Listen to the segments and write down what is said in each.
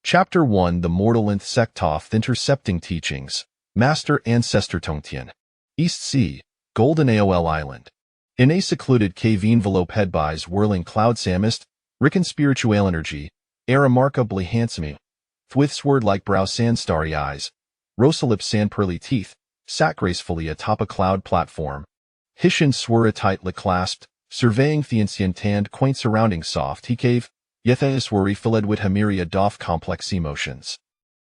Chapter 1 The Mortal Nth Sectoff Intercepting Teachings. Master Ancestor Tongtian. East Sea, Golden Aol Island. In a secluded cave envelope head by whirling cloud samist, ricken spiritual energy, a remarkably handsome, with sword-like brow sand starry eyes, rosa lips sand pearly teeth, sat gracefully atop a cloud platform. Hishin swore tightly clasped, surveying the ancient and quaint surrounding soft he cave, Yethas worry filled with a myriad of complex emotions.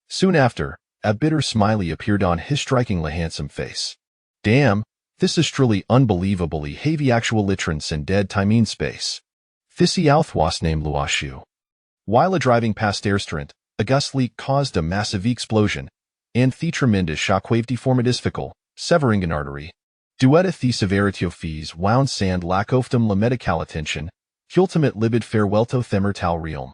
Soon after, a bitter smiley appeared on his strikingly handsome face. Damn, this is truly unbelievably heavy actual literance in dead time in space. Thisy Outhwas named Luashu. While a driving past airstrant, a gust leak caused a massive explosion, and the tremendous shockwave deformed his fickle, severing an artery. Duetta the severity of fees wound sand lack oftum la medical attention, ultimate libid farewell to themertal realm.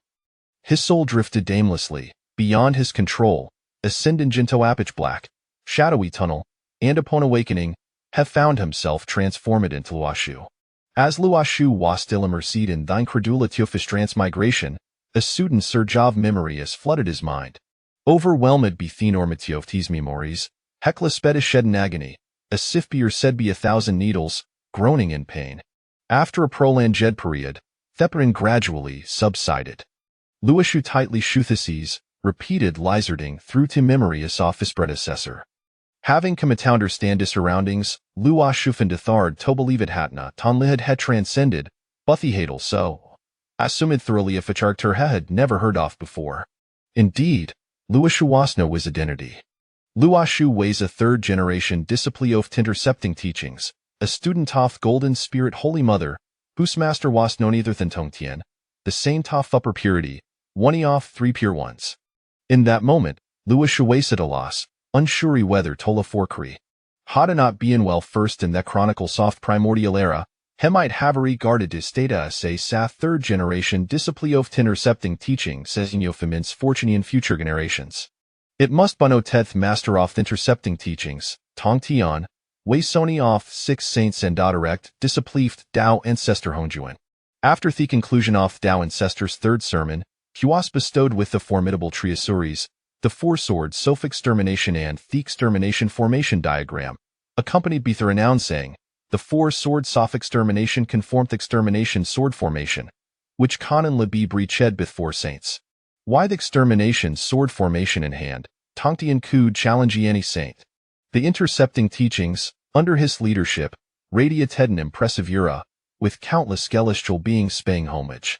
His soul drifted aimlessly, beyond his control, ascending into apich black, shadowy tunnel, and upon awakening, have found himself transformed into Luashu. As Luashu was still immersed in the incredulity of his transmigration, a sudden surge of memory has flooded his mind. Overwhelmed by the enormity of his memories, Hecla sped his shed in agony, as if beer said be 1,000 needles, groaning in pain. After a prolonged period, Theparin gradually subsided. Luashu tightly shutheses, repeated lizarding through to memory as off his predecessor. Having come to understand his surroundings, Luashu and Dethard to believe it hatna tonlihad had transcended, Buthy hadel so. Assumed thoroughly if a character had never heard of before. Indeed, Luashu was no his identity. Luashu weighs a third-generation disciple of intercepting teachings, a student of Golden Spirit Holy Mother, whose master was no neither than Tongtian, the saint of upper purity, one of 3 pure ones. In that moment, Luashu wasted a loss, unsure whether to la forcree. Had not being well versed in that chronicle soft primordial era, he might have regarded his data as a third-generation disciple of intercepting teachings as immense fortune in future generations. It must be no 10th master of intercepting teachings, Tongtian, way Sony off 6 saints and direct discipled Tao Ancestor Hongjuan. After the conclusion of Tao Ancestor's third sermon, he was bestowed with the formidable Triasuries, the 4 swords self-extermination and the extermination formation diagram, accompanied by the renowned saying, the 4 sword self-extermination conformed extermination sword formation, which commonly be breached with 4 saints. Why the extermination sword formation in hand, Tongtian could challenge any saint. The intercepting teachings, under his leadership, radiated an impressive era, with countless celestial beings paying homage.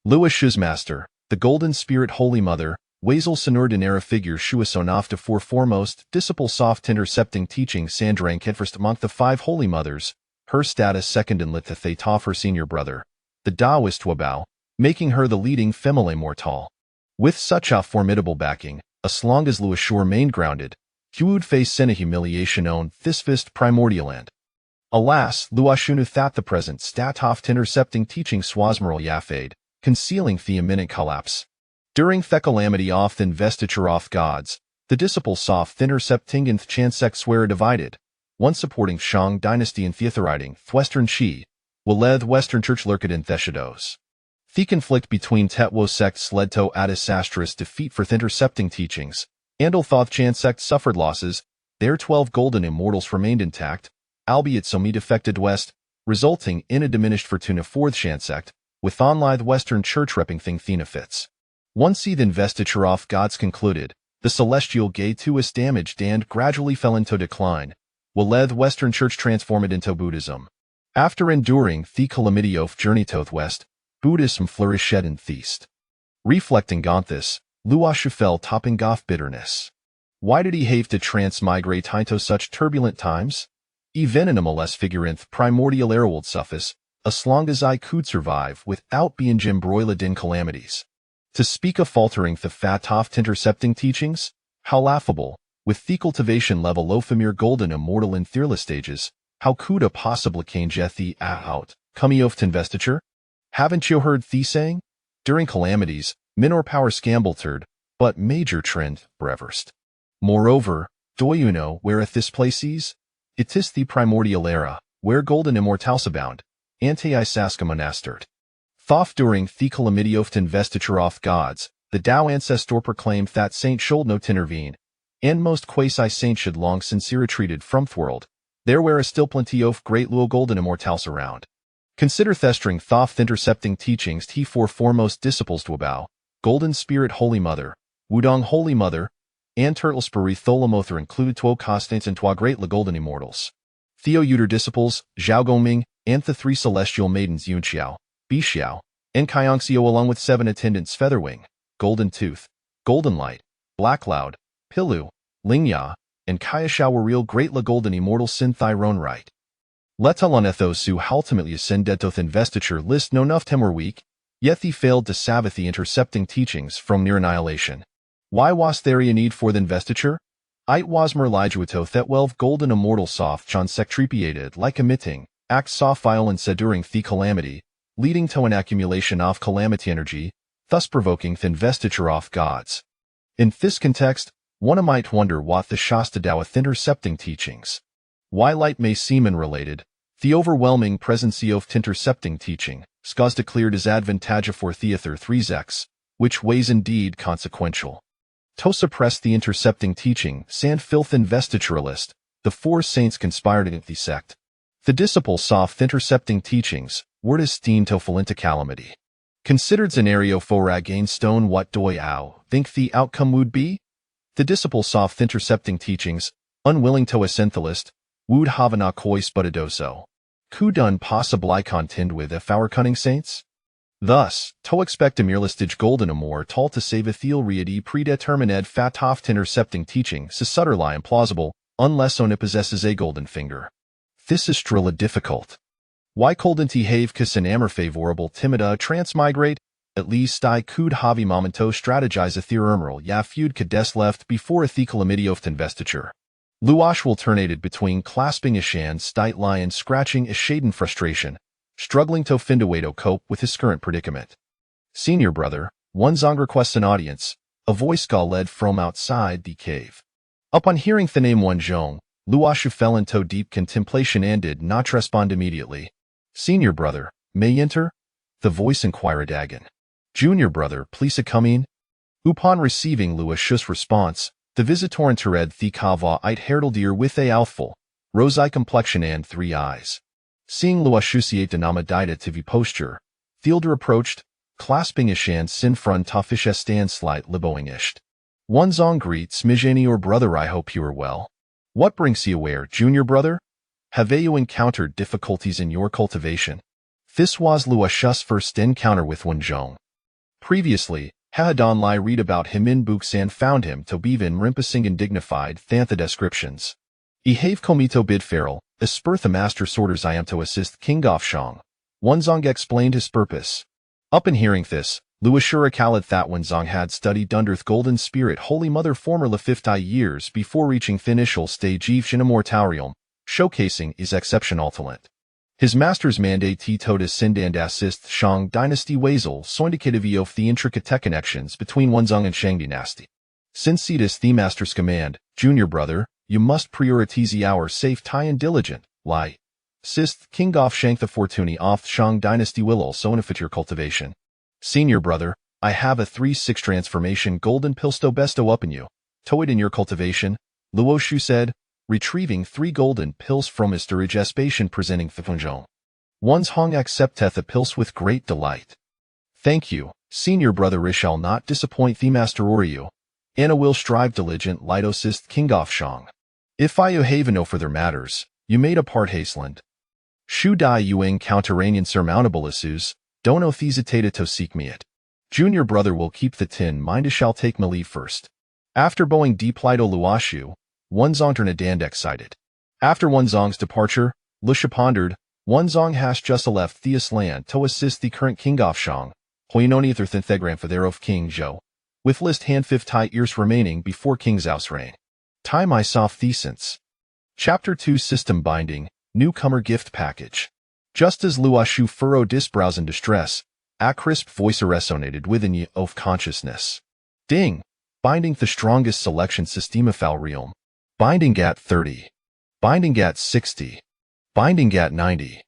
Luashu's master, the Golden Spirit Holy Mother, Wazel Sonordinera figure Shuasonof to 4 foremost, disciple soft intercepting teaching Sandrank at first among the 5 Holy Mothers, her status second in lit the of her senior brother, the Taoist Wabao, making her the leading female mortal. With such a formidable backing, as long as Luashu remained grounded, he would face any humiliation on this fist primordial land. Alas, Luashu knew that the present Statoft intercepting teaching Swazmeral Yafade, concealing the imminent collapse. During the calamity of the investiture of gods, the disciple soft intercepting and Chansek were divided, one supporting Shang dynasty and theorizing Western Shi, while the Western Church lurked in Theshados. The conflict between Tetwo sects led to a disastrous defeat for the intercepting teachings, and although Chan sect suffered losses, their 12 golden immortals remained intact, albeit some defected west, resulting in a diminished fortuna for the Chan sect, with online the Western Church repping Thenafits. Once the investiture of gods concluded, the celestial gate too was damaged and gradually fell into decline, while the Western Church transformed into Buddhism. After enduring the calamity of journey to the west, Buddhism flourished in the east. Reflecting on this, Luashu fell topping off bitterness. Why did he have to transmigrate into such turbulent times? Even in a molest figure in the primordial airworld surface, as long as I could survive without being embroiled in calamities. To speak of faltering the fat oft intercepting teachings, how laughable, with the cultivation level of a mere golden immortal in fearless stages, how could a possible change the out, coming of the investiture? Haven't you heard the saying? During calamities, minor power scambletered, but major trend breverst. Moreover, do you know where this place is? It is the primordial era, where golden immortals abound, anti-Isaska monastert. Thoth during the calamity of the investiture of gods, the Tao ancestor proclaimed that Saint should not intervene, and most quasi-saint should long since retreated from thworld. There were still plenty of great luo golden immortals around. Consider thestering thoth intercepting teachings t for foremost disciples to Bao, Golden Spirit Holy Mother, Wudong Holy Mother, and Turtlesbury Tholomothar included Tuo Constants and Twa Great La Golden Immortals. Theo Uter disciples, Zhao Gongming, and the three celestial maidens Yunxiao, Bixiao, and Kaiangxiao along with 7 attendants Featherwing, Golden Tooth, Golden Light, Black Cloud, Pilu, Lingya, and Kaiashao were real Great La Golden Immortals in their own right. Letalonethos who ultimately ascended to the investiture list no nuff were weak, yet they failed to sabbath the intercepting teachings from near annihilation. Why was there a need for the investiture? It was merlijuito that 12 golden immortal soft chon sectripiated like emitting, act soft violence during the calamity, leading to an accumulation of calamity energy, thus provoking the investiture of gods. In this context, one might wonder what the Shasta Tao with intercepting teachings. Why light may seem unrelated, the overwhelming presence of intercepting teaching, scos declared as advantage for theater 3x, which weighs indeed consequential. To suppress the intercepting teaching, san filth investituralist, the 4 saints conspired against the sect. The disciples soft intercepting teachings, were destined to fall into calamity. Considered scenario for again stone what doi ao, think the outcome would be? The disciples soft intercepting teachings, unwilling to ascend the list, would have not cois buttadoso. Could done possibly contend with if our cunning saints? Thus, to expect a merlistage golden amor tall to save a thealriety predetermined fatoft intercepting teaching susutterly implausible, unless one possesses a golden finger. This is strilla difficult. Why couldn't have kiss an amor favorable timida transmigrate? At least I could have momento strategize a theoremral ya feud could left before a thecalamity investiture. Luash alternated between clasping Ishan stight lion scratching Ishaden frustration, struggling to find a way to cope with his current predicament. Senior brother, one Zong requests an audience, a voice call led from outside the cave. Upon hearing the name Wan Zhong, Luashu fell into deep contemplation and did not respond immediately. Senior brother, may enter? The voice inquired again. Junior brother, please come in. Upon receiving Luashu's response, the visitor entered the kava it heraldir with a mouthful, rose-eye complexion and 3 eyes. Seeing Luashusiate denomadida TV posture, Fielder approached, clasping Ishan sin front tofish stand slight liboingisht. One Zong greets Mijani or brother I hope you are well. What brings you aware, junior brother? Have you encountered difficulties in your cultivation? This was Luashu's first encounter with Wenzhong. Previously, Hadon Lai read about him in books and found him to be rimpasing and dignified thantha descriptions. Ehave komito bid feral, espur the master sorters I am to assist King Gofshong. Wenzong explained his purpose. Up in hearing this, Luashura khalid that Wenzong had studied underth Golden Spirit Holy Mother former la 50 years before reaching the initial stage of Immortarium, showcasing his exceptional talent. His master's mandate to descend and assist Shang dynasty Weisel so indicative of the intricate connections between Wenzong and Shang dynasty. Since it is the master's command, junior brother, you must prioritize our safe tie and diligent, lie. Sist King of Shang the Fortuny off Shang dynasty will also benefit your cultivation. Senior brother, I have a 3-6 transformation golden pilsto besto up in you. Tow it in your cultivation, Luoshu said, retrieving 3 golden pills from his storage espation presenting Thifunzhong. One's Hong accepteth the pills with great delight. Thank you, senior brother I shall not disappoint the master or you. Anna will strive diligent litosist King of Shang. If I have no further matters, you made a part hasteland. Shu dai you encounter an insurmountable issues, don't hesitate to seek me it. Junior brother will keep the tin mind I shall take my leave first. After bowing deep Lito Luashu, Wenzong turned and excited. After Wenzong's departure, Lusha pondered, Wenzong has just left Theus land to assist the current King of Shang, Hoinoni Thirthinthegram for thereof King Zhou, with list hand 50 years remaining before King Zhao's reign. Time I saw Thescence. Chapter 2 System Binding, Newcomer Gift Package. Just as Luashu furrowed his brows in distress, a crisp voice resonated within ye of consciousness. Ding! Binding the strongest selection Systemafal realm. Binding at 30. Binding at 60. Binding at 90.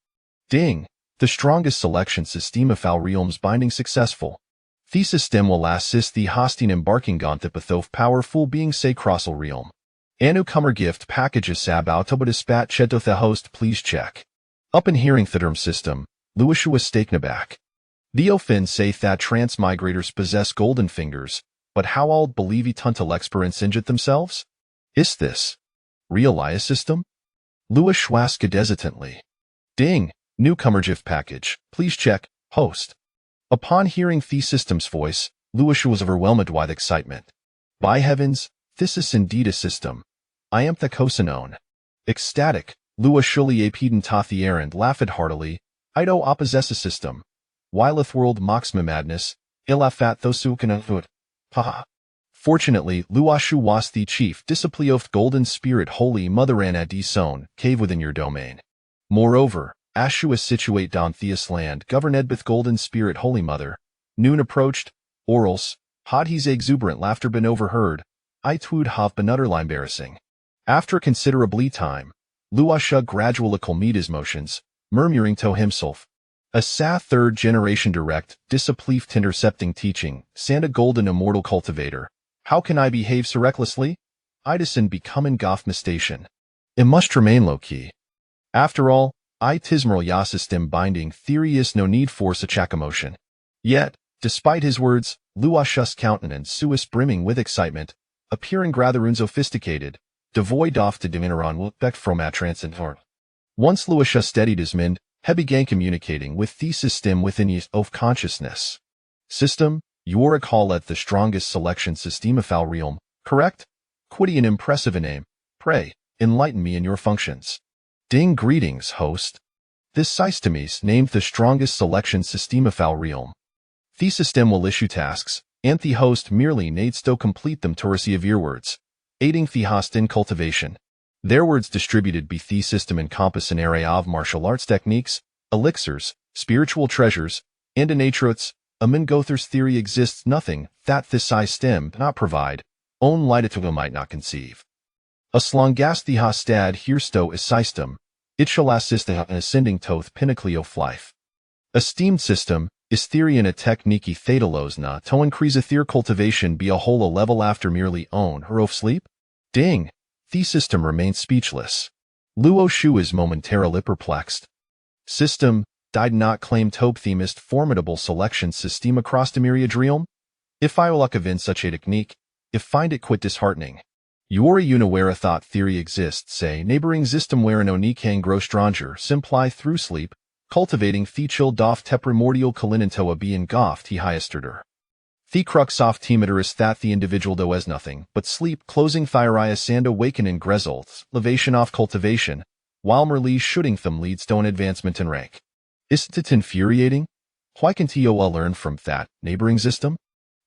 Ding! The strongest selection Systemafal realms binding successful. Thesis stem will assist the hosting embarking Gonthipathov powerful being say crossal realm. Newcomer gift packages sab autobodispat cheto the host please check. Up in hearing theterm system, Luishua Staknabak. Theophin say that transmigrators possess golden fingers, but how old believe tuntal experience injit themselves? Is this real system? Luish Schwaska hesitantly. Ding, newcomer GIF package, please check, host. Upon hearing the system's voice, Luish was overwhelmed with excitement. By heavens, this is indeed a system. I am the Kosanon. Ecstatic, Luishuli apeden the errand laughed heartily. Ido oppossess a system. Wyleth world mocks me madness, ilafat thosukanavut. Haha. Fortunately, Luashu was the chief disciplioth golden spirit holy mother Anna son, cave within your domain. Moreover, Ashu is situate down Theus land governed with golden spirit holy mother. Noon approached, orals, had his exuberant laughter been overheard, I twould have been utterly embarrassing. After considerably time, Luasha gradually calmed his motions, murmuring to himself, a sa third generation direct, discipleved intercepting teaching, Santa golden immortal cultivator. How can I behave so recklessly? Idison becoming goth mistation. It must remain low-key. After all, I tismeral yasistim binding theory is no need for such emotion. Yet, despite his words, Luasha's countenance suis brimming with excitement, appearing rather unsophisticated, devoid of to diminuron lookback from a transcendent. Once Luasha steadied his mind, he began communicating with the system within his of consciousness. System, you're a call at the strongest selection systemafal realm, correct? Quitty an impressive name. Pray, enlighten me in your functions. Ding greetings, host. This systemis named the strongest selection systemafal realm. The system will issue tasks, and the host merely needs to complete them to receive earwords, aiding the host in cultivation. Their words distributed be the system encompass an array of martial arts techniques, elixirs, spiritual treasures, and inatrutes. Among Gother's theory exists nothing that this system not provide, own lightitude might not conceive. As long as the hostad heresto is system, it shall assist an ascending toth pinnacle of life. Esteemed system, is theory in a technique thetalosna to increase a theor cultivation be a whole a level after merely own her of sleep? Ding! The system remains speechless. Luo Shu is momentarily perplexed. System, did not claim Tobe themist formidable selection system across the myriad realm? If I will in such a technique, if find it quite disheartening. Yori unaware thought theory exists, say neighboring system where no ni can grow stronger, simply through sleep, cultivating the chill doth te primordial kalinantoa being goth he hiesterder. The crux of temeter is that the individual do as nothing, but sleep closing thirias and awaken in gresults, levation off cultivation, while merely shooting them leads to an advancement in rank. Isn't it infuriating? Why can't TOL learn from that neighboring system?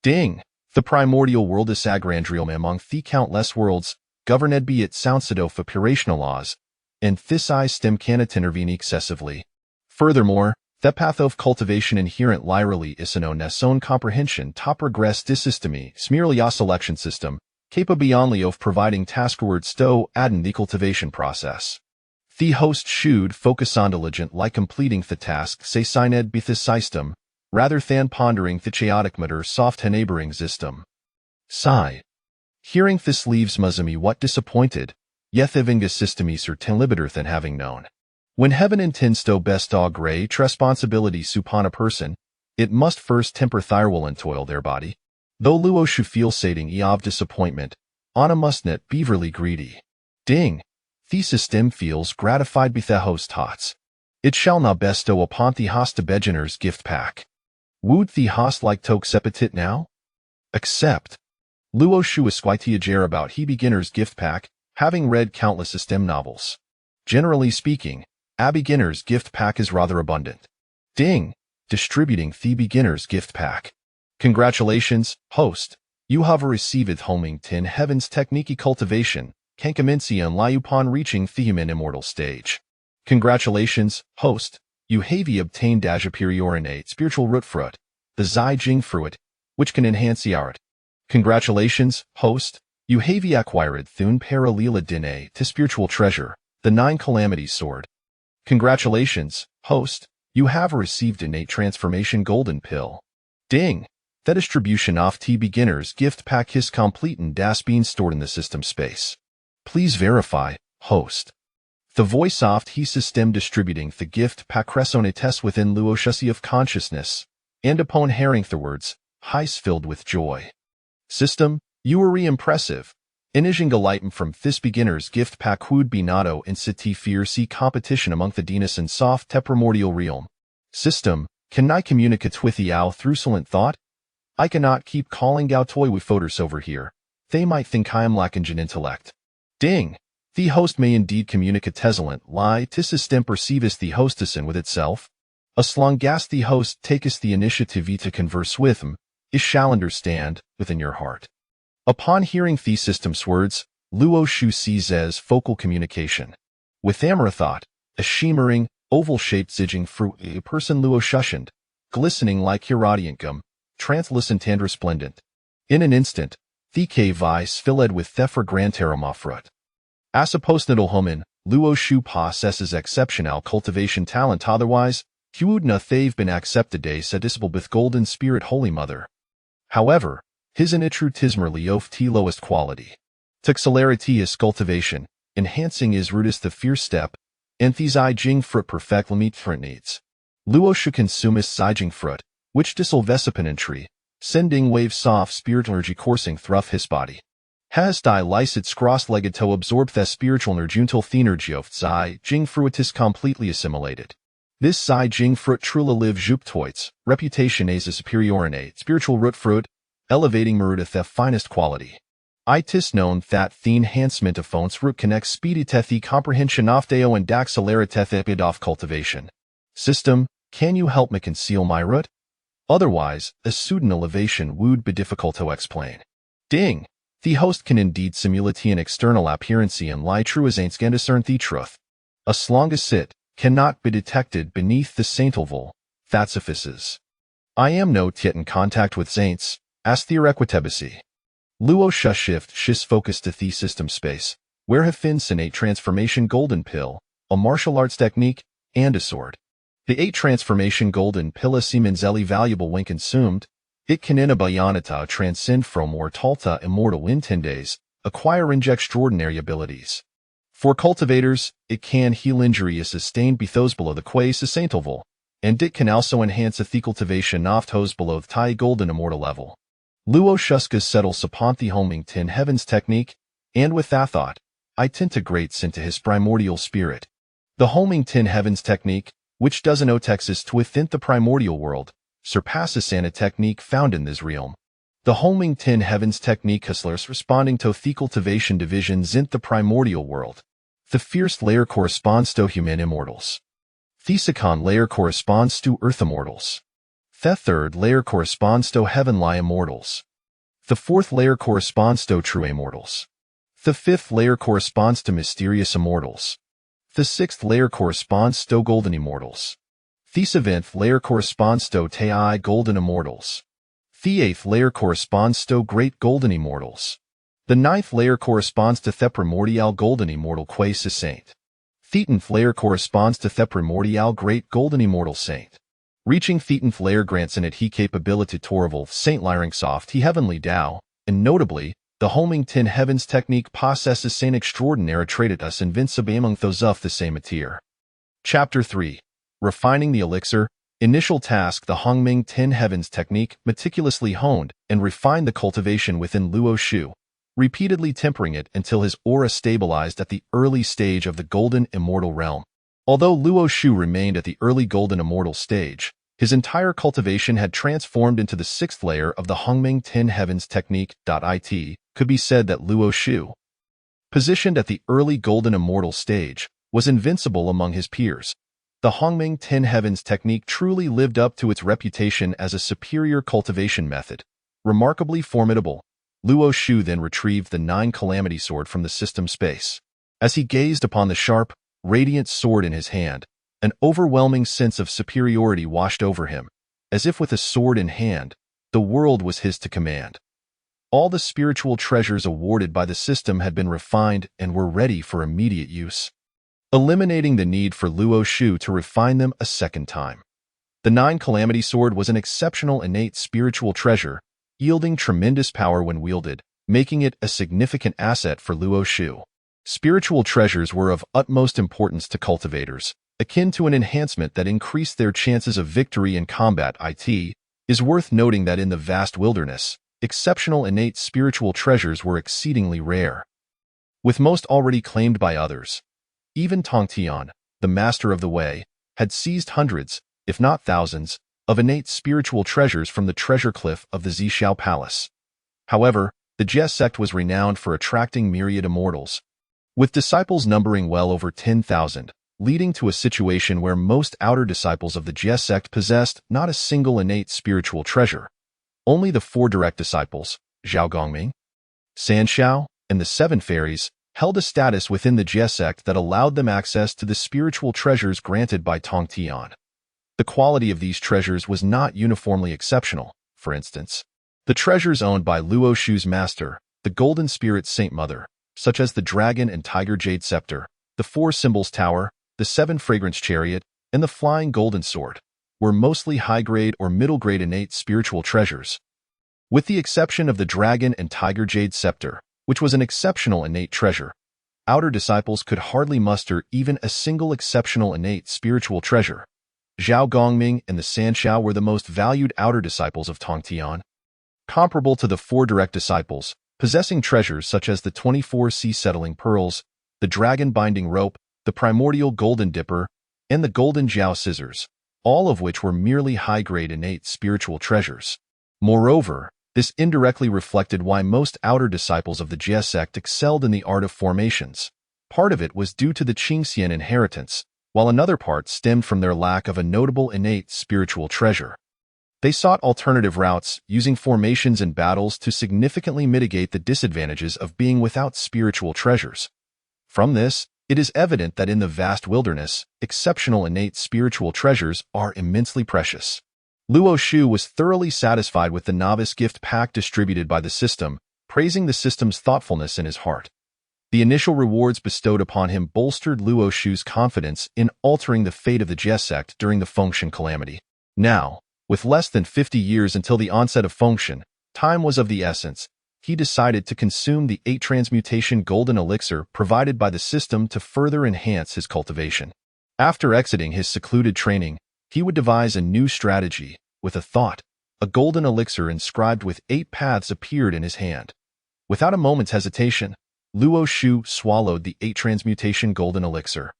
Ding! The primordial world is agrandrium among the countless worlds, governed be it soundsido for purational laws, and this stem cannot intervene excessively. Furthermore, the path of cultivation inherent lyrally is an own comprehension top regress dissystemy merely a selection system, capable only of providing taskward sto adding the cultivation process. The host should focus on diligent like completing the task say signed be this system, rather than pondering the chaotic matter soft neighboring system. Sigh. Hearing this leaves Muzami what disappointed, yet evinga systemi certain libiter than having known. When heaven intends to best dog ray responsibility upon a person, it must first temper thirewall and toil their body. Though Luo should feel sating of disappointment, Anna must not beaverly greedy. Ding! The system feels gratified be the host hots. It shall not bestow upon the host beginner's gift pack. Would the host like to accept it now? Accept. Luo Shu esquitia about he beginner's gift pack, having read countless system novels. Generally speaking, a beginner's gift pack is rather abundant. Ding! Distributing the beginner's gift pack. Congratulations, host. You have received homing tin heaven's technique cultivation, Kankamensia and lie upon reaching the human immortal stage. Congratulations, host. You have obtained superiorate spiritual root fruit, the Zai Jing fruit, which can enhance the art. Congratulations, host. You have acquired Thun Parallela Dine to spiritual treasure, the 9 calamities sword. Congratulations, host. You have received innate transformation golden pill. Ding! The distribution of T beginner's gift pack is complete and das being stored in the system space. Please verify, host. The voice of T system distributing the gift pack resonates within Luoshasi of consciousness, and upon hearing the words, he's filled with joy. System, you are impressive. Inijing item from this beginner's gift pack would be nato in city fierce competition among the Dinas and soft te primordial realm. System, can I communicate with you through silent thought? I cannot keep calling out toy with voters over here. They might think I am lacking in intellect. Ding! The host may indeed communicate tesilent lie to system perceives the hostessen with itself. As long as the host takes the initiative to converse with him, it shall understand within your heart. Upon hearing the system's words, Luo Shu sees as focal communication. With Amarathought, a shimmering, oval-shaped ziging fruit, a person Luo Shushend, glistening like Hiradiancum, translucent and resplendent. In an instant, the vice filled with Thefra Grantaromafrut. As a postnatal homin, Luo Shu possesses exceptional cultivation talent otherwise, Huudna they've been accepted as a disciple with Golden Spirit Holy Mother. However, his initru tismerly of t lowest quality. Tuxelarity is cultivation, enhancing is rootus the fierce step, and these I jing fruit perfect limit fruit needs. Luo Shu consumis zijing fruit, which dissolvesipinentry, sending wave soft spiritual energy coursing through his body. Has die licits cross-legged to absorb the spiritual energy until the energy of Zai Jing fruitis completely assimilated. This Zai Jing fruit truly live juptoits, reputation as a superiorine, spiritual root fruit, elevating Maruta the finest quality. Itis known that the enhancement of phones root connects speedy to the comprehension of deo and daxilera tethepid of cultivation. System, can you help me conceal my root? Otherwise, a sudden elevation would be difficult to explain. Ding! The host can indeed simulate an external appearance and lie true as ain't can discern the truth. As long as it cannot be detected beneath the saintelvul, that suffices. I am no yet in contact with saints, as the equitebisi. Luo Shu shift shis focus to the system space, where have been 8 transformation golden pill, a martial arts technique, and a sword. The 8 transformation golden pilla seemenzeli valuable when consumed. It can in a bayanata transcend from mortalta immortal in 10 days, acquiring extraordinary abilities. For cultivators, it can heal injury sustained bethos below the quays saintelvul, and it can also enhance the cultivation of toes below the tai golden immortal level. Luo Shuska settles upon the homing 10 heavens technique, and with that thought, I integrates into his primordial spirit. The homing 10 heavens technique, which does an otexist within the primordial world, surpasses a technique found in this realm. The homing 10 heavens technique Hustlers responding to the cultivation divisions in the primordial world. The first layer corresponds to human immortals. The second layer corresponds to earth immortals. The third layer corresponds to heavenly immortals. The fourth layer corresponds to true immortals. The fifth layer corresponds to mysterious immortals. The sixth layer corresponds to golden immortals. The seventh layer corresponds to Tei golden immortals. The 8th layer corresponds to great golden immortals. The 9th layer corresponds to the primordial golden immortal quasi saint. The 10th layer corresponds to the primordial great golden immortal saint. Reaching the 10th layer grants in it he capability to revolve Saint Lyringsoft he heavenly Tao, and notably, the homing 10 heavens technique possesses Saint extraordinary traded us invincible among those of the same tier. Chapter 3. Refining the elixir. Initial task: the Hongming 10 heavens technique meticulously honed and refined the cultivation within Luo Shu, repeatedly tempering it until his aura stabilized at the early stage of the golden immortal realm. Although Luo Shu remained at the early golden immortal stage, his entire cultivation had transformed into the 6th layer of the Hongming 10 heavens technique. It could be said that Luo Shu, positioned at the early golden immortal stage, was invincible among his peers. The Hongming 10 heavens technique truly lived up to its reputation as a superior cultivation method. Remarkably formidable, Luo Shu then retrieved the 9 calamity sword from the system space. As he gazed upon the sharp, radiant sword in his hand, an overwhelming sense of superiority washed over him. As if with a sword in hand, the world was his to command. All the spiritual treasures awarded by the system had been refined and were ready for immediate use, eliminating the need for Luo Shu to refine them a second time. The Nine Calamity Sword was an exceptional innate spiritual treasure, yielding tremendous power when wielded, making it a significant asset for Luo Shu. Spiritual treasures were of utmost importance to cultivators, akin to an enhancement that increased their chances of victory in combat. It is worth noting that in the vast wilderness, exceptional innate spiritual treasures were exceedingly rare, with most already claimed by others. Even Tongtian, the master of the way, had seized hundreds, if not thousands, of innate spiritual treasures from the treasure cliff of the Zhixiao Palace. However, the Jie sect was renowned for attracting myriad immortals, with disciples numbering well over 10,000, leading to a situation where most outer disciples of the Jie sect possessed not a single innate spiritual treasure. Only the 4 direct disciples, Zhao Gongming, Sanshao, and the 7 fairies, held a status within the Jie sect that allowed them access to the spiritual treasures granted by Tongtian. The quality of these treasures was not uniformly exceptional. For instance, the treasures owned by Luo Shu's master, the Golden Spirit Saint Mother, such as the Dragon and Tiger Jade Scepter, the 4 Symbols Tower, the 7 Fragrance Chariot, and the Flying Golden Sword, were mostly high-grade or middle-grade innate spiritual treasures. With the exception of the Dragon and Tiger Jade Scepter, which was an exceptional innate treasure, outer disciples could hardly muster even a single exceptional innate spiritual treasure. Zhao Gongming and the Sanshao were the most valued outer disciples of Tongtian, comparable to the 4 direct disciples, possessing treasures such as the 24 sea-settling pearls, the dragon-binding rope, the primordial golden dipper, and the golden jiao scissors, all of which were merely high-grade innate spiritual treasures. Moreover, this indirectly reflected why most outer disciples of the Jie sect excelled in the art of formations. Part of it was due to the Qingxian inheritance, while another part stemmed from their lack of a notable innate spiritual treasure. They sought alternative routes, using formations in battles to significantly mitigate the disadvantages of being without spiritual treasures. From this, it is evident that in the vast wilderness, exceptional innate spiritual treasures are immensely precious. Luo Shu was thoroughly satisfied with the novice gift pack distributed by the system, praising the system's thoughtfulness in his heart. The initial rewards bestowed upon him bolstered Luo Shu's confidence in altering the fate of the Jie sect during the Fengshen calamity. Now, with less than 50 years until the onset of Fengshen, time was of the essence. He decided to consume the 8 transmutation golden elixir provided by the system to further enhance his cultivation. After exiting his secluded training, he would devise a new strategy. With a thought, a golden elixir inscribed with 8 paths appeared in his hand. Without a moment's hesitation, Luo Shu swallowed the 8 transmutation golden elixir,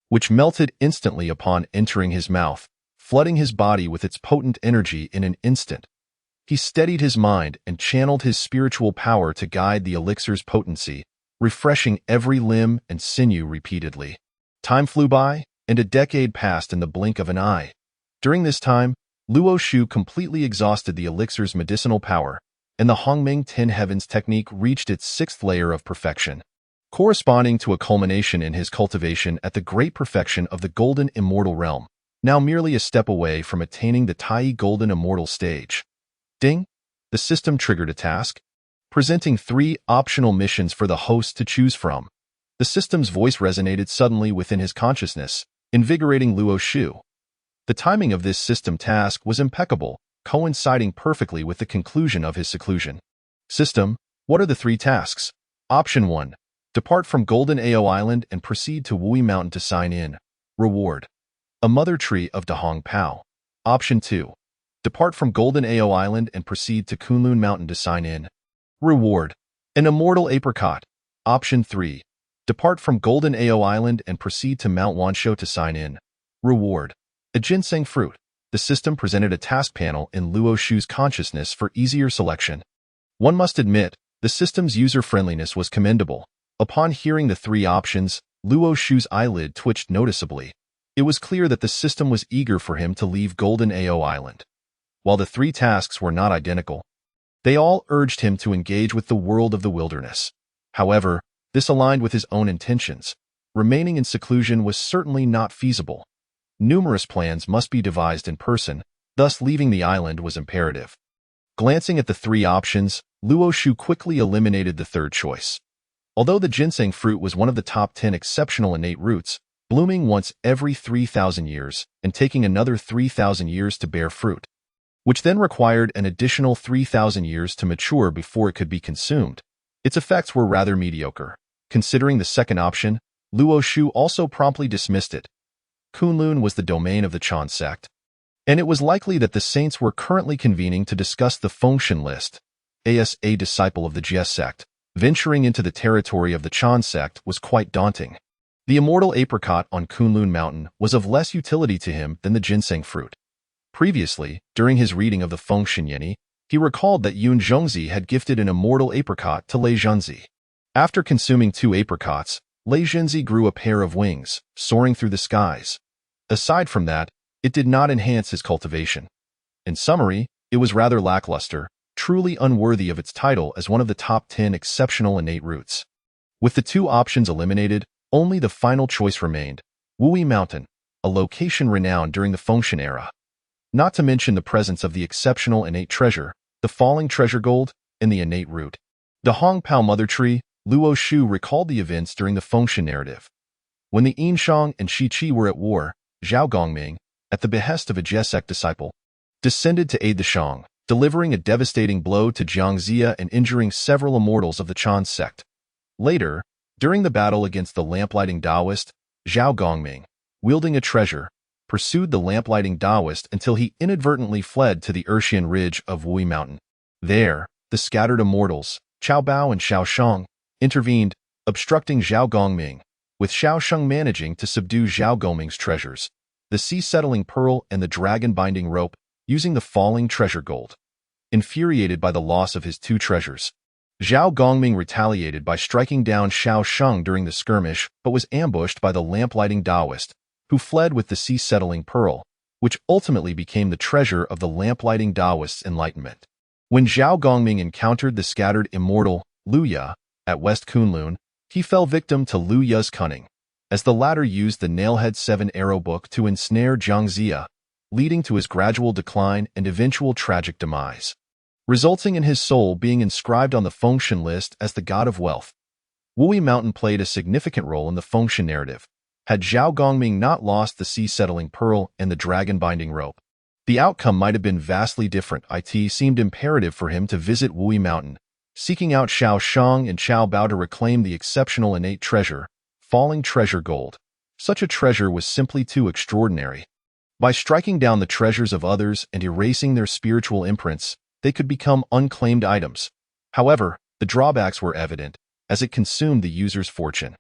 which melted instantly upon entering his mouth, flooding his body with its potent energy in an instant. He steadied his mind and channeled his spiritual power to guide the elixir's potency, refreshing every limb and sinew repeatedly. Time flew by, and a decade passed in the blink of an eye. During this time, Luo Shu completely exhausted the elixir's medicinal power, and the Hongming 10 Heavens technique reached its 6th layer of perfection, corresponding to a culmination in his cultivation at the great perfection of the Golden Immortal Realm, now merely a step away from attaining the Tai Golden Immortal stage. Ding! The system triggered a task, presenting 3 optional missions for the host to choose from. The system's voice resonated suddenly within his consciousness, invigorating Luo Shu. The timing of this system task was impeccable, coinciding perfectly with the conclusion of his seclusion. System, what are the 3 tasks? Option 1. Depart from Golden Ao Island and proceed to Wui Mountain to sign in. Reward: a mother tree of Dahong Pao. Option 2. Depart from Golden Ao Island and proceed to Kunlun Mountain to sign in. Reward: an immortal apricot. Option 3. Depart from Golden Ao Island and proceed to Mount Wanshou to sign in. Reward: a ginseng fruit. The system presented a task panel in Luo Shu's consciousness for easier selection. One must admit, the system's user-friendliness was commendable. Upon hearing the 3 options, Luo Shu's eyelid twitched noticeably. It was clear that the system was eager for him to leave Golden Ao Island. While the 3 tasks were not identical, they all urged him to engage with the world of the wilderness. However, this aligned with his own intentions. Remaining in seclusion was certainly not feasible. Numerous plans must be devised in person, thus leaving the island was imperative. Glancing at the 3 options, Luo Shu quickly eliminated the 3rd choice. Although the ginseng fruit was one of the top 10 exceptional innate roots, blooming once every 3,000 years and taking another 3,000 years to bear fruit, which then required an additional 3,000 years to mature before it could be consumed. Its effects were rather mediocre. Considering the second option, Luo Shu also promptly dismissed it. Kunlun was the domain of the Chan sect, and it was likely that the saints were currently convening to discuss the Tongtian list. As a disciple of the Jie sect, venturing into the territory of the Chan sect was quite daunting. The immortal apricot on Kunlun Mountain was of less utility to him than the ginseng fruit. Previously, during his reading of the Tongtian, he recalled that Yun Zhongzi had gifted an immortal apricot to Lei Zhenzi. After consuming 2 apricots, Lei Zhenzi grew a pair of wings, soaring through the skies. Aside from that, it did not enhance his cultivation. In summary, it was rather lackluster, truly unworthy of its title as one of the top 10 exceptional innate roots. With the 2 options eliminated, only the final choice remained: Wui Mountain, a location renowned during the Tongtian era. Not to mention the presence of the exceptional innate treasure, the falling treasure gold, and the innate root. The Hongpao mother tree, Luo Shu recalled the events during the Tongtian narrative. When the Yinshang and Shiqi were at war, Zhao Gongming, at the behest of a Jie sect disciple, descended to aid the Shang, delivering a devastating blow to Jiangxia and injuring several immortals of the Chan sect. Later, during the battle against the lamplighting Taoist, Zhao Gongming, wielding a treasure, pursued the lamplighting Taoist until he inadvertently fled to the Ertian ridge of Wui Mountain. There, the scattered immortals, Qiao Bao and Xiao Sheng, intervened, obstructing Zhao Gongming, with Xiao Sheng managing to subdue Zhao Gongming's treasures, the sea-settling pearl and the dragon-binding rope, using the falling treasure gold. Infuriated by the loss of his 2 treasures, Zhao Gongming retaliated by striking down Xiao Sheng during the skirmish but was ambushed by the lamplighting Taoist, who fled with the sea-settling pearl, which ultimately became the treasure of the lamplighting Taoist's enlightenment. When Zhao Gongming encountered the scattered immortal Lu Ya at West Kunlun, he fell victim to Lu Ya's cunning, as the latter used the Nailhead 7 arrow book to ensnare Jiangxia, leading to his gradual decline and eventual tragic demise, resulting in his soul being inscribed on the Tongtian list as the god of wealth. Wui Mountain played a significant role in the Tongtian narrative. Had Zhao Gongming not lost the sea-settling pearl and the dragon-binding rope, the outcome might have been vastly different. It seemed imperative for him to visit Wui Mountain, seeking out Xiao Sheng and Qiao Bao to reclaim the exceptional innate treasure, falling treasure gold. Such a treasure was simply too extraordinary. By striking down the treasures of others and erasing their spiritual imprints, they could become unclaimed items. However, the drawbacks were evident, as it consumed the user's fortune.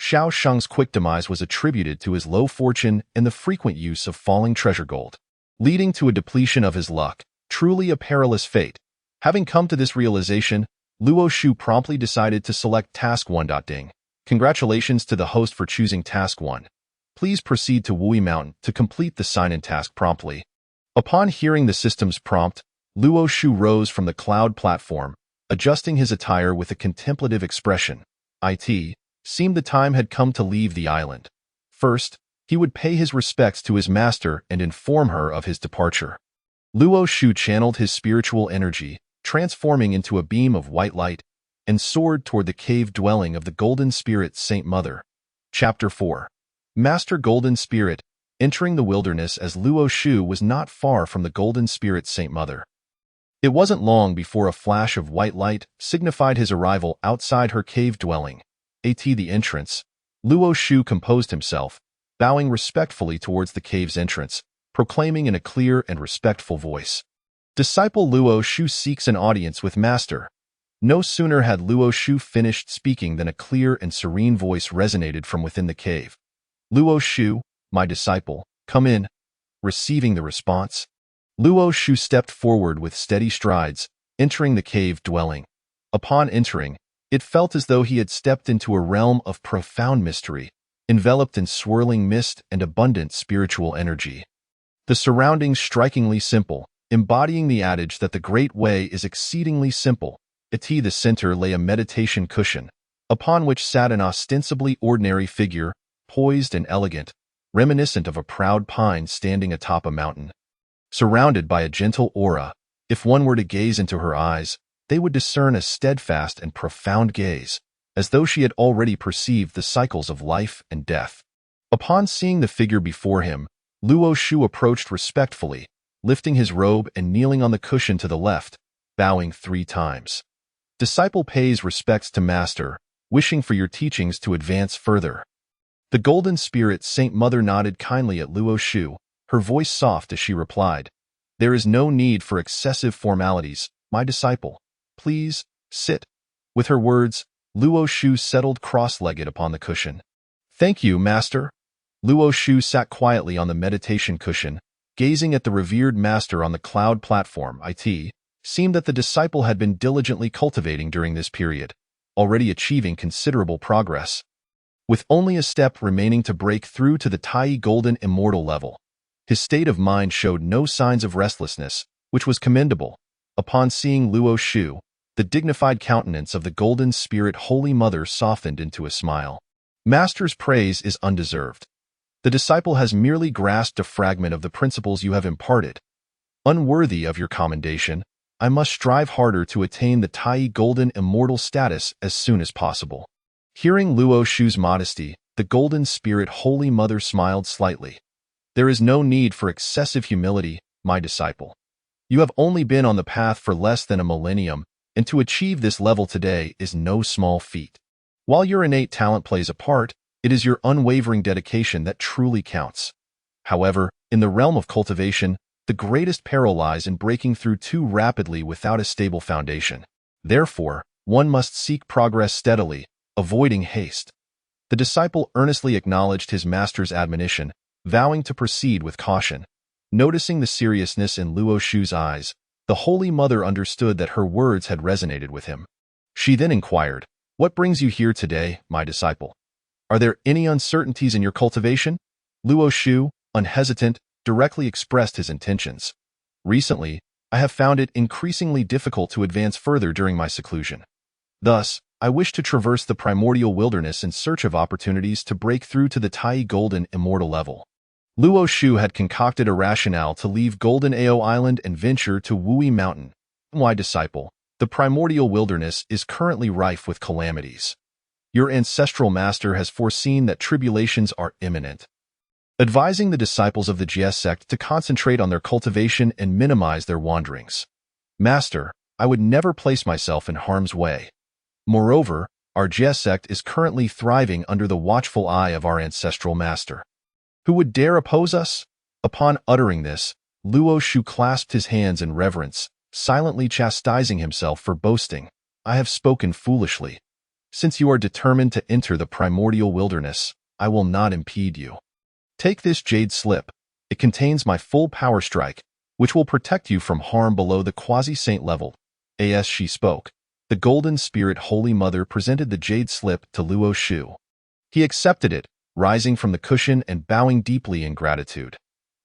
Xiao Sheng's quick demise was attributed to his low fortune and the frequent use of falling treasure gold, leading to a depletion of his luck, truly a perilous fate. Having come to this realization, Luo Shu promptly decided to select Task 1. Ding. Congratulations to the host for choosing Task 1. Please proceed to Wui Mountain to complete the sign-in task promptly. Upon hearing the system's prompt, Luo Shu rose from the cloud platform, adjusting his attire with a contemplative expression. It seemed the time had come to leave the island. First, he would pay his respects to his master and inform her of his departure. Luo Shu channeled his spiritual energy, transforming into a beam of white light, and soared toward the cave dwelling of the Golden Spirit Saint Mother. Chapter 4. Master Golden Spirit. Entering the wilderness as Luo Shu was not far from the Golden Spirit Saint Mother. It wasn't long before a flash of white light signified his arrival outside her cave dwelling. At the entrance, Luo Shu composed himself, bowing respectfully towards the cave's entrance, proclaiming in a clear and respectful voice, "Disciple Luo Shu seeks an audience with Master." No sooner had Luo Shu finished speaking than a clear and serene voice resonated from within the cave. "Luo Shu, my disciple, come in." Receiving the response, Luo Shu stepped forward with steady strides, entering the cave dwelling. Upon entering, it felt as though he had stepped into a realm of profound mystery, enveloped in swirling mist and abundant spiritual energy. The surroundings strikingly simple, embodying the adage that the Great Way is exceedingly simple. At the center lay a meditation cushion, upon which sat an ostensibly ordinary figure, poised and elegant, reminiscent of a proud pine standing atop a mountain. Surrounded by a gentle aura, if one were to gaze into her eyes, they would discern a steadfast and profound gaze, as though she had already perceived the cycles of life and death. Upon seeing the figure before him, Luo Shu approached respectfully, lifting his robe and kneeling on the cushion to the left, bowing 3 times. Disciple pays respects to Master, wishing for your teachings to advance further. The Golden Spirit Saint Mother nodded kindly at Luo Shu, her voice soft as she replied, "There is no need for excessive formalities, my disciple. Please, sit." With her words, Luo Shu settled cross-legged upon the cushion. "Thank you, Master." Luo Shu sat quietly on the meditation cushion, gazing at the revered Master on the cloud platform. It seemed that the disciple had been diligently cultivating during this period, already achieving considerable progress. With only a step remaining to break through to the Tai Golden Immortal level, his state of mind showed no signs of restlessness, which was commendable. Upon seeing Luo Shu, the dignified countenance of the Golden Spirit Holy Mother softened into a smile. Master's praise is undeserved. The disciple has merely grasped a fragment of the principles you have imparted. Unworthy of your commendation, I must strive harder to attain the Tai Golden Immortal status as soon as possible. Hearing Luo Shu's modesty, the Golden Spirit Holy Mother smiled slightly. There is no need for excessive humility, my disciple. You have only been on the path for less than a millennium, and to achieve this level today is no small feat. While your innate talent plays a part, it is your unwavering dedication that truly counts. However, in the realm of cultivation, the greatest peril lies in breaking through too rapidly without a stable foundation. Therefore, one must seek progress steadily, avoiding haste. The disciple earnestly acknowledged his master's admonition, vowing to proceed with caution. Noticing the seriousness in Luo Shu's eyes, the Holy Mother understood that her words had resonated with him. She then inquired, "What brings you here today, my disciple? Are there any uncertainties in your cultivation?" Luo Shu, unhesitant, directly expressed his intentions. "Recently, I have found it increasingly difficult to advance further during my seclusion. Thus, I wish to traverse the primordial wilderness in search of opportunities to break through to the Tai Golden Immortal level." Luo Shu had concocted a rationale to leave Golden Ao Island and venture to Wui Mountain. "My disciple, the primordial wilderness is currently rife with calamities. Your ancestral master has foreseen that tribulations are imminent, advising the disciples of the Jie sect to concentrate on their cultivation and minimize their wanderings. Master, I would never place myself in harm's way. Moreover, our Jie sect is currently thriving under the watchful eye of our ancestral master. Who would dare oppose us?" Upon uttering this, Luo Shu clasped his hands in reverence, silently chastising himself for boasting. "I have spoken foolishly. Since you are determined to enter the primordial wilderness, I will not impede you. Take this jade slip. It contains my full power strike, which will protect you from harm below the quasi-saint level." As she spoke, the Golden Spirit Holy Mother presented the jade slip to Luo Shu. He accepted it, rising from the cushion and bowing deeply in gratitude.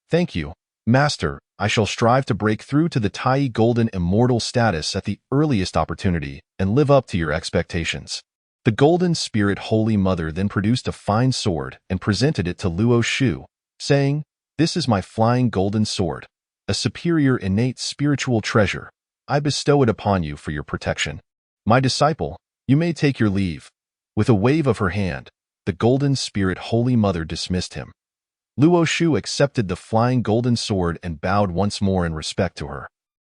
"Thank you, Master. I shall strive to break through to the Tai Golden Immortal status at the earliest opportunity and live up to your expectations." The Golden Spirit Holy Mother then produced a fine sword and presented it to Luo Shu, saying, "This is my flying golden sword, a superior innate spiritual treasure. I bestow it upon you for your protection. My disciple, you may take your leave." With a wave of her hand, the Golden Spirit Holy Mother dismissed him. Luo Shu accepted the flying golden sword and bowed once more in respect to her.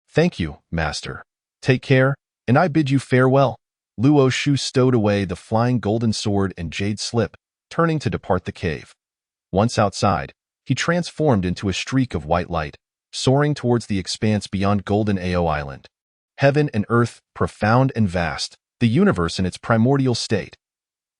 "Thank you, Master. Take care, and I bid you farewell." Luo Shu stowed away the flying golden sword and jade slip, turning to depart the cave. Once outside, he transformed into a streak of white light, soaring towards the expanse beyond Golden Ao Island. Heaven and earth, profound and vast, the universe in its primordial state.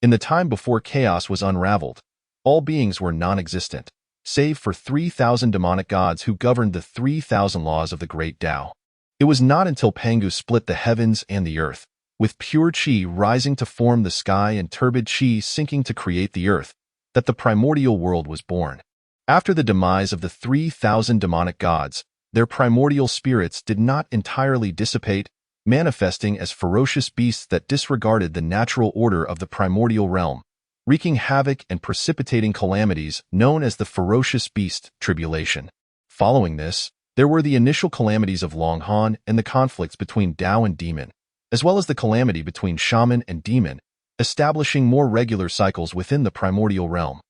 In the time before chaos was unraveled, all beings were non-existent, save for 3,000 demonic gods who governed the 3,000 laws of the great Tao. It was not until Pangu split the heavens and the earth, with pure qi rising to form the sky and turbid qi sinking to create the earth, that the primordial world was born. After the demise of the 3,000 demonic gods, their primordial spirits did not entirely dissipate, manifesting as ferocious beasts that disregarded the natural order of the primordial realm, wreaking havoc and precipitating calamities known as the ferocious beast tribulation. Following this, there were the initial calamities of Long Han and the conflicts between Tao and demon, as well as the calamity between shaman and demon, establishing more regular cycles within the primordial realm.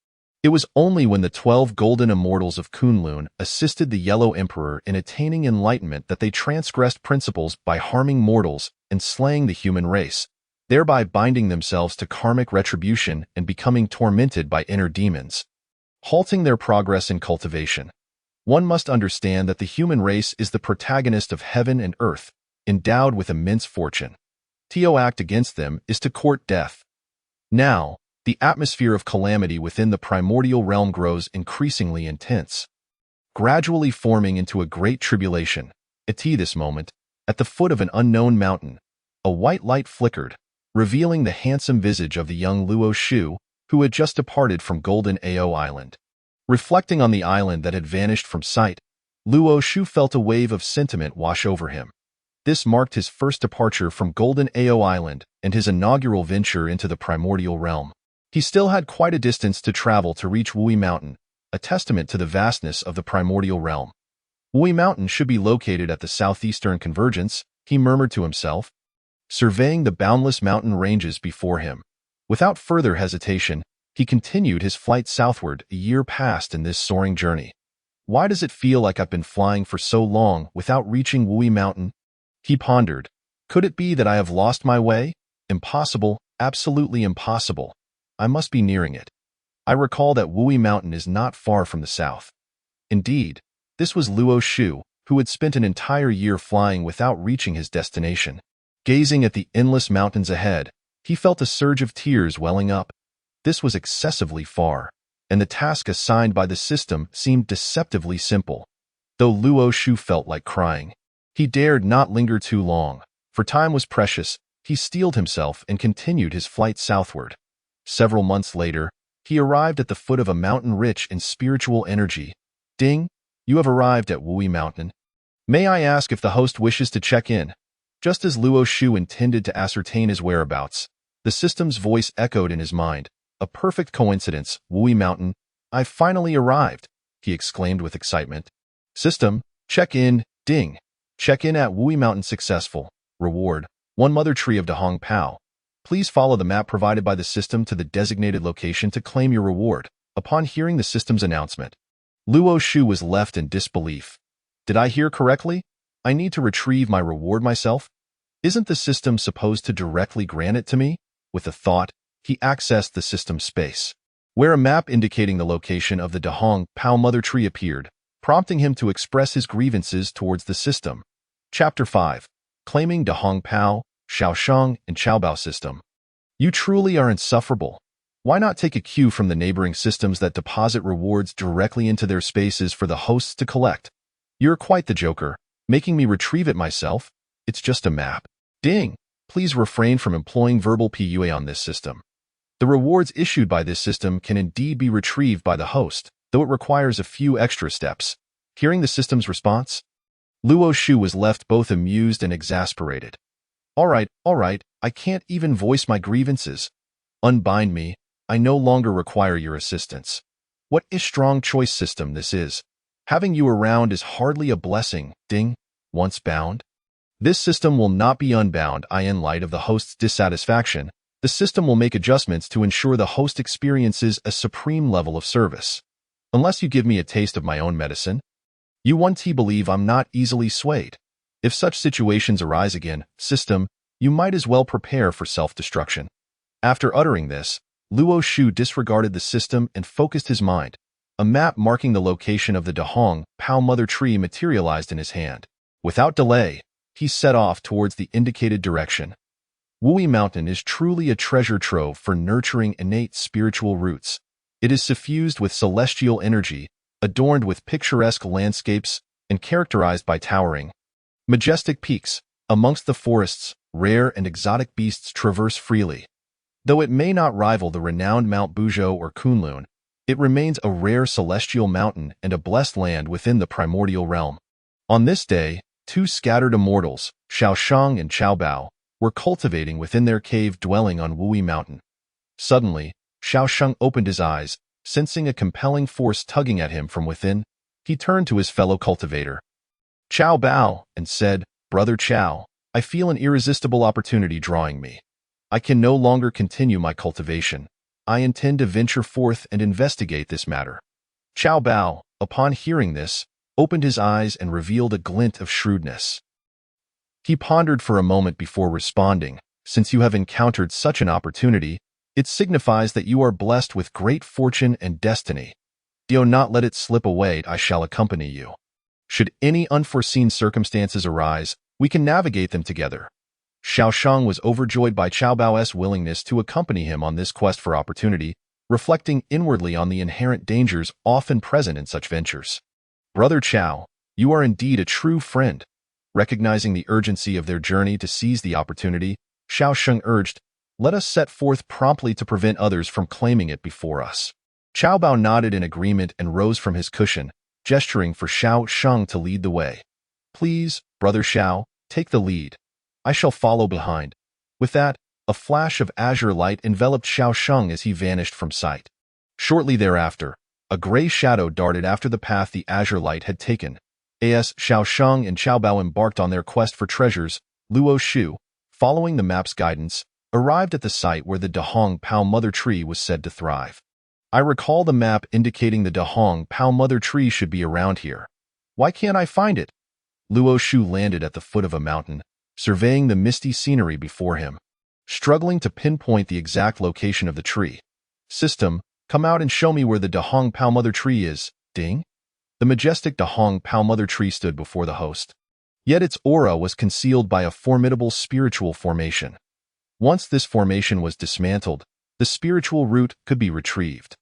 It was only when the 12 golden immortals of Kunlun assisted the Yellow Emperor in attaining enlightenment that they transgressed principles by harming mortals and slaying the human race, thereby binding themselves to karmic retribution and becoming tormented by inner demons, halting their progress in cultivation. One must understand that the human race is the protagonist of heaven and earth, endowed with immense fortune. To act against them is to court death. Now, the atmosphere of calamity within the primordial realm grows increasingly intense, gradually forming into a great tribulation. At this moment, at the foot of an unknown mountain, a white light flickered, revealing the handsome visage of the young Luo Shu, who had just departed from Golden Ao Island. Reflecting on the island that had vanished from sight, Luo Shu felt a wave of sentiment wash over him. This marked his first departure from Golden Ao Island and his inaugural venture into the primordial realm. He still had quite a distance to travel to reach Wui Mountain, a testament to the vastness of the primordial realm. Wui Mountain should be located at the southeastern convergence, he murmured to himself, surveying the boundless mountain ranges before him. Without further hesitation, he continued his flight southward. A year passed in this soaring journey. Why does it feel like I've been flying for so long without reaching Wui Mountain? He pondered. Could it be that I have lost my way? Impossible, absolutely impossible. I must be nearing it. I recall that Wui Mountain is not far from the south. Indeed, this was Luo Shu, who had spent an entire year flying without reaching his destination. Gazing at the endless mountains ahead, he felt a surge of tears welling up. This was excessively far, and the task assigned by the system seemed deceptively simple. Though Luo Shu felt like crying, he dared not linger too long, for time was precious. He steeled himself and continued his flight southward. Several months later, he arrived at the foot of a mountain rich in spiritual energy. Ding, you have arrived at Wui Mountain. May I ask if the host wishes to check in? Just as Luo Shu intended to ascertain his whereabouts, the system's voice echoed in his mind. A perfect coincidence, Wui Mountain. I've finally arrived, he exclaimed with excitement. System, check in, ding. Check in at Wui Mountain successful. Reward, 1 mother tree of Dahong Pao. Please follow the map provided by the system to the designated location to claim your reward. Upon hearing the system's announcement, Luo Shu was left in disbelief. Did I hear correctly? I need to retrieve my reward myself? Isn't the system supposed to directly grant it to me? With a thought, he accessed the system space, where a map indicating the location of the Dahong Pao mother tree appeared, prompting him to express his grievances towards the system. Chapter 5. Claiming Dahong Pao, Shaoshang, and Chaobao system. You truly are insufferable. Why not take a cue from the neighboring systems that deposit rewards directly into their spaces for the hosts to collect? You're quite the joker, making me retrieve it myself. It's just a map. Ding! Please refrain from employing verbal PUA on this system. The rewards issued by this system can indeed be retrieved by the host, though it requires a few extra steps. Hearing the system's response, Luo Shu was left both amused and exasperated. All right, I can't even voice my grievances. Unbind me, I no longer require your assistance. What a strong choice system this is. Having you around is hardly a blessing, ding, once bound. This system will not be unbound. In light of the host's dissatisfaction, the system will make adjustments to ensure the host experiences a supreme level of service. Unless you give me a taste of my own medicine, you won't believe I'm not easily swayed. If such situations arise again, system, you might as well prepare for self-destruction. After uttering this, Luo Shu disregarded the system and focused his mind. A map marking the location of the Dahong Pao mother tree materialized in his hand. Without delay, he set off towards the indicated direction. Wui Mountain is truly a treasure trove for nurturing innate spiritual roots. It is suffused with celestial energy, adorned with picturesque landscapes, and characterized by towering, majestic peaks. Amongst the forests, rare and exotic beasts traverse freely. Though it may not rival the renowned Mount Buzhou or Kunlun, it remains a rare celestial mountain and a blessed land within the primordial realm. On this day, 2 scattered immortals, Shaoshang and Chaobao, were cultivating within their cave dwelling on Wui Mountain. Suddenly, Shaoshang opened his eyes, sensing a compelling force tugging at him from within. He turned to his fellow cultivator, Chaobao, and said, Brother Chao, I feel an irresistible opportunity drawing me. I can no longer continue my cultivation. I intend to venture forth and investigate this matter." Qiao Bao, upon hearing this, opened his eyes and revealed a glint of shrewdness. He pondered for a moment before responding. "Since you have encountered such an opportunity, it signifies that you are blessed with great fortune and destiny. Do not let it slip away. I shall accompany you. Should any unforeseen circumstances arise, we can navigate them together." Xiao Sheng was overjoyed by Qiao Bao's willingness to accompany him on this quest for opportunity, reflecting inwardly on the inherent dangers often present in such ventures. "Brother Qiao, you are indeed a true friend." Recognizing the urgency of their journey to seize the opportunity, Xiao Sheng urged, "Let us set forth promptly to prevent others from claiming it before us." Qiao Bao nodded in agreement and rose from his cushion, gesturing for Xiao Sheng to lead the way. "Please, Brother Xiao, take the lead. I shall follow behind." With that, a flash of azure light enveloped Xiao Sheng as he vanished from sight. Shortly thereafter, a gray shadow darted after the path the azure light had taken. As Xiao Sheng and Qiao Bao embarked on their quest for treasures, Luo Shu, following the map's guidance, arrived at the site where the Dahong Pao Mother Tree was said to thrive. "I recall the map indicating the Dahong Pao Mother Tree should be around here. Why can't I find it?" Luo Shu landed at the foot of a mountain, surveying the misty scenery before him, struggling to pinpoint the exact location of the tree. "System, come out and show me where the Dahong Pao Mother Tree is." Ding! The majestic Dahong Pao Mother Tree stood before the host. Yet its aura was concealed by a formidable spiritual formation. Once this formation was dismantled, the spiritual root could be retrieved.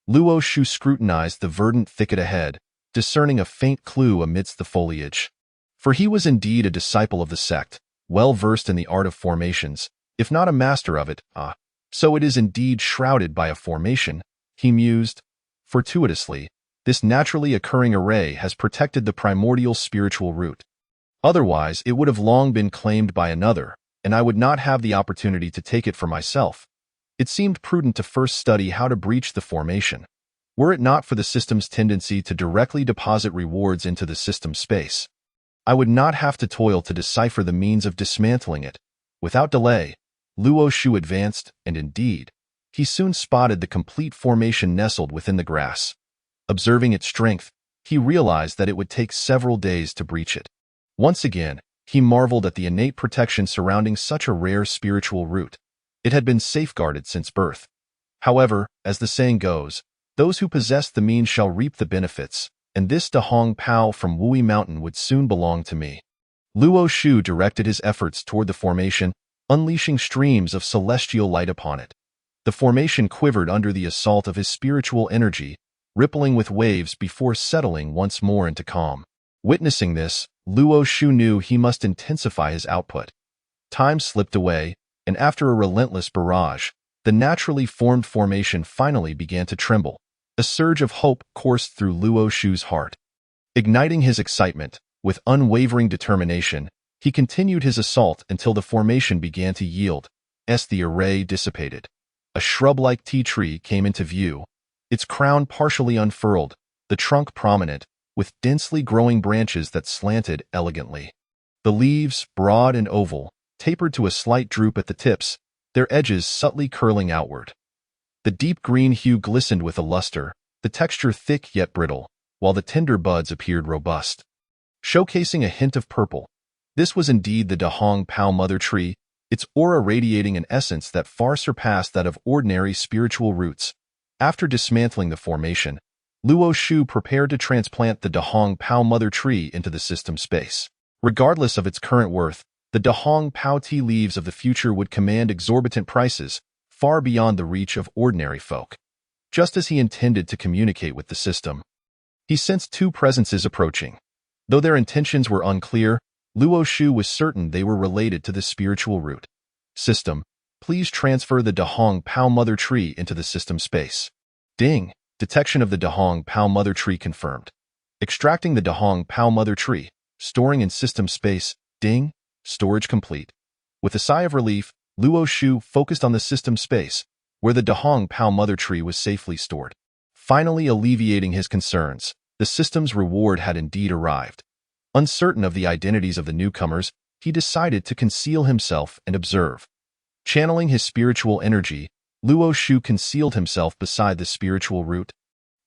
Luo Shu scrutinized the verdant thicket ahead, discerning a faint clue amidst the foliage. For he was indeed a disciple of the sect, well versed in the art of formations, if not a master of it. So it is indeed shrouded by a formation, he mused. Fortuitously, this naturally occurring array has protected the primordial spiritual root. Otherwise, it would have long been claimed by another, and I would not have the opportunity to take it for myself. It seemed prudent to first study how to breach the formation. Were it not for the system's tendency to directly deposit rewards into the system space, I would not have to toil to decipher the means of dismantling it. Without delay, Luo Shu advanced, and indeed, he soon spotted the complete formation nestled within the grass. Observing its strength, he realized that it would take several days to breach it. Once again, he marveled at the innate protection surrounding such a rare spiritual root. It had been safeguarded since birth. However, as the saying goes, those who possess the means shall reap the benefits, and this Dahong Pao from Wui Mountain would soon belong to me. Luo Shu directed his efforts toward the formation, unleashing streams of celestial light upon it. The formation quivered under the assault of his spiritual energy, rippling with waves before settling once more into calm. Witnessing this, Luo Shu knew he must intensify his output. Time slipped away, and after a relentless barrage, the naturally formed formation finally began to tremble. A surge of hope coursed through Luo Shu's heart. Igniting his excitement, with unwavering determination, he continued his assault until the formation began to yield. As the array dissipated, a shrub-like tea tree came into view, its crown partially unfurled, the trunk prominent, with densely growing branches that slanted elegantly. The leaves, broad and oval, tapered to a slight droop at the tips, their edges subtly curling outward. The deep green hue glistened with a luster, the texture thick yet brittle, while the tender buds appeared robust, showcasing a hint of purple. This was indeed the Dahong Pao Mother Tree, its aura radiating an essence that far surpassed that of ordinary spiritual roots. After dismantling the formation, Luo Shu prepared to transplant the Dahong Pao Mother Tree into the system space. Regardless of its current worth, the Dahong Pao tea leaves of the future would command exorbitant prices, far beyond the reach of ordinary folk. Just as he intended to communicate with the system, he sensed two presences approaching. Though their intentions were unclear, Luo Shu was certain they were related to the spiritual root. System, please transfer the Dahong Pao Mother Tree into the system space. Ding! Detection of the Dahong Pao Mother Tree confirmed. Extracting the Dahong Pao Mother Tree, storing in system space. Ding! Storage complete. With a sigh of relief, Luo Shu focused on the system space, where the Dahong Pao Mother Tree was safely stored. Finally alleviating his concerns, the system's reward had indeed arrived. Uncertain of the identities of the newcomers, he decided to conceal himself and observe. Channeling his spiritual energy, Luo Shu concealed himself beside the spiritual root,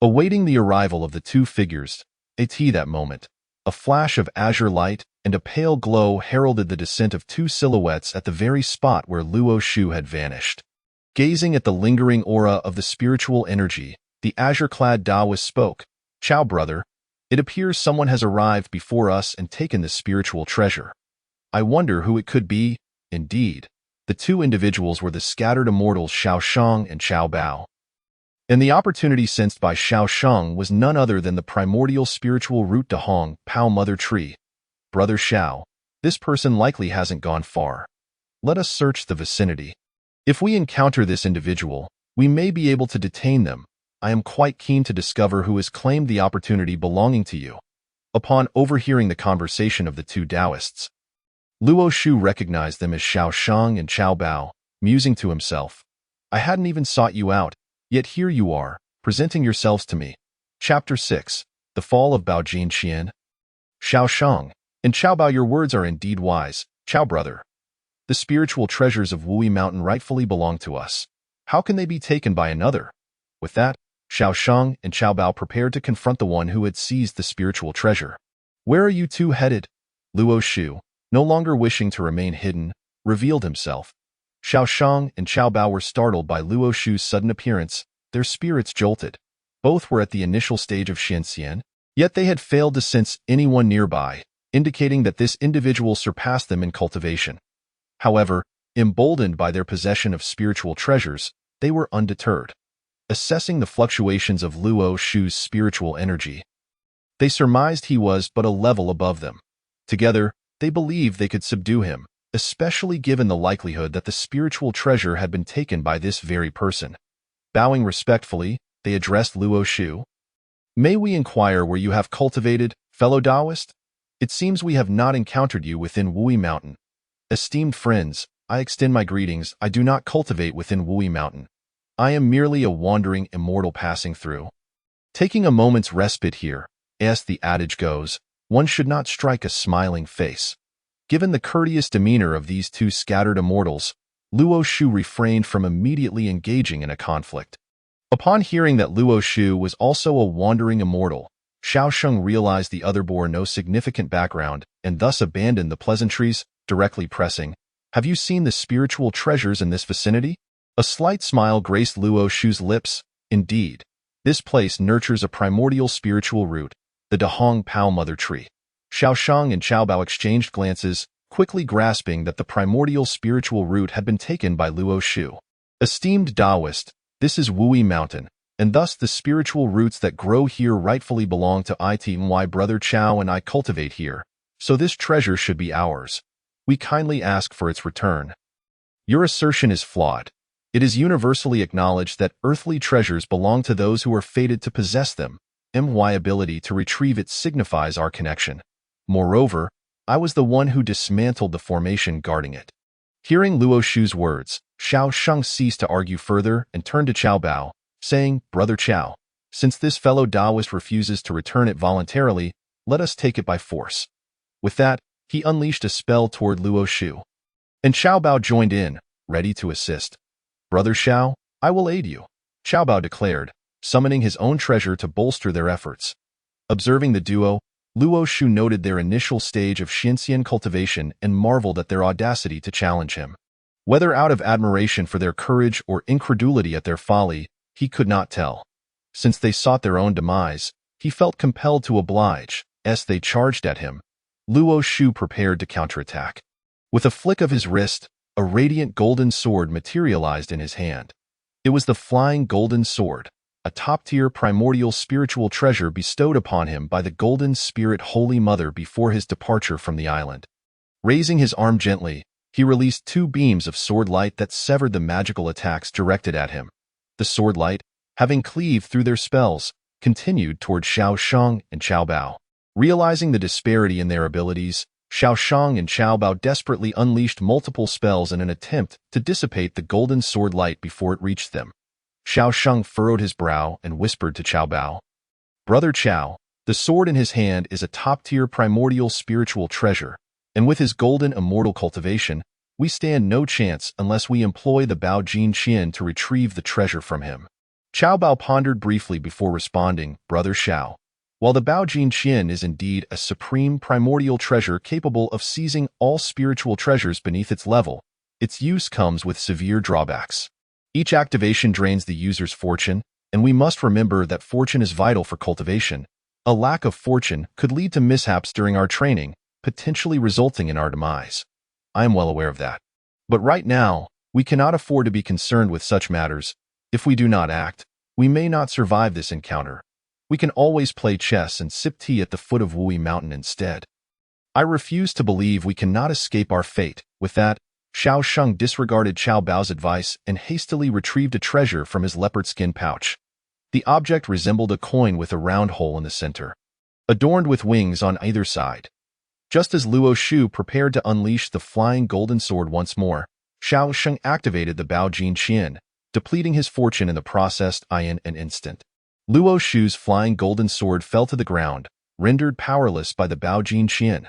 awaiting the arrival of the two figures. At that moment, a flash of azure light and a pale glow heralded the descent of two silhouettes at the very spot where Luo Shu had vanished. Gazing at the lingering aura of the spiritual energy, the azure-clad Taoist spoke. "Chao, brother. It appears someone has arrived before us and taken the spiritual treasure. I wonder who it could be." Indeed, the two individuals were the scattered immortals Xiao Shang and Xiao Bao. And the opportunity sensed by Xiao Shang was none other than the primordial spiritual root Dahong Pao Mother Tree. "Brother Xiao, this person likely hasn't gone far. Let us search the vicinity. If we encounter this individual, we may be able to detain them. I am quite keen to discover who has claimed the opportunity belonging to you." Upon overhearing the conversation of the two Taoists, Luo Shu recognized them as Xiao Shang and Xiao Bao, musing to himself, "I hadn't even sought you out, yet here you are, presenting yourselves to me." Chapter 6. The Fall of Bao Jinqian. "Xiao Shang and Xiao Bao, your words are indeed wise. Chao, brother. The spiritual treasures of Wui Mountain rightfully belong to us. How can they be taken by another?" With that, Xiao Shang and Xiao Bao prepared to confront the one who had seized the spiritual treasure. "Where are you two headed?" Luo Shu, no longer wishing to remain hidden, revealed himself. Xiao Shang and Xiao Bao were startled by Luo Shu's sudden appearance, their spirits jolted. Both were at the initial stage of Xianxian, yet they had failed to sense anyone nearby, indicating that this individual surpassed them in cultivation. However, emboldened by their possession of spiritual treasures, they were undeterred. Assessing the fluctuations of Luo Shu's spiritual energy, they surmised he was but a level above them. Together, they believed they could subdue him, especially given the likelihood that the spiritual treasure had been taken by this very person. Bowing respectfully, they addressed Luo Shu. "May we inquire where you have cultivated, fellow Taoist? It seems we have not encountered you within Wui Mountain." "Esteemed friends, I extend my greetings. I do not cultivate within Wui Mountain. I am merely a wandering immortal passing through. Taking a moment's respite here, as the adage goes, one should not strike a smiling face." Given the courteous demeanor of these two scattered immortals, Luo Shu refrained from immediately engaging in a conflict. Upon hearing that Luo Shu was also a wandering immortal, Xiao Sheng realized the other bore no significant background and thus abandoned the pleasantries, directly pressing, "Have you seen the spiritual treasures in this vicinity?" A slight smile graced Luo Shu's lips. "Indeed, this place nurtures a primordial spiritual root, the Dahong Pao Mother Tree." Xiao Shang and Xiao Bao exchanged glances, quickly grasping that the primordial spiritual root had been taken by Luo Shu. "Esteemed Taoist, this is Wui Mountain, and thus the spiritual roots that grow here rightfully belong to my brother Chao and I cultivate here, so this treasure should be ours. We kindly ask for its return." "Your assertion is flawed. It is universally acknowledged that earthly treasures belong to those who are fated to possess them. My ability to retrieve it signifies our connection. Moreover, I was the one who dismantled the formation guarding it." Hearing Luo Shu's words, Xiao Sheng ceased to argue further and turned to Xiao Bao, saying, "Brother Chao, since this fellow Taoist refuses to return it voluntarily, let us take it by force." With that, he unleashed a spell toward Luo Shu. And Xiao Bao joined in, ready to assist. "Brother Xiao, I will aid you," Xiao Bao declared, summoning his own treasure to bolster their efforts. Observing the duo, Luo Shu noted their initial stage of Xianxian cultivation and marveled at their audacity to challenge him. Whether out of admiration for their courage or incredulity at their folly, he could not tell. Since they sought their own demise, he felt compelled to oblige, as they charged at him. Luo Shu prepared to counterattack. With a flick of his wrist, a radiant golden sword materialized in his hand. It was the Flying Golden Sword, a top-tier primordial spiritual treasure bestowed upon him by the Golden Spirit Holy Mother before his departure from the island. Raising his arm gently, he released two beams of sword light that severed the magical attacks directed at him. The sword light, having cleaved through their spells, continued toward Xiao Shang and Xiao Bao. Realizing the disparity in their abilities, Xiao Shang and Xiao Bao desperately unleashed multiple spells in an attempt to dissipate the golden sword light before it reached them. Xiao Shang furrowed his brow and whispered to Xiao Bao, "Brother Xiao, the sword in his hand is a top-tier primordial spiritual treasure, and with his golden immortal cultivation, We stand no chance unless we employ the Bao Jin Qian to retrieve the treasure from him. Xiao Bao pondered briefly before responding, Brother Xiao. While the Bao Jin Qian is indeed a supreme primordial treasure capable of seizing all spiritual treasures beneath its level, its use comes with severe drawbacks. Each activation drains the user's fortune, and we must remember that fortune is vital for cultivation. A lack of fortune could lead to mishaps during our training, potentially resulting in our demise. I am well aware of that. But right now, we cannot afford to be concerned with such matters. If we do not act, we may not survive this encounter. We can always play chess and sip tea at the foot of Wui Mountain instead. I refuse to believe we cannot escape our fate. With that, Xiao Sheng disregarded Xiao Bao's advice and hastily retrieved a treasure from his leopard skin pouch. The object resembled a coin with a round hole in the center, adorned with wings on either side. Just as Luo Shu prepared to unleash the flying golden sword once more, Xiao Sheng activated the Bao Jin Qian, depleting his fortune in the process in an instant. Luo Shu's flying golden sword fell to the ground, rendered powerless by the Bao Jin Qian.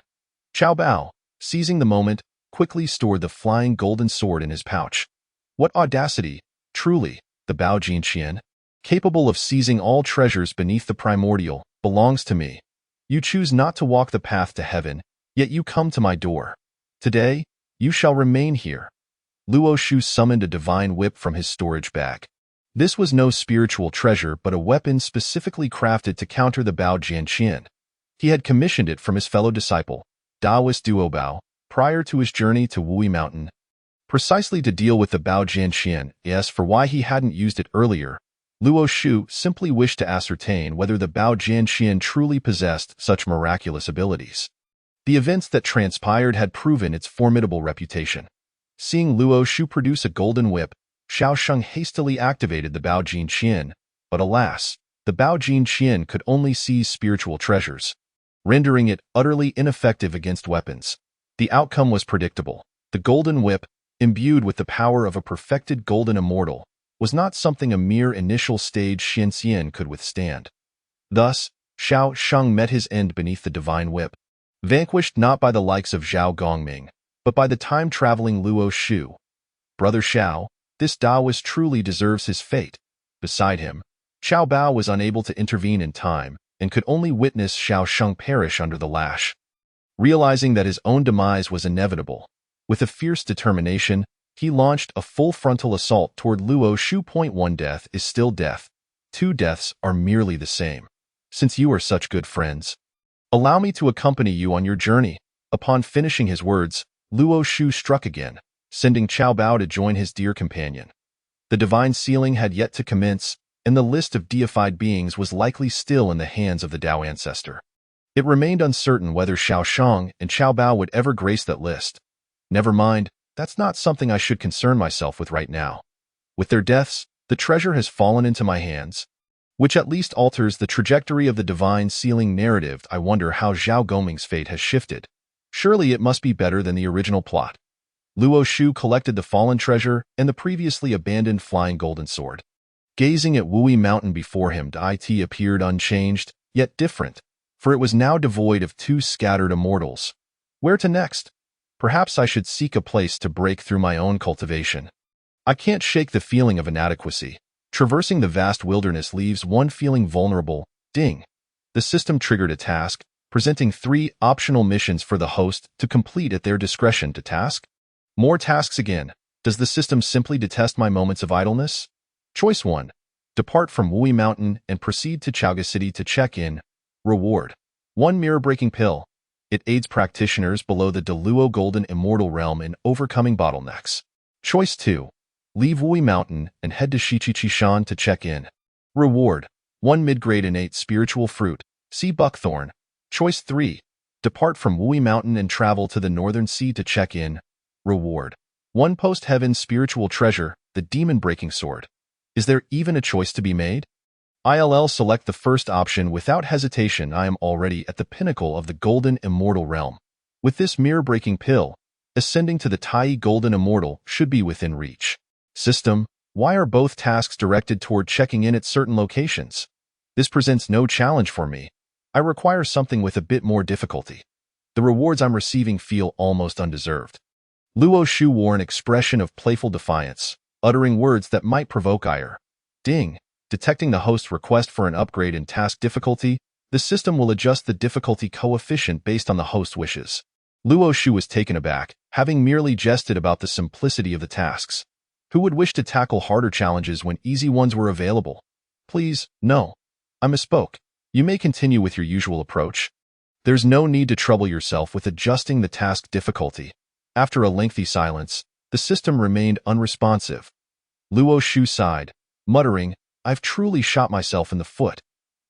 Xiao Bao, seizing the moment, quickly stored the flying golden sword in his pouch. What audacity, truly, the Bao Jin Qian, capable of seizing all treasures beneath the primordial, belongs to me. You choose not to walk the path to heaven, yet you come to my door. Today, you shall remain here. Luo Shu summoned a divine whip from his storage bag. This was no spiritual treasure but a weapon specifically crafted to counter the Bao Jin Qian. He had commissioned it from his fellow disciple, Taoist Duo Bao, prior to his journey to Wui Mountain, precisely to deal with the Bao Jin Qian. As for why he hadn't used it earlier, Luo Shu simply wished to ascertain whether the Bao Jin Qian truly possessed such miraculous abilities. The events that transpired had proven its formidable reputation. Seeing Luo Shu produce a golden whip, Xiao Sheng hastily activated the Bao Jin Qian, but alas, the Bao Jin Qian could only seize spiritual treasures, rendering it utterly ineffective against weapons. The outcome was predictable. The golden whip, imbued with the power of a perfected golden immortal, was not something a mere initial stage Xianxian could withstand. Thus, Xiao Sheng met his end beneath the divine whip, vanquished not by the likes of Zhao Gongming, but by the time-traveling Luo Shu. Brother Xiao, this Taoist truly deserves his fate. Beside him, Xiao Bao was unable to intervene in time and could only witness Xiao Sheng perish under the lash. Realizing that his own demise was inevitable, with a fierce determination, he launched a full frontal assault toward Luo Shu. 1 Death is still death. 2 deaths are merely the same. Since you are such good friends, allow me to accompany you on your journey. Upon finishing his words, Luo Shu struck again, sending Xiao Bao to join his dear companion. The divine sealing had yet to commence, and the list of deified beings was likely still in the hands of the Tao ancestor. It remained uncertain whether Xiao Sheng and Xiao Bao would ever grace that list. Never mind, that's not something I should concern myself with right now. With their deaths, the treasure has fallen into my hands, which at least alters the trajectory of the divine sealing narrative. I wonder how Zhao Gongming's fate has shifted. Surely it must be better than the original plot. Luo Shu collected the fallen treasure and the previously abandoned flying golden sword. Gazing at Wui Mountain before him, it appeared unchanged, yet different, for it was now devoid of 2 scattered immortals. Where to next? Perhaps I should seek a place to break through my own cultivation. I can't shake the feeling of inadequacy. Traversing the vast wilderness leaves one feeling vulnerable. Ding. The system triggered a task, presenting 3 optional missions for the host to complete at their discretion. To task? More tasks again. Does the system simply detest my moments of idleness? Choice 1. Depart from Wui Mountain and proceed to Chaoga City to check in. Reward. 1 mirror-breaking pill. It aids practitioners below the Deluo Golden Immortal Realm in overcoming bottlenecks. Choice 2. Leave Wui Mountain and head to Shiqishan to check in. Reward. 1 mid-grade innate spiritual fruit. See Buckthorn. Choice 3. Depart from Wui Mountain and travel to the Northern Sea to check in. Reward. 1 post-heaven spiritual treasure, the demon-breaking sword. Is there even a choice to be made? ILL select the first option without hesitation. I am already at the pinnacle of the Golden Immortal Realm. With this mirror-breaking pill, ascending to the Tai Golden Immortal should be within reach. System, why are both tasks directed toward checking in at certain locations? This presents no challenge for me. I require something with a bit more difficulty. The rewards I'm receiving feel almost undeserved. Luo Shu wore an expression of playful defiance, uttering words that might provoke ire. Ding. Detecting the host's request for an upgrade in task difficulty, the system will adjust the difficulty coefficient based on the host's wishes. Luo Shu was taken aback, having merely jested about the simplicity of the tasks. Who would wish to tackle harder challenges when easy ones were available? Please, no. I misspoke. You may continue with your usual approach. There's no need to trouble yourself with adjusting the task difficulty. After a lengthy silence, the system remained unresponsive. Luo Shu sighed, muttering, I've truly shot myself in the foot.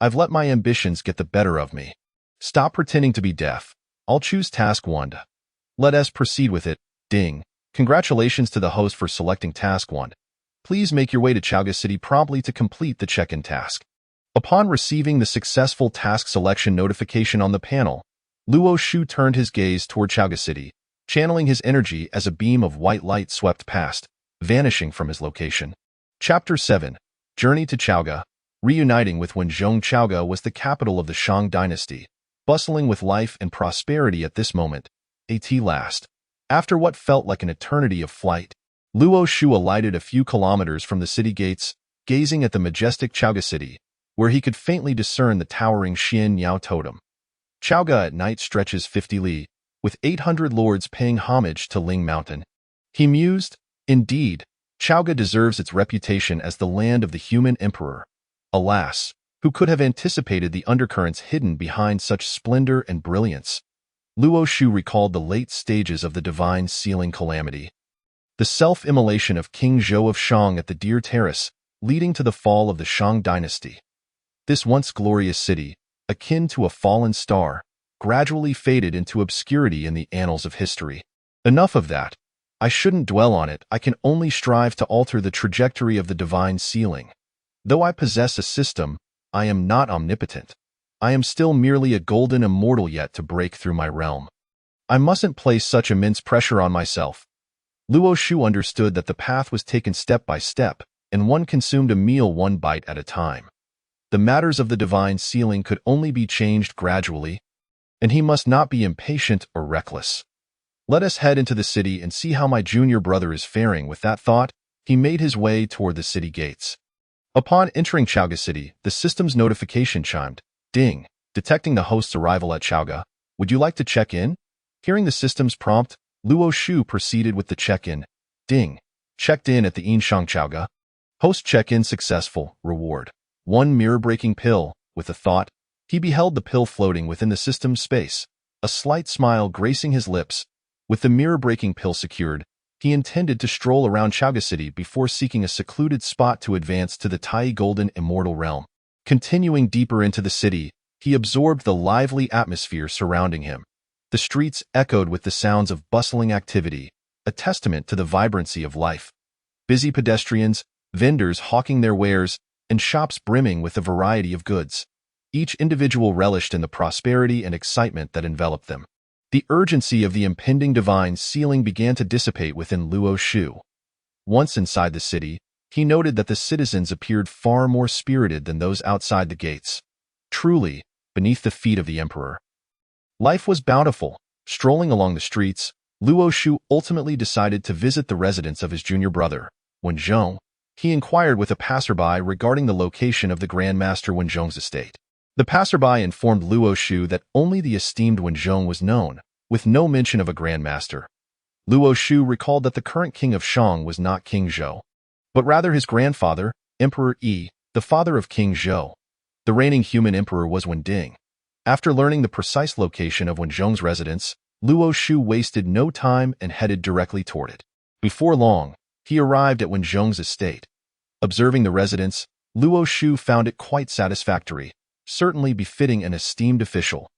I've let my ambitions get the better of me. Stop pretending to be deaf. I'll choose task 1. Let us proceed with it. Ding. Congratulations to the host for selecting task 1. Please make your way to Chaoga City promptly to complete the check-in task. Upon receiving the successful task selection notification on the panel, Luo Shu turned his gaze toward Chaoga City, channeling his energy as a beam of white light swept past, vanishing from his location. Chapter 7. Journey to Chaoga. Reuniting with Wenzhong. Chaoga was the capital of the Shang dynasty, bustling with life and prosperity at this moment. At last. After what felt like an eternity of flight, Luo Shu alighted a few kilometers from the city gates, gazing at the majestic Chaoga City, where he could faintly discern the towering Xian Yao totem. Chaoga at night stretches 50 li, with 800 lords paying homage to Ling Mountain. He mused, indeed, Chaoga deserves its reputation as the land of the human emperor. Alas, who could have anticipated the undercurrents hidden behind such splendor and brilliance? Luo Shu recalled the late stages of the divine sealing calamity. The self-immolation of King Zhou of Shang at the Deer Terrace, leading to the fall of the Shang dynasty. This once glorious city, akin to a fallen star, gradually faded into obscurity in the annals of history. Enough of that. I shouldn't dwell on it. I can only strive to alter the trajectory of the divine sealing. Though I possess a system, I am not omnipotent. I am still merely a golden immortal yet to break through my realm. I mustn't place such immense pressure on myself. Luo Shu understood that the path was taken step by step, and one consumed a meal one bite at a time. The matters of the divine sealing could only be changed gradually, and he must not be impatient or reckless. Let us head into the city and see how my junior brother is faring. With that thought, he made his way toward the city gates. Upon entering Chaoga City, the system's notification chimed. Ding. Detecting the host's arrival at Chaoga. Would you like to check in? Hearing the system's prompt, Luo Shu proceeded with the check-in. Ding. Checked in at the Yinshang Chaoga. Host check-in successful. Reward. 1 mirror-breaking pill. With a thought, he beheld the pill floating within the system's space, a slight smile gracing his lips. With the mirror-breaking pill secured, he intended to stroll around Chaoga City before seeking a secluded spot to advance to the Tai Golden Immortal Realm. Continuing deeper into the city, he absorbed the lively atmosphere surrounding him. The streets echoed with the sounds of bustling activity, a testament to the vibrancy of life. Busy pedestrians, vendors hawking their wares, and shops brimming with a variety of goods. Each individual relished in the prosperity and excitement that enveloped them. The urgency of the impending divine sealing began to dissipate within Luo Shu. Once inside the city, he noted that the citizens appeared far more spirited than those outside the gates. Truly, beneath the feet of the emperor. Life was bountiful. Strolling along the streets, Luo Shu ultimately decided to visit the residence of his junior brother, Wenzhong. He inquired with a passerby regarding the location of the grandmaster Wenzhong's estate. The passerby informed Luo Shu that only the esteemed Wenzhong was known, with no mention of a grandmaster. Luo Shu recalled that the current king of Shang was not King Zhou, but rather his grandfather, Emperor Yi, the father of King Zhou. The reigning human emperor was Wending. After learning the precise location of Wenzhong's residence, Luo Shu wasted no time and headed directly toward it. Before long, he arrived at Wenzhong's estate. Observing the residence, Luo Shu found it quite satisfactory, certainly befitting an esteemed official.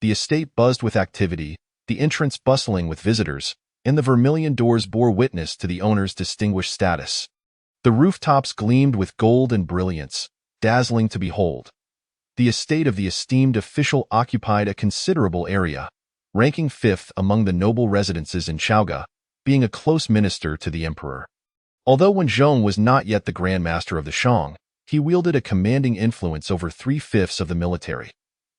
The estate buzzed with activity, the entrance bustling with visitors, and the vermilion doors bore witness to the owner's distinguished status. The rooftops gleamed with gold and brilliance, dazzling to behold. The estate of the esteemed official occupied a considerable area, ranking 5th among the noble residences in Chaoga, being a close minister to the emperor. Although Wenzhong was not yet the grandmaster of the Shang, he wielded a commanding influence over 3/5 of the military.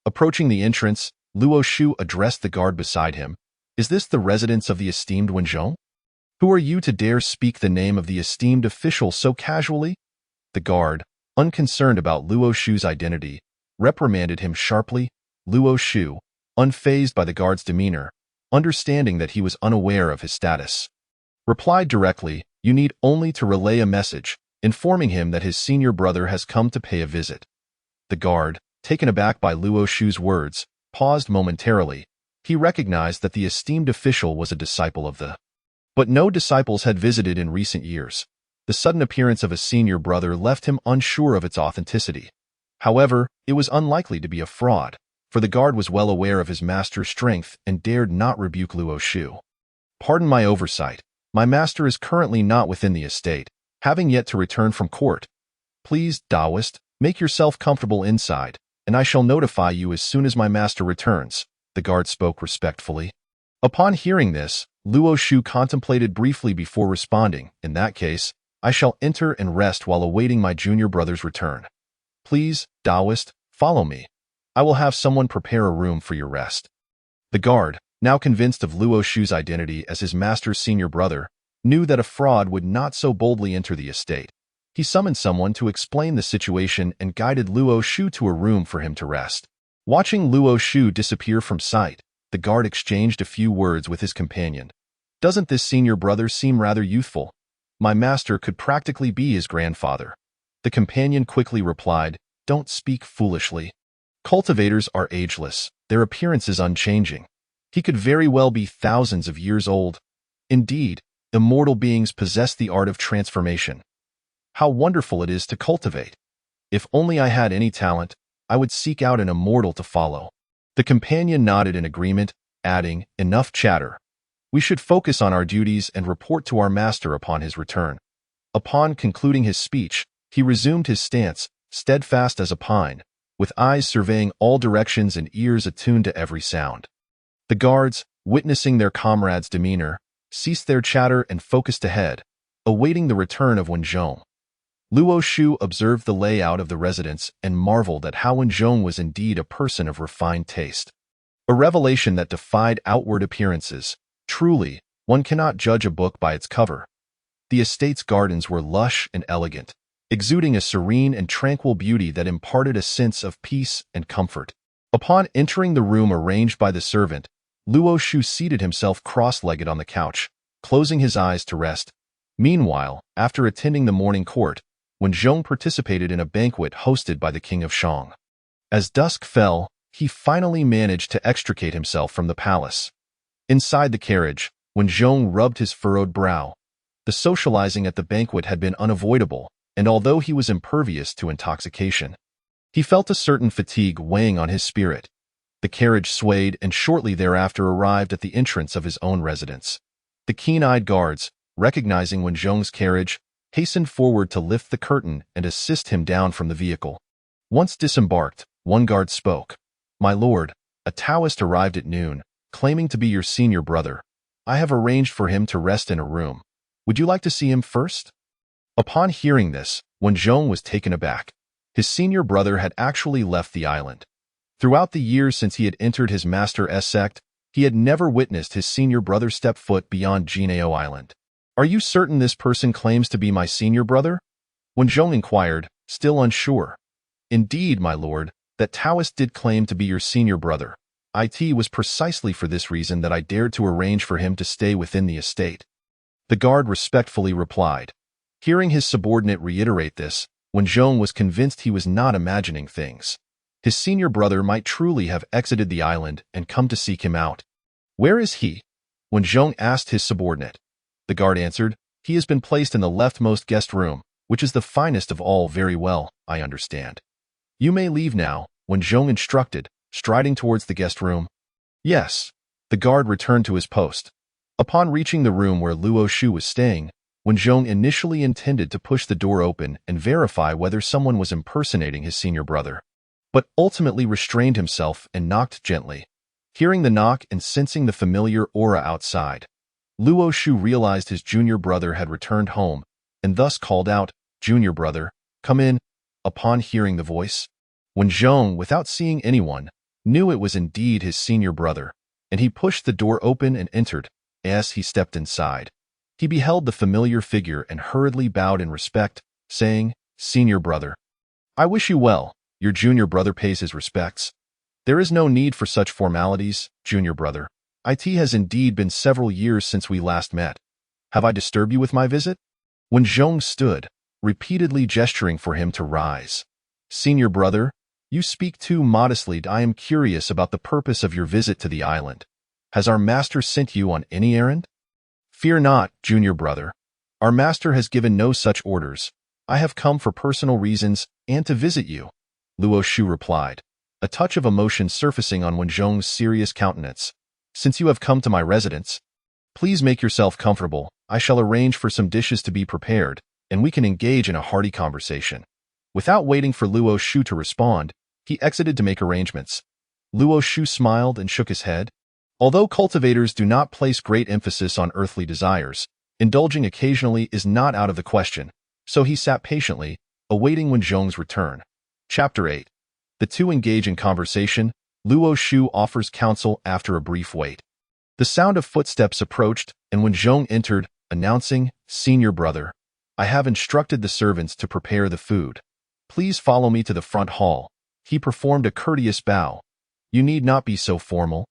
Approaching the entrance, Luo Shu addressed the guard beside him. Is this the residence of the esteemed Wenzhong? Who are you to dare speak the name of the esteemed official so casually? The guard, unconcerned about Luo Shu's identity, reprimanded him sharply. Luo Shu, unfazed by the guard's demeanor, understanding that he was unaware of his status, replied directly, "You need only to relay a message, informing him that his senior brother has come to pay a visit." The guard, taken aback by Luo Shu's words, paused momentarily. He recognized that the esteemed official was a disciple of the. But no disciples had visited in recent years. The sudden appearance of a senior brother left him unsure of its authenticity. However, it was unlikely to be a fraud, for the guard was well aware of his master's strength and dared not rebuke Luo Shu. "Pardon my oversight. My master is currently not within the estate, having yet to return from court. Please, Taoist, make yourself comfortable inside, and I shall notify you as soon as my master returns," the guard spoke respectfully. Upon hearing this, Luo Shu contemplated briefly before responding. "In that case, I shall enter and rest while awaiting my junior brother's return. Please, Taoist, follow me. I will have someone prepare a room for your rest." The guard, now convinced of Luo Shu's identity as his master's senior brother, knew that a fraud would not so boldly enter the estate. He summoned someone to explain the situation and guided Luo Shu to a room for him to rest. Watching Luo Shu disappear from sight, the guard exchanged a few words with his companion. "Doesn't this senior brother seem rather youthful? My master could practically be his grandfather." The companion quickly replied, "Don't speak foolishly. Cultivators are ageless, their appearance is unchanging. He could very well be thousands of years old. Indeed, immortal beings possess the art of transformation. How wonderful it is to cultivate! If only I had any talent, I would seek out an immortal to follow." The companion nodded in agreement, adding, "Enough chatter. We should focus on our duties and report to our master upon his return." Upon concluding his speech, he resumed his stance, steadfast as a pine, with eyes surveying all directions and ears attuned to every sound. The guards, witnessing their comrade's demeanor, ceased their chatter and focused ahead, awaiting the return of Wenzhong. Luo Shu observed the layout of the residence and marveled at how Wenzhong was indeed a person of refined taste. A revelation that defied outward appearances. Truly, one cannot judge a book by its cover. The estate's gardens were lush and elegant, exuding a serene and tranquil beauty that imparted a sense of peace and comfort. Upon entering the room arranged by the servant, Luo Shu seated himself cross-legged on the couch, closing his eyes to rest. Meanwhile, after attending the morning court, Wenzhong participated in a banquet hosted by the king of Shang. As dusk fell, he finally managed to extricate himself from the palace. Inside the carriage, Wenzhong rubbed his furrowed brow. The socializing at the banquet had been unavoidable, and although he was impervious to intoxication, he felt a certain fatigue weighing on his spirit. The carriage swayed and shortly thereafter arrived at the entrance of his own residence. The keen-eyed guards, recognizing Wenzhong's carriage, hastened forward to lift the curtain and assist him down from the vehicle. Once disembarked, one guard spoke. "My lord, a Taoist arrived at noon, claiming to be your senior brother. I have arranged for him to rest in a room. Would you like to see him first?" Upon hearing this, Wenzhong was taken aback. His senior brother had actually left the island. Throughout the years since he had entered his master's sect, he had never witnessed his senior brother step foot beyond Jinao Island. "Are you certain this person claims to be my senior brother?" Wenzhong inquired, still unsure. "Indeed, my lord, that Taoist did claim to be your senior brother. It was precisely for this reason that I dared to arrange for him to stay within the estate." The guard respectfully replied. Hearing his subordinate reiterate this, Wenzhong was convinced he was not imagining things. His senior brother might truly have exited the island and come to seek him out. "Where is he?" Wenzhong asked his subordinate. The guard answered, "He has been placed in the leftmost guest room, which is the finest of all. Very well, I understand. You may leave now," Wenzhong instructed, striding towards the guest room. "Yes." The guard returned to his post. Upon reaching the room where Luo Shu was staying, Wenzhong initially intended to push the door open and verify whether someone was impersonating his senior brother, but ultimately restrained himself and knocked gently. Hearing the knock and sensing the familiar aura outside, Luo Shu realized his junior brother had returned home and thus called out, "Junior brother, come in." Upon hearing the voice, Wenzhong, without seeing anyone, knew it was indeed his senior brother, and he pushed the door open and entered. As he stepped inside, He beheld the familiar figure and hurriedly bowed in respect, saying, "Senior brother, I wish you well. Your junior brother pays his respects." "There is no need for such formalities, junior brother. It has indeed been several years since we last met. Have I disturbed you with my visit?" Wen Zhong stood, repeatedly gesturing for him to rise. "Senior brother, you speak too modestly. I am curious about the purpose of your visit to the island. Has our master sent you on any errand?" "Fear not, junior brother. Our master has given no such orders. I have come for personal reasons and to visit you," Luo Shu replied, a touch of emotion surfacing on Wen Zhong's serious countenance. "Since you have come to my residence, please make yourself comfortable. I shall arrange for some dishes to be prepared, and we can engage in a hearty conversation." Without waiting for Luo Shu to respond, he exited to make arrangements. Luo Shu smiled and shook his head. Although cultivators do not place great emphasis on earthly desires, indulging occasionally is not out of the question, so he sat patiently, awaiting Wen Zhong's return. Chapter 8. The two engage in conversation. Luo Shu offers counsel after a brief wait. The sound of footsteps approached, and Wen Zhong entered, announcing, "Senior brother, I have instructed the servants to prepare the food. Please follow me to the front hall." He performed a courteous bow. "You need not be so formal,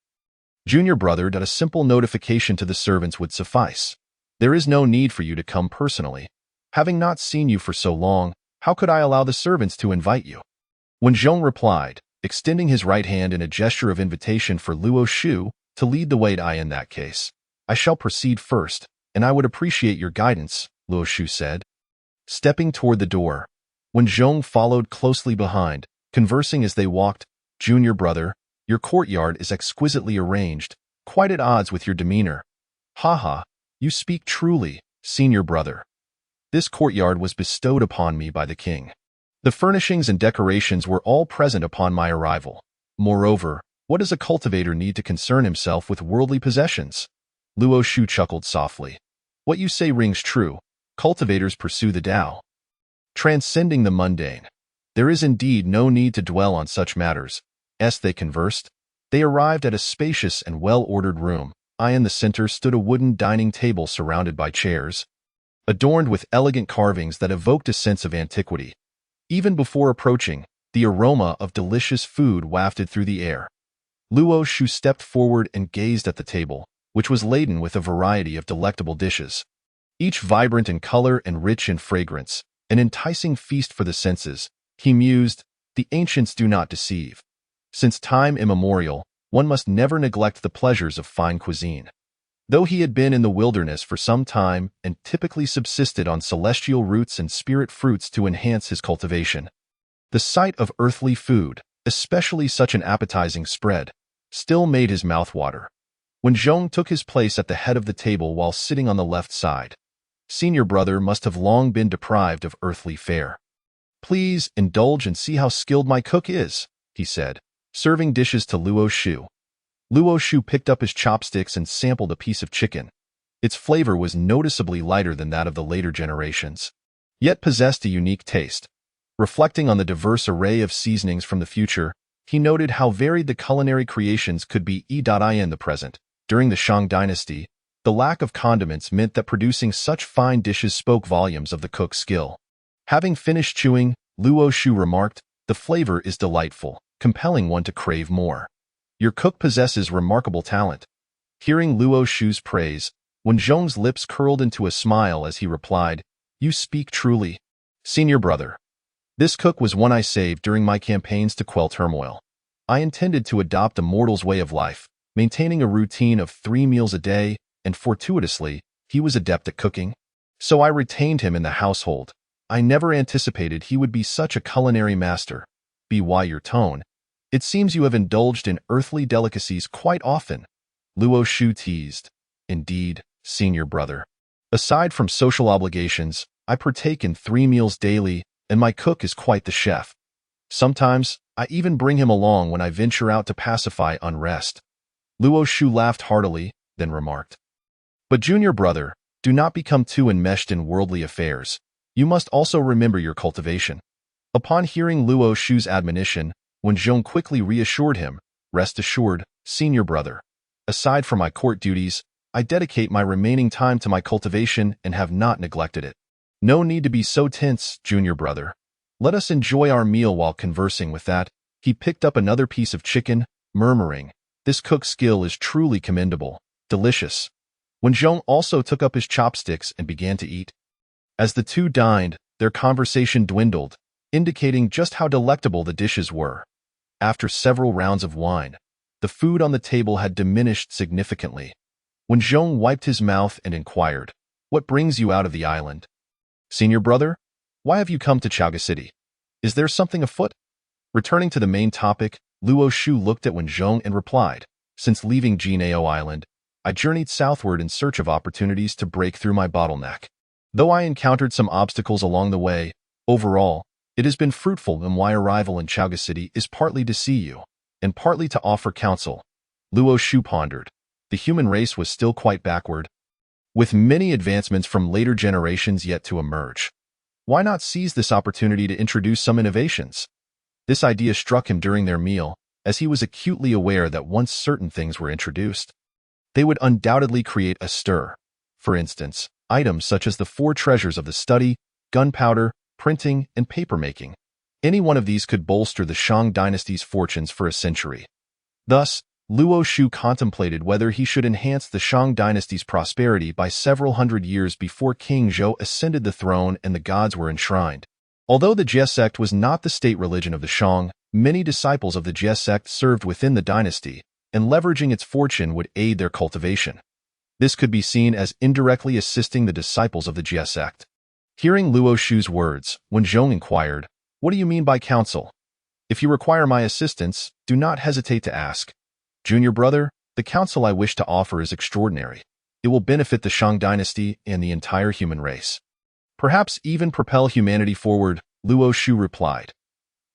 junior brother. That a simple notification to the servants would suffice. There is no need for you to come personally. Having not seen you for so long, how could I allow the servants to invite you?" Wen Zhong replied, extending his right hand in a gesture of invitation for Luo Shu to lead the way. "In that case, I shall proceed first, and I would appreciate your guidance," Luo Shu said. Stepping toward the door, Wen Zhong followed closely behind, conversing as they walked. "Junior brother, your courtyard is exquisitely arranged, quite at odds with your demeanor." "Haha, you speak truly, senior brother. This courtyard was bestowed upon me by the king. The furnishings and decorations were all present upon my arrival. Moreover, what does a cultivator need to concern himself with worldly possessions?" Luo Shu chuckled softly. "What you say rings true. Cultivators pursue the Tao, transcending the mundane. There is indeed no need to dwell on such matters." As they conversed, they arrived at a spacious and well-ordered room. In the center stood a wooden dining table surrounded by chairs, adorned with elegant carvings that evoked a sense of antiquity. Even before approaching, the aroma of delicious food wafted through the air. Luo Shu stepped forward and gazed at the table, which was laden with a variety of delectable dishes, each vibrant in color and rich in fragrance, an enticing feast for the senses. He mused, "The ancients do not deceive. Since time immemorial, one must never neglect the pleasures of fine cuisine." Though he had been in the wilderness for some time and typically subsisted on celestial roots and spirit fruits to enhance his cultivation, the sight of earthly food, especially such an appetizing spread, still made his mouth water. When Zhong took his place at the head of the table while sitting on the left side, senior brother must have long been deprived of earthly fare. "Please indulge and see how skilled my cook is," he said, serving dishes to Luo Shu. Luo Shu picked up his chopsticks and sampled a piece of chicken. Its flavor was noticeably lighter than that of the later generations, yet possessed a unique taste. Reflecting on the diverse array of seasonings from the future, he noted how varied the culinary creations could be. In the present, during the Shang dynasty, the lack of condiments meant that producing such fine dishes spoke volumes of the cook's skill. Having finished chewing, Luo Shu remarked, "The flavor is delightful, compelling one to crave more. Your cook possesses remarkable talent." Hearing Luo Shu's praise, Wen Zhong's lips curled into a smile as he replied, "You speak truly, senior brother. This cook was one I saved during my campaigns to quell turmoil. I intended to adopt a mortal's way of life, maintaining a routine of 3 meals a day, and fortuitously, he was adept at cooking. So I retained him in the household. I never anticipated he would be such a culinary master. By your tone, it seems you have indulged in earthly delicacies quite often." Luo Shu teased. "Indeed, senior brother. Aside from social obligations, I partake in 3 meals daily, and my cook is quite the chef. Sometimes, I even bring him along when I venture out to pacify unrest." Luo Shu laughed heartily, then remarked, "But junior brother, do not become too enmeshed in worldly affairs. You must also remember your cultivation." Upon hearing Luo Shu's admonition, Wen Zhong quickly reassured him, "Rest assured, senior brother. Aside from my court duties, I dedicate my remaining time to my cultivation and have not neglected it. No need to be so tense, junior brother. Let us enjoy our meal while conversing. With that, he picked up another piece of chicken, murmuring, "This cook's skill is truly commendable. Delicious." Wenzhong also took up his chopsticks and began to eat. As the two dined, their conversation dwindled, indicating just how delectable the dishes were. After several rounds of wine, the food on the table had diminished significantly. Wenzhong wiped his mouth and inquired, "What brings you out of the island? Senior brother, why have you come to Chaoga City? Is there something afoot?" Returning to the main topic, Luo Shu looked at Wenzhong and replied, "Since leaving Jinao Island, I journeyed southward in search of opportunities to break through my bottleneck. Though I encountered some obstacles along the way, overall, it has been fruitful, and my arrival in Chaoga City is partly to see you, and partly to offer counsel." Luo Shu pondered. The human race was still quite backward, with many advancements from later generations yet to emerge. Why not seize this opportunity to introduce some innovations? This idea struck him during their meal, as he was acutely aware that once certain things were introduced, they would undoubtedly create a stir. For instance, items such as the 4 treasures of the study, gunpowder, printing, and papermaking. Any one of these could bolster the Shang dynasty's fortunes for a century. Thus, Luo Shu contemplated whether he should enhance the Shang dynasty's prosperity by several hundred years before King Zhou ascended the throne and the gods were enshrined. Although the Jie sect was not the state religion of the Shang, many disciples of the Jie sect served within the dynasty, and leveraging its fortune would aid their cultivation. This could be seen as indirectly assisting the disciples of the Jie sect. Hearing Luo Shu's words, Wenzhong inquired, "What do you mean by counsel? If you require my assistance, do not hesitate to ask. Junior brother, the counsel I wish to offer is extraordinary. It will benefit the Shang dynasty and the entire human race. Perhaps even propel humanity forward," Luo Shu replied.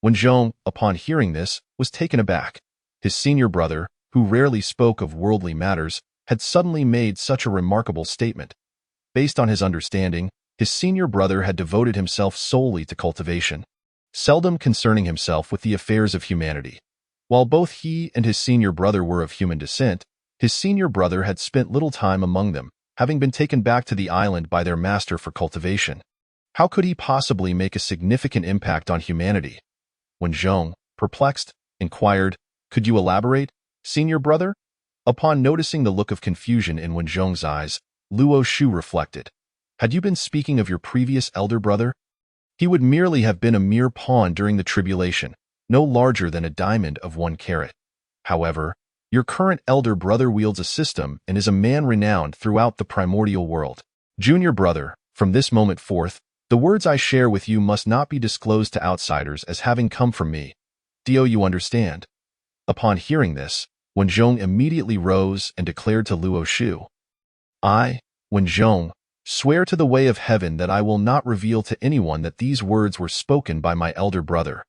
Wenzhong, upon hearing this, was taken aback. His senior brother, who rarely spoke of worldly matters, had suddenly made such a remarkable statement. Based on his understanding, his senior brother had devoted himself solely to cultivation, seldom concerning himself with the affairs of humanity. While both he and his senior brother were of human descent, his senior brother had spent little time among them, having been taken back to the island by their master for cultivation. How could he possibly make a significant impact on humanity? Wenzhong, perplexed, inquired, "Could you elaborate, senior brother?" Upon noticing the look of confusion in Wenzhong's eyes, Luo Shu reflected. Had you been speaking of your previous elder brother? He would merely have been a mere pawn during the tribulation, no larger than a diamond of 1 carat. However, your current elder brother wields a system and is a man renowned throughout the primordial world. Junior brother, from this moment forth, the words I share with you must not be disclosed to outsiders as having come from me. Do you understand? Upon hearing this, Wenzhong immediately rose and declared to Luo Shu, "I, Wenzhong, swear to the way of heaven that I will not reveal to anyone that these words were spoken by my elder brother.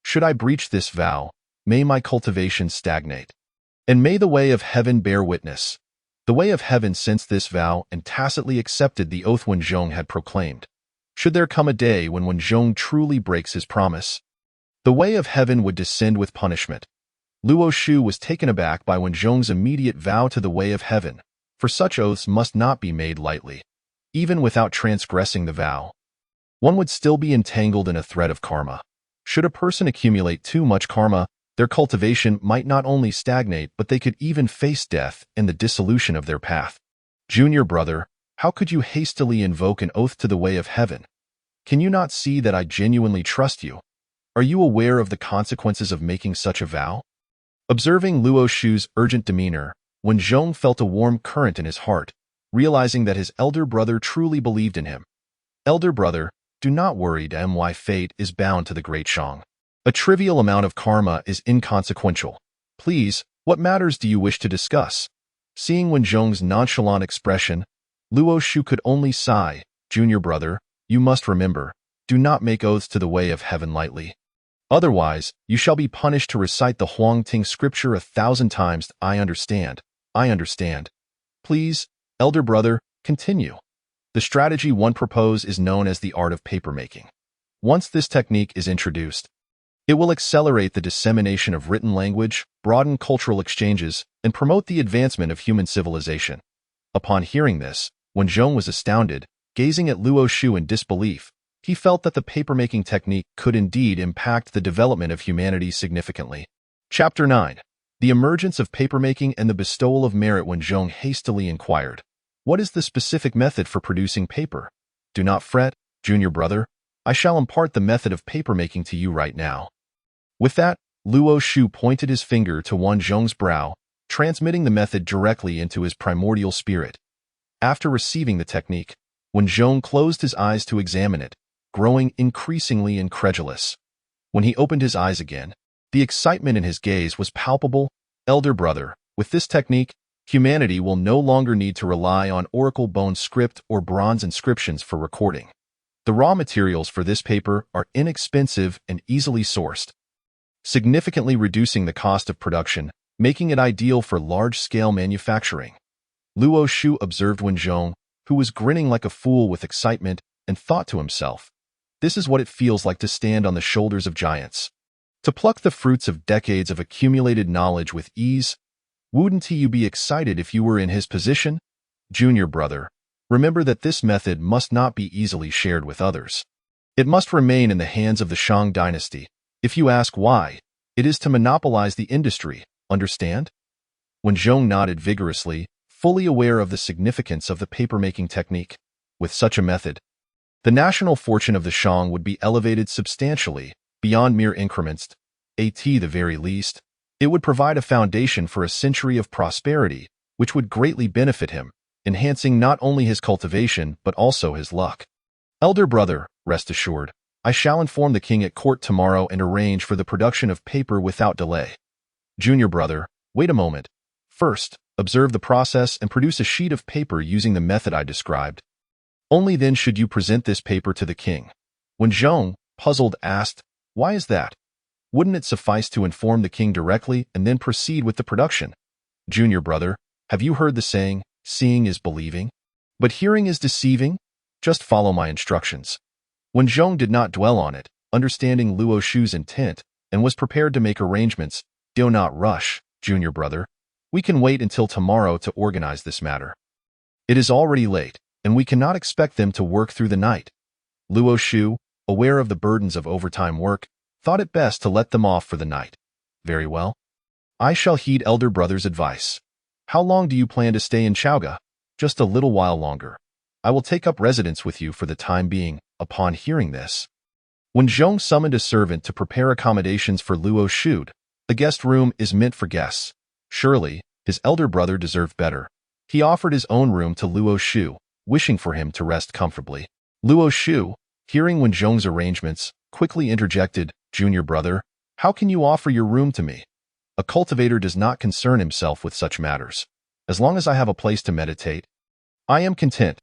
Should I breach this vow, may my cultivation stagnate. And may the way of heaven bear witness." The way of heaven sensed this vow and tacitly accepted the oath Wenzhong had proclaimed. Should there come a day when Wenzhong truly breaks his promise, the way of heaven would descend with punishment. Luo Shu was taken aback by Wenzhong's immediate vow to the way of heaven, for such oaths must not be made lightly. Even without transgressing the vow, one would still be entangled in a thread of karma. Should a person accumulate too much karma, their cultivation might not only stagnate, but they could even face death and the dissolution of their path. Junior brother, how could you hastily invoke an oath to the way of heaven? Can you not see that I genuinely trust you? Are you aware of the consequences of making such a vow? Observing Luo Shu's urgent demeanor, Wenzhong felt a warm current in his heart, realizing that his elder brother truly believed in him. Elder brother, do not worry, my fate is bound to the great Shang. A trivial amount of karma is inconsequential. Please, what matters do you wish to discuss? Seeing Wenzhong's nonchalant expression, Luo Shu could only sigh. Junior brother, you must remember, do not make oaths to the way of heaven lightly. Otherwise, you shall be punished to recite the Huangting scripture 1,000 times. I understand. I understand. Please, elder brother, continue. The strategy one proposes is known as the art of papermaking. Once this technique is introduced, it will accelerate the dissemination of written language, broaden cultural exchanges, and promote the advancement of human civilization. Upon hearing this, Wen Zhong was astounded, gazing at Luo Shu in disbelief. He felt that the papermaking technique could indeed impact the development of humanity significantly. Chapter 9. The Emergence of Papermaking and the Bestowal of Merit. Wen Zhong hastily inquired, "What is the specific method for producing paper?" "Do not fret, junior brother. I shall impart the method of papermaking to you right now." With that, Luo Shu pointed his finger to Wen Zhong's brow, transmitting the method directly into his primordial spirit. After receiving the technique, Wen Zhong closed his eyes to examine it, growing increasingly incredulous. When he opened his eyes again, the excitement in his gaze was palpable. "Elder brother, with this technique, humanity will no longer need to rely on oracle bone script or bronze inscriptions for recording. The raw materials for this paper are inexpensive and easily sourced, significantly reducing the cost of production, making it ideal for large-scale manufacturing." Luo Shu observed Wen Zhong, who was grinning like a fool with excitement, and thought to himself, "This is what it feels like to stand on the shoulders of giants. To pluck the fruits of decades of accumulated knowledge with ease. Wouldn't you be excited if you were in his position? Junior brother, remember that this method must not be easily shared with others. It must remain in the hands of the Shang dynasty. If you ask why, it is to monopolize the industry, understand?" Wen Zhong nodded vigorously, fully aware of the significance of the papermaking technique. With such a method, the national fortune of the Shang would be elevated substantially, beyond mere increments, at the very least. It would provide a foundation for a century of prosperity, which would greatly benefit him, enhancing not only his cultivation but also his luck. "Elder brother, rest assured, I shall inform the king at court tomorrow and arrange for the production of paper without delay." "Junior brother, wait a moment. First, observe the process and produce a sheet of paper using the method I described. Only then should you present this paper to the king." Wen Zhong, puzzled, asked, "Why is that? Wouldn't it suffice to inform the king directly and then proceed with the production?" "Junior brother, have you heard the saying, 'Seeing is believing, but hearing is deceiving'? Just follow my instructions." Wen Zhong did not dwell on it, understanding Luo Shu's intent, and was prepared to make arrangements. "Do not rush, junior brother. We can wait until tomorrow to organize this matter. It is already late, and we cannot expect them to work through the night." Luo Shu, aware of the burdens of overtime work, thought it best to let them off for the night. "Very well. I shall heed elder brother's advice. How long do you plan to stay in Chaoga?" "Just a little while longer. I will take up residence with you for the time being." Upon hearing this, Wen Zhong summoned a servant to prepare accommodations for Luo Shu. "The guest room is meant for guests. Surely, his elder brother deserved better." He offered his own room to Luo Shu, wishing for him to rest comfortably. Luo Shu, hearing Wen Zhong's arrangements, quickly interjected, "Junior brother, how can you offer your room to me? A cultivator does not concern himself with such matters. As long as I have a place to meditate, I am content.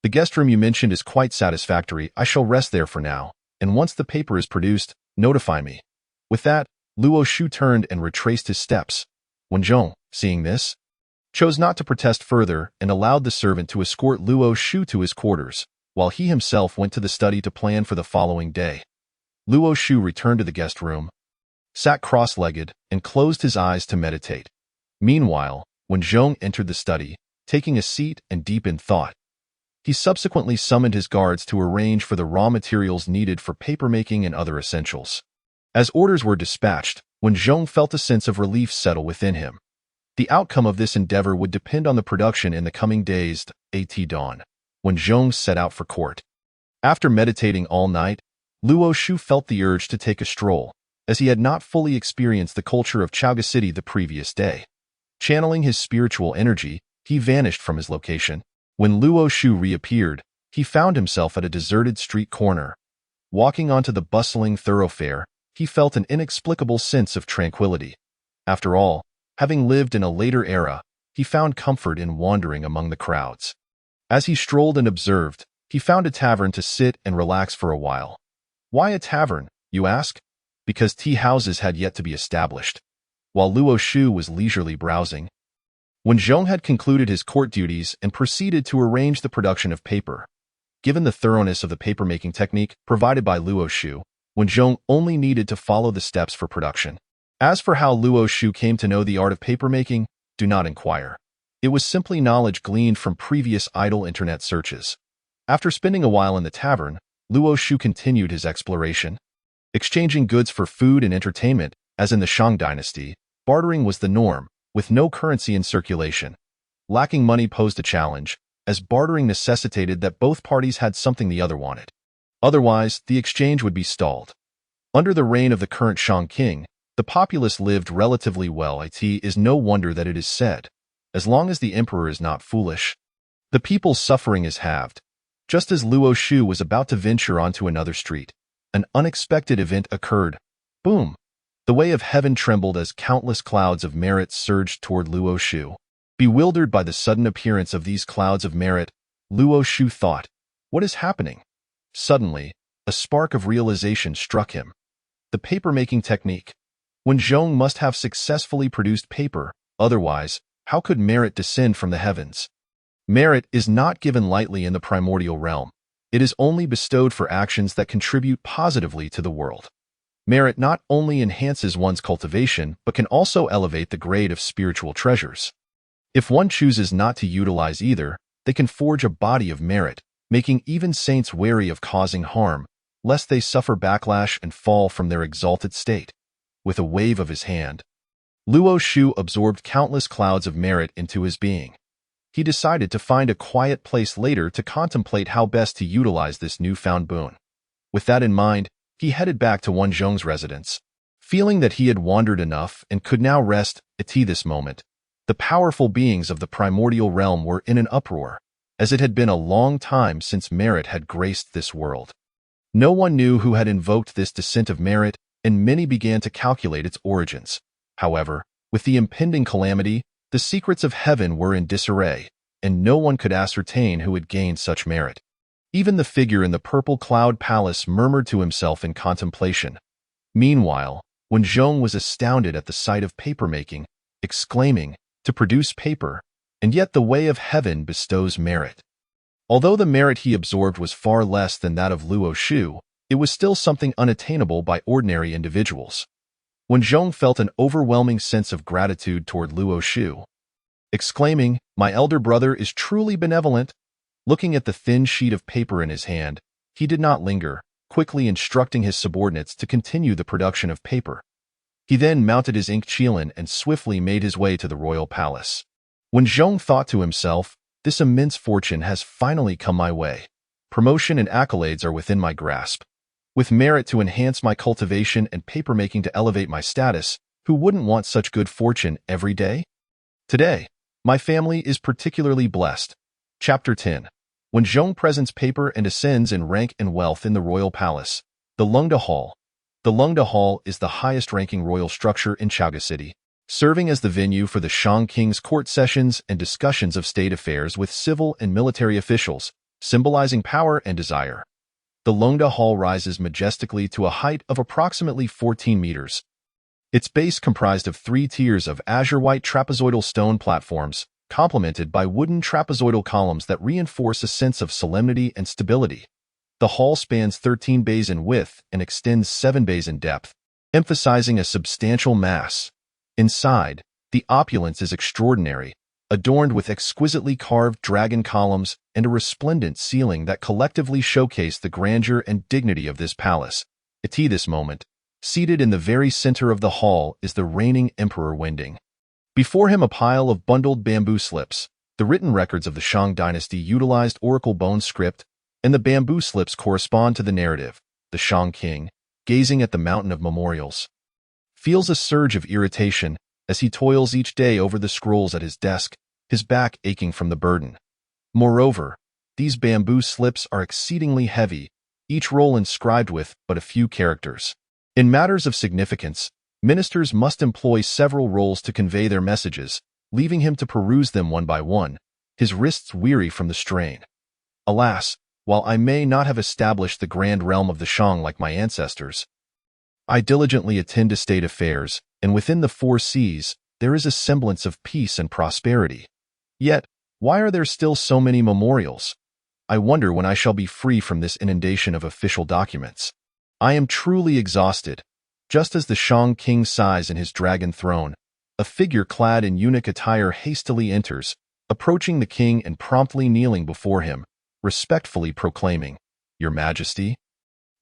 The guest room you mentioned is quite satisfactory. I shall rest there for now, and once the paper is produced, notify me." With that, Luo Shu turned and retraced his steps. Wen Zhong, seeing this, chose not to protest further and allowed the servant to escort Luo Shu to his quarters, while he himself went to the study to plan for the following day. Luo Shu returned to the guest room, sat cross-legged, and closed his eyes to meditate. Meanwhile, Wen Zhong entered the study, taking a seat and deep in thought. He subsequently summoned his guards to arrange for the raw materials needed for papermaking and other essentials. As orders were dispatched, Wen Zhong felt a sense of relief settle within him. The outcome of this endeavor would depend on the production in the coming days. At dawn, Wen Zhong set out for court. After meditating all night, Luo Shu felt the urge to take a stroll, as he had not fully experienced the culture of Chaoga City the previous day. Channeling his spiritual energy, he vanished from his location. When Luo Shu reappeared, he found himself at a deserted street corner. Walking onto the bustling thoroughfare, he felt an inexplicable sense of tranquility. After all, having lived in a later era, he found comfort in wandering among the crowds. As he strolled and observed, he found a tavern to sit and relax for a while. Why a tavern, you ask? Because tea houses had yet to be established. While Luo Shu was leisurely browsing, Wen Zhong had concluded his court duties and proceeded to arrange the production of paper. Given the thoroughness of the papermaking technique provided by Luo Shu, Wen Zhong only needed to follow the steps for production. As for how Luo Shu came to know the art of papermaking, do not inquire. It was simply knowledge gleaned from previous idle internet searches. After spending a while in the tavern, Luo Shu continued his exploration. Exchanging goods for food and entertainment, as in the Shang dynasty, bartering was the norm, with no currency in circulation. Lacking money posed a challenge, as bartering necessitated that both parties had something the other wanted. Otherwise, the exchange would be stalled. Under the reign of the current Shang king, the populace lived relatively well. It is no wonder that it is said, as long as the emperor is not foolish, the people's suffering is halved. Just as Luo Shu was about to venture onto another street, an unexpected event occurred. Boom! The way of heaven trembled as countless clouds of merit surged toward Luo Shu. Bewildered by the sudden appearance of these clouds of merit, Luo Shu thought, "What is happening?" Suddenly, a spark of realization struck him. The paper-making technique. Wen Zhong must have successfully produced paper, otherwise, how could merit descend from the heavens? Merit is not given lightly in the primordial realm. It is only bestowed for actions that contribute positively to the world. Merit not only enhances one's cultivation, but can also elevate the grade of spiritual treasures. If one chooses not to utilize either, they can forge a body of merit, making even saints wary of causing harm, lest they suffer backlash and fall from their exalted state. With a wave of his hand, Luo Shu absorbed countless clouds of merit into his being. He decided to find a quiet place later to contemplate how best to utilize this newfound boon. With that in mind, he headed back to Wen Zhong's residence. Feeling that he had wandered enough and could now rest at this moment, the powerful beings of the primordial realm were in an uproar, as it had been a long time since merit had graced this world. No one knew who had invoked this descent of merit, and many began to calculate its origins. However, with the impending calamity, the secrets of heaven were in disarray, and no one could ascertain who had gained such merit. Even the figure in the purple cloud palace murmured to himself in contemplation. Meanwhile, Wen Zhong was astounded at the sight of paper-making, exclaiming, "To produce paper, and yet the way of heaven bestows merit." Although the merit he absorbed was far less than that of Luo Shu, it was still something unattainable by ordinary individuals. Wen Zhong felt an overwhelming sense of gratitude toward Luo Shu, exclaiming, "My elder brother is truly benevolent." Looking at the thin sheet of paper in his hand, he did not linger, quickly instructing his subordinates to continue the production of paper. He then mounted his ink chelin and swiftly made his way to the royal palace. Wen Zhong thought to himself, "This immense fortune has finally come my way. Promotion and accolades are within my grasp. With merit to enhance my cultivation and papermaking to elevate my status, who wouldn't want such good fortune every day? Today, my family is particularly blessed." Chapter 10. Wen Zhong presents paper and ascends in rank and wealth in the royal palace. The Lungda Hall. The Lungda Hall is the highest-ranking royal structure in Chaga City, serving as the venue for the Shang King's court sessions and discussions of state affairs with civil and military officials, symbolizing power and desire. The Lungda Hall rises majestically to a height of approximately 14 meters. Its base comprised of 3 tiers of azure-white trapezoidal stone platforms, complemented by wooden trapezoidal columns that reinforce a sense of solemnity and stability. The hall spans 13 bays in width and extends 7 bays in depth, emphasizing a substantial mass. Inside, the opulence is extraordinary, adorned with exquisitely carved dragon columns and a resplendent ceiling that collectively showcase the grandeur and dignity of this palace. At this moment, seated in the very center of the hall is the reigning Emperor Wending. Before him a pile of bundled bamboo slips. The written records of the Shang dynasty utilized oracle bone script, and the bamboo slips correspond to the narrative. The Shang king, gazing at the mountain of memorials, feels a surge of irritation as he toils each day over the scrolls at his desk, his back aching from the burden. Moreover, these bamboo slips are exceedingly heavy, each roll inscribed with but a few characters. In matters of significance, ministers must employ several rolls to convey their messages, leaving him to peruse them one by one, his wrists weary from the strain. Alas, while I may not have established the grand realm of the Shang like my ancestors, I diligently attend to state affairs, and within the 4 seas, there is a semblance of peace and prosperity. Yet, why are there still so many memorials? I wonder when I shall be free from this inundation of official documents. I am truly exhausted. Just as the Shang king sighs in his dragon throne, a figure clad in eunuch attire hastily enters, approaching the king and promptly kneeling before him, respectfully proclaiming, "Your Majesty."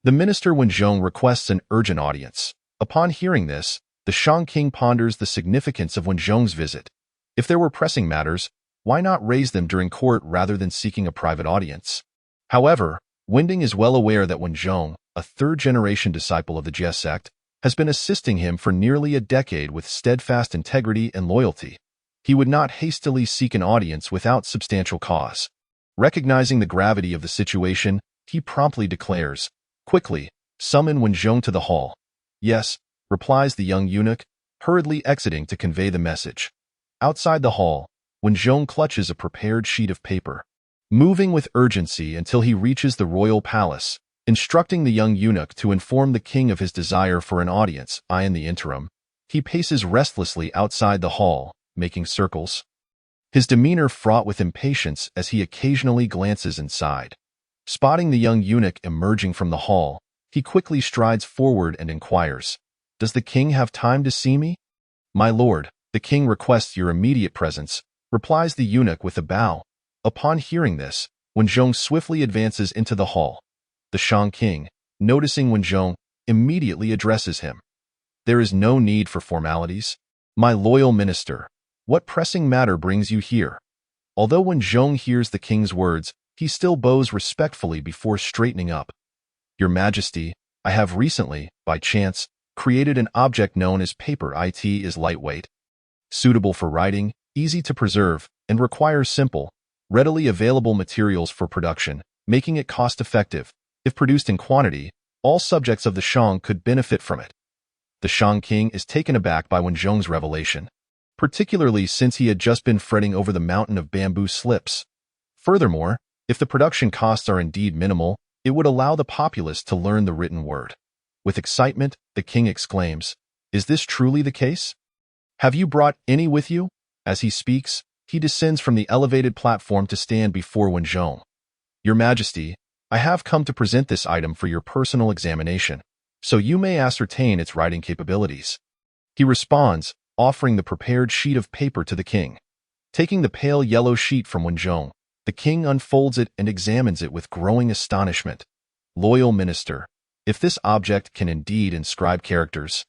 The minister Wenzhong requests an urgent audience. Upon hearing this, the Shang king ponders the significance of Wenzhong's visit. If there were pressing matters, why not raise them during court rather than seeking a private audience? However, Wending is well aware that Wenzhong, a third-generation disciple of the Jie sect, has been assisting him for nearly a decade with steadfast integrity and loyalty. He would not hastily seek an audience without substantial cause. Recognizing the gravity of the situation, he promptly declares, "Quickly, summon Wenzhong to the hall." "Yes," replies the young eunuch, hurriedly exiting to convey the message. Outside the hall, Wenzhong clutches a prepared sheet of paper, moving with urgency until he reaches the royal palace, instructing the young eunuch to inform the king of his desire for an audience. In the interim, he paces restlessly outside the hall, making circles, his demeanor fraught with impatience as he occasionally glances inside. Spotting the young eunuch emerging from the hall, he quickly strides forward and inquires, "Does the king have time to see me?" "My lord, the king requests your immediate presence," replies the eunuch with a bow. Upon hearing this, Wenzhong swiftly advances into the hall. The Shang king, noticing Wenzhong, immediately addresses him. "There is no need for formalities. My loyal minister, what pressing matter brings you here?" Although Wenzhong hears the king's words, he still bows respectfully before straightening up. "Your Majesty, I have recently, by chance, created an object known as paper. It is lightweight, suitable for writing, easy to preserve, and requires simple, readily available materials for production, making it cost-effective. If produced in quantity, all subjects of the Shang could benefit from it." The Shang king is taken aback by Wenzhong's revelation, particularly since he had just been fretting over the mountain of bamboo slips. Furthermore, if the production costs are indeed minimal, it would allow the populace to learn the written word. With excitement, the king exclaims, "Is this truly the case? Have you brought any with you?" As he speaks, he descends from the elevated platform to stand before Wenzhong. "Your Majesty, I have come to present this item for your personal examination, so you may ascertain its writing capabilities." He responds, offering the prepared sheet of paper to the king. Taking the pale yellow sheet from Wenzhong, the king unfolds it and examines it with growing astonishment. "Loyal minister, if this object can indeed inscribe characters,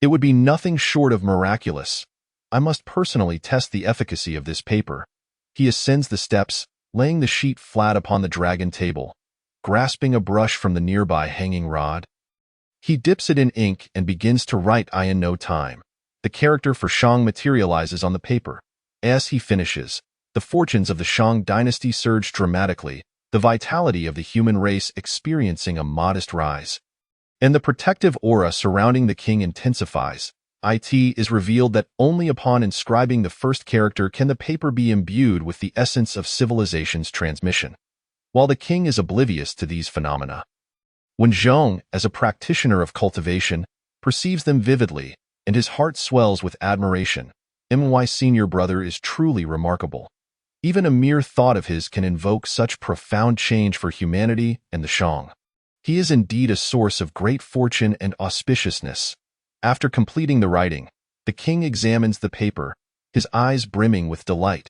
it would be nothing short of miraculous. I must personally test the efficacy of this paper." He ascends the steps, laying the sheet flat upon the dragon table. Grasping a brush from the nearby hanging rod, he dips it in ink and begins to write. In no time, the character for Shang materializes on the paper. As he finishes, the fortunes of the Shang dynasty surge dramatically, the vitality of the human race experiencing a modest rise. And the protective aura surrounding the king intensifies. It is revealed that only upon inscribing the first character can the paper be imbued with the essence of civilization's transmission. While the king is oblivious to these phenomena, Wenzhong, as a practitioner of cultivation, perceives them vividly, and his heart swells with admiration. My senior brother is truly remarkable. Even a mere thought of his can invoke such profound change for humanity and the Shang. He is indeed a source of great fortune and auspiciousness. After completing the writing, the king examines the paper, his eyes brimming with delight.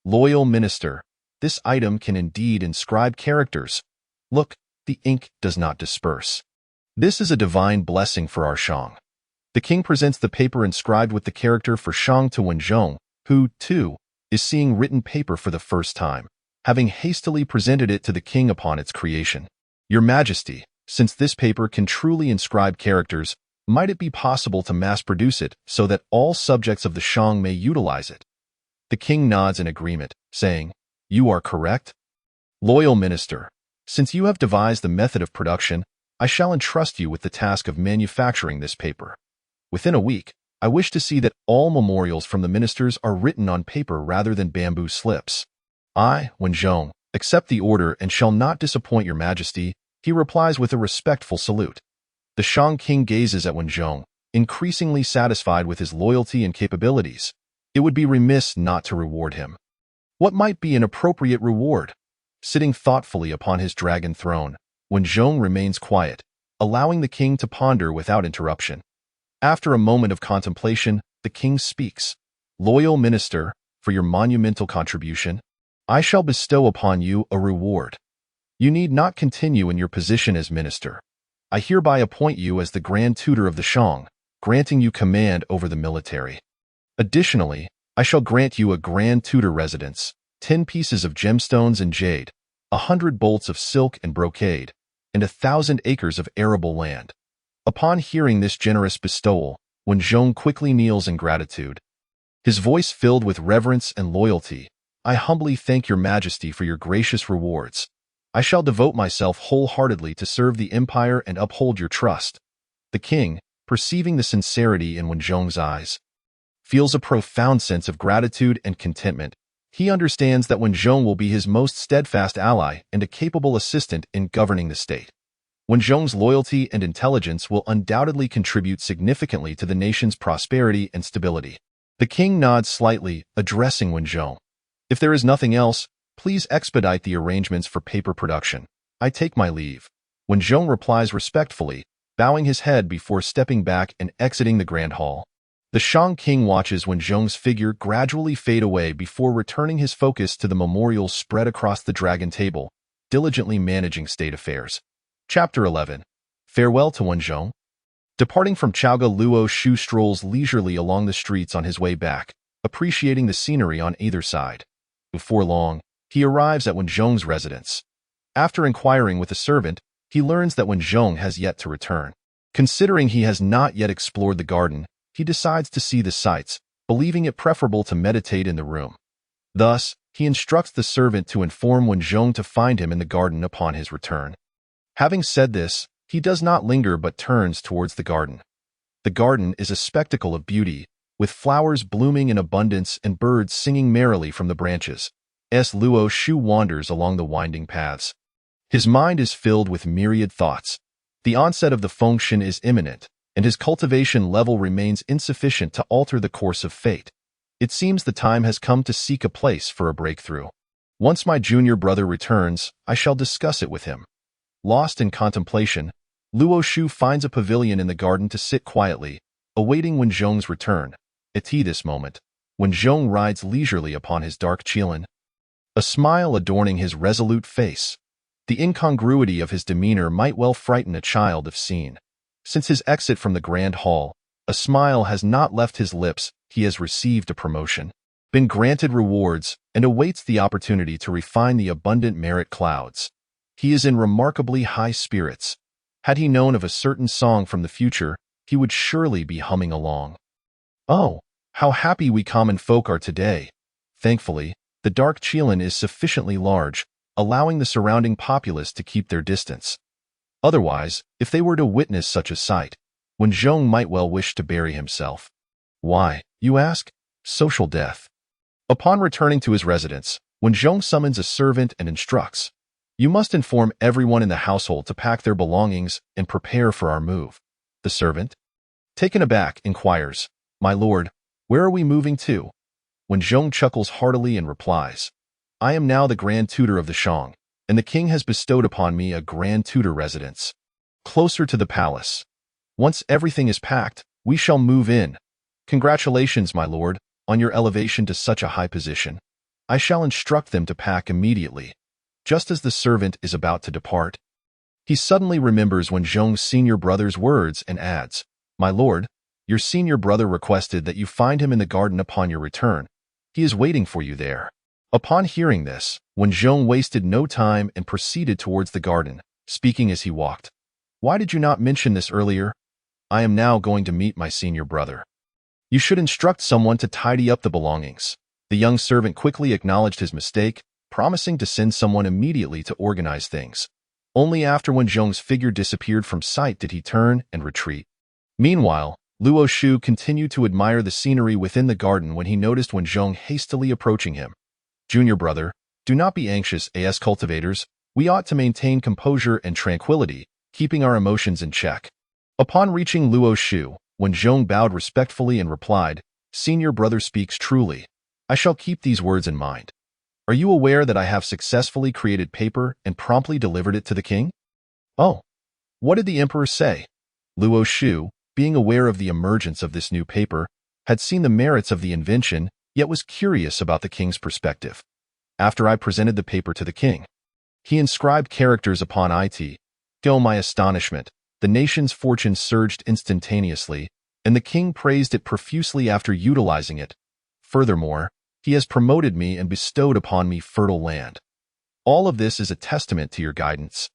"Loyal minister, this item can indeed inscribe characters. Look, the ink does not disperse. This is a divine blessing for our Shang." The king presents the paper inscribed with the character for Shang to Wenzhong, who, too, is seeing written paper for the first time, having hastily presented it to the king upon its creation. "Your Majesty, since this paper can truly inscribe characters, might it be possible to mass-produce it so that all subjects of the Shang may utilize it?" The king nods in agreement, saying, "You are correct. Loyal minister, since you have devised the method of production, I shall entrust you with the task of manufacturing this paper. Within a week, I wish to see that all memorials from the ministers are written on paper rather than bamboo slips." "I, Wenzhong, accept the order and shall not disappoint your Majesty," he replies with a respectful salute. The Shang king gazes at Wenzhong, increasingly satisfied with his loyalty and capabilities. It would be remiss not to reward him. What might be an appropriate reward? Sitting thoughtfully upon his dragon throne, Wenzhong remains quiet, allowing the king to ponder without interruption. After a moment of contemplation, the king speaks. "Loyal minister, for your monumental contribution. I shall bestow upon you a reward. You need not continue in your position as minister. I hereby appoint you as the Grand Tutor of the Shang, granting you command over the military. Additionally, I shall grant you a Grand Tutor residence, 10 pieces of gemstones and jade, 100 bolts of silk and brocade, and 1,000 acres of arable land. Upon hearing this generous bestowal, Wen Zhong quickly kneels in gratitude. His voice filled with reverence and loyalty. I humbly thank your majesty for your gracious rewards. I shall devote myself wholeheartedly to serve the empire and uphold your trust. The king, perceiving the sincerity in Wen Zhong's eyes, feels a profound sense of gratitude and contentment. He understands that Wen Zhong will be his most steadfast ally and a capable assistant in governing the state. Wen Zhong's loyalty and intelligence will undoubtedly contribute significantly to the nation's prosperity and stability. The king nods slightly, addressing Wen Zhong. If there is nothing else, please expedite the arrangements for paper production. I take my leave. Wen Zhong replies respectfully, bowing his head before stepping back and exiting the grand hall. The Shang king watches Wen Zhong's figure gradually fade away before returning his focus to the memorials spread across the dragon table, diligently managing state affairs. Chapter 11. Farewell to Wen Zhong. Departing from Chaoga, Luo Shu strolls leisurely along the streets on his way back, appreciating the scenery on either side. Before long, he arrives at Wen Zhong's residence. After inquiring with a servant, he learns that Wen Zhong has yet to return. Considering he has not yet explored the garden, he decides to see the sights, believing it preferable to meditate in the room. Thus, he instructs the servant to inform Wen Zhong to find him in the garden upon his return. Having said this, he does not linger but turns towards the garden. The garden is a spectacle of beauty, with flowers blooming in abundance and birds singing merrily from the branches. Luo Shu wanders along the winding paths. His mind is filled with myriad thoughts. The onset of the function is imminent, and his cultivation level remains insufficient to alter the course of fate. It seems the time has come to seek a place for a breakthrough. Once my junior brother returns, I shall discuss it with him. Lost in contemplation, Luo Shu finds a pavilion in the garden to sit quietly, awaiting Wen Zhong's return. At this moment, Wen Zhong rides leisurely upon his dark qilin, a smile adorning his resolute face. The incongruity of his demeanor might well frighten a child if seen. Since his exit from the grand hall, a smile has not left his lips. He has received a promotion, been granted rewards, and awaits the opportunity to refine the abundant merit clouds. He is in remarkably high spirits. Had he known of a certain song from the future, he would surely be humming along. Oh, how happy we common folk are today! Thankfully, the dark qilin is sufficiently large, allowing the surrounding populace to keep their distance. Otherwise, if they were to witness such a sight, Wen Zhong might well wish to bury himself. Why, you ask? Social death. Upon returning to his residence, Wen Zhong summons a servant and instructs, "You must inform everyone in the household to pack their belongings and prepare for our move." The servant, taken aback, inquires, "My lord, where are we moving to?" Wen Zhong chuckles heartily and replies, "I am now the Grand Tutor of the Shang, and the king has bestowed upon me a Grand Tutor residence closer to the palace. Once everything is packed, we shall move in. Congratulations, my lord, on your elevation to such a high position. I shall instruct them to pack immediately." Just as the servant is about to depart, he suddenly remembers Wen Zhong's senior brother's words and adds, "My lord, your senior brother requested that you find him in the garden upon your return. He is waiting for you there." Upon hearing this, Wen Zhong wasted no time and proceeded towards the garden, speaking as he walked. "Why did you not mention this earlier? I am now going to meet my senior brother. You should instruct someone to tidy up the belongings." The young servant quickly acknowledged his mistake, promising to send someone immediately to organize things. Only after Wen Zhong's figure disappeared from sight did he turn and retreat. Meanwhile, Luo Shu continued to admire the scenery within the garden when he noticed Wen Zhong hastily approaching him. "Junior brother, do not be anxious, as cultivators. We ought to maintain composure and tranquility, keeping our emotions in check." Upon reaching Luo Shu, Wen Zhong bowed respectfully and replied, "Senior brother speaks truly. I shall keep these words in mind. Are you aware that I have successfully created paper and promptly delivered it to the king?" "Oh, what did the emperor say?" Luo Shu, being aware of the emergence of this new paper, had seen the merits of the invention yet was curious about the king's perspective. After I presented the paper to the king, he inscribed characters upon it. To my astonishment, the nation's fortune surged instantaneously, and the king praised it profusely after utilizing it. Furthermore, he has promoted me and bestowed upon me fertile land. All of this is a testament to your guidance,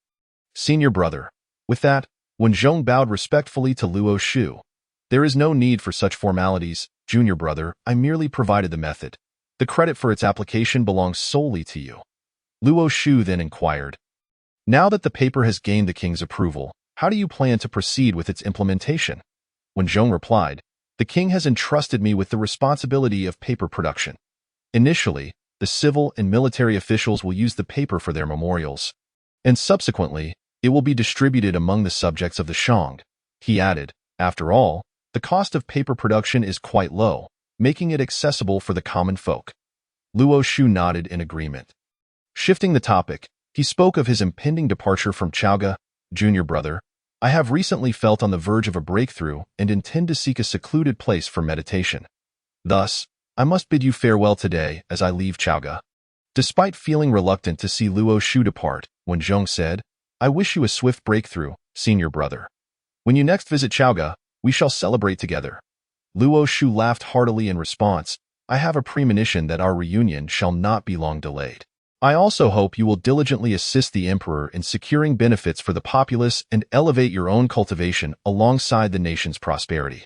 senior brother. With that, Wen Zhong bowed respectfully to Luo Shu. There is no need for such formalities, junior brother. I merely provided the method. The credit for its application belongs solely to you. Luo Shu then inquired. Now that the paper has gained the king's approval, how do you plan to proceed with its implementation? Wen Zhong replied, the king has entrusted me with the responsibility of paper production. Initially, the civil and military officials will use the paper for their memorials, and subsequently, it will be distributed among the subjects of the Shang. He added, after all, the cost of paper production is quite low, making it accessible for the common folk. Luo Shu nodded in agreement. Shifting the topic, he spoke of his impending departure from Chaoga. Junior brother, I have recently felt on the verge of a breakthrough and intend to seek a secluded place for meditation. Thus, I must bid you farewell today as I leave Chaoga. Despite feeling reluctant to see Luo Shu depart, Wen Zhong said, I wish you a swift breakthrough, senior brother. When you next visit Chaoga, we shall celebrate together. Luo Shu laughed heartily in response. I have a premonition that our reunion shall not be long delayed. I also hope you will diligently assist the emperor in securing benefits for the populace and elevate your own cultivation alongside the nation's prosperity.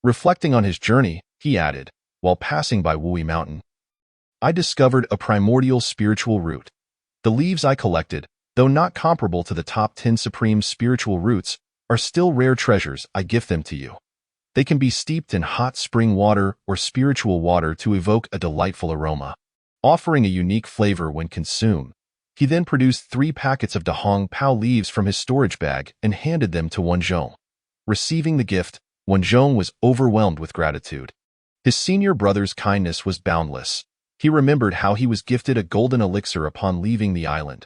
Reflecting on his journey, he added, while passing by Wui Mountain, I discovered a primordial spiritual root. The leaves I collected, though not comparable to the top 10 supreme spiritual roots, are still rare treasures. I gift them to you. They can be steeped in hot spring water or spiritual water to evoke a delightful aroma, offering a unique flavor when consumed. He then produced 3 packets of Dahong Pao leaves from his storage bag and handed them to Wen Zhong. Receiving the gift, Wen Zhong was overwhelmed with gratitude. His senior brother's kindness was boundless. He remembered how he was gifted a golden elixir upon leaving the island.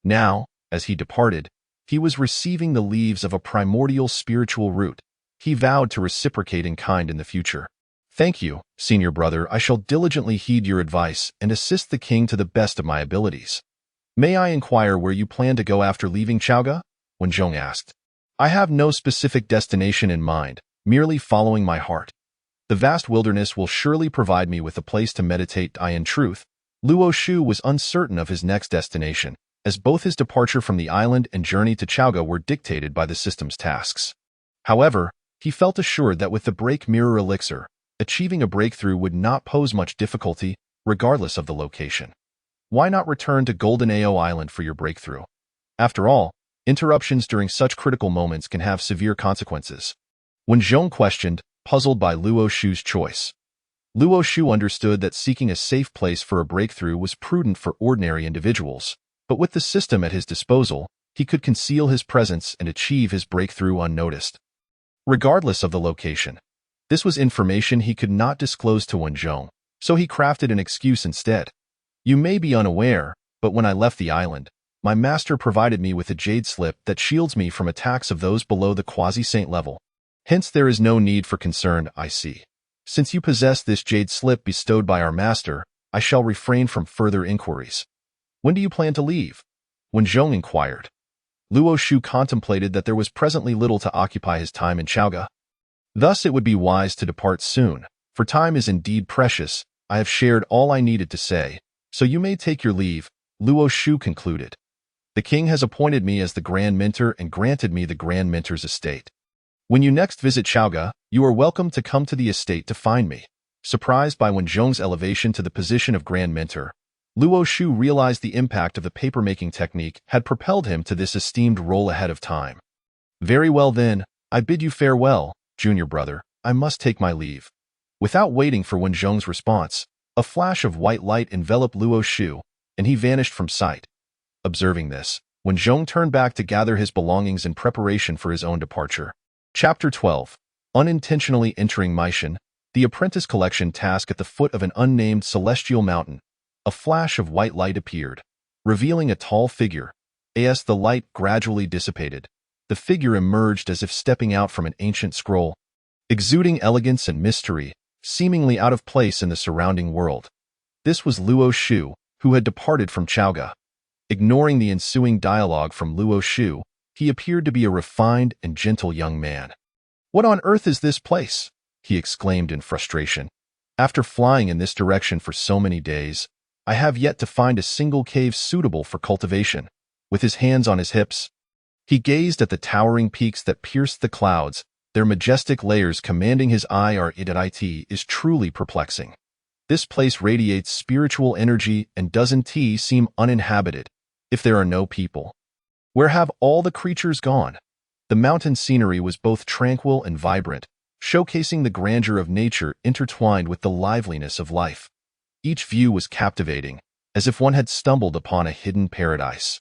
Now, as he departed, he was receiving the leaves of a primordial spiritual root. He vowed to reciprocate in kind in the future. Thank you, senior brother. I shall diligently heed your advice and assist the king to the best of my abilities. May I inquire where you plan to go after leaving Chaoga? Wen Zhong asked. I have no specific destination in mind, merely following my heart. The vast wilderness will surely provide me with a place to meditate. In truth, Luo Shu was uncertain of his next destination, as both his departure from the island and journey to Chaoga were dictated by the system's tasks. However, he felt assured that with the break mirror elixir, achieving a breakthrough would not pose much difficulty, regardless of the location. Why not return to Golden Ao Island for your breakthrough? After all, interruptions during such critical moments can have severe consequences. Wen Zhong questioned, puzzled by Luo Shu's choice. Luo Shu understood that seeking a safe place for a breakthrough was prudent for ordinary individuals, but with the system at his disposal, he could conceal his presence and achieve his breakthrough unnoticed. Regardless of the location, this was information he could not disclose to Wen Zhong, so he crafted an excuse instead. You may be unaware, but when I left the island, my master provided me with a jade slip that shields me from attacks of those below the quasi-saint level. Hence there is no need for concern, I see. Since you possess this jade slip bestowed by our master, I shall refrain from further inquiries. When do you plan to leave? Wen Zhong inquired. Luo Shu contemplated that there was presently little to occupy his time in Chaoga. Thus it would be wise to depart soon, for time is indeed precious. I have shared all I needed to say, so you may take your leave, Luo Shu concluded. The king has appointed me as the Grand Mentor and granted me the Grand Mentor's estate. When you next visit Chaoga, you are welcome to come to the estate to find me. Surprised by Wen Zhong's elevation to the position of Grand Mentor, Luo Shu realized the impact of the paper-making technique had propelled him to this esteemed role ahead of time. Very well then, I bid you farewell, junior brother. I must take my leave. Without waiting for Wen Zhong's response, a flash of white light enveloped Luo Shu, and he vanished from sight. Observing this, Wen Zhong turned back to gather his belongings in preparation for his own departure. Chapter 12. Unintentionally entering Meishan, the apprentice collection task at the foot of an unnamed celestial mountain. A flash of white light appeared, revealing a tall figure. As the light gradually dissipated, the figure emerged as if stepping out from an ancient scroll. Exuding elegance and mystery, seemingly out of place in the surrounding world. This was Luo Shu, who had departed from Chaoga. Ignoring the ensuing dialogue from Luo Shu, he appeared to be a refined and gentle young man. "What on earth is this place?" he exclaimed in frustration. "After flying in this direction for so many days, I have yet to find a single cave suitable for cultivation." With his hands on his hips, he gazed at the towering peaks that pierced the clouds, their majestic layers commanding his eye. It is truly perplexing. This place radiates spiritual energy and doesn't seem uninhabited. If there are no people, where have all the creatures gone? The mountain scenery was both tranquil and vibrant, showcasing the grandeur of nature intertwined with the liveliness of life. Each view was captivating, as if one had stumbled upon a hidden paradise,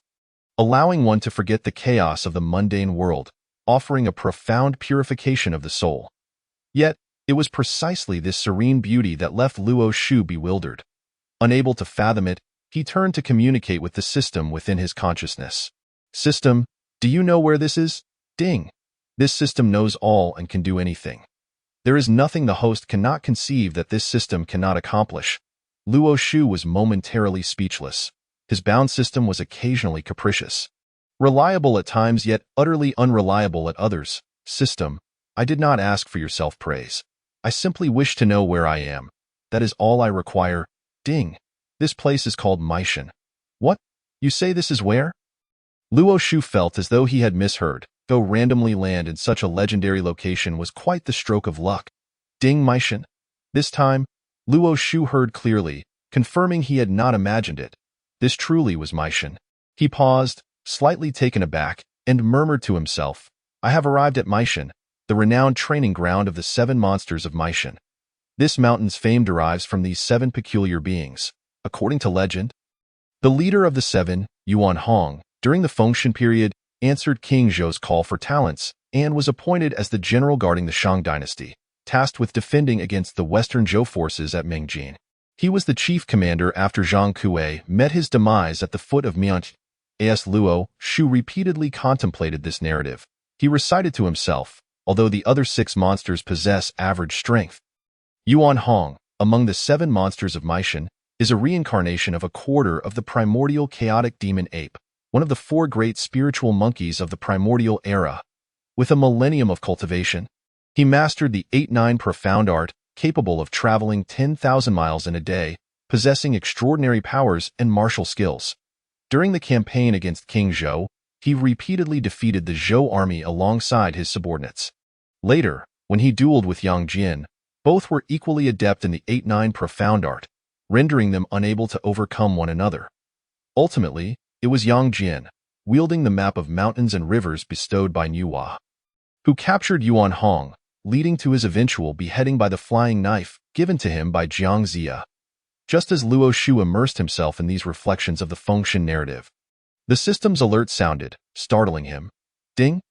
allowing one to forget the chaos of the mundane world, offering a profound purification of the soul. Yet, it was precisely this serene beauty that left Luo Shu bewildered. Unable to fathom it, he turned to communicate with the system within his consciousness. "System, do you know where this is?" Ding. This system knows all and can do anything. There is nothing the host cannot conceive that this system cannot accomplish. Luo Shu was momentarily speechless. His bound system was occasionally capricious, reliable at times yet utterly unreliable at others. "System, I did not ask for your self-praise. I simply wish to know where I am. That is all I require." Ding. "This place is called Meishan." "What? You say this is where?" Luo Shu felt as though he had misheard. Though randomly land in such a legendary location was quite the stroke of luck. Ding, Meishan. This time, Luo Shu heard clearly, confirming he had not imagined it. This truly was Meishan. He paused, slightly taken aback, and murmured to himself, "I have arrived at Meishan, the renowned training ground of the 7 monsters of Meishan." This mountain's fame derives from these 7 peculiar beings. According to legend, the leader of the 7, Yuan Hong, during the Fengshan period, answered King Zhou's call for talents and was appointed as the general guarding the Shang dynasty, tasked with defending against the Western Zhou forces at Mingjin. He was the chief commander after Zhang Kuei met his demise at the foot of Mianch. As Luo Shu repeatedly contemplated this narrative, he recited to himself, although the other 6 monsters possess average strength, Yuan Hong, among the 7 monsters of Meishan, is a reincarnation of a quarter of the primordial chaotic demon ape, one of the 4 great spiritual monkeys of the primordial era. With a millennium of cultivation, he mastered the 8-9 profound art, capable of traveling 10,000 miles in a day, possessing extraordinary powers and martial skills. During the campaign against King Zhou, he repeatedly defeated the Zhou army alongside his subordinates. Later, when he dueled with Yang Jian, both were equally adept in the 8-9 profound art, rendering them unable to overcome one another. Ultimately, it was Yang Jian, wielding the map of mountains and rivers bestowed by Nuwa, who captured Yuan Hong, leading to his eventual beheading by the flying knife given to him by Jiang Zia. Just as Luo Shu immersed himself in these reflections of the Fengshan narrative, the system's alert sounded, startling him. Ding!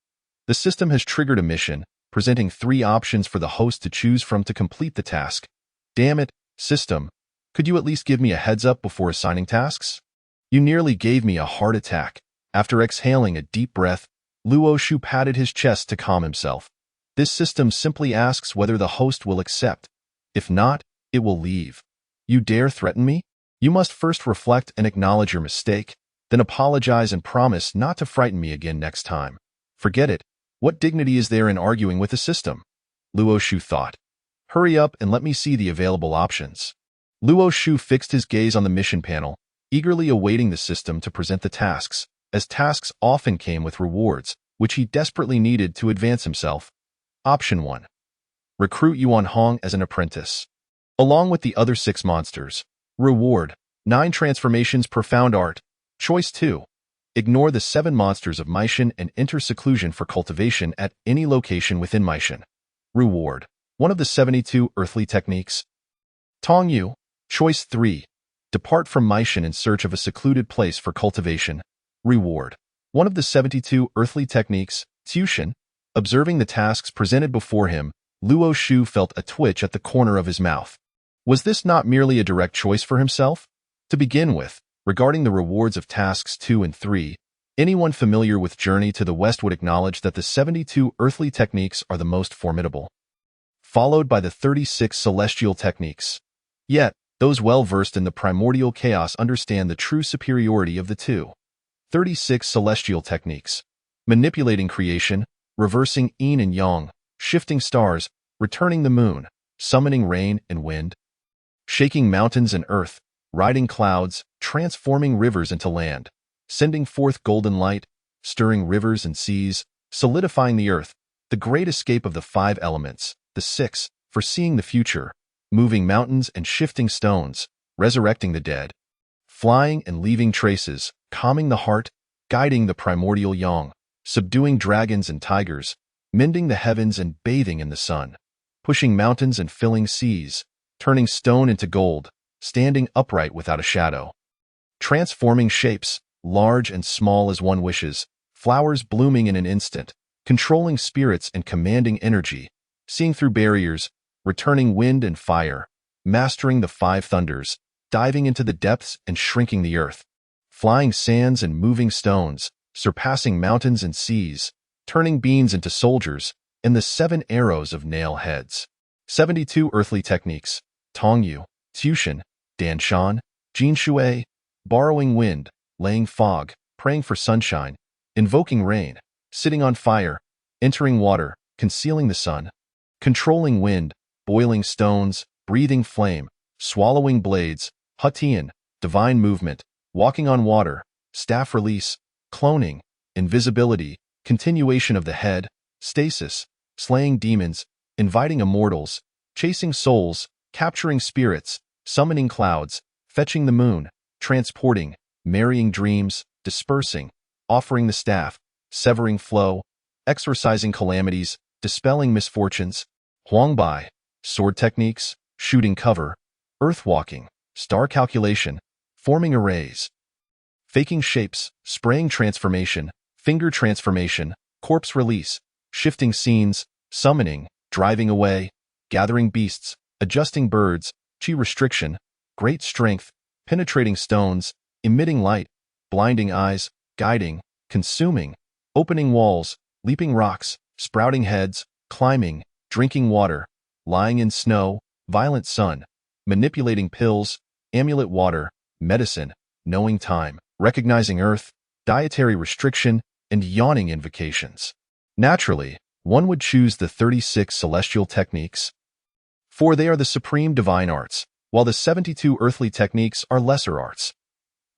The system has triggered a mission, presenting 3 options for the host to choose from to complete the task. Damn it, system. Could you at least give me a heads up before assigning tasks? You nearly gave me a heart attack. After exhaling a deep breath, Luo Shu patted his chest to calm himself. This system simply asks whether the host will accept. If not, it will leave. You dare threaten me? You must first reflect and acknowledge your mistake, then apologize and promise not to frighten me again next time. Forget it. What dignity is there in arguing with the system? Luo Shu thought. Hurry up and let me see the available options. Luo Shu fixed his gaze on the mission panel, eagerly awaiting the system to present the tasks, as tasks often came with rewards, which he desperately needed to advance himself. Option 1. Recruit Yuan Hong as an apprentice, along with the other 6 monsters. Reward: 9 transformations profound art. Choice 2. Ignore the 7 monsters of Meishan and enter seclusion for cultivation at any location within Meishan. Reward: one of the 72 earthly techniques. Tongyu. Choice 3. Depart from Meishan in search of a secluded place for cultivation. Reward: one of the 72 earthly techniques. Tongtian. Observing the tasks presented before him, Luo Shu felt a twitch at the corner of his mouth. Was this not merely a direct choice for himself? To begin with, regarding the rewards of tasks 2 and 3, anyone familiar with Journey to the West would acknowledge that the 72 earthly techniques are the most formidable. followed by the 36 celestial techniques. Yet, those well-versed in the primordial chaos understand the true superiority of the two. 36 celestial techniques. Manipulating creation, reversing yin and yang, shifting stars, returning the moon, summoning rain and wind, shaking mountains and earth, riding clouds, transforming rivers into land, sending forth golden light, stirring rivers and seas, solidifying the earth, the great escape of the 5 elements, the 6, foreseeing the future, moving mountains and shifting stones, resurrecting the dead, flying and leaving traces, calming the heart, guiding the primordial yang, subduing dragons and tigers, mending the heavens and bathing in the sun, pushing mountains and filling seas, turning stone into gold, standing upright without a shadow, transforming shapes, large and small as one wishes, flowers blooming in an instant, controlling spirits and commanding energy, seeing through barriers, returning wind and fire, mastering the 5 thunders, diving into the depths and shrinking the earth, flying sands and moving stones, surpassing mountains and seas, turning beings into soldiers, and the 7 arrows of nail heads. 72 earthly techniques. Tongyu, Tongtian, Danshan, Jinshui, borrowing wind, laying fog, praying for sunshine, invoking rain, sitting on fire, entering water, concealing the sun, controlling wind, boiling stones, breathing flame, swallowing blades, Hutian, divine movement, walking on water, staff release, cloning, invisibility, continuation of the head, stasis, slaying demons, inviting immortals, chasing souls, capturing spirits, summoning clouds, fetching the moon, transporting, marrying dreams, dispersing, offering the staff, severing flow, exorcising calamities, dispelling misfortunes, Huangbai, sword techniques, shooting cover, earth walking, star calculation, forming arrays, faking shapes, spraying transformation, finger transformation, corpse release, shifting scenes, summoning, driving away, gathering beasts, adjusting birds, chi restriction, great strength, penetrating stones, emitting light, blinding eyes, guiding, consuming, opening walls, leaping rocks, sprouting heads, climbing, drinking water, lying in snow, violent sun, manipulating pills, amulet water, medicine, knowing time, recognizing earth, dietary restriction, and yawning invocations. Naturally, one would choose the 36 celestial techniques, for they are the supreme divine arts, while the 72 earthly techniques are lesser arts.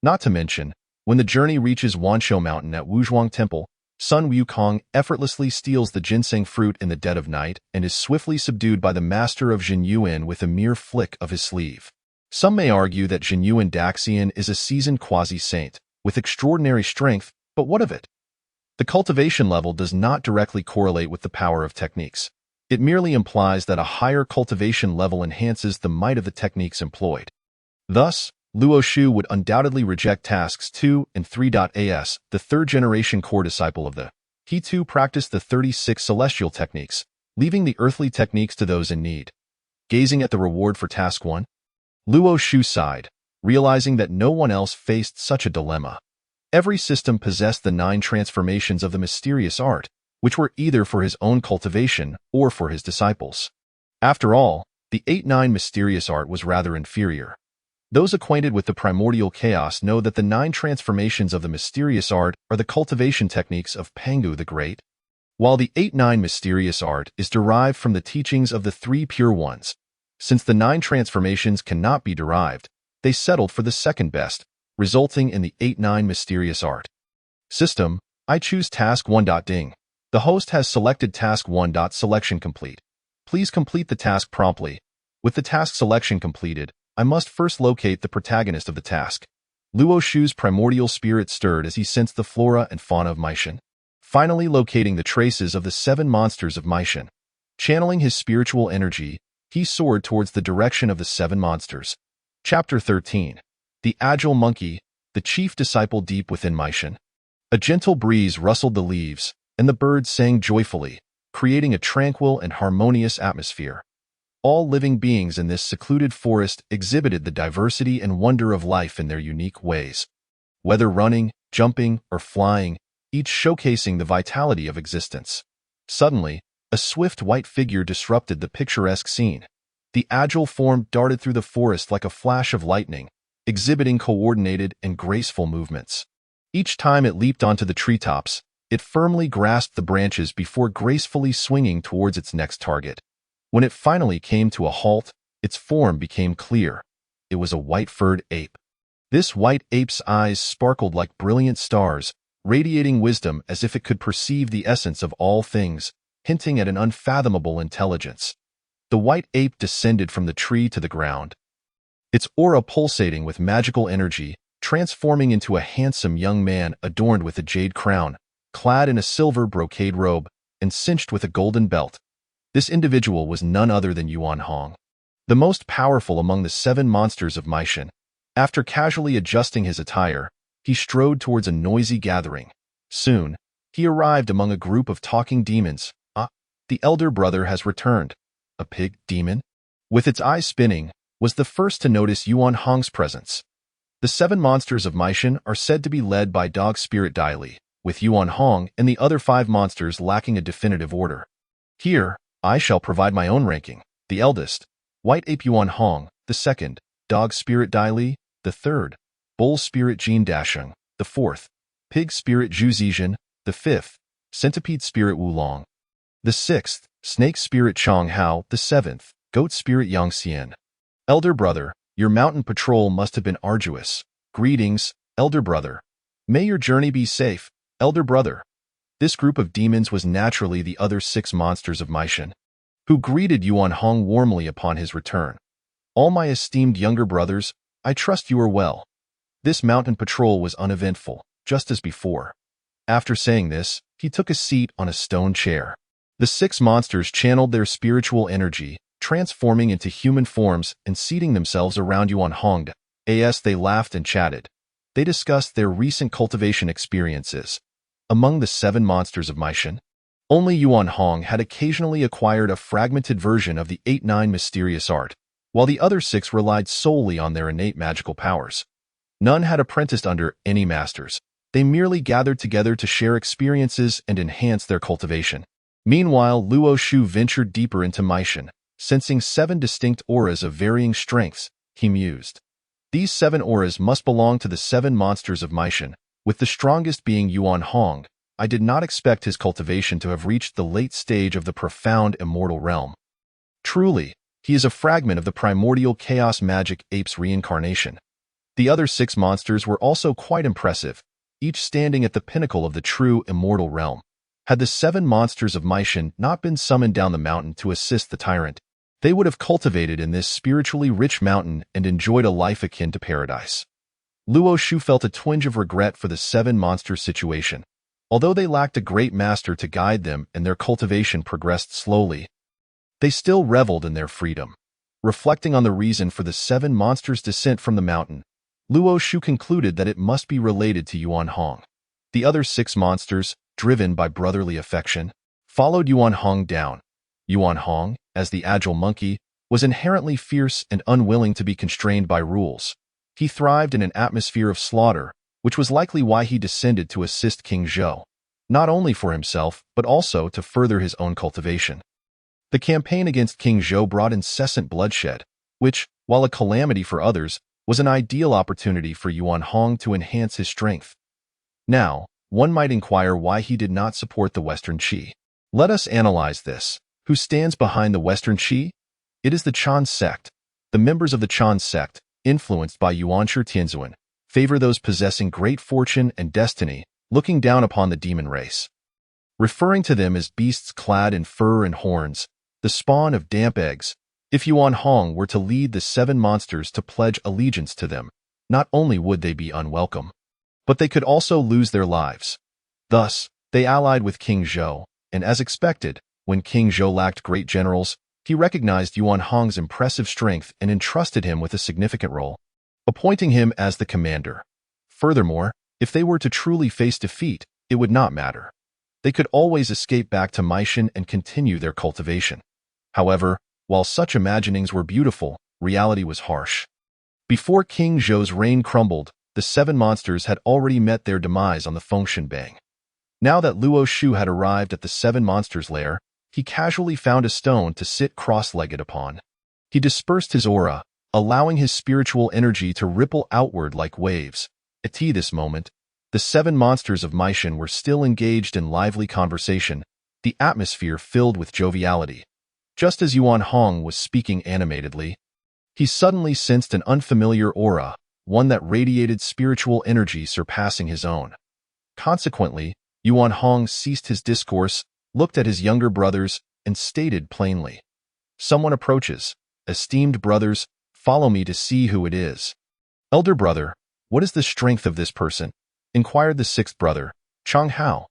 Not to mention, when the journey reaches Wanshou Mountain at Wuzhuang Temple, Sun Wukong effortlessly steals the ginseng fruit in the dead of night and is swiftly subdued by the master of Zhenyuan with a mere flick of his sleeve. Some may argue that Zhenyuan Daxian is a seasoned quasi-saint, with extraordinary strength, but what of it? The cultivation level does not directly correlate with the power of techniques. It merely implies that a higher cultivation level enhances the might of the techniques employed. Thus, Luo Shu would undoubtedly reject tasks 2 and 3.as, the third-generation core disciple of the. He too practiced the 36 celestial techniques, leaving the earthly techniques to those in need. Gazing at the reward for task 1, Luo Shu sighed, realizing that no one else faced such a dilemma. Every system possessed the 9 transformations of the mysterious art, which were either for his own cultivation or for his disciples. After all, the 8-9 mysterious art was rather inferior. Those acquainted with the primordial chaos know that the 9 transformations of the mysterious art are the cultivation techniques of Pangu the Great, while the 8-9 mysterious art is derived from the teachings of the 3 pure ones. Since the 9 transformations cannot be derived, they settled for the second best, resulting in the 8-9 mysterious art. System, I choose task 1.ding. The host has selected task 1.selection complete. Please complete the task promptly. With the task selection completed, I must first locate the protagonist of the task. Luo Shu's primordial spirit stirred as he sensed the flora and fauna of Meishan. Finally locating the traces of the 7 monsters of Meishan. Channeling his spiritual energy, he soared towards the direction of the 7 monsters. Chapter 13. The Agile Monkey, the chief disciple deep within Meishan. A gentle breeze rustled the leaves, and the birds sang joyfully, creating a tranquil and harmonious atmosphere. All living beings in this secluded forest exhibited the diversity and wonder of life in their unique ways. Whether running, jumping, or flying, each showcasing the vitality of existence. Suddenly, A swift white figure disrupted the picturesque scene. The agile form darted through the forest like a flash of lightning, exhibiting coordinated and graceful movements. Each time it leaped onto the treetops, it firmly grasped the branches before gracefully swinging towards its next target. When it finally came to a halt, its form became clear. It was a white-furred ape. This white ape's eyes sparkled like brilliant stars, radiating wisdom as if it could perceive the essence of all things, hinting at an unfathomable intelligence. The white ape descended from the tree to the ground, its aura pulsating with magical energy, transforming into a handsome young man adorned with a jade crown, clad in a silver brocade robe, and cinched with a golden belt. This individual was none other than Yuan Hong, the most powerful among the 7 monsters of Meishan. After casually adjusting his attire, he strode towards a noisy gathering. Soon, he arrived among a group of talking demons. Ah, the elder brother has returned. A pig demon? With its eyes spinning, was the first to notice Yuan Hong's presence. The 7 monsters of Meishan are said to be led by dog spirit Dai Li, with Yuan Hong and the other 5 monsters lacking a definitive order. Here, I shall provide my own ranking. The eldest, White Ape Yuan Hong; the second, Dog Spirit Dai Li; the third, Bull Spirit Jin Dasheng; the fourth, Pig Spirit Zhu Zizhen; the fifth, Centipede Spirit Wu Long; the sixth, Snake Spirit Chong Hao; the seventh, Goat Spirit Yang Xian. Elder brother, your mountain patrol must have been arduous. Greetings, elder brother. May your journey be safe, elder brother. This group of demons was naturally the other 6 monsters of Meishan, who greeted Yuan Hong warmly upon his return. All my esteemed younger brothers, I trust you are well. This mountain patrol was uneventful, just as before. After saying this, he took a seat on a stone chair. The 6 monsters channeled their spiritual energy, transforming into human forms and seating themselves around Yuan Hong. As they laughed and chatted, they discussed their recent cultivation experiences. Among the 7 monsters of Meishan, only Yuan Hong had occasionally acquired a fragmented version of the 8-9 mysterious art, while the other 6 relied solely on their innate magical powers. None had apprenticed under any masters. They merely gathered together to share experiences and enhance their cultivation. Meanwhile, Luo Shu ventured deeper into Meishan, sensing 7 distinct auras of varying strengths. He mused. These 7 auras must belong to the 7 monsters of Meishan, with the strongest being Yuan Hong. I did not expect his cultivation to have reached the late stage of the profound immortal realm. Truly, he is a fragment of the primordial chaos magic ape's reincarnation. The other 6 monsters were also quite impressive, each standing at the pinnacle of the true immortal realm. Had the 7 monsters of Meishan not been summoned down the mountain to assist the tyrant, they would have cultivated in this spiritually rich mountain and enjoyed a life akin to paradise. Luo Shu felt a twinge of regret for the 7 monsters' situation. Although they lacked a great master to guide them and their cultivation progressed slowly, they still reveled in their freedom. Reflecting on the reason for the 7 monsters' descent from the mountain, Luo Shu concluded that it must be related to Yuan Hong. The other 6 monsters, driven by brotherly affection, followed Yuan Hong down. Yuan Hong, as the agile monkey, was inherently fierce and unwilling to be constrained by rules. He thrived in an atmosphere of slaughter, which was likely why he descended to assist King Zhou, not only for himself, but also to further his own cultivation. The campaign against King Zhou brought incessant bloodshed, which, while a calamity for others, was an ideal opportunity for Yuan Hong to enhance his strength. Now, one might inquire why he did not support the Western Qi. Let us analyze this. Who stands behind the Western Qi? It is the Chan sect. The members of the Chan sect, influenced by Yuanshi Tianzuan, favor those possessing great fortune and destiny, looking down upon the demon race. Referring to them as beasts clad in fur and horns, the spawn of damp eggs, if Yuan Hong were to lead the 7 monsters to pledge allegiance to them, not only would they be unwelcome, but they could also lose their lives. Thus, they allied with King Zhou, and as expected, when King Zhou lacked great generals, he recognized Yuan Hong's impressive strength and entrusted him with a significant role, appointing him as the commander. Furthermore, if they were to truly face defeat, it would not matter. They could always escape back to Meishan and continue their cultivation. However, while such imaginings were beautiful, reality was harsh. Before King Zhou's reign crumbled, the 7 monsters had already met their demise on the Fengshan Bang. Now that Luo Shu had arrived at the 7 monsters' lair, he casually found a stone to sit cross-legged upon. He dispersed his aura, allowing his spiritual energy to ripple outward like waves. At this moment, the 7 monsters of Meishan were still engaged in lively conversation, the atmosphere filled with joviality. Just as Yuan Hong was speaking animatedly, he suddenly sensed an unfamiliar aura, one that radiated spiritual energy surpassing his own. Consequently, Yuan Hong ceased his discourse, looked at his younger brothers, and stated plainly, "Someone approaches. Esteemed brothers, follow me to see who it is." "Elder brother, what is the strength of this person?" inquired the 6th brother, Chang Hao.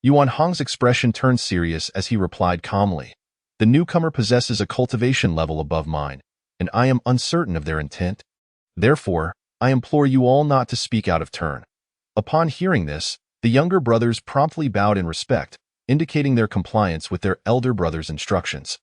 Yuan Hong's expression turned serious as he replied calmly, "The newcomer possesses a cultivation level above mine, and I am uncertain of their intent. Therefore, I implore you all not to speak out of turn." Upon hearing this, the younger brothers promptly bowed in respect, indicating their compliance with their elder brother's instructions.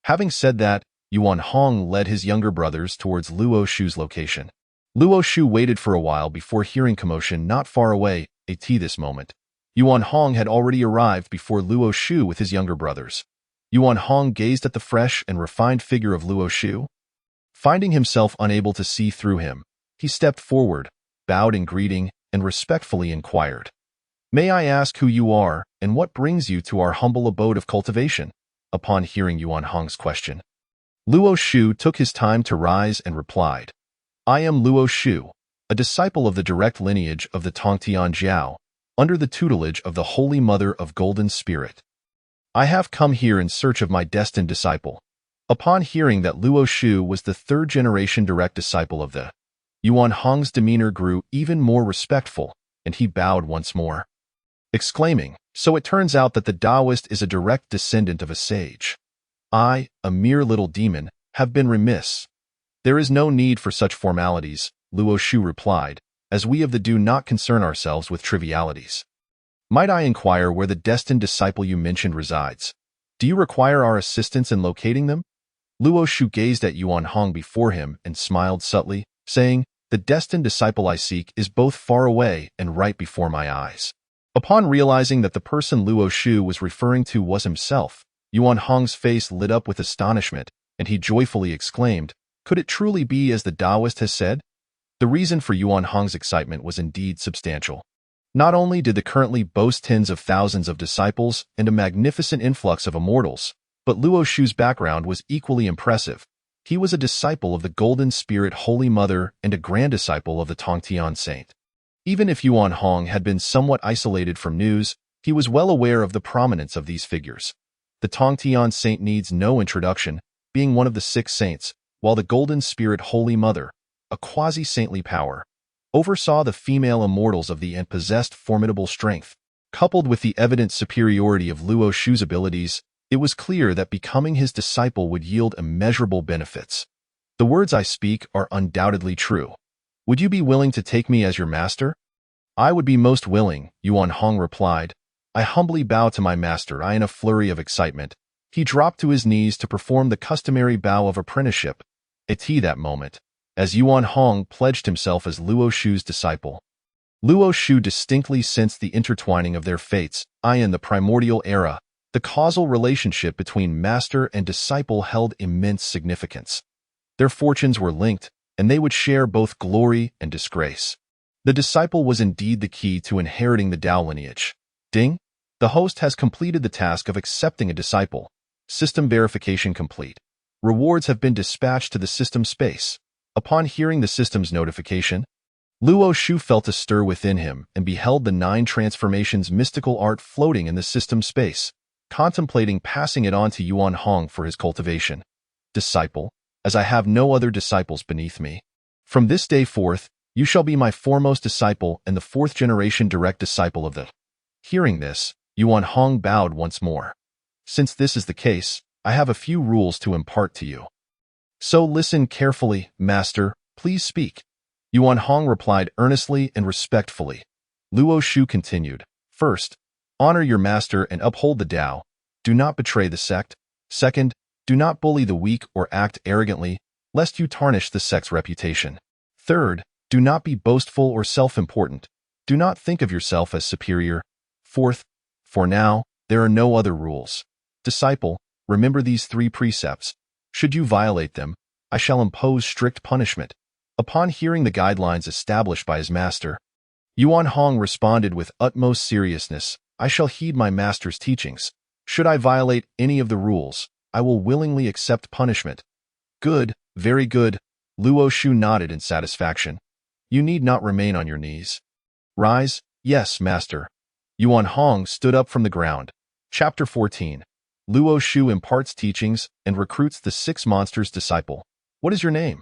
Having said that, Yuan Hong led his younger brothers towards Luo Shu's location. Luo Shu waited for a while before hearing commotion not far away. At this moment, Yuan Hong had already arrived before Luo Shu with his younger brothers. Yuan Hong gazed at the fresh and refined figure of Luo Shu. Finding himself unable to see through him, he stepped forward, bowed in greeting, and respectfully inquired, "May I ask who you are and what brings you to our humble abode of cultivation?" Upon hearing Yuan Hong's question, Luo Shu took his time to rise and replied, "I am Luo Shu, a disciple of the direct lineage of the Tongtian Jiao, under the tutelage of the Holy Mother of Golden Spirit. I have come here in search of my destined disciple." Upon hearing that Luo Shu was the 3rd-generation direct disciple of the, Yuan Hong's demeanor grew even more respectful, and he bowed once more, exclaiming, "So it turns out that the Taoist is a direct descendant of a sage. I, a mere little demon, have been remiss." "There is no need for such formalities," Luo Shu replied, "as we of the do not concern ourselves with trivialities. Might I inquire where the destined disciple you mentioned resides? Do you require our assistance in locating them?" Luo Shu gazed at Yuan Hong before him and smiled subtly, saying, "The destined disciple I seek is both far away and right before my eyes." Upon realizing that the person Luo Shu was referring to was himself, Yuan Hong's face lit up with astonishment, and he joyfully exclaimed, "Could it truly be as the Taoist has said?" The reason for Yuan Hong's excitement was indeed substantial. Not only did the currently boast tens of thousands of disciples and a magnificent influx of immortals, but Luo Shu's background was equally impressive. He was a disciple of the Golden Spirit Holy Mother and a grand disciple of the Tongtian Saint. Even if Yuan Hong had been somewhat isolated from news, he was well aware of the prominence of these figures. The Tongtian Saint needs no introduction, being one of the 6 saints, while the Golden Spirit Holy Mother, a quasi-saintly power, oversaw the female immortals of the and possessed formidable strength. Coupled with the evident superiority of Luo Shu's abilities, it was clear that becoming his disciple would yield immeasurable benefits. "The words I speak are undoubtedly true. Would you be willing to take me as your master?" "I would be most willing," Yuan Hong replied. "I humbly bow to my master." In a flurry of excitement, he dropped to his knees to perform the customary bow of apprenticeship. At that moment, as Yuan Hong pledged himself as Luo Shu's disciple, Luo Shu distinctly sensed the intertwining of their fates. In the primordial era, the causal relationship between master and disciple held immense significance. Their fortunes were linked, and they would share both glory and disgrace. The disciple was indeed the key to inheriting the Tao lineage. Ding! The host has completed the task of accepting a disciple. System verification complete. Rewards have been dispatched to the system space. Upon hearing the system's notification, Luo Shu felt a stir within him and beheld the 9 transformations mystical art floating in the system space, contemplating passing it on to Yuan Hong for his cultivation. "Disciple, as I have no other disciples beneath me, from this day forth, you shall be my foremost disciple and the 4th-generation direct disciple of the." Hearing this, Yuan Hong bowed once more. "Since this is the case, I have a few rules to impart to you. So listen carefully, master, please speak." Yuan Hong replied earnestly and respectfully. Luo Shu continued, "First, honor your master and uphold the Tao. Do not betray the sect. Second, do not bully the weak or act arrogantly, lest you tarnish the sect's reputation. Third, do not be boastful or self-important. Do not think of yourself as superior. Fourth, for now, there are no other rules. Disciple, remember these 3 precepts. Should you violate them, I shall impose strict punishment. Upon hearing the guidelines established by his master, Yuan Hong responded with utmost seriousness, I shall heed my master's teachings. Should I violate any of the rules, I will willingly accept punishment. Good, very good. Luo Shu nodded in satisfaction. You need not remain on your knees. Rise, yes, master. Yuan Hong stood up from the ground. Chapter 14. Luo Shu imparts teachings and recruits the 6 monsters' disciple. What is your name?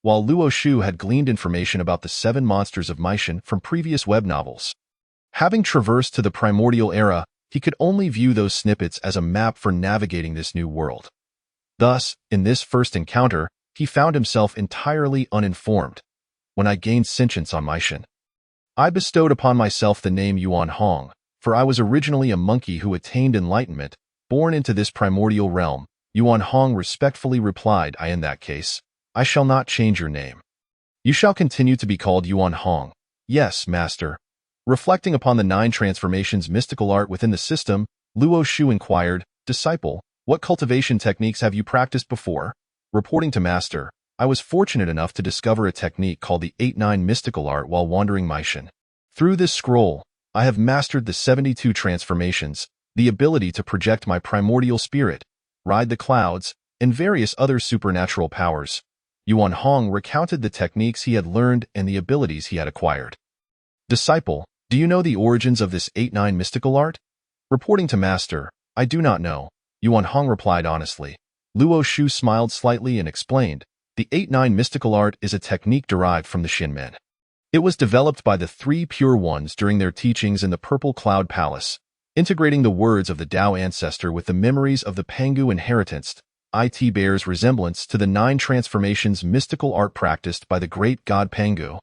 While Luo Shu had gleaned information about the 7 monsters of Meishan from previous web novels, having traversed to the primordial era, he could only view those snippets as a map for navigating this new world. Thus, in this first encounter, he found himself entirely uninformed. When I gained sentience on Meishan, I bestowed upon myself the name Yuan Hong, for I was originally a monkey who attained enlightenment, born into this primordial realm. Yuan Hong respectfully replied, in that case, I shall not change your name. You shall continue to be called Yuan Hong. Yes, master. Reflecting upon the 9 transformations mystical art within the system, Luo Shu inquired, Disciple, what cultivation techniques have you practiced before? Reporting to master, I was fortunate enough to discover a technique called the 8-9 mystical art while wandering Meishan. Through this scroll, I have mastered the 72 transformations, the ability to project my primordial spirit, ride the clouds, and various other supernatural powers. Yuan Hong recounted the techniques he had learned and the abilities he had acquired. Disciple, do you know the origins of this 8-9 mystical art? Reporting to master, I do not know. Yuan Hong replied honestly. Luo Shu smiled slightly and explained, the 8-9 mystical art is a technique derived from the Xinmen. It was developed by the 3 pure ones during their teachings in the Purple Cloud Palace, integrating the words of the Tao ancestor with the memories of the Pangu inheritance. It bears resemblance to the 9 transformations mystical art practiced by the great god Pangu.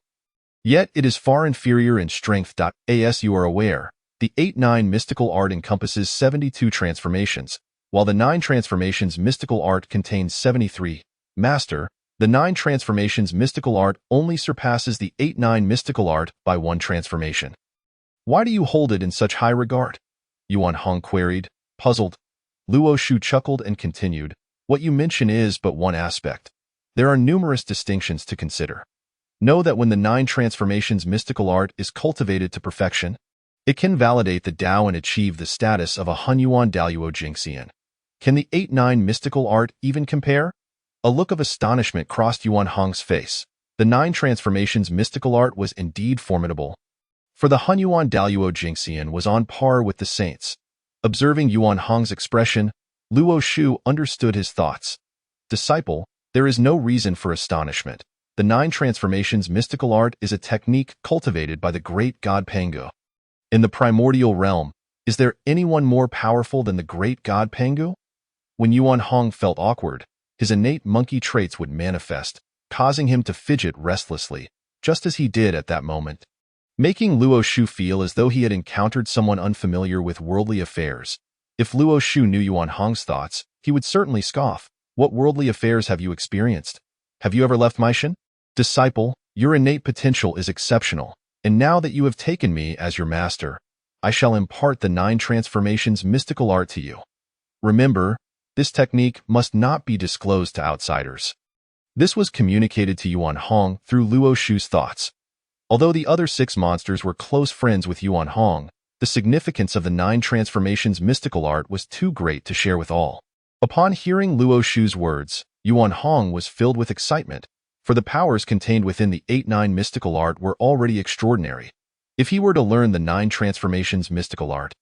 Yet it is far inferior in strength. As you are aware, the 8-9 mystical art encompasses 72 transformations, while the 9 transformations mystical art contains 73. Master, the 9 transformations mystical art only surpasses the 8-9 mystical art by 1 transformation. Why do you hold it in such high regard? Yuan Hong queried, puzzled. Luo Shu chuckled and continued, what you mention is but one aspect. There are numerous distinctions to consider. Know that when the 9 transformations mystical art is cultivated to perfection, it can validate the Tao and achieve the status of a Hunyuan Daluo Jingxian. Can the 8-9 mystical art even compare? A look of astonishment crossed Yuan Hong's face. The 9 transformations mystical art was indeed formidable. For the Hunyuan Daluo Jingxian was on par with the saints. Observing Yuan Hong's expression, Luo Shu understood his thoughts. Disciple, there is no reason for astonishment. The 9 transformations mystical art is a technique cultivated by the great god Pangu. In the primordial realm, is there anyone more powerful than the great god Pangu? When Yuan Hong felt awkward, his innate monkey traits would manifest, causing him to fidget restlessly, just as he did at that moment, making Luo Shu feel as though he had encountered someone unfamiliar with worldly affairs. If Luo Shu knew Yuan Hong's thoughts, he would certainly scoff. What worldly affairs have you experienced? Have you ever left Meishan? Disciple, your innate potential is exceptional, and now that you have taken me as your master, I shall impart the 9 transformations mystical art to you. Remember, this technique must not be disclosed to outsiders. This was communicated to Yuan Hong through Luo Shu's thoughts. Although the other 6 monsters were close friends with Yuan Hong, the significance of the 9 transformations mystical art was too great to share with all. Upon hearing Luo Shu's words, Yuan Hong was filled with excitement, for the powers contained within the 8-9 mystical art were already extraordinary. If he were to learn the 9 transformations mystical art,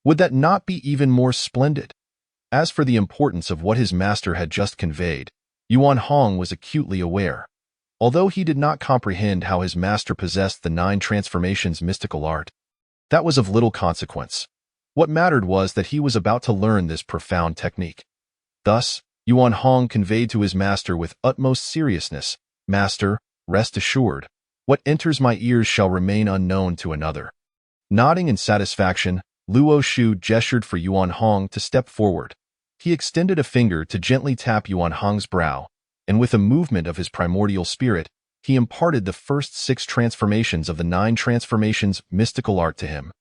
would that not be even more splendid? As for the importance of what his master had just conveyed, Yuan Hong was acutely aware. Although he did not comprehend how his master possessed the 9 transformations mystical art, that was of little consequence. What mattered was that he was about to learn this profound technique. Thus, Yuan Hong conveyed to his master with utmost seriousness, Master, rest assured, what enters my ears shall remain unknown to another. Nodding in satisfaction, Luo Shu gestured for Yuan Hong to step forward. He extended a finger to gently tap Yuan Hong's brow, and with a movement of his primordial spirit, he imparted the first 6 transformations of the 9 transformations mystical art to him.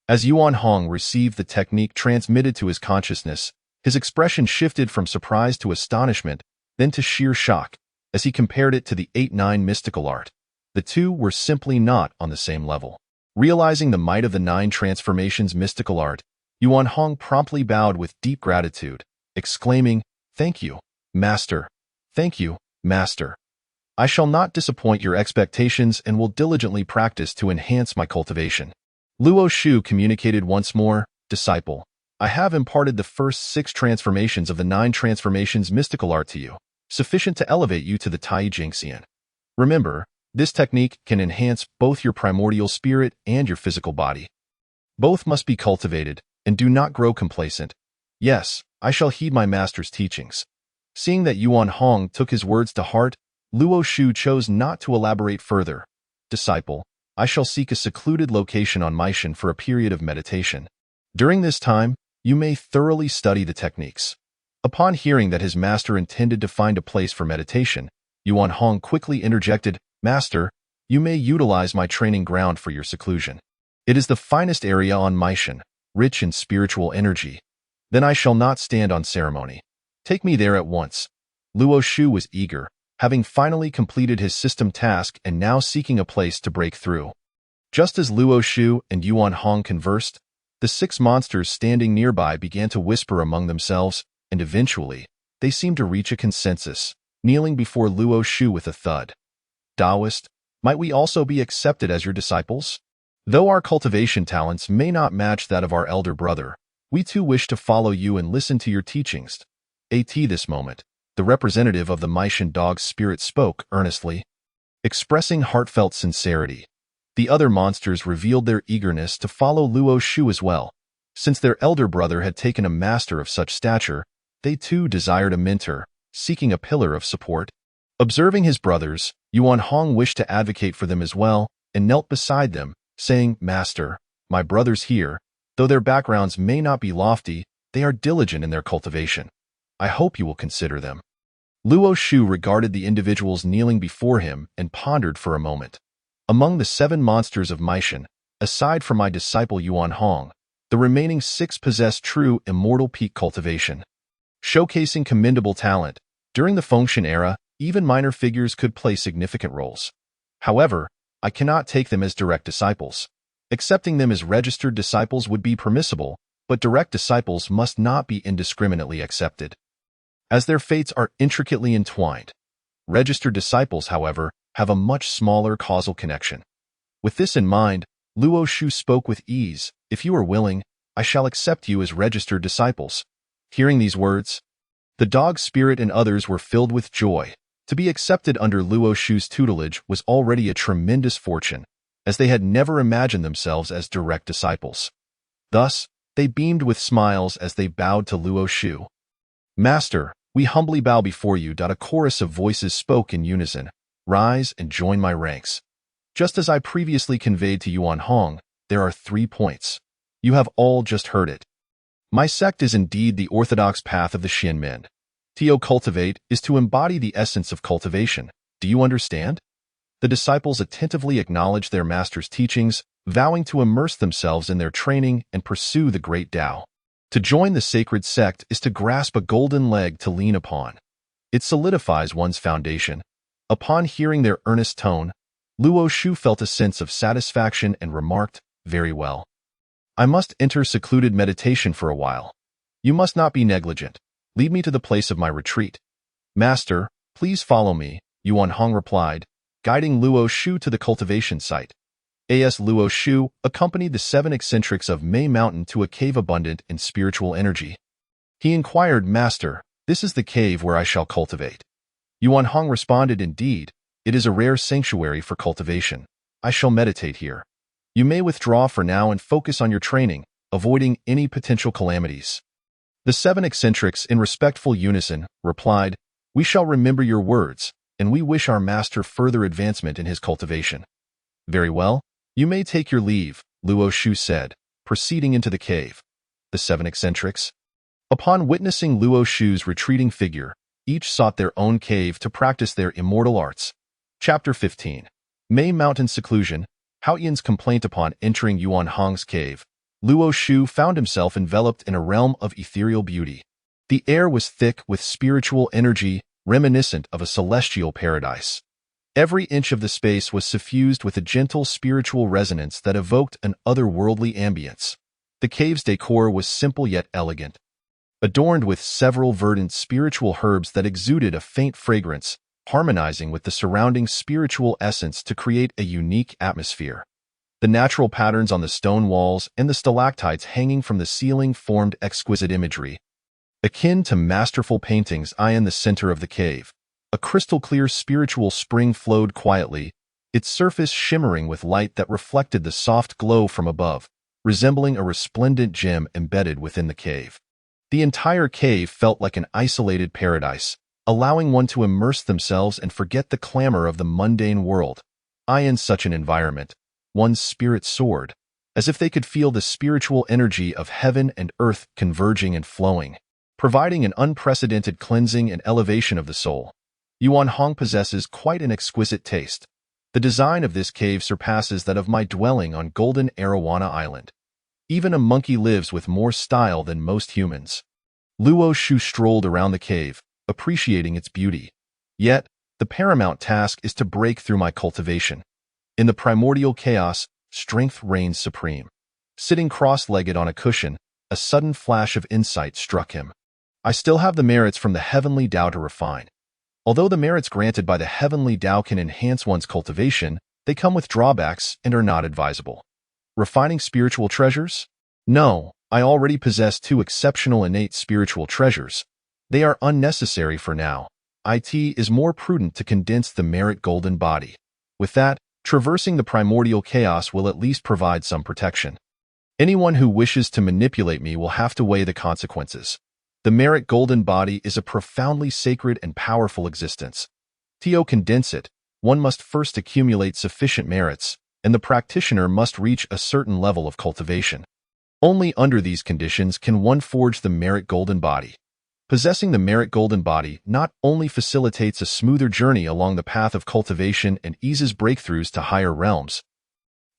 As Yuan Hong received the technique transmitted to his consciousness, His expression shifted from surprise to astonishment, then to sheer shock, as he compared it to the 8-9 mystical art. The two were simply not on the same level. Realizing the might of the 9 transformations mystical art, Yuan Hong promptly bowed with deep gratitude, exclaiming, "Thank you, Master. Thank you, Master. I shall not disappoint your expectations and will diligently practice to enhance my cultivation." Luo Shu communicated once more, "Disciple, I have imparted the first 6 transformations of the 9 transformations mystical art to you, sufficient to elevate you to the Tai Jingxian. Remember, this technique can enhance both your primordial spirit and your physical body. Both must be cultivated, and do not grow complacent. Yes, I shall heed my master's teachings." Seeing that Yuan Hong took his words to heart, Luo Shu chose not to elaborate further. "Disciple, I shall seek a secluded location on Meishan for a period of meditation. During this time, you may thoroughly study the techniques." Upon hearing that his master intended to find a place for meditation, Yuan Hong quickly interjected, "Master, you may utilize my training ground for your seclusion. It is the finest area on Meishan, rich in spiritual energy. Then I shall not stand on ceremony. Take me there at once." Luo Shu was eager, having finally completed his system task and now seeking a place to break through. Just as Luo Shu and Yuan Hong conversed, the 6 monsters standing nearby began to whisper among themselves, and eventually, they seemed to reach a consensus, kneeling before Luo Shu with a thud. "Taoist, might we also be accepted as your disciples? Though our cultivation talents may not match that of our elder brother, we too wish to follow you and listen to your teachings." At this moment, the representative of the Meishan dog's spirit spoke earnestly, expressing heartfelt sincerity. The other monsters revealed their eagerness to follow Luo Shu as well. Since their elder brother had taken a master of such stature, they too desired a mentor, seeking a pillar of support. Observing his brothers, Yuan Hong wished to advocate for them as well, and knelt beside them, saying, "Master, my brothers here, though their backgrounds may not be lofty, they are diligent in their cultivation. I hope you will consider them." Luo Shu regarded the individuals kneeling before him and pondered for a moment. "Among the 7 monsters of Meishan, aside from my disciple Yuan Hong, the remaining 6 possess true immortal peak cultivation, showcasing commendable talent. During the Fengshan era, even minor figures could play significant roles. However, I cannot take them as direct disciples. Accepting them as registered disciples would be permissible, but direct disciples must not be indiscriminately accepted, as their fates are intricately entwined. Registered disciples, however, have a much smaller causal connection." With this in mind, Luo Shu spoke with ease, "If you are willing, I shall accept you as registered disciples." Hearing these words, the dog's spirit and others were filled with joy. To be accepted under Luo Shu's tutelage was already a tremendous fortune, as they had never imagined themselves as direct disciples. Thus, they beamed with smiles as they bowed to Luo Shu. "Master, we humbly bow before you." A chorus of voices spoke in unison, "Rise and join my ranks. Just as I previously conveyed to Yuan Hong, there are 3 points. You have all just heard it. My sect is indeed the orthodox path of the Xianmen. To cultivate is to embody the essence of cultivation. Do you understand?" The disciples attentively acknowledged their master's teachings, vowing to immerse themselves in their training and pursue the great Tao. To join the sacred sect is to grasp a golden leg to lean upon. It solidifies one's foundation. Upon hearing their earnest tone, Luo Shu felt a sense of satisfaction and remarked, "Very well. I must enter secluded meditation for a while. You must not be negligent. Lead me to the place of my retreat." "Master, please follow me," Yuan Hong replied, guiding Luo Shu to the cultivation site. As Luo Shu accompanied the 7 eccentrics of Mei Mountain to a cave abundant in spiritual energy. He inquired, "Master, this is the cave where I shall cultivate?" Yuan Hong responded, "Indeed, it is a rare sanctuary for cultivation. I shall meditate here. You may withdraw for now and focus on your training, avoiding any potential calamities." The 7 eccentrics, in respectful unison, replied, "We shall remember your words, and we wish our master further advancement in his cultivation." "Very well. You may take your leave," Luo Shu said, proceeding into the cave. The 7 eccentrics, upon witnessing Luo Shu's retreating figure, each sought their own cave to practice their immortal arts. Chapter 15. Mei Mountain Seclusion. Hao Yan's complaint. Upon entering Yuan Hong's cave, Luo Shu found himself enveloped in a realm of ethereal beauty. The air was thick with spiritual energy, reminiscent of a celestial paradise. Every inch of the space was suffused with a gentle spiritual resonance that evoked an otherworldly ambience. The cave's decor was simple yet elegant, adorned with several verdant spiritual herbs that exuded a faint fragrance, harmonizing with the surrounding spiritual essence to create a unique atmosphere. The natural patterns on the stone walls and the stalactites hanging from the ceiling formed exquisite imagery, akin to masterful paintings. In the center of the cave, a crystal-clear spiritual spring flowed quietly, its surface shimmering with light that reflected the soft glow from above, resembling a resplendent gem embedded within the cave. The entire cave felt like an isolated paradise, allowing one to immerse themselves and forget the clamor of the mundane world. In such an environment, one's spirit soared, as if they could feel the spiritual energy of heaven and earth converging and flowing, providing an unprecedented cleansing and elevation of the soul. Yuan Hong possesses quite an exquisite taste. The design of this cave surpasses that of my dwelling on Golden Arowana Island. Even a monkey lives with more style than most humans. Luo Shu strolled around the cave, appreciating its beauty. Yet, the paramount task is to break through my cultivation. In the primordial chaos, strength reigns supreme. Sitting cross-legged on a cushion, a sudden flash of insight struck him. I still have the merits from the heavenly Tao to refine. Although the merits granted by the heavenly Tao can enhance one's cultivation, they come with drawbacks and are not advisable. Refining spiritual treasures? No, I already possess 2 exceptional innate spiritual treasures. They are unnecessary for now. It is more prudent to condense the merit golden body. With that, traversing the primordial chaos will at least provide some protection. Anyone who wishes to manipulate me will have to weigh the consequences. The merit golden body is a profoundly sacred and powerful existence. To condense it, one must first accumulate sufficient merits, and the practitioner must reach a certain level of cultivation. Only under these conditions can one forge the merit golden body. Possessing the merit golden body not only facilitates a smoother journey along the path of cultivation and eases breakthroughs to higher realms,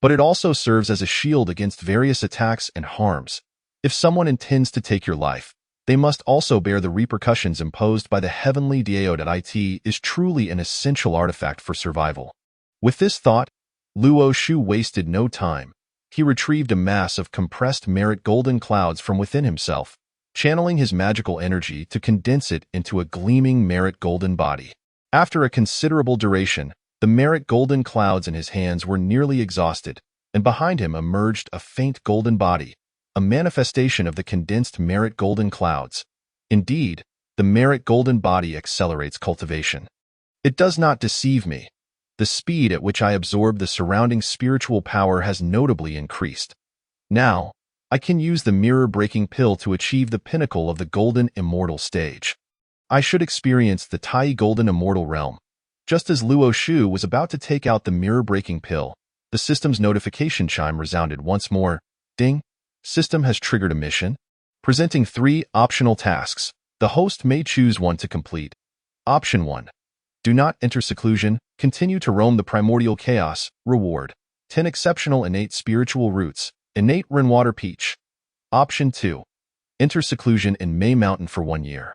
but it also serves as a shield against various attacks and harms. If someone intends to take your life, they must also bear the repercussions imposed by the heavenly Tao. It is truly an essential artifact for survival. With this thought, Luo Shu wasted no time. He retrieved a mass of compressed merit golden clouds from within himself, channeling his magical energy to condense it into a gleaming merit golden body. After a considerable duration, the merit golden clouds in his hands were nearly exhausted, and behind him emerged a faint golden body, a manifestation of the condensed merit golden clouds. Indeed, the merit golden body accelerates cultivation. It does not deceive me. The speed at which I absorb the surrounding spiritual power has notably increased. Now, I can use the mirror-breaking pill to achieve the pinnacle of the golden immortal stage. I should experience the Tai golden immortal realm. Just as Luo Shu was about to take out the mirror-breaking pill, the system's notification chime resounded once more. Ding! System has triggered a mission, presenting 3 optional tasks. The host may choose one to complete. Option 1. Do not enter seclusion, continue to roam the primordial chaos. Reward: 10 exceptional innate spiritual roots, innate rainwater peach. Option 2. Enter seclusion in May Mountain for 1 year.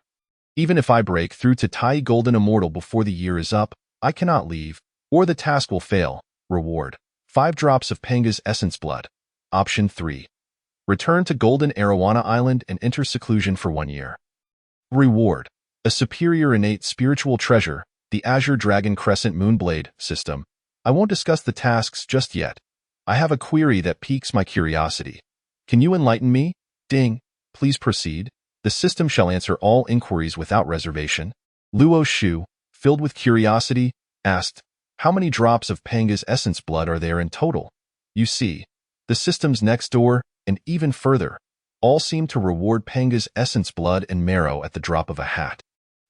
Even if I break through to Tai Golden Immortal before the year is up, I cannot leave, or the task will fail. Reward: 5 drops of Panga's essence blood. Option 3. Return to Golden Arowana Island and enter seclusion for 1 year. Reward: a superior innate spiritual treasure, the Azure Dragon Crescent Moonblade system. I won't discuss the tasks just yet. I have a query that piques my curiosity. Can you enlighten me? Ding. Please proceed. The system shall answer all inquiries without reservation. Luo Shu, filled with curiosity, asked, how many drops of Panga's essence blood are there in total? You see, the system's next door, and even further, all seem to reward Panga's essence blood and marrow at the drop of a hat.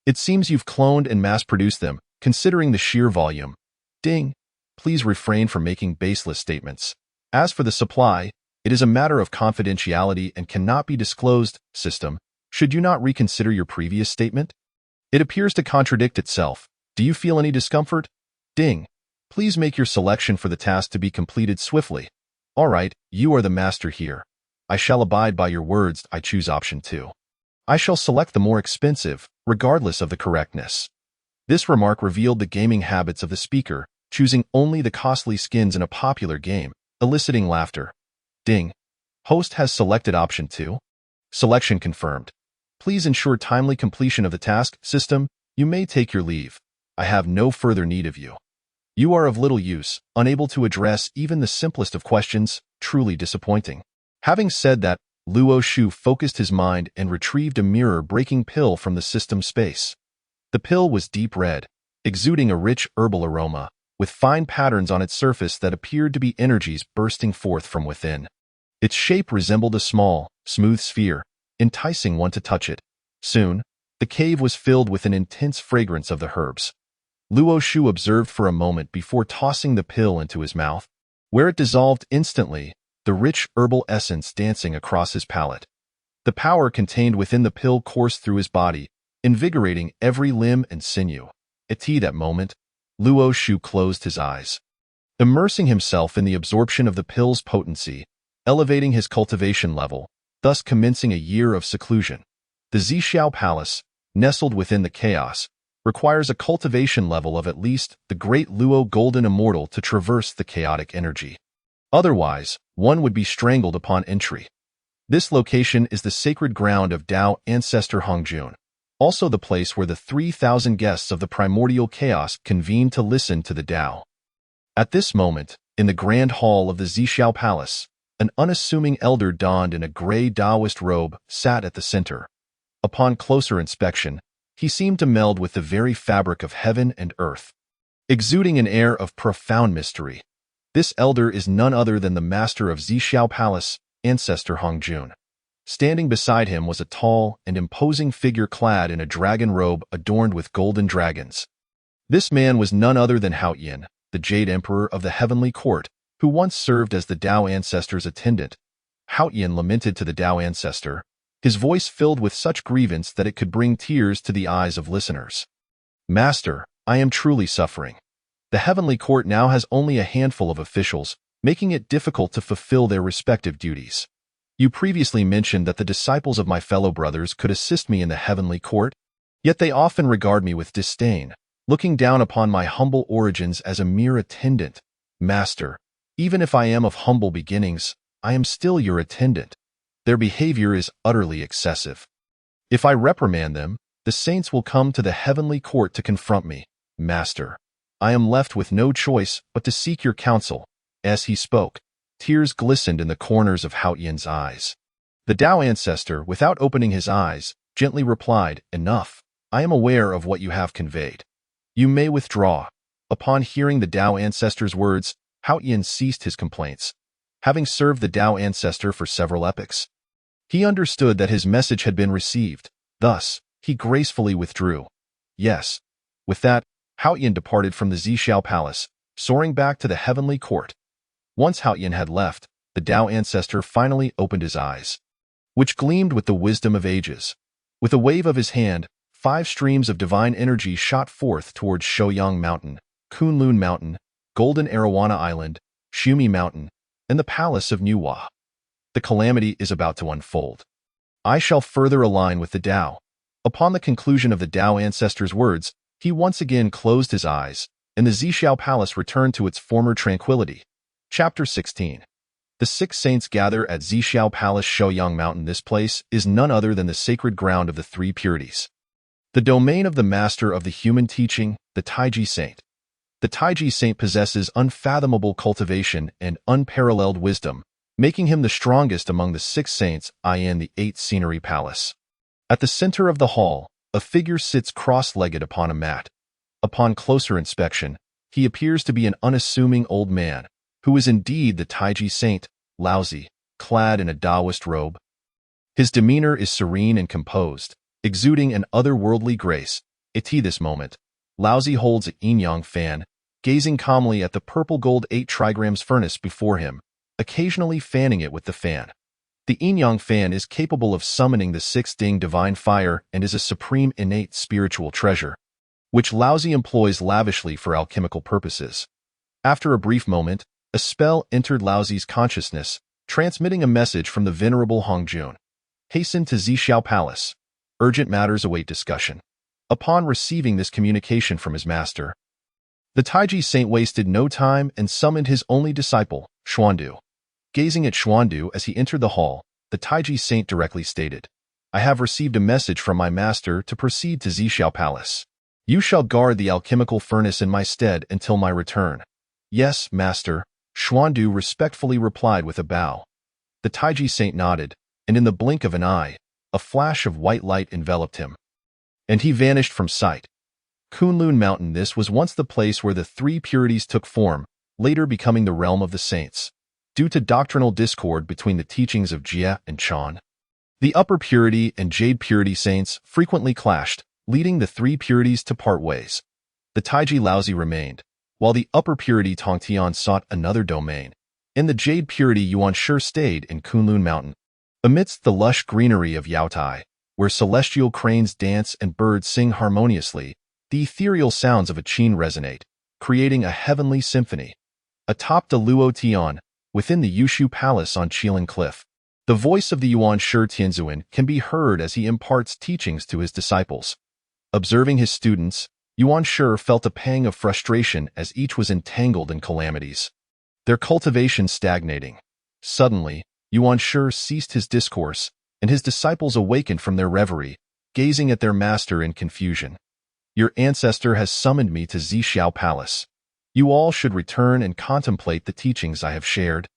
It seems you've cloned and mass-produced them, considering the sheer volume. Ding. Please refrain from making baseless statements. As for the supply, it is a matter of confidentiality and cannot be disclosed. System, should you not reconsider your previous statement? It appears to contradict itself. Do you feel any discomfort? Ding. Please make your selection for the task to be completed swiftly. All right, you are the master here. I shall abide by your words. I choose option 2. I shall select the more expensive, regardless of the correctness. This remark revealed the gaming habits of the speaker, choosing only the costly skins in a popular game, eliciting laughter. Ding. Host has selected option 2. Selection confirmed. Please ensure timely completion of the task. System, you may take your leave. I have no further need of you. You are of little use, unable to address even the simplest of questions, truly disappointing. Having said that, Luo Shu focused his mind and retrieved a mirror-breaking pill from the system space. The pill was deep red, exuding a rich herbal aroma, with fine patterns on its surface that appeared to be energies bursting forth from within. Its shape resembled a small, smooth sphere, enticing one to touch it. Soon, the cave was filled with an intense fragrance of the herbs. Luo Shu observed for a moment before tossing the pill into his mouth, where it dissolved instantly, the rich herbal essence dancing across his palate. The power contained within the pill coursed through his body, invigorating every limb and sinew. At that moment, Luo Shu closed his eyes, immersing himself in the absorption of the pill's potency, elevating his cultivation level, thus commencing a year of seclusion. The Zixiao Palace, nestled within the chaos, requires a cultivation level of at least the great Luo Golden Immortal to traverse the chaotic energy. Otherwise, one would be strangled upon entry. This location is the sacred ground of Dao ancestor Hongjun, also the place where the 3,000 guests of the primordial chaos convene to listen to the Dao. At this moment, in the grand hall of the Zixiao Palace, an unassuming elder donned in a gray Taoist robe sat at the center. Upon closer inspection, he seemed to meld with the very fabric of heaven and earth, exuding an air of profound mystery. This elder is none other than the master of Zixiao Palace, ancestor Hongjun. Standing beside him was a tall and imposing figure clad in a dragon robe adorned with golden dragons. This man was none other than Haoyan, the Jade Emperor of the Heavenly Court, who once served as the Dao Ancestor's attendant. Haoyan lamented to the Dao Ancestor, his voice filled with such grievance that it could bring tears to the eyes of listeners. Master, I am truly suffering. The Heavenly Court now has only a handful of officials, making it difficult to fulfill their respective duties. You previously mentioned that the disciples of my fellow brothers could assist me in the Heavenly Court, yet they often regard me with disdain, looking down upon my humble origins as a mere attendant. Master, even if I am of humble beginnings, I am still your attendant. Their behavior is utterly excessive. If I reprimand them, the saints will come to the Heavenly Court to confront me. Master, I am left with no choice but to seek your counsel. As he spoke, tears glistened in the corners of Haoyan's eyes. The Dao Ancestor, without opening his eyes, gently replied, Enough. I am aware of what you have conveyed. You may withdraw. Upon hearing the Dao Ancestor's words, Haoyan ceased his complaints. Having served the Dao Ancestor for several epochs, he understood that his message had been received. Thus, he gracefully withdrew. Yes. With that, Haoyan departed from the Zixiao Palace, soaring back to the Heavenly Court. Once Haoyan had left, the Dao Ancestor finally opened his eyes, which gleamed with the wisdom of ages. With a wave of his hand, 5 streams of divine energy shot forth towards Shouyang Mountain, Kunlun Mountain, Golden Arowana Island, Shumi Mountain, and the Palace of Nuwa. The calamity is about to unfold. I shall further align with the Dao. Upon the conclusion of the Dao Ancestor's words, he once again closed his eyes, and the Zixiao Palace returned to its former tranquility. Chapter 16. The 6 saints gather at Zixiao Palace Shouyang Mountain. This place is none other than the sacred ground of the 3 purities, the domain of the master of the human teaching, the Taiji Saint. The Taiji Saint possesses unfathomable cultivation and unparalleled wisdom, making him the strongest among the 6 saints in the 8 scenery palace. At the center of the hall, a figure sits cross-legged upon a mat. Upon closer inspection, he appears to be an unassuming old man, who is indeed the Taiji Saint, Laozi, clad in a Taoist robe. His demeanor is serene and composed, exuding an otherworldly grace. At this moment, Laozi holds a yin-yang fan, gazing calmly at the purple-gold 8 trigrams furnace before him, occasionally fanning it with the fan. The yin-yang fan is capable of summoning the 6 Ding divine fire and is a supreme innate spiritual treasure, which Laozi employs lavishly for alchemical purposes. After a brief moment, a spell entered Laozi's consciousness, transmitting a message from the venerable Hongjun. Hasten to Zixiao Palace. Urgent matters await discussion. Upon receiving this communication from his master, the Taiji saint wasted no time and summoned his only disciple, Xuandu. Gazing at Xuandu as he entered the hall, the Taiji saint directly stated, "I have received a message from my master to proceed to Zixiao Palace. You shall guard the alchemical furnace in my stead until my return." "Yes, master," Xuandu respectfully replied with a bow. The Taiji saint nodded, and in the blink of an eye, a flash of white light enveloped him, and he vanished from sight. Kunlun Mountain. This was once the place where the three purities took form, later becoming the realm of the saints. Due to doctrinal discord between the teachings of Jie and Chan, the upper purity and jade purity saints frequently clashed, leading the three purities to part ways. The Taiji Laozi remained, while the upper purity Tongtian sought another domain, and the jade purity Yuan Shi stayed in Kunlun Mountain. Amidst the lush greenery of Yaotai, where celestial cranes dance and birds sing harmoniously, the ethereal sounds of a qin resonate, creating a heavenly symphony. Atop the Luo Tian, within the Yushu Palace on Qilin Cliff, the voice of the Yuan Shi Tianzuan can be heard as he imparts teachings to his disciples. Observing his students, Yuan Shi felt a pang of frustration as each was entangled in calamities, their cultivation stagnating. Suddenly, Yuan Shi ceased his discourse, and his disciples awakened from their reverie, gazing at their master in confusion. "Your ancestor has summoned me to Zixiao Palace. You all should return and contemplate the teachings I have shared,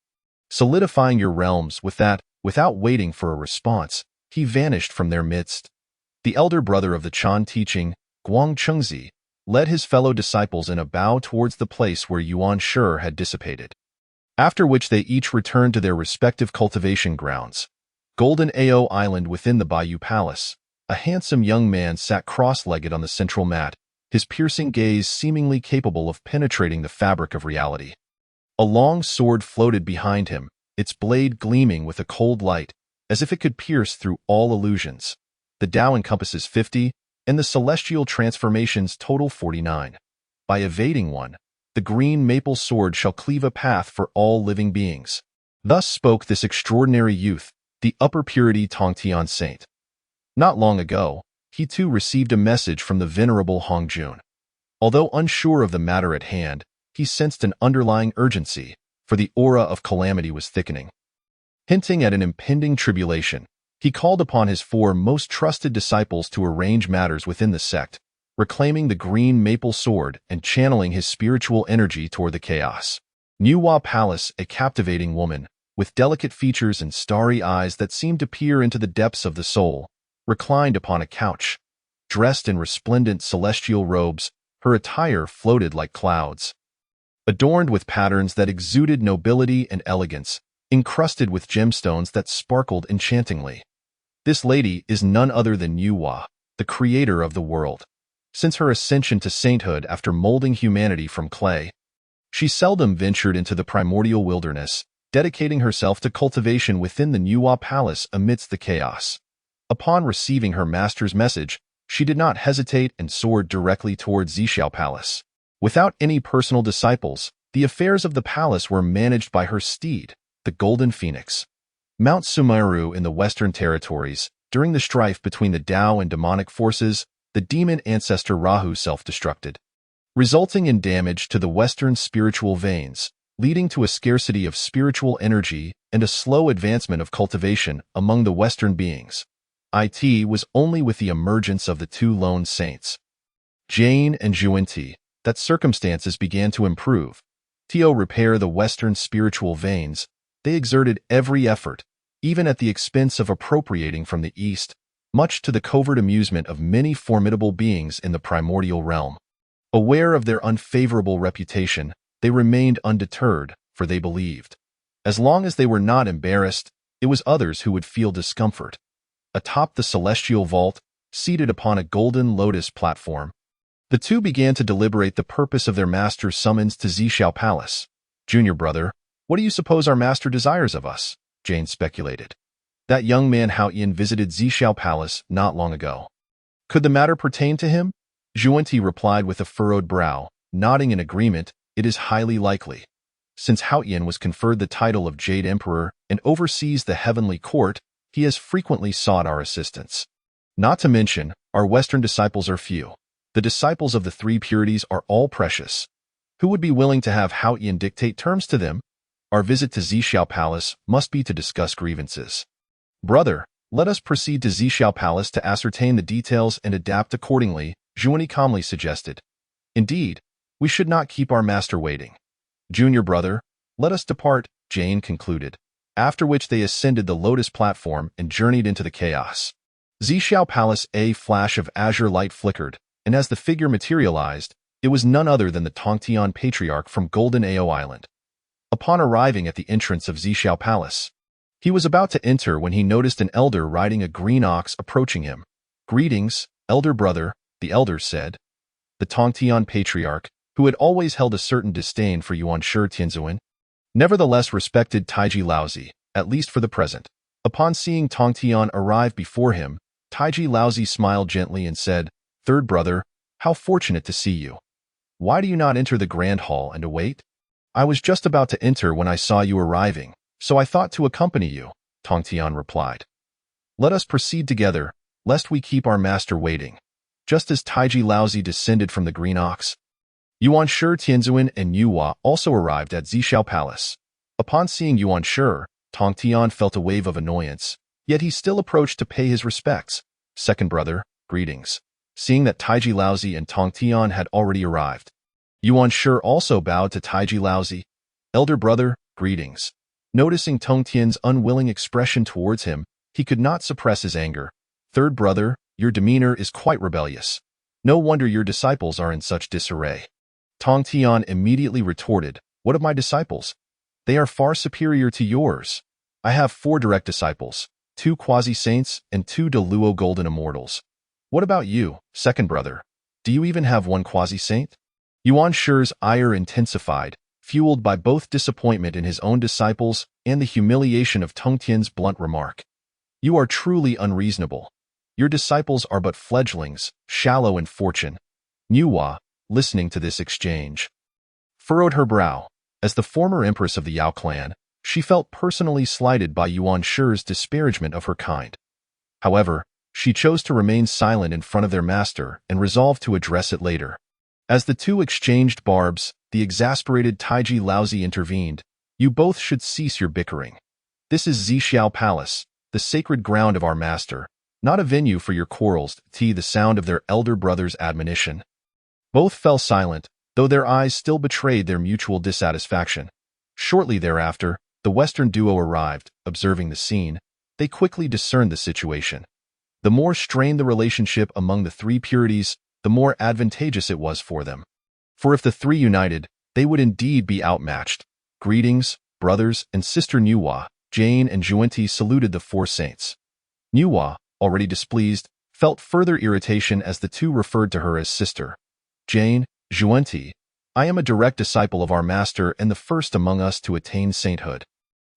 solidifying your realms." With that, without waiting for a response, he vanished from their midst. The elder brother of the Chan teaching, Guang Chengzi, led his fellow disciples in a bow towards the place where Yuan Shi had dissipated, after which they each returned to their respective cultivation grounds. Golden Ao Island. Within the Bayou Palace, a handsome young man sat cross-legged on the central mat, his piercing gaze seemingly capable of penetrating the fabric of reality. A long sword floated behind him, its blade gleaming with a cold light, as if it could pierce through all illusions. The Tao encompasses 50, and the celestial transformations total 49. By evading one, the green maple sword shall cleave a path for all living beings. Thus spoke this extraordinary youth, the upper purity Tongtian saint. Not long ago, he too received a message from the venerable Hongjun. Although unsure of the matter at hand, he sensed an underlying urgency, for the aura of calamity was thickening. Hinting at an impending tribulation, he called upon his four most trusted disciples to arrange matters within the sect, reclaiming the green maple sword and channeling his spiritual energy toward the chaos. Nuwa Palace. A captivating woman, with delicate features and starry eyes that seemed to peer into the depths of the soul, reclined upon a couch. Dressed in resplendent celestial robes, her attire floated like clouds, adorned with patterns that exuded nobility and elegance, encrusted with gemstones that sparkled enchantingly. This lady is none other than Nuwa, the creator of the world. Since her ascension to sainthood after molding humanity from clay, she seldom ventured into the primordial wilderness, dedicating herself to cultivation within the Nuwa Palace amidst the chaos. Upon receiving her master's message, she did not hesitate and soared directly toward Zixiao Palace. Without any personal disciples, the affairs of the palace were managed by her steed, the Golden Phoenix. Mount Sumeru in the Western Territories. During the strife between the Tao and demonic forces, the demon ancestor Rahu self-destructed, resulting in damage to the Western spiritual veins, leading to a scarcity of spiritual energy and a slow advancement of cultivation among the Western beings. It was only with the emergence of the two lone saints, Jane and Zhuanti, that circumstances began to improve. To repair the Western spiritual veins, they exerted every effort, even at the expense of appropriating from the East, much to the covert amusement of many formidable beings in the primordial realm. Aware of their unfavorable reputation, they remained undeterred, for they believed, as long as they were not embarrassed, it was others who would feel discomfort. Atop the celestial vault, seated upon a golden lotus platform, the two began to deliberate the purpose of their master's summons to Zixiao Palace. "Junior brother, what do you suppose our master desires of us?" Jane speculated. "That young man Haoyan visited Zixiao Palace not long ago. Could the matter pertain to him?" Zhuanti replied with a furrowed brow, nodding in agreement. "It is highly likely. Since Haoyan was conferred the title of Jade Emperor and oversees the heavenly court, he has frequently sought our assistance." Not to mention, our Western disciples are few. The disciples of the three purities are all precious. Who would be willing to have Hao Yan dictate terms to them? Our visit to Zhixiao Palace must be to discuss grievances. Brother, let us proceed to Zhixiao Palace to ascertain the details and adapt accordingly, Zhuanti calmly suggested. Indeed, we should not keep our master waiting. Junior brother, let us depart, Jane concluded, after which they ascended the lotus platform and journeyed into the chaos. Zhixiao Palace. A flash of azure light flickered, and as the figure materialized, it was none other than the Tongtian patriarch from Golden Ao Island. Upon arriving at the entrance of Zhixiao Palace, he was about to enter when he noticed an elder riding a green ox approaching him. Greetings, elder brother, the elder said. The Tongtian patriarch, who had always held a certain disdain for Yuan Shi Tianzuan, nevertheless respected Taiji Laozi, at least for the present. Upon seeing Tongtian arrive before him, Taiji Laozi smiled gently and said, Third brother, how fortunate to see you. Why do you not enter the grand hall and await? I was just about to enter when I saw you arriving, so I thought to accompany you, Tongtian replied. Let us proceed together, lest we keep our master waiting. Just as Taiji Laozi descended from the green ox, Yuan Shi Tianzuan and Yuhua also arrived at Zhixiao Palace. Upon seeing Yuan Shi, Tongtian felt a wave of annoyance, yet he still approached to pay his respects. Second brother, greetings. Seeing that Taiji Laozi and Tongtian had already arrived, Yuan Shi also bowed to Taiji Laozi. Elder brother, greetings. Noticing Tongtian's unwilling expression towards him, he could not suppress his anger. Third brother, your demeanor is quite rebellious. No wonder your disciples are in such disarray. Tongtian immediately retorted, What of my disciples? They are far superior to yours. I have 4 direct disciples, 2 quasi-saints and 2 Deluo golden immortals. What about you, second brother? Do you even have 1 quasi-saint? Yuan Shi's ire intensified, fueled by both disappointment in his own disciples and the humiliation of Tongtian's blunt remark. You are truly unreasonable. Your disciples are but fledglings, shallow in fortune. Yuhua, listening to this exchange, furrowed her brow. As the former empress of the Yao clan, she felt personally slighted by Yuan Shi's disparagement of her kind. However, she chose to remain silent in front of their master and resolved to address it later. As the two exchanged barbs, the exasperated Taiji Laozi intervened. You both should cease your bickering. This is Zhixiao Palace, the sacred ground of our master, not a venue for your quarrels. The sound of their elder brother's admonition. Both fell silent, though their eyes still betrayed their mutual dissatisfaction. Shortly thereafter, the Western duo arrived. Observing the scene, they quickly discerned the situation. The more strained the relationship among the 3 purities, the more advantageous it was for them. For if the 3 united, they would indeed be outmatched. Greetings, brothers and sister Yuhua. Jane and Zhuanti saluted the 4 saints. Yuhua, already displeased, felt further irritation as the 2 referred to her as sister. Jane, Zhuanti, I am a direct disciple of our master and the first among us to attain sainthood.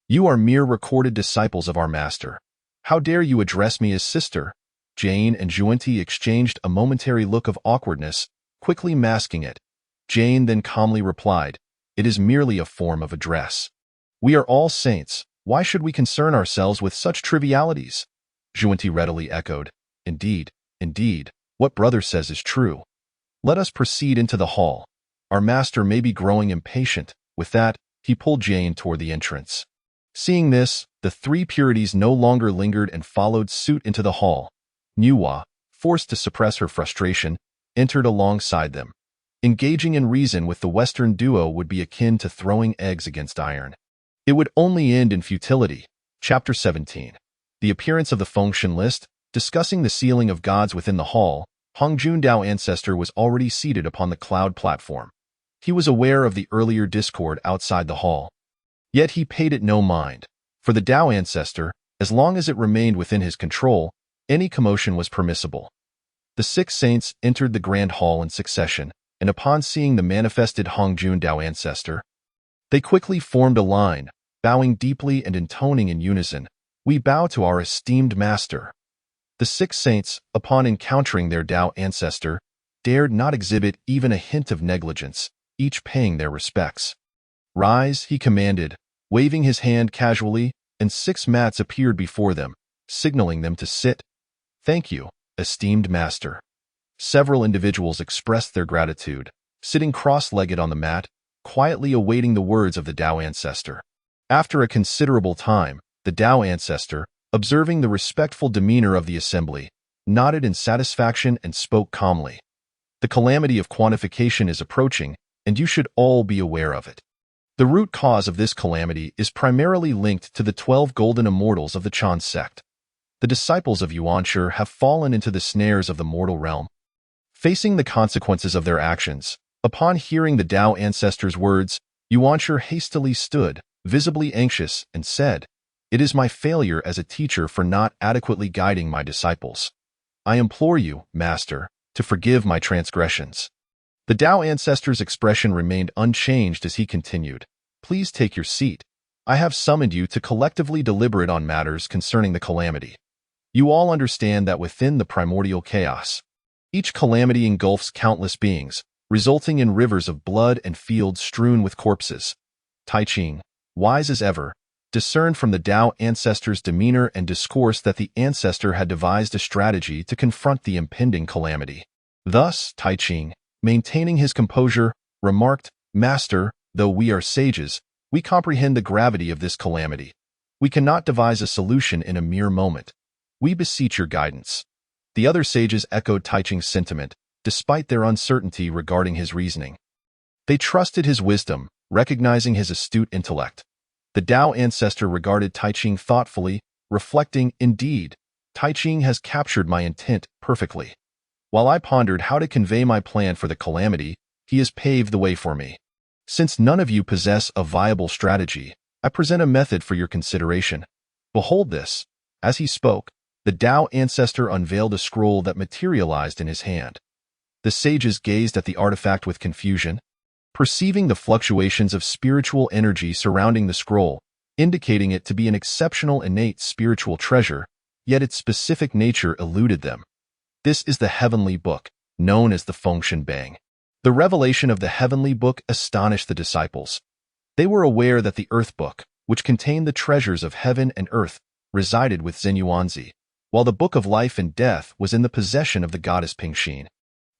You are mere recorded disciples of our master. How dare you address me as sister? Jane and Zhuanti exchanged a momentary look of awkwardness, quickly masking it. Jane then calmly replied, It is merely a form of address. We are all saints. Why should we concern ourselves with such trivialities? Zhuanti readily echoed, Indeed, what brother says is true. Let us proceed into the hall. Our master may be growing impatient. With that, he pulled Jane toward the entrance. Seeing this, the 3 purities no longer lingered and followed suit into the hall. Yuhua, forced to suppress her frustration, entered alongside them. Engaging in reason with the Western duo would be akin to throwing eggs against iron. It would only end in futility. Chapter 17. The appearance of the function list, discussing the sealing of gods within the hall. Hongjun Dao ancestor was already seated upon the cloud platform. He was aware of the earlier discord outside the hall. Yet he paid it no mind. For the Dao ancestor, as long as it remained within his control, any commotion was permissible. The 6 saints entered the grand hall in succession, and upon seeing the manifested Hongjun Dao ancestor, they quickly formed a line, bowing deeply and intoning in unison, We bow to our esteemed master. The 6 saints, upon encountering their Dao ancestor, dared not exhibit even a hint of negligence, each paying their respects. Rise, he commanded, waving his hand casually, and 6 mats appeared before them, signaling them to sit. Thank you, esteemed master. Several individuals expressed their gratitude, sitting cross-legged on the mat, quietly awaiting the words of the Tao ancestor. After a considerable time, the Tao ancestor, observing the respectful demeanor of the assembly, nodded in satisfaction and spoke calmly. The calamity of quantification is approaching, and you should all be aware of it. The root cause of this calamity is primarily linked to the 12 golden immortals of the Chan sect. The disciples of Yuanshi have fallen into the snares of the mortal realm. Facing the consequences of their actions, upon hearing the Tao ancestor's words, Yuanshi hastily stood, visibly anxious, and said, "It is my failure as a teacher for not adequately guiding my disciples. I implore you, Master, to forgive my transgressions." The Tao ancestor's expression remained unchanged as he continued, "Please take your seat. I have summoned you to collectively deliberate on matters concerning the calamity. You all understand that within the primordial chaos, each calamity engulfs countless beings, resulting in rivers of blood and fields strewn with corpses. Tai Ching, wise as ever, discerned from the Tao ancestor's demeanor and discourse that the ancestor had devised a strategy to confront the impending calamity. Thus, Tai Ching, maintaining his composure, remarked, "Master, though we are sages, we comprehend the gravity of this calamity. We cannot devise a solution in a mere moment. We beseech your guidance." The other sages echoed Tai Ching's sentiment, despite their uncertainty regarding his reasoning. They trusted his wisdom, recognizing his astute intellect. The Tao ancestor regarded Tai Ching thoughtfully, reflecting, "Indeed, Tai Ching has captured my intent perfectly. While I pondered how to convey my plan for the calamity, he has paved the way for me. Since none of you possess a viable strategy, I present a method for your consideration. Behold this." As he spoke, the Tao ancestor unveiled a scroll that materialized in his hand. The sages gazed at the artifact with confusion, perceiving the fluctuations of spiritual energy surrounding the scroll, indicating it to be an exceptional innate spiritual treasure, yet its specific nature eluded them. This is the Heavenly Book, known as the Fengshen Bang. The revelation of the Heavenly Book astonished the disciples. They were aware that the Earth Book, which contained the treasures of heaven and earth, resided with Zenyuanzi, while the Book of Life and Death was in the possession of the goddess Pingxin.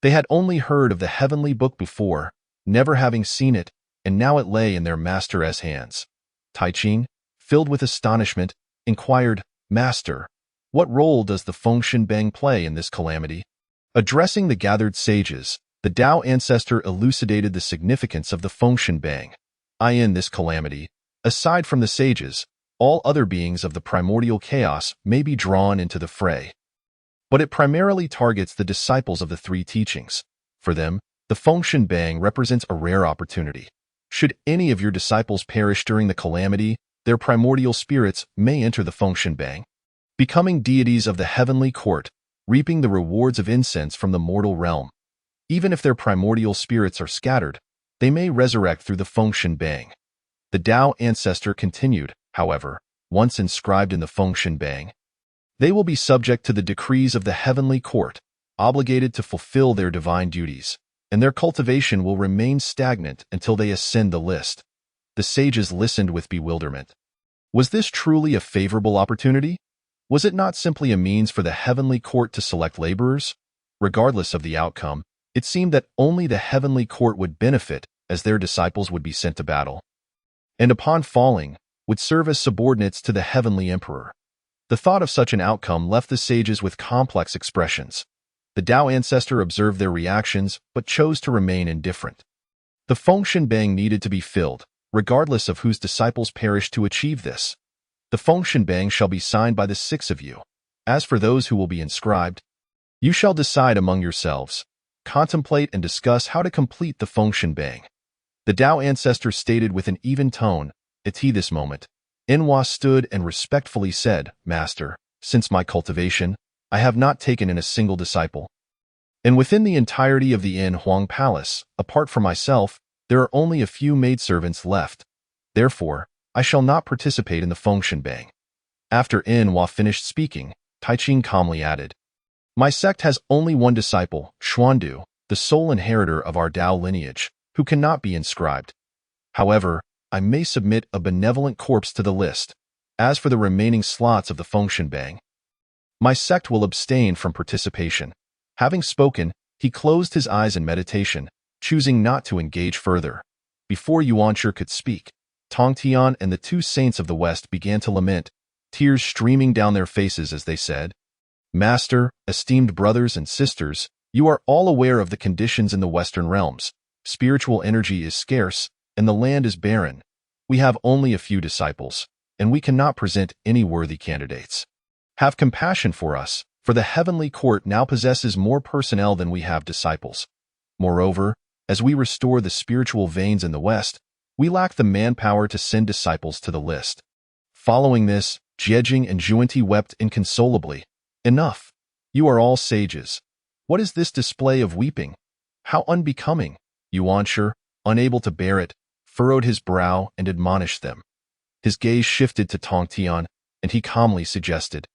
They had only heard of the Heavenly Book before, never having seen it, and now it lay in their master's hands. Tai Ching, filled with astonishment, inquired, "Master, what role does the Fengshen Bang play in this calamity?" Addressing the gathered sages, the Tao ancestor elucidated the significance of the Fengshen Bang. In this calamity, aside from the sages, all other beings of the primordial chaos may be drawn into the fray. But it primarily targets the disciples of the three teachings. For them, the Fengshen Bang represents a rare opportunity. Should any of your disciples perish during the calamity, their primordial spirits may enter the Fengshen Bang, becoming deities of the heavenly court, reaping the rewards of incense from the mortal realm. Even if their primordial spirits are scattered, they may resurrect through the Fengshen Bang. The Tao ancestor continued, however, once inscribed in the Fengshen Bang, they will be subject to the decrees of the heavenly court, obligated to fulfill their divine duties, and their cultivation will remain stagnant until they ascend the list. The sages listened with bewilderment. Was this truly a favorable opportunity? Was it not simply a means for the heavenly court to select laborers? Regardless of the outcome, it seemed that only the heavenly court would benefit, as their disciples would be sent to battle, and upon falling, would serve as subordinates to the heavenly emperor. The thought of such an outcome left the sages with complex expressions. The Tao ancestor observed their reactions, but chose to remain indifferent. The Fengshen Bang needed to be filled, regardless of whose disciples perished to achieve this. The Fengshen Bang shall be signed by the 6 of you. As for those who will be inscribed, you shall decide among yourselves, contemplate and discuss how to complete the Fengshen Bang. The Tao ancestor stated with an even tone, "At this moment." Enhua stood and respectfully said, "Master, since my cultivation, I have not taken in a single disciple. And within the entirety of the In Huang Palace, apart from myself, there are only a few maidservants left. Therefore, I shall not participate in the Fengshen Bang." After Enhua finished speaking, Tai Ching calmly added, "My sect has only one disciple, Xuandu, the sole inheritor of our Tao lineage, who cannot be inscribed. However, I may submit a benevolent corpse to the list. As for the remaining slots of the Fengshen Bang, My sect will abstain from participation. Having spoken, he closed his eyes in meditation, choosing not to engage further. Before Yuanshi could speak, Tongtian and the two saints of the West began to lament, tears streaming down their faces as they said, "Master, esteemed brothers and sisters, you are all aware of the conditions in the Western realms. Spiritual energy is scarce, and the land is barren. We have only a few disciples, and we cannot present any worthy candidates. Have compassion for us, for the heavenly court now possesses more personnel than we have disciples. Moreover, as we restore the spiritual veins in the West, we lack the manpower to send disciples to the list." Following this, Jiejing and Zhuanti wept inconsolably. "Enough! You are all sages. What is this display of weeping? How unbecoming!" Yuanshi, unable to bear it, furrowed his brow and admonished them. His gaze shifted to Tongtian, and he calmly suggested,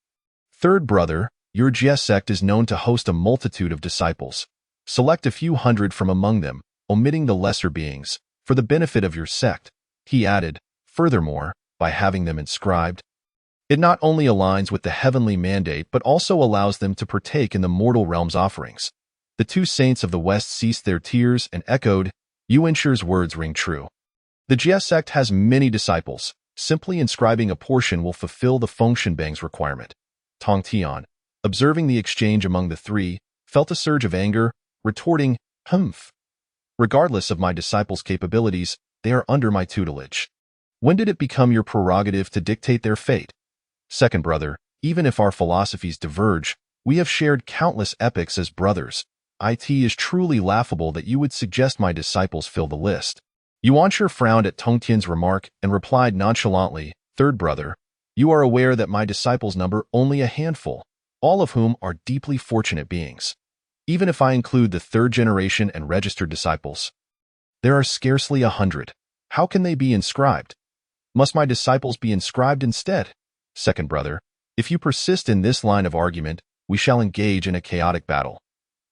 "Third brother, your Jie sect is known to host a multitude of disciples. Select a few hundred from among them, omitting the lesser beings, for the benefit of your sect," he added. "Furthermore, by having them inscribed, it not only aligns with the heavenly mandate but also allows them to partake in the mortal realm's offerings." The two saints of the West ceased their tears and echoed, "Yuanshi's words ring true. The Jie sect has many disciples. Simply inscribing a portion will fulfill the Fengshenbang's requirement." Tongtian, observing the exchange among the three, felt a surge of anger, retorting, "Humph! Regardless of my disciples' capabilities, they are under my tutelage. When did it become your prerogative to dictate their fate? Second brother, even if our philosophies diverge, we have shared countless epochs as brothers. It is truly laughable that you would suggest my disciples fill the list." Yuanshi frowned at Tongtian's remark and replied nonchalantly, "Third brother, you are aware that my disciples number only a handful, all of whom are deeply fortunate beings. Even if I include the third generation and registered disciples, there are scarcely 100. How can they be inscribed? Must my disciples be inscribed instead? Second brother, if you persist in this line of argument, we shall engage in a chaotic battle."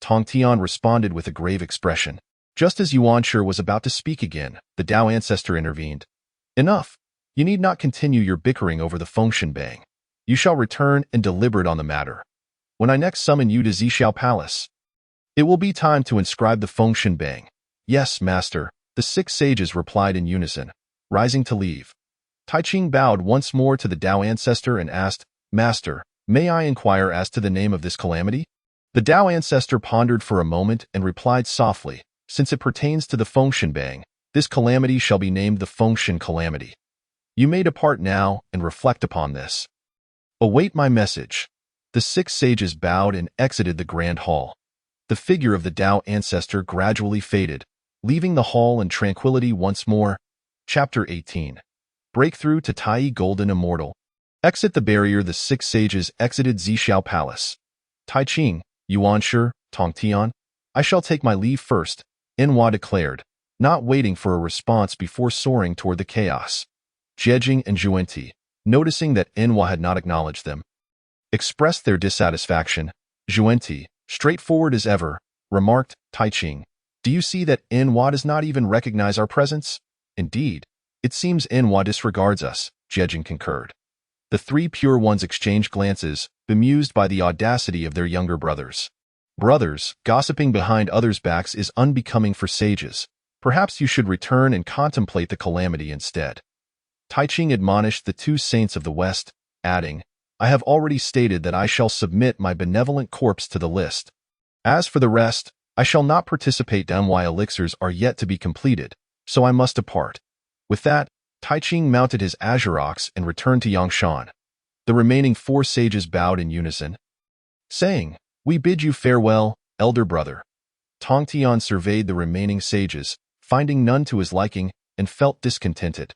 Tongtian responded with a grave expression. Just as Yuanshi was about to speak again, the Tao ancestor intervened. "Enough! You need not continue your bickering over the Fengshenbang. You shall return and deliberate on the matter when I next summon you to Zhixiao Palace. It will be time to inscribe the Fengshenbang." "Yes, master," the 6 sages replied in unison, rising to leave. Taiching bowed once more to the Tao ancestor and asked, "Master, may I inquire as to the name of this calamity?" The Tao ancestor pondered for a moment and replied softly, "Since it pertains to the Fengshenbang, this calamity shall be named the Fengshen calamity. You may depart now and reflect upon this. Await my message." The 6 sages bowed and exited the grand hall. The figure of the Tao ancestor gradually faded, leaving the hall in tranquility once more. Chapter 18. Breakthrough to Tai Golden Immortal. Exit the barrier. The 6 sages exited Zhixiao Palace. "Taiching, Yuanshi, Tongtian, I shall take my leave first," Enhua declared, not waiting for a response before soaring toward the chaos. Jiejing and Zhuanti, noticing that Enhua had not acknowledged them, expressed their dissatisfaction. Zhuanti, straightforward as ever, remarked, "Taiching, do you see that Enhua does not even recognize our presence?" "Indeed, it seems Enhua disregards us," Jiejing concurred. The 3 pure ones exchanged glances, bemused by the audacity of their younger brothers. "Brothers, gossiping behind others' backs is unbecoming for sages. Perhaps you should return and contemplate the calamity instead." Taiching admonished the 2 saints of the West, adding, "I have already stated that I shall submit my benevolent corpse to the list. As for the rest, I shall not participate while elixirs are yet to be completed, so I must depart." With that, Taiching mounted his azure ox and returned to Yangshan. The remaining 4 sages bowed in unison, saying, "We bid you farewell, elder brother." Tongtian surveyed the remaining sages, finding none to his liking, and felt discontented.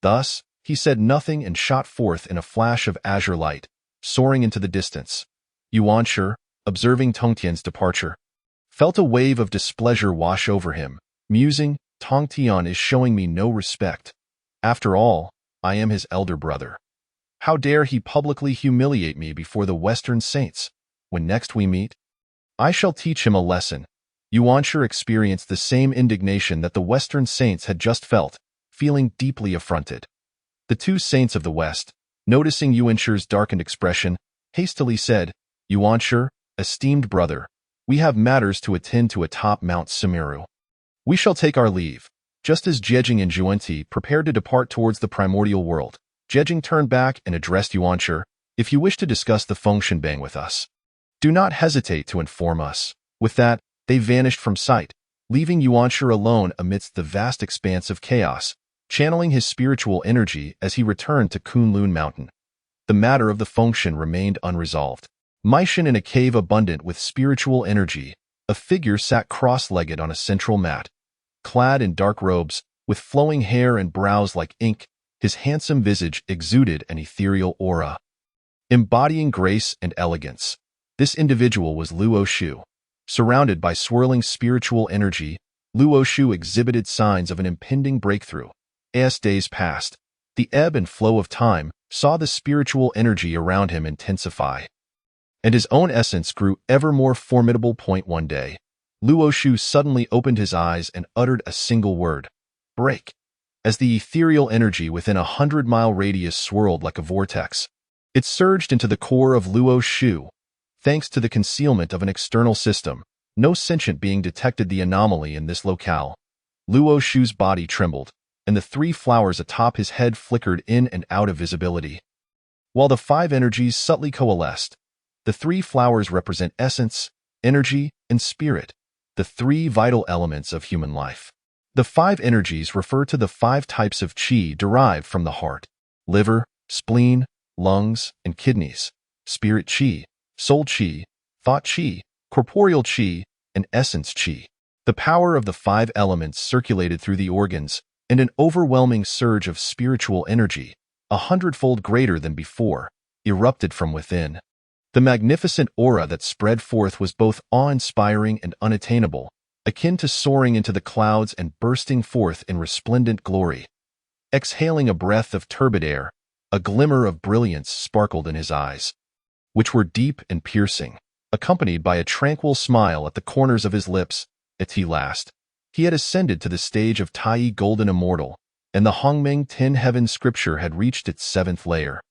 Thus, he said nothing and shot forth in a flash of azure light, soaring into the distance. Yuanshi, observing Tongtian's departure, felt a wave of displeasure wash over him, musing, "Tongtian is showing me no respect. After all, I am his elder brother. How dare he publicly humiliate me before the Western saints? When next we meet, I shall teach him a lesson." Yuanshi experienced the same indignation that the Western saints had just felt, feeling deeply affronted. The 2 saints of the West, noticing Yuanshi's darkened expression, hastily said, Yuanshi, esteemed brother, we have matters to attend to atop Mount Sumeru. We shall take our leave. Just as Jiejing and Juanti prepared to depart towards the primordial world, Jiejing turned back and addressed Yuanshi, if you wish to discuss the Fengshen Bang with us, do not hesitate to inform us. With that, they vanished from sight, leaving Yuanshi alone amidst the vast expanse of chaos, channeling his spiritual energy as he returned to Kunlun Mountain. The matter of the Fengshen remained unresolved. Meishan, in a cave abundant with spiritual energy, a figure sat cross-legged on a central mat. Clad in dark robes, with flowing hair and brows like ink, his handsome visage exuded an ethereal aura, embodying grace and elegance. This individual was Luo Shu. Surrounded by swirling spiritual energy, Luo Shu exhibited signs of an impending breakthrough. As days passed, the ebb and flow of time saw the spiritual energy around him intensify, and his own essence grew ever more formidable. One day, Luo Shu suddenly opened his eyes and uttered a single word, break. As the ethereal energy within 100-mile radius swirled like a vortex, it surged into the core of Luo Shu. Thanks to the concealment of an external system, no sentient being detected the anomaly in this locale. Luo Shu's body trembled, and the 3 flowers atop his head flickered in and out of visibility. While the 5 energies subtly coalesced, the 3 flowers represent essence, energy, and spirit, the 3 vital elements of human life. The 5 energies refer to the 5 types of qi derived from the heart, liver, spleen, lungs, and kidneys, spirit qi, soul qi, thought qi, corporeal qi, and essence qi. The power of the 5 elements circulated through the organs, and an overwhelming surge of spiritual energy, 100-fold greater than before, erupted from within. The magnificent aura that spread forth was both awe-inspiring and unattainable, akin to soaring into the clouds and bursting forth in resplendent glory. Exhaling a breath of turbid air, a glimmer of brilliance sparkled in his eyes, which were deep and piercing, accompanied by a tranquil smile at the corners of his lips. At last, he had ascended to the stage of Tai Golden Immortal, and the Hongmeng 10 Heaven scripture had reached its 7th layer.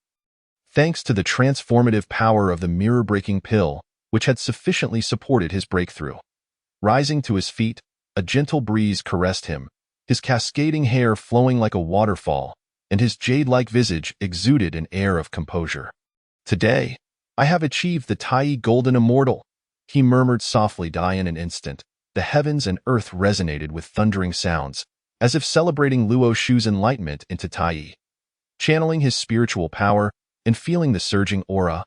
Thanks to the transformative power of the mirror-breaking pill, which had sufficiently supported his breakthrough. Rising to his feet, a gentle breeze caressed him, his cascading hair flowing like a waterfall, and his jade-like visage exuded an air of composure. Today, I have achieved the Tai Golden Immortal, he murmured softly. In an instant, the heavens and earth resonated with thundering sounds, as if celebrating Luo Shu's enlightenment into Tai. Channeling his spiritual power and feeling the surging aura,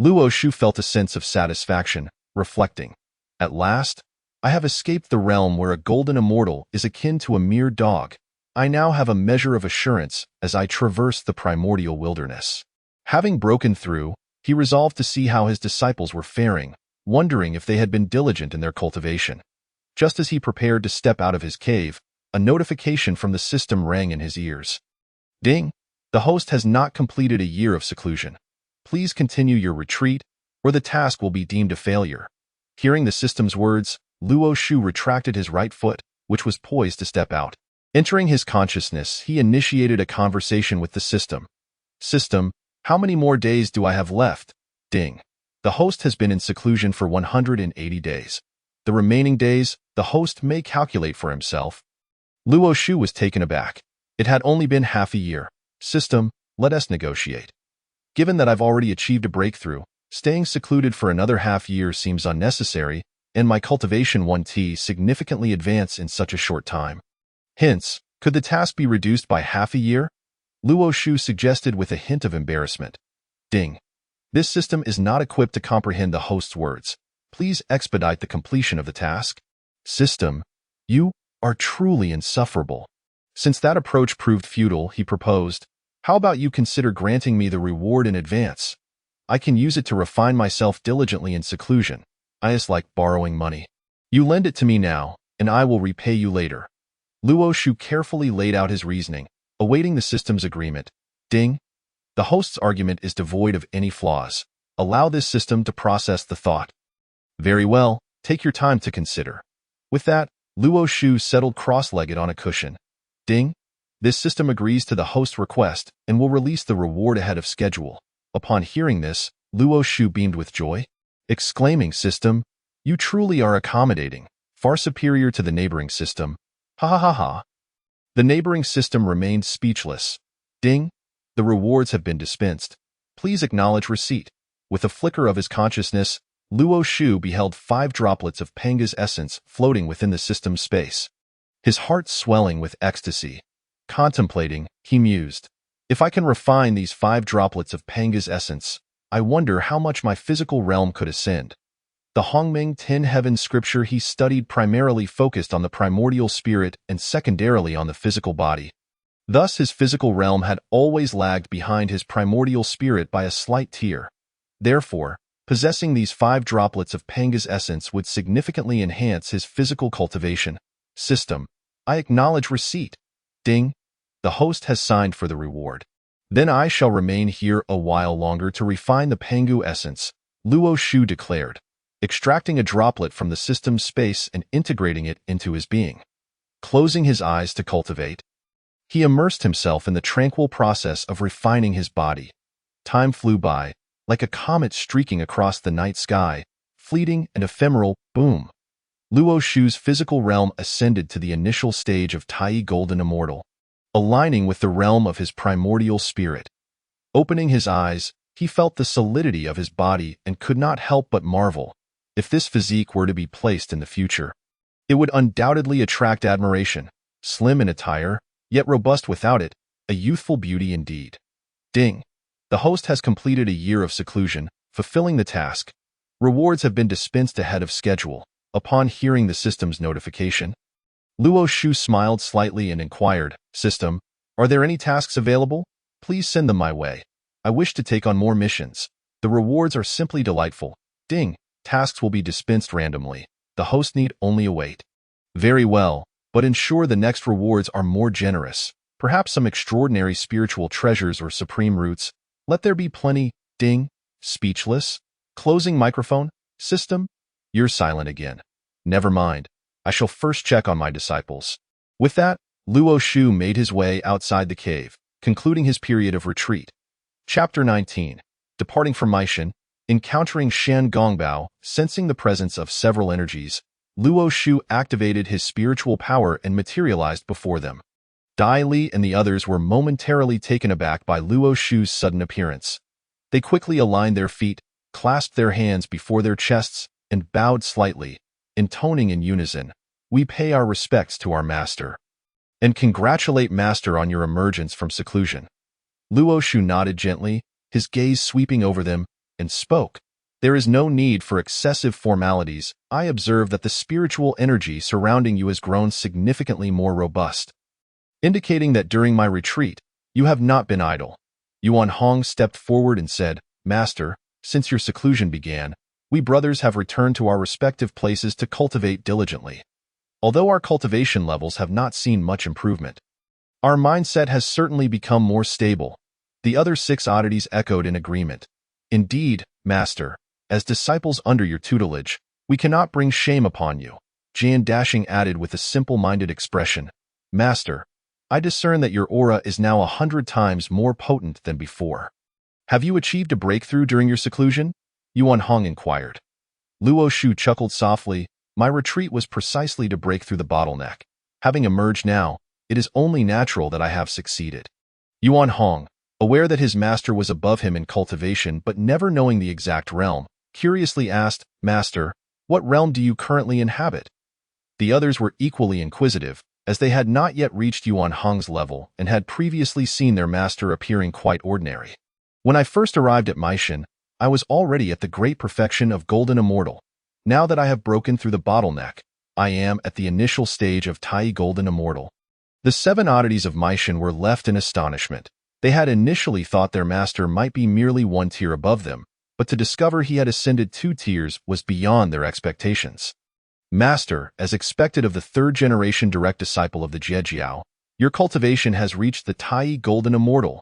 Luo Shu felt a sense of satisfaction, reflecting, at last, I have escaped the realm where a golden immortal is akin to a mere dog. I now have a measure of assurance as I traverse the primordial wilderness. Having broken through, he resolved to see how his disciples were faring, wondering if they had been diligent in their cultivation. Just as he prepared to step out of his cave, a notification from the system rang in his ears. Ding! The host has not completed a year of seclusion. Please continue your retreat, or the task will be deemed a failure. Hearing the system's words, Luo Shu retracted his right foot, which was poised to step out. Entering his consciousness, he initiated a conversation with the system. System, how many more days do I have left? Ding. The host has been in seclusion for 180 days. The remaining days, the host may calculate for himself. Luo Shu was taken aback. It had only been half a year. System, let us negotiate. Given that I've already achieved a breakthrough, staying secluded for another half year seems unnecessary, and my cultivation 1T significantly advance in such a short time. Hence, could the task be reduced by half a year? Luo Shu suggested with a hint of embarrassment. Ding. This system is not equipped to comprehend the host's words. Please expedite the completion of the task. System, you are truly insufferable. Since that approach proved futile, he proposed, how about you consider granting me the reward in advance? I can use it to refine myself diligently in seclusion. It's like borrowing money. You lend it to me now, and I will repay you later. Luo Shu carefully laid out his reasoning, awaiting the system's agreement. Ding. The host's argument is devoid of any flaws. Allow this system to process the thought. Very well, take your time to consider. With that, Luo Shu settled cross-legged on a cushion. Ding. This system agrees to the host's request and will release the reward ahead of schedule. Upon hearing this, Luo Shu beamed with joy, exclaiming, "System, you truly are accommodating, far superior to the neighboring system. Ha ha ha ha." The neighboring system remained speechless. Ding! The rewards have been dispensed. Please acknowledge receipt. With a flicker of his consciousness, Luo Shu beheld 5 droplets of Panga's essence floating within the system's space. His heart swelling with ecstasy. Contemplating, he mused, "If I can refine these 5 droplets of Panga's essence, I wonder how much my physical realm could ascend." The Hongming 10 Heaven scripture he studied primarily focused on the primordial spirit and secondarily on the physical body. Thus, his physical realm had always lagged behind his primordial spirit by a slight tier. Therefore, possessing these 5 droplets of Panga's essence would significantly enhance his physical cultivation. System, I acknowledge receipt. Ding! The host has signed for the reward. Then I shall remain here a while longer to refine the Pangu essence, Luo Shu declared, extracting a droplet from the system's space and integrating it into his being. Closing his eyes to cultivate, he immersed himself in the tranquil process of refining his body. Time flew by, like a comet streaking across the night sky, fleeting and ephemeral. Boom! Luo Shu's physical realm ascended to the initial stage of Tai Golden Immortal, aligning with the realm of his primordial spirit. Opening his eyes, he felt the solidity of his body and could not help but marvel. If this physique were to be placed in the future, it would undoubtedly attract admiration. Slim in attire, yet robust without it, a youthful beauty indeed. Ding! The host has completed a year of seclusion, fulfilling the task. Rewards have been dispensed ahead of schedule. Upon hearing the system's notification, Luo Shu smiled slightly and inquired, "System, are there any tasks available? Please send them my way. I wish to take on more missions. The rewards are simply delightful." Ding! Tasks will be dispensed randomly. The host need only await. Very well, but ensure the next rewards are more generous. Perhaps some extraordinary spiritual treasures or supreme roots. Let there be plenty. Ding! Speechless? Closing microphone? System? You're silent again. Never mind. I shall first check on my disciples. With that, Luo Shu made his way outside the cave, concluding his period of retreat. Chapter 19. Departing from Meishan, encountering Shan Gongbao, sensing the presence of several energies, Luo Shu activated his spiritual power and materialized before them. Dai Li and the others were momentarily taken aback by Luo Shu's sudden appearance. They quickly aligned their feet, clasped their hands before their chests, and bowed slightly, intoning in unison, "We pay our respects to our master, and congratulate master on your emergence from seclusion." Luo Shu nodded gently, his gaze sweeping over them, and spoke, "There is no need for excessive formalities. I observe that the spiritual energy surrounding you has grown significantly more robust, indicating that during my retreat, you have not been idle." Yuan Hong stepped forward and said, "Master, since your seclusion began, we brothers have returned to our respective places to cultivate diligently. Although our cultivation levels have not seen much improvement, our mindset has certainly become more stable." The other 6 oddities echoed in agreement. "Indeed, Master, as disciples under your tutelage, we cannot bring shame upon you." Jian Dashing added with a simple-minded expression, "Master, I discern that your aura is now 100 times more potent than before. Have you achieved a breakthrough during your seclusion?" Yuan Hong inquired. Luo Shu chuckled softly, "My retreat was precisely to break through the bottleneck. Having emerged now, it is only natural that I have succeeded." Yuan Hong, aware that his master was above him in cultivation but never knowing the exact realm, curiously asked, "Master, what realm do you currently inhabit?" The others were equally inquisitive, as they had not yet reached Yuan Hong's level and had previously seen their master appearing quite ordinary. "When I first arrived at Meishan, I was already at the great perfection of Golden Immortal. Now that I have broken through the bottleneck, I am at the initial stage of Tai Golden Immortal." The 7 oddities of Meishan were left in astonishment. They had initially thought their master might be merely 1 tier above them, but to discover he had ascended 2 tiers was beyond their expectations. "Master, as expected of the 3rd-generation direct disciple of the Jiejiao, your cultivation has reached the Tai Golden Immortal,"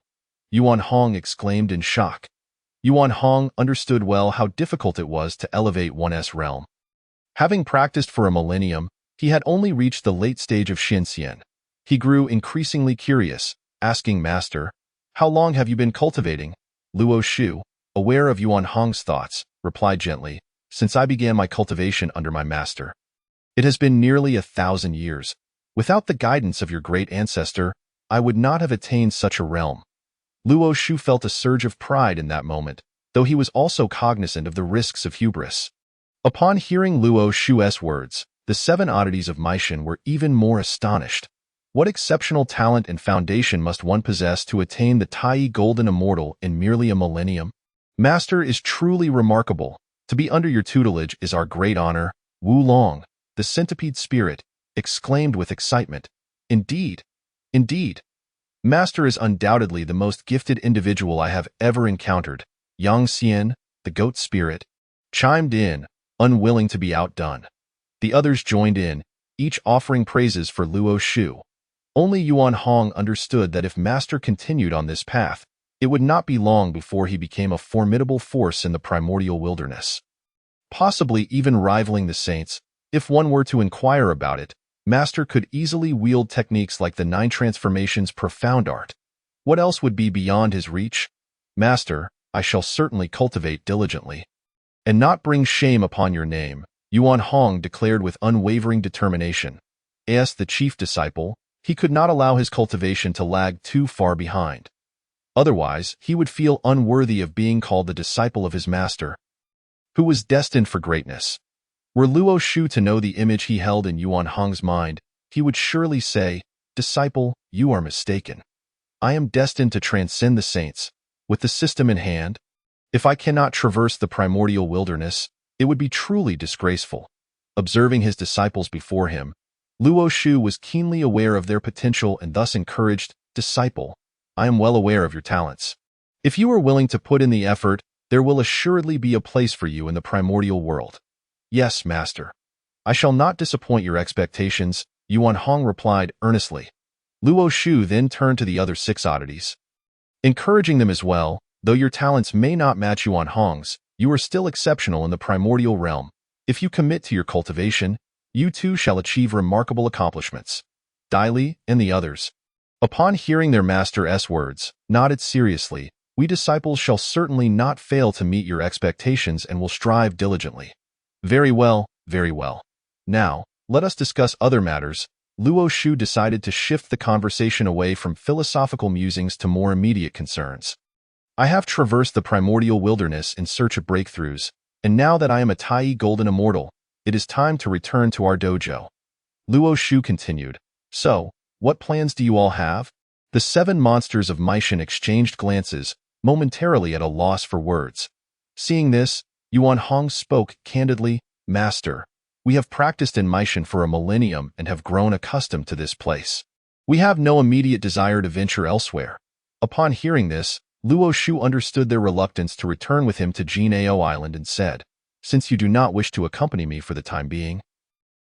Yuan Hong exclaimed in shock. Yuan Hong understood well how difficult it was to elevate one's realm. Having practiced for a millennium, he had only reached the late stage of Xinxian. He grew increasingly curious, asking, "Master, how long have you been cultivating?" Luo Shu, aware of Yuan Hong's thoughts, replied gently, since I began my cultivation under my master. It has been nearly 1,000 years. Without the guidance of your great ancestor, I would not have attained such a realm. Luo Shu felt a surge of pride in that moment, though he was also cognizant of the risks of hubris. Upon hearing Luo Shu's words, the 7 oddities of Meishan were even more astonished. What exceptional talent and foundation must one possess to attain the Tai Golden Immortal in merely a millennium? Master is truly remarkable. To be under your tutelage is our great honor. Wu Long, the centipede spirit, exclaimed with excitement. Indeed, indeed. Master is undoubtedly the most gifted individual I have ever encountered. Yang Xian, the goat spirit, chimed in, unwilling to be outdone. The others joined in, each offering praises for Luo Shu. Only Yuan Hong understood that if Master continued on this path, it would not be long before he became a formidable force in the primordial wilderness. Possibly even rivaling the saints, if one were to inquire about it, Master could easily wield techniques like the 9 transformations profound art. What else would be beyond his reach? Master, I shall certainly cultivate diligently. And not bring shame upon your name, Yuan Hong declared with unwavering determination. As the chief disciple, he could not allow his cultivation to lag too far behind. Otherwise, he would feel unworthy of being called the disciple of his master, who was destined for greatness. Were Luo Shu to know the image he held in Yuan Hong's mind, he would surely say, "Disciple, you are mistaken. I am destined to transcend the saints. With the system in hand, if I cannot traverse the primordial wilderness, it would be truly disgraceful." Observing his disciples before him, Luo Shu was keenly aware of their potential and thus encouraged, "Disciple, I am well aware of your talents. If you are willing to put in the effort, there will assuredly be a place for you in the primordial world." "Yes, Master. I shall not disappoint your expectations," Yuan Hong replied earnestly. Luo Shu then turned to the other 6 oddities, encouraging them as well. "Though your talents may not match Yuan Hong's, you are still exceptional in the primordial realm. If you commit to your cultivation, you too shall achieve remarkable accomplishments." Dai Li and the others, upon hearing their master's words, nodded seriously. "We disciples shall certainly not fail to meet your expectations and will strive diligently." Very well, very well. Now, let us discuss other matters." Luo Shu decided to shift the conversation away from philosophical musings to more immediate concerns. "I have traversed the primordial wilderness in search of breakthroughs, and now that I am a Tai Golden Immortal, it is time to return to our dojo." Luo Shu continued, "So, what plans do you all have?" The 7 monsters of Meishan exchanged glances, momentarily at a loss for words. Seeing this, Yuan Hong spoke candidly. "Master, we have practiced in Meishan for a millennium and have grown accustomed to this place. We have no immediate desire to venture elsewhere." Upon hearing this, Luo Shu understood their reluctance to return with him to Jinao Island and said, "Since you do not wish to accompany me for the time being,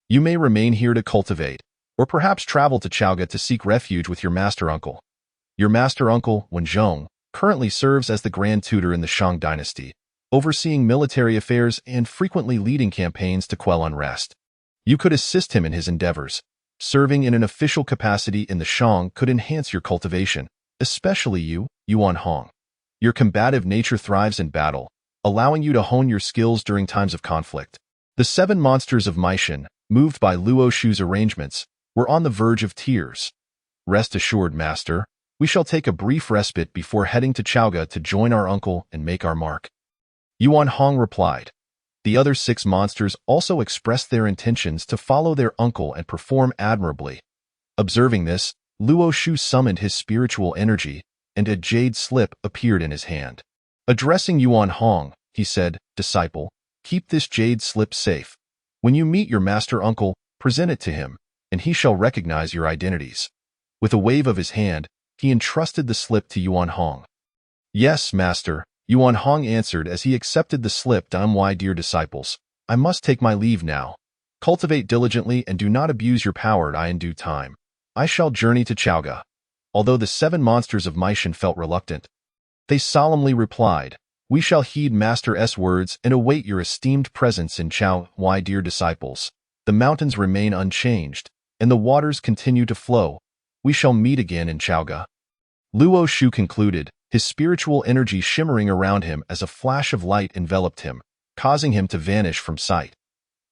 you may remain here to cultivate, or perhaps travel to Chaoga to seek refuge with your master uncle. Your master uncle, Wenzhong, currently serves as the grand tutor in the Shang dynasty, overseeing military affairs and frequently leading campaigns to quell unrest. You could assist him in his endeavors. Serving in an official capacity in the Shang could enhance your cultivation, especially you, Yuan Hong. Your combative nature thrives in battle, allowing you to hone your skills during times of conflict." The 7 monsters of Meishan, moved by Luo Shu's arrangements, were on the verge of tears. "Rest assured, Master, we shall take a brief respite before heading to Chaoga to join our uncle and make our mark," Yuan Hong replied. The other 6 monsters also expressed their intentions to follow their uncle and perform admirably. Observing this, Luo Shu summoned his spiritual energy, and a jade slip appeared in his hand. Addressing Yuan Hong, he said, "Disciple, keep this jade slip safe. When you meet your master uncle, present it to him, and he shall recognize your identities." With a wave of his hand, he entrusted the slip to Yuan Hong. "Yes, Master," Yuan Hong answered as he accepted the slip. "My dear disciples, I must take my leave now. Cultivate diligently and do not abuse your power. In due time, I shall journey to Chaoga." Although the 7 monsters of Meishan felt reluctant, they solemnly replied, "We shall heed Master's words and await your esteemed presence in Chao. My dear disciples, the mountains remain unchanged, and the waters continue to flow. We shall meet again in Chaoga." Luo Shu concluded, his spiritual energy shimmering around him as a flash of light enveloped him, causing him to vanish from sight.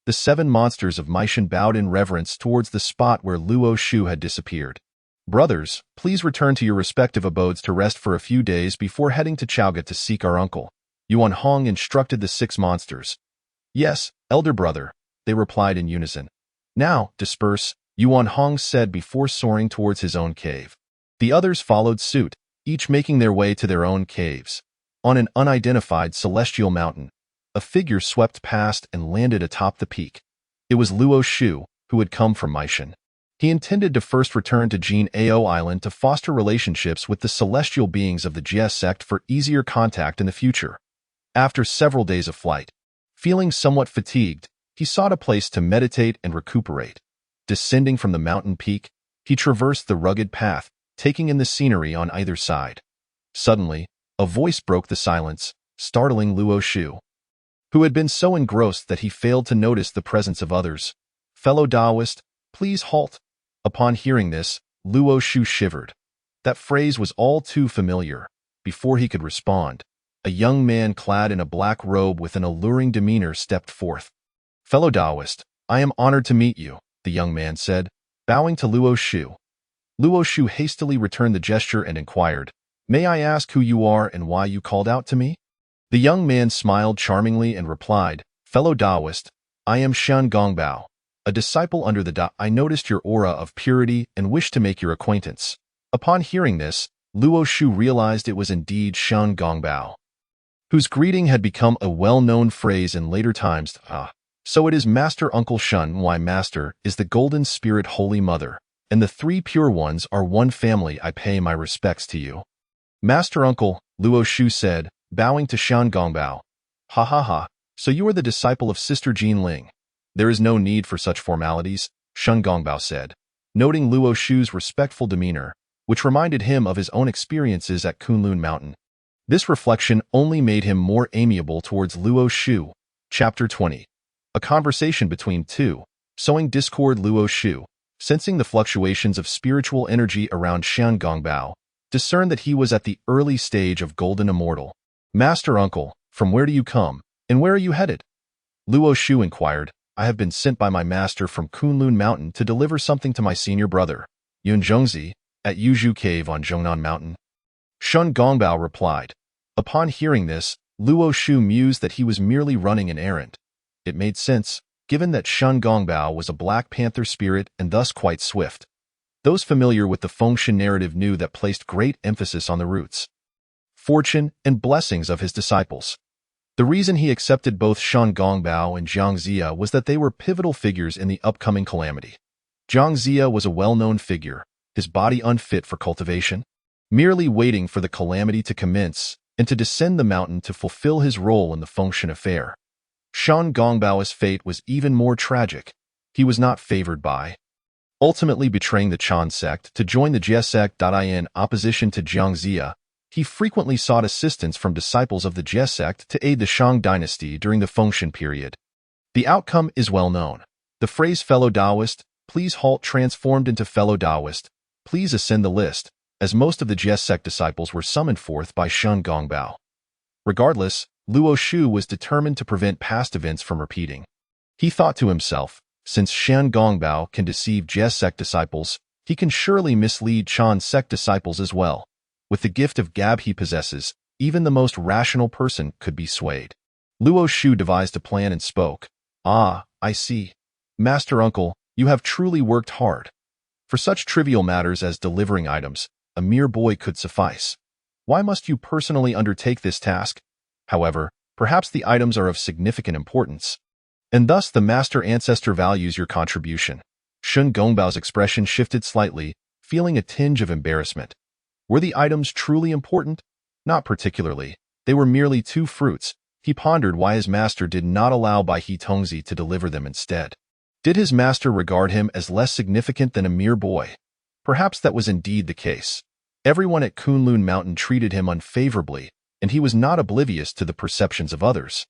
The 7 monsters of Meishan bowed in reverence towards the spot where Luo Shu had disappeared. Brothers, please return to your respective abodes to rest for a few days before heading to Chaoga to seek our uncle. Yuan Hong instructed the 6 monsters. Yes, elder brother, they replied in unison. Now, disperse, Yuan Hong said before soaring towards his own cave. The others followed suit, each making their way to their own caves. On an unidentified celestial mountain, a figure swept past and landed atop the peak. It was Luo Shu, who had come from Meishan. He intended to first return to Jin Ao Island to foster relationships with the celestial beings of the Jie sect for easier contact in the future. After several days of flight, feeling somewhat fatigued, he sought a place to meditate and recuperate. Descending from the mountain peak, he traversed the rugged path, taking in the scenery on either side. Suddenly, a voice broke the silence, startling Luo Shu, who had been so engrossed that he failed to notice the presence of others. Fellow Taoist, please halt. Upon hearing this, Luo Shu shivered. That phrase was all too familiar. Before he could respond, a young man clad in a black robe with an alluring demeanor stepped forth. Fellow Taoist, I am honored to meet you, the young man said, bowing to Luo Shu. Luo Shu hastily returned the gesture and inquired, May I ask who you are and why you called out to me? The young man smiled charmingly and replied, Fellow Taoist, I am Shan Gongbao, a disciple under the Da. I noticed your aura of purity and wished to make your acquaintance. Upon hearing this, Luo Shu realized it was indeed Shan Gongbao, whose greeting had become a well-known phrase in later times. So it is Master Uncle Shun. Why, Master is the Golden Spirit Holy Mother, and the 3 pure ones are one family. I pay my respects to you. Master Uncle, Luo Shu said, bowing to Shan Gongbao. Ha ha ha, so you are the disciple of Sister Jean Ling. There is no need for such formalities, Shan Gongbao said, noting Luo Shu's respectful demeanor, which reminded him of his own experiences at Kunlun Mountain. This reflection only made him more amiable towards Luo Shu. Chapter 20. A conversation between 2. Sowing discord. Luo Shu, sensing the fluctuations of spiritual energy around Shan Gongbao, discerned that he was at the early stage of Golden Immortal. Master Uncle, from where do you come, and where are you headed? Luo Shu inquired. I have been sent by my master from Kunlun Mountain to deliver something to my senior brother, Yun Zhongzi, at Yuzhu Cave on Zhongnan Mountain. Shan Gongbao replied. Upon hearing this, Luo Shu mused that he was merely running an errand. It made sense, given that Shan Gongbao was a Black Panther spirit and thus quite swift. Those familiar with the Fengshen narrative knew that placed great emphasis on the roots, fortune, and blessings of his disciples. The reason he accepted both Shan Gongbao and Zhang Zia was that they were pivotal figures in the upcoming calamity. Zhang Zia was a well-known figure, his body unfit for cultivation, merely waiting for the calamity to commence and to descend the mountain to fulfill his role in the Fengshen affair. Shan Gongbao's fate was even more tragic. He was not favored by ultimately betraying the Chan sect to join the Jie sect. In opposition to Zhang Zia, he frequently sought assistance from disciples of the Jie sect to aid the Shang dynasty during the Fengshen period. The outcome is well known. The phrase fellow Taoist, please halt transformed into fellow Taoist, please ascend the list, as most of the Jie sect disciples were summoned forth by Shan Gongbao. Regardless, Luo Shu was determined to prevent past events from repeating. He thought to himself, since Shan Gongbao can deceive Jie sect disciples, he can surely mislead Chan sect disciples as well. With the gift of gab he possesses, even the most rational person could be swayed. Luo Shu devised a plan and spoke. Ah, I see. Master Uncle, you have truly worked hard. For such trivial matters as delivering items, a mere boy could suffice. Why must you personally undertake this task? However, perhaps the items are of significant importance, and thus the master ancestor values your contribution. Shan Gongbao's expression shifted slightly, feeling a tinge of embarrassment. Were the items truly important? Not particularly. They were merely 2 fruits. He pondered why his master did not allow Bai He Tongzi to deliver them instead. Did his master regard him as less significant than a mere boy? Perhaps that was indeed the case. Everyone at Kunlun Mountain treated him unfavorably, and he was not oblivious to the perceptions of others.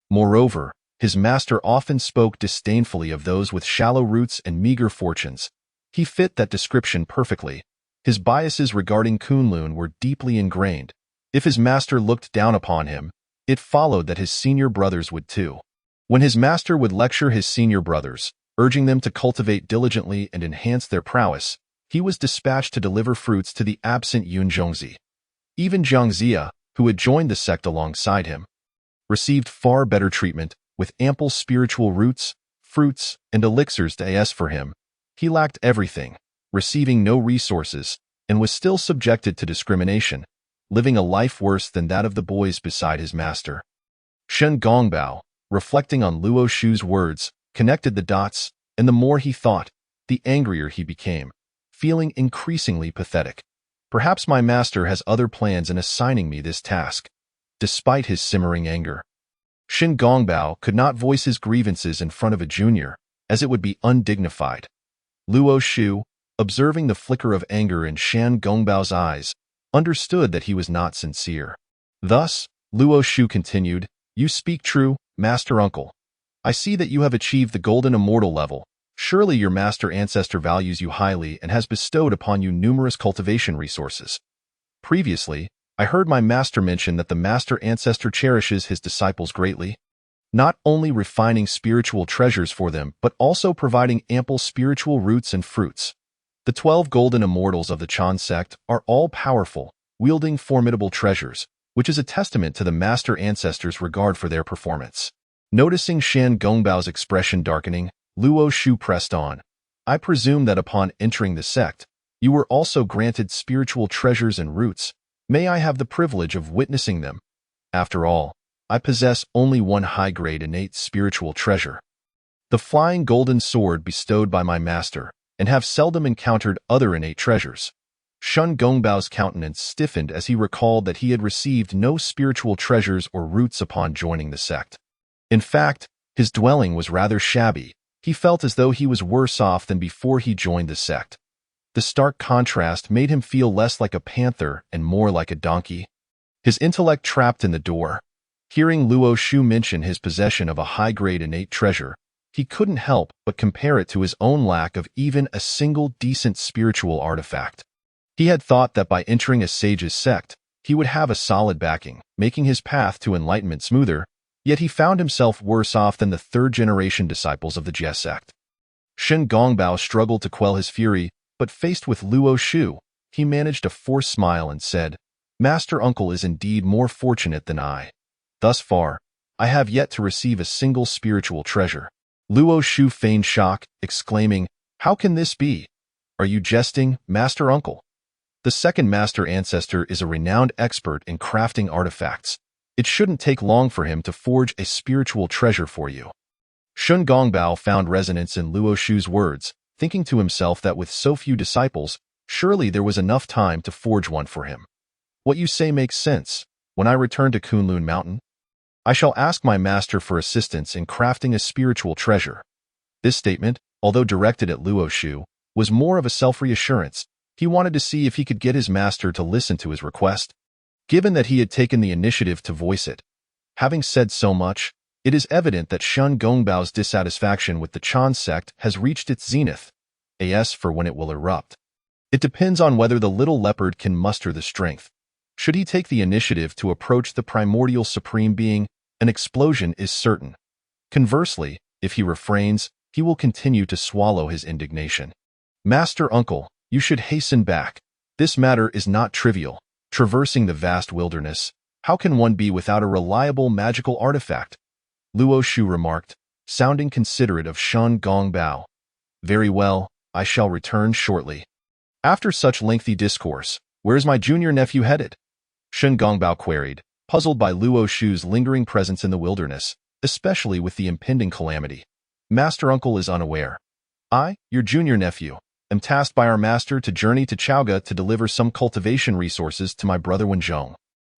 Moreover, his master often spoke disdainfully of those with shallow roots and meager fortunes. He fit that description perfectly. His biases regarding Kunlun were deeply ingrained, If his master looked down upon him, it followed that his senior brothers would too. When his master would lecture his senior brothers, urging them to cultivate diligently and enhance their prowess, he was dispatched to deliver fruits to the absent Yun Zhongzi. Even Jiang Zia, who had joined the sect alongside him, received far better treatment, with ample spiritual roots, fruits, and elixirs to as for him. He lacked everything, receiving no resources, and was still subjected to discrimination, living a life worse than that of the boys beside his master. Shen Gongbao, reflecting on Luo Shu's words, connected the dots, and the more he thought, the angrier he became, feeling increasingly pathetic. Perhaps my master has other plans in assigning me this task. Despite his simmering anger, Shen Gongbao could not voice his grievances in front of a junior, as it would be undignified. Luo Shu, observing the flicker of anger in Shen Gongbao's eyes, understood that he was not sincere. Thus, Luo Shu continued, "You speak true, Master Uncle. I see that you have achieved the golden immortal level. Surely your master ancestor values you highly and has bestowed upon you numerous cultivation resources. Previously, I heard my master mention that the master ancestor cherishes his disciples greatly, not only refining spiritual treasures for them, but also providing ample spiritual roots and fruits. The 12 golden immortals of the Chan sect are all powerful, wielding formidable treasures, which is a testament to the master ancestors' regard for their performance." Noticing Shen Gongbao's expression darkening, Luo Shu pressed on. "I presume that upon entering the sect, you were also granted spiritual treasures and roots. May I have the privilege of witnessing them? After all, I possess only one high-grade innate spiritual treasure, the flying golden sword bestowed by my master, and have seldom encountered other innate treasures." Shen Gongbao's countenance stiffened as he recalled that he had received no spiritual treasures or roots upon joining the sect. In fact, his dwelling was rather shabby. He felt as though he was worse off than before he joined the sect. The stark contrast made him feel less like a panther and more like a donkey. His intellect trapped in the door. Hearing Luo Shu mention his possession of a high-grade innate treasure, he couldn't help but compare it to his own lack of even a single decent spiritual artifact. He had thought that by entering a sage's sect, he would have a solid backing, making his path to enlightenment smoother, yet he found himself worse off than the third-generation disciples of the Jie sect. Shen Gongbao struggled to quell his fury, but faced with Luo Shu, he managed a forced smile and said, "Master Uncle is indeed more fortunate than I. Thus far, I have yet to receive a single spiritual treasure." Luo Shu feigned shock, exclaiming, "How can this be? Are you jesting, Master Uncle? The second master ancestor is a renowned expert in crafting artifacts. It shouldn't take long for him to forge a spiritual treasure for you." Shen Gongbao found resonance in Luo Shu's words, thinking to himself that with so few disciples, surely there was enough time to forge one for him. "What you say makes sense. When I return to Kunlun Mountain, I shall ask my master for assistance in crafting a spiritual treasure." This statement, although directed at Luo Shu, was more of a self-reassurance. He wanted to see if he could get his master to listen to his request, given that he had taken the initiative to voice it. Having said so much, it is evident that Shen Gongbao's dissatisfaction with the Chan sect has reached its zenith. As for when it will erupt, it depends on whether the little leopard can muster the strength. Should he take the initiative to approach the primordial supreme being, an explosion is certain. Conversely, if he refrains, he will continue to swallow his indignation. "Master Uncle, you should hasten back. This matter is not trivial. Traversing the vast wilderness, how can one be without a reliable magical artifact?" Luo Shu remarked, sounding considerate of Shen Gongbao. "Very well, I shall return shortly." After such lengthy discourse, "Where's my junior nephew headed?" Shen Gongbao queried, puzzled by Luo Shu's lingering presence in the wilderness, especially with the impending calamity. "Master Uncle is unaware. I, your junior nephew, am tasked by our master to journey to Chaoga to deliver some cultivation resources to my brother Wenzhong.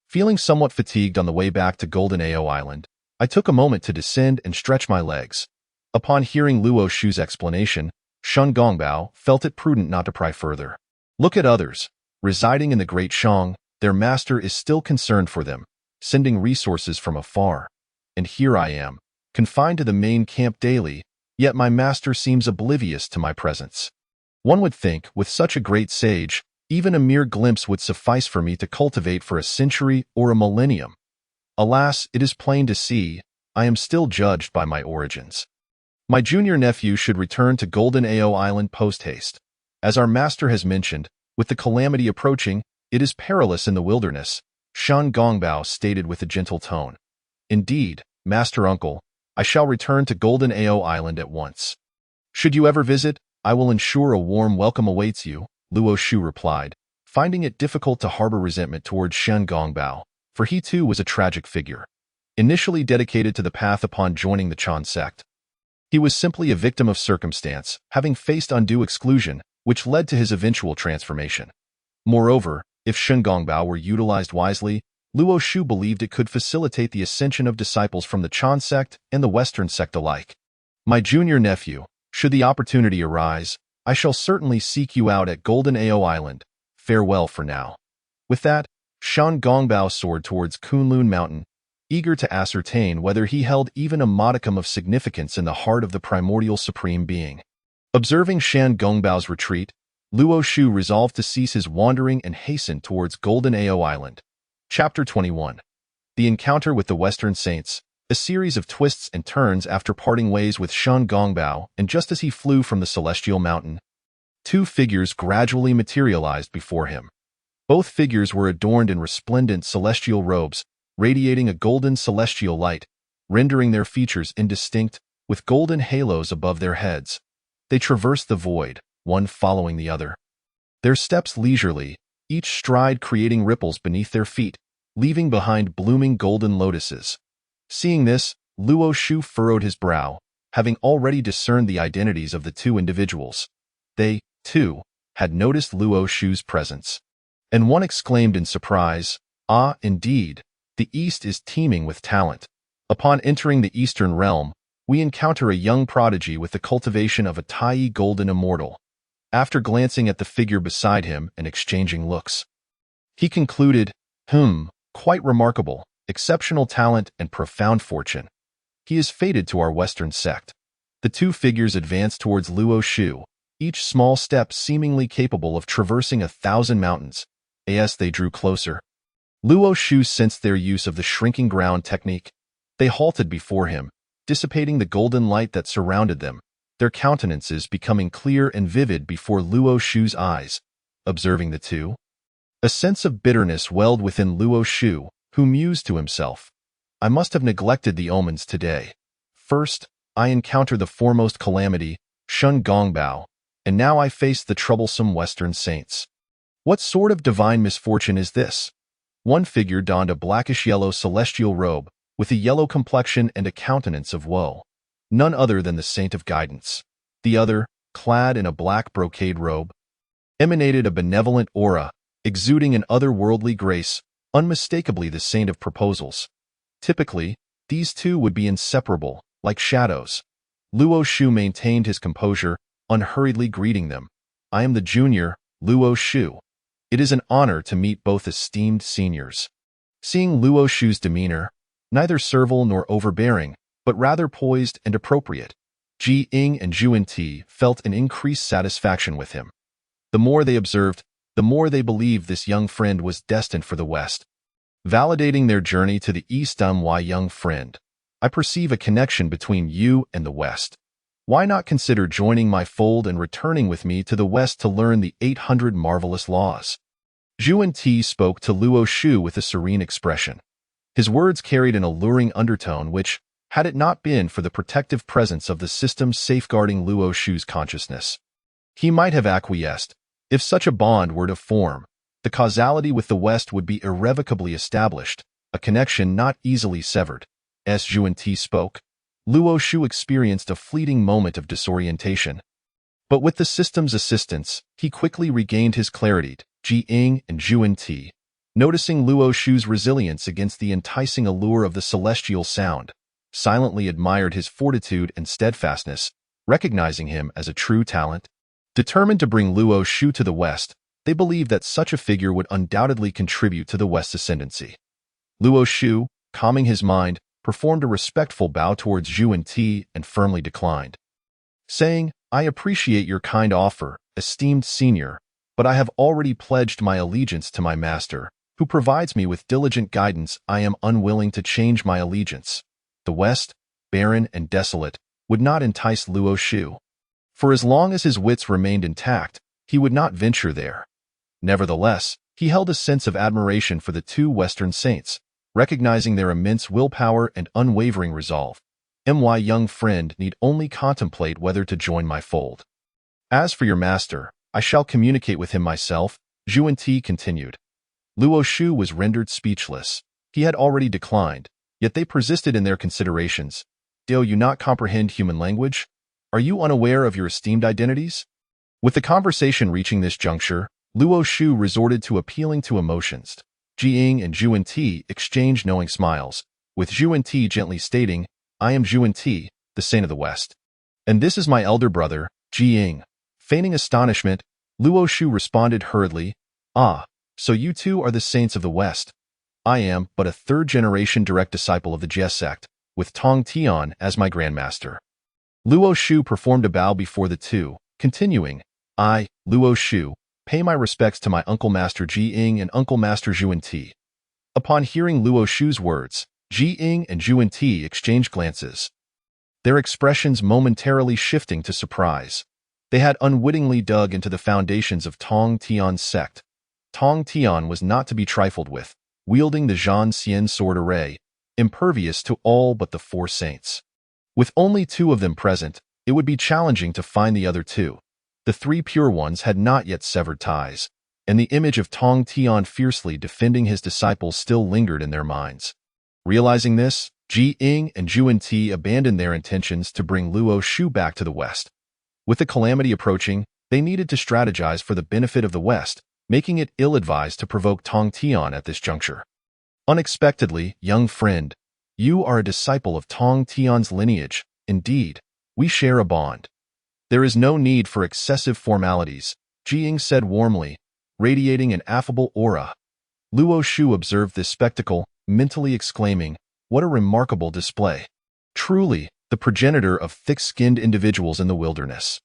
Feeling somewhat fatigued on the way back to Golden Ao Island, I took a moment to descend and stretch my legs." Upon hearing Luo Shu's explanation, Shen Gongbao felt it prudent not to pry further. Look at others. Residing in the Great Shang, their master is still concerned for them, sending resources from afar. And here I am, confined to the main camp daily, yet my master seems oblivious to my presence. One would think, with such a great sage, Even a mere glimpse would suffice for me to cultivate for a century or a millennium. Alas, it is plain to see, I am still judged by my origins. My junior nephew should return to Golden Ao Island post-haste. As our master has mentioned, with the calamity approaching, it is perilous in the wilderness, Shan Gongbao stated with a gentle tone. Indeed, Master Uncle, I shall return to Golden Ao Island at once. Should you ever visit, I will ensure a warm welcome awaits you, Luo Shu replied, finding it difficult to harbor resentment towards Shan Gongbao, for he too was a tragic figure. Initially dedicated to the path upon joining the Chan sect, he was simply a victim of circumstance, having faced undue exclusion, which led to his eventual transformation. Moreover, if Shan Gongbao were utilized wisely, Luo Shu believed it could facilitate the ascension of disciples from the Chan sect and the Western sect alike. My junior nephew, should the opportunity arise, I shall certainly seek you out at Golden Ao Island. Farewell for now. With that, Shan Gongbao soared towards Kunlun Mountain, eager to ascertain whether he held even a modicum of significance in the heart of the primordial supreme being. Observing Shan Gongbao's retreat, Luo Shu resolved to cease his wandering and hasten towards Golden Ao Island. Chapter 21. The Encounter with the Western Saints, a series of twists and turns after parting ways with Shan Gongbao, and just as he flew from the celestial mountain, two figures gradually materialized before him. Both figures were adorned in resplendent celestial robes, radiating a golden celestial light, rendering their features indistinct, with golden halos above their heads. They traversed the void, one following the other. Their steps leisurely, each stride creating ripples beneath their feet, leaving behind blooming golden lotuses. Seeing this, Luo Shu furrowed his brow, having already discerned the identities of the two individuals. They, too, had noticed Luo Shu's presence. And one exclaimed in surprise, "Ah, indeed, the East is teeming with talent." Upon entering the Eastern realm, we encounter a young prodigy with the cultivation of a Tai golden immortal. After glancing at the figure beside him and exchanging looks, he concluded, quite remarkable, exceptional talent and profound fortune. He is fated to our Western sect. The two figures advanced towards Luo Shu, each small step seemingly capable of traversing 1,000 mountains. As they drew closer, Luo Shu sensed their use of the shrinking ground technique. They halted before him, dissipating the golden light that surrounded them, their countenances becoming clear and vivid before Luo Shu's eyes. Observing the two, a sense of bitterness welled within Luo Shu, who mused to himself, "I must have neglected the omens today. First, I encountered the foremost calamity, Shan Gongbao, and now I face the troublesome Western saints. What sort of divine misfortune is this?" One figure donned a blackish-yellow celestial robe, with a yellow complexion and a countenance of woe. None other than the Saint of Guidance. The other, clad in a black brocade robe, emanated a benevolent aura, exuding an otherworldly grace, unmistakably the Saint of Proposals. Typically, these two would be inseparable, like shadows. Luo Shu maintained his composure, unhurriedly greeting them. "I am the junior, Luo Shu. It is an honor to meet both esteemed seniors." Seeing Luo Shu's demeanor, neither servile nor overbearing, but rather poised and appropriate, Ji Ying and Zhuan Ti felt an increased satisfaction with him. The more they observed, the more they believed this young friend was destined for the West. Validating their journey to the East. "Why, young friend, I perceive a connection between you and the West. Why not consider joining my fold and returning with me to the West to learn the 800 marvelous laws?" Zhuan Ti spoke to Luo Shu with a serene expression. His words carried an alluring undertone which, had it not been for the protective presence of the systems safeguarding Luo Shu's consciousness, he might have acquiesced. If such a bond were to form, the causality with the West would be irrevocably established, a connection not easily severed. As Zhuan Ti spoke, Luo Shu experienced a fleeting moment of disorientation. But with the system's assistance, he quickly regained his clarity. Ji Ying and Zhuan Ti, noticing Luo Shu's resilience against the enticing allure of the celestial sound, silently admired his fortitude and steadfastness, recognizing him as a true talent. Determined to bring Luo Shu to the West, they believed that such a figure would undoubtedly contribute to the West's ascendancy. Luo Shu, calming his mind, performed a respectful bow towards Zhuan Ti and firmly declined, saying, "I appreciate your kind offer, esteemed senior, but I have already pledged my allegiance to my master, who provides me with diligent guidance. I am unwilling to change my allegiance. The West, barren and desolate, would not entice Luo Shu. For as long as his wits remained intact, he would not venture there. Nevertheless, he held a sense of admiration for the two Western saints, recognizing their immense willpower and unwavering resolve. My young friend need only contemplate whether to join my fold. As for your master, I shall communicate with him myself, Zhuan-Ti continued. Luo Shu was rendered speechless. He had already declined, yet they persisted in their considerations. Do you not comprehend human language? Are you unaware of your esteemed identities? With the conversation reaching this juncture, Luo Shu resorted to appealing to emotions. Jiying and Zhuan-Ti exchanged knowing smiles, with Zhuan-Ti gently stating, I am Zhuan-Ti, the saint of the West. And this is my elder brother, Jiying. Feigning astonishment, Luo Shu responded hurriedly, Ah, so you two are the saints of the West. I am but a third-generation direct disciple of the Jie sect, with Tongtian as my grandmaster. Luo Shu performed a bow before the two, continuing, I, Luo Shu, pay my respects to my Uncle Master Jiying and Uncle Master Zhuan-Ti. Upon hearing Luo Shu's words, Jiying and Zhuan-Ti exchanged glances, their expressions momentarily shifting to surprise. They had unwittingly dug into the foundations of Tongtian's sect. Tongtian was not to be trifled with, wielding the Zhan Xian sword array, impervious to all but the four saints. With only two of them present, it would be challenging to find the other two. The three pure ones had not yet severed ties, and the image of Tongtian fiercely defending his disciples still lingered in their minds. Realizing this, Jiying and Zhuan-Ti abandoned their intentions to bring Luo Shu back to the West. With the calamity approaching, they needed to strategize for the benefit of the West, making it ill-advised to provoke Tongtian at this juncture. Unexpectedly, young friend, you are a disciple of Tongtian's lineage. Indeed, we share a bond. There is no need for excessive formalities, Jiying said warmly, radiating an affable aura. Luo Shu observed this spectacle, mentally exclaiming, what a remarkable display. Truly, the progenitor of thick-skinned individuals in the wilderness.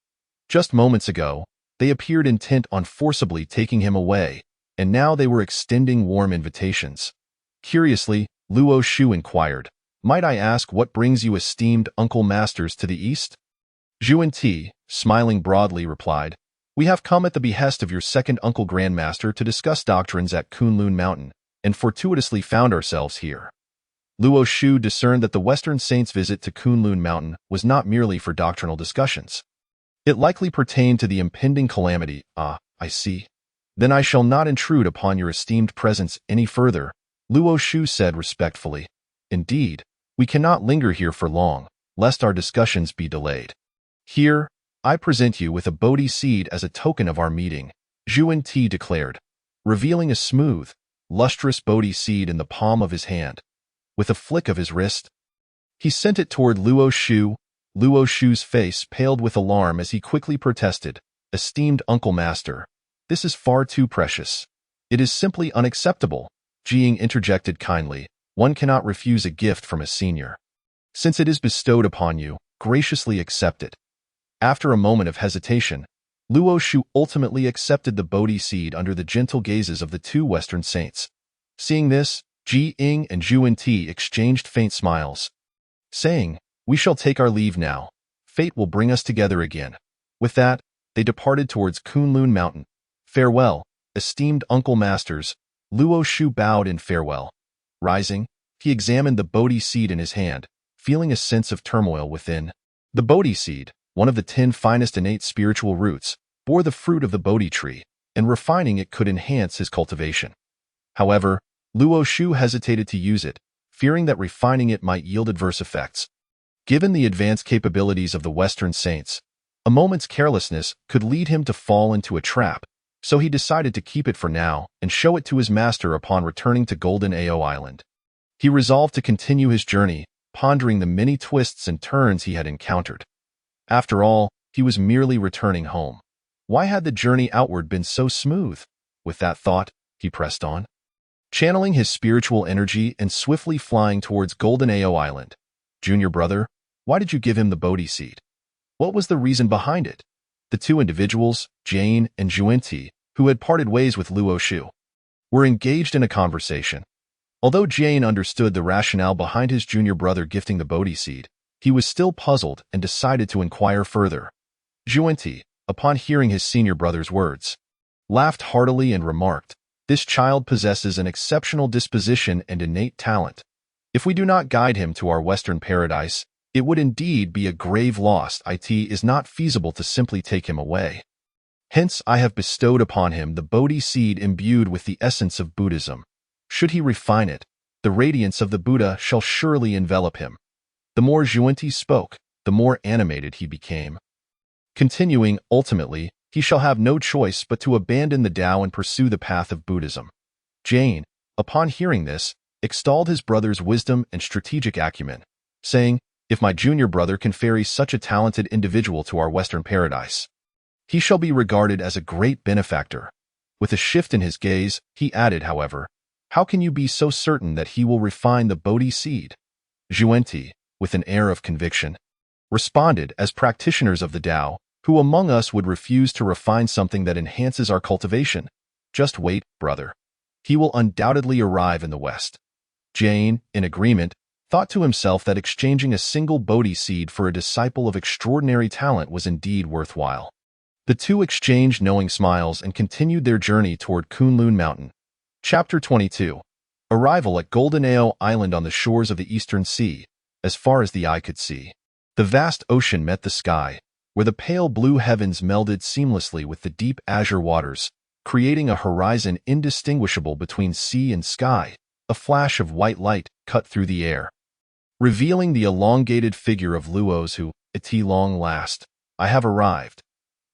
Just moments ago, they appeared intent on forcibly taking him away, and now they were extending warm invitations. Curiously, Luo Shu inquired, might I ask what brings you esteemed Uncle Masters to the east? Zhuan-Ti, smiling broadly, replied, we have come at the behest of your second Uncle Grandmaster to discuss doctrines at Kunlun Mountain, and fortuitously found ourselves here. Luo Shu discerned that the Western Saint's visit to Kunlun Mountain was not merely for doctrinal discussions. It likely pertained to the impending calamity. Ah, I see. Then I shall not intrude upon your esteemed presence any further, Luo Shu said respectfully. Indeed, we cannot linger here for long, lest our discussions be delayed. Here, I present you with a Bodhi seed as a token of our meeting, Zhuan-Ti declared, revealing a smooth, lustrous Bodhi seed in the palm of his hand. With a flick of his wrist, he sent it toward Luo Shu. Luo Shu's face paled with alarm as he quickly protested, esteemed Uncle Master, this is far too precious. It is simply unacceptable, Jiying interjected kindly. One cannot refuse a gift from a senior. Since it is bestowed upon you, graciously accept it. After a moment of hesitation, Luo Shu ultimately accepted the Bodhi seed under the gentle gazes of the two Western saints. Seeing this, Jiying and Zhuan-Ti exchanged faint smiles, saying, we shall take our leave now. Fate will bring us together again. With that, they departed towards Kunlun Mountain. Farewell, esteemed Uncle Masters. Luo Shu bowed in farewell. Rising, he examined the Bodhi seed in his hand, feeling a sense of turmoil within. The Bodhi seed, one of the 10 finest innate spiritual roots, bore the fruit of the Bodhi tree, and refining it could enhance his cultivation. However, Luo Shu hesitated to use it, fearing that refining it might yield adverse effects. Given the advanced capabilities of the Western Saints, a moment's carelessness could lead him to fall into a trap, so he decided to keep it for now and show it to his master upon returning to Golden Ao Island. He resolved to continue his journey, pondering the many twists and turns he had encountered. After all, he was merely returning home. Why had the journey outward been so smooth? With that thought, he pressed on, channeling his spiritual energy and swiftly flying towards Golden Ao Island. Junior brother, why did you give him the Bodhi seed? What was the reason behind it? The two individuals, Jane and Zhuan-Ti, who had parted ways with Luo Shu, were engaged in a conversation. Although Jane understood the rationale behind his junior brother gifting the Bodhi seed, he was still puzzled and decided to inquire further. Zhuanti, upon hearing his senior brother's words, laughed heartily and remarked, "This child possesses an exceptional disposition and innate talent. If we do not guide him to our Western paradise, it would indeed be a grave loss. It is not feasible to simply take him away. Hence I have bestowed upon him the Bodhi seed imbued with the essence of Buddhism. Should he refine it, the radiance of the Buddha shall surely envelop him." The more Zhuanti spoke, the more animated he became. Continuing, ultimately, he shall have no choice but to abandon the Tao and pursue the path of Buddhism. Jane, upon hearing this, extolled his brother's wisdom and strategic acumen, saying, "If my junior brother can ferry such a talented individual to our Western paradise, he shall be regarded as a great benefactor." With a shift in his gaze, he added, however, "How can you be so certain that he will refine the Bodhi seed?" Zhuanti, with an air of conviction, responded, "As practitioners of the Tao, who among us would refuse to refine something that enhances our cultivation? Just wait, brother. He will undoubtedly arrive in the West." Jane, in agreement, thought to himself that exchanging a single Bodhi seed for a disciple of extraordinary talent was indeed worthwhile. The two exchanged knowing smiles and continued their journey toward Kunlun Mountain. Chapter 22. Arrival at Golden Ao Island on the shores of the Eastern Sea, as far as the eye could see. The vast ocean met the sky, where the pale blue heavens melded seamlessly with the deep azure waters, creating a horizon indistinguishable between sea and sky. A flash of white light cut through the air, revealing the elongated figure of Luo's who, "At long last, I have arrived.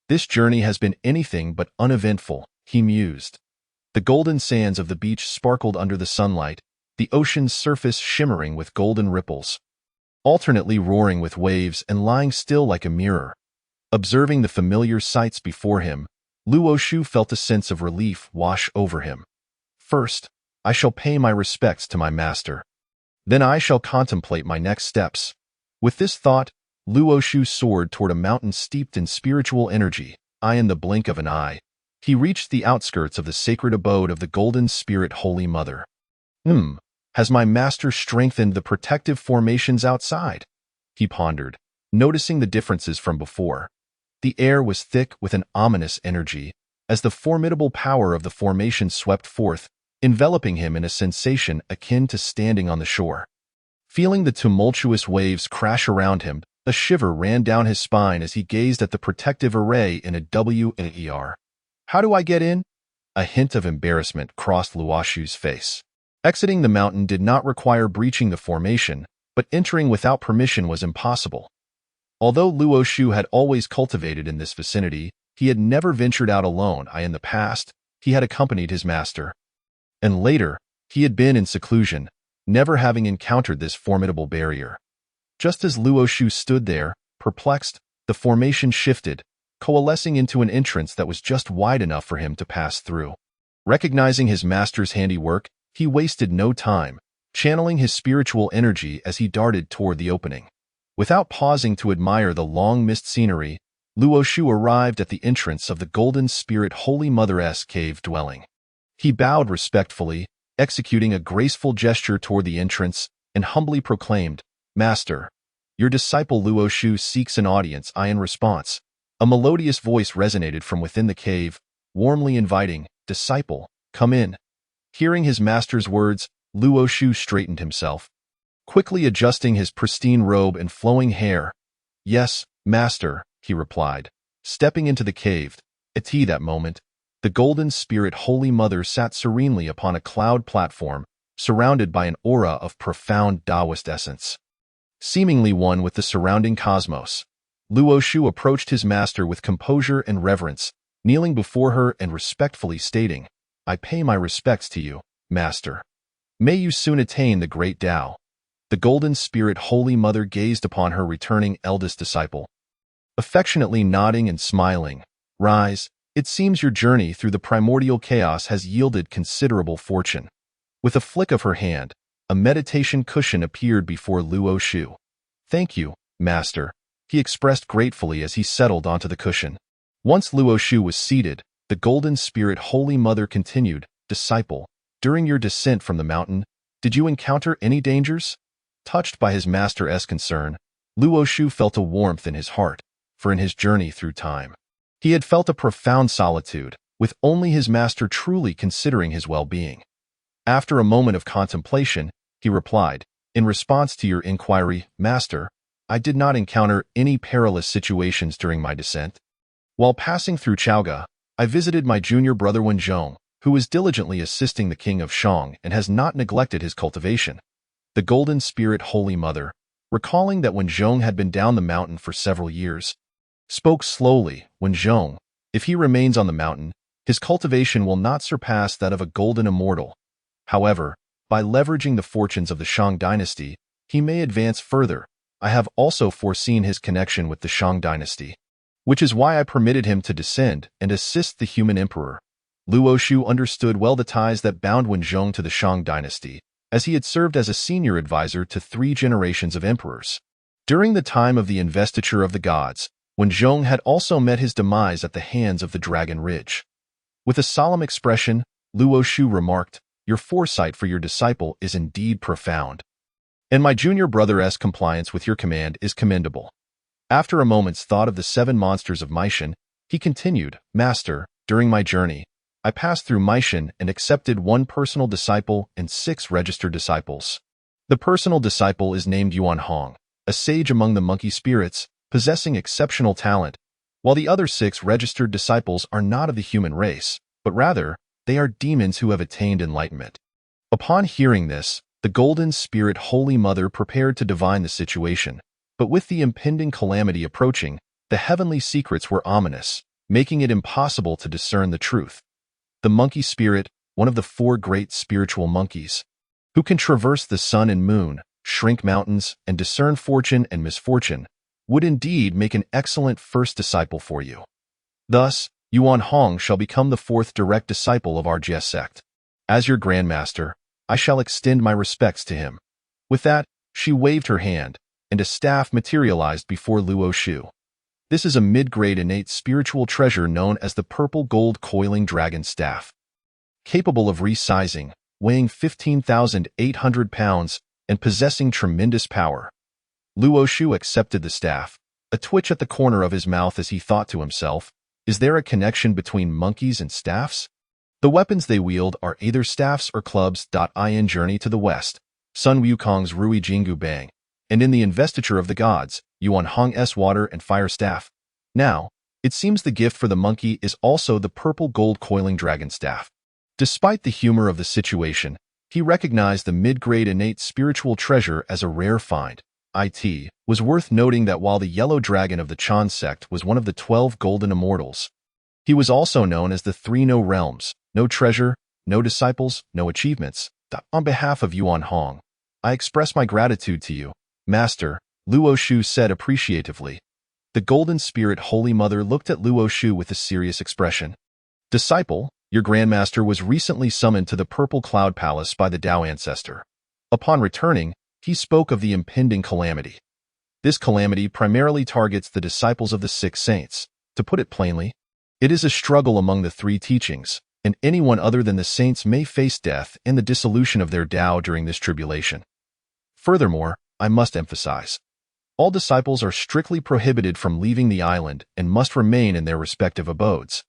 This journey has been anything but uneventful," he mused. The golden sands of the beach sparkled under the sunlight, the ocean's surface shimmering with golden ripples, alternately roaring with waves and lying still like a mirror. Observing the familiar sights before him, Luo Shu felt a sense of relief wash over him. "First, I shall pay my respects to my master. Then I shall contemplate my next steps." With this thought, Luo Shu soared toward a mountain steeped in spiritual energy. In the blink of an eye, he reached the outskirts of the sacred abode of the Golden Spirit Holy Mother. Has my master strengthened the protective formations outside?" he pondered, noticing the differences from before. The air was thick with an ominous energy, as the formidable power of the formation swept forth, enveloping him in a sensation akin to standing on the shore. Feeling the tumultuous waves crash around him, a shiver ran down his spine as he gazed at the protective array in a WNER. "How do I get in?" A hint of embarrassment crossed Luo Shu's face. Exiting the mountain did not require breaching the formation, but entering without permission was impossible. Although Luo Shu had always cultivated in this vicinity, he had never ventured out alone. In the past, he had accompanied his master, and later, he had been in seclusion, never having encountered this formidable barrier. Just as Luo Shu stood there, perplexed, the formation shifted, coalescing into an entrance that was just wide enough for him to pass through. Recognizing his master's handiwork, he wasted no time, channeling his spiritual energy as he darted toward the opening. Without pausing to admire the long-missed scenery, Luo Shu arrived at the entrance of the Golden Spirit Holy Mother's cave dwelling. He bowed respectfully, executing a graceful gesture toward the entrance, and humbly proclaimed, "Master, your disciple Luo Shu seeks an audience." In response, a melodious voice resonated from within the cave, warmly inviting, "Disciple, come in." Hearing his master's words, Luo Shu straightened himself, quickly adjusting his pristine robe and flowing hair. "Yes, master," he replied, stepping into the cave. At that moment, the Golden Spirit Holy Mother sat serenely upon a cloud platform, surrounded by an aura of profound Taoist essence. Seemingly one with the surrounding cosmos, Luo Shu approached his master with composure and reverence, kneeling before her and respectfully stating, "I pay my respects to you, master. May you soon attain the great Tao." The Golden Spirit Holy Mother gazed upon her returning eldest disciple, affectionately nodding and smiling. "Rise, it seems your journey through the primordial chaos has yielded considerable fortune." With a flick of her hand, a meditation cushion appeared before Luo Shu. "Thank you, master," he expressed gratefully as he settled onto the cushion. Once Luo Shu was seated, The Golden Spirit Holy Mother continued, "Disciple, during your descent from the mountain, did you encounter any dangers?" Touched by his master's concern, Luo Shu felt a warmth in his heart, for in his journey through time, he had felt a profound solitude, with only his master truly considering his well-being. After a moment of contemplation, he replied, "In response to your inquiry, Master, I did not encounter any perilous situations during my descent. While passing through Chaoga, I visited my junior brother Wenzhong, who is diligently assisting the king of Shang and has not neglected his cultivation." The Golden Spirit Holy Mother, recalling that Wenzhong had been down the mountain for several years, spoke slowly. "Wenzhong, if he remains on the mountain, his cultivation will not surpass that of a golden immortal. However, by leveraging the fortunes of the Shang dynasty, he may advance further. I have also foreseen his connection with the Shang dynasty, which is why I permitted him to descend and assist the human emperor." Luo Shu understood well the ties that bound Wenzhong to the Shang dynasty, as he had served as a senior advisor to 3 generations of emperors. During the time of the investiture of the gods, Wenzhong had also met his demise at the hands of the Dragon Ridge. With a solemn expression, Luo Shu remarked, "Your foresight for your disciple is indeed profound, and my junior brother's compliance with your command is commendable." After a moment's thought of the 7 monsters of Meishan, he continued, "Master, during my journey, I passed through Meishan and accepted 1 personal disciple and 6 registered disciples. The personal disciple is named Yuan Hong, a sage among the monkey spirits, possessing exceptional talent, while the other 6 registered disciples are not of the human race, but rather, they are demons who have attained enlightenment." Upon hearing this, the Golden Spirit Holy Mother prepared to divine the situation, but with the impending calamity approaching, the heavenly secrets were ominous, making it impossible to discern the truth. The monkey spirit, one of the 4 great spiritual monkeys, who can traverse the sun and moon, shrink mountains, and discern fortune and misfortune, would indeed make an excellent first disciple for you. Thus, Yuan Hong shall become the 4th direct disciple of our Jie sect. As your grandmaster, I shall extend my respects to him." With that, she waved her hand, and a staff materialized before Luo Shu. This is a mid-grade innate spiritual treasure known as the Purple Gold Coiling Dragon Staff. Capable of resizing, weighing 15,800 pounds, and possessing tremendous power. Luo Shu accepted the staff, a twitch at the corner of his mouth as he thought to himself, "Is there a connection between monkeys and staffs? The weapons they wield are either staffs or clubs. In Journey to the West, Sun Wukong's Rui Jingu Bang, and in the Investiture of the Gods, Yuan Hong's Water and Fire Staff. Now, it seems the gift for the monkey is also the Purple Gold Coiling Dragon Staff." Despite the humor of the situation, he recognized the mid-grade innate spiritual treasure as a rare find. It was worth noting that while the Yellow Dragon of the Chan sect was one of the 12 Golden Immortals, he was also known as the 3 No Realms, no treasure, no disciples, no achievements. On behalf of Yuan Hong, I express my gratitude to you, Master, Luo Shu said appreciatively. The Golden Spirit Holy Mother looked at Luo Shu with a serious expression. "Disciple, your grandmaster was recently summoned to the Purple Cloud Palace by the Tao ancestor. Upon returning, he spoke of the impending calamity. This calamity primarily targets the disciples of the 6 saints. To put it plainly, it is a struggle among the 3 teachings, and anyone other than the saints may face death and the dissolution of their Tao during this tribulation. Furthermore, I must emphasize, all disciples are strictly prohibited from leaving the island and must remain in their respective abodes,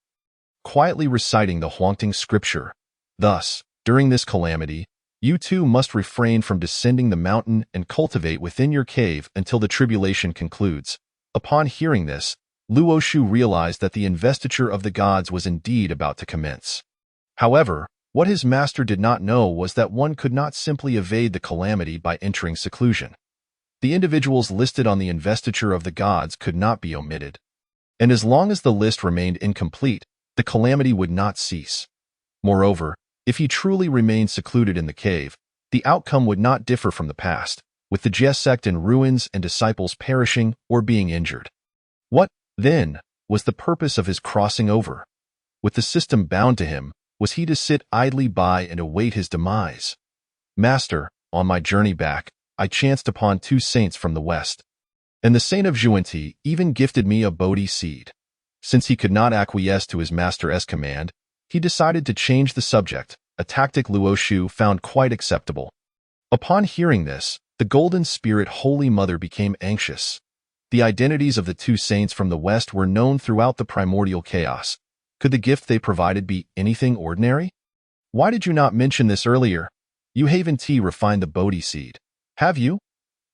quietly reciting the haunting scripture. Thus, during this calamity, you too must refrain from descending the mountain and cultivate within your cave until the tribulation concludes." Upon hearing this, Luo Shu realized that the investiture of the gods was indeed about to commence. However, what his master did not know was that one could not simply evade the calamity by entering seclusion. The individuals listed on the investiture of the gods could not be omitted, and as long as the list remained incomplete, the calamity would not cease. Moreover, if he truly remained secluded in the cave, the outcome would not differ from the past, with the Jie sect in ruins and disciples perishing or being injured. What, then, was the purpose of his crossing over? With the system bound to him, was he to sit idly by and await his demise? "Master, on my journey back, I chanced upon 2 saints from the west, and the saint of Zhuanti even gifted me a Bodhi seed. Since he could not acquiesce to his master's command, he decided to change the subject, a tactic Luo Shu found quite acceptable. Upon hearing this, the Golden Spirit Holy Mother became anxious. The identities of the two saints from the West were known throughout the primordial chaos. Could the gift they provided be anything ordinary? Why did you not mention this earlier? You haven't refined the Bodhi seed, have you?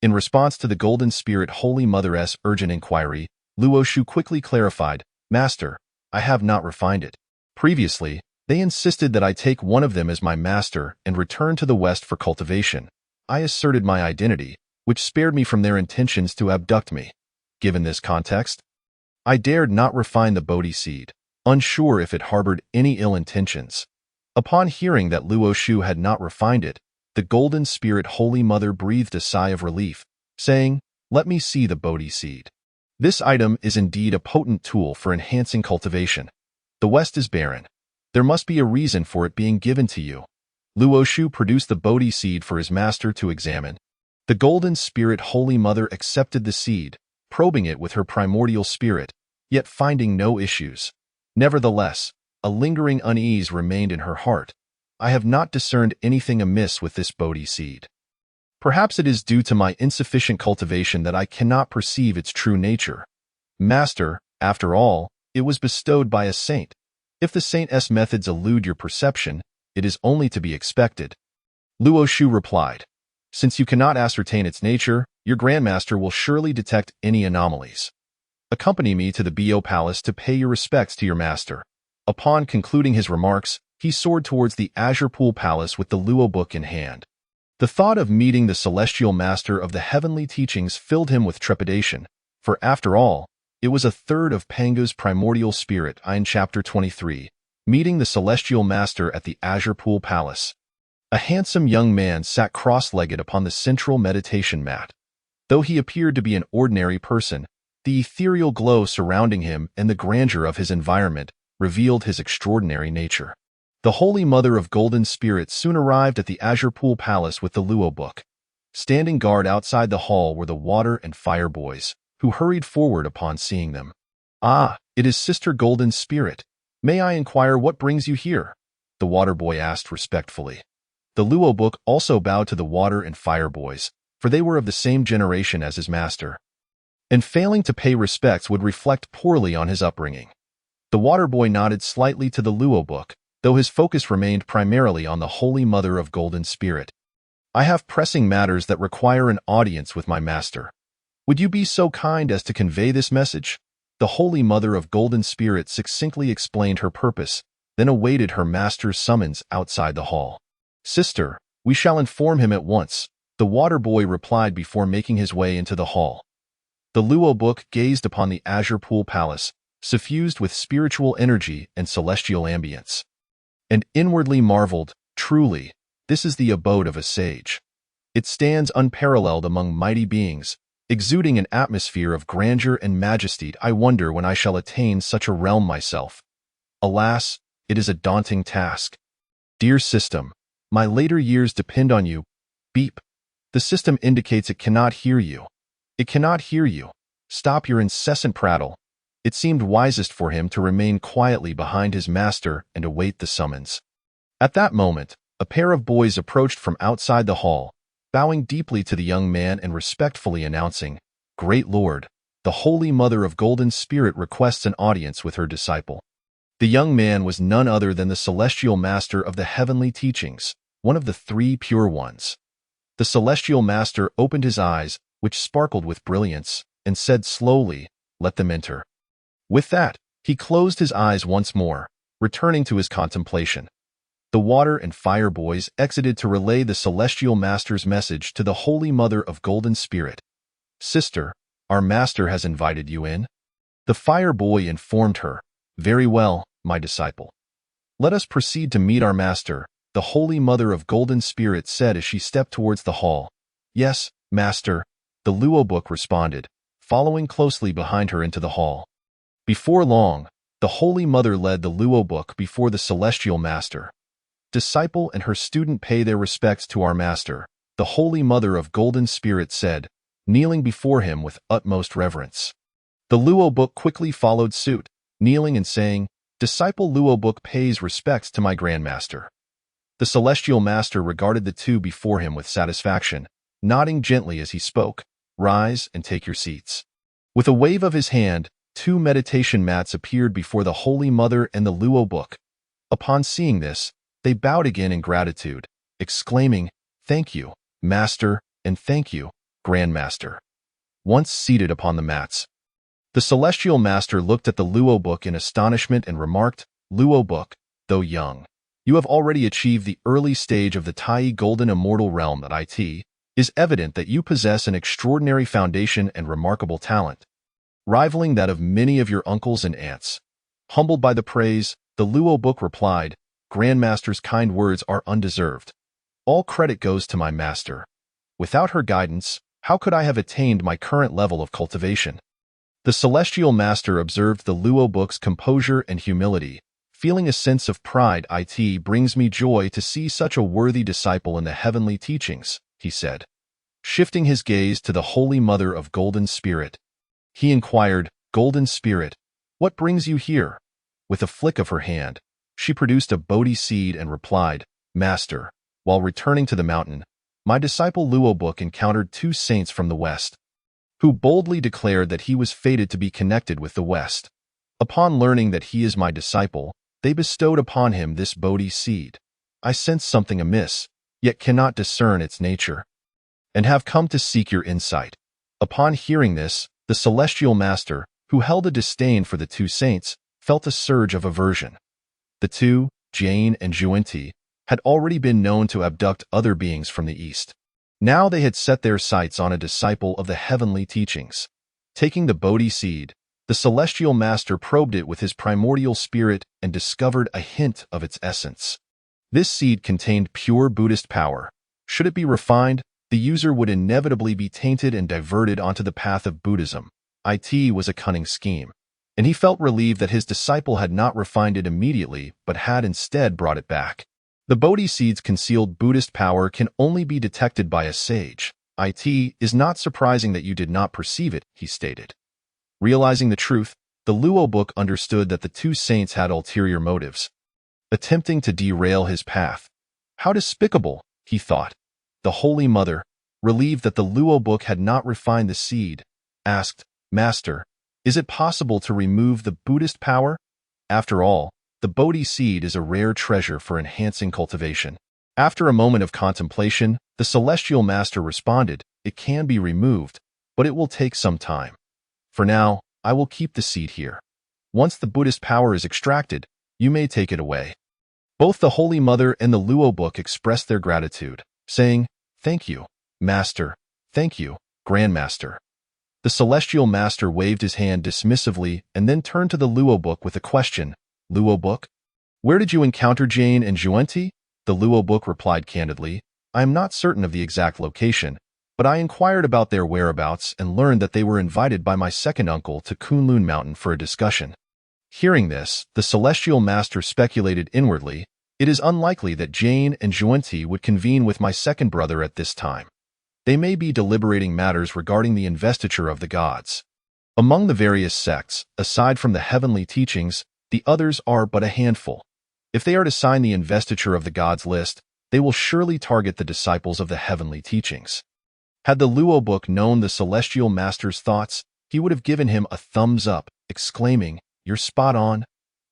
In response to the Golden Spirit Holy Mother's urgent inquiry, Luo Shu quickly clarified, Master, I have not refined it. Previously, they insisted that I take one of them as my master and return to the West for cultivation. I asserted my identity, which spared me from their intentions to abduct me. Given this context, I dared not refine the Bodhi seed, unsure if it harbored any ill intentions. Upon hearing that Luo Shu had not refined it, the Golden Spirit Holy Mother breathed a sigh of relief, saying, Let me see the Bodhi seed. This item is indeed a potent tool for enhancing cultivation. The West is barren. There must be a reason for it being given to you. Luo Shu produced the Bodhi seed for his master to examine. The Golden Spirit Holy Mother accepted the seed, probing it with her primordial spirit, yet finding no issues. Nevertheless, a lingering unease remained in her heart. I have not discerned anything amiss with this Bodhi seed. Perhaps it is due to my insufficient cultivation that I cannot perceive its true nature. Master, after all, it was bestowed by a saint. If the saint's methods elude your perception, it is only to be expected. Luo Shu replied, Since you cannot ascertain its nature, your grandmaster will surely detect any anomalies. Accompany me to the Bo Palace to pay your respects to your master. Upon concluding his remarks, he soared towards the Azure Pool Palace with the Luo book in hand. The thought of meeting the celestial master of the heavenly teachings filled him with trepidation, for after all, it was a third of Pango's primordial spirit in Chapter 23, meeting the celestial master at the Azure Pool Palace. A handsome young man sat cross-legged upon the central meditation mat. Though he appeared to be an ordinary person, the ethereal glow surrounding him and the grandeur of his environment revealed his extraordinary nature. The Holy Mother of Golden Spirit soon arrived at the Azure Pool Palace with the Luo book. Standing guard outside the hall were the water and fire boys, who hurried forward upon seeing them. Ah, it is Sister Golden Spirit. May I inquire what brings you here? The water boy asked respectfully. The Luo book also bowed to the water and fire boys, for they were of the same generation as his master. And failing to pay respects would reflect poorly on his upbringing. The water boy nodded slightly to the Luo book, though his focus remained primarily on the Holy Mother of Golden Spirit. I have pressing matters that require an audience with my master. Would you be so kind as to convey this message? The Holy Mother of Golden Spirit succinctly explained her purpose, then awaited her master's summons outside the hall. Sister, we shall inform him at once, the water boy replied before making his way into the hall. The Luo book gazed upon the Azure Pool Palace, suffused with spiritual energy and celestial ambience, and inwardly marveled, truly, this is the abode of a sage. It stands unparalleled among mighty beings, exuding an atmosphere of grandeur and majesty. I wonder when I shall attain such a realm myself. Alas, it is a daunting task. Dear system, my later years depend on you. Beep. The system indicates it cannot hear you. It cannot hear you. Stop your incessant prattle. It seemed wisest for him to remain quietly behind his master and await the summons. At that moment, a pair of boys approached from outside the hall, bowing deeply to the young man and respectfully announcing, Great Lord, the Holy Mother of Golden Spirit requests an audience with her disciple. The young man was none other than the celestial master of the heavenly teachings, one of the three pure ones. The celestial master opened his eyes, which sparkled with brilliance, and said slowly, Let them enter. With that, he closed his eyes once more, returning to his contemplation. The water and fire boys exited to relay the celestial master's message to the Holy Mother of Golden Spirit. Sister, our master has invited you in. The fire boy informed her, Very well, my disciple. Let us proceed to meet our master, the Holy Mother of Golden Spirit said as she stepped towards the hall. Yes, master, the Luo book responded, following closely behind her into the hall. Before long, the Holy Mother led the Luo book before the celestial master. Disciple and her student pay their respects to our master, the Holy Mother of Golden Spirit said, kneeling before him with utmost reverence. The Luo book quickly followed suit, kneeling and saying, "Disciple Luo Book pays respects to my grandmaster." The celestial master regarded the two before him with satisfaction, nodding gently as he spoke, "Rise and take your seats." With a wave of his hand, two meditation mats appeared before the Holy Mother and the Luo Book. Upon seeing this, they bowed again in gratitude, exclaiming, "Thank you, Master, and thank you, Grandmaster." Once seated upon the mats, the celestial master looked at the Luo Book in astonishment and remarked, "Luo Book, though young, you have already achieved the early stage of the Tai Golden Immortal Realm. That it is evident that you possess an extraordinary foundation and remarkable talent, rivaling that of many of your uncles and aunts." Humbled by the praise, the Luo Book replied, "Grandmaster's kind words are undeserved. All credit goes to my master. Without her guidance, how could I have attained my current level of cultivation?" The celestial master observed the Luo Book's composure and humility, feeling a sense of pride. "It brings me joy to see such a worthy disciple in the heavenly teachings," he said. Shifting his gaze to the Holy Mother of Golden Spirit, he inquired, "Golden Spirit, what brings you here?" With a flick of her hand, she produced a Bodhi seed and replied, "Master, while returning to the mountain, my disciple Luo Book encountered two saints from the West, who boldly declared that he was fated to be connected with the West. Upon learning that he is my disciple, they bestowed upon him this Bodhi seed. I sense something amiss, yet cannot discern its nature, and have come to seek your insight." Upon hearing this, the celestial master, who held a disdain for the two saints, felt a surge of aversion. The two, Jane and Juenti, had already been known to abduct other beings from the East. Now they had set their sights on a disciple of the heavenly teachings. Taking the Bodhi seed, the celestial master probed it with his primordial spirit and discovered a hint of its essence. This seed contained pure Buddhist power. Should it be refined, the user would inevitably be tainted and diverted onto the path of Buddhism. It was a cunning scheme, and he felt relieved that his disciple had not refined it immediately but had instead brought it back. The Bodhi seed's concealed Buddhist power can only be detected by a sage. "It is not surprising that you did not perceive it," he stated. Realizing the truth, the Luo Book understood that the two saints had ulterior motives, attempting to derail his path. How despicable, he thought. The Holy Mother, relieved that the Luo Book had not refined the seed, asked, "Master, is it possible to remove the Buddhist power?" After all, the Bodhi seed is a rare treasure for enhancing cultivation. After a moment of contemplation, the celestial master responded, "It can be removed, but it will take some time. For now, I will keep the seed here. Once the Buddhist power is extracted, you may take it away." Both the Holy Mother and the Luo Book expressed their gratitude, saying, "Thank you, Master. Thank you, Grandmaster." The celestial master waved his hand dismissively and then turned to the Luo Book with a question. "Luo Book, where did you encounter Jane and Juenti?" The Luo Book replied candidly, "I am not certain of the exact location, but I inquired about their whereabouts and learned that they were invited by my second uncle to Kunlun Mountain for a discussion." Hearing this, the celestial master speculated inwardly, "It is unlikely that Jane and Juenti would convene with my second brother at this time. They may be deliberating matters regarding the investiture of the gods. Among the various sects, aside from the heavenly teachings, the others are but a handful. If they are to sign the investiture of the gods list, they will surely target the disciples of the heavenly teachings." Had the Luo Book known the celestial master's thoughts, he would have given him a thumbs up, exclaiming, "You're spot on."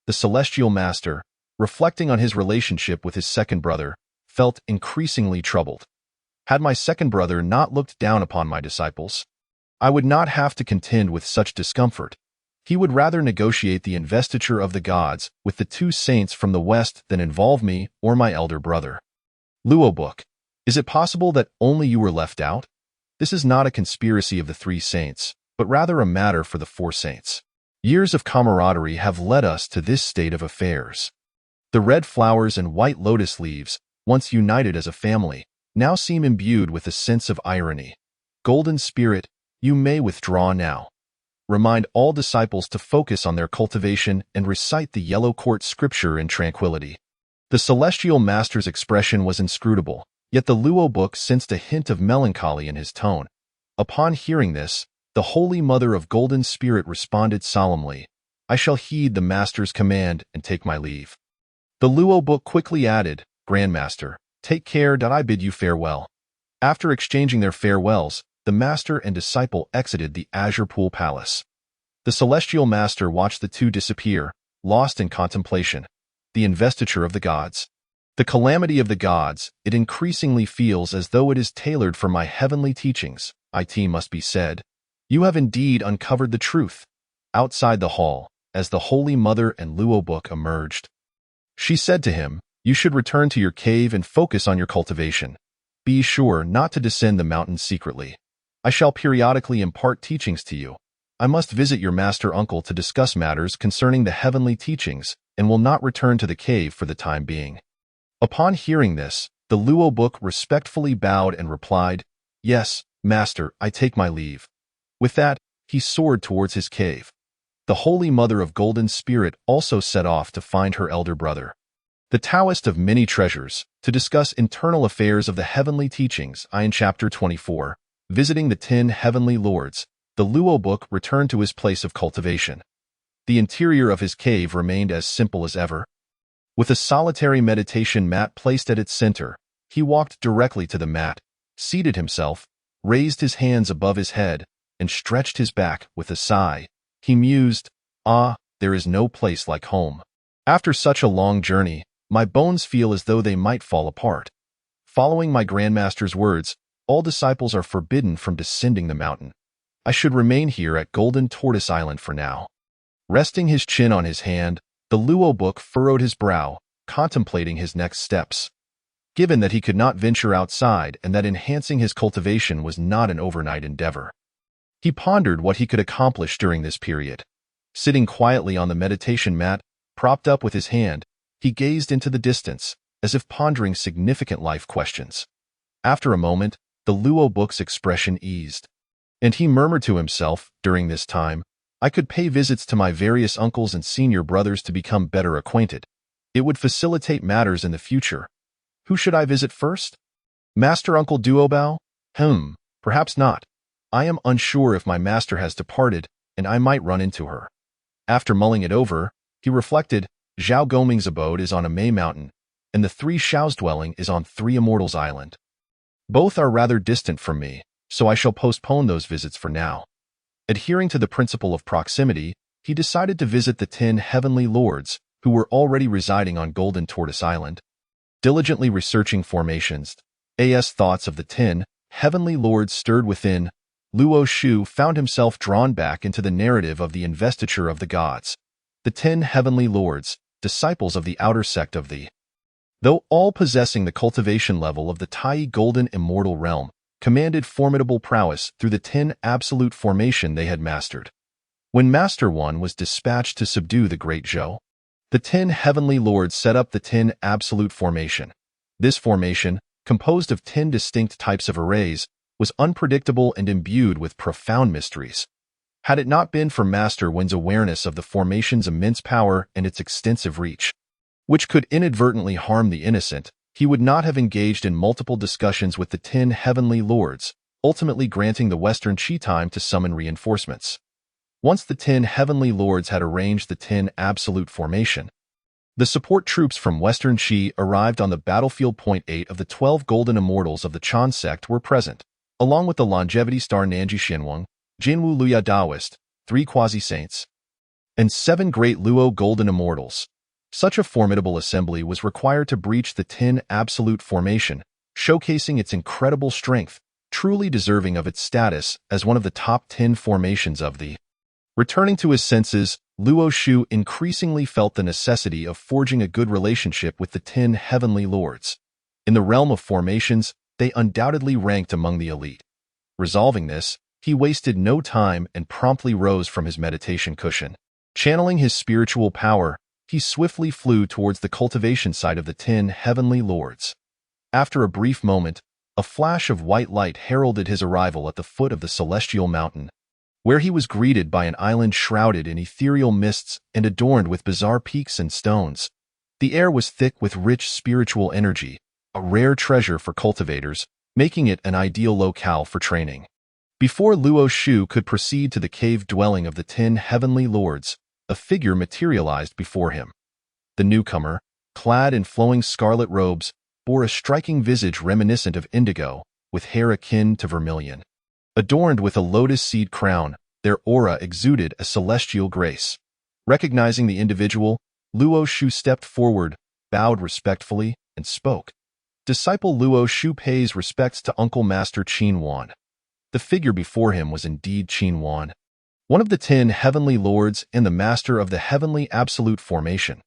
The celestial master, reflecting on his relationship with his second brother, felt increasingly troubled. Had my second brother not looked down upon my disciples, I would not have to contend with such discomfort. He would rather negotiate the investiture of the gods with the two saints from the West than involve me or my elder brother. Luo Book, is it possible that only you were left out? This is not a conspiracy of the three saints, but rather a matter for the four saints. Years of camaraderie have led us to this state of affairs. The red flowers and white lotus leaves, once united as a family, now seem imbued with a sense of irony. Golden Spirit, you may withdraw now. Remind all disciples to focus on their cultivation and recite the yellow court scripture in tranquility. The celestial master's expression was inscrutable, yet the Luo Book sensed a hint of melancholy in his tone. Upon hearing this, the Holy Mother of Golden Spirit responded solemnly, I shall heed the master's command and take my leave." The Luo book quickly added, "Grandmaster, take care that I bid you farewell." After exchanging their farewells, the master and disciple exited the Azure Pool Palace. The celestial master watched the two disappear, lost in contemplation. The investiture of the gods. The calamity of the gods, it increasingly feels as though it is tailored for my heavenly teachings, it must be said. You have indeed uncovered the truth. Outside the hall, as the Holy Mother and Luo book emerged, she said to him, "You should return to your cave and focus on your cultivation. Be sure not to descend the mountain secretly. I shall periodically impart teachings to you. I must visit your master uncle to discuss matters concerning the heavenly teachings and will not return to the cave for the time being." Upon hearing this, the Luo book respectfully bowed and replied, "Yes, master, I take my leave." With that, he soared towards his cave. The Holy Mother of Golden Spirit also set off to find her elder brother, the Taoist of many treasures, to discuss internal affairs of the heavenly teachings. In Chapter 24, visiting the 10 heavenly lords, the Luo book returned to his place of cultivation. The interior of his cave remained as simple as ever. With a solitary meditation mat placed at its center, he walked directly to the mat, seated himself, raised his hands above his head, and stretched his back. With a sigh, he mused, "Ah, there is no place like home. After such a long journey, my bones feel as though they might fall apart." Following my grandmaster's words, all disciples are forbidden from descending the mountain. I should remain here at Golden Tortoise Island for now. Resting his chin on his hand, the Luo book furrowed his brow, contemplating his next steps. Given that he could not venture outside and that enhancing his cultivation was not an overnight endeavor, he pondered what he could accomplish during this period. Sitting quietly on the meditation mat, propped up with his hand, he gazed into the distance, as if pondering significant life questions. After a moment, the Luo book's expression eased, and he murmured to himself, "During this time, I could pay visits to my various uncles and senior brothers to become better acquainted. It would facilitate matters in the future. Who should I visit first? Master Uncle Duobao? Perhaps not. I am unsure if my master has departed, and I might run into her." After mulling it over, he reflected, "Zhao Goming's abode is on a May mountain, and the Three Shao's dwelling is on Three Immortals Island. Both are rather distant from me, so I shall postpone those visits for now." Adhering to the principle of proximity, he decided to visit the 10 heavenly lords who were already residing on Golden Tortoise Island. Diligently researching formations, as thoughts of the 10 heavenly lords stirred within, Luo Shu found himself drawn back into the narrative of the investiture of the gods. The 10 heavenly lords, disciples of the outer sect of the, though all possessing the cultivation level of the Tai Golden Immortal Realm, commanded formidable prowess through the 10 absolute formation they had mastered. When Master One was dispatched to subdue the Great Zhou, the 10 heavenly lords set up the 10 absolute formation. This formation, composed of 10 distinct types of arrays, was unpredictable and imbued with profound mysteries. Had it not been for Master Wen's awareness of the formation's immense power and its extensive reach, which could inadvertently harm the innocent, he would not have engaged in multiple discussions with the 10 heavenly lords, ultimately granting the Western Qi time to summon reinforcements. Once the 10 heavenly lords had arranged the 10 absolute formation, the support troops from Western Qi arrived on the battlefield. 8 of the 12 golden immortals of the Chan sect were present, along with the longevity star Nanji Xianwang, Jinwu Luya Daoist, 3 quasi-saints, and 7 great Luo golden immortals. Such a formidable assembly was required to breach the 10 absolute formation, showcasing its incredible strength, truly deserving of its status as one of the top 10 formations of the. Returning to his senses, Luo Shu increasingly felt the necessity of forging a good relationship with the 10 heavenly lords. In the realm of formations, they undoubtedly ranked among the elite. Resolving this, he wasted no time and promptly rose from his meditation cushion. Channeling his spiritual power, he swiftly flew towards the cultivation site of the 10 heavenly lords. After a brief moment, a flash of white light heralded his arrival at the foot of the celestial mountain, where he was greeted by an island shrouded in ethereal mists and adorned with bizarre peaks and stones. The air was thick with rich spiritual energy, a rare treasure for cultivators, making it an ideal locale for training. Before Luo Shu could proceed to the cave dwelling of the 10 heavenly lords, a figure materialized before him. The newcomer, clad in flowing scarlet robes, bore a striking visage reminiscent of indigo, with hair akin to vermilion. Adorned with a lotus seed crown, their aura exuded a celestial grace. Recognizing the individual, Luo Shu stepped forward, bowed respectfully, and spoke. Disciple Luo Shu pays respects to Uncle Master Qin Wan. The figure before him was indeed Qin Wan, one of the 10 heavenly lords and the master of the heavenly absolute formation.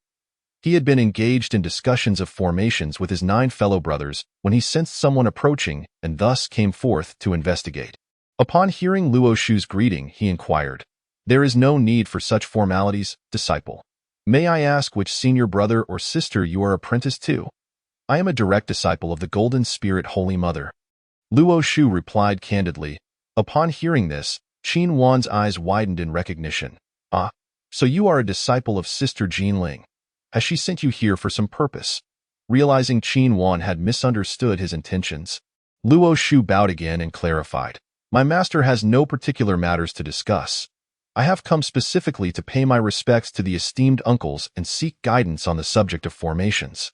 He had been engaged in discussions of formations with his 9 fellow brothers when he sensed someone approaching and thus came forth to investigate. Upon hearing Luo Shu's greeting, he inquired, "There is no need for such formalities, disciple. May I ask which senior brother or sister you are apprenticed to?" "I am a direct disciple of the Golden Spirit Holy Mother." Luo Shu replied candidly. Upon hearing this, Qin Wan's eyes widened in recognition. "Ah, so you are a disciple of Sister Jinling. Has she sent you here for some purpose?" Realizing Qin Wan had misunderstood his intentions, Luo Shu bowed again and clarified, "My master has no particular matters to discuss. I have come specifically to pay my respects to the esteemed uncles and seek guidance on the subject of formations."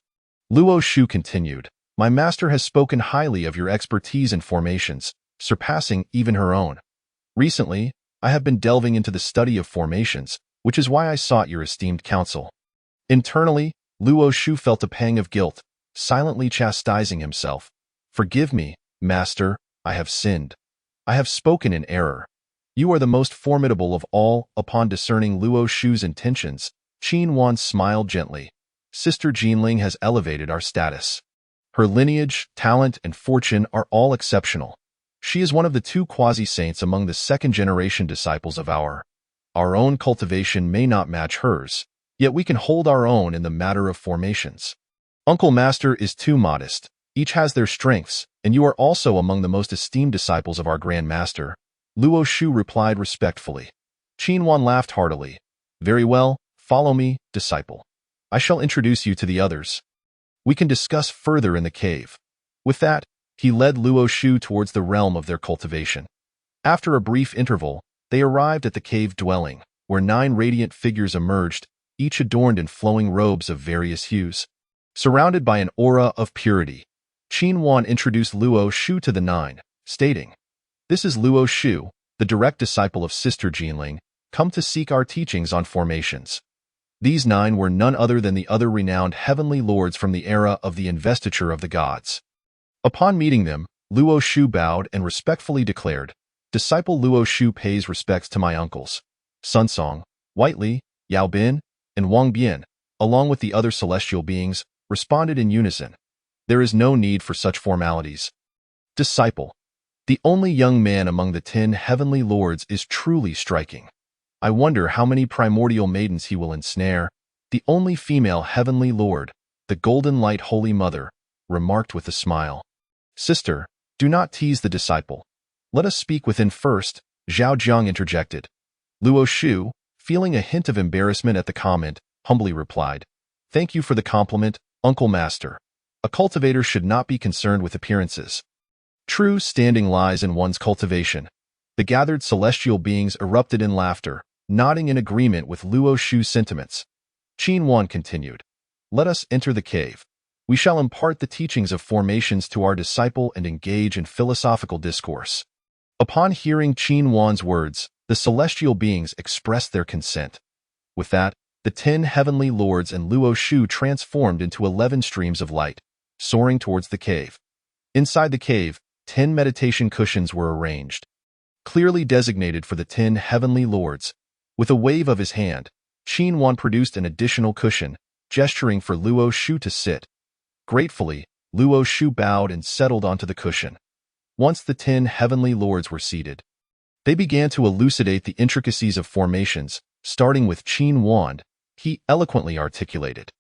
Luo Shu continued, "My master has spoken highly of your expertise in formations, surpassing even her own. Recently, I have been delving into the study of formations, which is why I sought your esteemed counsel." Internally, Luo Shu felt a pang of guilt, silently chastising himself. "Forgive me, master, I have sinned. I have spoken in error. You are the most formidable of all." Upon discerning Luo Shu's intentions, Qin Wan smiled gently. "Sister Jinling has elevated our status. Her lineage, talent, and fortune are all exceptional. She is one of the 2 quasi-saints among the second-generation disciples of our own cultivation may not match hers, yet we can hold our own in the matter of formations. Uncle Master is too modest. Each has their strengths, and you are also among the most esteemed disciples of our grandmaster." Luo Shu replied respectfully. Qin Wan laughed heartily. "Very well, follow me, disciple. I shall introduce you to the others. We can discuss further in the cave." With that, he led Luo Shu towards the realm of their cultivation. After a brief interval, they arrived at the cave dwelling, where 9 radiant figures emerged, each adorned in flowing robes of various hues. Surrounded by an aura of purity, Qin Wan introduced Luo Shu to the 9, stating, "This is Luo Shu, the direct disciple of Sister Jinling, come to seek our teachings on formations." These 9 were none other than the other renowned heavenly lords from the era of the investiture of the gods. Upon meeting them, Luo Shu bowed and respectfully declared, "Disciple Luo Shu pays respects to my uncles, Sunsong, Whiteley, Yao Bin, and Wang Bian," along with the other celestial beings, responded in unison. "There is no need for such formalities. Disciple, the only young man among the 10 heavenly lords is truly striking. I wonder how many primordial maidens he will ensnare." The only female heavenly lord, the Golden Light Holy Mother, remarked with a smile. "Sister, do not tease the disciple. Let us speak within first," Zhao Jiang interjected. Luo Shu, feeling a hint of embarrassment at the comment, humbly replied, "Thank you for the compliment, Uncle Master. A cultivator should not be concerned with appearances. True standing lies in one's cultivation." The gathered celestial beings erupted in laughter, nodding in agreement with Luo Shu's sentiments. Qin Wan continued, "Let us enter the cave. We shall impart the teachings of formations to our disciple and engage in philosophical discourse." Upon hearing Qin Wan's words, the celestial beings expressed their consent. With that, the 10 heavenly lords and Luo Shu transformed into 11 streams of light, soaring towards the cave. Inside the cave, 10 meditation cushions were arranged, clearly designated for the 10 heavenly lords. With a wave of his hand, Qin Wan produced an additional cushion, gesturing for Luo Shu to sit. Gratefully, Luo Shu bowed and settled onto the cushion. Once the 10 heavenly lords were seated, they began to elucidate the intricacies of formations, starting with Qin Wan. He eloquently articulated,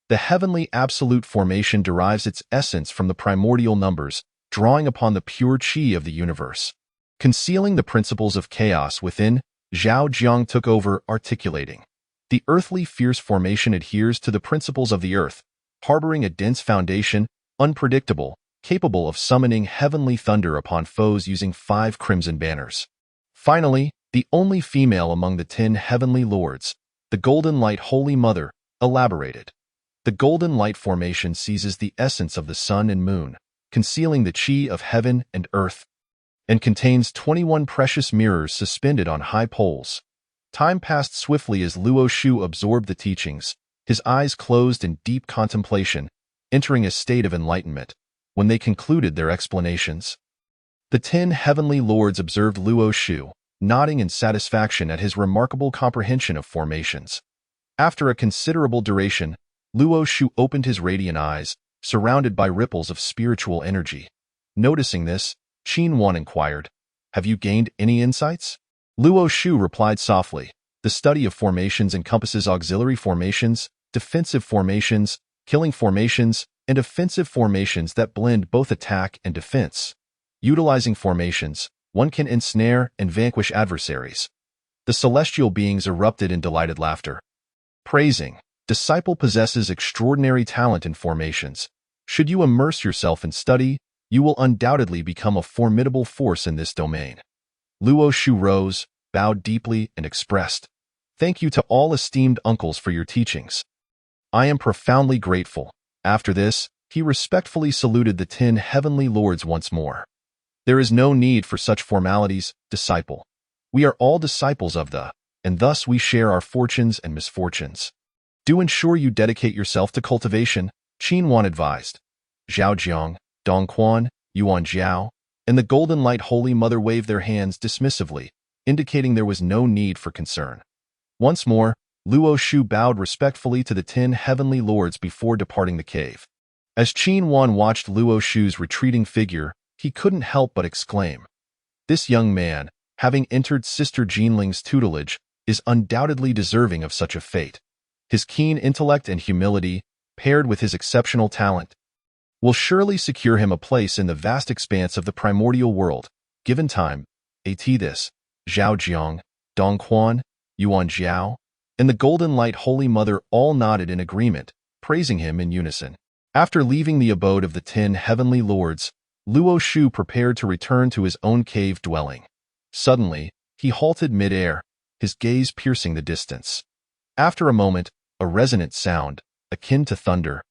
"The heavenly absolute formation derives its essence from the primordial numbers, drawing upon the pure qi of the universe. Concealing the principles of chaos within," Zhao Jiang took over, articulating, "The earthly fierce formation adheres to the principles of the earth, harboring a dense foundation, unpredictable, capable of summoning heavenly thunder upon foes using 5 crimson banners." Finally, the only female among the 10 heavenly lords, The Golden Light Holy Mother, elaborated. The Golden Light formation seizes the essence of the sun and moon, concealing the chi of heaven and earth, and contains 21 precious mirrors suspended on high poles. Time passed swiftly as Luo Shu absorbed the teachings, his eyes closed in deep contemplation, entering a state of enlightenment. When they concluded their explanations, the 10 heavenly lords observed Luo Shu, nodding in satisfaction at his remarkable comprehension of formations. After a considerable duration, Luo Shu opened his radiant eyes, surrounded by ripples of spiritual energy. Noticing this, Qin Wan inquired, "Have you gained any insights?" Luo Shu replied softly, "The study of formations encompasses auxiliary formations, defensive formations, killing formations, and offensive formations that blend both attack and defense. Utilizing formations, one can ensnare and vanquish adversaries." The celestial beings erupted in delighted laughter. Praising, "Disciple possesses extraordinary talent in formations. Should you immerse yourself in study, you will undoubtedly become a formidable force in this domain." Luo Shu rose, bowed deeply, and expressed, "Thank you to all esteemed uncles for your teachings. I am profoundly grateful." After this, he respectfully saluted the 10 heavenly lords once more. "There is no need for such formalities, disciple. We are all disciples of the, and thus we share our fortunes and misfortunes. Do ensure you dedicate yourself to cultivation," Qin Wan advised. Zhao Jiang, Dong Quan, Yuan Jiao, and the Golden Light Holy Mother waved their hands dismissively, indicating there was no need for concern. Once more, Luo Shu bowed respectfully to the 10 heavenly lords before departing the cave. As Qin Wan watched Luo Shu's retreating figure, he couldn't help but exclaim, "This young man, having entered Sister Jinling's tutelage, is undoubtedly deserving of such a fate. His keen intellect and humility, paired with his exceptional talent, will surely secure him a place in the vast expanse of the primordial world, given time." This, Zhao Jiang, Dong Quan, Yuan Jiao, and the Golden Light Holy Mother all nodded in agreement, praising him in unison. After leaving the abode of the 10 heavenly lords, Luo Shu prepared to return to his own cave dwelling. Suddenly, he halted mid-air, his gaze piercing the distance. After a moment, a resonant sound, akin to thunder,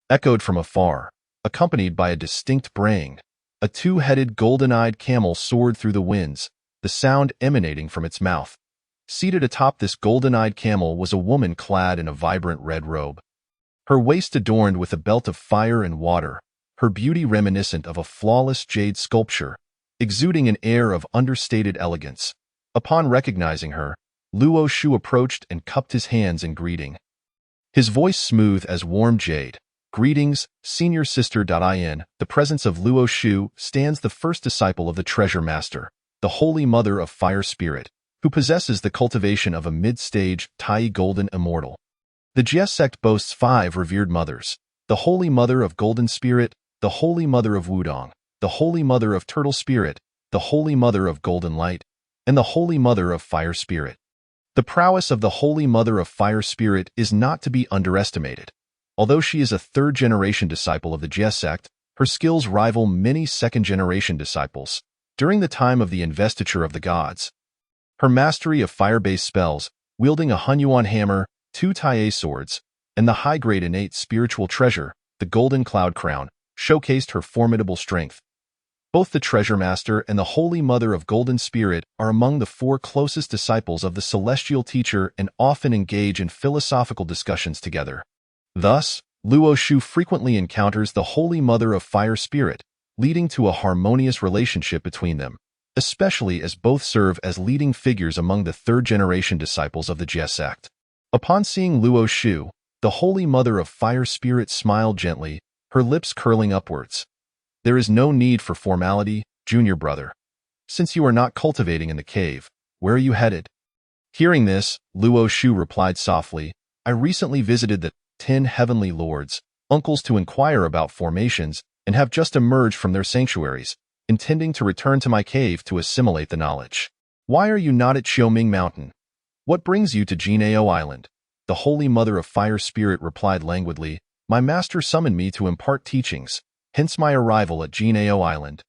echoed from afar, accompanied by a distinct braying. A two-headed golden-eyed camel soared through the winds, the sound emanating from its mouth. Seated atop this golden-eyed camel was a woman clad in a vibrant red robe. Her waist adorned with a belt of fire and water, her beauty reminiscent of a flawless jade sculpture, exuding an air of understated elegance. Upon recognizing her, Luo Shu approached and cupped his hands in greeting. His voice smooth as warm jade. "Greetings, Senior Sister. In the presence of Luo Shu stands the first disciple of the Treasure Master, the Holy Mother of Fire Spirit, who possesses the cultivation of a mid-stage Tai Golden Immortal. The Jie sect boasts 5 revered mothers: the Holy Mother of Golden Spirit, the Holy Mother of Wudong, the Holy Mother of Turtle Spirit, the Holy Mother of Golden Light, and the Holy Mother of Fire Spirit. The prowess of the Holy Mother of Fire Spirit is not to be underestimated. Although she is a 3rd-generation disciple of the Jie sect, her skills rival many 2nd-generation disciples. During the time of the investiture of the gods, her mastery of fire-based spells, wielding a Hunyuan hammer, 2 Tai swords, and the high-grade innate spiritual treasure, the Golden Cloud Crown, showcased her formidable strength. Both the Treasure Master and the Holy Mother of Golden Spirit are among the 4 closest disciples of the Celestial Teacher and often engage in philosophical discussions together. Thus, Luo Shu frequently encounters the Holy Mother of Fire Spirit, leading to a harmonious relationship between them, especially as both serve as leading figures among the 3rd-generation disciples of the Jie sect. Upon seeing Luo Shu, the Holy Mother of Fire Spirit smiled gently, her lips curling upwards. "There is no need for formality, junior brother. Since you are not cultivating in the cave, where are you headed?" Hearing this, Luo Shu replied softly, "I recently visited the 10 heavenly lords, uncles, to inquire about formations, and have just emerged from their sanctuaries, intending to return to my cave to assimilate the knowledge." "Why are you not at Xiaoming Mountain? What brings you to Jinao Island?" The Holy Mother of Fire Spirit replied languidly, "My master summoned me to impart teachings, hence my arrival at Jinao Island."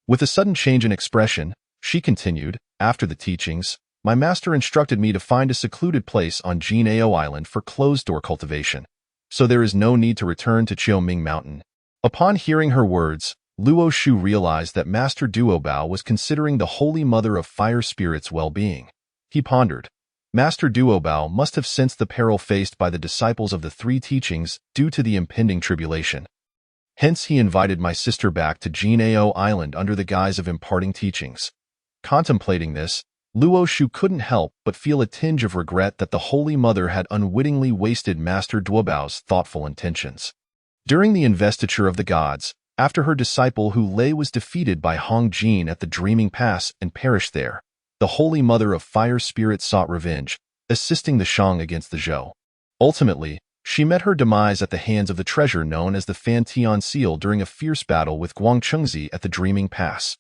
With a sudden change in expression, she continued, "After the teachings, My master instructed me to find a secluded place on Jinao Island for closed-door cultivation, so there is no need to return to Qiuming Mountain. Upon hearing her words, Luo Shu realized that Master Duobao was considering the Holy Mother of Fire Spirit's well-being. He pondered. Master Duobao must have sensed the peril faced by the disciples of the three teachings due to the impending tribulation. Hence he invited my sister back to Jinao Island under the guise of imparting teachings. Contemplating this, Luo Shu couldn't help but feel a tinge of regret that the Holy Mother had unwittingly wasted Master Duobao's thoughtful intentions. During the investiture of the gods, after her disciple Hu Lei was defeated by Hong Jin at the Dreaming Pass and perished there, the Holy Mother of Fire Spirit sought revenge, assisting the Shang against the Zhou. Ultimately, she met her demise at the hands of the treasure known as the Fantian Seal during a fierce battle with Guangchengzi at the Dreaming Pass.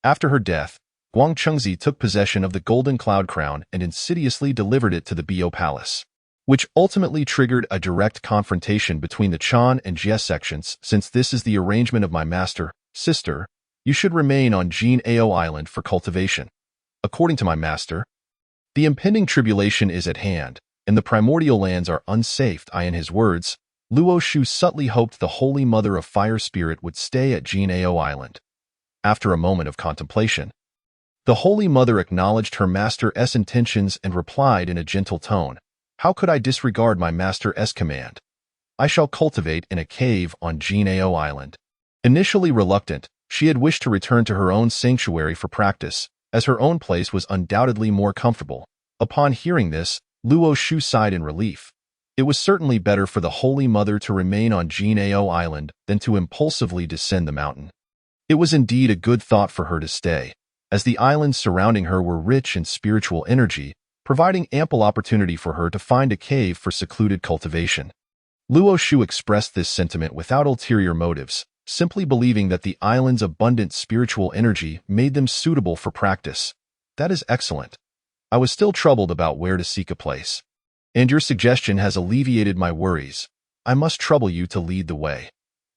After her death, Guangchengzi took possession of the Golden Cloud Crown and insidiously delivered it to the Bio Palace, which ultimately triggered a direct confrontation between the Chan and Jie sections. Since this is the arrangement of my master, sister, you should remain on Jinao Island for cultivation. According to my master, the impending tribulation is at hand, and the primordial lands are unsafe. In his words, Luo Shu subtly hoped the Holy Mother of Fire Spirit would stay at Jinao Island. After a moment of contemplation, the Holy Mother acknowledged her master's intentions and replied in a gentle tone, "How could I disregard my master's command? I shall cultivate in a cave on Jinao Island." Initially reluctant, she had wished to return to her own sanctuary for practice, as her own place was undoubtedly more comfortable. Upon hearing this, Luo Shu sighed in relief. It was certainly better for the Holy Mother to remain on Jinao Island than to impulsively descend the mountain. It was indeed a good thought for her to stay, as the islands surrounding her were rich in spiritual energy, providing ample opportunity for her to find a cave for secluded cultivation. Luo Shu expressed this sentiment without ulterior motives, simply believing that the island's abundant spiritual energy made them suitable for practice. That is excellent. I was still troubled about where to seek a place, and your suggestion has alleviated my worries. I must trouble you to lead the way.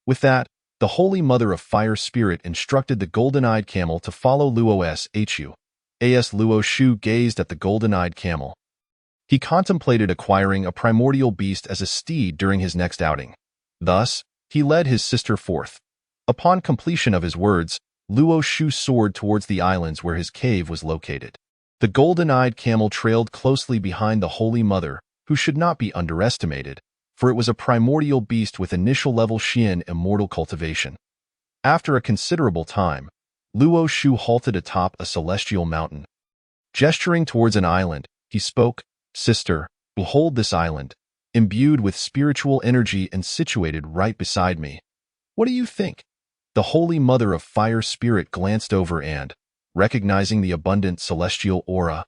With that, the Holy Mother of Fire Spirit instructed the golden-eyed camel to follow Luo Shu. As Luo Shu gazed at the golden-eyed camel, he contemplated acquiring a primordial beast as a steed during his next outing. Thus, he led his sister forth. Upon completion of his words, Luo Shu soared towards the islands where his cave was located. The golden-eyed camel trailed closely behind the Holy Mother, who should not be underestimated, for it was a primordial beast with initial-level Xian immortal cultivation. After a considerable time, Luo Shu halted atop a celestial mountain. Gesturing towards an island, he spoke, "Sister, behold this island, imbued with spiritual energy and situated right beside me. What do you think?" The Holy Mother of Fire Spirit glanced over and, recognizing the abundant celestial aura,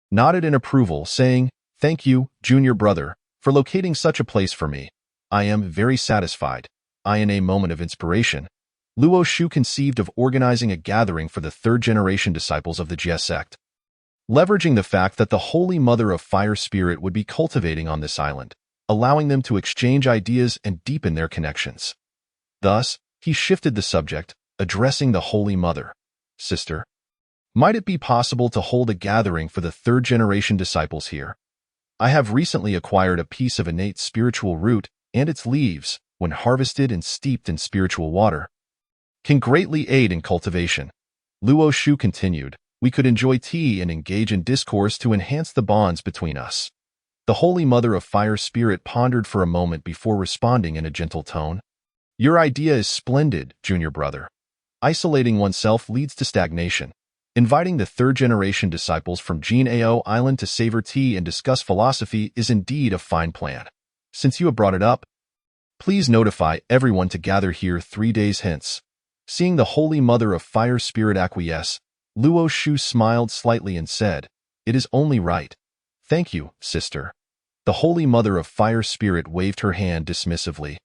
nodded in approval, saying, "Thank you, junior brother, for locating such a place for me. I am very satisfied." In a moment of inspiration, Luo Shu conceived of organizing a gathering for the third-generation disciples of the Jie sect. Leveraging the fact that the Holy Mother of Fire Spirit would be cultivating on this island, allowing them to exchange ideas and deepen their connections. Thus, he shifted the subject, addressing the Holy Mother. "Sister, might it be possible to hold a gathering for the third-generation disciples here? I have recently acquired a piece of innate spiritual root, and its leaves, when harvested and steeped in spiritual water, can greatly aid in cultivation." Luo Shu continued, "We could enjoy tea and engage in discourse to enhance the bonds between us." The Holy Mother of Fire Spirit pondered for a moment before responding in a gentle tone. "Your idea is splendid, junior brother. Isolating oneself leads to stagnation. Inviting the third-generation disciples from Jinao Island to savor tea and discuss philosophy is indeed a fine plan. Since you have brought it up, please notify everyone to gather here 3 days hence." Seeing the Holy Mother of Fire Spirit acquiesce, Luo Shu smiled slightly and said, "It is only right. Thank you, sister." The Holy Mother of Fire Spirit waved her hand dismissively,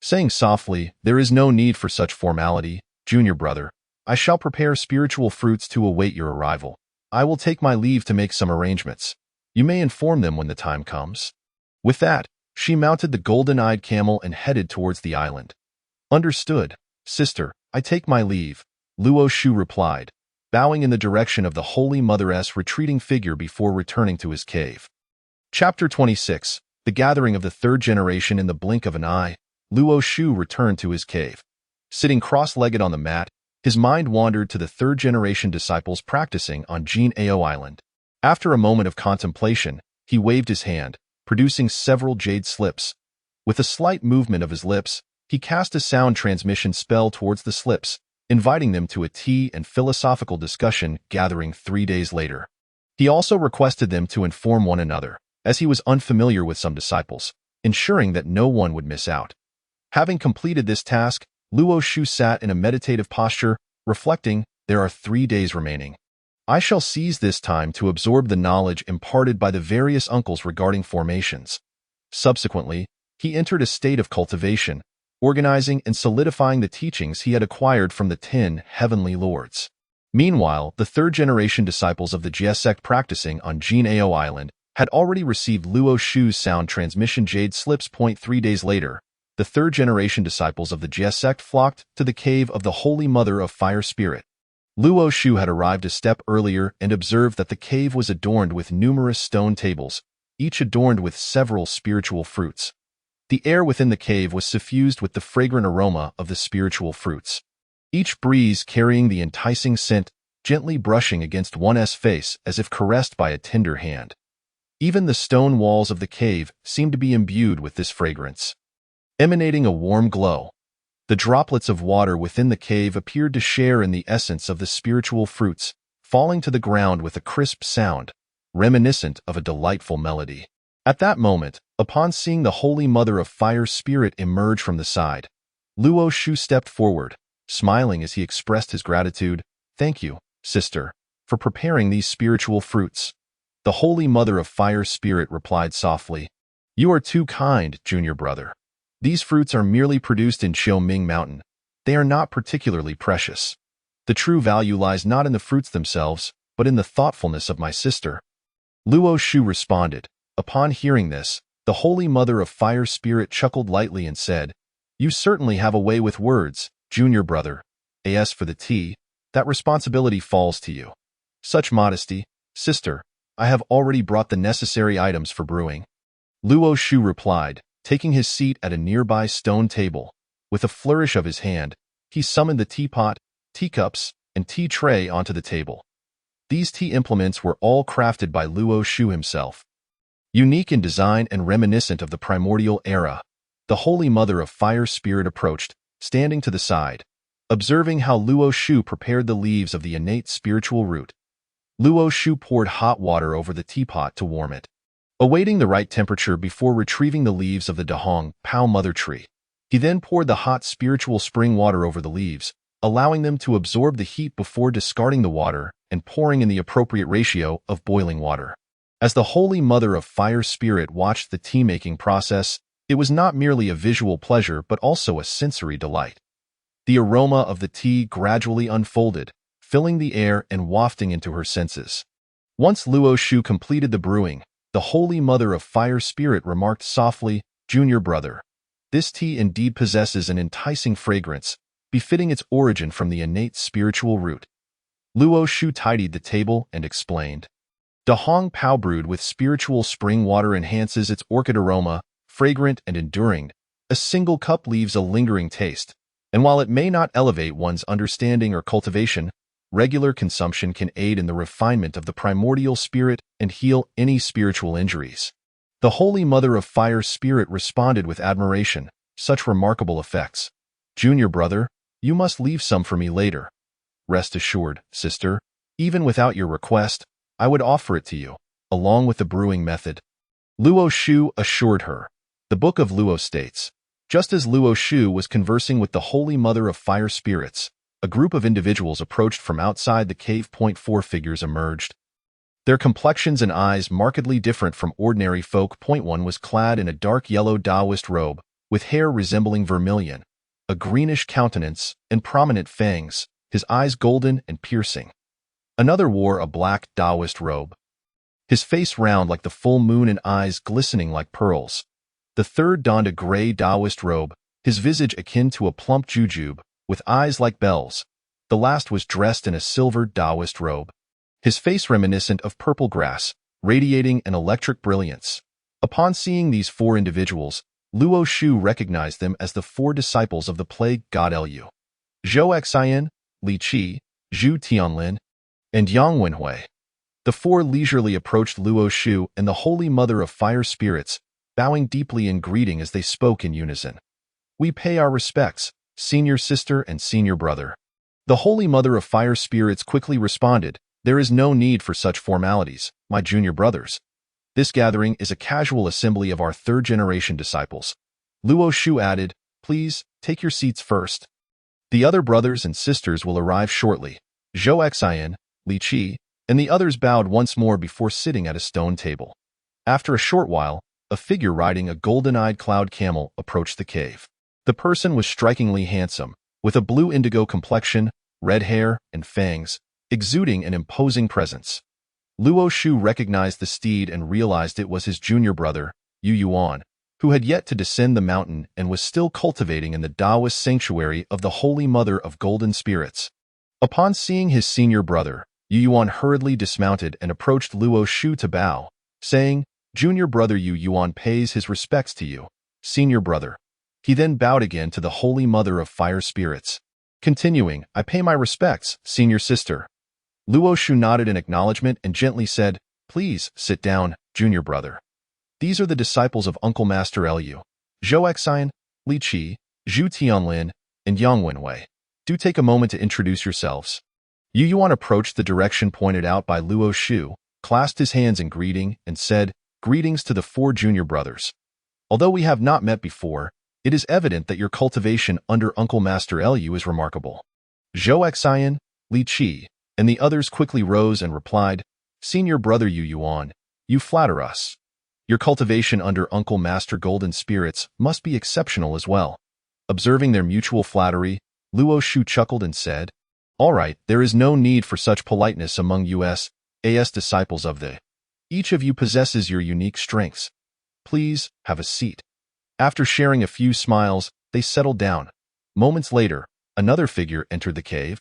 saying softly, "There is no need for such formality, junior brother. I shall prepare spiritual fruits to await your arrival. I will take my leave to make some arrangements. You may inform them when the time comes." With that, she mounted the golden-eyed camel and headed towards the island. "Understood, sister, I take my leave," Luo Shu replied, bowing in the direction of the Holy Mother's retreating figure before returning to his cave. Chapter 26. The Gathering of the Third Generation. In the blink of an eye, Luo Shu returned to his cave. Sitting cross-legged on the mat, his mind wandered to the third-generation disciples practicing on Jinao Island. After a moment of contemplation, he waved his hand, producing several jade slips. With a slight movement of his lips, he cast a sound transmission spell towards the slips, inviting them to a tea and philosophical discussion gathering 3 days later. He also requested them to inform one another, as he was unfamiliar with some disciples, ensuring that no one would miss out. Having completed this task, Luo Shu sat in a meditative posture, reflecting, "There are 3 days remaining. I shall seize this time to absorb the knowledge imparted by the various uncles regarding formations." Subsequently, he entered a state of cultivation, organizing and solidifying the teachings he had acquired from the 10 heavenly lords. Meanwhile, the third-generation disciples of the Jie sect practicing on Jinao Island had already received Luo Shu's sound transmission jade slips. 3 days later, the third-generation disciples of the Jie sect flocked to the cave of the Holy Mother of Fire Spirit. Luo Shu had arrived a step earlier and observed that the cave was adorned with numerous stone tables, each adorned with several spiritual fruits. The air within the cave was suffused with the fragrant aroma of the spiritual fruits, each breeze carrying the enticing scent, gently brushing against one's face as if caressed by a tender hand. Even the stone walls of the cave seemed to be imbued with this fragrance, emanating a warm glow. The droplets of water within the cave appeared to share in the essence of the spiritual fruits, falling to the ground with a crisp sound, reminiscent of a delightful melody. At that moment, upon seeing the Holy Mother of Fire Spirit emerge from the side, Luo Shu stepped forward, smiling as he expressed his gratitude. "Thank you, sister, for preparing these spiritual fruits." The Holy Mother of Fire Spirit replied softly, "You are too kind, junior brother. These fruits are merely produced in Xiaoming Mountain. They are not particularly precious. The true value lies not in the fruits themselves, but in the thoughtfulness of my sister." Luo Shu responded. Upon hearing this, the Holy Mother of Fire Spirit chuckled lightly and said, "You certainly have a way with words, junior brother. As for the tea, that responsibility falls to you." "Such modesty, sister. I have already brought the necessary items for brewing," Luo Shu replied, taking his seat at a nearby stone table. With a flourish of his hand, he summoned the teapot, teacups, and tea tray onto the table. These tea implements were all crafted by Luo Shu himself. Unique in design and reminiscent of the primordial era, the Holy Mother of Fire Spirit approached, standing to the side, observing how Luo Shu prepared the leaves of the innate spiritual root. Luo Shu poured hot water over the teapot to warm it, awaiting the right temperature before retrieving the leaves of the Dahong Pao mother tree. He then poured the hot spiritual spring water over the leaves, allowing them to absorb the heat before discarding the water and pouring in the appropriate ratio of boiling water. As the Holy Mother of Fire Spirit watched the tea-making process, it was not merely a visual pleasure but also a sensory delight. The aroma of the tea gradually unfolded, filling the air and wafting into her senses. Once Luo Shu completed the brewing, the Holy Mother of Fire Spirit remarked softly, "Junior brother, this tea indeed possesses an enticing fragrance, befitting its origin from the innate spiritual root." Luo Shu tidied the table and explained, "Dahong Pao brewed with spiritual spring water enhances its orchid aroma, fragrant and enduring. A single cup leaves a lingering taste, and while it may not elevate one's understanding or cultivation, regular consumption can aid in the refinement of the primordial spirit and heal any spiritual injuries." The Holy Mother of Fire Spirit responded with admiration, "Such remarkable effects. Junior brother, you must leave some for me later." "Rest assured, sister, even without your request, I would offer it to you, along with the brewing method," Luo Shu assured her. The Book of Luo states, just as Luo Shu was conversing with the Holy Mother of Fire Spirits, a group of individuals approached from outside the cave. 4 figures emerged, their complexions and eyes markedly different from ordinary folk. 1 was clad in a dark yellow Taoist robe, with hair resembling vermilion, a greenish countenance, and prominent fangs, his eyes golden and piercing. Another wore a black Taoist robe, his face round like the full moon and eyes glistening like pearls. The third donned a gray Taoist robe, his visage akin to a plump jujube, with eyes like bells, The last was dressed in a silver Taoist robe, his face reminiscent of purple grass, radiating an electric brilliance. Upon seeing these four individuals, Luo Shu recognized them as the four disciples of the plague god Lu: Zhou Xian, Li Qi, Zhu Tianlin, and Yang Wenhui. The four leisurely approached Luo Shu and the Holy Mother of Fire Spirits, bowing deeply in greeting as they spoke in unison. "We pay our respects, senior sister and senior brother." The Holy Mother of Fire Spirits quickly responded, "There is no need for such formalities, my junior brothers. This gathering is a casual assembly of our third-generation disciples." Luo Shu added, "Please, take your seats first. The other brothers and sisters will arrive shortly." Zhou Xian, Li Qi, and the others bowed once more before sitting at a stone table. After a short while, a figure riding a golden-eyed cloud camel approached the cave. The person was strikingly handsome, with a blue indigo complexion, red hair, and fangs, exuding an imposing presence. Luo Shu recognized the steed and realized it was his junior brother, Yu Yuan, who had yet to descend the mountain and was still cultivating in the Taoist sanctuary of the Holy Mother of Golden Spirits. Upon seeing his senior brother, Yu Yuan hurriedly dismounted and approached Luo Shu to bow, saying, "Junior brother Yu Yuan pays his respects to you, senior brother." He then bowed again to the Holy Mother of Fire Spirits, continuing, "I pay my respects, senior sister." Luo Shu nodded in acknowledgement and gently said, "Please, sit down, junior brother. These are the disciples of Uncle Master Lu: Zhou Xian, Li Qi, Zhu Tianlin, and Yang Wenhui. Do take a moment to introduce yourselves." Yu Yuan approached the direction pointed out by Luo Shu, clasped his hands in greeting, and said, "Greetings to the four junior brothers. Although we have not met before, it is evident that your cultivation under Uncle Master Lu is remarkable." Zhou Xian, Li Qi, and the others quickly rose and replied, "Senior brother Yu Yuan, you flatter us. Your cultivation under Uncle Master Golden Spirits must be exceptional as well." Observing their mutual flattery, Luo Shu chuckled and said, "All right, there is no need for such politeness among us, as disciples of the. Each of you possesses your unique strengths. Please, have a seat." After sharing a few smiles, they settled down. Moments later, another figure entered the cave.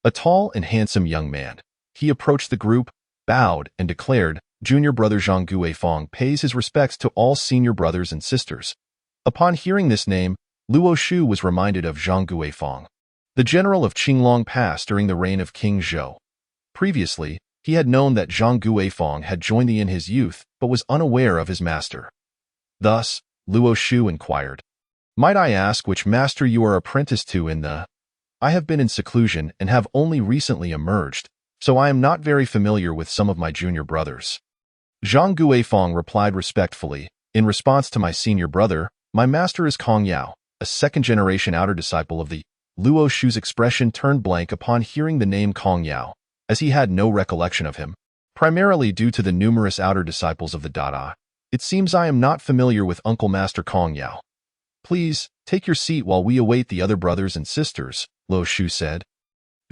A tall and handsome young man. He approached the group, bowed, and declared, "Junior brother Zhang Guifeng pays his respects to all senior brothers and sisters." Upon hearing this name, Luo Shu was reminded of Zhang Guifeng, the general of Qinglong Pass during the reign of King Zhou. Previously, he had known that Zhang Guifeng had joined in his youth but was unaware of his master. Thus, Luo Shu inquired, "Might I ask which master you are apprenticed to in the—" "I have been in seclusion and have only recently emerged, so I am not very familiar with some of my junior brothers." Zhang Guifeng replied respectfully, "In response to my senior brother, my master is Kong Yao, a second-generation outer disciple of the—" Luo Shu's expression turned blank upon hearing the name Kong Yao, as he had no recollection of him, primarily due to the numerous outer disciples of the Dada. "It seems I am not familiar with Uncle Master Kong Yao. Please, take your seat while we await the other brothers and sisters," Luo Shu said.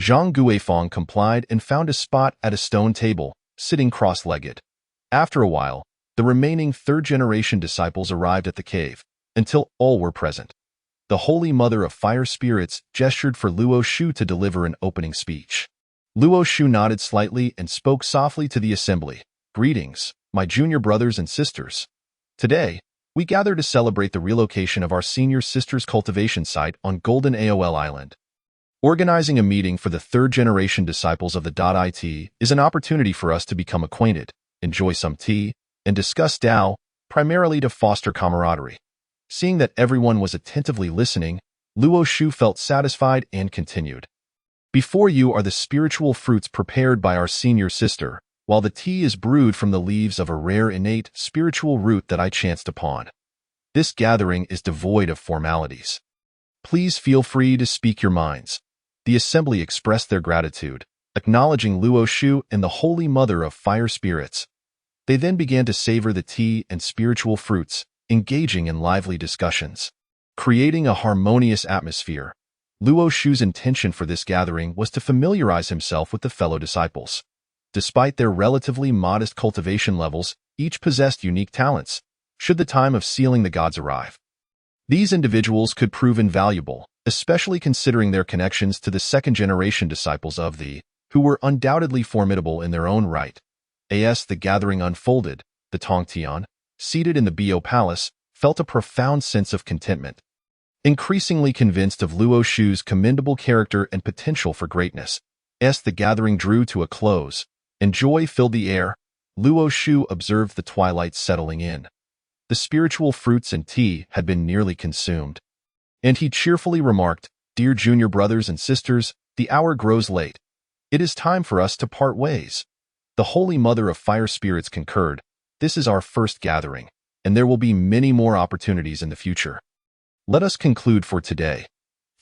Zhang Guifeng complied and found a spot at a stone table, sitting cross-legged. After a while, the remaining third-generation disciples arrived at the cave, until all were present. The Holy Mother of Fire Spirits gestured for Luo Shu to deliver an opening speech. Luo Shu nodded slightly and spoke softly to the assembly. "Greetings, my junior brothers and sisters. Today, we gather to celebrate the relocation of our senior sister's cultivation site on Golden AOL Island. Organizing a meeting for the third-generation disciples of the .it is an opportunity for us to become acquainted, enjoy some tea, and discuss Tao, primarily to foster camaraderie." Seeing that everyone was attentively listening, Luo Shu felt satisfied and continued. "Before you are the spiritual fruits prepared by our senior sister, while the tea is brewed from the leaves of a rare innate spiritual root that I chanced upon. This gathering is devoid of formalities. Please feel free to speak your minds." The assembly expressed their gratitude, acknowledging Luo Shu and the Holy Mother of Fire Spirits. They then began to savor the tea and spiritual fruits, engaging in lively discussions, creating a harmonious atmosphere. Luo Shu's intention for this gathering was to familiarize himself with the fellow disciples. Despite their relatively modest cultivation levels, each possessed unique talents, should the time of sealing the gods arrive. These individuals could prove invaluable, especially considering their connections to the second-generation disciples of the, who were undoubtedly formidable in their own right. As the gathering unfolded, the Tongtian, seated in the Bo Palace, felt a profound sense of contentment. Increasingly convinced of Luo Shu's commendable character and potential for greatness, as the gathering drew to a close, and joy filled the air, Luo Shu observed the twilight settling in. The spiritual fruits and tea had been nearly consumed. And he cheerfully remarked, "Dear junior brothers and sisters, the hour grows late. It is time for us to part ways." The Holy Mother of Fire Spirits concurred, "This is our first gathering, and there will be many more opportunities in the future. Let us conclude for today.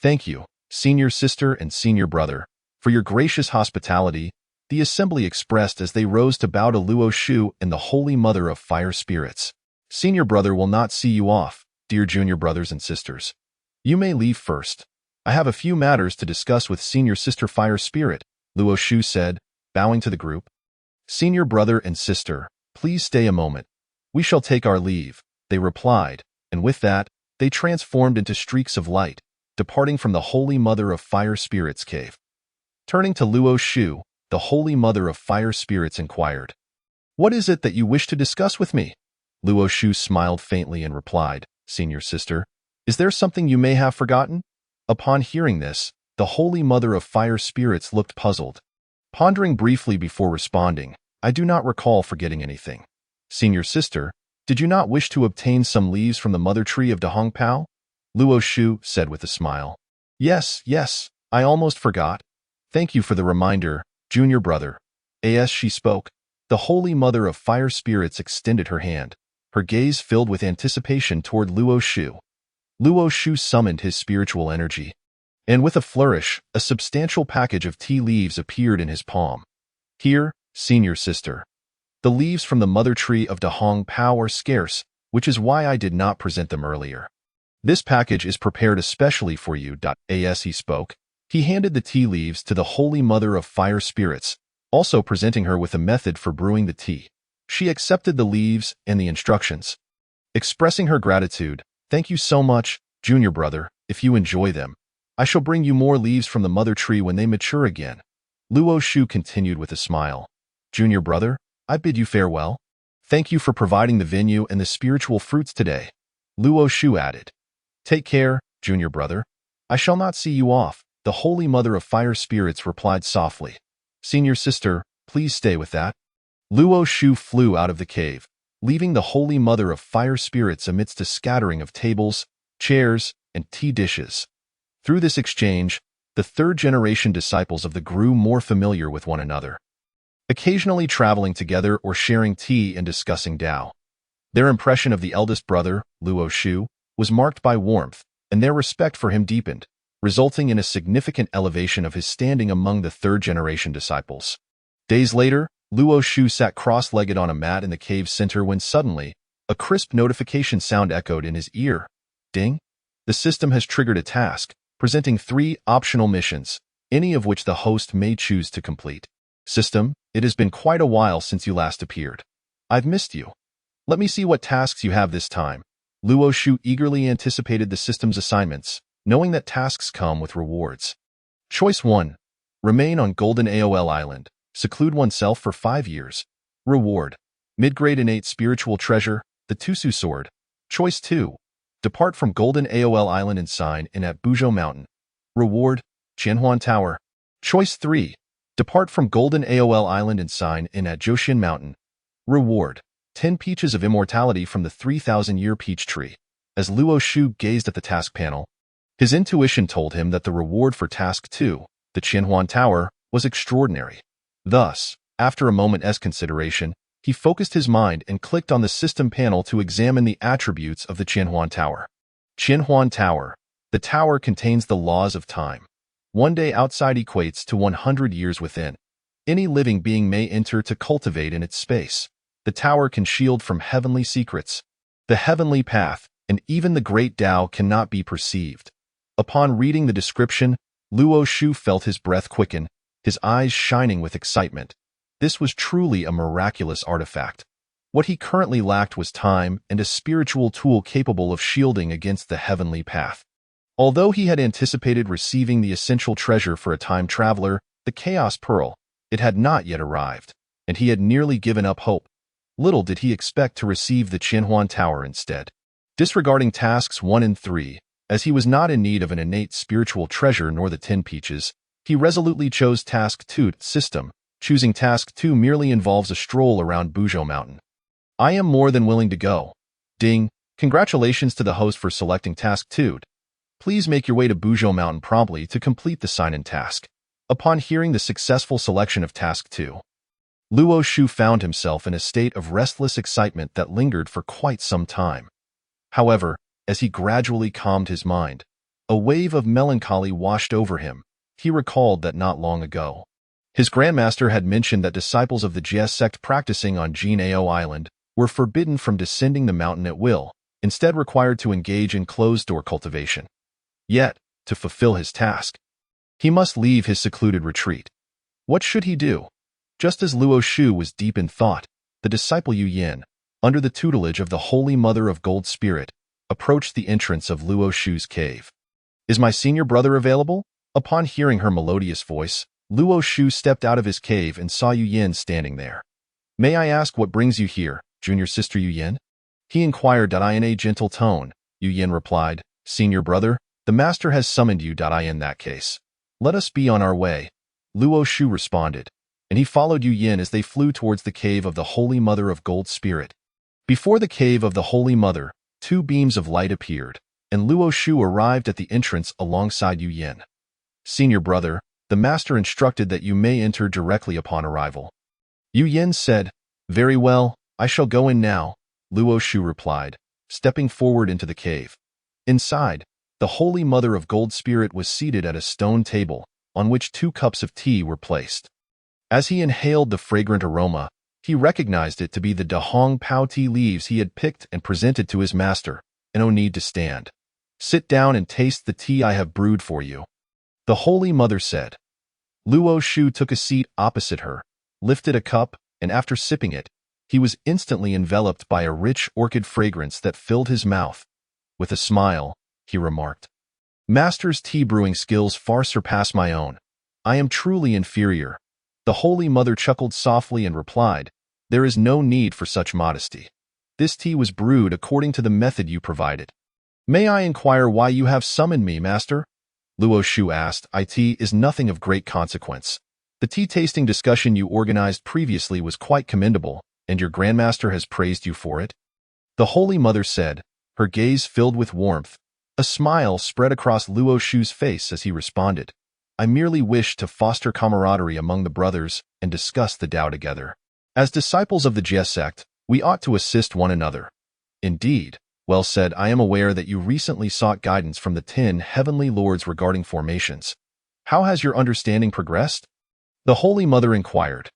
Thank you, senior sister and senior brother, for your gracious hospitality," the assembly expressed as they rose to bow to Luo Shu and the Holy Mother of Fire Spirits. "Senior brother will not see you off, dear junior brothers and sisters. You may leave first. I have a few matters to discuss with senior sister Fire Spirit," Luo Shu said, bowing to the group. "Senior brother and sister, please stay a moment. We shall take our leave," they replied, and with that, they transformed into streaks of light, departing from the Holy Mother of Fire Spirits cave. Turning to Luo Shu, the Holy Mother of Fire Spirits inquired, "What is it that you wish to discuss with me?" Luo Shu smiled faintly and replied, "Senior sister, is there something you may have forgotten?" Upon hearing this, the Holy Mother of Fire Spirits looked puzzled. Pondering briefly before responding, "I do not recall forgetting anything. Senior sister, did you not wish to obtain some leaves from the mother tree of Dahongpao?" Luo Shu said with a smile. Yes, I almost forgot. Thank you for the reminder, junior brother." As she spoke, the Holy Mother of Fire Spirits extended her hand, her gaze filled with anticipation toward Luo Shu. Luo Shu summoned his spiritual energy, and with a flourish, a substantial package of tea leaves appeared in his palm. "Here, senior sister. The leaves from the mother tree of Dahongpao are scarce, which is why I did not present them earlier. This package is prepared especially for you." As he spoke, he handed the tea leaves to the Holy Mother of Fire Spirits, also presenting her with a method for brewing the tea. She accepted the leaves and the instructions, expressing her gratitude. "Thank you so much, junior brother. If you enjoy them, I shall bring you more leaves from the mother tree when they mature again." Luo Shu continued with a smile, "Junior brother, I bid you farewell. Thank you for providing the venue and the spiritual fruits today." Luo Shu added, "Take care, junior brother. I shall not see you off," the Holy Mother of Fire Spirits replied softly. "Senior sister, please stay with that." Luo Shu flew out of the cave, leaving the Holy Mother of Fire Spirits amidst a scattering of tables, chairs, and tea dishes. Through this exchange, the third-generation disciples of the grew more familiar with one another, occasionally traveling together or sharing tea and discussing Tao. Their impression of the eldest brother, Luo Shu, was marked by warmth, and their respect for him deepened, resulting in a significant elevation of his standing among the third-generation disciples. Days later, Luo Shu sat cross-legged on a mat in the cave's center when suddenly, a crisp notification sound echoed in his ear. Ding! The system has triggered a task, presenting 3 optional missions, any of which the host may choose to complete. System, it has been quite a while since you last appeared. I've missed you. Let me see what tasks you have this time. Luo Shu eagerly anticipated the system's assignments, knowing that tasks come with rewards. Choice 1. Remain on Golden AOL Island. Seclude oneself for 5 years. Reward: mid-grade innate spiritual treasure, the Tusu Sword. Choice 2. Depart from Golden AOL Island and sign in at Buzhou Mountain. Reward: Qianhuan Tower. Choice 3. Depart from Golden AOL Island and sign in at Zhoushan Mountain. Reward: 10 peaches of immortality from the 3,000-year peach tree. As Luo Shu gazed at the task panel, his intuition told him that the reward for Task 2, the Qianhuan Tower, was extraordinary. Thus, after a moment's consideration, he focused his mind and clicked on the system panel to examine the attributes of the Qianhuan Tower. Qianhuan Tower. The tower contains the laws of time. 1 day outside equates to 100 years within. Any living being may enter to cultivate in its space. The tower can shield from heavenly secrets. The heavenly path, and even the great Tao cannot be perceived. Upon reading the description, Luo Shu felt his breath quicken, his eyes shining with excitement. This was truly a miraculous artifact. What he currently lacked was time and a spiritual tool capable of shielding against the heavenly path. Although he had anticipated receiving the essential treasure for a time traveler, the Chaos Pearl, it had not yet arrived, and he had nearly given up hope. Little did he expect to receive the Qianhuan Tower instead. Disregarding tasks 1 and 3, as he was not in need of an innate spiritual treasure nor the 10 peaches, he resolutely chose Task 2 system. Choosing Task 2 merely involves a stroll around Buzhou Mountain. I am more than willing to go. Ding, congratulations to the host for selecting Task 2. Please make your way to Buzhou Mountain promptly to complete the sign-in task. Upon hearing the successful selection of Task 2, Luo Shu found himself in a state of restless excitement that lingered for quite some time. However, as he gradually calmed his mind, a wave of melancholy washed over him. He recalled that not long ago, his grandmaster had mentioned that disciples of the Jie sect practicing on Jinao Island were forbidden from descending the mountain at will, instead required to engage in closed-door cultivation. Yet, to fulfill his task, he must leave his secluded retreat. What should he do? Just as Luo Shu was deep in thought, the disciple Yu Yin, under the tutelage of the Holy Mother of Gold Spirit, approached the entrance of Luo Shu's cave. Is my senior brother available? Upon hearing her melodious voice, Luo Shu stepped out of his cave and saw Yu Yin standing there. May I ask what brings you here, junior sister Yu Yin? He inquired in a gentle tone. Yu Yin replied, Senior brother, the master has summoned you. In that case, let us be on our way. Luo Shu responded, and he followed Yu Yin as they flew towards the cave of the Holy Mother of Gold Spirit. Before the cave of the Holy Mother, 2 beams of light appeared, and Luo Shu arrived at the entrance alongside Yu Yin. Senior brother, the master instructed that you may enter directly upon arrival. Yu Yin said, Very well, I shall go in now, Luo Shu replied, stepping forward into the cave. Inside, the Holy Mother of Gold Spirit was seated at a stone table, on which 2 cups of tea were placed. As he inhaled the fragrant aroma, he recognized it to be the Dahong Pao tea leaves he had picked and presented to his master. No need to stand. Sit down and taste the tea I have brewed for you, the Holy Mother said. Luo Shu took a seat opposite her, lifted a cup, and after sipping it, he was instantly enveloped by a rich orchid fragrance that filled his mouth. With a smile, he remarked, Master's tea brewing skills far surpass my own. I am truly inferior. The Holy Mother chuckled softly and replied, There is no need for such modesty. This tea was brewed according to the method you provided. May I inquire why you have summoned me, Master? Luo Shu asked. It is nothing of great consequence. The tea-tasting discussion you organized previously was quite commendable, and your grandmaster has praised you for it. The Holy Mother said, her gaze filled with warmth. A smile spread across Luo Shu's face as he responded, I merely wish to foster camaraderie among the brothers and discuss the Tao together. As disciples of the Jie sect, we ought to assist one another. Indeed, well said. I am aware that you recently sought guidance from the 10 heavenly lords regarding formations. How has your understanding progressed? The Holy Mother inquired.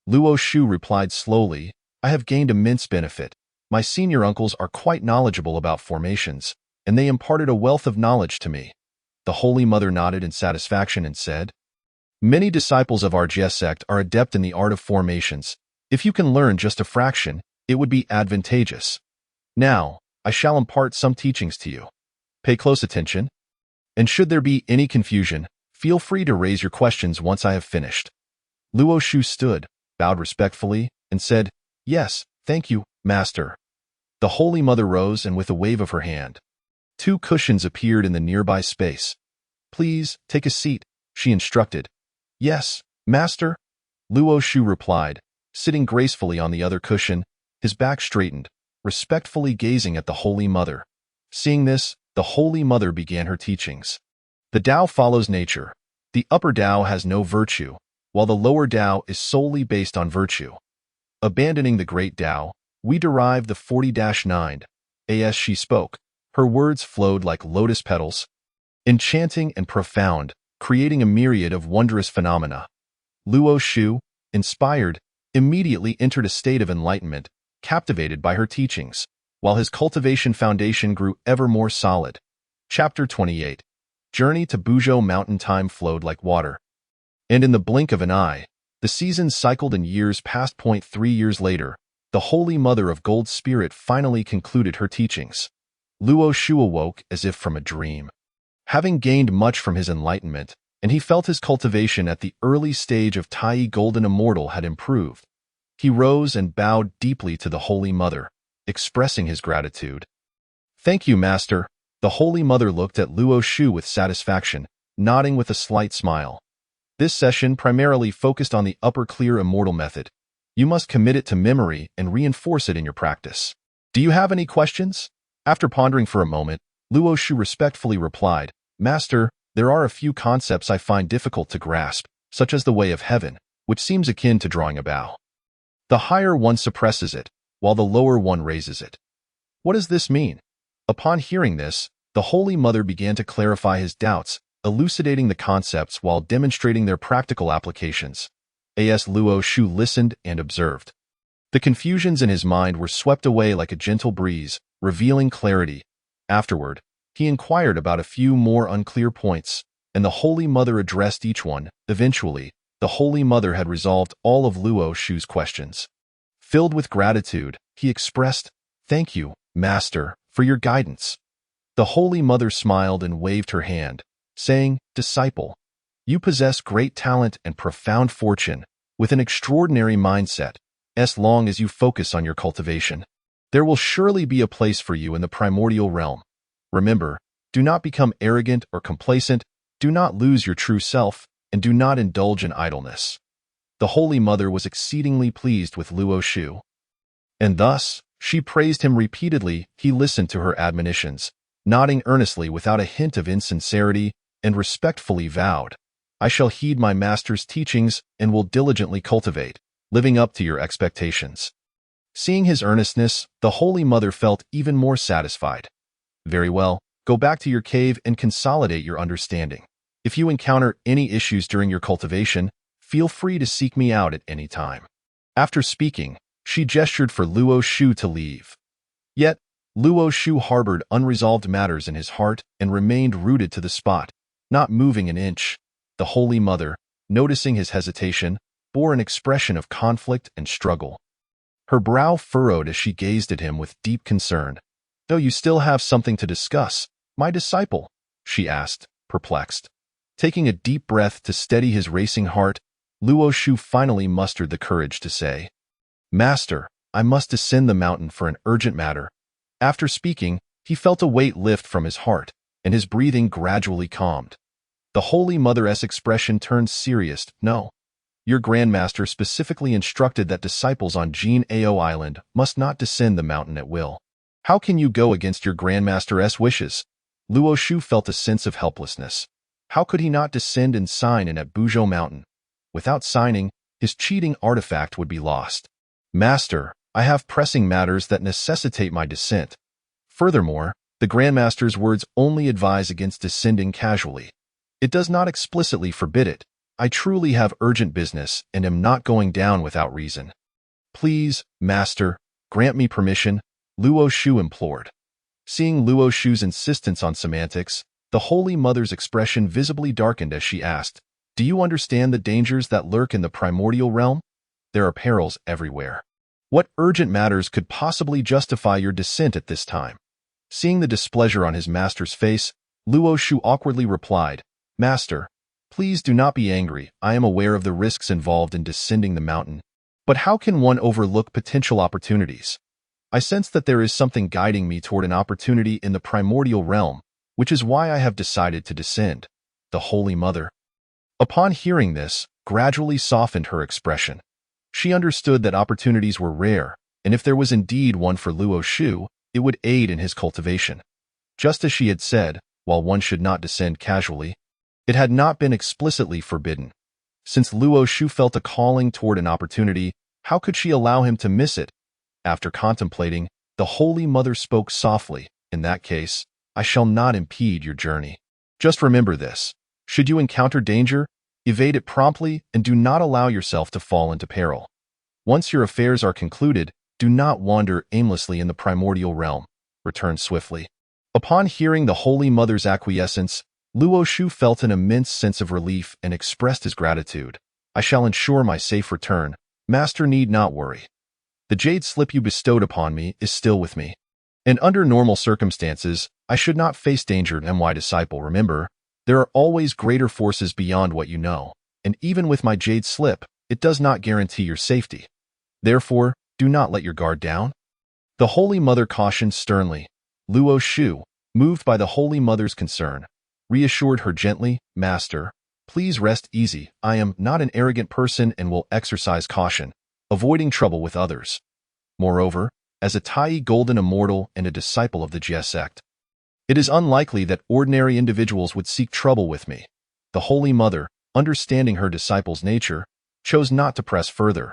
Luo Shu replied slowly, I have gained immense benefit. My senior uncles are quite knowledgeable about formations, and they imparted a wealth of knowledge to me. The Holy Mother nodded in satisfaction and said, Many disciples of our Jie sect are adept in the art of formations. If you can learn just a fraction, it would be advantageous. Now, I shall impart some teachings to you. Pay close attention, and should there be any confusion, feel free to raise your questions once I have finished. Luo Shu stood, bowed respectfully, and said, Yes, thank you, Master. The Holy Mother rose and with a wave of her hand, 2 cushions appeared in the nearby space. Please, take a seat, she instructed. Yes, Master, Luo Shu replied, sitting gracefully on the other cushion, his back straightened, respectfully gazing at the Holy Mother. Seeing this, the Holy Mother began her teachings. The Tao follows nature. The upper Tao has no virtue, while the lower Tao is solely based on virtue. Abandoning the great Tao, we derive the 40-9. As she spoke, her words flowed like lotus petals, enchanting and profound, creating a myriad of wondrous phenomena. Luo Shu, inspired, immediately entered a state of enlightenment, captivated by her teachings, while his cultivation foundation grew ever more solid. Chapter 28. Journey to Buzhou Mountain. Time flowed like water, and in the blink of an eye, the seasons cycled and years passed. 3 years later, the Holy Mother of Gold Spirit finally concluded her teachings. Luo Shu awoke as if from a dream. Having gained much from his enlightenment, and he felt his cultivation at the early stage of Tai Golden Immortal had improved, he rose and bowed deeply to the Holy Mother, expressing his gratitude. "Thank you, Master." The Holy Mother looked at Luo Shu with satisfaction, nodding with a slight smile. "This session primarily focused on the Upper Clear Immortal method. You must commit it to memory and reinforce it in your practice. Do you have any questions?" After pondering for a moment, Luo Shu respectfully replied, "Master, there are a few concepts I find difficult to grasp, such as the way of heaven, which seems akin to drawing a bow. The higher one suppresses it, while the lower one raises it. What does this mean?" Upon hearing this, the Holy Mother began to clarify his doubts, elucidating the concepts while demonstrating their practical applications. As Luo Shu listened and observed, the confusions in his mind were swept away like a gentle breeze, revealing clarity. Afterward, he inquired about a few more unclear points, and the Holy Mother addressed each one. Eventually, the Holy Mother had resolved all of Luo Shu's questions. Filled with gratitude, he expressed, "Thank you, Master, for your guidance." The Holy Mother smiled and waved her hand, saying, "Disciple, you possess great talent and profound fortune, with an extraordinary mindset. As long as you focus on your cultivation, there will surely be a place for you in the primordial realm. Remember, do not become arrogant or complacent, do not lose your true self, and do not indulge in idleness." The Holy Mother was exceedingly pleased with Luo Shu, and thus she praised him repeatedly. He listened to her admonitions, nodding earnestly without a hint of insincerity, and respectfully vowed, "I shall heed my master's teachings and will diligently cultivate, living up to your expectations." Seeing his earnestness, the Holy Mother felt even more satisfied. "Very well, go back to your cave and consolidate your understanding. If you encounter any issues during your cultivation, feel free to seek me out at any time." After speaking, she gestured for Luo Shu to leave. Yet, Luo Shu harbored unresolved matters in his heart and remained rooted to the spot, not moving an inch. The Holy Mother, noticing his hesitation, bore an expression of conflict and struggle. Her brow furrowed as she gazed at him with deep concern. "Though you still have something to discuss, my disciple?" she asked, perplexed. Taking a deep breath to steady his racing heart, Luo Shu finally mustered the courage to say, "Master, I must descend the mountain for an urgent matter." After speaking, he felt a weight lift from his heart, and his breathing gradually calmed. The Holy Mother's expression turned serious. "No. Your grandmaster specifically instructed that disciples on Jin Ao Island must not descend the mountain at will. How can you go against your grandmaster's wishes?" Luo Shu felt a sense of helplessness. How could he not descend and sign in at Buzhou Mountain? Without signing, his cheating artifact would be lost. "Master, I have pressing matters that necessitate my descent. Furthermore, the Grandmaster's words only advise against descending casually. It does not explicitly forbid it. I truly have urgent business and am not going down without reason. Please, Master, grant me permission," Luo Shu implored. Seeing Luo Shu's insistence on semantics, the Holy Mother's expression visibly darkened as she asked, "Do you understand the dangers that lurk in the primordial realm? There are perils everywhere. What urgent matters could possibly justify your descent at this time?" Seeing the displeasure on his master's face, Luo Shu awkwardly replied, "Master, please do not be angry. I am aware of the risks involved in descending the mountain. But how can one overlook potential opportunities? I sense that there is something guiding me toward an opportunity in the primordial realm, which is why I have decided to descend." The Holy Mother, upon hearing this, gradually softened her expression. She understood that opportunities were rare, and if there was indeed one for Luo Shu, it would aid in his cultivation. Just as she had said, while one should not descend casually, it had not been explicitly forbidden. Since Luo Shu felt a calling toward an opportunity, how could she allow him to miss it? After contemplating, the Holy Mother spoke softly, "In that case, I shall not impede your journey. Just remember this. Should you encounter danger, evade it promptly and do not allow yourself to fall into peril. Once your affairs are concluded, do not wander aimlessly in the primordial realm. Return swiftly." Upon hearing the Holy Mother's acquiescence, Luo Shu felt an immense sense of relief and expressed his gratitude. "I shall ensure my safe return. Master need not worry. The jade slip you bestowed upon me is still with me, and under normal circumstances, I should not face danger, my disciple. Remember, there are always greater forces beyond what you know, and even with my jade slip, it does not guarantee your safety. Therefore, do not let your guard down. The Holy Mother cautioned sternly. Luo Shu, moved by the Holy Mother's concern, reassured her gently, Master, please rest easy. I am not an arrogant person and will exercise caution, avoiding trouble with others. Moreover, as a Tai Golden Immortal and a disciple of the Jie sect, it is unlikely that ordinary individuals would seek trouble with me. The Holy Mother, understanding her disciple's nature, chose not to press further.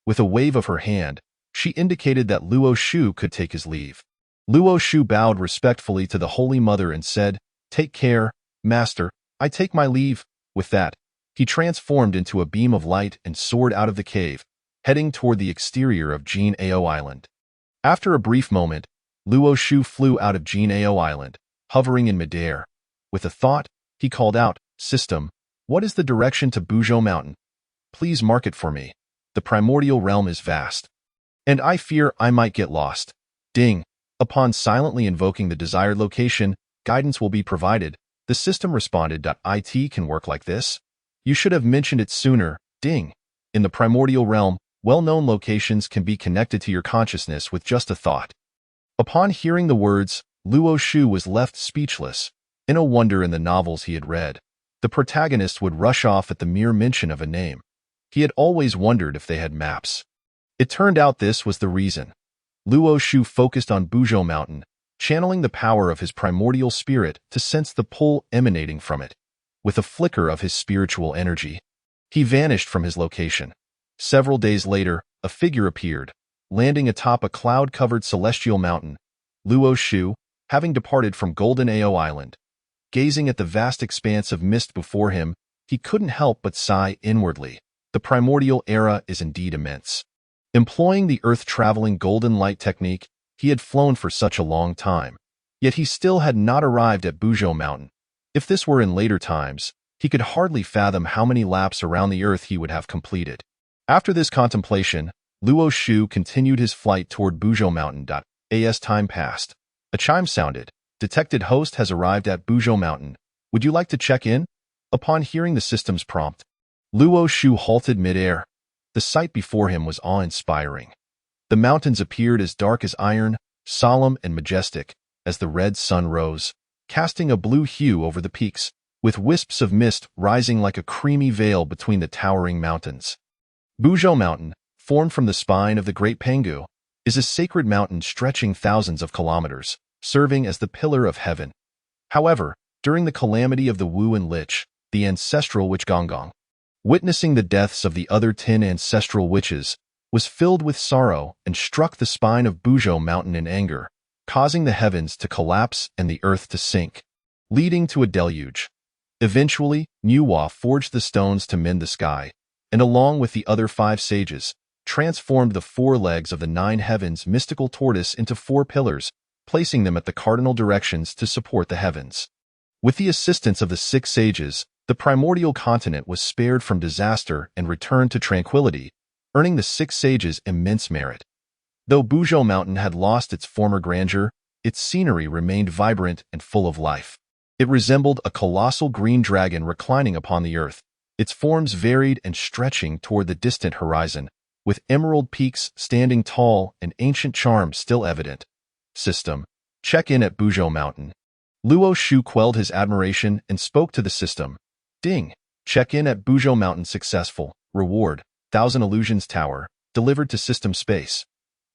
With a wave of her hand, she indicated that Luo Shu could take his leave. Luo Shu bowed respectfully to the Holy Mother and said, Take care, Master, I take my leave. With that, he transformed into a beam of light and soared out of the cave, heading toward the exterior of Jin Ao Island. After a brief moment, Luo Shu flew out of Jin Ao Island, hovering in midair. With a thought, he called out, System, what is the direction to Buzhou Mountain? Please mark it for me. The primordial realm is vast, and I fear I might get lost. Ding. Upon silently invoking the desired location, guidance will be provided. The system responded. It can work like this? You should have mentioned it sooner. Ding. In the primordial realm, well-known locations can be connected to your consciousness with just a thought. Upon hearing the words, Luo Shu was left speechless. In a wonder in the novels he had read, the protagonist would rush off at the mere mention of a name. He had always wondered if they had maps. It turned out this was the reason. Luo Shu focused on Buzhou Mountain, channeling the power of his primordial spirit to sense the pull emanating from it. With a flicker of his spiritual energy, he vanished from his location. Several days later, a figure appeared, landing atop a cloud-covered celestial mountain. Luo Shu, having departed from Golden Ao Island, gazing at the vast expanse of mist before him, he couldn't help but sigh inwardly. The primordial era is indeed immense. Employing the earth-traveling golden light technique, he had flown for such a long time, yet he still had not arrived at Buzhou Mountain. If this were in later times, he could hardly fathom how many laps around the earth he would have completed. After this contemplation, Luo Shu continued his flight toward Buzhou Mountain. As time passed, a chime sounded. Detected host has arrived at Buzhou Mountain. Would you like to check in? Upon hearing the system's prompt, Luo Shu halted midair. The sight before him was awe-inspiring. The mountains appeared as dark as iron, solemn and majestic, as the red sun rose, casting a blue hue over the peaks, with wisps of mist rising like a creamy veil between the towering mountains. Buzhou Mountain, formed from the spine of the Great Pangu, is a sacred mountain stretching thousands of kilometers, serving as the pillar of heaven. However, during the calamity of the Wu and Lich, the ancestral witch Gonggong, witnessing the deaths of the other 10 ancestral witches, was filled with sorrow and struck the spine of Buzhou Mountain in anger, causing the heavens to collapse and the earth to sink, leading to a deluge. Eventually, Nuwa forged the stones to mend the sky, and along with the other 5 sages, transformed the 4 legs of the 9 heavens mystical tortoise into 4 pillars, placing them at the cardinal directions to support the heavens. With the assistance of the 6 sages, the primordial continent was spared from disaster and returned to tranquility, earning the 6 sages immense merit. Though Buzhou Mountain had lost its former grandeur, its scenery remained vibrant and full of life. It resembled a colossal green dragon reclining upon the earth, its forms varied and stretching toward the distant horizon, with emerald peaks standing tall and ancient charms still evident. System, check in at Buzhou Mountain. Luo Shu quelled his admiration and spoke to the system. Ding, check in at Buzhou Mountain successful. Reward, 1,000 Illusions Tower, delivered to system space.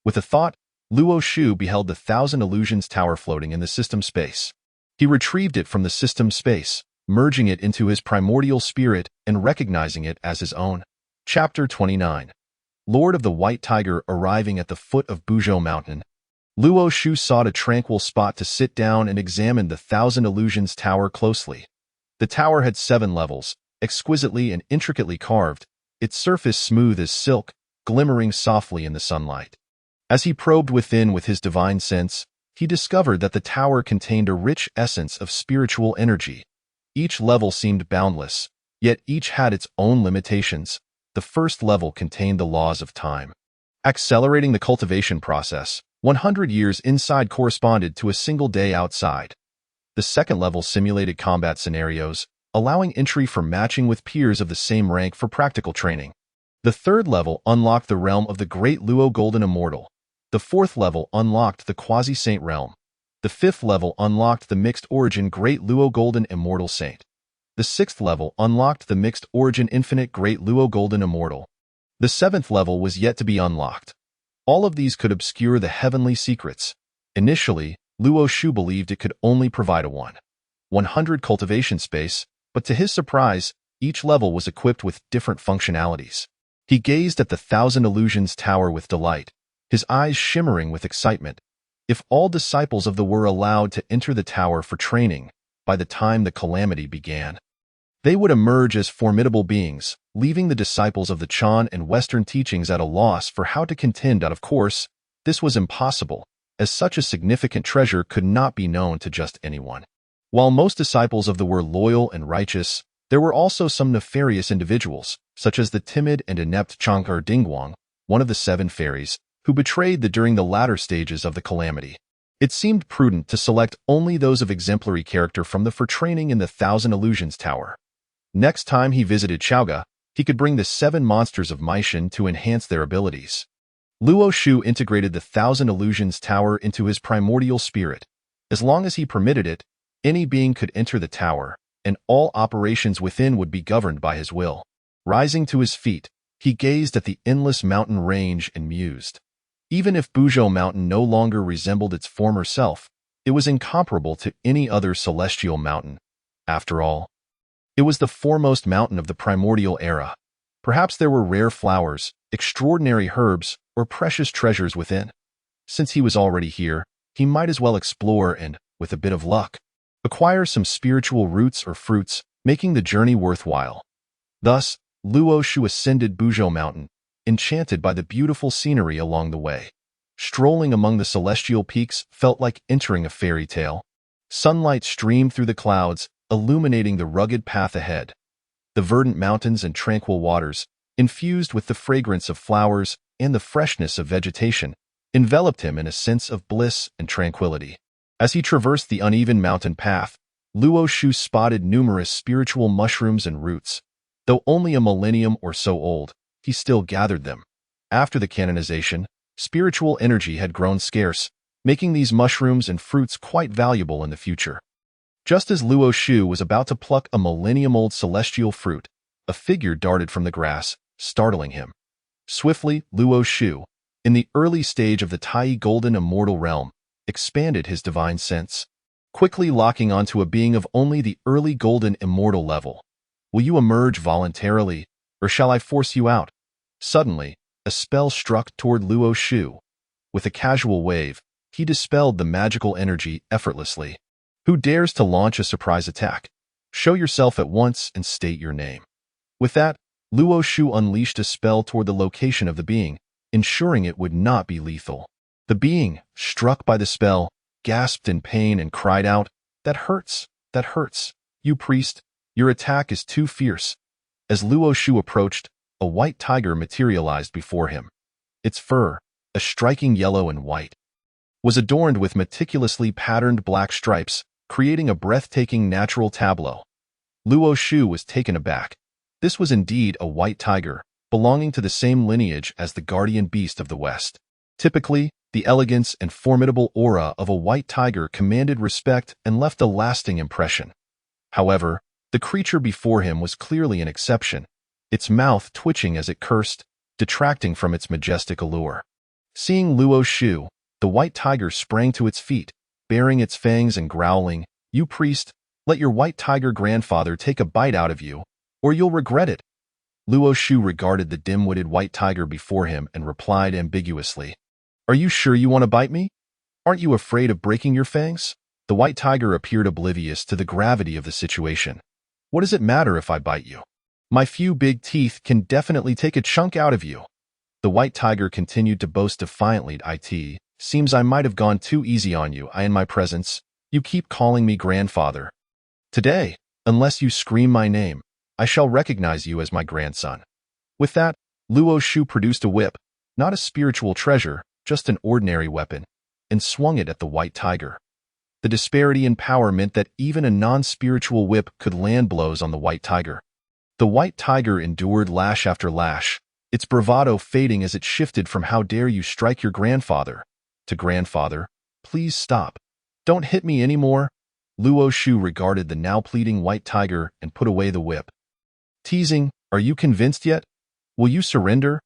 With a thought, Luo Shu beheld the 1,000 Illusions Tower floating in the system space. He retrieved it from the system space, merging it into his primordial spirit and recognizing it as his own. Chapter 29. Lord of the White Tiger arriving at the foot of Buzhou Mountain. Luo Shu sought a tranquil spot to sit down and examined the 1,000 Illusions Tower closely. The tower had 7 levels, exquisitely and intricately carved, its surface smooth as silk, glimmering softly in the sunlight. As he probed within with his divine sense, he discovered that the tower contained a rich essence of spiritual energy. Each level seemed boundless, yet each had its own limitations. The first level contained the laws of time, accelerating the cultivation process. 100 years inside corresponded to a single day outside. The second level simulated combat scenarios, allowing entry for matching with peers of the same rank for practical training. The third level unlocked the realm of the Great Luo Golden Immortal. The fourth level unlocked the Quasi-Saint realm. The fifth level unlocked the Mixed Origin Great Luo Golden Immortal Saint. The sixth level unlocked the Mixed Origin Infinite Great Luo Golden Immortal. The seventh level was yet to be unlocked. All of these could obscure the heavenly secrets. Initially, Luo Shu believed it could only provide a 100 cultivation space, but to his surprise, each level was equipped with different functionalities. He gazed at the Thousand Illusions Tower with delight, his eyes shimmering with excitement. If all disciples of the were allowed to enter the tower for training, by the time the calamity began, they would emerge as formidable beings, leaving the disciples of the Chan and Western teachings at a loss for how to contend. Of course, this was impossible, as such a significant treasure could not be known to just anyone. While most disciples of the were loyal and righteous, there were also some nefarious individuals, such as the timid and inept Chankar Dingguang, one of the 7 fairies, who betrayed during the latter stages of the calamity. It seemed prudent to select only those of exemplary character from the for training in the Thousand Illusions Tower. Next time he visited Chaoga, he could bring the 7 monsters of Meishan to enhance their abilities. Luo Shu integrated the Thousand Illusions Tower into his primordial spirit. As long as he permitted it, any being could enter the tower, and all operations within would be governed by his will. Rising to his feet, he gazed at the endless mountain range and mused. Even if Buzhou Mountain no longer resembled its former self, it was incomparable to any other celestial mountain. After all, it was the foremost mountain of the primordial era. Perhaps there were rare flowers, extraordinary herbs, or precious treasures within. Since he was already here, he might as well explore and, with a bit of luck, acquire some spiritual roots or fruits, making the journey worthwhile. Thus, Luo Shu ascended Buzhou Mountain, enchanted by the beautiful scenery along the way. Strolling among the celestial peaks felt like entering a fairy tale. Sunlight streamed through the clouds, illuminating the rugged path ahead. The verdant mountains and tranquil waters, infused with the fragrance of flowers and the freshness of vegetation, enveloped him in a sense of bliss and tranquility. As he traversed the uneven mountain path, Luo Shu spotted numerous spiritual mushrooms and roots. Though only a millennium or so old, he still gathered them. After the canonization, spiritual energy had grown scarce, making these mushrooms and fruits quite valuable in the future. Just as Luo Shu was about to pluck a millennium-old celestial fruit, a figure darted from the grass, startling him. Swiftly, Luo Shu, in the early stage of the Tai Golden Immortal Realm, expanded his divine sense, quickly locking onto a being of only the early Golden Immortal level. Will you emerge voluntarily, or shall I force you out? Suddenly, a spell struck toward Luo Shu. With a casual wave, he dispelled the magical energy effortlessly. Who dares to launch a surprise attack? Show yourself at once and state your name. With that, Luo Shu unleashed a spell toward the location of the being, ensuring it would not be lethal. The being, struck by the spell, gasped in pain and cried out, "That hurts! That hurts! You priest, your attack is too fierce." As Luo Shu approached, a white tiger materialized before him. Its fur, a striking yellow and white, was adorned with meticulously patterned black stripes, creating a breathtaking natural tableau. Luo Shu was taken aback. This was indeed a white tiger, belonging to the same lineage as the guardian beast of the West. Typically, the elegance and formidable aura of a white tiger commanded respect and left a lasting impression. However, the creature before him was clearly an exception, its mouth twitching as it cursed, detracting from its majestic allure. Seeing Luo Shu, the white tiger sprang to its feet, baring its fangs and growling, "You priest, let your white tiger grandfather take a bite out of you, or you'll regret it." Luo Shu regarded the dim-witted white tiger before him and replied ambiguously, "Are you sure you want to bite me? Aren't you afraid of breaking your fangs?" The white tiger appeared oblivious to the gravity of the situation. "What does it matter if I bite you? My few big teeth can definitely take a chunk out of you." The white tiger continued to boast defiantly, "It seems I might have gone too easy on you. In my presence, you keep calling me grandfather. Today, unless you scream my name, I shall recognize you as my grandson." With that, Luo Shu produced a whip, not a spiritual treasure, just an ordinary weapon, and swung it at the white tiger. The disparity in power meant that even a non-spiritual whip could land blows on the white tiger. The white tiger endured lash after lash, its bravado fading as it shifted from "How dare you strike your grandfather?" to "Grandfather, please stop. Don't hit me anymore." Luo Shu regarded the now pleading white tiger and put away the whip. Teasing, "Are you convinced yet? Will you surrender?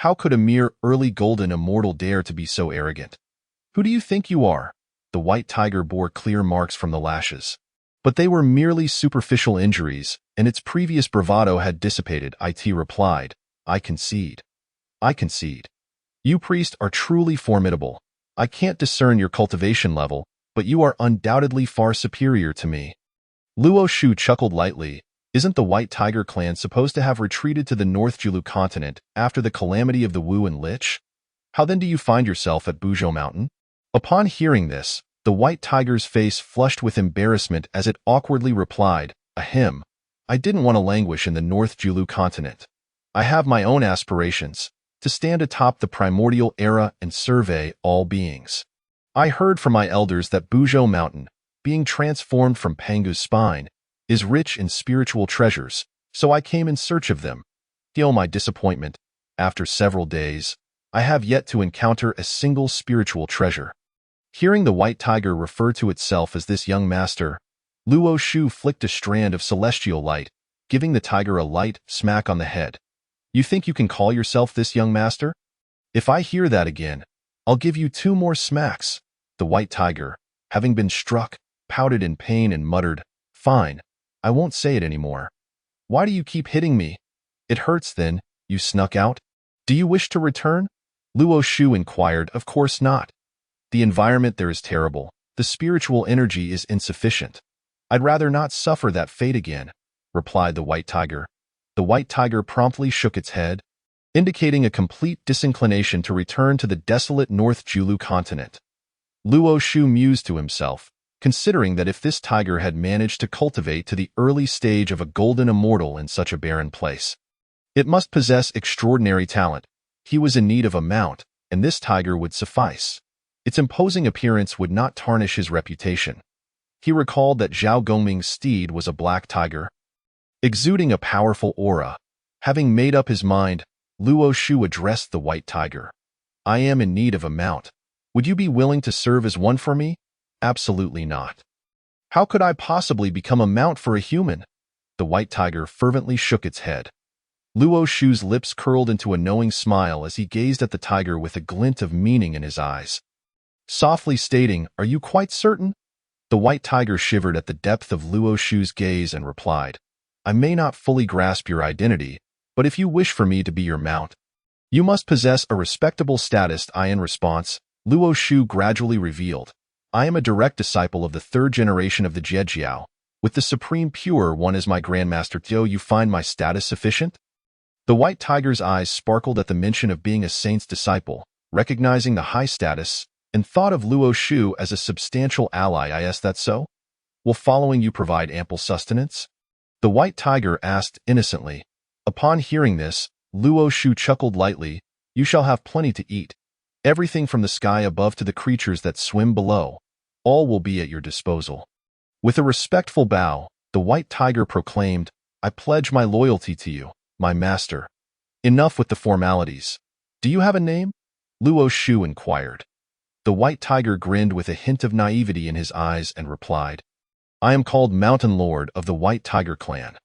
How could a mere early golden immortal dare to be so arrogant? Who do you think you are?" The white tiger bore clear marks from the lashes. But they were merely superficial injuries, and its previous bravado had dissipated. It replied, "I concede. I concede. You priests are truly formidable. I can't discern your cultivation level, but you are undoubtedly far superior to me." Luo Shu chuckled lightly. Isn't the White Tiger clan supposed to have retreated to the North Julu continent after the calamity of the Wu and Lich? How then do you find yourself at Buzhou Mountain? Upon hearing this, the White Tiger's face flushed with embarrassment as it awkwardly replied, "Ahem. I didn't want to languish in the North Julu continent. I have my own aspirations, to stand atop the primordial era and survey all beings. I heard from my elders that Buzhou Mountain, being transformed from Pangu's spine, is rich in spiritual treasures, so I came in search of them. Feel my disappointment. After several days, I have yet to encounter a single spiritual treasure." Hearing the White Tiger refer to itself as this young master, Luo Shu flicked a strand of celestial light, giving the tiger a light smack on the head. "You think you can call yourself this young master? If I hear that again, I'll give you 2 more smacks." The White Tiger, having been struck, pouted in pain and muttered, "Fine, I won't say it anymore. Why do you keep hitting me? It hurts then, you snuck out? Do you wish to return?" Luo Shu inquired. "Of course not. The environment there is terrible. The spiritual energy is insufficient. I'd rather not suffer that fate again," replied the White Tiger. The White Tiger promptly shook its head, indicating a complete disinclination to return to the desolate North Julu continent. Luo Shu mused to himself, considering that if this tiger had managed to cultivate to the early stage of a golden immortal in such a barren place, it must possess extraordinary talent. He was in need of a mount, and this tiger would suffice. Its imposing appearance would not tarnish his reputation. He recalled that Zhao Gongming's steed was a black tiger, exuding a powerful aura. Having made up his mind, Luo Shu addressed the White Tiger. "I am in need of a mount. Would you be willing to serve as one for me?" "Absolutely not. How could I possibly become a mount for a human?" The White Tiger fervently shook its head. Luo Shu's lips curled into a knowing smile as he gazed at the tiger with a glint of meaning in his eyes, softly stating, "Are you quite certain?" The White Tiger shivered at the depth of Luo Shu's gaze and replied, "I may not fully grasp your identity, but if you wish for me to be your mount, you must possess a respectable status." In response, Luo Shu gradually revealed, "I am a direct disciple of the 3rd generation of the Zhejiao, with the Supreme Pure One as my grandmaster. Do you find my status sufficient?" The White Tiger's eyes sparkled at the mention of being a saint's disciple, recognizing the high status, and thought of Luo Shu as a substantial ally. "Is that so? Will following you provide ample sustenance?" The White Tiger asked innocently. Upon hearing this, Luo Shu chuckled lightly. "You shall have plenty to eat. Everything from the sky above to the creatures that swim below. All will be at your disposal." With a respectful bow, the White Tiger proclaimed, "I pledge my loyalty to you, my master." "Enough with the formalities. Do you have a name?" Luo Shu inquired. The White Tiger grinned with a hint of naivety in his eyes and replied, "I am called Mountain Lord of the White Tiger clan."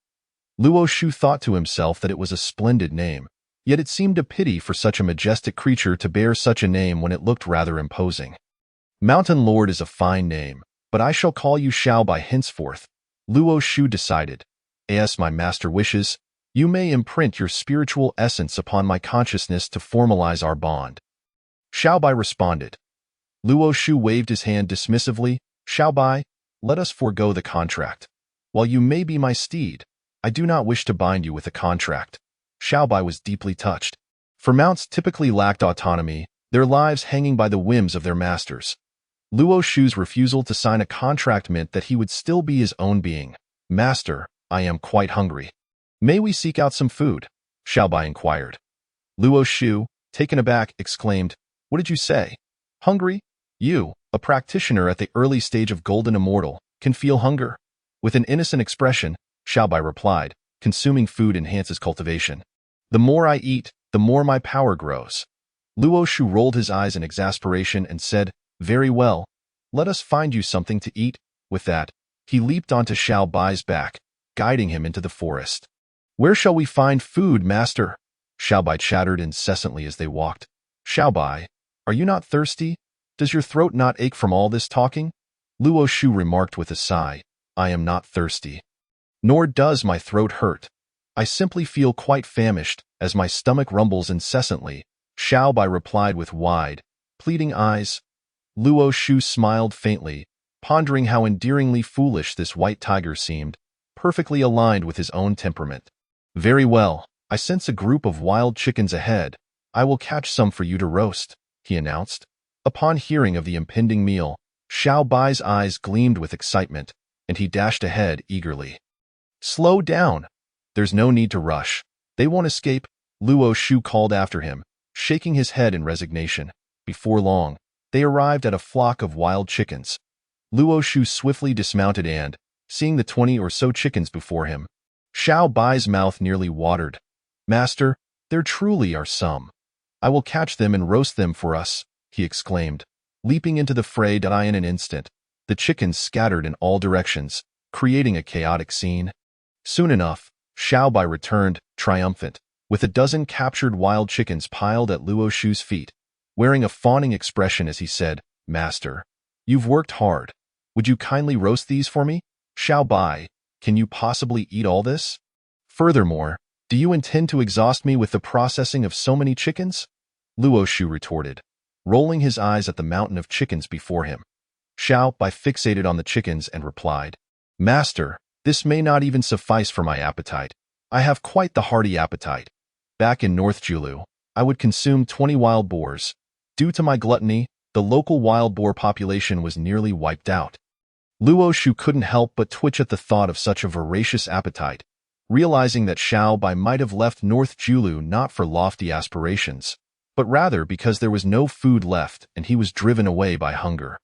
Luo Shu thought to himself that it was a splendid name, yet it seemed a pity for such a majestic creature to bear such a name when it looked rather imposing. "Mountain Lord is a fine name, but I shall call you Xiaobai henceforth," Luo Shu decided. "As my master wishes, you may imprint your spiritual essence upon my consciousness to formalize our bond." Xiaobai responded. Luo Shu waved his hand dismissively. "Xiaobai, let us forego the contract. While you may be my steed, I do not wish to bind you with a contract." Xiaobai was deeply touched. For mounts typically lacked autonomy, their lives hanging by the whims of their masters. Luo Shu's refusal to sign a contract meant that he would still be his own being. "Master, I am quite hungry. May we seek out some food?" Xiaobai inquired. Luo Shu, taken aback, exclaimed, "What did you say? Hungry? You, a practitioner at the early stage of Golden Immortal, can feel hunger. With an innocent expression, Xiaobai replied, consuming food enhances cultivation. The more I eat, the more my power grows. Luo Shu rolled his eyes in exasperation and said, very well, let us find you something to eat. With that, he leaped onto Xiaobai's back, guiding him into the forest. Where shall we find food, master? Xiaobai chattered incessantly as they walked. Xiaobai, are you not thirsty? Does your throat not ache from all this talking? Luo Shu remarked with a sigh, I am not thirsty. Nor does my throat hurt. I simply feel quite famished, as my stomach rumbles incessantly, Xiaobai replied with wide, pleading eyes. Luo Shu smiled faintly, pondering how endearingly foolish this white tiger seemed, perfectly aligned with his own temperament. Very well, I sense a group of wild chickens ahead. I will catch some for you to roast, he announced. Upon hearing of the impending meal, Xiaobai's eyes gleamed with excitement, and he dashed ahead eagerly. Slow down. There's no need to rush. They won't escape, Luo Shu called after him, shaking his head in resignation. Before long, they arrived at a flock of wild chickens. Luo Shu swiftly dismounted and, seeing the 20 or so chickens before him, Xiaobai's mouth nearly watered. Master, there truly are some. I will catch them and roast them for us, he exclaimed, leaping into the fray. In an instant, the chickens scattered in all directions, creating a chaotic scene. Soon enough, Xiaobai returned, triumphant, with a dozen captured wild chickens piled at Luo Shu's feet, wearing a fawning expression as he said, Master, you've worked hard. Would you kindly roast these for me? Xiaobai, can you possibly eat all this? Furthermore, do you intend to exhaust me with the processing of so many chickens? Luo Shu retorted, rolling his eyes at the mountain of chickens before him. Xiaobai fixated on the chickens and replied, Master, this may not even suffice for my appetite. I have quite the hearty appetite. Back in North Julu, I would consume 20 wild boars. Due to my gluttony, the local wild boar population was nearly wiped out. Luo Shu couldn't help but twitch at the thought of such a voracious appetite, realizing that Xiaobai might have left North Julu not for lofty aspirations, but rather because there was no food left and he was driven away by hunger.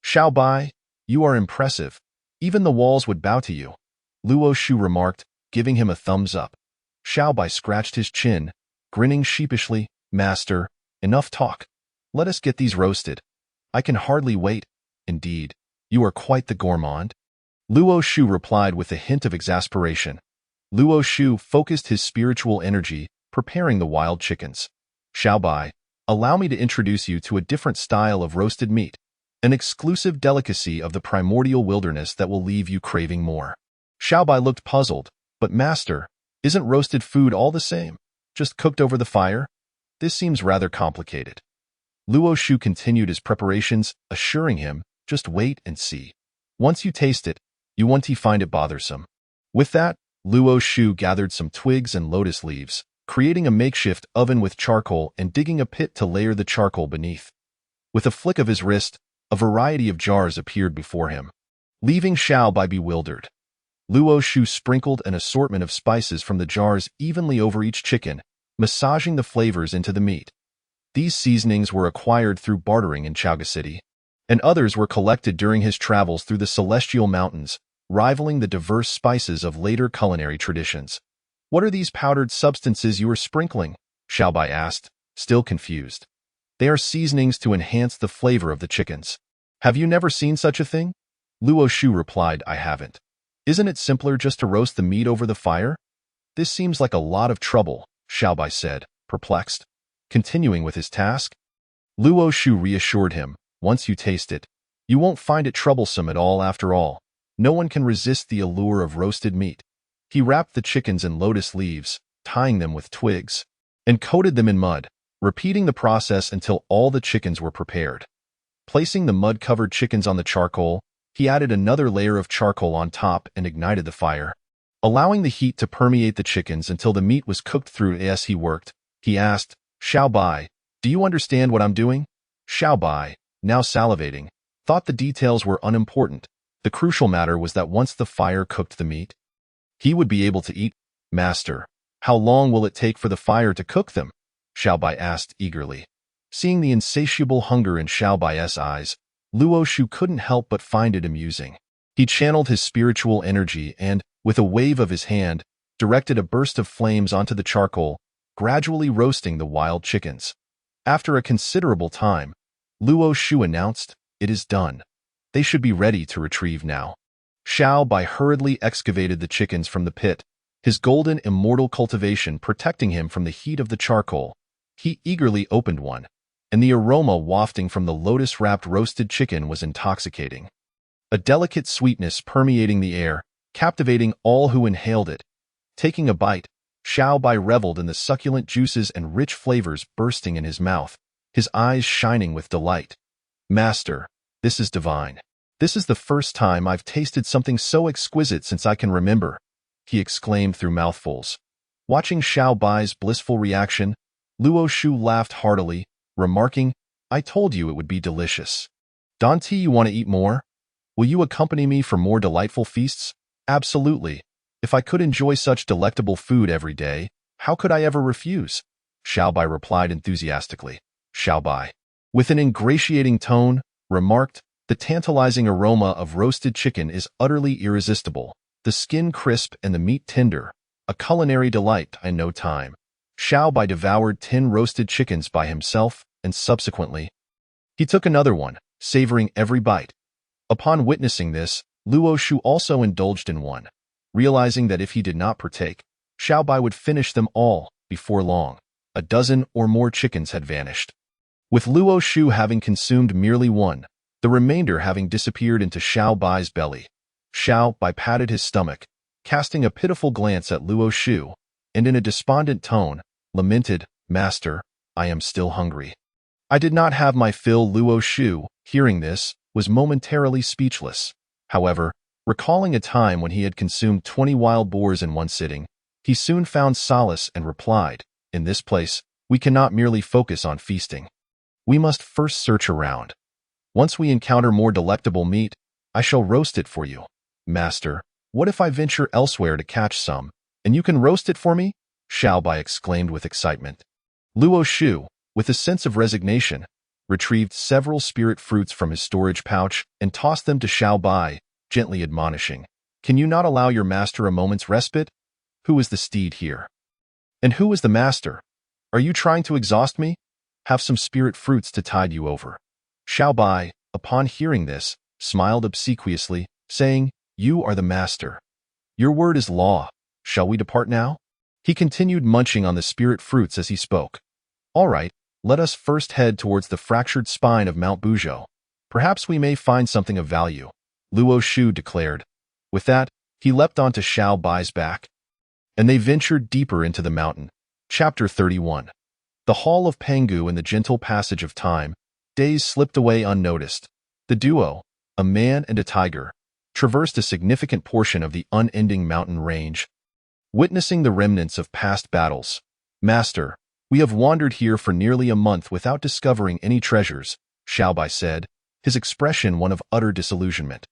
Xiaobai, you are impressive. Even the walls would bow to you, Luo Shu remarked, giving him a thumbs up. Xiaobai scratched his chin, grinning sheepishly, Master, enough talk. Let us get these roasted. I can hardly wait. Indeed, you are quite the gourmand. Luo Shu replied with a hint of exasperation. Luo Shu focused his spiritual energy, preparing the wild chickens. Xiaobai, allow me to introduce you to a different style of roasted meat, an exclusive delicacy of the primordial wilderness that will leave you craving more. Xiaobai looked puzzled, but Master, isn't roasted food all the same, just cooked over the fire? This seems rather complicated. Luo Shu continued his preparations, assuring him, just wait and see. Once you taste it, you won't find it bothersome. With that, Luo Shu gathered some twigs and lotus leaves, creating a makeshift oven with charcoal and digging a pit to layer the charcoal beneath. With a flick of his wrist, a variety of jars appeared before him, leaving Xiaobai bewildered. Luo Shu sprinkled an assortment of spices from the jars evenly over each chicken, massaging the flavors into the meat. These seasonings were acquired through bartering in Chaoga City, and others were collected during his travels through the Celestial Mountains, rivaling the diverse spices of later culinary traditions. What are these powdered substances you are sprinkling? Xiaobai asked, still confused. They are seasonings to enhance the flavor of the chickens. Have you never seen such a thing? Luo Shu replied, I haven't. Isn't it simpler just to roast the meat over the fire? This seems like a lot of trouble, Xiaobai said, perplexed. Continuing with his task, Luo Shu reassured him, once you taste it, you won't find it troublesome at all after all. No one can resist the allure of roasted meat. He wrapped the chickens in lotus leaves, tying them with twigs, and coated them in mud, repeating the process until all the chickens were prepared. Placing the mud-covered chickens on the charcoal, he added another layer of charcoal on top and ignited the fire. Allowing the heat to permeate the chickens until the meat was cooked through as he worked, he asked, Xiaobai, do you understand what I'm doing? Xiaobai, now salivating, thought the details were unimportant. The crucial matter was that once the fire cooked the meat, he would be able to eat. Master, how long will it take for the fire to cook them? Xiaobai asked eagerly. Seeing the insatiable hunger in Xiaobai's eyes, Luo Shu couldn't help but find it amusing. He channeled his spiritual energy and, with a wave of his hand, directed a burst of flames onto the charcoal, gradually roasting the wild chickens. After a considerable time, Luo Shu announced, "It is done. They should be ready to retrieve now." Xiaobai hurriedly excavated the chickens from the pit, his golden immortal cultivation protecting him from the heat of the charcoal. He eagerly opened one, and the aroma wafting from the lotus-wrapped roasted chicken was intoxicating. A delicate sweetness permeating the air, captivating all who inhaled it. Taking a bite, Xiaobai reveled in the succulent juices and rich flavors bursting in his mouth, his eyes shining with delight. "Master, this is divine. This is the first time I've tasted something so exquisite since I can remember," he exclaimed through mouthfuls. Watching Xiaobai's blissful reaction, Luo Shu laughed heartily, remarking, "I told you it would be delicious. Danti, you want to eat more? Will you accompany me for more delightful feasts?" "Absolutely. If I could enjoy such delectable food every day, how could I ever refuse?" Xiaobai replied enthusiastically. Xiaobai, with an ingratiating tone, remarked, "The tantalizing aroma of roasted chicken is utterly irresistible, the skin crisp and the meat tender, a culinary delight in no time." Xiaobai devoured 10 roasted chickens by himself, and subsequently, he took another one, savoring every bite. Upon witnessing this, Luo Shu also indulged in one, realizing that if he did not partake, Xiaobai would finish them all before long. A dozen or more chickens had vanished, with Luo Shu having consumed merely one, the remainder having disappeared into Xiaobai's belly. Xiaobai patted his stomach, casting a pitiful glance at Luo Shu, and in a despondent tone, lamented, "Master, I am still hungry." "I did not have my fill." Luo Shu, hearing this, was momentarily speechless. However, recalling a time when he had consumed 20 wild boars in one sitting, he soon found solace and replied, "In this place, we cannot merely focus on feasting. We must first search around. Once we encounter more delectable meat, I shall roast it for you." "Master, what if I venture elsewhere to catch some, and you can roast it for me?" Xiaobai exclaimed with excitement. Luo Shu, with a sense of resignation, retrieved several spirit fruits from his storage pouch and tossed them to Xiaobai, gently admonishing, "Can you not allow your master a moment's respite? Who is the steed here? And who is the master? Are you trying to exhaust me? Have some spirit fruits to tide you over." Xiaobai, upon hearing this, smiled obsequiously, saying, "You are the master. Your word is law. Shall we depart now?" He continued munching on the spirit fruits as he spoke. "All right, let us first head towards the fractured spine of Mount Buzhou. Perhaps we may find something of value," Luo Shu declared. With that, he leapt onto Xiaobai's back, and they ventured deeper into the mountain. Chapter 31. The Hall of Pangu. In the gentle passage of time, days slipped away unnoticed. The duo, a man and a tiger, traversed a significant portion of the unending mountain range, witnessing the remnants of past battles. "Master, we have wandered here for nearly a month without discovering any treasures," Xiaobai said, his expression one of utter disillusionment.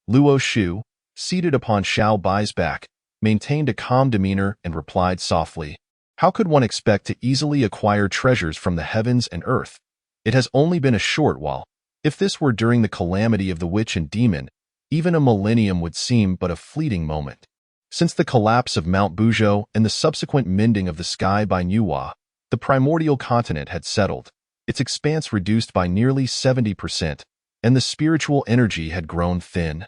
Luo Shu, seated upon Xiaobai's back, maintained a calm demeanor and replied softly, "How could one expect to easily acquire treasures from the heavens and earth? It has only been a short while. If this were during the calamity of the witch and demon, even a millennium would seem but a fleeting moment. Since the collapse of Mount Buzhou and the subsequent mending of the sky by Nuwa, the primordial continent had settled, its expanse reduced by nearly 70%, and the spiritual energy had grown thin,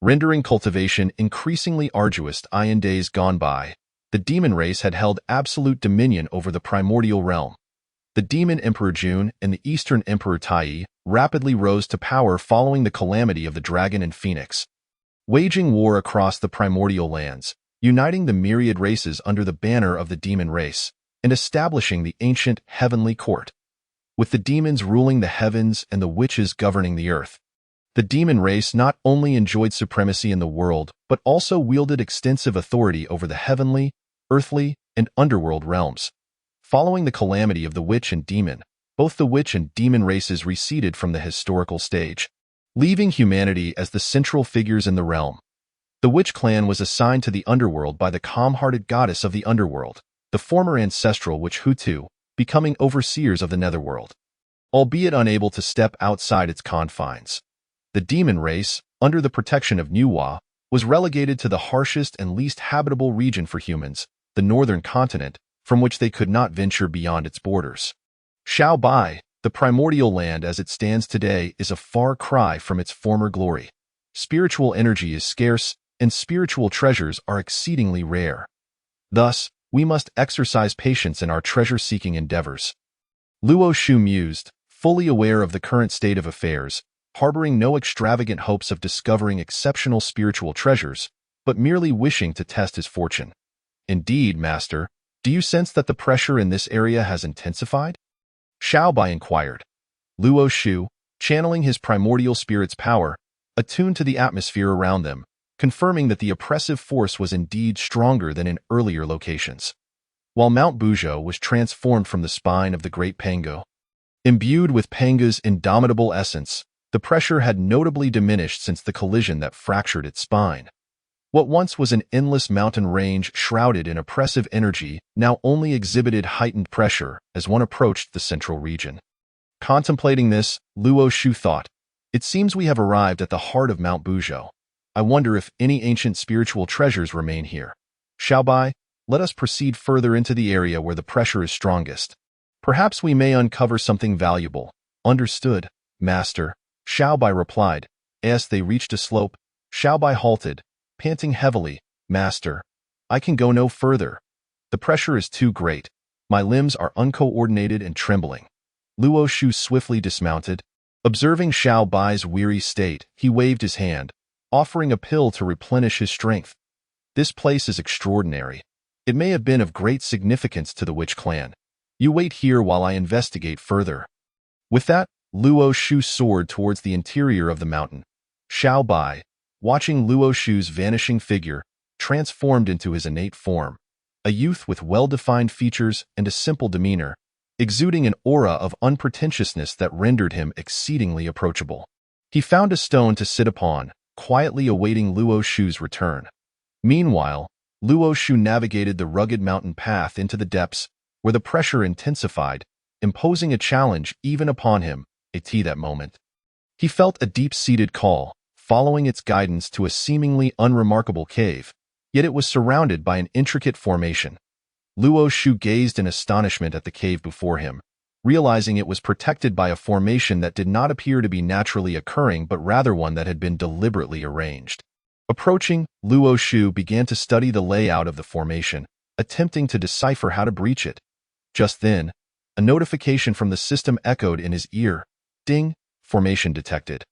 rendering cultivation increasingly arduous. In days gone by, the demon race had held absolute dominion over the primordial realm. The demon Emperor Jun and the Eastern Emperor Tai rapidly rose to power following the calamity of the dragon and phoenix, waging war across the primordial lands, uniting the myriad races under the banner of the demon race, and establishing the ancient heavenly court. With the demons ruling the heavens and the witches governing the earth, the demon race not only enjoyed supremacy in the world, but also wielded extensive authority over the heavenly, earthly, and underworld realms. Following the calamity of the witch and demon, both the witch and demon races receded from the historical stage, leaving humanity as the central figures in the realm. The witch clan was assigned to the underworld by the calm-hearted goddess of the underworld, the former ancestral witch Hutu, becoming overseers of the netherworld. albeit unable to step outside its confines. The demon race, under the protection of Nuwa, was relegated to the harshest and least habitable region for humans, the northern continent, from which they could not venture beyond its borders. Xiaobai, the primordial land as it stands today, is a far cry from its former glory. Spiritual energy is scarce, and spiritual treasures are exceedingly rare. Thus, we must exercise patience in our treasure-seeking endeavors. Luo Shu mused, fully aware of the current state of affairs, harboring no extravagant hopes of discovering exceptional spiritual treasures, but merely wishing to test his fortune. Indeed, Master, do you sense that the pressure in this area has intensified? Xiaobai inquired. Luo Shu, channeling his primordial spirit's power, attuned to the atmosphere around them, confirming that the oppressive force was indeed stronger than in earlier locations. While Mount Buzhou was transformed from the spine of the great Pango. Imbued with Panga's indomitable essence, the pressure had notably diminished since the collision that fractured its spine. What once was an endless mountain range shrouded in oppressive energy now only exhibited heightened pressure as one approached the central region. Contemplating this, Luo Shu thought, "It seems we have arrived at the heart of Mount Buzhou. I wonder if any ancient spiritual treasures remain here. Xiaobai, let us proceed further into the area where the pressure is strongest. Perhaps we may uncover something valuable." "Understood, Master," Xiaobai replied. As they reached a slope, Xiaobai halted, panting heavily. "Master, I can go no further. The pressure is too great. My limbs are uncoordinated and trembling." Luo Shu swiftly dismounted. Observing Xiaobai's weary state, he waved his hand, offering a pill to replenish his strength. "This place is extraordinary. It may have been of great significance to the witch clan. You wait here while I investigate further." With that, Luo Shu soared towards the interior of the mountain. Xiaobai, watching Luo Shu's vanishing figure, transformed into his innate form, a youth with well-defined features and a simple demeanor, exuding an aura of unpretentiousness that rendered him exceedingly approachable. He found a stone to sit upon, quietly awaiting Luo Shu's return. Meanwhile, Luo Shu navigated the rugged mountain path into the depths, where the pressure intensified, imposing a challenge even upon him, at that moment. He felt a deep-seated call, following its guidance to a seemingly unremarkable cave, yet it was surrounded by an intricate formation. Luo Shu gazed in astonishment at the cave before him, realizing it was protected by a formation that did not appear to be naturally occurring but rather one that had been deliberately arranged. Approaching, Luo Shu began to study the layout of the formation, attempting to decipher how to breach it. Just then, a notification from the system echoed in his ear. "Ding, formation detected.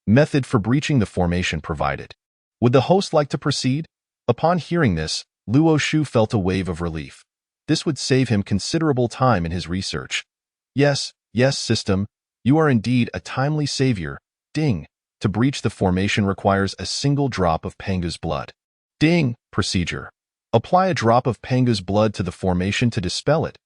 Method for breaching the formation provided. Would the host like to proceed?" Upon hearing this, Luo Shu felt a wave of relief. This would save him considerable time in his research. Yes, system, you are indeed a timely savior. Ding. To breach the formation requires a single drop of Panga's blood. Ding. Procedure. Apply a drop of Panga's blood to the formation to dispel it.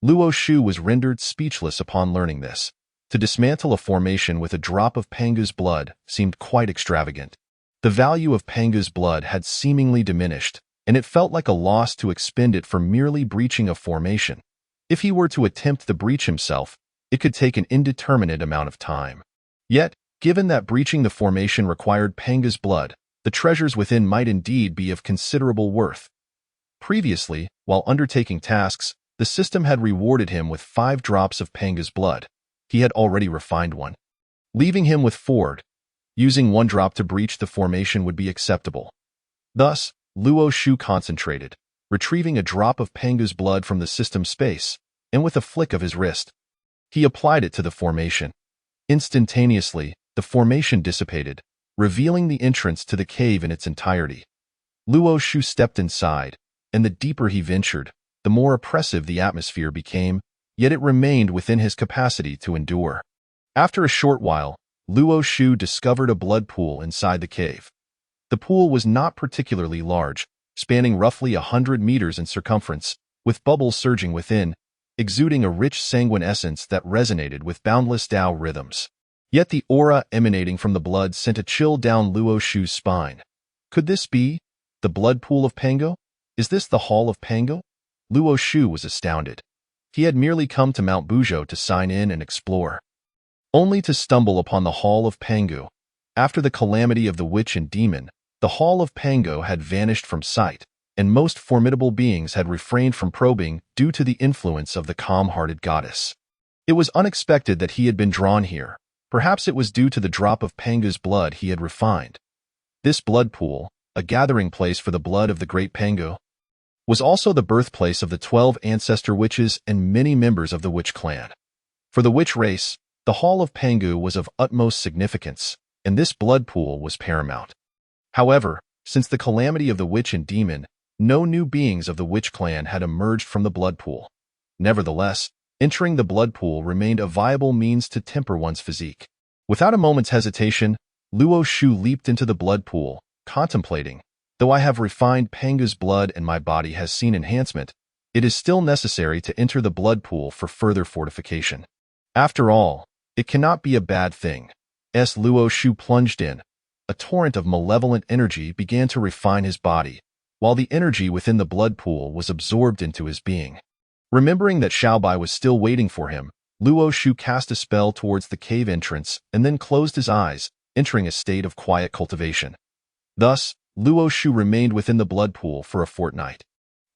Luo Shu was rendered speechless upon learning this. To dismantle a formation with a drop of Panga's blood seemed quite extravagant. The value of Panga's blood had seemingly diminished, and it felt like a loss to expend it for merely breaching a formation. If he were to attempt the breach himself, it could take an indeterminate amount of time. Yet, given that breaching the formation required Panga's blood, the treasures within might indeed be of considerable worth. Previously, while undertaking tasks, the system had rewarded him with 5 drops of Panga's blood. He had already refined one, leaving him with 4. Using 1 drop to breach the formation would be acceptable. Thus, Luo Shu concentrated, retrieving a drop of Panga's blood from the system space, and with a flick of his wrist, he applied it to the formation. Instantaneously, the formation dissipated, revealing the entrance to the cave in its entirety. Luo Shu stepped inside, and the deeper he ventured, the more oppressive the atmosphere became, yet it remained within his capacity to endure. After a short while, Luo Shu discovered a blood pool inside the cave. The pool was not particularly large, spanning roughly 100 meters in circumference, with bubbles surging within, exuding a rich sanguine essence that resonated with boundless Tao rhythms. Yet the aura emanating from the blood sent a chill down Luo Shu's spine. Could this be the blood pool of Pango? Is this the Hall of Pango? Luo Shu was astounded. He had merely come to Mount Buzhou to sign in and explore. only to stumble upon the Hall of Pangu. After the calamity of the witch and demon, the Hall of Pangu had vanished from sight, and most formidable beings had refrained from probing due to the influence of the calm-hearted goddess. It was unexpected that he had been drawn here. Perhaps it was due to the drop of Pangu's blood he had refined. This blood pool, a gathering place for the blood of the great Pangu, was also the birthplace of the 12 ancestor witches and many members of the witch clan. For the witch race, the Hall of Pangu was of utmost significance, and this blood pool was paramount. However, since the calamity of the witch and demon, no new beings of the witch clan had emerged from the blood pool. Nevertheless, entering the blood pool remained a viable means to temper one's physique. Without a moment's hesitation, Luo Shu leaped into the blood pool, contemplating, though I have refined Pangu's blood and my body has seen enhancement, it is still necessary to enter the blood pool for further fortification. After all, it cannot be a bad thing. As Luo Shu plunged in, a torrent of malevolent energy began to refine his body, while the energy within the blood pool was absorbed into his being. Remembering that Xiaobai was still waiting for him, Luo Shu cast a spell towards the cave entrance and then closed his eyes, entering a state of quiet cultivation. Thus, Luo Shu remained within the blood pool for a fortnight.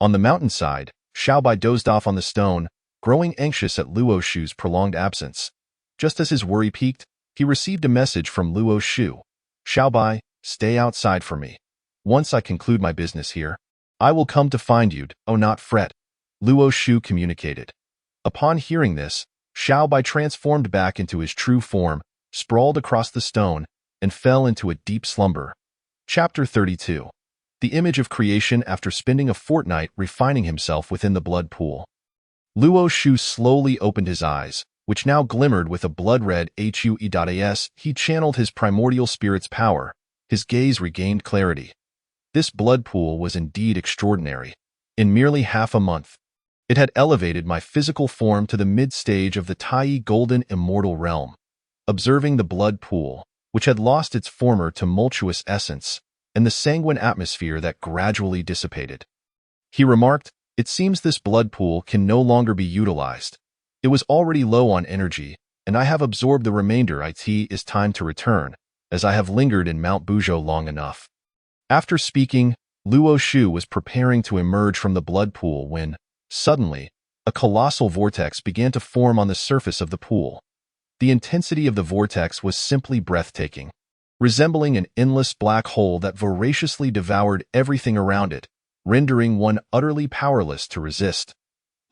On the mountainside, Xiaobai dozed off on the stone, growing anxious at Luo Shu's prolonged absence. Just as his worry peaked, he received a message from Luo Shu. Xiaobai, stay outside for me. Once I conclude my business here, I will come to find you, oh not fret, Luo Shu communicated. Upon hearing this, Xiaobai transformed back into his true form, sprawled across the stone, and fell into a deep slumber. Chapter 32. The image of creation after spending a fortnight refining himself within the blood pool. Luo Shu slowly opened his eyes, which now glimmered with a blood-red HUE.as. He channeled his primordial spirit's power. His gaze regained clarity. This blood pool was indeed extraordinary. In merely half a month, it had elevated my physical form to the mid-stage of the Tai Golden Immortal Realm. Observing the blood pool, which had lost its former tumultuous essence, and the sanguine atmosphere that gradually dissipated, he remarked, "It seems this blood pool can no longer be utilized. It was already low on energy, and I have absorbed the remainder. It is time to return, as I have lingered in Mount Buzhou long enough." After speaking, Luo Shu was preparing to emerge from the blood pool when, suddenly, a colossal vortex began to form on the surface of the pool. The intensity of the vortex was simply breathtaking, resembling an endless black hole that voraciously devoured everything around it, rendering one utterly powerless to resist.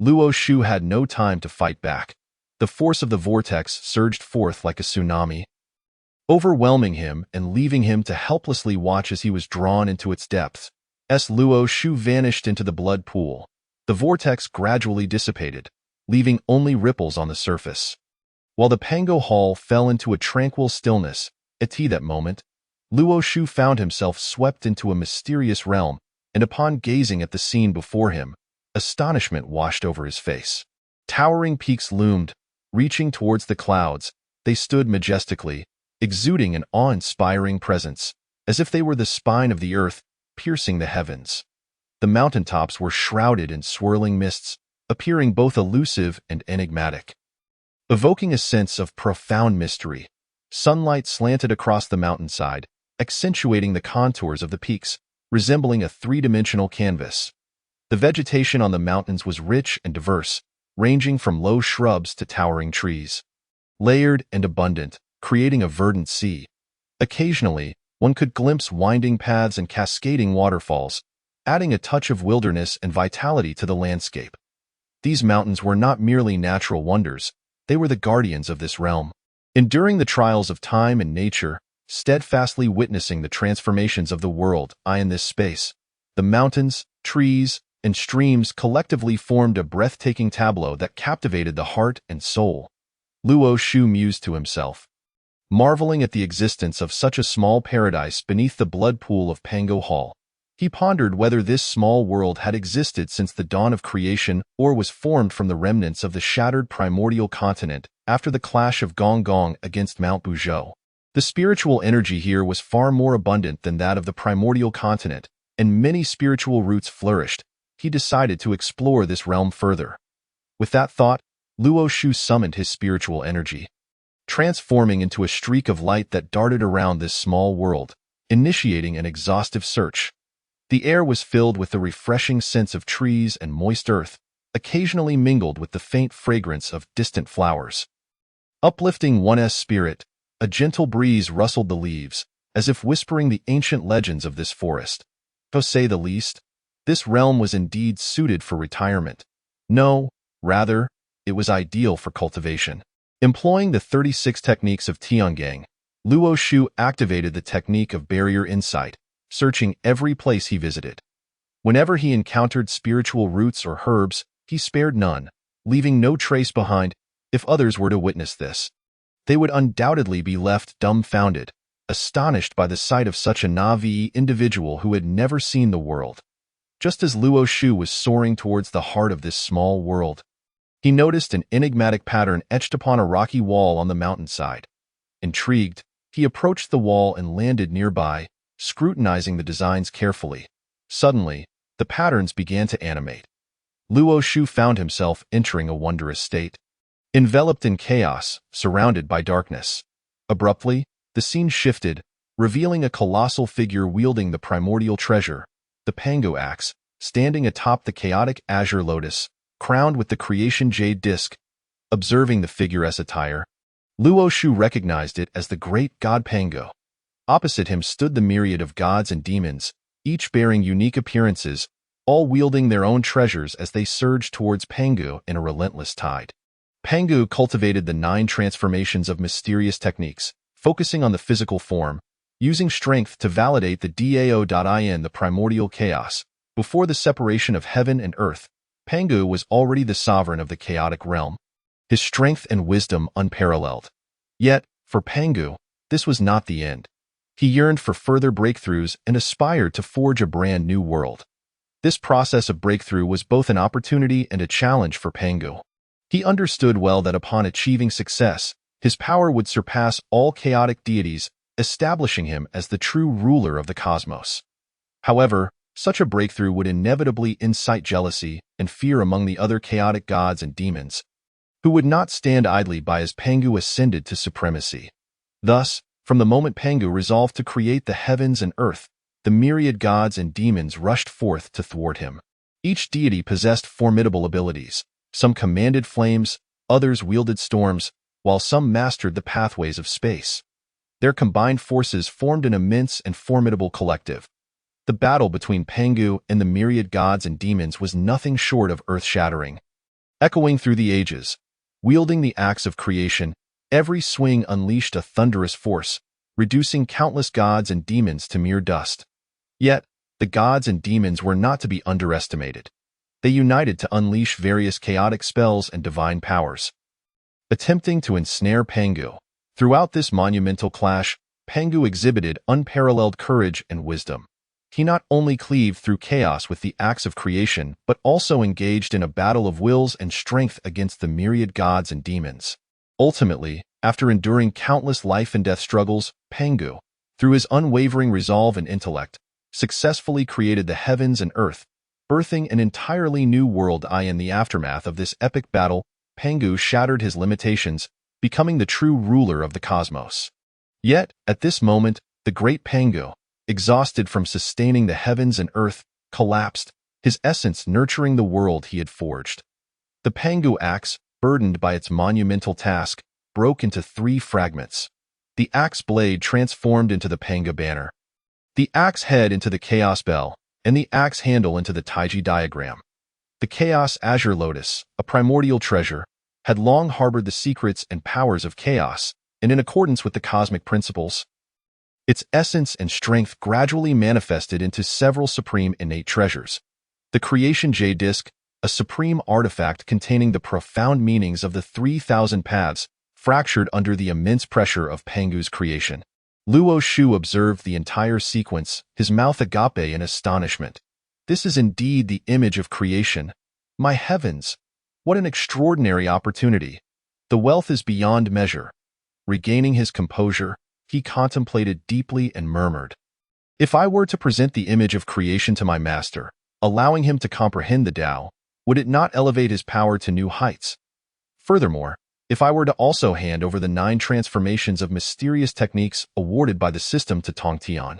Luo Shu had no time to fight back. The force of the vortex surged forth like a tsunami, overwhelming him and leaving him to helplessly watch as he was drawn into its depths. As Luo Shu vanished into the blood pool, the vortex gradually dissipated, leaving only ripples on the surface. While the Pangu Hall fell into a tranquil stillness, at that moment, Luo Shu found himself swept into a mysterious realm, and upon gazing at the scene before him, astonishment washed over his face. Towering peaks loomed, reaching towards the clouds. They stood majestically, exuding an awe-inspiring presence, as if they were the spine of the earth, piercing the heavens. The mountaintops were shrouded in swirling mists, appearing both elusive and enigmatic, evoking a sense of profound mystery. Sunlight slanted across the mountainside, accentuating the contours of the peaks, resembling a three-dimensional canvas. The vegetation on the mountains was rich and diverse, ranging from low shrubs to towering trees, layered and abundant, creating a verdant sea. Occasionally, one could glimpse winding paths and cascading waterfalls, adding a touch of wilderness and vitality to the landscape. These mountains were not merely natural wonders, they were the guardians of this realm, enduring the trials of time and nature, steadfastly witnessing the transformations of the world. In this space, the mountains, trees, and streams collectively formed a breathtaking tableau that captivated the heart and soul. Luo Shu mused to himself, marveling at the existence of such a small paradise beneath the blood pool of Pangu Hall. He pondered whether this small world had existed since the dawn of creation or was formed from the remnants of the shattered primordial continent after the clash of Gong Gong against Mount Buzhou. The spiritual energy here was far more abundant than that of the primordial continent, and many spiritual roots flourished. He decided to explore this realm further. With that thought, Luo Shu summoned his spiritual energy. transforming into a streak of light that darted around this small world, initiating an exhaustive search. The air was filled with the refreshing scents of trees and moist earth, occasionally mingled with the faint fragrance of distant flowers. Uplifting one's spirit, a gentle breeze rustled the leaves, as if whispering the ancient legends of this forest. To say the least, this realm was indeed suited for retirement. No, rather, it was ideal for cultivation. Employing the 36 techniques of Tiangang, Luo Shu activated the technique of barrier insight, searching every place he visited. Whenever he encountered spiritual roots or herbs, he spared none, leaving no trace behind. If others were to witness this, they would undoubtedly be left dumbfounded, astonished by the sight of such a Na'vi individual who had never seen the world. Just as Luo Shu was soaring towards the heart of this small world, he noticed an enigmatic pattern etched upon a rocky wall on the mountainside. Intrigued, he approached the wall and landed nearby, scrutinizing the designs carefully. Suddenly, the patterns began to animate. Luo Shu found himself entering a wondrous state. Enveloped in chaos, surrounded by darkness. Abruptly, the scene shifted, revealing a colossal figure wielding the primordial treasure, the Pangu axe, standing atop the chaotic azure lotus, crowned with the creation jade disc. Observing the figure's attire, Luo Shu recognized it as the great god Pangu. Opposite him stood the myriad of gods and demons, each bearing unique appearances, all wielding their own treasures as they surged towards Pangu in a relentless tide. Pangu cultivated the 9 transformations of mysterious techniques, focusing on the physical form, using strength to validate the Dao.in, the primordial chaos. Before the separation of heaven and earth, Pangu was already the sovereign of the chaotic realm, his strength and wisdom unparalleled. Yet, for Pangu, this was not the end. He yearned for further breakthroughs and aspired to forge a brand new world. This process of breakthrough was both an opportunity and a challenge for Pangu. He understood well that upon achieving success, his power would surpass all chaotic deities, establishing him as the true ruler of the cosmos. However, such a breakthrough would inevitably incite jealousy and fear among the other chaotic gods and demons, who would not stand idly by as Pangu ascended to supremacy. Thus, from the moment Pangu resolved to create the heavens and earth, the myriad gods and demons rushed forth to thwart him. Each deity possessed formidable abilities. Some commanded flames, others wielded storms, while some mastered the pathways of space. Their combined forces formed an immense and formidable collective. The battle between Pangu and the myriad gods and demons was nothing short of earth-shattering. Echoing through the ages, wielding the axe of creation, every swing unleashed a thunderous force, reducing countless gods and demons to mere dust. Yet, the gods and demons were not to be underestimated. They united to unleash various chaotic spells and divine powers, attempting to ensnare Pangu. Throughout this monumental clash, Pangu exhibited unparalleled courage and wisdom. He not only cleaved through chaos with the axe of creation, but also engaged in a battle of wills and strength against the myriad gods and demons. Ultimately, after enduring countless life and death struggles, Pangu, through his unwavering resolve and intellect, successfully created the heavens and earth, birthing an entirely new world. In the aftermath of this epic battle, Pangu shattered his limitations, becoming the true ruler of the cosmos. Yet, at this moment, the great Pangu, exhausted from sustaining the heavens and earth, collapsed, his essence nurturing the world he had forged. The Pangu axe, burdened by its monumental task, broke into 3 fragments. The axe blade transformed into the Pangu banner, the axe head into the chaos bell, and the axe handle into the Taiji diagram. The Chaos Azure Lotus, a primordial treasure, had long harbored the secrets and powers of chaos, and in accordance with the cosmic principles, its essence and strength gradually manifested into several supreme innate treasures. The Creation Jade Disc, a supreme artifact containing the profound meanings of the 3,000 paths, fractured under the immense pressure of Pangu's creation. Luo Shu observed the entire sequence, his mouth agape in astonishment. This is indeed the image of creation. My heavens! What an extraordinary opportunity! The wealth is beyond measure. Regaining his composure, he contemplated deeply and murmured, "If I were to present the image of creation to my master, allowing him to comprehend the Tao, would it not elevate his power to new heights? Furthermore, If I were to also hand over the 9 transformations of mysterious techniques awarded by the system to Tongtian,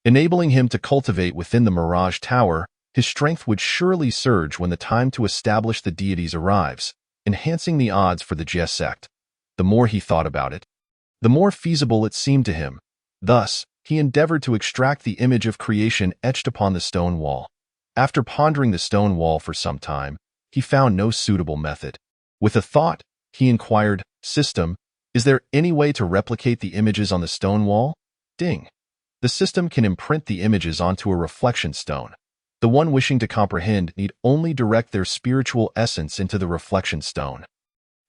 enabling him to cultivate within the Mirage Tower, his strength would surely surge when the time to establish the deities arrives, enhancing the odds for the Jie sect. The more he thought about it, the more feasible it seemed to him. Thus, he endeavored to extract the image of creation etched upon the stone wall. After pondering the stone wall for some time, he found no suitable method. With a thought, he inquired, "System, is there any way to replicate the images on the stone wall?" Ding. The system can imprint the images onto a reflection stone. The one wishing to comprehend need only direct their spiritual essence into the reflection stone.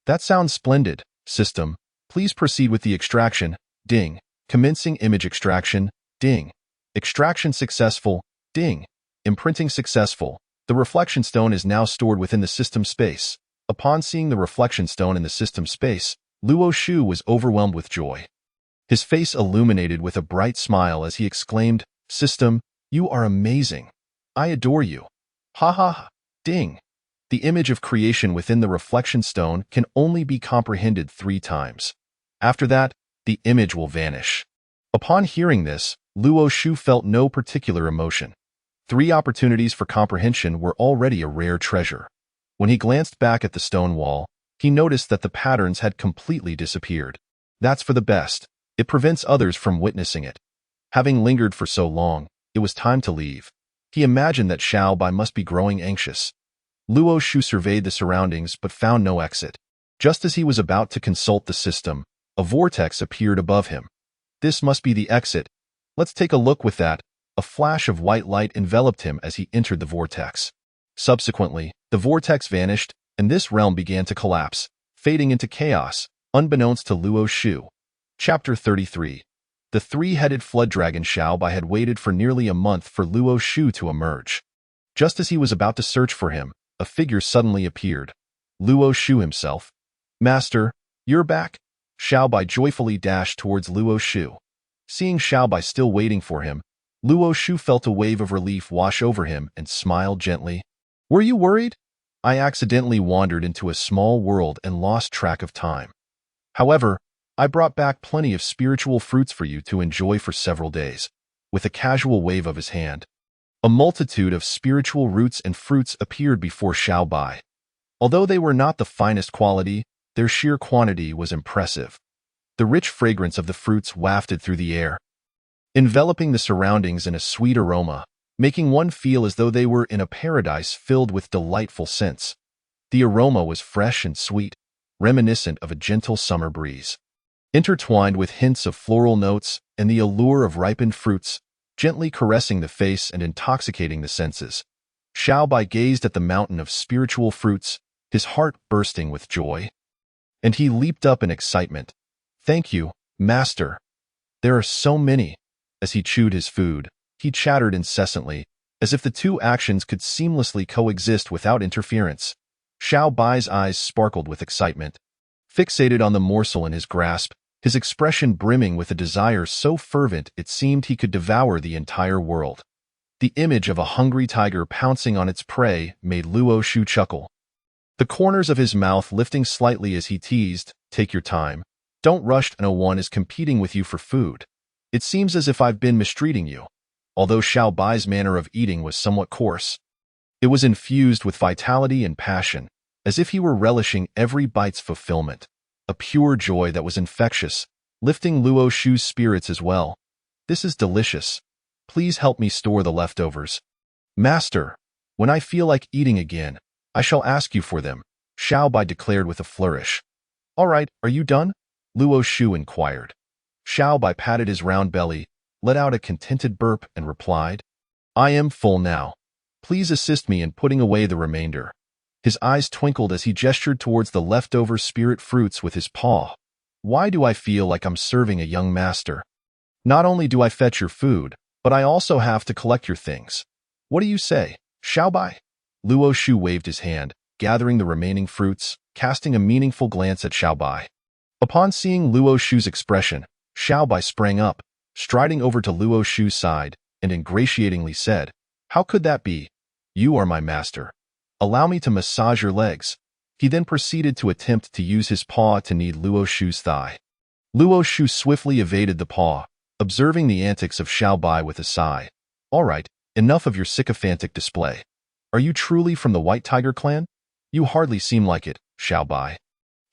That sounds splendid, system. Please proceed with the extraction. Ding. Commencing image extraction. Ding. Extraction successful. Ding. Imprinting successful. The reflection stone is now stored within the system space. Upon seeing the reflection stone in the system space, Luo Shu was overwhelmed with joy. His face illuminated with a bright smile as he exclaimed, "System, you are amazing. I adore you." Ha ha ha. Ding. The image of creation within the reflection stone can only be comprehended 3 times. After that, the image will vanish. Upon hearing this, Luo Shu felt no particular emotion. 3 opportunities for comprehension were already a rare treasure. When he glanced back at the stone wall, he noticed that the patterns had completely disappeared. That's for the best. It prevents others from witnessing it. Having lingered for so long, it was time to leave. He imagined that Xiao Bai must be growing anxious. Luo Shu surveyed the surroundings but found no exit. Just as he was about to consult the system, a vortex appeared above him. This must be the exit. Let's take a look with that. A flash of white light enveloped him as he entered the vortex. Subsequently, the vortex vanished, and this realm began to collapse, fading into chaos, unbeknownst to Luo Shu. Chapter 33. The 3-headed flood dragon Xiao Bai had waited for nearly a month for Luo Shu to emerge. Just as he was about to search for him, a figure suddenly appeared. Luo Shu himself. "Master, you're back." Xiao Bai joyfully dashed towards Luo Shu. Seeing Xiao Bai still waiting for him, Luo Shu felt a wave of relief wash over him and smiled gently. "Were you worried? I accidentally wandered into a small world and lost track of time. However, I brought back plenty of spiritual fruits for you to enjoy for several days." With a casual wave of his hand, a multitude of spiritual roots and fruits appeared before Xiao Bai. Although they were not the finest quality, their sheer quantity was impressive. The rich fragrance of the fruits wafted through the air, enveloping the surroundings in a sweet aroma, making one feel as though they were in a paradise filled with delightful scents. The aroma was fresh and sweet, reminiscent of a gentle summer breeze, intertwined with hints of floral notes and the allure of ripened fruits, gently caressing the face and intoxicating the senses. Xiao Bai gazed at the mountain of spiritual fruits, his heart bursting with joy. And he leaped up in excitement. "Thank you, Master. There are so many." As he chewed his food, he chattered incessantly, as if the 2 actions could seamlessly coexist without interference. Xiao Bai's eyes sparkled with excitement. Fixated on the morsel in his grasp, his expression brimming with a desire so fervent it seemed he could devour the entire world. The image of a hungry tiger pouncing on its prey made Luo Shu chuckle, the corners of his mouth lifting slightly as he teased, "Take your time. Don't rush. No one is competing with you for food. It seems as if I've been mistreating you." Although Xiao Bai's manner of eating was somewhat coarse, it was infused with vitality and passion, as if he were relishing every bite's fulfillment. A pure joy that was infectious, lifting Luo Shu's spirits as well. "This is delicious. Please help me store the leftovers. Master, when I feel like eating again, I shall ask you for them," Xiao Bai declared with a flourish. "All right, are you done?" Luo Shu inquired. Xiao Bai patted his round belly, let out a contented burp, and replied, "I am full now. Please assist me in putting away the remainder." His eyes twinkled as he gestured towards the leftover spirit fruits with his paw. "Why do I feel like I'm serving a young master? Not only do I fetch your food, but I also have to collect your things. What do you say, Xiao Bai?" Luo Shu waved his hand, gathering the remaining fruits, casting a meaningful glance at Xiao Bai. Upon seeing Luo Shu's expression, Xiao Bai sprang up, striding over to Luo Shu's side, and ingratiatingly said, "How could that be? You are my master. Allow me to massage your legs." He then proceeded to attempt to use his paw to knead Luo Shu's thigh. Luo Shu swiftly evaded the paw, observing the antics of Xiao Bai with a sigh. All right, enough of your sycophantic display. Are you truly from the White Tiger clan? You hardly seem like it, Xiao Bai.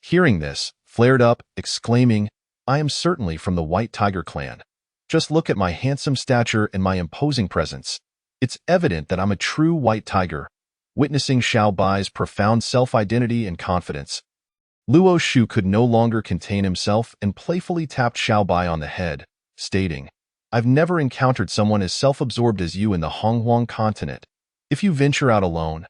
Hearing this, flared up, exclaiming, I am certainly from the White Tiger clan. Just look at my handsome stature and my imposing presence. It's evident that I'm a true White Tiger. Witnessing Xiao Bai's profound self-identity and confidence, Luo Shu could no longer contain himself and playfully tapped Xiao Bai on the head, stating, I've never encountered someone as self-absorbed as you in the Honghuang continent. If you venture out alone,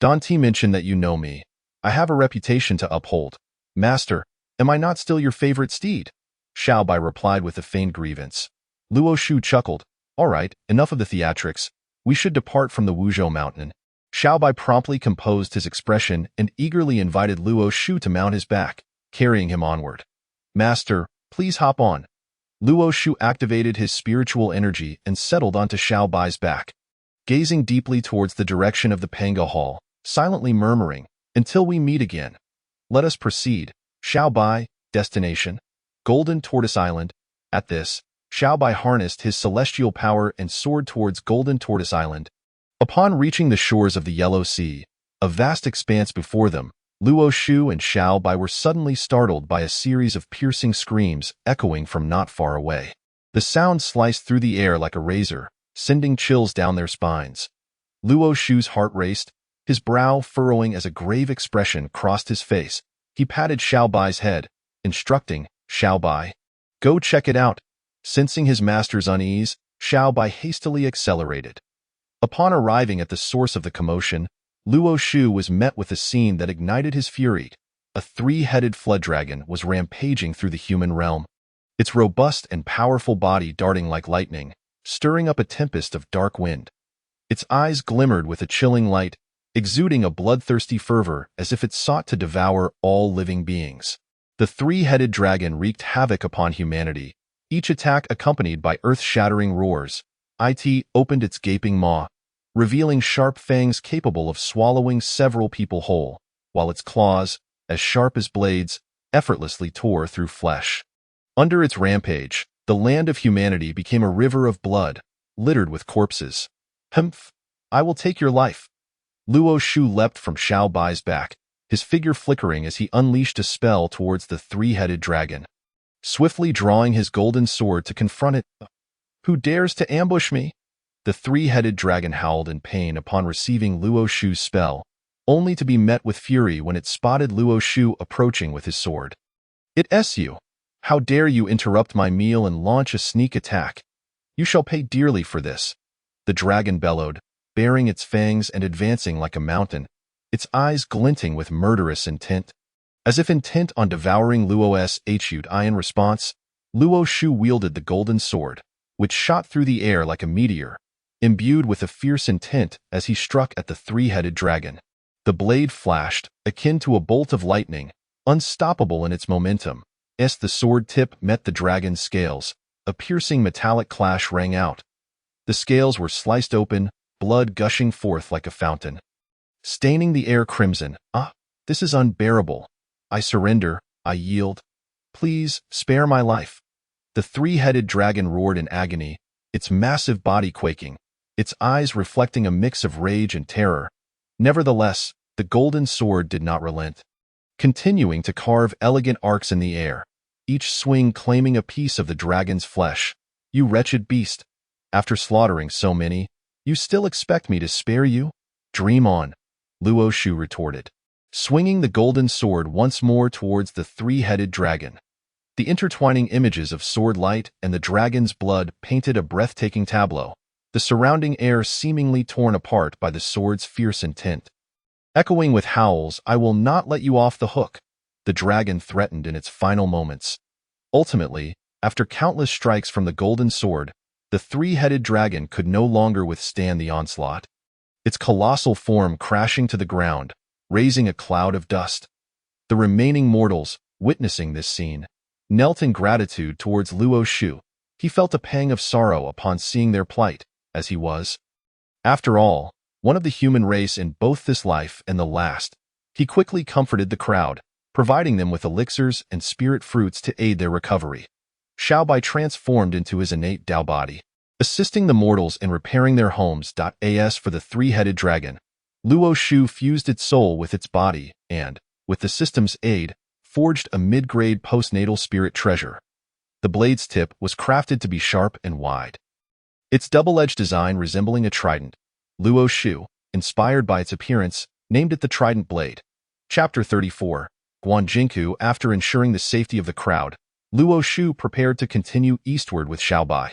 Dante mentioned that you know me. I have a reputation to uphold. Master, am I not still your favorite steed? Xiao Bai replied with a feigned grievance. Luo Shu chuckled. All right, enough of the theatrics. We should depart from the Wuzhou mountain. Xiao Bai promptly composed his expression and eagerly invited Luo Shu to mount his back, carrying him onward. Master, please hop on. Luo Shu activated his spiritual energy and settled onto Xiao Bai's back, gazing deeply towards the direction of the Panga Hall, silently murmuring, until we meet again. Let us proceed. Xiao Bai, destination, Golden Tortoise Island. At this, Xiao Bai harnessed his celestial power and soared towards Golden Tortoise Island. Upon reaching the shores of the Yellow Sea, a vast expanse before them, Luo Shu and Xiao Bai were suddenly startled by a series of piercing screams echoing from not far away. The sound sliced through the air like a razor, sending chills down their spines. Luo Shu's heart raced, his brow furrowing as a grave expression crossed his face. He patted Xiao Bai's head, instructing, Xiao Bai, go check it out. Sensing his master's unease, Xiao Bai hastily accelerated. Upon arriving at the source of the commotion, Luo Shu was met with a scene that ignited his fury. A three-headed flood dragon was rampaging through the human realm, its robust and powerful body darting like lightning, stirring up a tempest of dark wind. Its eyes glimmered with a chilling light, exuding a bloodthirsty fervor as if it sought to devour all living beings. The three-headed dragon wreaked havoc upon humanity, each attack accompanied by earth-shattering roars. It opened its gaping maw, revealing sharp fangs capable of swallowing several people whole, while its claws, as sharp as blades, effortlessly tore through flesh. Under its rampage, the land of humanity became a river of blood, littered with corpses. Humph! I will take your life. Luo Shu leapt from Xiao Bai's back, his figure flickering as he unleashed a spell towards the three-headed dragon. Swiftly drawing his golden sword to confront it, who dares to ambush me? The three-headed dragon howled in pain upon receiving Luo Shu's spell, only to be met with fury when it spotted Luo Shu approaching with his sword. It's you! How dare you interrupt my meal and launch a sneak attack? You shall pay dearly for this. The dragon bellowed, baring its fangs and advancing like a mountain, its eyes glinting with murderous intent. As if intent on devouring Luo Shu. In response, Luo Shu wielded the golden sword, which shot through the air like a meteor, imbued with a fierce intent as he struck at the three-headed dragon. The blade flashed, akin to a bolt of lightning, unstoppable in its momentum. As the sword tip met the dragon's scales, a piercing metallic clash rang out. The scales were sliced open, blood gushing forth like a fountain, staining the air crimson. This is unbearable. I surrender, I yield. Please, spare my life. The three-headed dragon roared in agony, its massive body quaking, its eyes reflecting a mix of rage and terror. Nevertheless, the golden sword did not relent, continuing to carve elegant arcs in the air, each swing claiming a piece of the dragon's flesh. You wretched beast! After slaughtering so many, you still expect me to spare you? Dream on, Luo Shu retorted, swinging the golden sword once more towards the three-headed dragon. The intertwining images of sword light and the dragon's blood painted a breathtaking tableau, the surrounding air seemingly torn apart by the sword's fierce intent. Echoing with howls, I will not let you off the hook, the dragon threatened in its final moments. Ultimately, after countless strikes from the golden sword, the three-headed dragon could no longer withstand the onslaught, its colossal form crashing to the ground, raising a cloud of dust. The remaining mortals, witnessing this scene, knelt in gratitude towards Luo Shu. He felt a pang of sorrow upon seeing their plight, as he was, after all, one of the human race in both this life and the last. He quickly comforted the crowd, providing them with elixirs and spirit fruits to aid their recovery. Xiaobai transformed into his innate Dao body, assisting the mortals in repairing their homes. As for the three-headed dragon, Luo Shu fused its soul with its body and, with the system's aid, forged a mid-grade postnatal spirit treasure. The blade's tip was crafted to be sharp and wide, its double-edged design resembling a trident. Luo Shu, inspired by its appearance, named it the Trident Blade. Chapter 34. Guanjinku. After ensuring the safety of the crowd, Luo Shu prepared to continue eastward with Xiaobai.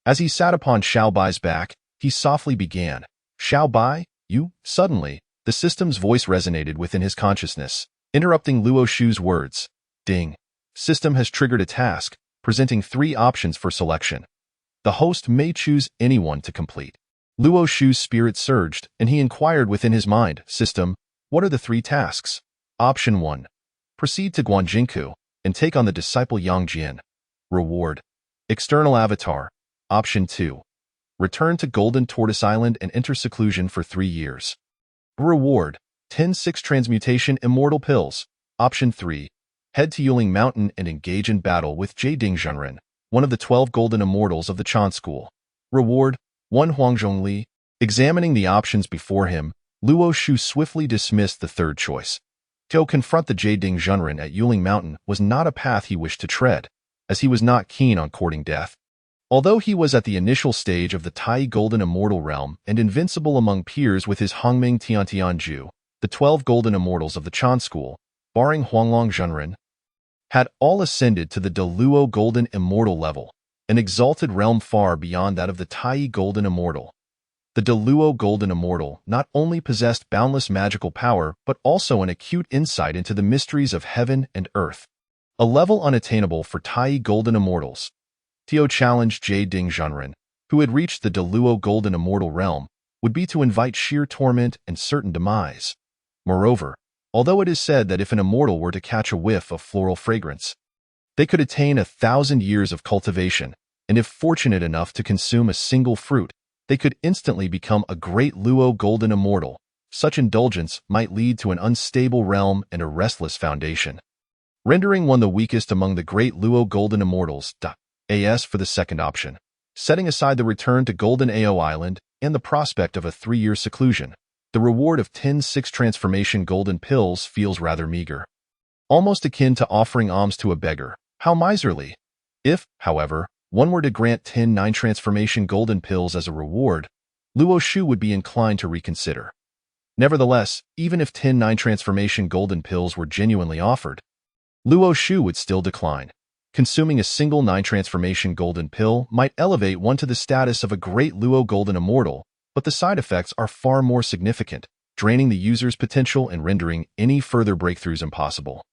As he sat upon Xiaobai's back, he softly began, "Xiaobai, you?" Suddenly, the system's voice resonated within his consciousness, interrupting Luo Shu's words. Ding. System has triggered a task, presenting 3 options for selection. The host may choose anyone to complete. Luo Shu's spirit surged, and he inquired within his mind, System, what are the 3 tasks? Option 1. Proceed to Guanjinku and take on the disciple Yang Jian. Reward. External avatar. Option 2. Return to Golden Tortoise Island and enter seclusion for 3 years. Reward. 10-6 transmutation immortal pills. Option 3. Head to Yuling Mountain and engage in battle with Ding Zhenren, one of the 12 golden immortals of the Chan school. Reward. 1 Huangzhong Li. Examining the options before him, Luo Shu swiftly dismissed the third choice. To confront the Ding Zhenren at Yuling Mountain was not a path he wished to tread, as he was not keen on courting death. Although he was at the initial stage of the Tai Golden Immortal realm and invincible among peers with his Hongming Tiantianju, the 12 golden immortals of the Chan school, barring Huanglong Zhenren, had all ascended to the Deluo Golden Immortal level, an exalted realm far beyond that of the Tai Golden Immortal. The Deluo Golden Immortal not only possessed boundless magical power but also an acute insight into the mysteries of heaven and earth, a level unattainable for Tai Golden Immortals. Tio challenged Ding Zhenren, who had reached the Deluo Golden Immortal realm, would be to invite sheer torment and certain demise. Moreover, although it is said that if an immortal were to catch a whiff of floral fragrance, they could attain 1,000 years of cultivation, and if fortunate enough to consume a single fruit, they could instantly become a great Luo Golden Immortal. Such indulgence might lead to an unstable realm and a restless foundation, rendering one the weakest among the great Luo Golden Immortals. As for the second option, setting aside the return to Golden Ao Island and the prospect of a 3-year seclusion, the reward of 10-6 transformation golden pills feels rather meager, almost akin to offering alms to a beggar. How miserly! If, however, one were to grant 10-9 transformation golden pills as a reward, Luo Shu would be inclined to reconsider. Nevertheless, even if 10-9 transformation golden pills were genuinely offered, Luo Shu would still decline. Consuming a single 9 transformation golden pill might elevate one to the status of a great Luo Golden Immortal, but the side effects are far more significant, draining the user's potential and rendering any further breakthroughs impossible.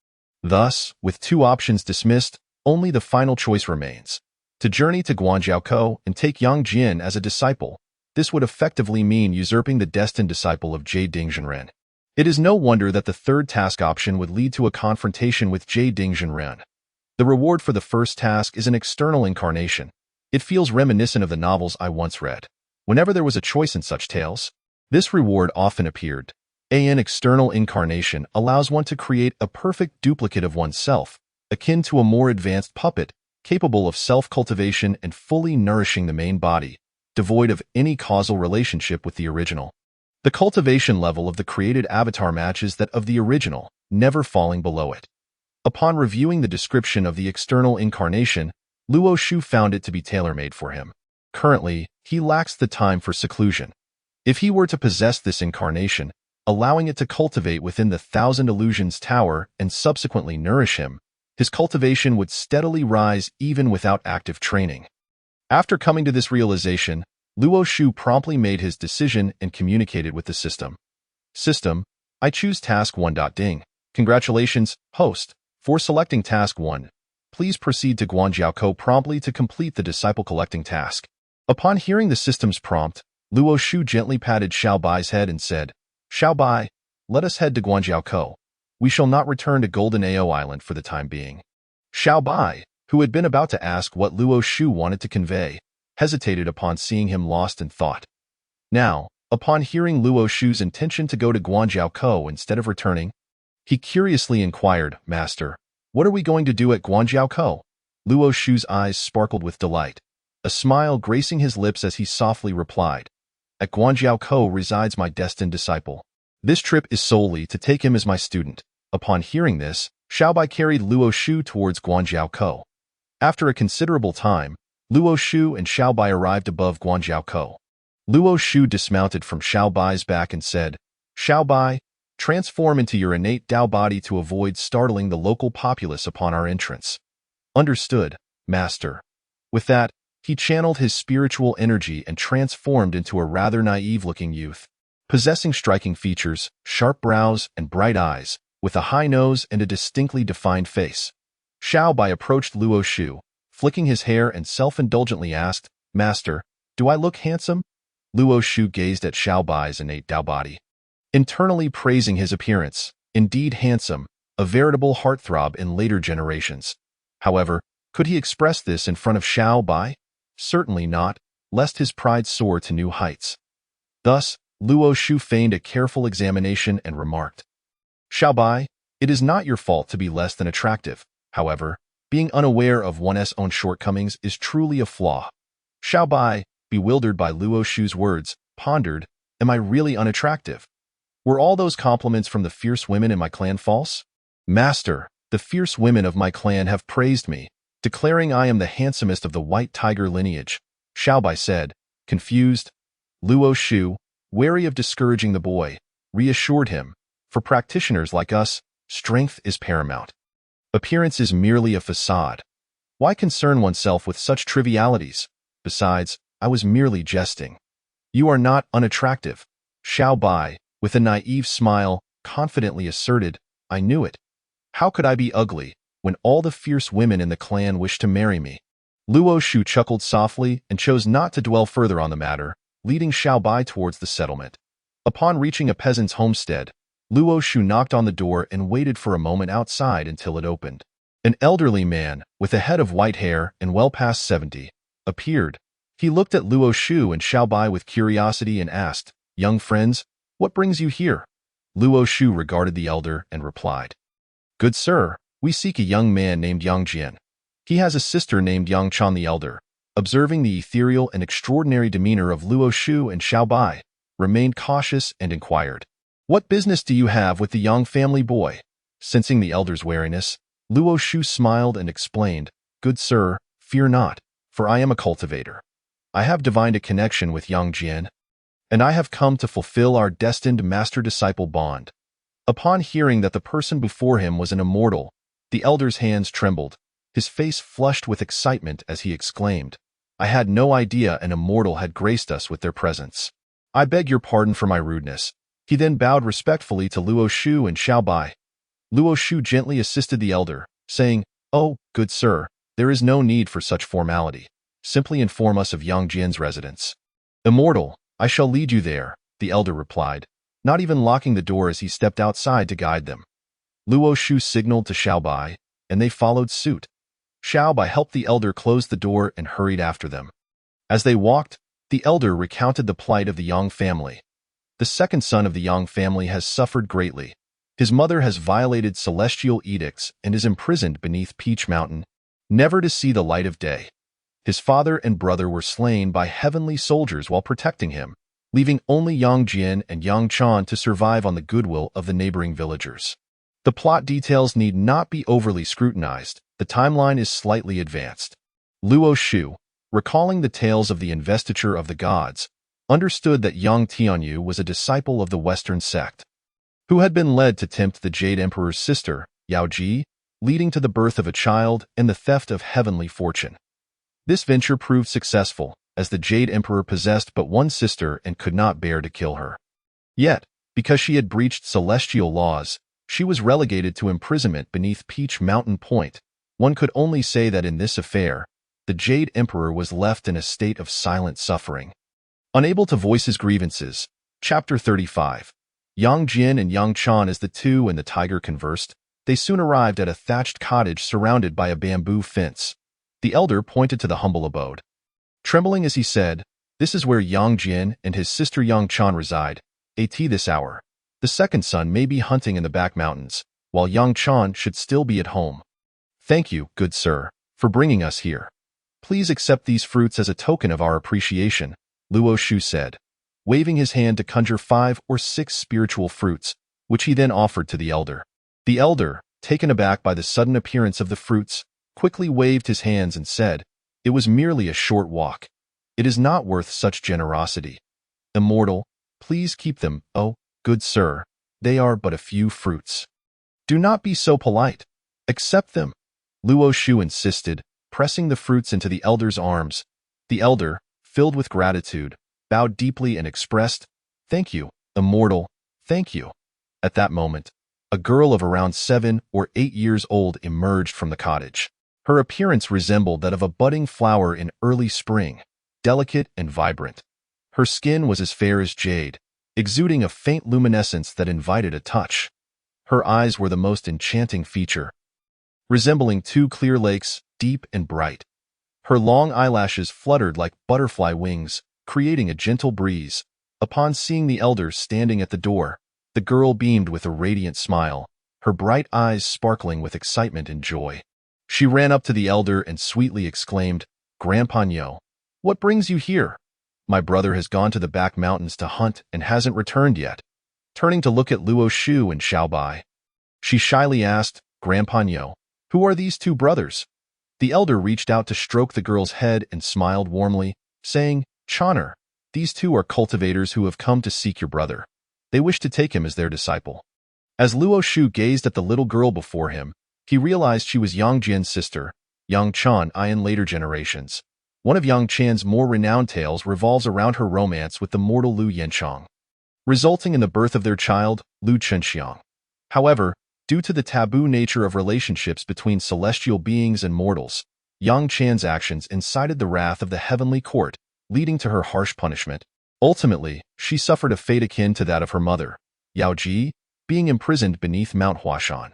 Thus, with 2 options dismissed, only the final choice remains: to journey to Guanjiaoko and take Yang Jian as a disciple. This would effectively mean usurping the destined disciple of Ding Zhenren. It is no wonder that the third task option would lead to a confrontation with Ding Zhenren. The reward for the first task is an external incarnation. It feels reminiscent of the novels I once read. Whenever there was a choice in such tales, this reward often appeared. An external incarnation allows one to create a perfect duplicate of oneself, akin to a more advanced puppet, capable of self-cultivation and fully nourishing the main body, devoid of any causal relationship with the original. The cultivation level of the created avatar matches that of the original, never falling below it. Upon reviewing the description of the external incarnation, Luo Shu found it to be tailor-made for him. Currently, he lacks the time for seclusion. If he were to possess this incarnation, allowing it to cultivate within the 1,000 Illusions Tower and subsequently nourish him, his cultivation would steadily rise even without active training. After coming to this realization, Luo Shu promptly made his decision and communicated with the system. System, I choose Task 1. Ding. Congratulations, host, for selecting Task 1. Please proceed to Guanjiaoko promptly to complete the disciple collecting task. Upon hearing the system's prompt, Luo Shu gently patted Xiaobai's head and said, Xiaobai, let us head to Guanjiaoko. We shall not return to Golden Ao Island for the time being. Xiaobai, who had been about to ask what Luo Shu wanted to convey, hesitated upon seeing him lost in thought. Now, upon hearing Luo Shu's intention to go to Guanjiaoko instead of returning, He curiously inquired, Master, what are we going to do at Guanjiaokou? Luo Shu's eyes sparkled with delight, a smile gracing his lips as he softly replied, At Guanjiaokou resides my destined disciple. This trip is solely to take him as my student. Upon hearing this, Xiaobai carried Luo Shu towards Guanjiaokou. After a considerable time, Luo Shu and Xiaobai arrived above Guanjiaokou. Luo Shu dismounted from Xiaobai's back and said, Xiaobai, transform into your innate Dao body to avoid startling the local populace upon our entrance. Understood, Master. With that, he channeled his spiritual energy and transformed into a rather naive-looking youth, possessing striking features, sharp brows, and bright eyes, with a high nose and a distinctly defined face. Xiaobai approached Luo Shu, flicking his hair and self-indulgently asked, Master, do I look handsome? Luo Shu gazed at Xiaobai's innate Dao body, internally praising his appearance. Indeed handsome, a veritable heartthrob in later generations. However, could he express this in front of Xiaobai? Certainly not, lest his pride soar to new heights. Thus, Luo Shu feigned a careful examination and remarked, Xiaobai, it is not your fault to be less than attractive. However, being unaware of one's own shortcomings is truly a flaw. Xiaobai, bewildered by Luo Shu's words, pondered, Am I really unattractive? Were all those compliments from the fierce women in my clan false? Master, the fierce women of my clan have praised me, declaring I am the handsomest of the white tiger lineage, Xiaobai said, confused. Luo Shu, wary of discouraging the boy, reassured him, For practitioners like us, strength is paramount. Appearance is merely a facade. Why concern oneself with such trivialities? Besides, I was merely jesting. You are not unattractive. Xiaobai, with a naive smile, confidently asserted, I knew it. How could I be ugly, when all the fierce women in the clan wished to marry me? Luo Shu chuckled softly and chose not to dwell further on the matter, leading Xiaobai towards the settlement. Upon reaching a peasant's homestead, Luo Shu knocked on the door and waited for a moment outside until it opened. An elderly man, with a head of white hair and well past 70, appeared. He looked at Luo Shu and Xiaobai with curiosity and asked, Young friends, what brings you here? Luo Shu regarded the elder and replied, Good sir, we seek a young man named Yang Jian. He has a sister named Yang Chan the elder. Observing the ethereal and extraordinary demeanor of Luo Shu and Xiaobai, remained cautious and inquired, What business do you have with the Yang family boy? Sensing the elder's wariness, Luo Shu smiled and explained, Good sir, fear not, for I am a cultivator. I have divined a connection with Yang Jian, and I have come to fulfill our destined master-disciple bond. Upon hearing that the person before him was an immortal, the elder's hands trembled, his face flushed with excitement as he exclaimed, I had no idea an immortal had graced us with their presence. I beg your pardon for my rudeness. He then bowed respectfully to Luo Shu and Xiaobai. Luo Shu gently assisted the elder, saying, Oh, good sir, there is no need for such formality. Simply inform us of Yang Jian's residence. Immortal, I shall lead you there, the elder replied, not even locking the door as he stepped outside to guide them. Luo Shu signaled to Xiaobai, and they followed suit. Xiaobai helped the elder close the door and hurried after them. As they walked, the elder recounted the plight of the Yang family. The second son of the Yang family has suffered greatly. His mother has violated celestial edicts and is imprisoned beneath Peach Mountain, never to see the light of day. His father and brother were slain by heavenly soldiers while protecting him, leaving only Yang Jian and Yang Chan to survive on the goodwill of the neighboring villagers. The plot details need not be overly scrutinized. The timeline is slightly advanced. Luo Shu, recalling the tales of the investiture of the gods, understood that Yang Tianyu was a disciple of the Western sect, who had been led to tempt the Jade Emperor's sister, Yao Ji, leading to the birth of a child and the theft of heavenly fortune. This venture proved successful, as the Jade Emperor possessed but one sister and could not bear to kill her. Yet, because she had breached celestial laws, she was relegated to imprisonment beneath Peach Mountain Point. One could only say that in this affair, the Jade Emperor was left in a state of silent suffering. Unable to voice his grievances, Chapter 35. Yang Jian and Yang Chan. As the two and the tiger conversed, they soon arrived at a thatched cottage surrounded by a bamboo fence. The elder pointed to the humble abode, trembling as he said, This is where Yang Jian and his sister Yang Chan reside, at this hour. The second son may be hunting in the back mountains, while Yang Chan should still be at home. Thank you, good sir, for bringing us here. Please accept these fruits as a token of our appreciation, Luo Shu said, waving his hand to conjure 5 or 6 spiritual fruits, which he then offered to the elder. The elder, taken aback by the sudden appearance of the fruits, quickly waved his hands and said, "It was merely a short walk. It is not worth such generosity. Immortal, please keep them, oh, good sir, they are but a few fruits. Do not be so polite. Accept them," Luo Shu insisted, pressing the fruits into the elder's arms. The elder, filled with gratitude, bowed deeply and expressed, "Thank you, immortal, thank you." At that moment, a girl of around 7 or 8 years old emerged from the cottage. Her appearance resembled that of a budding flower in early spring, delicate and vibrant. Her skin was as fair as jade, exuding a faint luminescence that invited a touch. Her eyes were the most enchanting feature, resembling 2 clear lakes, deep and bright. Her long eyelashes fluttered like butterfly wings, creating a gentle breeze. Upon seeing the elder standing at the door, the girl beamed with a radiant smile, her bright eyes sparkling with excitement and joy. She ran up to the elder and sweetly exclaimed, "Grandpa, what brings you here?" "My brother has gone to the back mountains to hunt and hasn't returned yet." Turning to look at Luo Shu and Xiao Bai, she shyly asked, "Grandpa, who are these 2 brothers?" The elder reached out to stroke the girl's head and smiled warmly, saying, "Channer, these 2 are cultivators who have come to seek your brother. They wish to take him as their disciple." As Luo Shu gazed at the little girl before him, he realized she was Yang Jian's sister, Yang Chan in later generations. One of Yang Chan's more renowned tales revolves around her romance with the mortal Lu Yanchang, resulting in the birth of their child, Lu Chenxiang. However, due to the taboo nature of relationships between celestial beings and mortals, Yang Chan's actions incited the wrath of the heavenly court, leading to her harsh punishment. Ultimately, she suffered a fate akin to that of her mother, Yao Ji, being imprisoned beneath Mount Huashan.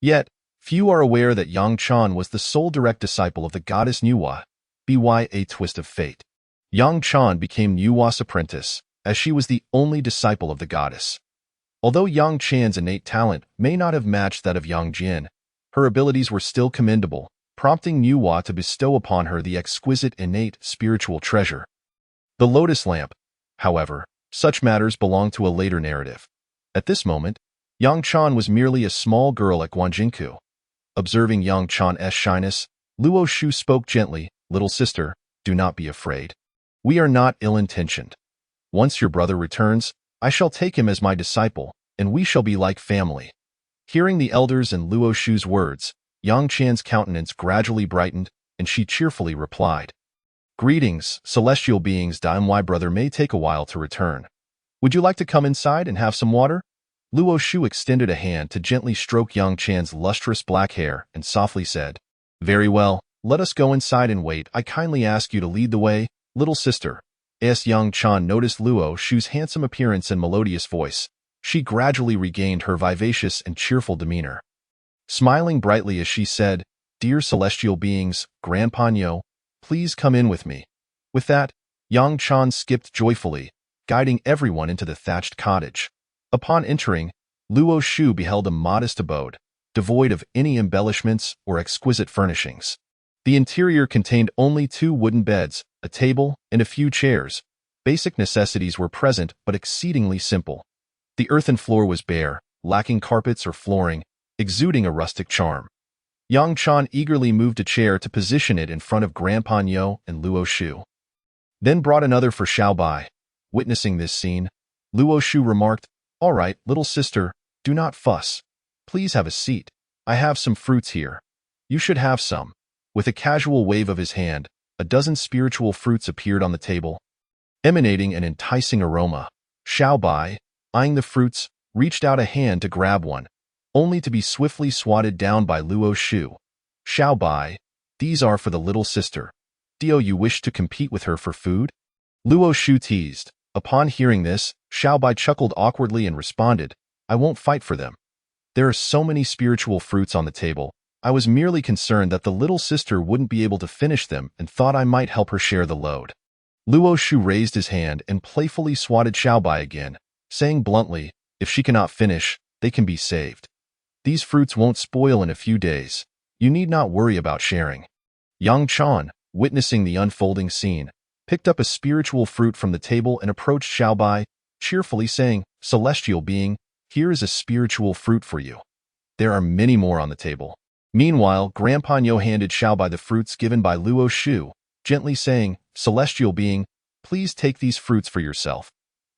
Yet, few are aware that Yang Chan was the sole direct disciple of the goddess Nuwa, by a twist of fate. Yang Chan became Nuwa's apprentice, as she was the only disciple of the goddess. Although Yang Chan's innate talent may not have matched that of Yang Jian, her abilities were still commendable, prompting Nuwa to bestow upon her the exquisite innate spiritual treasure, the lotus lamp. However, such matters belong to a later narrative. At this moment, Yang Chan was merely a small girl at Guanjinku. Observing Yang Chan's shyness, Luo Shu spoke gently, "Little sister, do not be afraid. We are not ill-intentioned. Once your brother returns, I shall take him as my disciple, and we shall be like family." Hearing the elders and Luo Shu's words, Yang Chan's countenance gradually brightened, and she cheerfully replied, "Greetings, celestial beings. My brother may take a while to return. Would you like to come inside and have some water?" Luo Shu extended a hand to gently stroke Yang Chan's lustrous black hair and softly said, "Very well, let us go inside and wait. I kindly ask you to lead the way, little sister." As Yang Chan noticed Luo Shu's handsome appearance and melodious voice, she gradually regained her vivacious and cheerful demeanor. Smiling brightly as she said, "Dear celestial beings, Grandpa, please come in with me." With that, Yang Chan skipped joyfully, guiding everyone into the thatched cottage. Upon entering, Luo Shu beheld a modest abode, devoid of any embellishments or exquisite furnishings. The interior contained only 2 wooden beds, a table, and a few chairs. Basic necessities were present but exceedingly simple. The earthen floor was bare, lacking carpets or flooring, exuding a rustic charm. Yang Chan eagerly moved a chair to position it in front of Grandpa and Luo Shu, then brought another for Xiao Bai. Witnessing this scene, Luo Shu remarked, "All right, little sister, do not fuss. Please have a seat. I have some fruits here. You should have some." With a casual wave of his hand, a dozen spiritual fruits appeared on the table, emanating an enticing aroma. Xiao Bai, eyeing the fruits, reached out a hand to grab one, only to be swiftly swatted down by Luo Shu. "Xiao Bai, these are for the little sister. Do you wish to compete with her for food?" Luo Shu teased. Upon hearing this, Xiao Bai chuckled awkwardly and responded, "I won't fight for them. There are so many spiritual fruits on the table. I was merely concerned that the little sister wouldn't be able to finish them and thought I might help her share the load." Luo Shu raised his hand and playfully swatted Xiao Bai again, saying bluntly, "If she cannot finish, they can be saved." These fruits won't spoil in a few days. You need not worry about sharing. Yang Chan, witnessing the unfolding scene, picked up a spiritual fruit from the table and approached Xiaobai, cheerfully saying, "Celestial being, here is a spiritual fruit for you. There are many more on the table." Meanwhile, Grandpa Nyo handed Xiaobai the fruits given by Luo Shu, gently saying, "Celestial being, please take these fruits for yourself."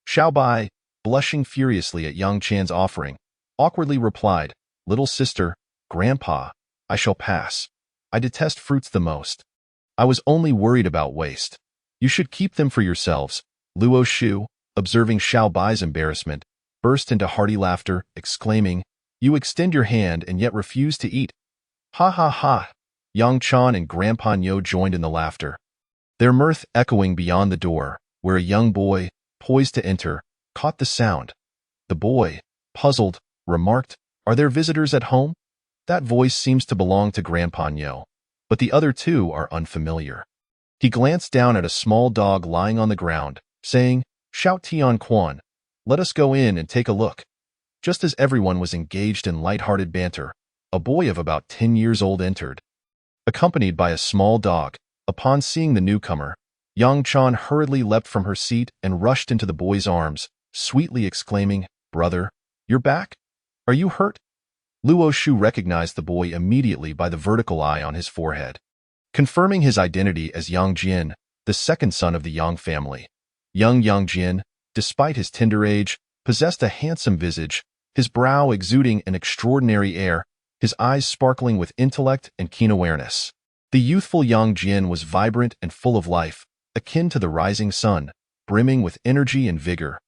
Xiaobai, blushing furiously at Yang Chan's offering, awkwardly replied, "Little sister, Grandpa, I shall pass. I detest fruits the most. I was only worried about waste. You should keep them for yourselves." Luo Shu, observing Xiaobai's embarrassment, burst into hearty laughter, exclaiming, "You extend your hand and yet refuse to eat." Ha ha ha! Yang Chan and Grandpa Nyo joined in the laughter, their mirth echoing beyond the door, where a young boy, poised to enter, caught the sound. The boy, puzzled, remarked, "Are there visitors at home? That voice seems to belong to Grandpa Nyo, but the other two are unfamiliar." He glanced down at a small dog lying on the ground, saying, "Shout Tian Quan, let us go in and take a look." Just as everyone was engaged in light-hearted banter, a boy of about 10 years old entered, accompanied by a small dog. Upon seeing the newcomer, Yang Chan hurriedly leapt from her seat and rushed into the boy's arms, sweetly exclaiming, "Brother, you're back? Are you hurt?" Luo Shu recognized the boy immediately by the vertical eye on his forehead, confirming his identity as Yang Jian, the second son of the Yang family. Young Yang Jian, despite his tender age, possessed a handsome visage, his brow exuding an extraordinary air, his eyes sparkling with intellect and keen awareness. The youthful Yang Jian was vibrant and full of life, akin to the rising sun, brimming with energy and vigor.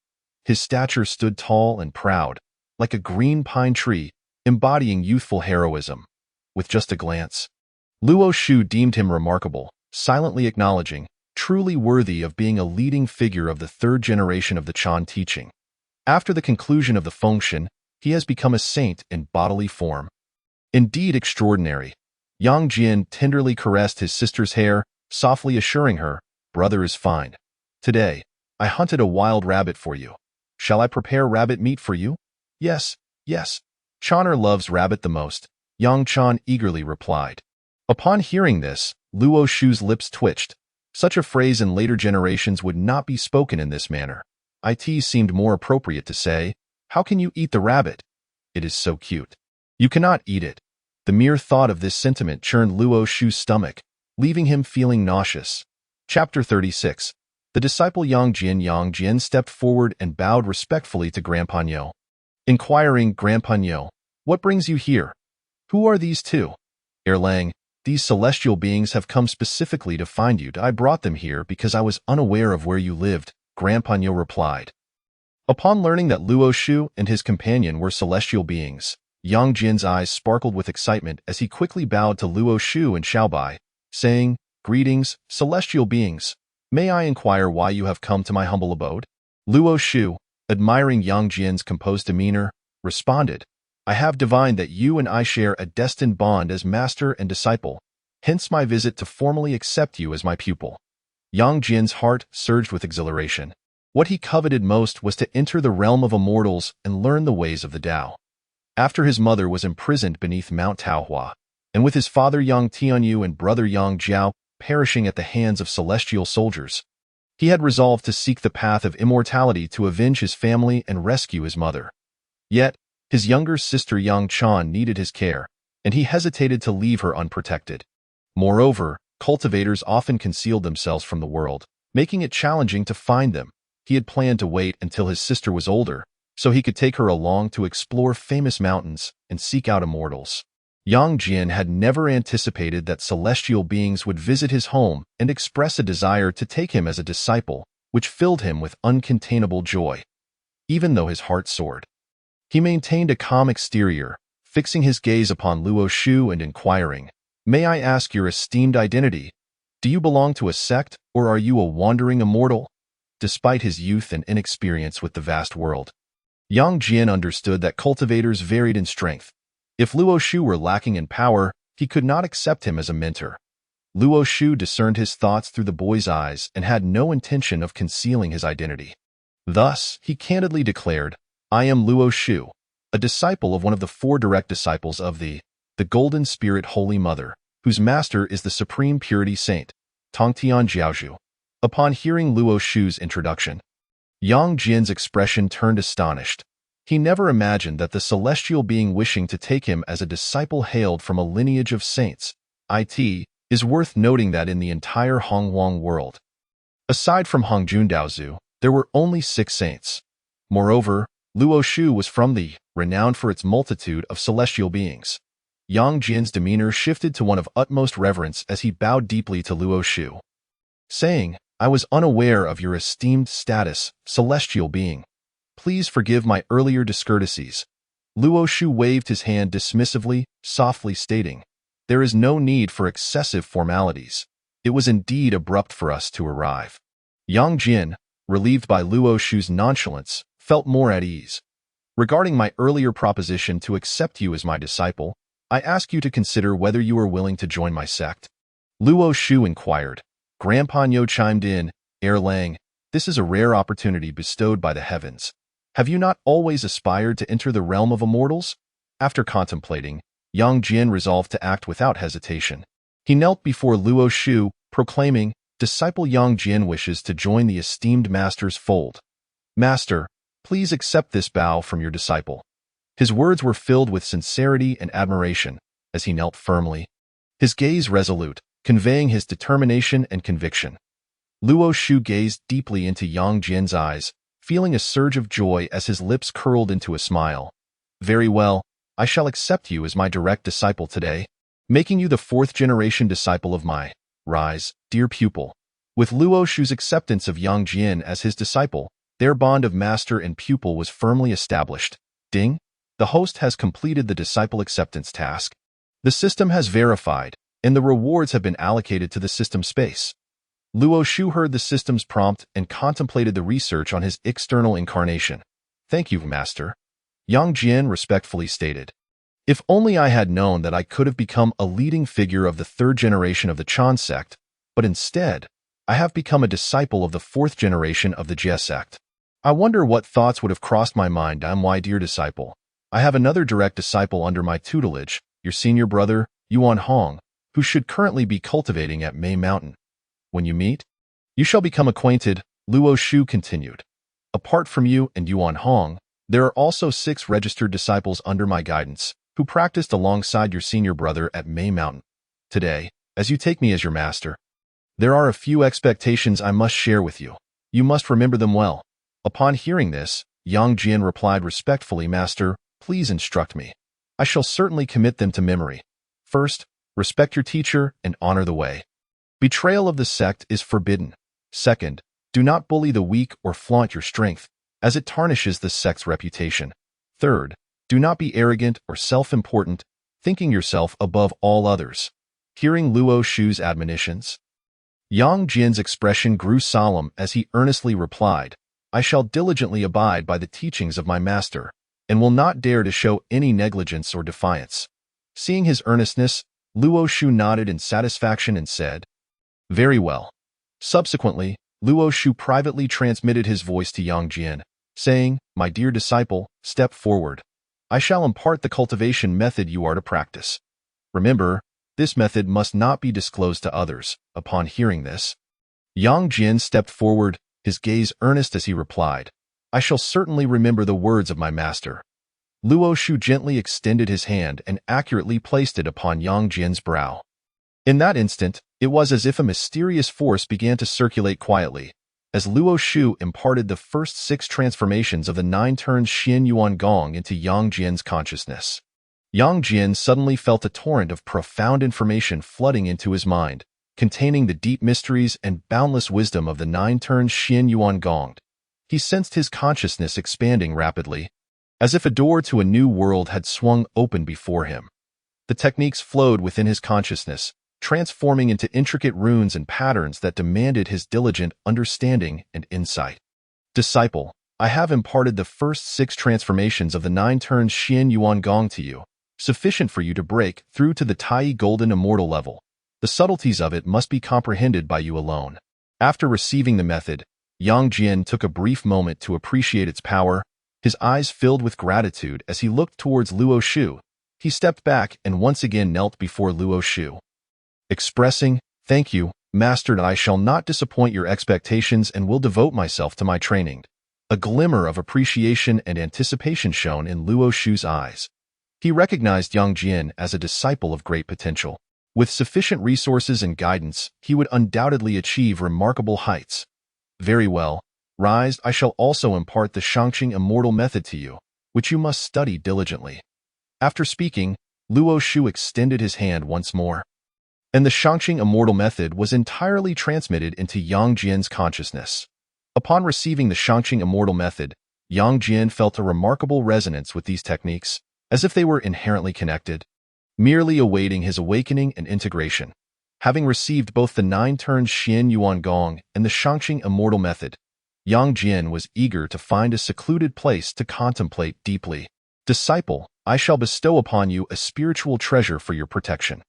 His stature stood tall and proud, like a green pine tree, embodying youthful heroism. With just a glance, Luo Shu deemed him remarkable, silently acknowledging, truly worthy of being a leading figure of the third generation of the Chan teaching. After the conclusion of the function, he has become a saint in bodily form. Indeed extraordinary. Yang Jian tenderly caressed his sister's hair, softly assuring her, "Brother is fine. Today, I hunted a wild rabbit for you. Shall I prepare rabbit meat for you?" "Yes, yes. Chaner loves rabbit the most," Yang Chan eagerly replied. Upon hearing this, Luo Shu's lips twitched. Such a phrase in later generations would not be spoken in this manner. It seemed more appropriate to say, "How can you eat the rabbit? It is so cute." You cannot eat it. The mere thought of this sentiment churned Luo Shu's stomach, leaving him feeling nauseous. Chapter 36. The disciple Yang Jian stepped forward and bowed respectfully to Grandpa Nyo. Inquiring, "Grandpa Nyo, what brings you here? Who are these two?" "Erlang, these celestial beings have come specifically to find you. I brought them here because I was unaware of where you lived," Grandpa Nyo replied. Upon learning that Luo Shu and his companion were celestial beings, Yang Jian's eyes sparkled with excitement as he quickly bowed to Luo Shu and Xiaobai, saying, "Greetings, celestial beings. May I inquire why you have come to my humble abode?" Luo Shu, admiring Yang Jian's composed demeanor, responded, "I have divined that you and I share a destined bond as master and disciple, hence my visit to formally accept you as my pupil." Yang Jian's heart surged with exhilaration. What he coveted most was to enter the realm of immortals and learn the ways of the Tao. After his mother was imprisoned beneath Mount Taohua, and with his father Yang Tianyu and brother Yang Jiao perishing at the hands of celestial soldiers, he had resolved to seek the path of immortality to avenge his family and rescue his mother. Yet, his younger sister Yang Chan needed his care, and he hesitated to leave her unprotected. Moreover, cultivators often concealed themselves from the world, making it challenging to find them. He had planned to wait until his sister was older, so he could take her along to explore famous mountains and seek out immortals. Yang Jian had never anticipated that celestial beings would visit his home and express a desire to take him as a disciple, which filled him with uncontainable joy. Even though his heart soared, he maintained a calm exterior, fixing his gaze upon Luo Shu and inquiring, "May I ask your esteemed identity? Do you belong to a sect, or are you a wandering immortal?" Despite his youth and inexperience with the vast world, Yang Jian understood that cultivators varied in strength. If Luo Shu were lacking in power, he could not accept him as a mentor. Luo Shu discerned his thoughts through the boy's eyes and had no intention of concealing his identity. Thus, he candidly declared, "I am Luo Shu, a disciple of one of the four direct disciples of the Golden Spirit Holy Mother, whose master is the Supreme Purity Saint, Tongtian Jiaozhu. Upon hearing Luo Shu's introduction, Yang Jin's expression turned astonished. He never imagined that the celestial being wishing to take him as a disciple hailed from a lineage of saints. It is worth noting that in the entire Hongwang world, aside from Hongjun Daozu, there were only 6 saints. Moreover, Luo Shu was from the renowned for its multitude of celestial beings. Yang Jin's demeanor shifted to one of utmost reverence as he bowed deeply to Luo Shu, saying, "I was unaware of your esteemed status, celestial being. Please forgive my earlier discourtesies." Luo Shu waved his hand dismissively, softly stating, "There is no need for excessive formalities. It was indeed abrupt for us to arrive." Yang Jin, relieved by Luo Shu's nonchalance, felt more at ease. "Regarding my earlier proposition to accept you as my disciple, I ask you to consider whether you are willing to join my sect." Luo Shu inquired. Grandpa Nyo chimed in, "Erlang, this is a rare opportunity bestowed by the heavens. Have you not always aspired to enter the realm of immortals?" After contemplating, Yang Jin resolved to act without hesitation. He knelt before Luo Shu, proclaiming, "Disciple Yang Jin wishes to join the esteemed master's fold. Master, please accept this bow from your disciple." His words were filled with sincerity and admiration as he knelt firmly, his gaze resolute, conveying his determination and conviction. Luo Shu gazed deeply into Yang Jin's eyes, feeling a surge of joy as his lips curled into a smile. "Very well, I shall accept you as my direct disciple today, making you the 4th-generation disciple of my dear pupil." With Luo Shu's acceptance of Yang Jin as his disciple, their bond of master and pupil was firmly established. Ding! The host has completed the disciple acceptance task. The system has verified, and the rewards have been allocated to the system space. Luo Shu heard the system's prompt and contemplated the research on his external incarnation. "Thank you, Master," Yang Jin respectfully stated. "If only I had known that I could have become a leading figure of the 3rd generation of the Chan sect, but instead, I have become a disciple of the 4th generation of the Jie sect. I wonder what thoughts would have crossed my mind. My dear disciple. I have another direct disciple under my tutelage, your senior brother, Yuan Hong, who should currently be cultivating at Mei Mountain. When you meet, you shall become acquainted," Luo Shu continued. "Apart from you and Yuan Hong, there are also 6 registered disciples under my guidance, who practiced alongside your senior brother at Mei Mountain. Today, as you take me as your master, there are a few expectations I must share with you. You must remember them well." Upon hearing this, Yang Jin replied respectfully, "Master, please instruct me. I shall certainly commit them to memory. First, respect your teacher and honor the way. Betrayal of the sect is forbidden. Second, do not bully the weak or flaunt your strength, as it tarnishes the sect's reputation. Third, do not be arrogant or self-important, thinking yourself above all others." Hearing Luo Shu's admonitions, Yang Jin's expression grew solemn as he earnestly replied, "I shall diligently abide by the teachings of my master, and will not dare to show any negligence or defiance." Seeing his earnestness, Luo Shu nodded in satisfaction and said, "Very well." Subsequently, Luo Shu privately transmitted his voice to Yang Jin, saying, "My dear disciple, step forward. I shall impart the cultivation method you are to practice. Remember, this method must not be disclosed to others." Upon hearing this, Yang Jin stepped forward, his gaze earnest as he replied, "I shall certainly remember the words of my master." Luo Shu gently extended his hand and accurately placed it upon Yang Jin's brow. In that instant, it was as if a mysterious force began to circulate quietly, as Luo Shu imparted the first 6 transformations of the 9 turns Xian Yuan Gong into Yang Jin's consciousness. Yang Jin suddenly felt a torrent of profound information flooding into his mind, containing the deep mysteries and boundless wisdom of the 9 turns Xian Yuan Gong. He sensed his consciousness expanding rapidly, as if a door to a new world had swung open before him. The techniques flowed within his consciousness, transforming into intricate runes and patterns that demanded his diligent understanding and insight. "Disciple, I have imparted the first 6 transformations of the 9 turns Xian Yuan Gong to you, sufficient for you to break through to the Tai Golden Immortal level. The subtleties of it must be comprehended by you alone." After receiving the method, Yang Jin took a brief moment to appreciate its power, His eyes filled with gratitude as he looked towards Luo Shu. He stepped back and once again knelt before Luo Shu, expressing, "Thank you, Master, I shall not disappoint your expectations and will devote myself to my training." A glimmer of appreciation and anticipation shone in Luo Shu's eyes. He recognized Yang Jian as a disciple of great potential. With sufficient resources and guidance, he would undoubtedly achieve remarkable heights. "Very well. Rise, I shall also impart the Shangqing Immortal Method to you, which you must study diligently." After speaking, Luo Shu extended his hand once more, and the Shangqing Immortal Method was entirely transmitted into Yang Jian's consciousness. Upon receiving the Shangqing Immortal Method, Yang Jian felt a remarkable resonance with these techniques, as if they were inherently connected, merely awaiting his awakening and integration. Having received both the 9 turns Xian Yuan Gong and the Shangqing Immortal Method, Yang Jian was eager to find a secluded place to contemplate deeply. "Disciple, I shall bestow upon you a spiritual treasure for your protection."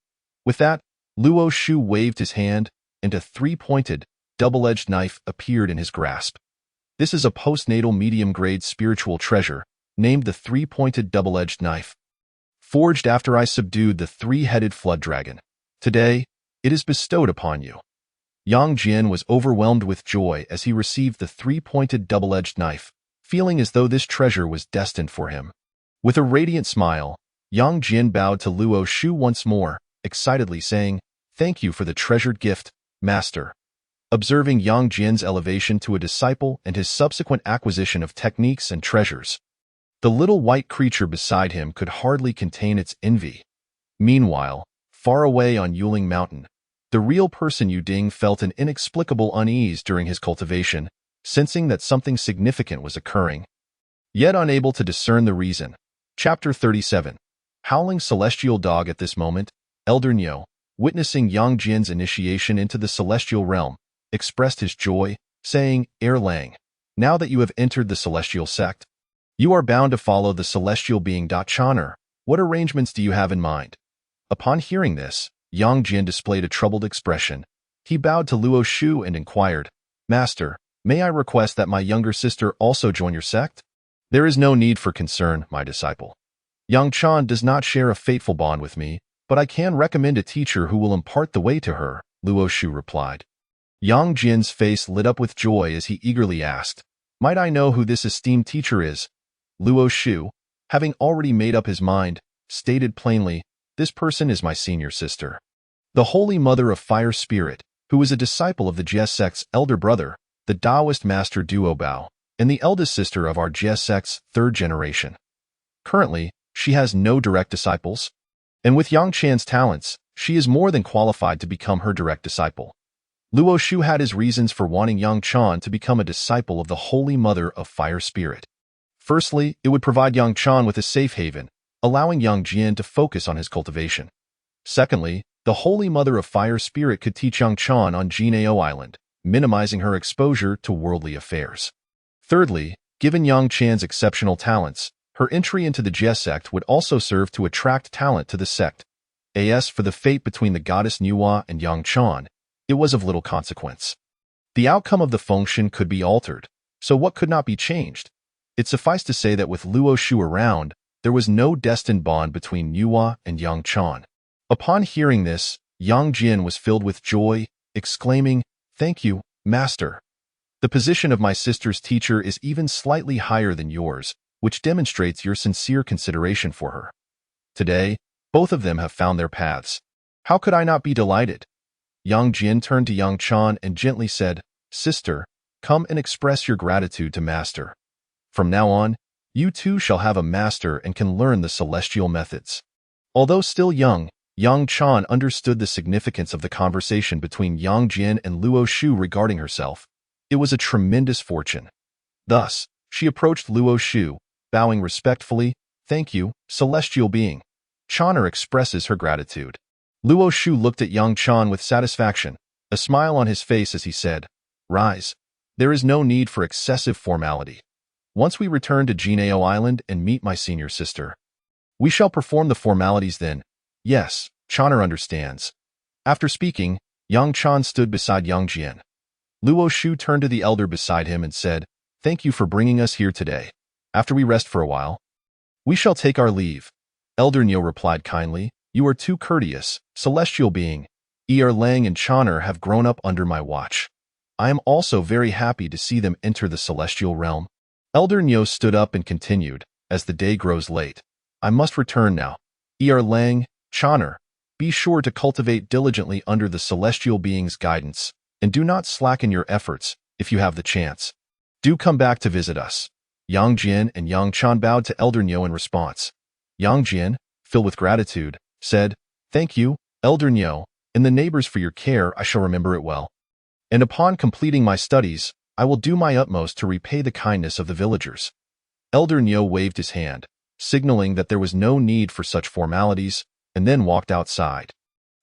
With that, Luo Shu waved his hand, and a 3-pointed, double-edged knife appeared in his grasp. This is a postnatal medium-grade spiritual treasure, named the 3-pointed double-edged knife, forged after I subdued the 3-headed flood dragon. Today, it is bestowed upon you. Yang Jian was overwhelmed with joy as he received the 3-pointed double-edged knife, feeling as though this treasure was destined for him. With a radiant smile, Yang Jian bowed to Luo Shu once more, excitedly saying, "Thank you for the treasured gift, Master." Observing Yang Jian's elevation to a disciple and his subsequent acquisition of techniques and treasures, the little white creature beside him could hardly contain its envy. Meanwhile, far away on Yuling Mountain, the real person Yuding felt an inexplicable unease during his cultivation, sensing that something significant was occurring, yet unable to discern the reason. Chapter 37. Howling Celestial Dog. At this moment, Elder Niu, witnessing Yang Jian's initiation into the celestial realm, expressed his joy, saying, "Erlang, now that you have entered the celestial sect, you are bound to follow the celestial being Chan'er. What arrangements do you have in mind?" Upon hearing this, Yang Jian displayed a troubled expression. He bowed to Luo Shu and inquired, "Master, may I request that my younger sister also join your sect?" "There is no need for concern, my disciple. Yang Chan does not share a fateful bond with me, but I can recommend a teacher who will impart the way to her," Luo Shu replied. Yang Jian's face lit up with joy as he eagerly asked, "Might I know who this esteemed teacher is?" Luo Shu, having already made up his mind, stated plainly, "This person is my senior sister, the Holy Mother of Fire Spirit, who is a disciple of the Jie sect's elder brother, the Taoist Master Duo Bao, and the eldest sister of our Jie sect's 3rd generation. Currently, she has no direct disciples, and with Yang Chan's talents, she is more than qualified to become her direct disciple." Luo Shu had his reasons for wanting Yang Chan to become a disciple of the Holy Mother of Fire Spirit. Firstly, it would provide Yang Chan with a safe haven, allowing Yang Jian to focus on his cultivation. Secondly, the Holy Mother of Fire Spirit could teach Yang Chan on Jinao Island, minimizing her exposure to worldly affairs. Thirdly, given Yang Chan's exceptional talents, her entry into the Jie sect would also serve to attract talent to the sect. As for the fate between the goddess Nuwa and Yang Chan, it was of little consequence. The outcome of the function could be altered, so what could not be changed? It sufficed to say that with Luo Shu around, there was no destined bond between Nuwa and Yang Chan. Upon hearing this, Yang Jian was filled with joy, exclaiming, "Thank you, Master. The position of my sister's teacher is even slightly higher than yours, which demonstrates your sincere consideration for her. Today, both of them have found their paths. How could I not be delighted?" Yang Jian turned to Yang Chan and gently said, "Sister, come and express your gratitude to Master. From now on, you too shall have a master and can learn the celestial methods." Although still young, Yang Chan understood the significance of the conversation between Yang Jian and Luo Shu regarding herself. It was a tremendous fortune. Thus, she approached Luo Shu, bowing respectfully, "Thank you, celestial being. Chan'er expresses her gratitude." Luo Shu looked at Yang Chan with satisfaction, a smile on his face as he said, "Rise. There is no need for excessive formality. Once we return to Jinao Island and meet my senior sister, we shall perform the formalities then. Yes, Chan'er understands." After speaking, Yang Chan stood beside Yang Jian. Luo Shu turned to the elder beside him and said, "Thank you for bringing us here today. after we rest for a while. We shall take our leave. Elder Nyo replied kindly. You are too courteous, celestial being. Lang and Choner have grown up under my watch. I am also very happy to see them enter the celestial realm. Elder Nyo stood up and continued, as the day grows late. I must return now. Lang, Choner, be sure to cultivate diligently under the celestial being's guidance, and do not slacken your efforts if you have the chance. Do come back to visit us. Yang Jian and Yang Chan bowed to Elder Nyo in response. Yang Jian, filled with gratitude, said, Thank you, Elder Nyo, and the neighbors for your care. I shall remember it well. And upon completing my studies, I will do my utmost to repay the kindness of the villagers. Elder Nyo waved his hand, signaling that there was no need for such formalities, and then walked outside.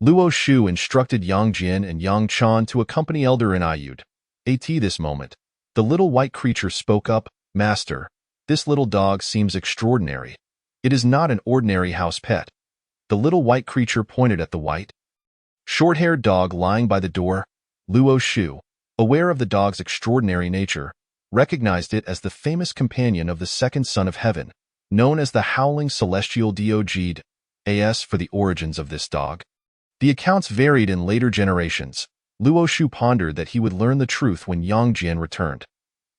Luo Shu instructed Yang Jian and Yang Chan to accompany Elder Inayud. This moment, the little white creature spoke up, Master, this little dog seems extraordinary. It is not an ordinary house pet. The little white creature pointed at the white, short-haired dog lying by the door. Luo Shu, aware of the dog's extraordinary nature, recognized it as the famous companion of the second son of heaven, known as the Howling Celestial Dog. As for the origins of this dog, the accounts varied in later generations. Luo Shu pondered that he would learn the truth when Yang Jian returned.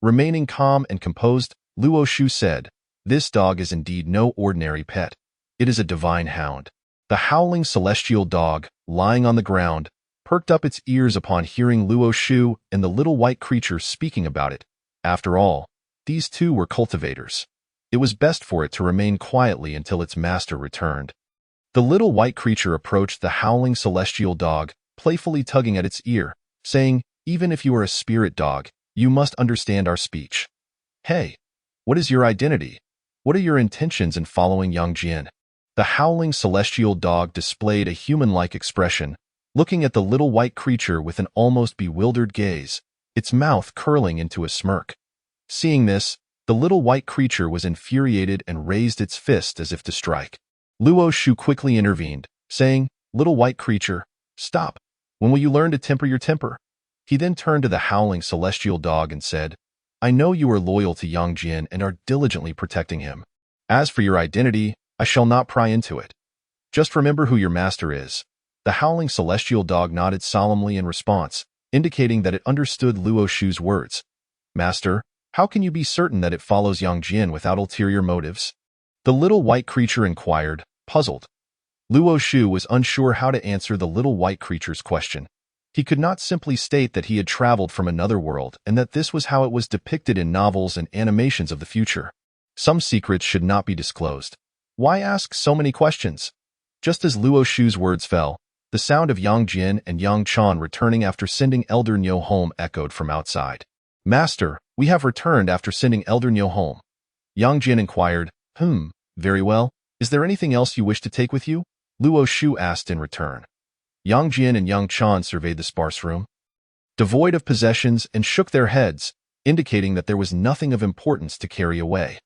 Remaining calm and composed, Luo Shu said, This dog is indeed no ordinary pet. It is a divine hound. The Howling Celestial Dog, lying on the ground, perked up its ears upon hearing Luo Shu and the little white creature speaking about it. After all, these two were cultivators. It was best for it to remain quietly until its master returned. The little white creature approached the Howling Celestial Dog, playfully tugging at its ear, saying, Even if you are a spirit dog, you must understand our speech. Hey, what is your identity? What are your intentions in following Yang Jian? The Howling Celestial Dog displayed a human-like expression, looking at the little white creature with an almost bewildered gaze, its mouth curling into a smirk. Seeing this, the little white creature was infuriated and raised its fist as if to strike. Luo Shu quickly intervened, saying, Little white creature, stop. When will you learn to temper your temper? He then turned to the Howling Celestial Dog and said, I know you are loyal to Yang Jian and are diligently protecting him. As for your identity, I shall not pry into it. Just remember who your master is. The Howling Celestial Dog nodded solemnly in response, indicating that it understood Luo Shu's words. Master, how can you be certain that it follows Yang Jian without ulterior motives? The little white creature inquired, puzzled. Luo Shu was unsure how to answer the little white creature's question. He could not simply state that he had traveled from another world and that this was how it was depicted in novels and animations of the future. Some secrets should not be disclosed. Why ask so many questions? Just as Luo Shu's words fell, the sound of Yang Jian and Yang Chan returning after sending Elder Nyo home echoed from outside. Master, we have returned after sending Elder Nyo home. Yang Jian inquired, very well. Is there anything else you wish to take with you? Luo Shu asked in return. Yang Jian and Yang Chan surveyed the sparse room, devoid of possessions, and shook their heads, indicating that there was nothing of importance to carry away.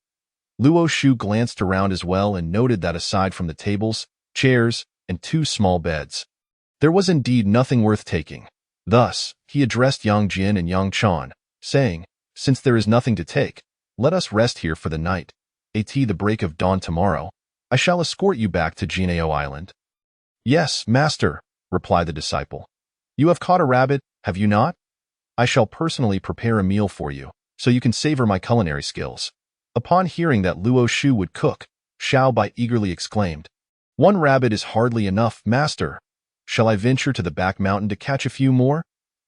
Luo Shu glanced around as well and noted that aside from the tables, chairs, and two small beds, there was indeed nothing worth taking. Thus, he addressed Yang Jian and Yang Chan, saying, Since there is nothing to take, let us rest here for the night. At the break of dawn tomorrow, I shall escort you back to Jinao Island. Yes, master, replied the disciple. You have caught a rabbit, have you not? I shall personally prepare a meal for you, so you can savor my culinary skills. Upon hearing that Luo Shu would cook, Xiao Bai eagerly exclaimed, One rabbit is hardly enough, master. Shall I venture to the back mountain to catch a few more?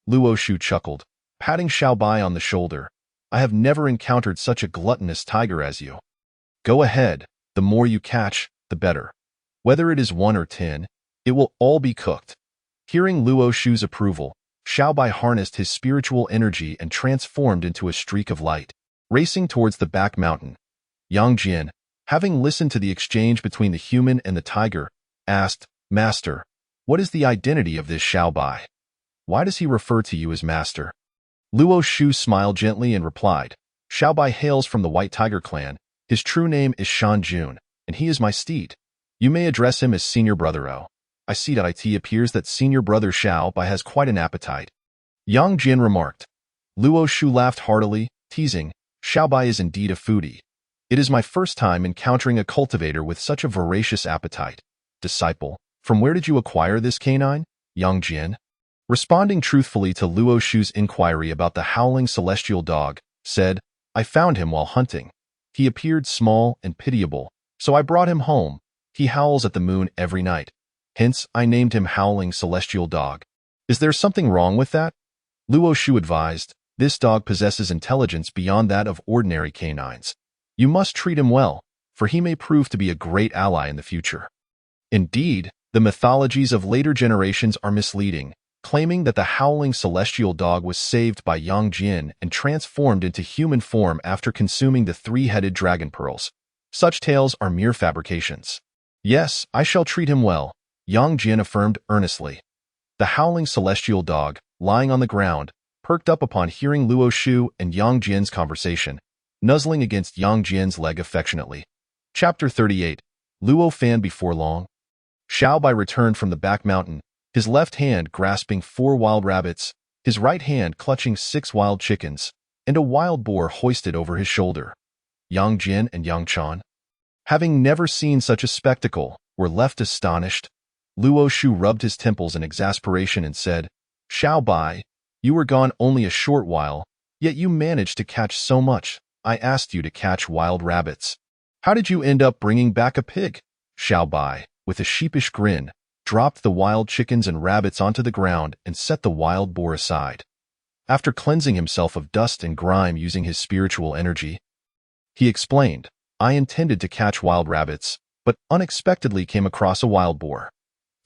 Luo Shu chuckled, patting Xiao Bai on the shoulder. I have never encountered such a gluttonous tiger as you. Go ahead, the more you catch, the better. Whether it is 1 or 10, it will all be cooked. Hearing Luo Shu's approval, Xiao Bai harnessed his spiritual energy and transformed into a streak of light, racing towards the back mountain. Yang Jian, having listened to the exchange between the human and the tiger, asked, Master, what is the identity of this Xiao Bai? Why does he refer to you as master? Luo Shu smiled gently and replied, Xiao Bai hails from the White Tiger clan. His true name is Shan Jun, and he is my steed. You may address him as Senior Brother O. I see that it appears that Senior Brother Xiao Bai has quite an appetite. Yang Jian remarked. Luo Shu laughed heartily, teasing, Xiao Bai is indeed a foodie. It is my first time encountering a cultivator with such a voracious appetite. Disciple, from where did you acquire this canine? Yang Jian. Responding truthfully to Luo Shu's inquiry about the howling celestial dog, said, I found him while hunting. He appeared small and pitiable, so I brought him home. He howls at the moon every night. Hence, I named him Howling Celestial Dog. Is there something wrong with that? Luo Shu advised, this dog possesses intelligence beyond that of ordinary canines. You must treat him well, for he may prove to be a great ally in the future. Indeed, the mythologies of later generations are misleading, claiming that the howling celestial dog was saved by Yang Jian and transformed into human form after consuming the three-headed dragon pearls. Such tales are mere fabrications. Yes, I shall treat him well, Yang Jian affirmed earnestly. The howling celestial dog, lying on the ground, perked up upon hearing Luo Shu and Yang Jian's conversation, nuzzling against Yang Jian's leg affectionately. Chapter 38. Luo Fan before long. Xiaobai returned from the back mountain, his left hand grasping 4 wild rabbits, his right hand clutching 6 wild chickens, and a wild boar hoisted over his shoulder. Yang Jian and Yang Chan, having never seen such a spectacle, were left astonished. Luo Shu rubbed his temples in exasperation and said, Xiaobai, you were gone only a short while, yet you managed to catch so much. I asked you to catch wild rabbits. How did you end up bringing back a pig? Xiaobai, with a sheepish grin, dropped the wild chickens and rabbits onto the ground and set the wild boar aside. After cleansing himself of dust and grime using his spiritual energy, he explained, I intended to catch wild rabbits, but unexpectedly came across a wild boar.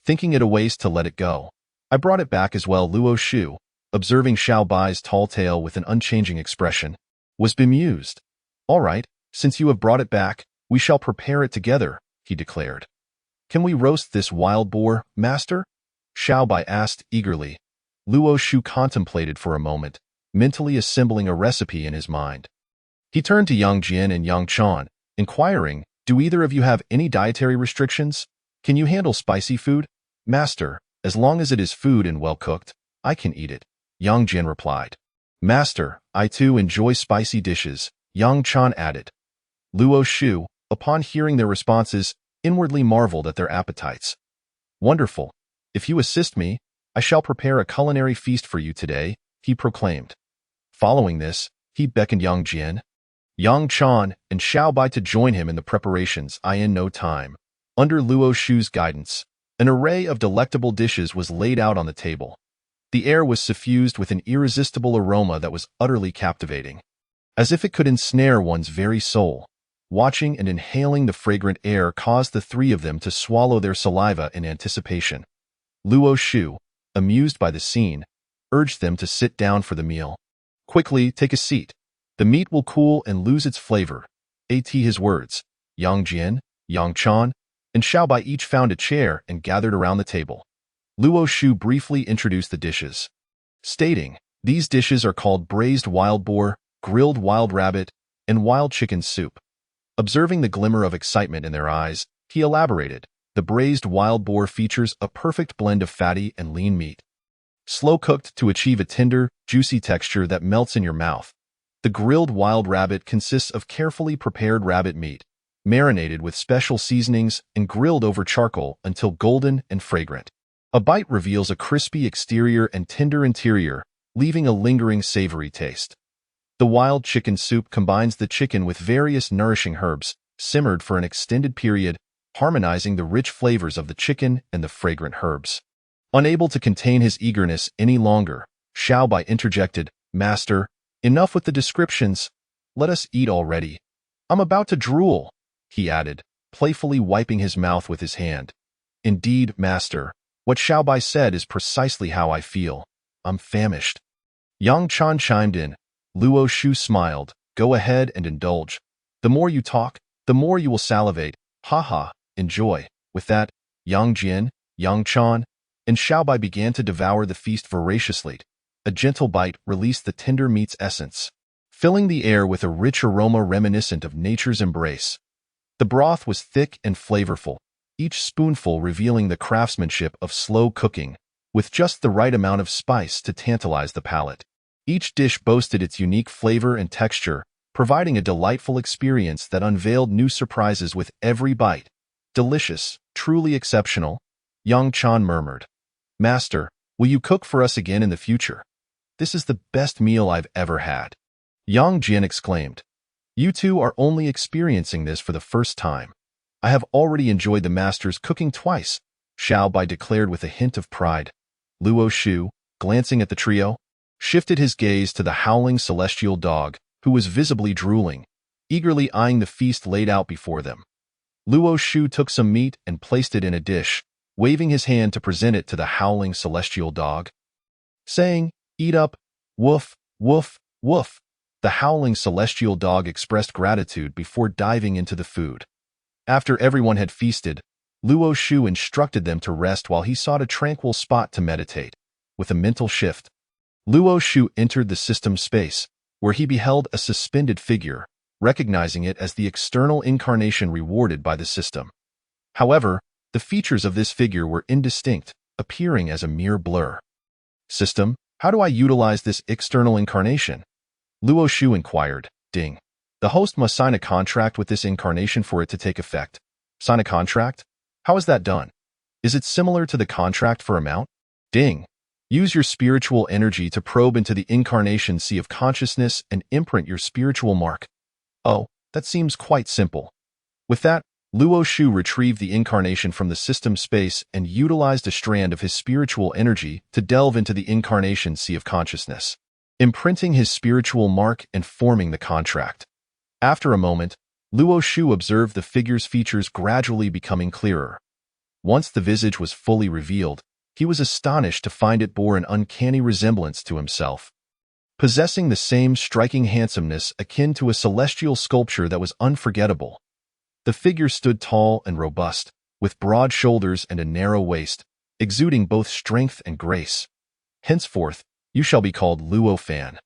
Thinking it a waste to let it go, I brought it back as well. Luo Shu, observing Xiaobai's tall tale with an unchanging expression, was bemused. All right, since you have brought it back, we shall prepare it together, he declared. Can we roast this wild boar, master? Xiaobai asked eagerly. Luo Shu contemplated for a moment, mentally assembling a recipe in his mind. He turned to Yang Jian and Yang Chan, inquiring, do either of you have any dietary restrictions? Can you handle spicy food? Master, as long as it is food and well cooked, I can eat it, Yang Jian replied. Master, I too enjoy spicy dishes, Yang Chan added. Luo Shu, upon hearing their responses, inwardly marveled at their appetites. Wonderful. If you assist me, I shall prepare a culinary feast for you today, he proclaimed. Following this, he beckoned Yang Jian, Yang Chan, and Xiaobai to join him in the preparations. In no time, under Luo Shu's guidance, an array of delectable dishes was laid out on the table. The air was suffused with an irresistible aroma that was utterly captivating, as if it could ensnare one's very soul. Watching and inhaling the fragrant air caused the three of them to swallow their saliva in anticipation. Luo Shu, amused by the scene, urged them to sit down for the meal. Quickly, take a seat. The meat will cool and lose its flavor. His words. Yang Jian, Yang Chan, and Xiaobai each found a chair and gathered around the table. Luo Shu briefly introduced the dishes, stating, these dishes are called braised wild boar, grilled wild rabbit, and wild chicken soup. Observing the glimmer of excitement in their eyes, he elaborated, the braised wild boar features a perfect blend of fatty and lean meat, slow cooked to achieve a tender, juicy texture that melts in your mouth. The grilled wild rabbit consists of carefully prepared rabbit meat, marinated with special seasonings and grilled over charcoal until golden and fragrant. A bite reveals a crispy exterior and tender interior, leaving a lingering savory taste. The wild chicken soup combines the chicken with various nourishing herbs, simmered for an extended period, harmonizing the rich flavors of the chicken and the fragrant herbs. Unable to contain his eagerness any longer, Xiaobai interjected, Master, enough with the descriptions. Let us eat already. I'm about to drool, he added, playfully wiping his mouth with his hand. Indeed, Master, what Xiaobai said is precisely how I feel. I'm famished. Yang Chan chimed in. Luo Shu smiled. Go ahead and indulge. The more you talk, the more you will salivate. Ha, enjoy. With that, Yang Jian, Yang Chan, and Xiaobai began to devour the feast voraciously. A gentle bite released the tender meat's essence, filling the air with a rich aroma reminiscent of nature's embrace. The broth was thick and flavorful, each spoonful revealing the craftsmanship of slow cooking, with just the right amount of spice to tantalize the palate. Each dish boasted its unique flavor and texture, providing a delightful experience that unveiled new surprises with every bite. Delicious, truly exceptional, Yang Chan murmured. Master, will you cook for us again in the future? This is the best meal I've ever had. Yang Jian exclaimed. You two are only experiencing this for the first time. I have already enjoyed the master's cooking twice, Xiao Bai declared with a hint of pride. Luo Shu, glancing at the trio, shifted his gaze to the howling celestial dog, who was visibly drooling, eagerly eyeing the feast laid out before them. Luo Shu took some meat and placed it in a dish, waving his hand to present it to the howling celestial dog. Saying, Eat up, woof, woof, woof. The howling celestial dog expressed gratitude before diving into the food. After everyone had feasted, Luo Shu instructed them to rest while he sought a tranquil spot to meditate. With a mental shift, Luo Shu entered the system space, where he beheld a suspended figure, recognizing it as the external incarnation rewarded by the system. However, the features of this figure were indistinct, appearing as a mere blur. System, how do I utilize this external incarnation? Luo Shu inquired. Ding. The host must sign a contract with this incarnation for it to take effect. Sign a contract? How is that done? Is it similar to the contract for a mount? Ding. Use your spiritual energy to probe into the incarnation sea of consciousness and imprint your spiritual mark. Oh, that seems quite simple. With that, Luo Shu retrieved the incarnation from the system space and utilized a strand of his spiritual energy to delve into the incarnation sea of consciousness, imprinting his spiritual mark and forming the contract. After a moment, Luo Shu observed the figure's features gradually becoming clearer. Once the visage was fully revealed, he was astonished to find it bore an uncanny resemblance to himself, possessing the same striking handsomeness akin to a celestial sculpture that was unforgettable. The figure stood tall and robust, with broad shoulders and a narrow waist, exuding both strength and grace. Henceforth, you shall be called Luo Fan.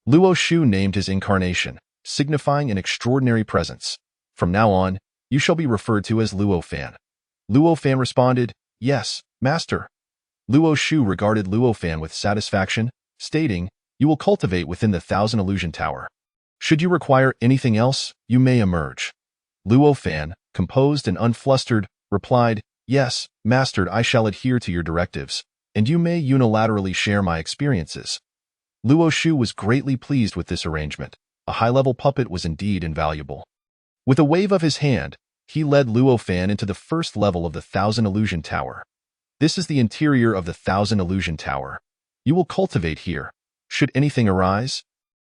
Luo Shu named his incarnation, signifying an extraordinary presence. From now on, you shall be referred to as Luo Fan. Luo Fan responded, Yes, Master. Luo Shu regarded Luo Fan with satisfaction, stating, You will cultivate within the Thousand Illusion Tower. Should you require anything else, you may emerge. Luo Fan, composed and unflustered, replied, Yes, Master, I shall adhere to your directives, and you may unilaterally share my experiences. Luo Shu was greatly pleased with this arrangement. A high-level puppet was indeed invaluable. With a wave of his hand, he led Luo Fan into the first level of the Thousand Illusion Tower. This is the interior of the Thousand Illusion Tower. You will cultivate here. Should anything arise,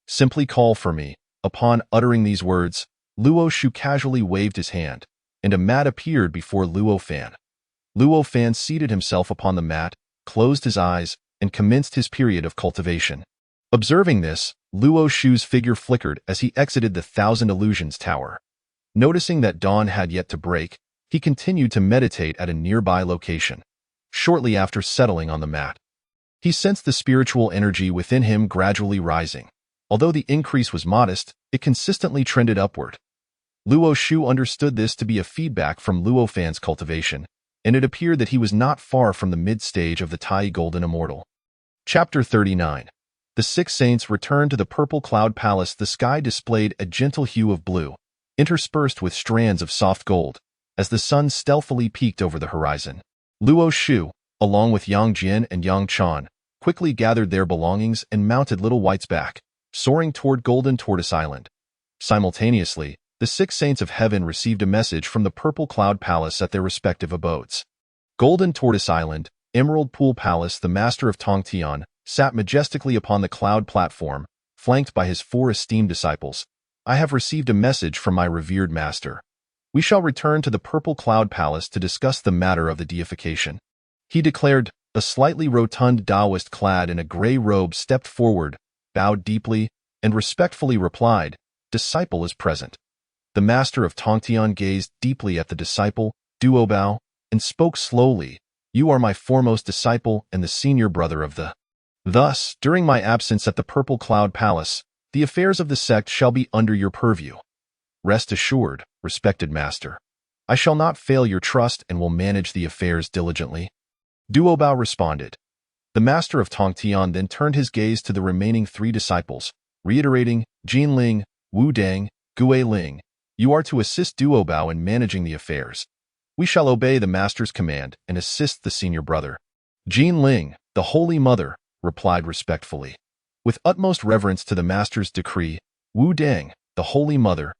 simply call for me. Upon uttering these words, Luo Shu casually waved his hand, and a mat appeared before Luo Fan. Luo Fan seated himself upon the mat, closed his eyes, and commenced his period of cultivation. Observing this, Luo Shu's figure flickered as he exited the Thousand Illusions Tower. Noticing that dawn had yet to break, he continued to meditate at a nearby location. Shortly after settling on the mat, he sensed the spiritual energy within him gradually rising. Although the increase was modest, it consistently trended upward. Luo Shu understood this to be a feedback from Luo Fan's cultivation, and it appeared that he was not far from the mid-stage of the Tai Golden Immortal. Chapter 39. The six saints returned to the purple cloud palace. The sky displayed a gentle hue of blue, interspersed with strands of soft gold, as the sun stealthily peeked over the horizon. Luo Shu, along with Yang Jian and Yang Chan, quickly gathered their belongings and mounted Little White's back, soaring toward Golden Tortoise Island. Simultaneously, the six saints of heaven received a message from the purple cloud palace at their respective abodes. Golden Tortoise Island, Emerald Pool Palace. The master of Tongtian sat majestically upon the cloud platform, flanked by his four esteemed disciples. I have received a message from my revered master. We shall return to the purple cloud palace to discuss the matter of the deification. He declared. A slightly rotund Taoist clad in a gray robe stepped forward, bowed deeply, and respectfully replied, Disciple is present. The master of Tongtian gazed deeply at the disciple, Duobao, and spoke slowly, You are my foremost disciple and the senior brother of the. Thus, during my absence at the Purple Cloud Palace, the affairs of the sect shall be under your purview. Rest assured, respected master. I shall not fail your trust and will manage the affairs diligently. Duobao responded. The master of Tongtian then turned his gaze to the remaining three disciples, reiterating, Jinling, Wu Dang, Gue Ling, you are to assist Duo Bao in managing the affairs. We shall obey the master's command and assist the senior brother. Jean Ling, the Holy Mother, replied respectfully. With utmost reverence to the master's decree, Wu Dang, the Holy Mother,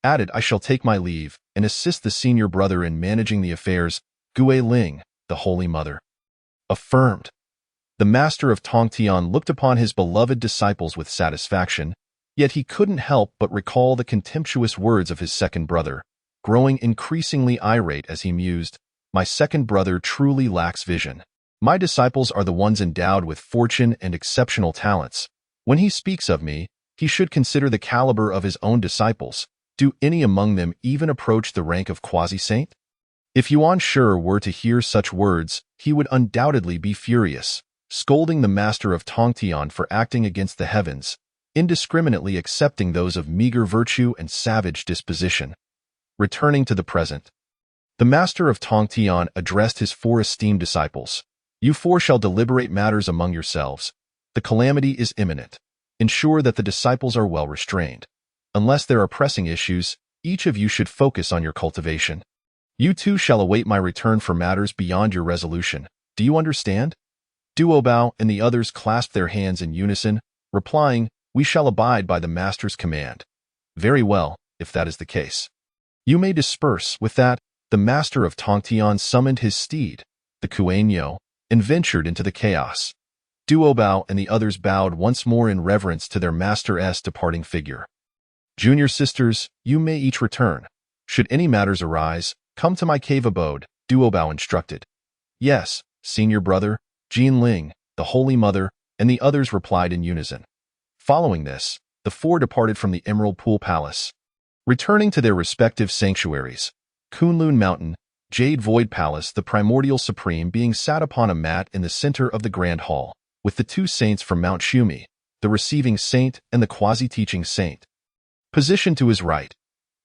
added, I shall take my leave and assist the senior brother in managing the affairs. Gue Ling, the Holy Mother, affirmed. The master of Tongtian looked upon his beloved disciples with satisfaction, yet he couldn't help but recall the contemptuous words of his second brother, growing increasingly irate as he mused, my second brother truly lacks vision. My disciples are the ones endowed with fortune and exceptional talents. When he speaks of me, he should consider the caliber of his own disciples. Do any among them even approach the rank of quasi-saint? If Yuan Shi were to hear such words, he would undoubtedly be furious, scolding the master of Tongtian for acting against the heavens, indiscriminately accepting those of meager virtue and savage disposition. Returning to the present, the master of Tongtian addressed his four esteemed disciples. You four shall deliberate matters among yourselves. The calamity is imminent. Ensure that the disciples are well restrained. Unless there are pressing issues, each of you should focus on your cultivation. You two shall await my return for matters beyond your resolution. Do you understand? Duo Bao and the others clasped their hands in unison, replying, we shall abide by the master's command. Very well, if that is the case. You may disperse. With that, the master of Tongtian summoned his steed, the Kuanyo, and ventured into the chaos. Duo Bao and the others bowed once more in reverence to their master's departing figure. Junior sisters, you may each return. Should any matters arise, come to my cave abode, Duo Bao instructed. Yes, senior brother, Jean Ling, the Holy Mother, and the others replied in unison. Following this, the four departed from the Emerald Pool Palace. Returning to their respective sanctuaries, Kunlun Mountain, Jade Void Palace, the Primordial Supreme being sat upon a mat in the center of the Grand Hall, with the two saints from Mount Shumi, the receiving saint and the quasi-teaching saint, positioned to his right.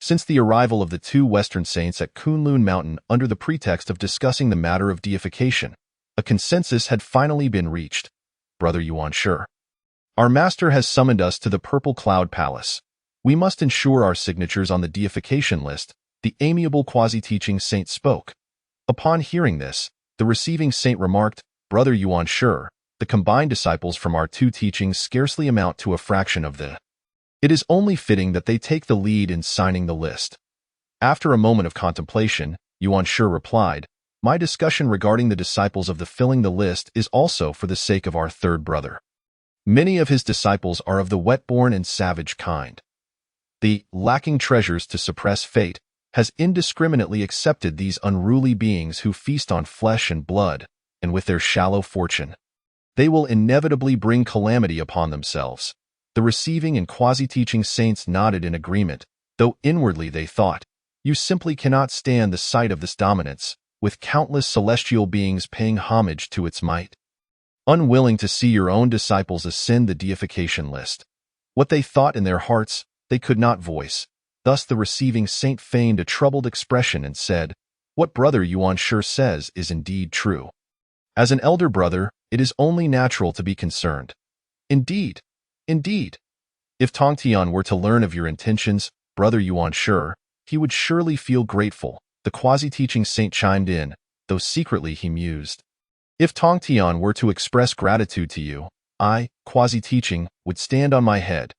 Since the arrival of the two Western saints at Kunlun Mountain under the pretext of discussing the matter of deification, a consensus had finally been reached. Brother Yuan Shi, our master has summoned us to the Purple Cloud Palace. We must ensure our signatures on the deification list, the amiable quasi-teaching saint spoke. Upon hearing this, the receiving saint remarked, Brother Yuan Shi, the combined disciples from our two teachings scarcely amount to a fraction of the. It is only fitting that they take the lead in signing the list. After a moment of contemplation, Yuan Shi replied, my discussion regarding the disciples of the filling the list is also for the sake of our third brother. Many of his disciples are of the wet-born and savage kind. The lacking treasures to suppress fate has indiscriminately accepted these unruly beings who feast on flesh and blood, and with their shallow fortune, they will inevitably bring calamity upon themselves. The receiving and quasi-teaching saints nodded in agreement, though inwardly they thought, you simply cannot stand the sight of this dominance, with countless celestial beings paying homage to its might. Unwilling to see your own disciples ascend the deification list. What they thought in their hearts, they could not voice. Thus the receiving saint feigned a troubled expression and said, what Brother Yuan Shi says is indeed true. As an elder brother, it is only natural to be concerned. Indeed. If Tongtian were to learn of your intentions, Brother Yuan Shi, he would surely feel grateful, the quasi-teaching saint chimed in, though secretly he mused. If Tongtian were to express gratitude to you, I, quasi-teaching, would stand on my head.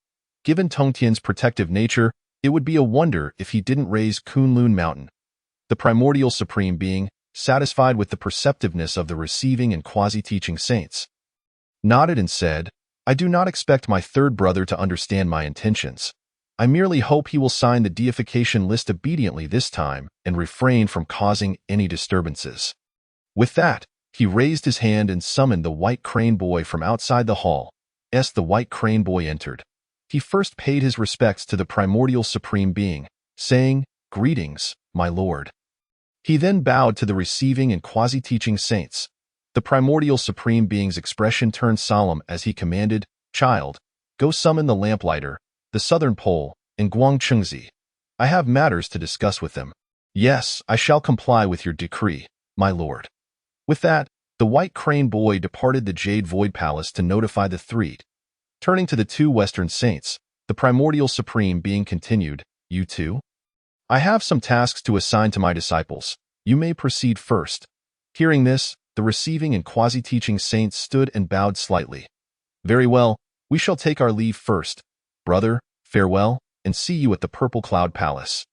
Given Tongtian's protective nature, it would be a wonder if he didn't raise Kunlun Mountain. The primordial supreme being, satisfied with the perceptiveness of the receiving and quasi-teaching saints, nodded and said, I do not expect my third brother to understand my intentions. I merely hope he will sign the deification list obediently this time and refrain from causing any disturbances. With that, he raised his hand and summoned the White Crane Boy from outside the hall. The White Crane Boy entered. He first paid his respects to the primordial supreme being, saying, Greetings, my lord. He then bowed to the receiving and quasi-teaching saints. The primordial supreme being's expression turned solemn as he commanded, Child, go summon the lamplighter, the southern pole, and Guangchengzi. I have matters to discuss with them. Yes, I shall comply with your decree, my lord. With that, the White Crane Boy departed the Jade Void Palace to notify the three. Turning to the two Western saints, The primordial supreme being continued, "You too? I have some tasks to assign to my disciples. You may proceed first." Hearing this, the receiving and quasi-teaching saints stood and bowed slightly. "Very well, we shall take our leave first. Brother, farewell, and see you at the Purple Cloud Palace."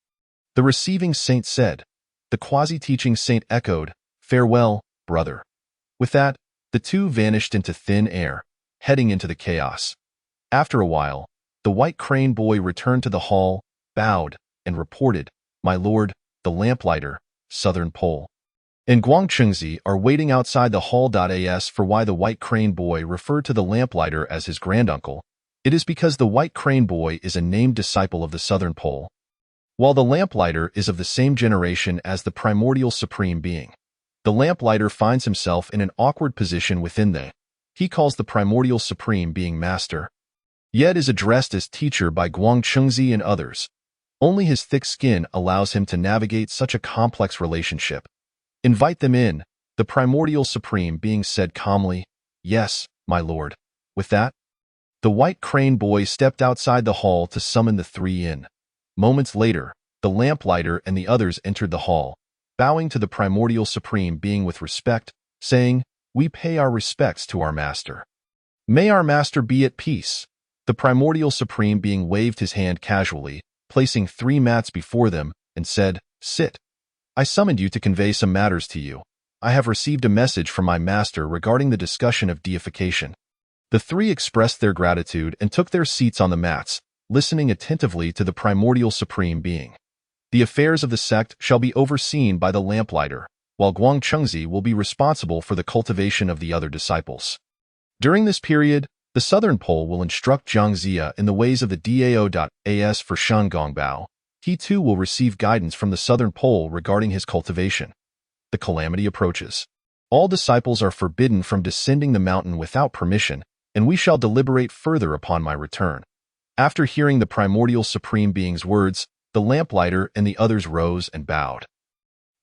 The receiving saint said. The quasi-teaching saint echoed, "Farewell, brother." With that, the two vanished into thin air, heading into the chaos. After a while, the white crane boy returned to the hall, bowed, and reported, "My lord, the lamplighter, Southern Pole, and Guangchengzi are waiting outside the hall. As for why the white crane boy referred to the lamplighter as his granduncle, it is because the white crane boy is a named disciple of the Southern Pole, while the lamplighter is of the same generation as the primordial supreme being. The lamplighter finds himself in an awkward position within he calls the primordial supreme being master, yet is addressed as teacher by Guangchengzi and others. Only his thick skin allows him to navigate such a complex relationship. "Invite them in," the primordial supreme being said calmly. "Yes, my lord." With that, the white crane boy stepped outside the hall to summon the three in. Moments later, the lamplighter and the others entered the hall, bowing to the primordial supreme being with respect, saying, "We pay our respects to our master. May our master be at peace." The primordial supreme being waved his hand casually, placing 3 mats before them, and said, "Sit. I summoned you to convey some matters to you. I have received a message from my master regarding the discussion of deification." The 3 expressed their gratitude and took their seats on the mats, listening attentively to the primordial supreme being. The affairs of the sect shall be overseen by the lamplighter, while Guangchengzi will be responsible for the cultivation of the other disciples. During this period, the Southern Pole will instruct Zhang Zia in the ways of the Dao. For Shan Gongbao, he too will receive guidance from the Southern Pole regarding his cultivation. The calamity approaches. All disciples are forbidden from descending the mountain without permission, and we shall deliberate further upon my return. After hearing the primordial supreme being's words, the lamplighter and the others rose and bowed,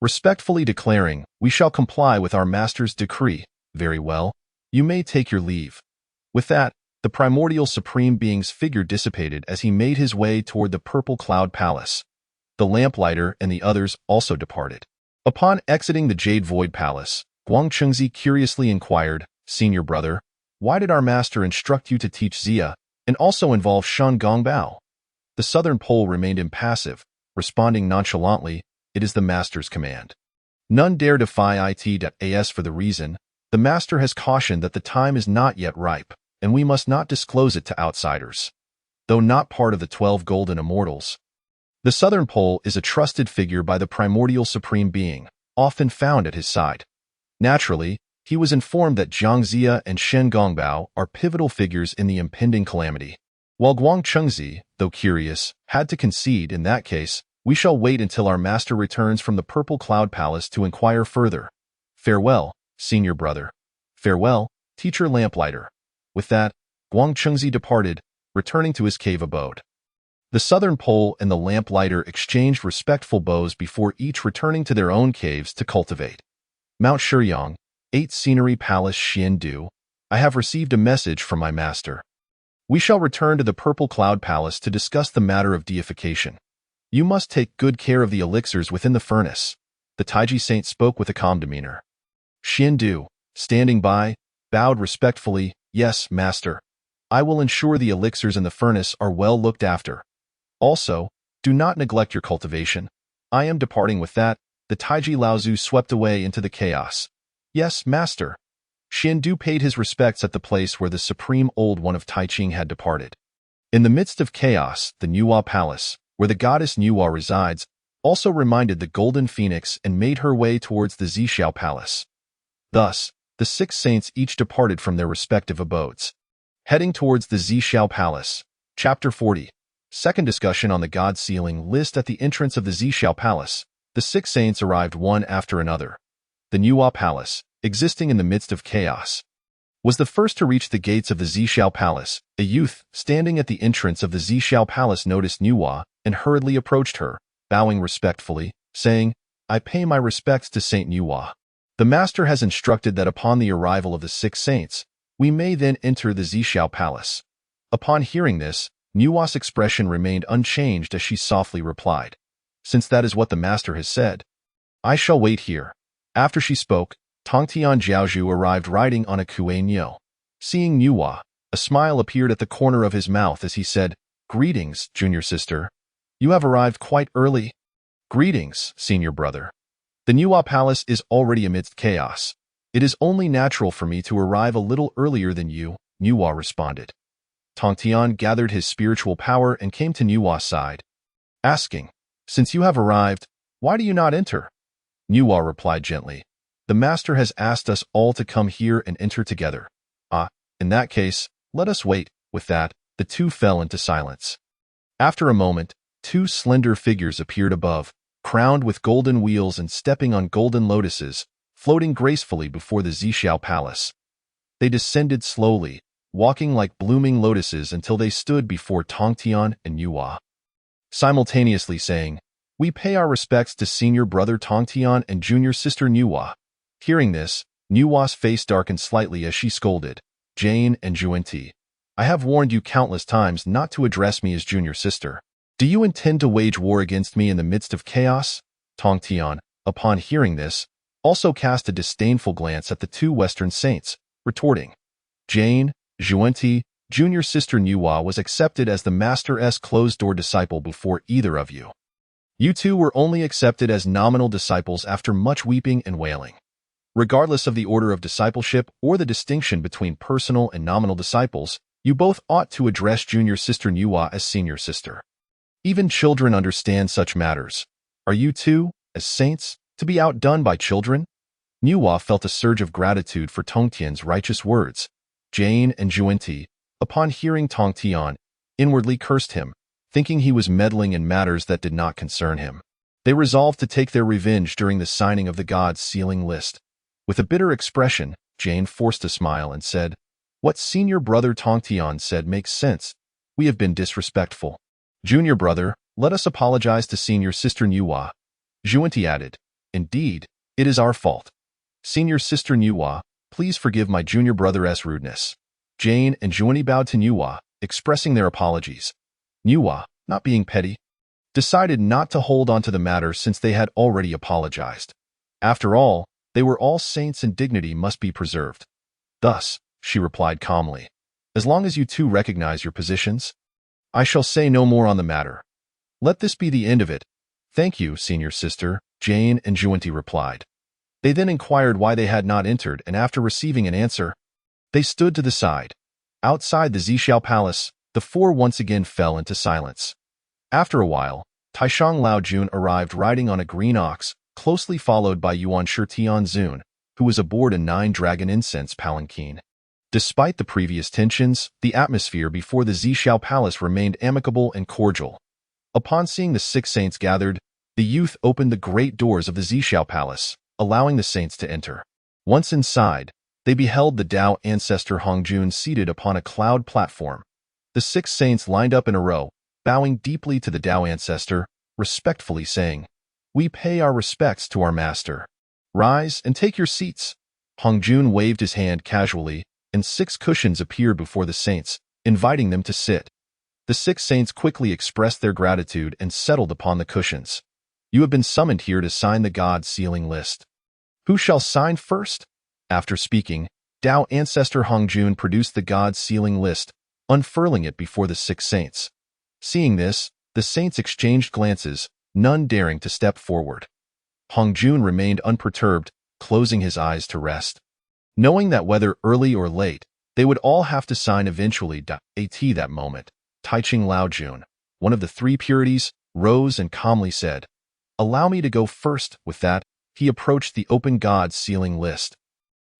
respectfully declaring, "We shall comply with our master's decree." "Very well, you may take your leave." With that, the primordial supreme being's figure dissipated as he made his way toward the Purple Cloud Palace. The lamplighter and the others also departed. Upon exiting the Jade Void Palace, Guangchengzi curiously inquired, "Senior brother, why did our master instruct you to teach Zia, and also involve Shan Gongbao?" The Southern Pole remained impassive, responding nonchalantly, "It is the master's command. None dare defy it. For the reason, the master has cautioned that the time is not yet ripe, and we must not disclose it to outsiders. Though not part of the 12 golden immortals, the Southern Pole is a trusted figure by the primordial supreme being, often found at his side. Naturally, he was informed that Zhang Zia and Shen Gongbao are pivotal figures in the impending calamity. While Guangchengzi, though curious, had to concede in that case, "We shall wait until our master returns from the Purple Cloud Palace to inquire further. Farewell, senior brother. Farewell, teacher lamplighter." With that, Guangchengzi departed, returning to his cave abode. The Southern Pole and the lamplighter exchanged respectful bows before each returning to their own caves to cultivate. Mount Shiyang, 8 Scenery Palace Xiandu. I have received a message from my master. We shall return to the Purple Cloud Palace to discuss the matter of deification. You must take good care of the elixirs within the furnace. The Taiji saint spoke with a calm demeanor. Xiandu, standing by, bowed respectfully, "Yes, master. I will ensure the elixirs in the furnace are well looked after. Also, do not neglect your cultivation. I am departing." With that, the Taiji Laozu swept away into the chaos. "Yes, master." Xiandu paid his respects at the place where the supreme old one of Taiching had departed. In the midst of chaos, the Nuwa Palace, where the goddess Nuwa resides, also reminded the Golden Phoenix and made her way towards the Zhixiao Palace. Thus, the 6 saints each departed from their respective abodes. Heading towards the Zhixiao Palace. Chapter 40. Second discussion on the God Sealing list. At the entrance of the Zhixiao Palace, the 6 saints arrived one after another. The Nuwa Palace, existing in the midst of chaos, was the first to reach the gates of the Zhixiao Palace. A youth, standing at the entrance of the Zhixiao Palace, noticed Nuwa and hurriedly approached her, bowing respectfully, saying, "I pay my respects to Saint Nuwa. The master has instructed that upon the arrival of the 6 saints, we may then enter the Zhixiao Palace." Upon hearing this, Nuwa's expression remained unchanged as she softly replied, "Since that is what the master has said, I shall wait here." After she spoke, Tongtian Jiaozhu arrived riding on a Kuei. Seeing Nuwa, a smile appeared at the corner of his mouth as he said, "Greetings, junior sister. You have arrived quite early." "Greetings, senior brother. The Nuwa Palace is already amidst chaos. It is only natural for me to arrive a little earlier than you," Nuwa responded. Tongtian gathered his spiritual power and came to Nuwa's side, asking, "Since you have arrived, why do you not enter?" Nuwa replied gently, "The master has asked us all to come here and enter together." "Ah, in that case, let us wait." With that, the two fell into silence. After a moment, two slender figures appeared above, crowned with golden wheels and stepping on golden lotuses, floating gracefully before the Zixiao Palace. They descended slowly, walking like blooming lotuses until they stood before Tongtian and Nuwa, simultaneously saying, "We pay our respects to senior brother Tongtian and junior sister Nuwa." Hearing this, Nuwa's face darkened slightly as she scolded, "Jane and Juenti, I have warned you countless times not to address me as junior sister. Do you intend to wage war against me in the midst of chaos?" Tongtian, upon hearing this, also cast a disdainful glance at the two Western saints, retorting, "Jane, Juenti, junior sister Nuwa was accepted as the master's closed-door disciple before either of you. You two were only accepted as nominal disciples after much weeping and wailing. Regardless of the order of discipleship or the distinction between personal and nominal disciples, you both ought to address junior sister Nuwa as senior sister. Even children understand such matters. Are you two, as saints, to be outdone by children?" Nuwa felt a surge of gratitude for Tongtian's righteous words. Jane and Juenti, upon hearing Tongtian, inwardly cursed him, thinking he was meddling in matters that did not concern him. They resolved to take their revenge during the signing of the gods' sealing list. With a bitter expression, Jane forced a smile and said, "What senior brother Tongtian said makes sense. We have been disrespectful. Junior brother, let us apologize to senior sister Nuwa." Juenti added, "Indeed, it is our fault. Senior sister Nuwa, please forgive my junior brother's rudeness." Jane and Juenti bowed to Nuwa, expressing their apologies. Nuwa, not being petty, decided not to hold on to the matter since they had already apologized. After all, they were all saints and dignity must be preserved. Thus, she replied calmly, "As long as you two recognize your positions, I shall say no more on the matter. Let this be the end of it." "Thank you, senior sister," Jane and Juenti replied. They then inquired why they had not entered, and after receiving an answer, they stood to the side. Outside the Zixiao Palace, the four once again fell into silence. After a while, Taishang Laojun arrived riding on a green ox, closely followed by Yuan Shitianzun, who was aboard a 9-dragon incense palanquin. Despite the previous tensions, the atmosphere before the Zixiao Palace remained amicable and cordial. Upon seeing the 6 saints gathered, the youth opened the great doors of the Zixiao Palace, allowing the saints to enter. Once inside, they beheld the Tao ancestor Hongjun seated upon a cloud platform. The 6 saints lined up in a row, bowing deeply to the Tao ancestor, respectfully saying, "We pay our respects to our master. Rise and take your seats." Hongjun waved his hand casually, and 6 cushions appeared before the saints, inviting them to sit. The 6 saints quickly expressed their gratitude and settled upon the cushions. "You have been summoned here to sign the god sealing list. Who shall sign first?" After speaking, Tao ancestor Hongjun produced the god sealing list, unfurling it before the 6 saints. Seeing this, the saints exchanged glances, none daring to step forward. Hongjun remained unperturbed, closing his eyes to rest. Knowing that whether early or late, they would all have to sign eventually. At that moment, Taiching Laojun, one of the 3 purities, rose and calmly said, "Allow me to go first." With that, he approached the open god sealing list.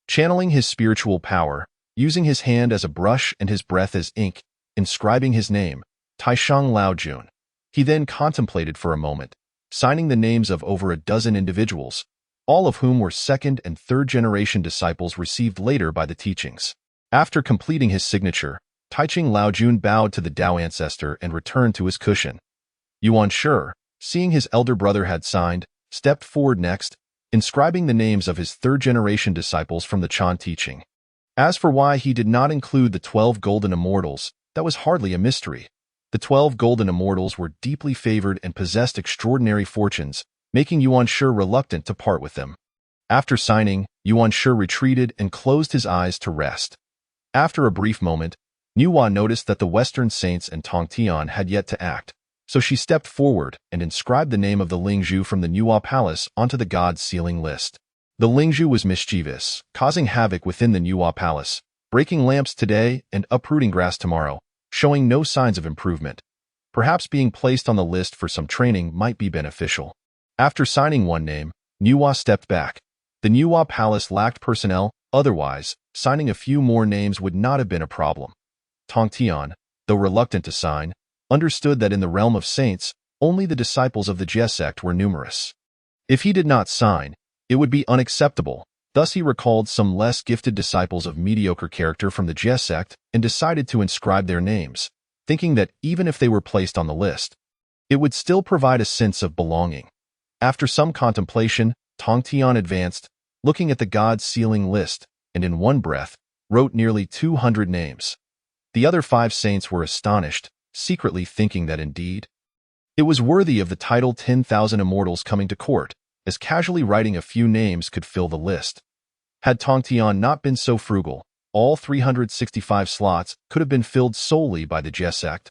Channeling his spiritual power, using his hand as a brush and his breath as ink, inscribing his name, Taishang Laojun, he then contemplated for a moment, signing the names of over a dozen individuals, all of whom were 2nd and 3rd generation disciples received later by the teachings. After completing his signature, Taiching Laojun bowed to the Tao ancestor and returned to his cushion. Yuan Shi, seeing his elder brother had signed, stepped forward next, inscribing the names of his 3rd generation disciples from the Chan teaching. As for why he did not include the 12 golden immortals, that was hardly a mystery. The 12 golden immortals were deeply favored and possessed extraordinary fortunes, making Yuan Shi reluctant to part with them. After signing, Yuan Shi retreated and closed his eyes to rest. After a brief moment, Nuwa noticed that the Western saints and Tongtian had yet to act, so she stepped forward and inscribed the name of the Lingzhu from the Nuwa Palace onto the god's sealing list. The Lingzhu was mischievous, causing havoc within the Nuwa Palace, breaking lamps today and uprooting grass tomorrow, showing no signs of improvement. Perhaps being placed on the list for some training might be beneficial. After signing one name, Nuwa stepped back. The Nuwa Palace lacked personnel, otherwise, signing a few more names would not have been a problem. Tongtian, though reluctant to sign, understood that in the realm of saints, only the disciples of the Jie sect were numerous. If he did not sign, it would be unacceptable. Thus he recalled some less gifted disciples of mediocre character from the Jie sect and decided to inscribe their names, thinking that even if they were placed on the list, it would still provide a sense of belonging. After some contemplation, Tongtian advanced, looking at the god's sealing list, and in one breath, wrote nearly 200 names. The other 5 saints were astonished, secretly thinking that indeed, it was worthy of the title 10,000 immortals coming to court, as casually writing a few names could fill the list. Had Tongtian not been so frugal, all 365 slots could have been filled solely by the Jie sect,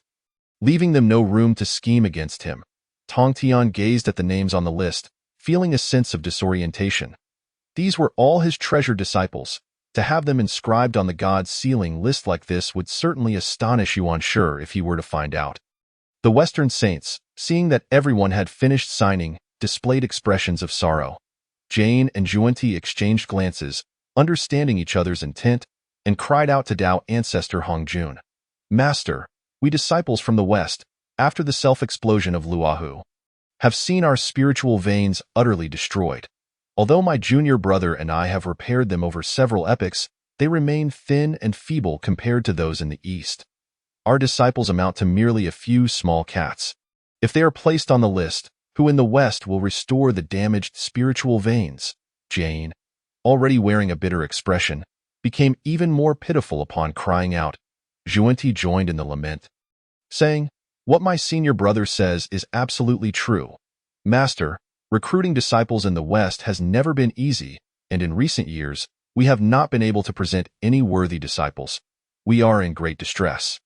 leaving them no room to scheme against him. Tongtian gazed at the names on the list, feeling a sense of disorientation. These were all his treasured disciples. To have them inscribed on the god's sealing list like this would certainly astonish Yuan Shi if he were to find out. The Western saints, seeing that everyone had finished signing, displayed expressions of sorrow. Jane and Juanti exchanged glances, understanding each other's intent, and cried out to Dao ancestor Hongjun, "Master, we disciples from the West, after the self-explosion of Luohu, have seen our spiritual veins utterly destroyed. Although my junior brother and I have repaired them over several epochs, they remain thin and feeble compared to those in the East. Our disciples amount to merely a few small cats. If they are placed on the list, who in the West will restore the damaged spiritual veins?" Jane, already wearing a bitter expression, became even more pitiful upon crying out. Juanti joined in the lament, saying, "What my senior brother says is absolutely true. Master, recruiting disciples in the West has never been easy, and in recent years, we have not been able to present any worthy disciples. We are in great distress.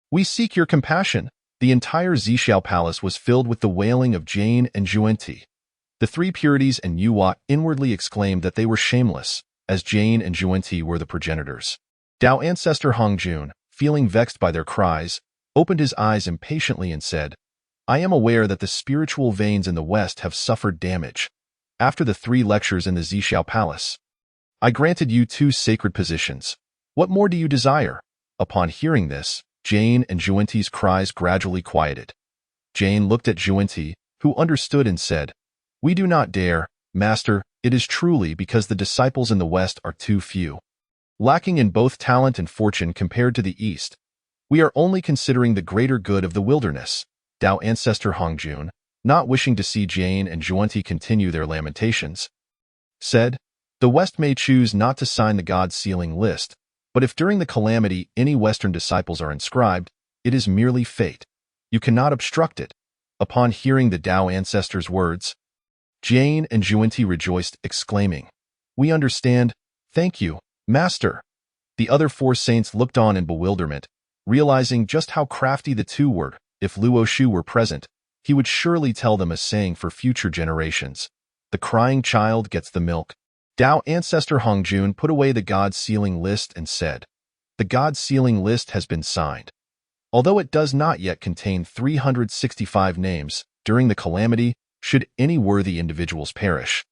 We seek your compassion." The entire Zhixiao Palace was filled with the wailing of Jane and Juanti. The 3 purities and Yuwa inwardly exclaimed that they were shameless, as Jane and Juanti were the progenitors. Dao ancestor Hongjun, feeling vexed by their cries, opened his eyes impatiently and said, "I am aware that the spiritual veins in the West have suffered damage. After the 3 lectures in the Zhixiao Palace, I granted you 2 sacred positions. What more do you desire?" Upon hearing this, Jane and Juanti's cries gradually quieted. Jane looked at Juanti, who understood and said, "We do not dare, Master, it is truly because the disciples in the West are too few. Lacking in both talent and fortune compared to the East, we are only considering the greater good of the wilderness." Dao ancestor Hongjun, not wishing to see Jane and Juanti continue their lamentations, said, "The West may choose not to sign the god's sealing list, but if during the calamity any Western disciples are inscribed, it is merely fate. You cannot obstruct it." Upon hearing the Dao ancestor's words, Jane and Juanti rejoiced, exclaiming, "We understand. Thank you, Master." The other 4 saints looked on in bewilderment, realizing just how crafty the 2 were. If Luo Shu were present, he would surely tell them a saying for future generations: "The crying child gets the milk." Dao ancestor Hongjun put away the god's sealing list and said, "The god's sealing list has been signed. Although it does not yet contain 365 names, during the calamity, should any worthy individuals perish,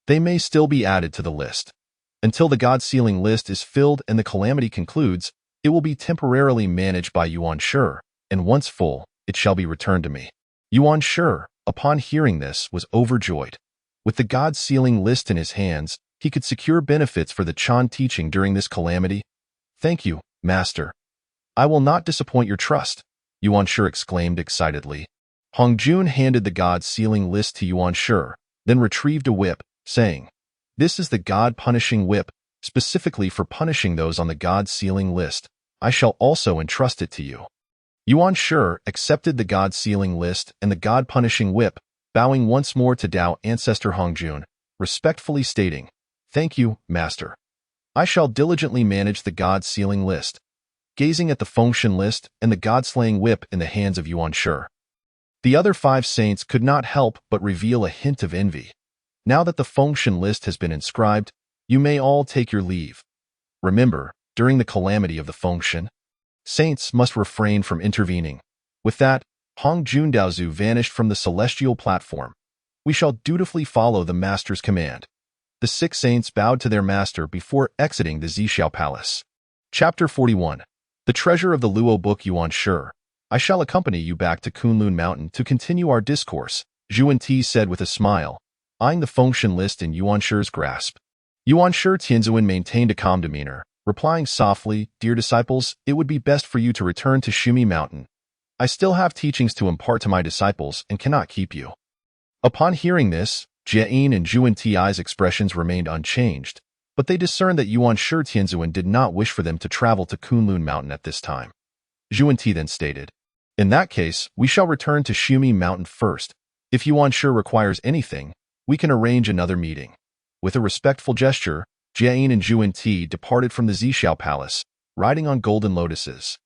they may still be added to the list. Until the god's sealing list is filled and the calamity concludes, it will be temporarily managed by Yuan Shi, and once full, it shall be returned to me." Yuan Shi, upon hearing this, was overjoyed. With the god's sealing list in his hands, he could secure benefits for the Chan teaching during this calamity. "Thank you, Master. I will not disappoint your trust," Yuan Shi exclaimed excitedly. Hongjun handed the god's sealing list to Yuan Shi, then retrieved a whip, saying, "This is the god-punishing whip, specifically for punishing those on the god's sealing list. I shall also entrust it to you." Yuan Shi accepted the God-sealing list and the God-punishing whip, bowing once more to Dao ancestor Hongjun, respectfully stating, "Thank you, Master. I shall diligently manage the God-sealing list." Gazing at the Fengshen list and the God-slaying whip in the hands of Yuan Shi, the other 5 saints could not help but reveal a hint of envy. Now that the Fengshen list has been inscribed, you may all take your leave. Remember, during the calamity of the Fengshen, saints must refrain from intervening. With that, Hong Jun Daozu vanished from the celestial platform. We shall dutifully follow the master's command. The 6 saints bowed to their master before exiting the Zhixiao Palace. Chapter 41. The treasure of the Luo book. Yuan Shi, I shall accompany you back to Kunlun Mountain to continue our discourse, Zhuan Ti said with a smile, eyeing the Fengshen list in Yuan Shi's grasp. Yuan Shi Tianzuan maintained a calm demeanor, replying softly, "Dear disciples, it would be best for you to return to Shumi Mountain. I still have teachings to impart to my disciples and cannot keep you." Upon hearing this, Jieyin and Zhuan Ti's expressions remained unchanged, but they discerned that Yuan Shi Tianzuan did not wish for them to travel to Kunlun Mountain at this time. Zhuan Ti then stated, "In that case, we shall return to Shumi Mountain first. If Yuan Shi requires anything, we can arrange another meeting." With a respectful gesture, Jieyin and Zhuan Ti departed from the Zhixiao Palace, riding on golden lotuses.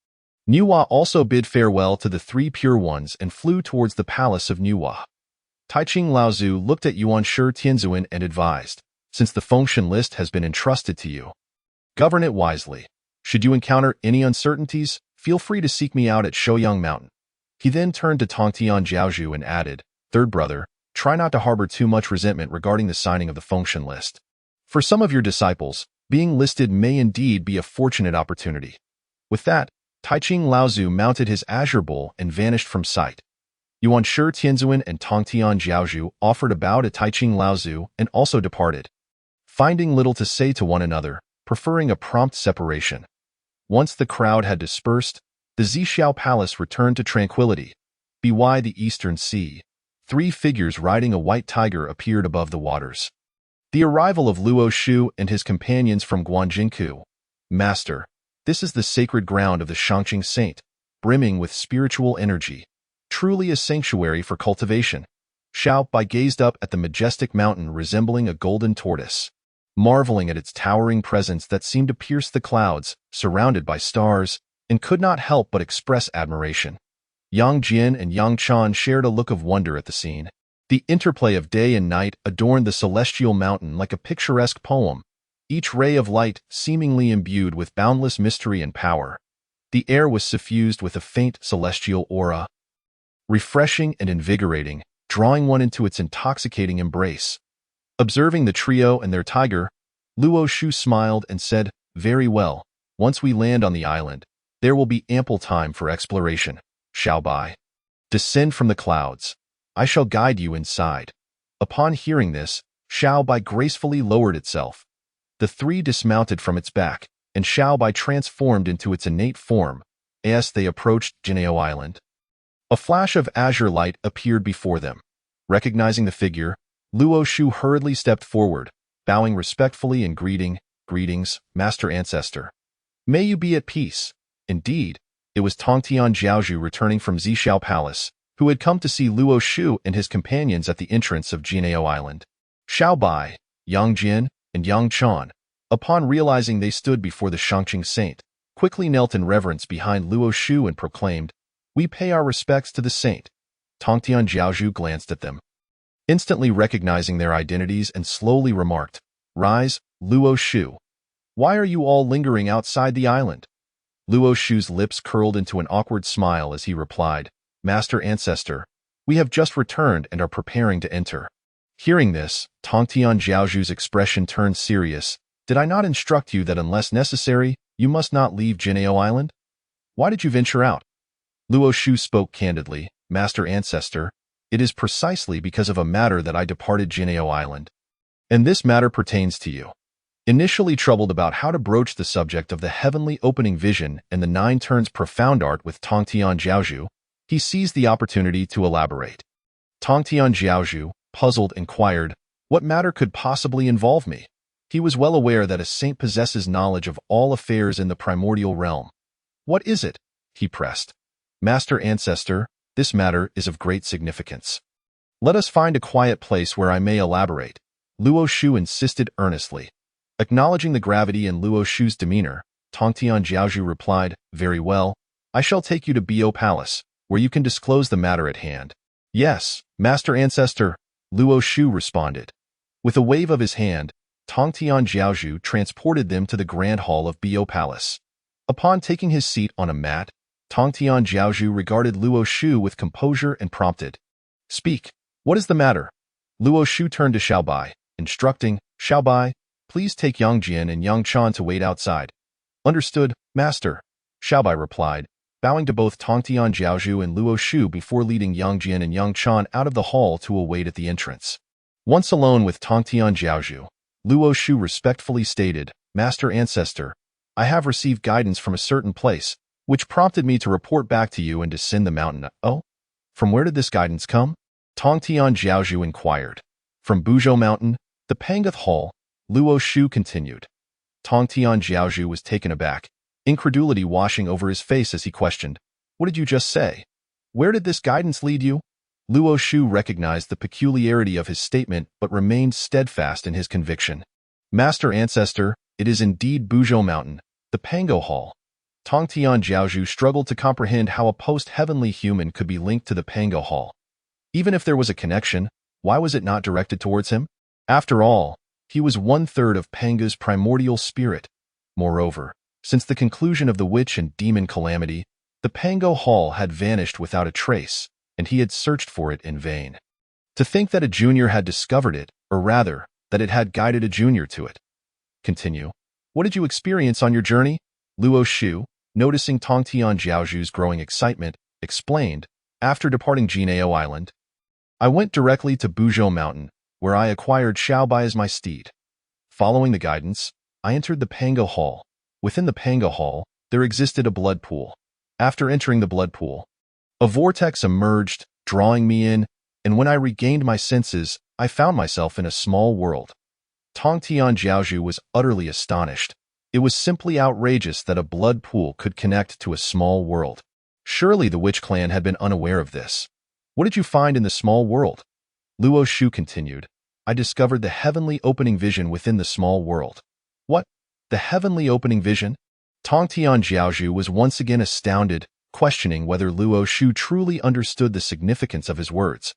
Niuhua also bid farewell to the 3 pure ones and flew towards the palace of Niuhua. Taiching Laozu looked at Yuan Shi Tianzuan and advised, "Since the Fengshen list has been entrusted to you, govern it wisely. Should you encounter any uncertainties, feel free to seek me out at Shouyang Mountain." He then turned to Tongtian Jiaozhu and added, "Third brother, try not to harbor too much resentment regarding the signing of the Fengshen list. For some of your disciples, being listed may indeed be a fortunate opportunity." With that, Taiching Laozu mounted his azure bull and vanished from sight. Yuan Shi Tianzuan and Tongtian Jiaozhu offered a bow to Taiching Laozu and also departed, finding little to say to one another, preferring a prompt separation. Once the crowd had dispersed, the Zhixiao Palace returned to tranquility. By the eastern sea, 3 figures riding a white tiger appeared above the waters. The arrival of Luo Shu and his companions from Guanjinku. "Master, this is the sacred ground of the Shangqing Saint, brimming with spiritual energy. Truly a sanctuary for cultivation." Xiao Bai gazed up at the majestic mountain resembling a golden tortoise, marveling at its towering presence that seemed to pierce the clouds, surrounded by stars, and could not help but express admiration. Yang Jian and Yang Chan shared a look of wonder at the scene. The interplay of day and night adorned the celestial mountain like a picturesque poem, each ray of light seemingly imbued with boundless mystery and power. The air was suffused with a faint celestial aura, refreshing and invigorating, drawing one into its intoxicating embrace. Observing the trio and their tiger, Luo Shu smiled and said, "Very well, once we land on the island, there will be ample time for exploration. Xiao Bai, descend from the clouds. I shall guide you inside." Upon hearing this, Xiao Bai gracefully lowered itself. The 3 dismounted from its back, and Xiao Bai transformed into its innate form. As they approached Jinao Island, a flash of azure light appeared before them. Recognizing the figure, Luo Shu hurriedly stepped forward, bowing respectfully and "Greetings, Master Ancestor. May you be at peace." Indeed, it was Tongtian Jiaozhu returning from Zhixiao Palace, who had come to see Luo Shu and his companions at the entrance of Jinao Island. Xiao Bai, Yang Jian, and Yang Chan, upon realizing they stood before the Shangqing Saint, quickly knelt in reverence behind Luo Shu and proclaimed, "We pay our respects to the saint." Tongtian Jiaozhu glanced at them, instantly recognizing their identities, and slowly remarked, "Rise, Luo Shu. Why are you all lingering outside the island?" Luo Shu's lips curled into an awkward smile as he replied, "Master Ancestor, we have just returned and are preparing to enter." Hearing this, Tongtian Jiaozhu's expression turned serious. "Did I not instruct you that unless necessary, you must not leave Jinao Island? Why did you venture out?" Luo Shu spoke candidly, "Master Ancestor, it is precisely because of a matter that I departed Jinao Island. And this matter pertains to you." Initially troubled about how to broach the subject of the heavenly opening vision and the 9 turns profound art with Tongtian Jiaozhu, he seized the opportunity to elaborate. Tongtian Jiaozhu, puzzled, inquired, "What matter could possibly involve me?" He was well aware that a saint possesses knowledge of all affairs in the primordial realm. "What is it?" he pressed. Master Ancestor, this matter is of great significance. Let us find a quiet place where I may elaborate, Luo Shu insisted earnestly. Acknowledging the gravity in Luo Shu's demeanor, Tongtian Jiaozhu replied, very well, I shall take you to Bo Palace, where you can disclose the matter at hand. Yes, Master Ancestor, Luo Shu responded. With a wave of his hand, Tongtian Jiaozhu transported them to the grand hall of Bo Palace. Upon taking his seat on a mat, Tongtian Jiaozhu regarded Luo Shu with composure and prompted. Speak, what is the matter? Luo Shu turned to Xiaobai, instructing, Xiaobai, please take Yang Jian and Yang Chan to wait outside. Understood, Master, Xiaobai replied, bowing to both Tongtian Jiaozhu and Luo Shu before leading Yang Jian and Yang Chan out of the hall to await at the entrance. Once alone with Tongtian Jiaozhu, Luo Shu respectfully stated, Master Ancestor, I have received guidance from a certain place, which prompted me to report back to you and descend the mountain. Oh? From where did this guidance come? Tongtian Jiaozhu inquired. From Buzhou Mountain, the Pangoth Hall, Luo Shu continued. Tongtian Jiaozhu was taken aback, incredulity washing over his face as he questioned, what did you just say? Where did this guidance lead you? Luo Shu recognized the peculiarity of his statement but remained steadfast in his conviction. Master Ancestor, it is indeed Buzhou Mountain, the Pango Hall. Tongtian Jiaozhu struggled to comprehend how a post-heavenly human could be linked to the Pango Hall. Even if there was a connection, why was it not directed towards him? After all, he was 1/3 of Panga's primordial spirit. Moreover, since the conclusion of the witch and demon calamity, the Pango Hall had vanished without a trace, and he had searched for it in vain. To think that a junior had discovered it, or rather, that it had guided a junior to it. Continue. What did you experience on your journey? Luo Shu, noticing Tongtian Jiaozhu's growing excitement, explained, after departing Jinao Island. I went directly to Buzhou Mountain, where I acquired Xiaobai as my steed. Following the guidance, I entered the Pango Hall. Within the Pango Hall, there existed a blood pool. After entering the blood pool, a vortex emerged, drawing me in, and when I regained my senses, I found myself in a small world. Tongtian Jiaozhu was utterly astonished. It was simply outrageous that a blood pool could connect to a small world. Surely the witch clan had been unaware of this. What did you find in the small world? Luo Shu continued. I discovered the heavenly opening vision within the small world. What? The heavenly opening vision? Tongtian Jiaozhu was once again astounded, questioning whether Luo Shu truly understood the significance of his words.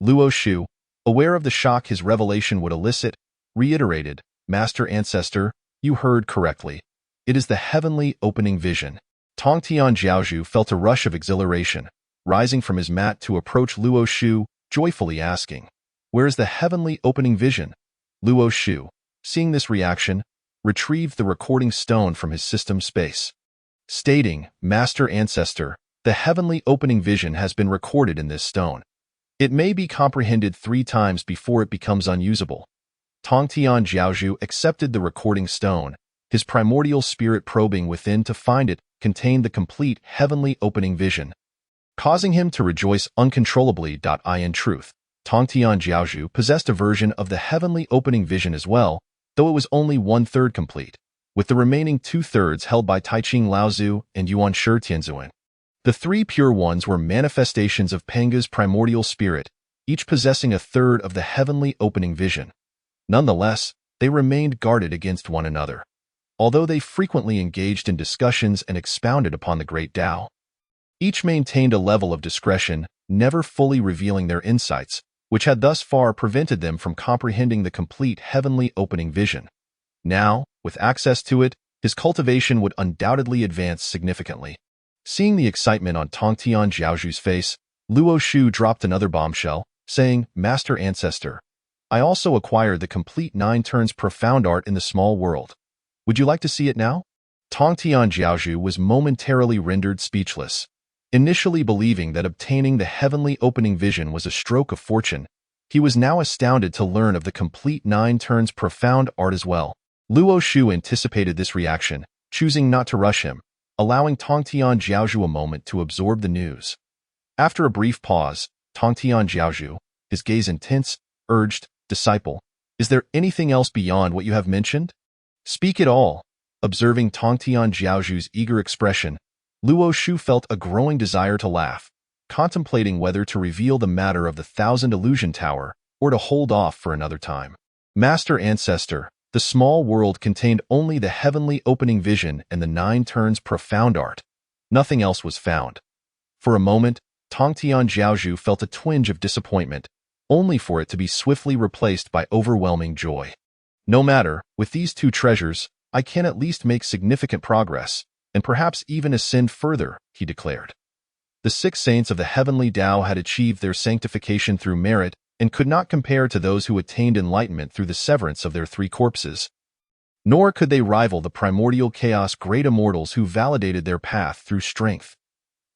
Luo Shu, aware of the shock his revelation would elicit, reiterated, Master Ancestor, you heard correctly. It is the heavenly opening vision. Tongtian Jiaozhu felt a rush of exhilaration, rising from his mat to approach Luo Shu, joyfully asking, where is the heavenly opening vision? Luo Shu, seeing this reaction, retrieved the recording stone from his system space, stating, Master Ancestor, the heavenly opening vision has been recorded in this stone. It may be comprehended 3 times before it becomes unusable. Tongtian Jiaozhu accepted the recording stone, his primordial spirit probing within to find it contained the complete heavenly opening vision, causing him to rejoice uncontrollably. In truth, Tongtian Jiaozhu possessed a version of the heavenly opening vision as well, though it was only 1/3 complete, with the remaining 2/3 held by Taiching Laozu and Yuan Shi Tianzuan. The 3 pure ones were manifestations of Panga's primordial spirit, each possessing 1/3 of the heavenly opening vision. Nonetheless, they remained guarded against one another, although they frequently engaged in discussions and expounded upon the great Tao. Each maintained a level of discretion, never fully revealing their insights, which had thus far prevented them from comprehending the complete heavenly opening vision. Now, with access to it, his cultivation would undoubtedly advance significantly. Seeing the excitement on Tongtian Jiaozhu's face, Luo Shu dropped another bombshell, saying, Master Ancestor, I also acquired the complete 9 turns profound art in the small world. Would you like to see it now? Tongtian Jiaozhu was momentarily rendered speechless. Initially believing that obtaining the heavenly opening vision was a stroke of fortune, he was now astounded to learn of the complete 9 turns profound art as well. Luo Shu anticipated this reaction, choosing not to rush him, allowing Tongtian Jiaozhu a moment to absorb the news. After a brief pause, Tongtian Jiaozhu, his gaze intense, urged, Disciple, is there anything else beyond what you have mentioned? Speak it all. Observing Tongtian Jiaozhu's eager expression, Luo Shu felt a growing desire to laugh, contemplating whether to reveal the matter of the 1,000 Illusion Tower or to hold off for another time. Master Ancestor, the small world contained only the heavenly opening vision and the 9 turns profound art. Nothing else was found. For a moment, Tongtian Jiaozhu felt a twinge of disappointment, only for it to be swiftly replaced by overwhelming joy. No matter, with these 2 treasures, I can at least make significant progress, and perhaps even ascend further, he declared. The 6 saints of the heavenly Tao had achieved their sanctification through merit and could not compare to those who attained enlightenment through the severance of their 3 corpses. Nor could they rival the primordial chaos great immortals who validated their path through strength.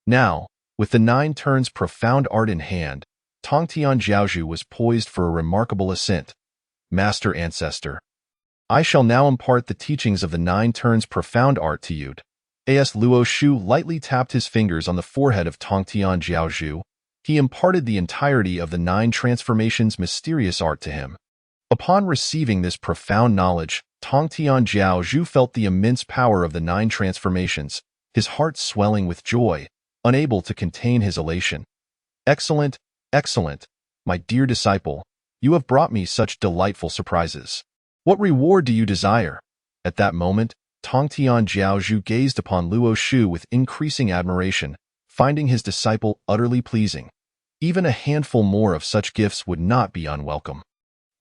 Now, with the 9 turns profound art in hand, Tongtian Jiaozhu was poised for a remarkable ascent. Master Ancestor, I shall now impart the teachings of the 9 turns profound art to you. As Luo Shu lightly tapped his fingers on the forehead of Tongtian Jiaozhu, he imparted the entirety of the 9 transformations' mysterious art to him. Upon receiving this profound knowledge, Tongtian Jiaozhu felt the immense power of the 9 transformations, his heart swelling with joy, unable to contain his elation. Excellent, excellent, my dear disciple, you have brought me such delightful surprises. What reward do you desire? At that moment, Tongtian Jiaozhu gazed upon Luo Shu with increasing admiration, finding his disciple utterly pleasing. Even a handful more of such gifts would not be unwelcome.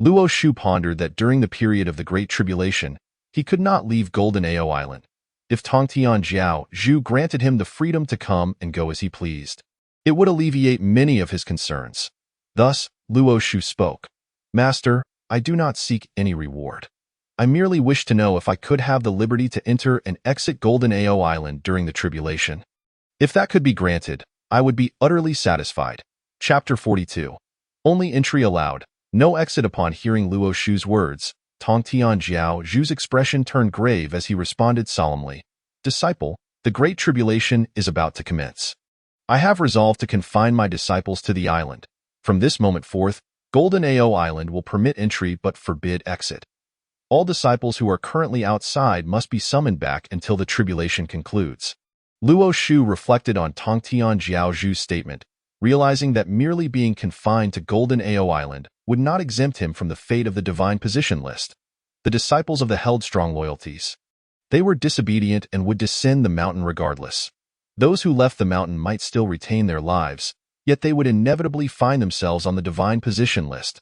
Luo Shu pondered that during the period of the Great Tribulation, he could not leave Golden Ao Island. If Tongtian Jiaozhu granted him the freedom to come and go as he pleased, it would alleviate many of his concerns. Thus, Luo Shu spoke. Master, I do not seek any reward. I merely wish to know if I could have the liberty to enter and exit Golden Ao Island during the tribulation. If that could be granted, I would be utterly satisfied. Chapter 42. Only entry allowed, no exit. Upon hearing Luo Shu's words, Tongtian Jiaozhu's expression turned grave as he responded solemnly. Disciple, the Great Tribulation is about to commence. I have resolved to confine my disciples to the island. From this moment forth, Golden Ao Island will permit entry but forbid exit. All disciples who are currently outside must be summoned back until the tribulation concludes. Luo Shu reflected on Tongtian Jiaozhu's statement, realizing that merely being confined to Golden Ao Island would not exempt him from the fate of the divine position list. The disciples of the held strong loyalties. They were disobedient and would descend the mountain regardless. Those who left the mountain might still retain their lives, yet they would inevitably find themselves on the divine position list.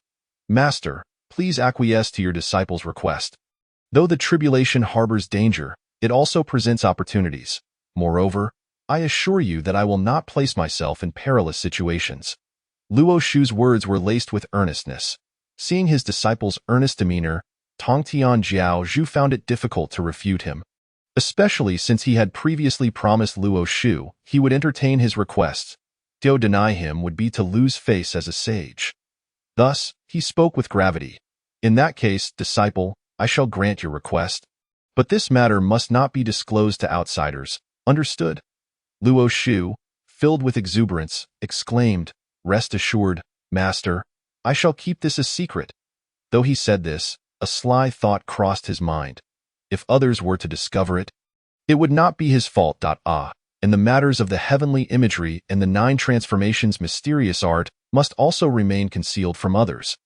Master, please acquiesce to your disciples' request. Though the tribulation harbors danger, it also presents opportunities. Moreover, I assure you that I will not place myself in perilous situations. Luo Shu's words were laced with earnestness. Seeing his disciple's earnest demeanor, Tongtian Jiaozhu found it difficult to refute him. Especially since he had previously promised Luo Shu he would entertain his requests. To deny him would be to lose face as a sage. Thus, he spoke with gravity. In that case, disciple, I shall grant your request. But this matter must not be disclosed to outsiders. Understood? Luo Shu, filled with exuberance, exclaimed, Rest assured, Master, I shall keep this a secret. Though he said this, a sly thought crossed his mind. If others were to discover it, it would not be his fault. And the matters of the heavenly imagery and the 9 transformations' mysterious art must also remain concealed from others.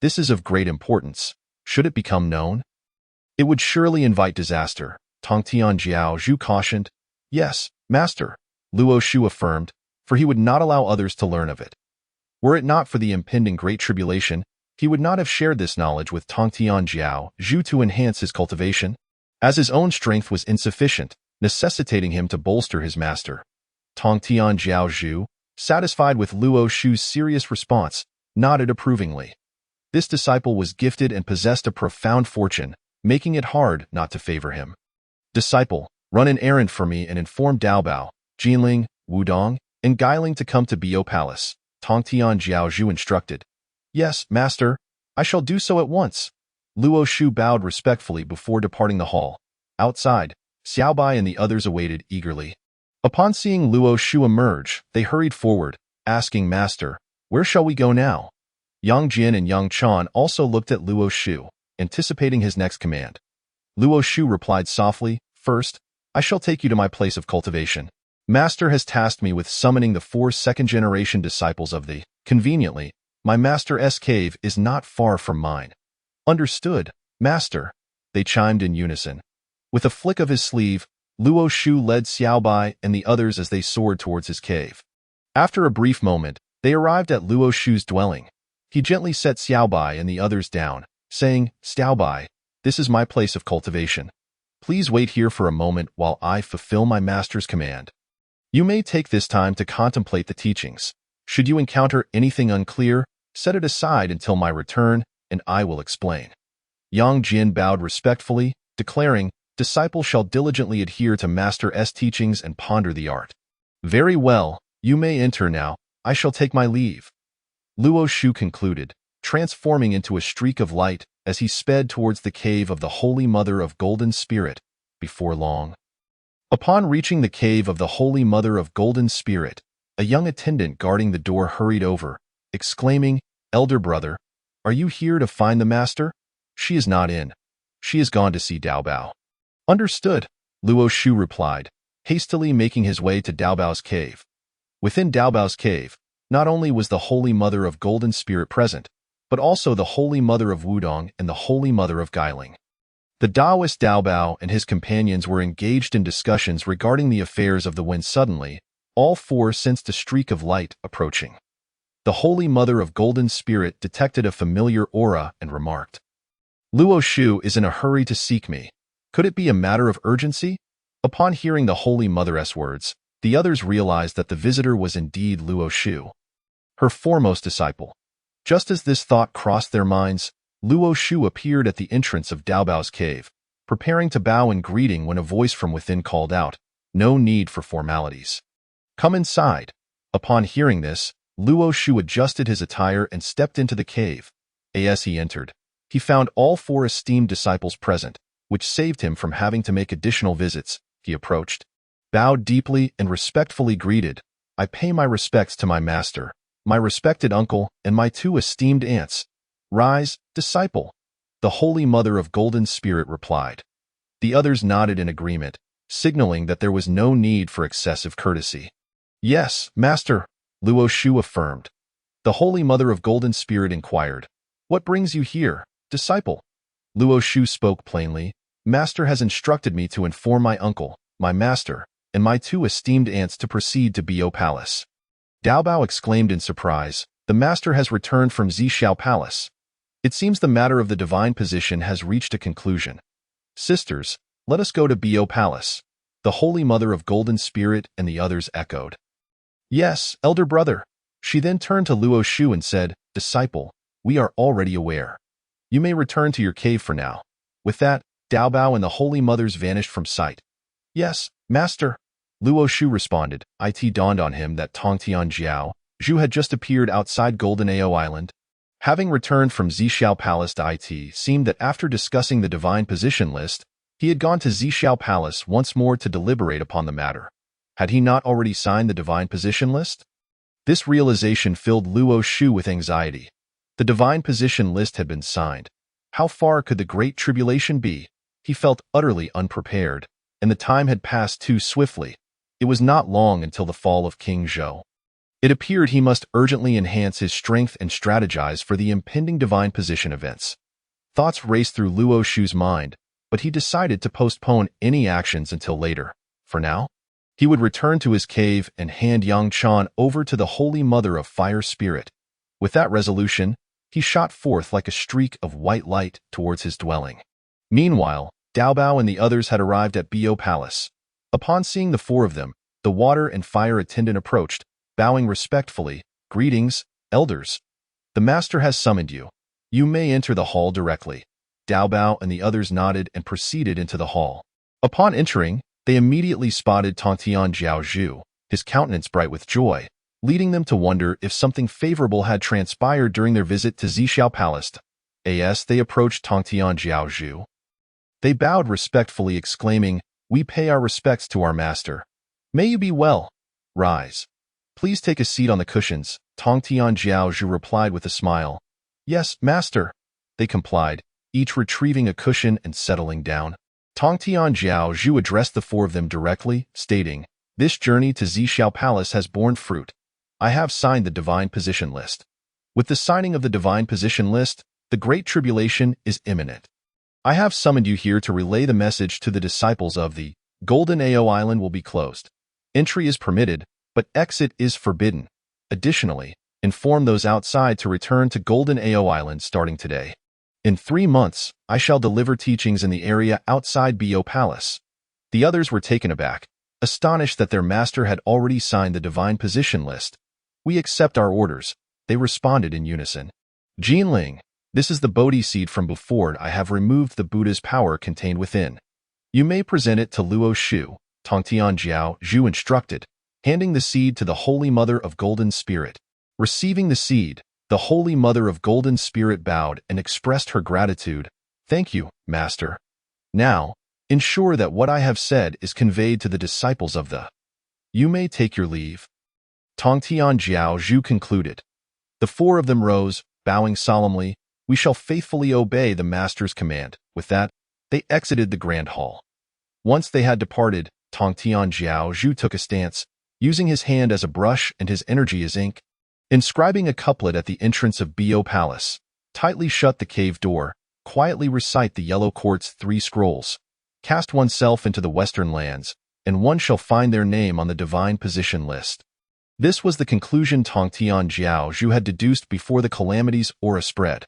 This is of great importance. Should it become known, it would surely invite disaster. Tongtian Jiaozhu cautioned. Yes, Master, Luo Shu affirmed, for he would not allow others to learn of it. Were it not for the impending Great Tribulation, he would not have shared this knowledge with Tongtian Jiaozhu to enhance his cultivation, as his own strength was insufficient, necessitating him to bolster his master. Tongtian Jiaozhu, satisfied with Luo Shu's serious response, nodded approvingly. This disciple was gifted and possessed a profound fortune, making it hard not to favor him. Disciple, run an errand for me and inform Daobao, Jinling, Wudong, and Guiling to come to Bio Palace, Tongtian Jiaozhu instructed. Yes, Master, I shall do so at once. Luo Shu bowed respectfully before departing the hall. Outside, Xiaobai and the others awaited eagerly. Upon seeing Luo Shu emerge, they hurried forward, asking Master, where shall we go now? Yang Jin and Yang Chan also looked at Luo Shu, anticipating his next command. Luo Shu replied softly, First, I shall take you to my place of cultivation. Master has tasked me with summoning the 4 second-generation disciples of the. Conveniently, my master's cave is not far from mine. Understood, Master, they chimed in unison. With a flick of his sleeve, Luo Shu led Xiaobai and the others as they soared towards his cave. After a brief moment, they arrived at Luo Shu's dwelling. He gently set Xiaobai and the others down, saying, Xiaobai, this is my place of cultivation. Please wait here for a moment while I fulfill my master's command. You may take this time to contemplate the teachings. Should you encounter anything unclear, set it aside until my return, and I will explain. Yang Jin bowed respectfully, declaring, Disciples shall diligently adhere to Master's teachings and ponder the art. Very well, you may enter now. I shall take my leave. Luo Shu concluded, transforming into a streak of light as he sped towards the cave of the Holy Mother of Golden Spirit. Before long, upon reaching the cave of the Holy Mother of Golden Spirit, a young attendant guarding the door hurried over, exclaiming, Elder brother, are you here to find the master? She is not in. She has gone to see Dao Bao. Understood, Luo Shu replied, hastily making his way to Dao Bao's cave. Within Dao Bao's cave, not only was the Holy Mother of Golden Spirit present, but also the Holy Mother of Wudong and the Holy Mother of Guiling. The Taoist Dao Bao and his companions were engaged in discussions regarding the affairs of the when suddenly, all 4 sensed a streak of light approaching. The Holy Mother of Golden Spirit detected a familiar aura and remarked, Luo Shu is in a hurry to seek me. Could it be a matter of urgency? Upon hearing the Holy Mother's words, the others realized that the visitor was indeed Luo Shu, her foremost disciple. Just as this thought crossed their minds, Luo Shu appeared at the entrance of Dao Bao's cave, preparing to bow in greeting when a voice from within called out, No need for formalities. Come inside. Upon hearing this, Luo Shu adjusted his attire and stepped into the cave. As he entered, he found all 4 esteemed disciples present, which saved him from having to make additional visits. He approached, bowed deeply and respectfully greeted, I pay my respects to my master, my respected uncle, and my 2 esteemed aunts. Rise, disciple. The Holy Mother of Golden Spirit replied. The others nodded in agreement, signaling that there was no need for excessive courtesy. Yes, Master, Luo Shu affirmed. The Holy Mother of Golden Spirit inquired, What brings you here, disciple? Luo Shu spoke plainly, Master has instructed me to inform my uncle, my master, and my 2 esteemed aunts to proceed to Bio Palace. Dao Bao exclaimed in surprise, The master has returned from Zhixiao Palace. It seems the matter of the divine position has reached a conclusion. Sisters, let us go to Bio Palace. The Holy Mother of Golden Spirit and the others echoed. Yes, elder brother. She then turned to Luo Shu and said, Disciple, we are already aware. You may return to your cave for now. With that, Dao Bao and the Holy Mothers vanished from sight. Yes, Master, Luo Shu responded. It dawned on him that Tongtian Zhu had just appeared outside Golden Ao Island. Having returned from Zhixiao Palace, it seemed that after discussing the divine position list, he had gone to Zhixiao Palace once more to deliberate upon the matter. Had he not already signed the divine position list? This realization filled Luo Shu with anxiety. The divine position list had been signed. How far could the Great Tribulation be? He felt utterly unprepared, and the time had passed too swiftly. It was not long until the fall of King Zhou. It appeared he must urgently enhance his strength and strategize for the impending divine position events. Thoughts raced through Luo Shu's mind, but he decided to postpone any actions until later. For now, he would return to his cave and hand Yang Chan over to the Holy Mother of Fire Spirit. With that resolution, he shot forth like a streak of white light towards his dwelling. Meanwhile, Dao Bao and the others had arrived at Bio Palace. Upon seeing the 4 of them, the water and fire attendant approached, bowing respectfully, Greetings, elders. The master has summoned you. You may enter the hall directly. Dao Bao and the others nodded and proceeded into the hall. Upon entering, they immediately spotted Tongtian Zhu, his countenance bright with joy, leading them to wonder if something favorable had transpired during their visit to Zhixiao Palace. As they approached Tongtian Zhu, they bowed respectfully, exclaiming, We pay our respects to our master. May you be well. Rise. Please take a seat on the cushions, Tongtian Zhu replied with a smile. Yes, master. They complied, each retrieving a cushion and settling down. Tongtian Zhu addressed the 4 of them directly, stating, This journey to Zixiao Palace has borne fruit. I have signed the Divine Position List. With the signing of the Divine Position List, the Great Tribulation is imminent. I have summoned you here to relay the message to the disciples of the Golden Ao Island will be closed. Entry is permitted, but exit is forbidden. Additionally, inform those outside to return to Golden Ao Island starting today. In 3 months, I shall deliver teachings in the area outside Bo Palace. The others were taken aback, astonished that their master had already signed the Divine Position List. We accept our orders, they responded in unison. Jinling, this is the Bodhi seed from before. I have removed the Buddha's power contained within. You may present it to Luo Shu, Tongtian Jiao Zhu instructed, handing the seed to the Holy Mother of Golden Spirit. Receiving the seed, the Holy Mother of Golden Spirit bowed and expressed her gratitude. Thank you, Master. Now, ensure that what I have said is conveyed to the disciples of the. You may take your leave. Tongtian Jiao Zhu concluded. The 4 of them rose, bowing solemnly. We shall faithfully obey the Master's command. With that, they exited the Grand Hall. Once they had departed, Tongtian Jiao Zhu took a stance, using his hand as a brush and his energy as ink, inscribing a couplet at the entrance of Bo Palace. Tightly shut the cave door, quietly recite the Yellow Court's 3 scrolls. Cast oneself into the Western lands, and one shall find their name on the Divine Position List. This was the conclusion Tongtian Jiao Zhu had deduced before the calamity's aura spread.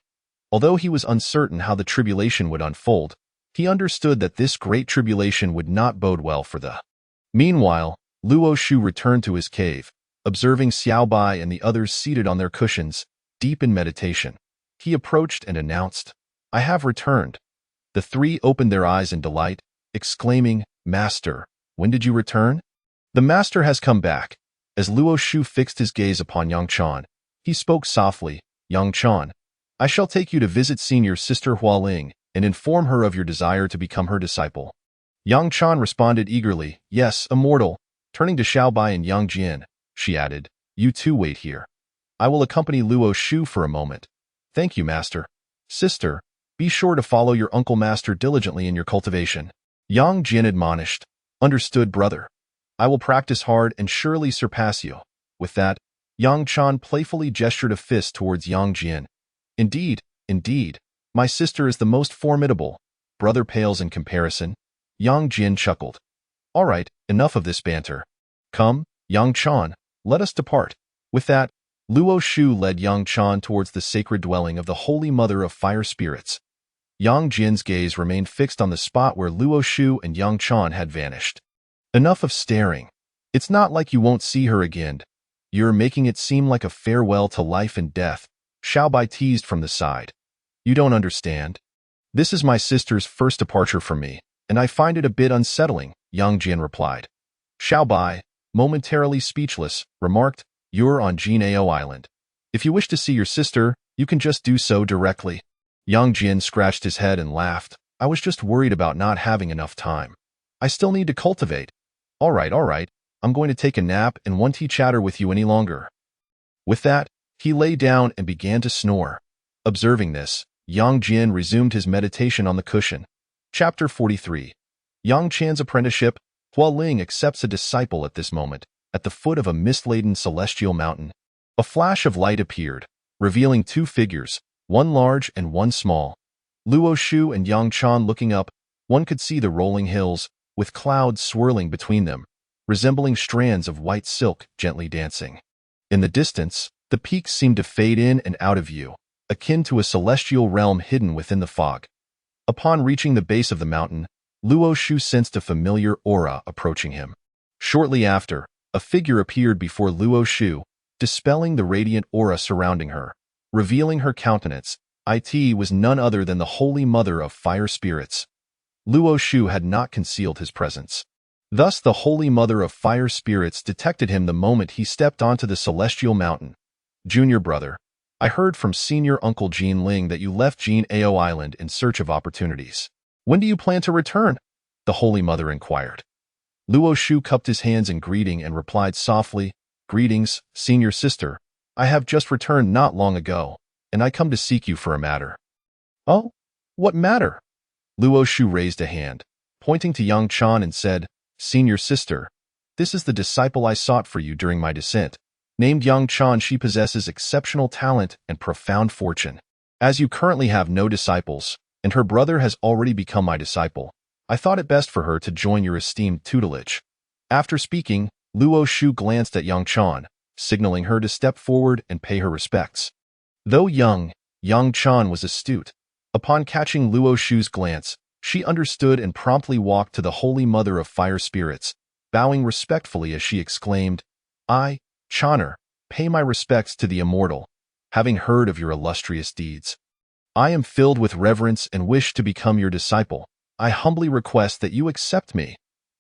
Although he was uncertain how the tribulation would unfold, he understood that this great tribulation would not bode well for the. Meanwhile, Luo Shu returned to his cave, observing Xiao Bai and the others seated on their cushions, deep in meditation. He approached and announced, I have returned. The 3 opened their eyes in delight, exclaiming, Master, when did you return? The Master has come back. As Luo Shu fixed his gaze upon Yang Chan, he spoke softly, Yang Chan, I shall take you to visit senior sister Hua Ling and inform her of your desire to become her disciple. Yang Chan responded eagerly, Yes, immortal. Turning to Xiao Bai and Yang Jian, she added, You too wait here. I will accompany Luo Shu for a moment. Thank you, Master. Sister, be sure to follow your uncle Master diligently in your cultivation. Yang Jian admonished, Understood, brother. I will practice hard and surely surpass you. With that, Yang Chan playfully gestured a fist towards Yang Jian. Indeed, indeed, my sister is the most formidable. Brother pales in comparison. Yang Jian chuckled. All right, enough of this banter. Come, Yang Chan, let us depart. With that, Luo Shu led Yang Chan towards the sacred dwelling of the Holy Mother of Fire Spirits. Yang Jian's gaze remained fixed on the spot where Luo Shu and Yang Chan had vanished. Enough of staring. It's not like you won't see her again. You're making it seem like a farewell to life and death, Xiao Bai teased from the side. You don't understand. This is my sister's first departure from me, and I find it a bit unsettling, Yang Jian replied. Xiao Bai, momentarily speechless, remarked, You're on Jinao Island. If you wish to see your sister, you can just do so directly. Yang Jian scratched his head and laughed. I was just worried about not having enough time. I still need to cultivate. All right, I'm going to take a nap and won't chatter with you any longer. With that, he lay down and began to snore. Observing this, Yang Jian resumed his meditation on the cushion. Chapter 43. Yang Chan's apprenticeship. Hua Ling accepts a disciple at this moment. At the foot of a mist-laden celestial mountain, a flash of light appeared, revealing 2 figures, one large and one small. Luo Shu and Yang Chan looking up, one could see the rolling hills, with clouds swirling between them, resembling strands of white silk gently dancing. In the distance, the peaks seemed to fade in and out of view, akin to a celestial realm hidden within the fog. Upon reaching the base of the mountain, Luo Shu sensed a familiar aura approaching him. Shortly after, a figure appeared before Luo Shu, dispelling the radiant aura surrounding her. Revealing her countenance, it was none other than the Holy Mother of Fire Spirits. Luo Shu had not concealed his presence. Thus the Holy Mother of Fire Spirits detected him the moment he stepped onto the celestial mountain. Junior brother, I heard from senior uncle Jin Ling that you left Jinao Island in search of opportunities. When do you plan to return? The Holy Mother inquired. Luo Shu cupped his hands in greeting and replied softly, Greetings, senior sister. I have just returned not long ago, and I come to seek you for a matter. Oh? What matter? Luo Shu raised a hand, pointing to Yang Chan and said, Senior sister, This is the disciple I sought for you during my descent. Named Yang Chan, she possesses exceptional talent and profound fortune. As you currently have no disciples, and her brother has already become my disciple, I thought it best for her to join your esteemed tutelage." After speaking, Luo Shu glanced at Yang Chan, signaling her to step forward and pay her respects. Though young, Yang Chan was astute. Upon catching Luo Shu's glance, she understood and promptly walked to the Holy Mother of Fire Spirits, bowing respectfully as she exclaimed, "I, Chaner, pay my respects to the immortal, having heard of your illustrious deeds. I am filled with reverence and wish to become your disciple. I humbly request that you accept me."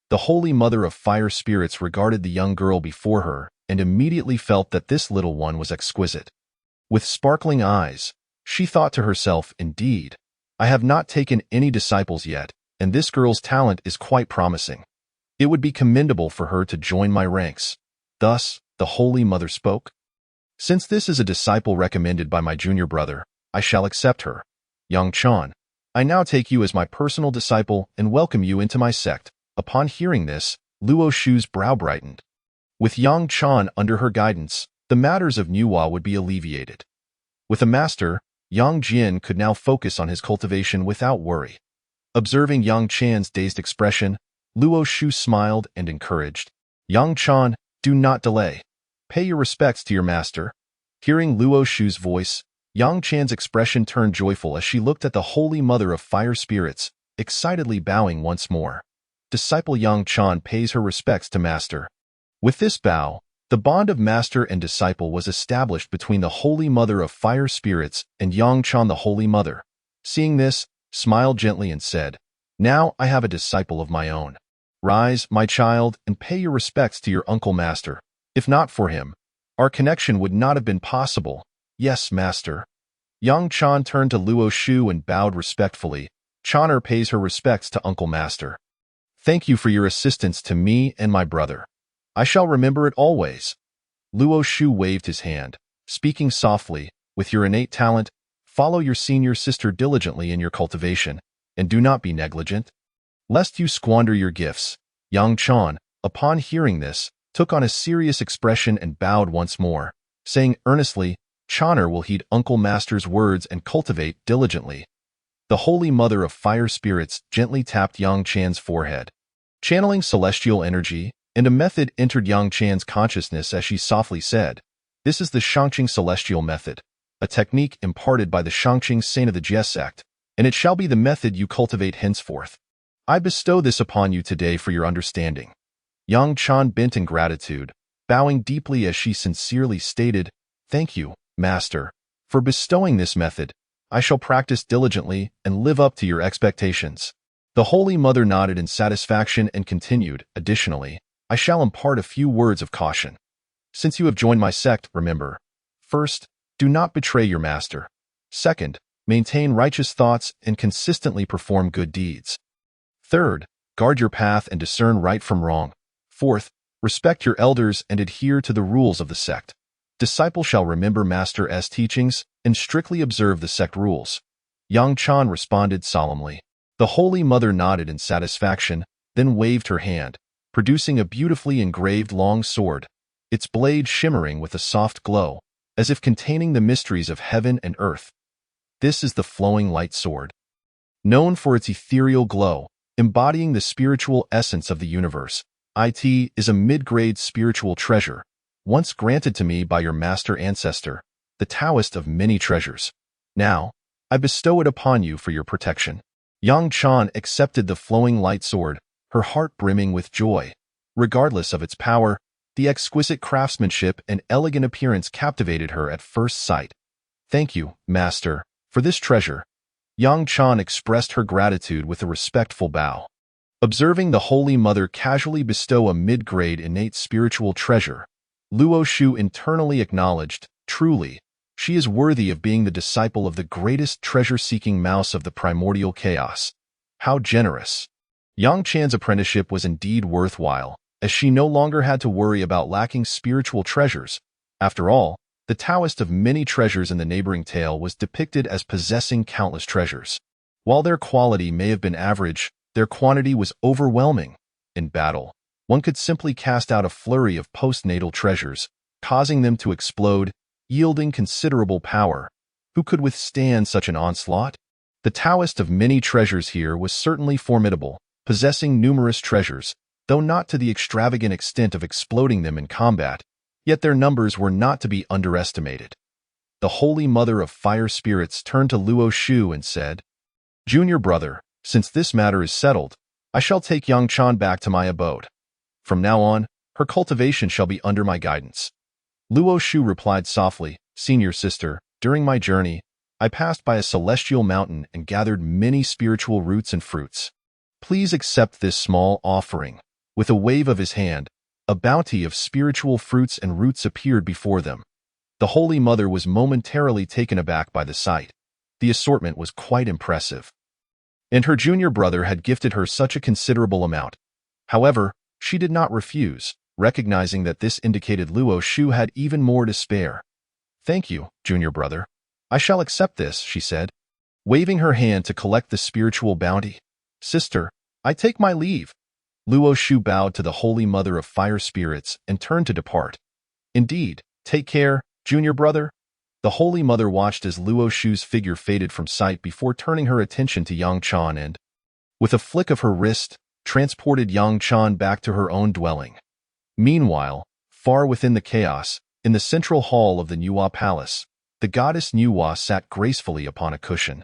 The Holy Mother of Fire Spirits regarded the young girl before her and immediately felt that this little one was exquisite. With sparkling eyes, she thought to herself, "Indeed, I have not taken any disciples yet, and this girl's talent is quite promising. It would be commendable for her to join my ranks." Thus, the Holy Mother spoke. "Since this is a disciple recommended by my junior brother, I shall accept her. Yang Chan, I now take you as my personal disciple and welcome you into my sect." Upon hearing this, Luo Shu's brow brightened. With Yang Chan under her guidance, the matters of Nuwa would be alleviated. With a master, Yang Jin could now focus on his cultivation without worry. Observing Yang Chan's dazed expression, Luo Shu smiled and encouraged. "Yang Chan, do not delay. Pay your respects to your master." Hearing Luo Shu's voice, Yang Chan's expression turned joyful as she looked at the Holy Mother of Fire Spirits, excitedly bowing once more. Disciple Yang Chan pays her respects to master. With this bow, the bond of master and disciple was established between the Holy Mother of Fire Spirits and Yang Chan the Holy Mother. Seeing this, smiled gently and said, "Now I have a disciple of my own. Rise, my child, and pay your respects to your uncle master. If not for him, our connection would not have been possible." "Yes, master." Yang Chan turned to Luo Shu and bowed respectfully. "Chaner pays her respects to uncle master. Thank you for your assistance to me and my brother. I shall remember it always." Luo Shu waved his hand, speaking softly, "With your innate talent, follow your senior sister diligently in your cultivation, and do not be negligent, lest you squander your gifts." Yang Chan, upon hearing this, took on a serious expression and bowed once more, saying earnestly, "Chaner will heed Uncle Master's words and cultivate diligently." The Holy Mother of Fire Spirits gently tapped Yang Chan's forehead. Channeling celestial energy, and a method entered Yang Chan's consciousness as she softly said, "This is the Shangqing Celestial Method, a technique imparted by the Shangqing Saint of the Jie sect, and it shall be the method you cultivate henceforth. I bestow this upon you today for your understanding." Yang Chan bent in gratitude, bowing deeply as she sincerely stated, "Thank you, Master, for bestowing this method. I shall practice diligently and live up to your expectations." The Holy Mother nodded in satisfaction and continued, "Additionally, I shall impart a few words of caution. Since you have joined my sect, remember, first, do not betray your master. Second, maintain righteous thoughts and consistently perform good deeds. Third, guard your path and discern right from wrong. Fourth, respect your elders and adhere to the rules of the sect. Disciple shall remember Master's teachings and strictly observe the sect rules." Yang Chan responded solemnly. The Holy Mother nodded in satisfaction, then waved her hand, producing a beautifully engraved long sword, its blade shimmering with a soft glow, as if containing the mysteries of heaven and earth. This is the Flowing Light Sword. Known for its ethereal glow, embodying the spiritual essence of the universe, it is a mid-grade spiritual treasure, once granted to me by your master ancestor, the Taoist of many treasures. Now, I bestow it upon you for your protection." Yang Chan accepted the Flowing Light Sword, her heart brimming with joy. Regardless of its power, the exquisite craftsmanship and elegant appearance captivated her at first sight. "Thank you, Master, for this treasure." Yang Chan expressed her gratitude with a respectful bow. Observing the Holy Mother casually bestow a mid-grade innate spiritual treasure, Luo Shu internally acknowledged, "Truly, she is worthy of being the disciple of the greatest treasure-seeking mouse of the primordial chaos. How generous." Yang Chan's apprenticeship was indeed worthwhile, as she no longer had to worry about lacking spiritual treasures. After all, the Taoist of many treasures in the neighboring tale was depicted as possessing countless treasures. While their quality may have been average, their quantity was overwhelming. In battle, one could simply cast out a flurry of postnatal treasures, causing them to explode, yielding considerable power. Who could withstand such an onslaught? The Taoist of many treasures here was certainly formidable, possessing numerous treasures, though not to the extravagant extent of exploding them in combat, yet their numbers were not to be underestimated. The Holy Mother of Fire Spirits turned to Luo Shu and said, "Junior brother, since this matter is settled, I shall take Yang Chan back to my abode. From now on, her cultivation shall be under my guidance." Luo Shu replied softly, "Senior sister, during my journey, I passed by a celestial mountain and gathered many spiritual roots and fruits. Please accept this small offering." With a wave of his hand, a bounty of spiritual fruits and roots appeared before them. The Holy Mother was momentarily taken aback by the sight. The assortment was quite impressive, and her junior brother had gifted her such a considerable amount. However, she did not refuse, recognizing that this indicated Luo Shu had even more to spare. "Thank you, junior brother. I shall accept this," she said, waving her hand to collect the spiritual bounty. "Sister, I take my leave." Luo Shu bowed to the Holy Mother of Fire Spirits and turned to depart. "Indeed, take care, junior brother." The Holy Mother watched as Luo Shu's figure faded from sight before turning her attention to Yang Chan and, with a flick of her wrist, transported Yang Chan back to her own dwelling. Meanwhile, far within the chaos, in the central hall of the Nuwa Palace, the goddess Nuwa sat gracefully upon a cushion.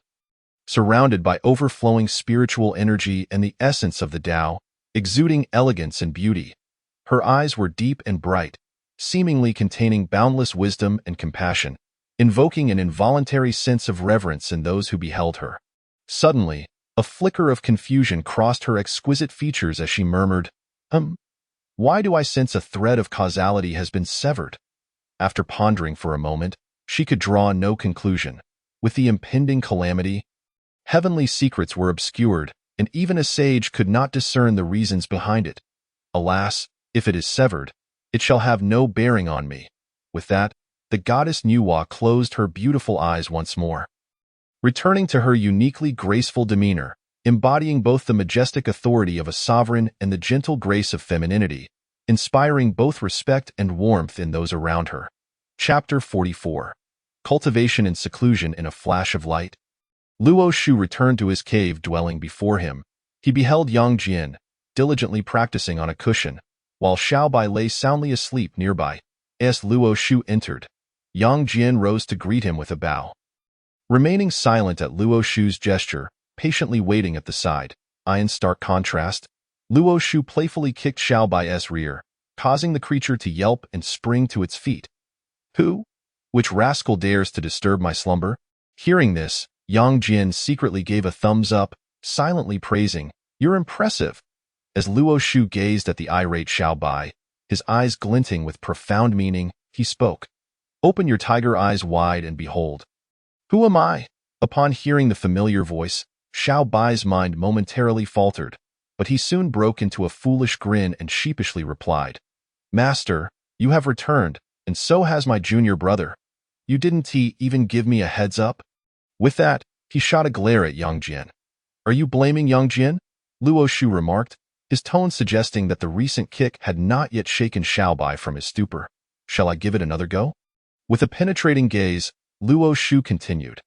Surrounded by overflowing spiritual energy and the essence of the Tao, exuding elegance and beauty, her eyes were deep and bright, seemingly containing boundless wisdom and compassion, invoking an involuntary sense of reverence in those who beheld her. Suddenly, a flicker of confusion crossed her exquisite features as she murmured, Why do I sense a thread of causality has been severed?" After pondering for a moment, she could draw no conclusion. With the impending calamity, heavenly secrets were obscured, and even a sage could not discern the reasons behind it. "Alas, if it is severed, it shall have no bearing on me." With that, the goddess Nuwa closed her beautiful eyes once more, returning to her uniquely graceful demeanor, embodying both the majestic authority of a sovereign and the gentle grace of femininity, inspiring both respect and warmth in those around her. Chapter 44. Cultivation and Seclusion in a Flash of Light. Luo Shu returned to his cave dwelling. Before him, he beheld Yang Jian, diligently practicing on a cushion, while Xiaobai lay soundly asleep nearby. As Luo Shu entered, Yang Jian rose to greet him with a bow. Remaining silent at Luo Shu's gesture, patiently waiting at the side, in stark contrast, Luo Shu playfully kicked Xiaobai's rear, causing the creature to yelp and spring to its feet. "Who? Which rascal dares to disturb my slumber?" Hearing this, Yang Jian secretly gave a thumbs up, silently praising, "You're impressive." As Luo Shu gazed at the irate Xiaobai, his eyes glinting with profound meaning, he spoke. "Open your tiger eyes wide and behold." "Who am I?" Upon hearing the familiar voice, Xiaobai's mind momentarily faltered, but he soon broke into a foolish grin and sheepishly replied, "Master, you have returned, and so has my junior brother. You didn't even give me a heads up?" With that, he shot a glare at Yang Jian. "Are you blaming Yang Jian?" Luo Shu remarked, his tone suggesting that the recent kick had not yet shaken Xiaobai from his stupor. "Shall I give it another go?" With a penetrating gaze, Luo Shu continued.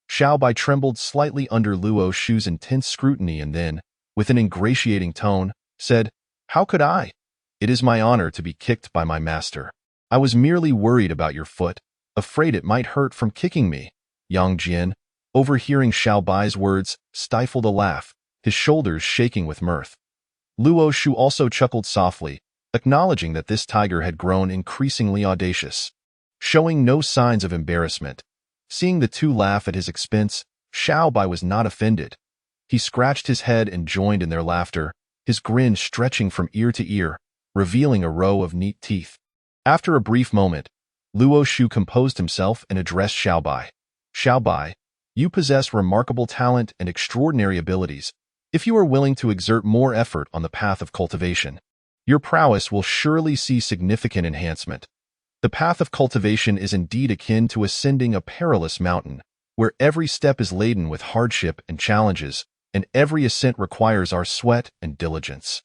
Xiaobai trembled slightly under Luo Shu's intense scrutiny and then, with an ingratiating tone, said, "How could I? It is my honor to be kicked by my master. I was merely worried about your foot, afraid it might hurt from kicking me." Yang Jian, overhearing Xiaobai's words, stifled a laugh, his shoulders shaking with mirth. Luo Shu also chuckled softly, acknowledging that this tiger had grown increasingly audacious. Showing no signs of embarrassment, seeing the two laugh at his expense, Xiaobai was not offended. He scratched his head and joined in their laughter, his grin stretching from ear to ear, revealing a row of neat teeth. After a brief moment, Luo Shu composed himself and addressed Xiaobai. "Xiaobai, you possess remarkable talent and extraordinary abilities. If you are willing to exert more effort on the path of cultivation, your prowess will surely see significant enhancement. The path of cultivation is indeed akin to ascending a perilous mountain, where every step is laden with hardship and challenges, and every ascent requires our sweat and diligence."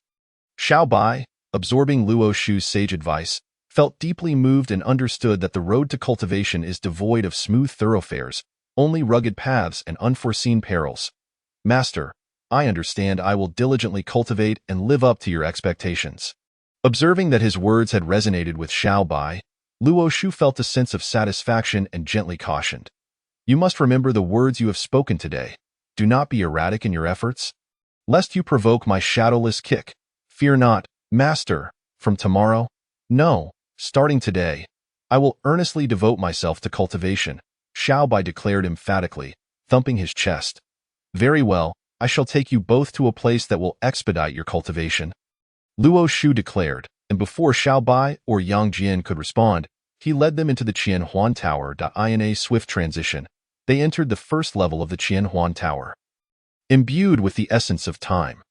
Xiaobai, absorbing Luo Shu's sage advice, felt deeply moved and understood that the road to cultivation is devoid of smooth thoroughfares, only rugged paths and unforeseen perils. Master, I understand. I will diligently cultivate and live up to your expectations. Observing that his words had resonated with Xiao Bai, Luo Shu felt a sense of satisfaction and gently cautioned. You must remember the words you have spoken today. Do not be erratic in your efforts, lest you provoke my shadowless kick. Fear not, Master. From tomorrow, no, starting today, I will earnestly devote myself to cultivation, Xiao Bai declared emphatically, thumping his chest. Very well, I shall take you both to a place that will expedite your cultivation, Luo Shu declared, and before Xiao Bai or Yang Jian could respond, he led them into the Qianhuan Tower. In a swift transition, they entered the first level of the Qianhuan Tower. Imbued with the essence of time,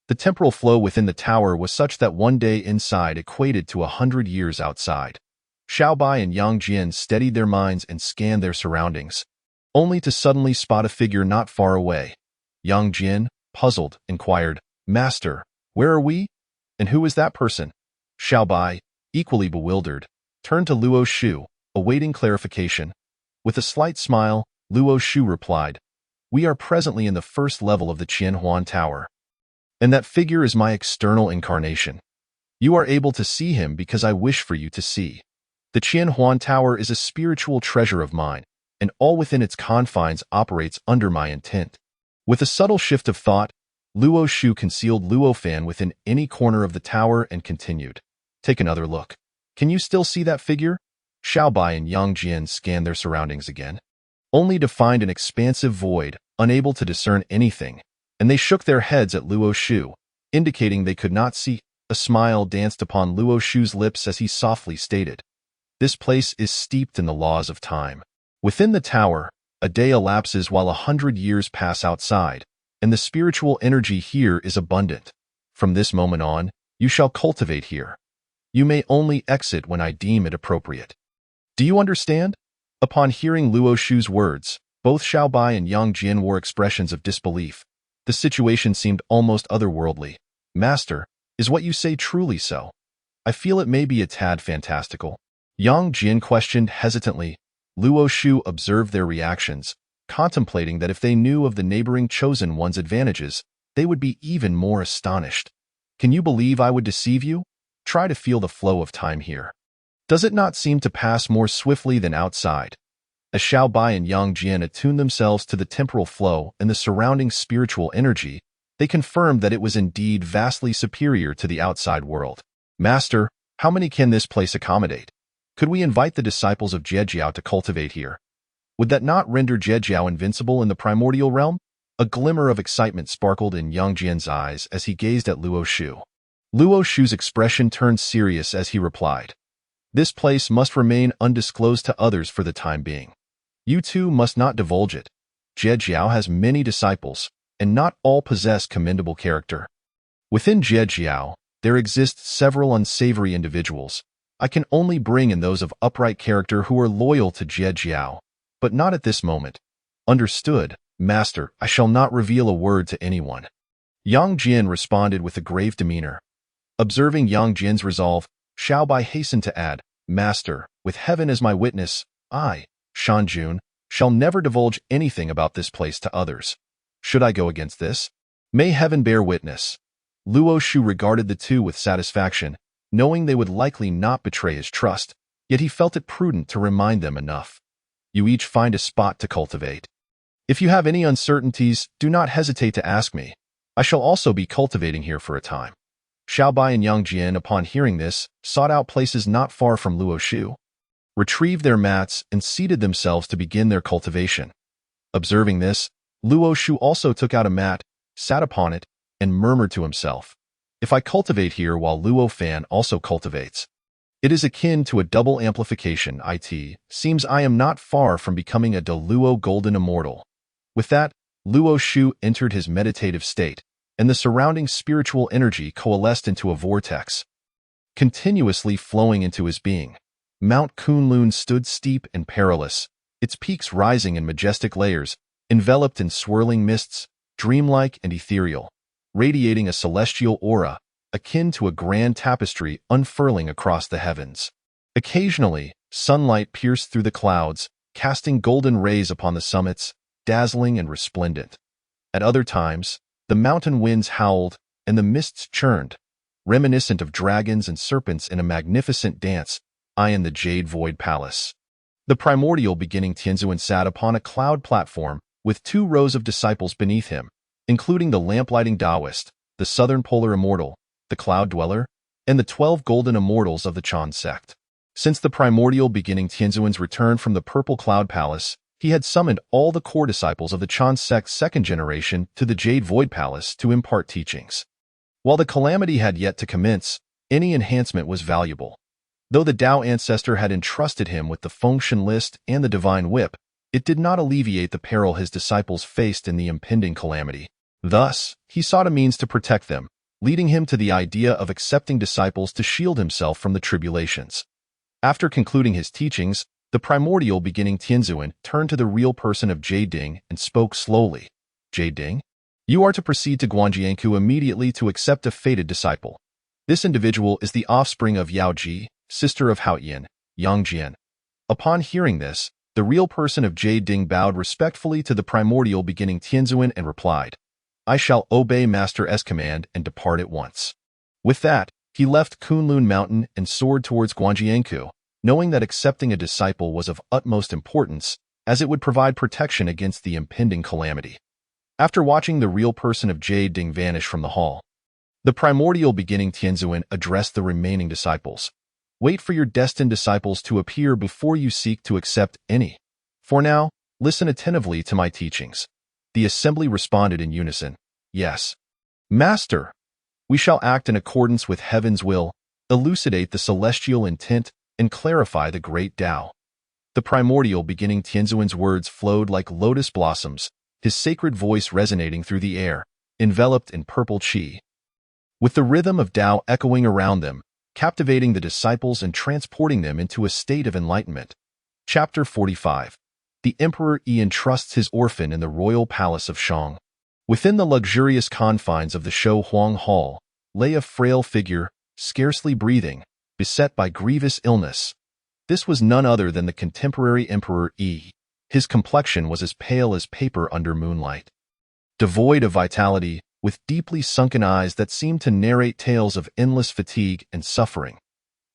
the temporal flow within the tower was such that one day inside equated to 100 years outside. Xiao Bai and Yang Jian steadied their minds and scanned their surroundings, only to suddenly spot a figure not far away. Yang Jian, puzzled, inquired, Master, where are we? And who is that person? Xiao Bai, equally bewildered, turned to Luo Shu, awaiting clarification. With a slight smile, Luo Shu replied, We are presently in the first level of the Qianhuan Tower. And that figure is my external incarnation. You are able to see him because I wish for you to see. The Qianhuan Tower is a spiritual treasure of mine, and all within its confines operates under my intent. With a subtle shift of thought, Luo Shu concealed Luo Fan within any corner of the tower and continued. Take another look. Can you still see that figure? Xiao Bai and Yang Jian scanned their surroundings again, only to find an expansive void, unable to discern anything, and they shook their heads at Luo Shu, indicating they could not see. A smile danced upon Luo Shu's lips as he softly stated, This place is steeped in the laws of time. Within the tower, a day elapses while 100 years pass outside, and the spiritual energy here is abundant. From this moment on, you shall cultivate here. You may only exit when I deem it appropriate. Do you understand? Upon hearing Luo Shu's words, both Xiao Bai and Yang Jian wore expressions of disbelief. The situation seemed almost otherworldly. Master, is what you say truly so? I feel it may be a tad fantastical. Yang Jian questioned hesitantly. Luo Shu observed their reactions, contemplating that if they knew of the neighboring chosen one's advantages, they would be even more astonished. Can you believe I would deceive you? Try to feel the flow of time here. Does it not seem to pass more swiftly than outside? As Xiao Bai and Yang Jian attuned themselves to the temporal flow and the surrounding spiritual energy, they confirmed that it was indeed vastly superior to the outside world. Master, how many can this place accommodate? Could we invite the disciples of Jiejiao to cultivate here? Would that not render Jiejiao invincible in the primordial realm? A glimmer of excitement sparkled in Yang Jian's eyes as he gazed at Luo Shu. Luo Shu's expression turned serious as he replied, This place must remain undisclosed to others for the time being. You two must not divulge it. Jiejiao has many disciples, and not all possess commendable character. Within Jiejiao, there exist several unsavory individuals. I can only bring in those of upright character who are loyal to Jiejiao, but not at this moment. Understood, Master, I shall not reveal a word to anyone. Yang Jian responded with a grave demeanor. Observing Yang Jian's resolve, Xiao Bai hastened to add, Master, with heaven as my witness, I, Shan Jun, shall never divulge anything about this place to others. Should I go against this? May heaven bear witness. Luo Shu regarded the two with satisfaction, knowing they would likely not betray his trust, yet he felt it prudent to remind them enough. You each find a spot to cultivate. If you have any uncertainties, do not hesitate to ask me. I shall also be cultivating here for a time. Xiao Bai and Yang Jian, upon hearing this, sought out places not far from Luo Shu, retrieved their mats, and seated themselves to begin their cultivation. Observing this, Luo Shu also took out a mat, sat upon it, and murmured to himself, If I cultivate here while Luo Fan also cultivates, it is akin to a double amplification. It seems I am not far from becoming a Deluo golden immortal. With that, Luo Shu entered his meditative state, and the surrounding spiritual energy coalesced into a vortex, continuously flowing into his being. Mount Kunlun stood steep and perilous, its peaks rising in majestic layers, enveloped in swirling mists, dreamlike and ethereal, radiating a celestial aura. akin to a grand tapestry unfurling across the heavens. Occasionally, sunlight pierced through the clouds, casting golden rays upon the summits, dazzling and resplendent. At other times, the mountain winds howled and the mists churned, reminiscent of dragons and serpents in a magnificent dance, in the Jade Void Palace. The primordial beginning Tianzuan sat upon a cloud platform with 2 rows of disciples beneath him, including the lamplighting Taoist, the Southern Polar Immortal, the Cloud Dweller, and the 12 golden immortals of the Chan sect. Since the primordial beginning Tianzuan's return from the Purple Cloud Palace, he had summoned all the core disciples of the Chan sect's second generation to the Jade Void Palace to impart teachings. While the calamity had yet to commence, any enhancement was valuable. Though the Tao ancestor had entrusted him with the Fengshen list and the divine whip, it did not alleviate the peril his disciples faced in the impending calamity. Thus, he sought a means to protect them, leading him to the idea of accepting disciples to shield himself from the tribulations. After concluding his teachings, the primordial beginning Tianzuan turned to the real person of Jade Ding and spoke slowly. Jade Ding, you are to proceed to Guanjianku immediately to accept a fated disciple. This individual is the offspring of Yao Ji, sister of Haoyan, Yang Jian. Upon hearing this, the real person of Jade Ding bowed respectfully to the primordial beginning Tianzuan and replied, I shall obey Master S command and depart at once. With that, he left Kunlun Mountain and soared towards Guanjianku, knowing that accepting a disciple was of utmost importance, as it would provide protection against the impending calamity. After watching the real person of Jade Ding vanish from the hall, the primordial beginning Tianzuan addressed the remaining disciples. Wait for your destined disciples to appear before you seek to accept any. For now, listen attentively to my teachings. The assembly responded in unison. Yes. Master, we shall act in accordance with heaven's will, elucidate the celestial intent, and clarify the great Tao. The primordial beginning Tianzuan's words flowed like lotus blossoms, his sacred voice resonating through the air, enveloped in purple qi. With the rhythm of Tao echoing around them, captivating the disciples and transporting them into a state of enlightenment. Chapter 45. The Emperor Yi entrusts his orphan in the royal palace of Shang. Within the luxurious confines of the Shou Huang Hall lay a frail figure, scarcely breathing, beset by grievous illness. This was none other than the contemporary Emperor Yi. His complexion was as pale as paper under moonlight. Devoid of vitality, with deeply sunken eyes that seemed to narrate tales of endless fatigue and suffering.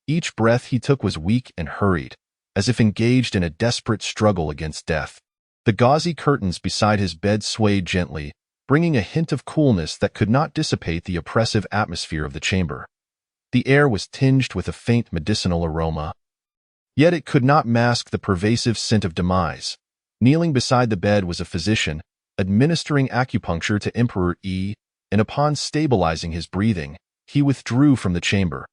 Each breath he took was weak and hurried, as if engaged in a desperate struggle against death. The gauzy curtains beside his bed swayed gently, bringing a hint of coolness that could not dissipate the oppressive atmosphere of the chamber. The air was tinged with a faint medicinal aroma. Yet it could not mask the pervasive scent of demise. Kneeling beside the bed was a physician, administering acupuncture to Emperor Yi, and upon stabilizing his breathing, he withdrew from the chamber.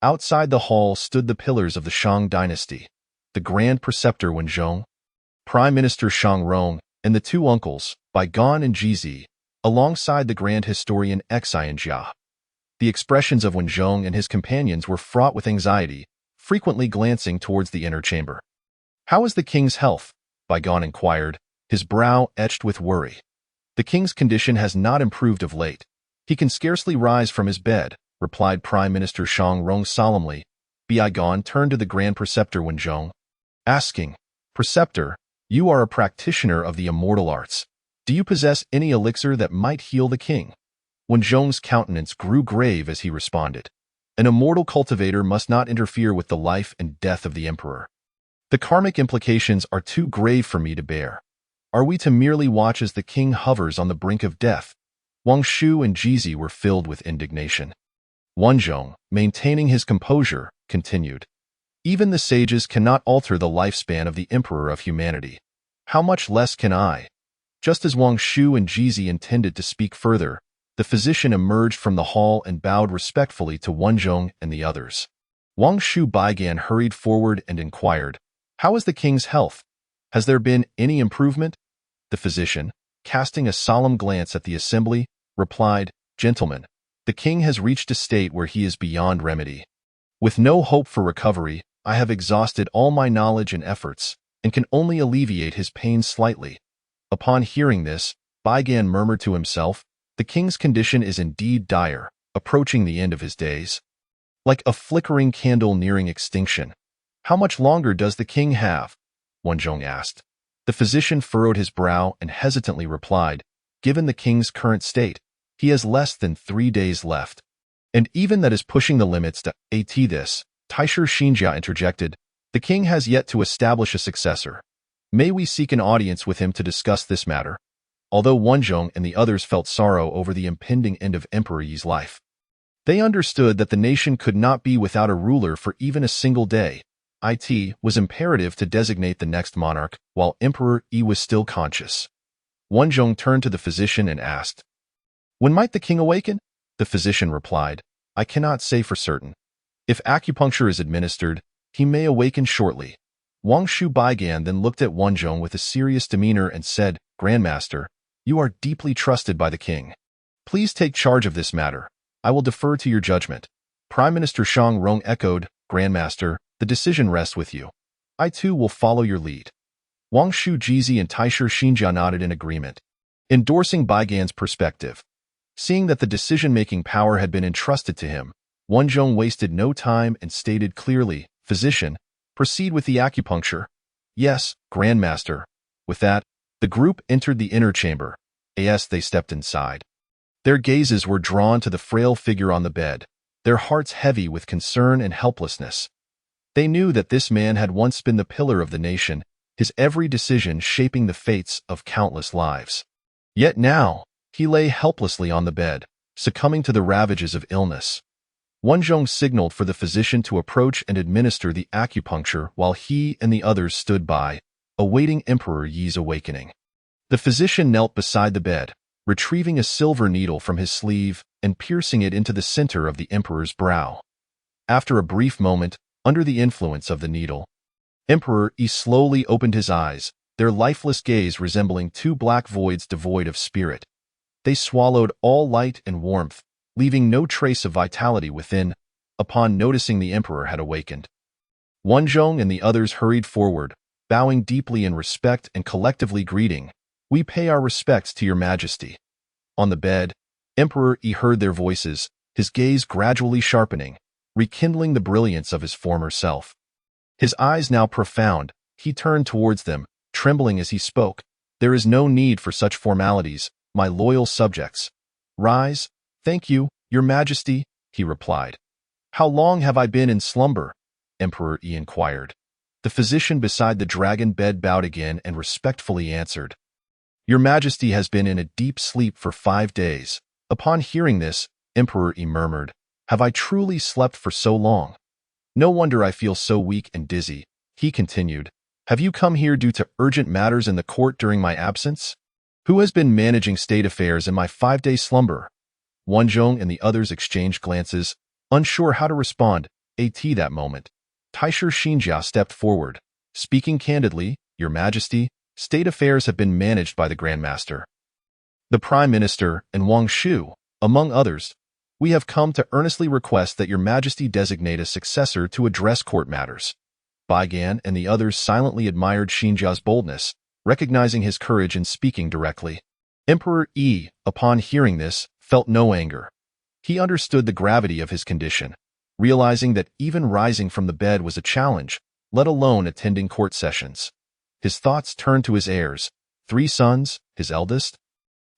Outside the hall stood the pillars of the Shang dynasty, the Grand Preceptor Wenzhong, Prime Minister Shang Rong, and the 2 uncles, Baigan and Jizi, alongside the Grand Historian Xian Jia. The expressions of Wenzhong and his companions were fraught with anxiety, frequently glancing towards the inner chamber. How is the king's health? Baigan inquired, his brow etched with worry. The king's condition has not improved of late. He can scarcely rise from his bed, replied Prime Minister Shang Rong solemnly. Baigan turned to the Grand Preceptor Wenzhong, asking, Preceptor, you are a practitioner of the immortal arts. Do you possess any elixir that might heal the king? Wenzhong's countenance grew grave as he responded. An immortal cultivator must not interfere with the life and death of the emperor. The karmic implications are too grave for me to bear. Are we to merely watch as the king hovers on the brink of death? Wang Shu and Jizi were filled with indignation. Wenzhong, maintaining his composure, continued. Even the sages cannot alter the lifespan of the emperor of humanity. How much less can I? Just as Wang Shu and Jizi intended to speak further, the physician emerged from the hall and bowed respectfully to Wenzhong and the others. Wang Shu Baigan hurried forward and inquired, How is the king's health? Has there been any improvement? The physician, casting a solemn glance at the assembly, replied, Gentlemen, the king has reached a state where he is beyond remedy. With no hope for recovery, I have exhausted all my knowledge and efforts, and can only alleviate his pain slightly. Upon hearing this, Baigan murmured to himself, The king's condition is indeed dire. approaching the end of his days. Like a flickering candle nearing extinction. How much longer does the king have? Wanzhong asked. The physician furrowed his brow and hesitantly replied, given the king's current state, he has less than 3 days left. And even that is pushing the limits to this, Taisher Xinjia interjected. The king has yet to establish a successor. May we seek an audience with him to discuss this matter? Although Wanzhong and the others felt sorrow over the impending end of Emperor Yi's life, they understood that the nation could not be without a ruler for even a single day. It was imperative to designate the next monarch while Emperor Yi was still conscious. Wanzhong turned to the physician and asked, when might the king awaken? The physician replied, I cannot say for certain. If acupuncture is administered, he may awaken shortly. Wang Shu Baigan then looked at Wanzhong with a serious demeanor and said, Grandmaster, you are deeply trusted by the king. Please take charge of this matter. I will defer to your judgment. Prime Minister Shang Rong echoed, Grandmaster, the decision rests with you. I too will follow your lead. Wang Shu Jizi and Taisher Xinjia nodded in agreement, endorsing Baigan's perspective. Seeing that the decision-making power had been entrusted to him, Wanzhong wasted no time and stated clearly, Physician, proceed with the acupuncture. Yes, Grandmaster. With that, the group entered the inner chamber. As they stepped inside, their gazes were drawn to the frail figure on the bed, their hearts heavy with concern and helplessness. They knew that this man had once been the pillar of the nation, his every decision shaping the fates of countless lives. Yet now, he lay helplessly on the bed, succumbing to the ravages of illness. Wanzhong signaled for the physician to approach and administer the acupuncture while he and the others stood by, awaiting Emperor Yi's awakening. The physician knelt beside the bed, retrieving a silver needle from his sleeve and piercing it into the center of the emperor's brow. After a brief moment, under the influence of the needle, Emperor Yi slowly opened his eyes, their lifeless gaze resembling two black voids devoid of spirit. They swallowed all light and warmth, leaving no trace of vitality within, upon noticing the emperor had awakened. Wanzhong and the others hurried forward, bowing deeply in respect and collectively greeting, We pay our respects to your majesty. On the bed, Emperor Yi heard their voices, his gaze gradually sharpening, rekindling the brilliance of his former self. His eyes now profound, he turned towards them, trembling as he spoke. There is no need for such formalities, my loyal subjects. Rise. Thank you, your majesty, he replied. How long have I been in slumber? Emperor Yi inquired. The physician beside the dragon bed bowed again and respectfully answered. Your majesty has been in a deep sleep for 5 days. Upon hearing this, Emperor Yi murmured, Have I truly slept for so long? No wonder I feel so weak and dizzy, he continued. Have you come here due to urgent matters in the court during my absence? Who has been managing state affairs in my 5-day slumber? Wanzhong and the others exchanged glances, unsure how to respond. At that moment, Taisher Xinjia stepped forward, speaking candidly, Your Majesty, state affairs have been managed by the grandmaster, the Prime Minister, and Wang Shu, among others. We have come to earnestly request that Your Majesty designate a successor to address court matters. Baigan and the others silently admired Xinjia's boldness, recognizing his courage in speaking directly. Emperor Yi, upon hearing this, felt no anger. He understood the gravity of his condition, realizing that even rising from the bed was a challenge, let alone attending court sessions. His thoughts turned to his heirs, 3 sons, his eldest,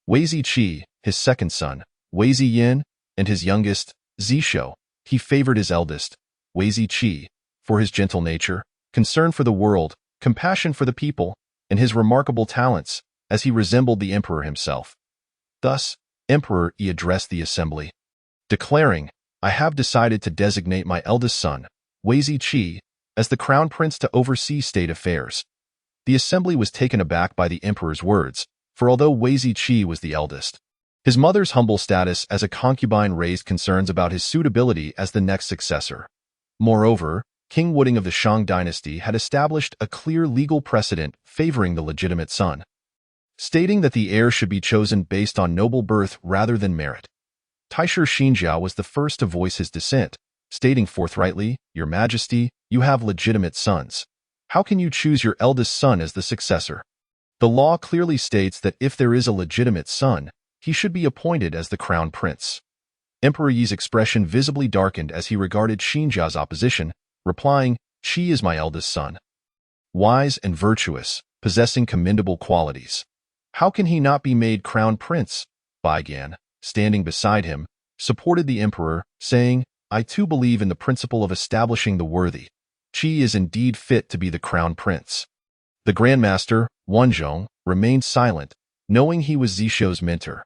Wei Ziqi, his second son, Wei Ziyin, and his youngest, Zishou. He favored his eldest, Wei Ziqi, for his gentle nature, concern for the world, compassion for the people, and his remarkable talents, as he resembled the emperor himself. Thus, Emperor Yi addressed the assembly, declaring, I have decided to designate my eldest son, Wei Ziqi, as the crown prince to oversee state affairs. The assembly was taken aback by the emperor's words, for although Wei Ziqi was the eldest, his mother's humble status as a concubine raised concerns about his suitability as the next successor. Moreover, King Wuding of the Shang dynasty had established a clear legal precedent favoring the legitimate son, stating that the heir should be chosen based on noble birth rather than merit. Taisher Xinjia was the first to voice his dissent, stating forthrightly, Your Majesty, you have legitimate sons. How can you choose your eldest son as the successor? The law clearly states that if there is a legitimate son, he should be appointed as the crown prince. Emperor Yi's expression visibly darkened as he regarded Xinjia's opposition, replying, "Qi is my eldest son. Wise and virtuous, possessing commendable qualities. How can he not be made crown prince?" Baigan, standing beside him, supported the emperor, saying, "I too believe in the principle of establishing the worthy. Qi is indeed fit to be the crown prince." The grandmaster, Wanzhong, remained silent, knowing he was Zishou's mentor.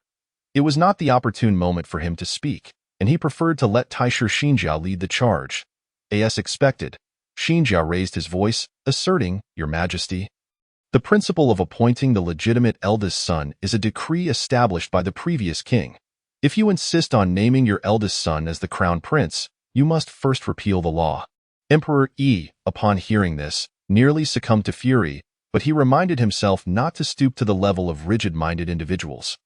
It was not the opportune moment for him to speak, and he preferred to let Taisher Xinjia lead the charge. As expected, Xinjia raised his voice, asserting, "Your Majesty, the principle of appointing the legitimate eldest son is a decree established by the previous king. If you insist on naming your eldest son as the crown prince, you must first repeal the law." Emperor Yi, upon hearing this, nearly succumbed to fury, but he reminded himself not to stoop to the level of rigid-minded individuals.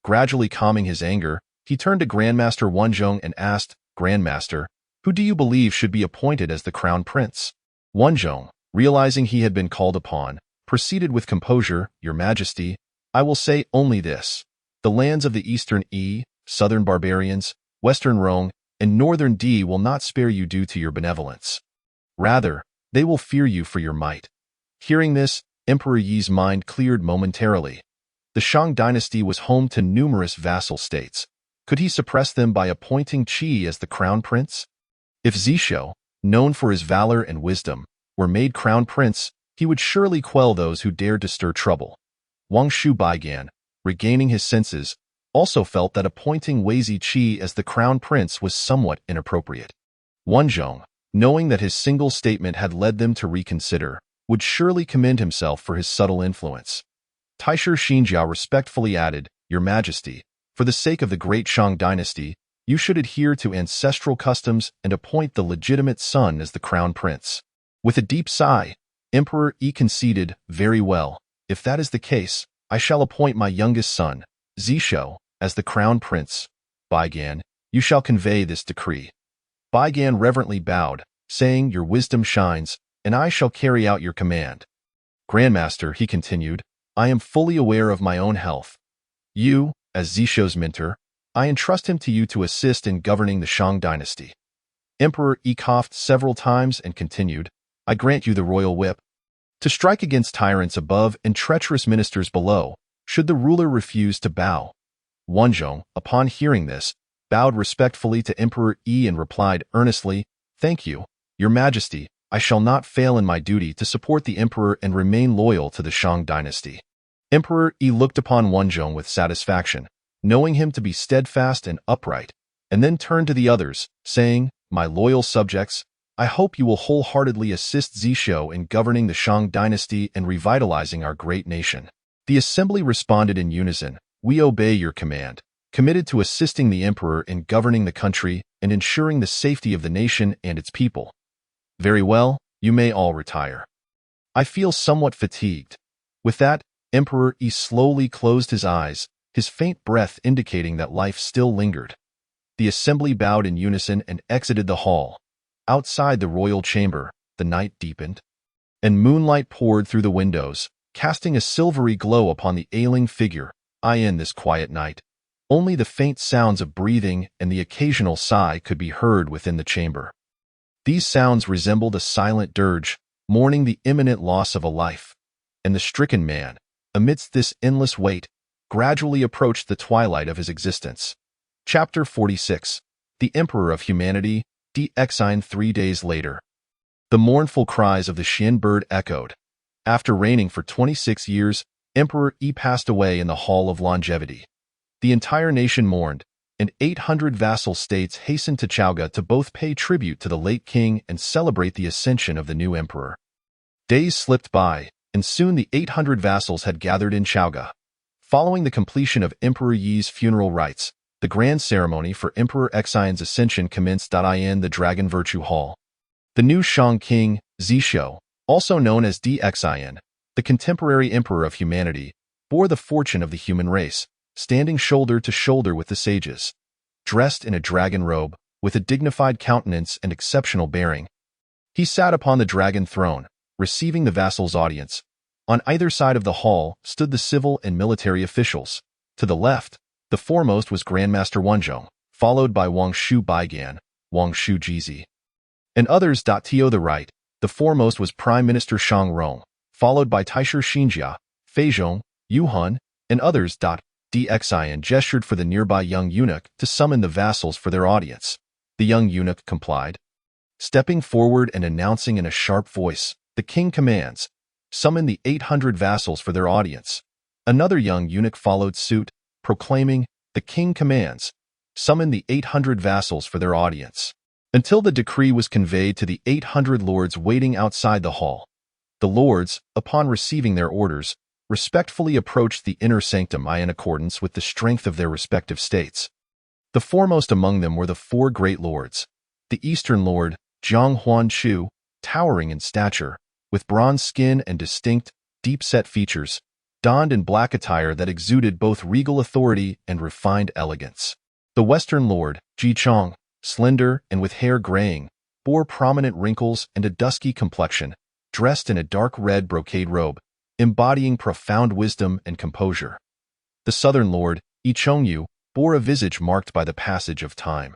Gradually calming his anger, he turned to Grandmaster Wanzhong and asked, "Grandmaster, who do you believe should be appointed as the crown prince?" Wanzhong, realizing he had been called upon, proceeded with composure, "Your Majesty, I will say only this. The lands of the eastern Yi, southern barbarians, western Rong, and northern Di will not spare you due to your benevolence. Rather, they will fear you for your might." Hearing this, Emperor Yi's mind cleared momentarily. The Shang dynasty was home to numerous vassal states. Could he suppress them by appointing Qi as the crown prince? If Zishou, known for his valor and wisdom, were made crown prince, he would surely quell those who dared to stir trouble. Wang Shu Baigan, regaining his senses, also felt that appointing Wei Ziqi as the crown prince was somewhat inappropriate. Wanzhong, knowing that his single statement had led them to reconsider, would surely commend himself for his subtle influence. Taisher Xinjia respectfully added, "Your Majesty, for the sake of the great Shang dynasty, you should adhere to ancestral customs and appoint the legitimate son as the crown prince." With a deep sigh, Emperor Yi conceded, "Very well. If that is the case, I shall appoint my youngest son, Zishou, as the crown prince. Baigan, you shall convey this decree." Baigan reverently bowed, saying, "Your wisdom shines, and I shall carry out your command." "Grandmaster," he continued, "I am fully aware of my own health. You, as Zishou's mentor, I entrust him to you to assist in governing the Shang dynasty." Emperor Yi coughed several times and continued, "I grant you the royal whip, to strike against tyrants above and treacherous ministers below, should the ruler refuse to bow." Wanzhong, upon hearing this, bowed respectfully to Emperor Yi and replied earnestly, "Thank you, Your Majesty. I shall not fail in my duty to support the emperor and remain loyal to the Shang dynasty." Emperor Yi looked upon Wanzhong with satisfaction, knowing him to be steadfast and upright, and then turned to the others, saying, "My loyal subjects, I hope you will wholeheartedly assist Zishou in governing the Shang dynasty and revitalizing our great nation." The assembly responded in unison, "We obey your command," committed to assisting the emperor in governing the country and ensuring the safety of the nation and its people. "Very well, you may all retire. I feel somewhat fatigued." With that, Emperor Yi slowly closed his eyes, his faint breath indicating that life still lingered. The assembly bowed in unison and exited the hall. Outside the royal chamber, the night deepened, and moonlight poured through the windows, casting a silvery glow upon the ailing figure. In this quiet night, only the faint sounds of breathing and the occasional sigh could be heard within the chamber. These sounds resembled a silent dirge, mourning the imminent loss of a life. And the stricken man, amidst this endless weight, gradually approached the twilight of his existence. Chapter 46. The Emperor of Humanity, Deification. 3 days later. The mournful cries of the Xian bird echoed. After reigning for 26 years, Emperor Yi passed away in the Hall of Longevity. The entire nation mourned, and 800 vassal states hastened to Chaoga to both pay tribute to the late king and celebrate the ascension of the new emperor. Days slipped by, and soon the 800 vassals had gathered in Chaoga. Following the completion of Emperor Yi's funeral rites, the grand ceremony for Emperor Xian's ascension commenced in the Dragon Virtue Hall. The new Shang king, Zishou, also known as Deification, the contemporary emperor of humanity, bore the fortune of the human race, standing shoulder to shoulder with the sages. Dressed in a dragon robe, with a dignified countenance and exceptional bearing, he sat upon the dragon throne, receiving the vassals' audience. On either side of the hall stood the civil and military officials. To the left, the foremost was Grandmaster Wanzhong, followed by Wang Shu Baigan, Wang Shu Jizi, and others. To the right, the foremost was Prime Minister Shang Rong, followed by Taisher Xinjia, Feizhong, Yuhan, and others. Deification gestured for the nearby young eunuch to summon the vassals for their audience. The young eunuch complied, stepping forward and announcing in a sharp voice, "The king commands. Summon the 800 vassals for their audience." Another young eunuch followed suit, proclaiming, "The king commands. Summon the 800 vassals for their audience." Until the decree was conveyed to the 800 lords waiting outside the hall. The lords, upon receiving their orders, respectfully approached the inner sanctum in accordance with the strength of their respective states. The foremost among them were the four great lords. The Eastern Lord, Jiang Huan Chu, towering in stature, with bronze skin and distinct, deep-set features, donned in black attire that exuded both regal authority and refined elegance. The Western Lord, Ji Chong, slender and with hair graying, bore prominent wrinkles and a dusky complexion, dressed in a dark red brocade robe, embodying profound wisdom and composure. The Southern Lord, Yi Chongyu, bore a visage marked by the passage of time,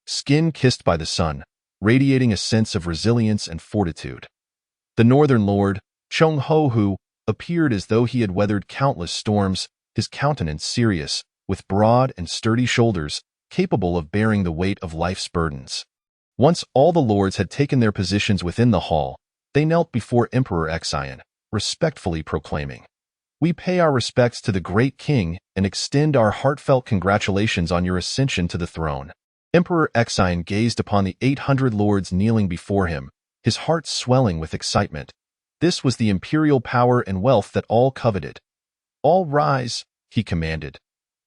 skin kissed by the sun, radiating a sense of resilience and fortitude. The Northern Lord, Chong Ho-hu, appeared as though he had weathered countless storms, his countenance serious, with broad and sturdy shoulders, capable of bearing the weight of life's burdens. Once all the lords had taken their positions within the hall, they knelt before Emperor Xian, respectfully proclaiming, "We pay our respects to the great king and extend our heartfelt congratulations on your ascension to the throne." Emperor Xian gazed upon the 800 lords kneeling before him, his heart swelling with excitement. This was the imperial power and wealth that all coveted. "All rise," he commanded.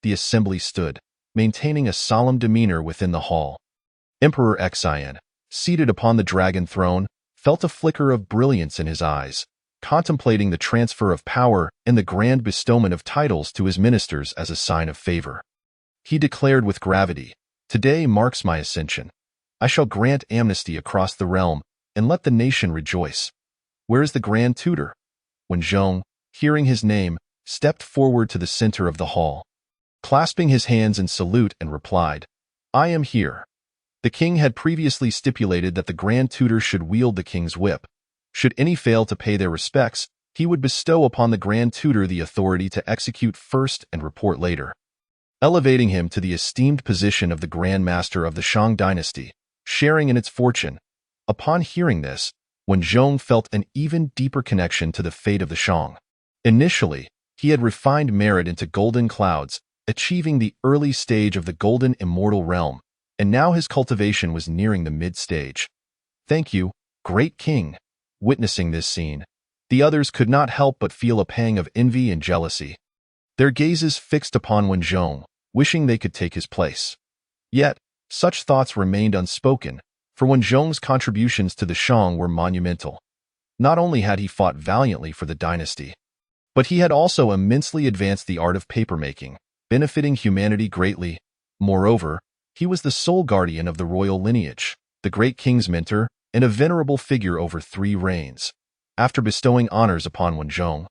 The assembly stood, maintaining a solemn demeanor within the hall. Emperor Xian, seated upon the dragon throne, felt a flicker of brilliance in his eyes, contemplating the transfer of power and the grand bestowment of titles to his ministers as a sign of favor. He declared with gravity, "Today marks my ascension. I shall grant amnesty across the realm and let the nation rejoice." "Where is the Grand Tutor?" When Zhong, hearing his name, stepped forward to the center of the hall, clasping his hands in salute and replied, "I am here." The king had previously stipulated that the Grand Tutor should wield the king's whip. Should any fail to pay their respects, he would bestow upon the Grand Tutor the authority to execute first and report later, elevating him to the esteemed position of the grandmaster of the Shang dynasty, sharing in its fortune. Upon hearing this, Wen Zhong felt an even deeper connection to the fate of the Shang. Initially, he had refined merit into golden clouds, achieving the early stage of the golden immortal realm, and now his cultivation was nearing the mid-stage. "Thank you, great king." Witnessing this scene, the others could not help but feel a pang of envy and jealousy, their gazes fixed upon Wen Zhong, wishing they could take his place. Yet, such thoughts remained unspoken, for Wen Zhong's contributions to the Shang were monumental. Not only had he fought valiantly for the dynasty, but he had also immensely advanced the art of papermaking, benefiting humanity greatly. Moreover, he was the sole guardian of the royal lineage, the great king's mentor, and a venerable figure over 3 reigns. After bestowing honors upon Wen Zhong,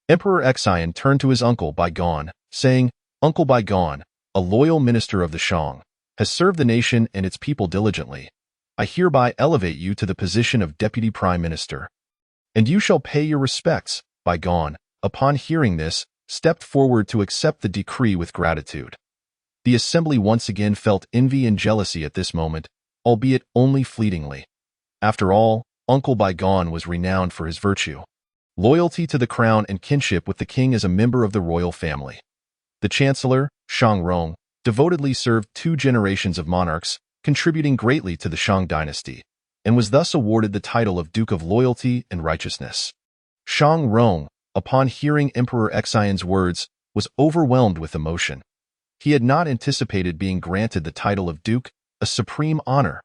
Emperor Xian turned to his uncle Baigan, saying, "Uncle Baigan, a loyal minister of the Shang, has served the nation and its people diligently. I hereby elevate you to the position of Deputy Prime Minister, and you shall pay your respects." Baigan, upon hearing this, stepped forward to accept the decree with gratitude. The assembly once again felt envy and jealousy at this moment, albeit only fleetingly. After all, Uncle Baigan was renowned for his virtue, loyalty to the crown and kinship with the king as a member of the royal family. The chancellor, Shang Rong, devotedly served 2 generations of monarchs, contributing greatly to the Shang dynasty, and was thus awarded the title of Duke of Loyalty and Righteousness. Shang Rong, upon hearing Emperor Xian's words, was overwhelmed with emotion. He had not anticipated being granted the title of Duke, a supreme honor.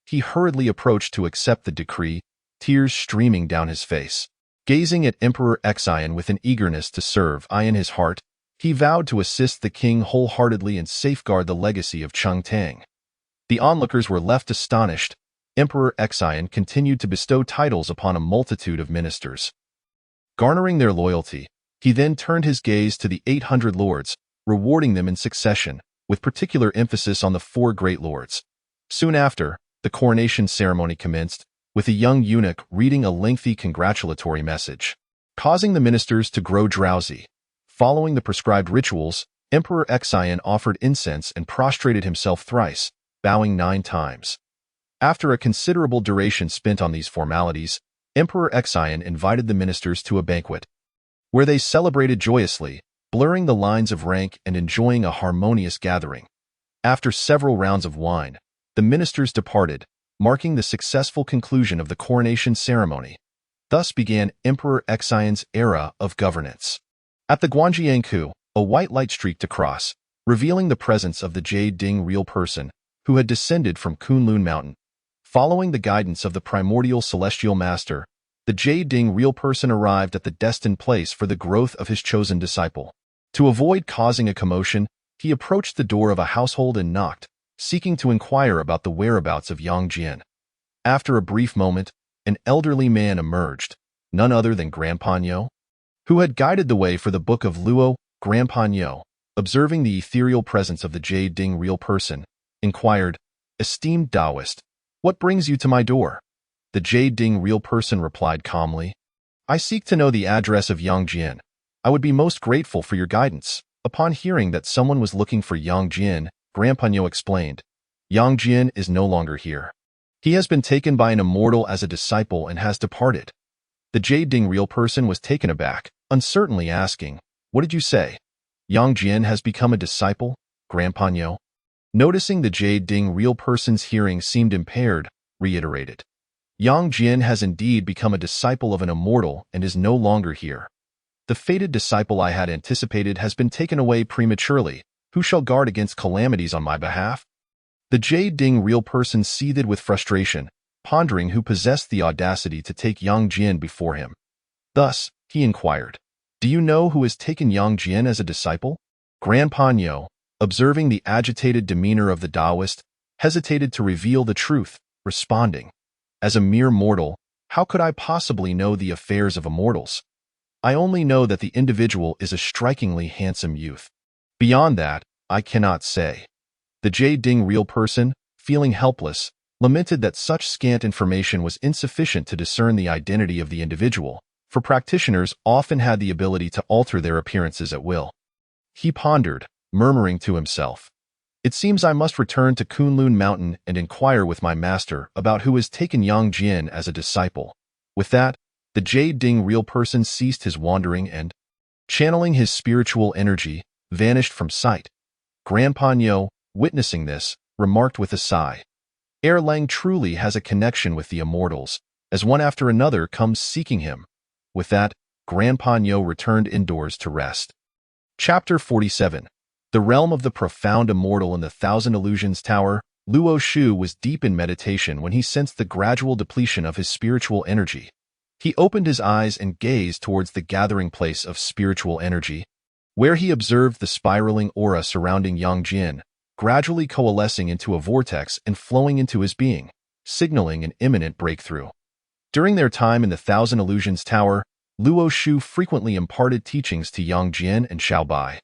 He hurriedly approached to accept the decree, tears streaming down his face. Gazing at Emperor Xian with an eagerness to serve in his heart, he vowed to assist the king wholeheartedly and safeguard the legacy of Tang. The onlookers were left astonished. Emperor Xian continued to bestow titles upon a multitude of ministers, garnering their loyalty. He then turned his gaze to the 800 lords, rewarding them in succession with particular emphasis on the four great lords. Soon after, the coronation ceremony commenced, with a young eunuch reading a lengthy congratulatory message, causing the ministers to grow drowsy. Following the prescribed rituals, Emperor Xian offered incense and prostrated himself thrice, bowing 9 times. After a considerable duration spent on these formalities, Emperor Xian invited the ministers to a banquet, where they celebrated joyously, blurring the lines of rank and enjoying a harmonious gathering. After several rounds of wine, the ministers departed, marking the successful conclusion of the coronation ceremony. Thus began Emperor Xian's era of governance. At the Guanjiangku, a white light streaked across, revealing the presence of the Jade Ding real person, who had descended from Kunlun Mountain. Following the guidance of the primordial celestial master, the Jade Ding real person arrived at the destined place for the growth of his chosen disciple. To avoid causing a commotion, he approached the door of a household and knocked, seeking to inquire about the whereabouts of Yang Jian. After a brief moment, an elderly man emerged, none other than Grandpa Nyo, who had guided the way for the Book of Luo. Grandpa Nyo, observing the ethereal presence of the Jade Ding real person, inquired, "Esteemed Taoist, what brings you to my door?" The Jade Ding real person replied calmly, "I seek to know the address of Yang Jian. I would be most grateful for your guidance." Upon hearing that someone was looking for Yang Jian, Grandpa Nyo explained, "Yang Jian is no longer here. He has been taken by an immortal as a disciple and has departed." The Jade Ding real person was taken aback, uncertainly asking, "What did you say? Yang Jian has become a disciple?" Grandpa Nyo, noticing the Jade Ding real person's hearing seemed impaired, reiterated, "Yang Jian has indeed become a disciple of an immortal and is no longer here. The fated disciple I had anticipated has been taken away prematurely. Who shall guard against calamities on my behalf?" The Jade Ding real person seethed with frustration, pondering who possessed the audacity to take Yang Jian before him. Thus, he inquired, "Do you know who has taken Yang Jian as a disciple?" Grandpa Nyo, observing the agitated demeanor of the Taoist, hesitated to reveal the truth, responding, "As a mere mortal, how could I possibly know the affairs of immortals? I only know that the individual is a strikingly handsome youth. Beyond that, I cannot say." The Jade Ding real person, feeling helpless, lamented that such scant information was insufficient to discern the identity of the individual, for practitioners often had the ability to alter their appearances at will. He pondered, murmuring to himself, "It seems I must return to Kunlun Mountain and inquire with my master about who has taken Yang Jian as a disciple." With that, the Jade Ding real person ceased his wandering and, channeling his spiritual energy, vanished from sight. Grandpa Nyo, witnessing this, remarked with a sigh, "Erlang truly has a connection with the immortals, as one after another comes seeking him." With that, Grandpa Nyo returned indoors to rest. Chapter 47. The Realm of the Profound Immortal in the Thousand Illusions Tower. Luo Shu was deep in meditation when he sensed the gradual depletion of his spiritual energy. He opened his eyes and gazed towards the gathering place of spiritual energy, where he observed the spiraling aura surrounding Yang Jian, gradually coalescing into a vortex and flowing into his being, signaling an imminent breakthrough. During their time in the Thousand Illusions Tower, Luo Shu frequently imparted teachings to Yang Jian and Xiaobai,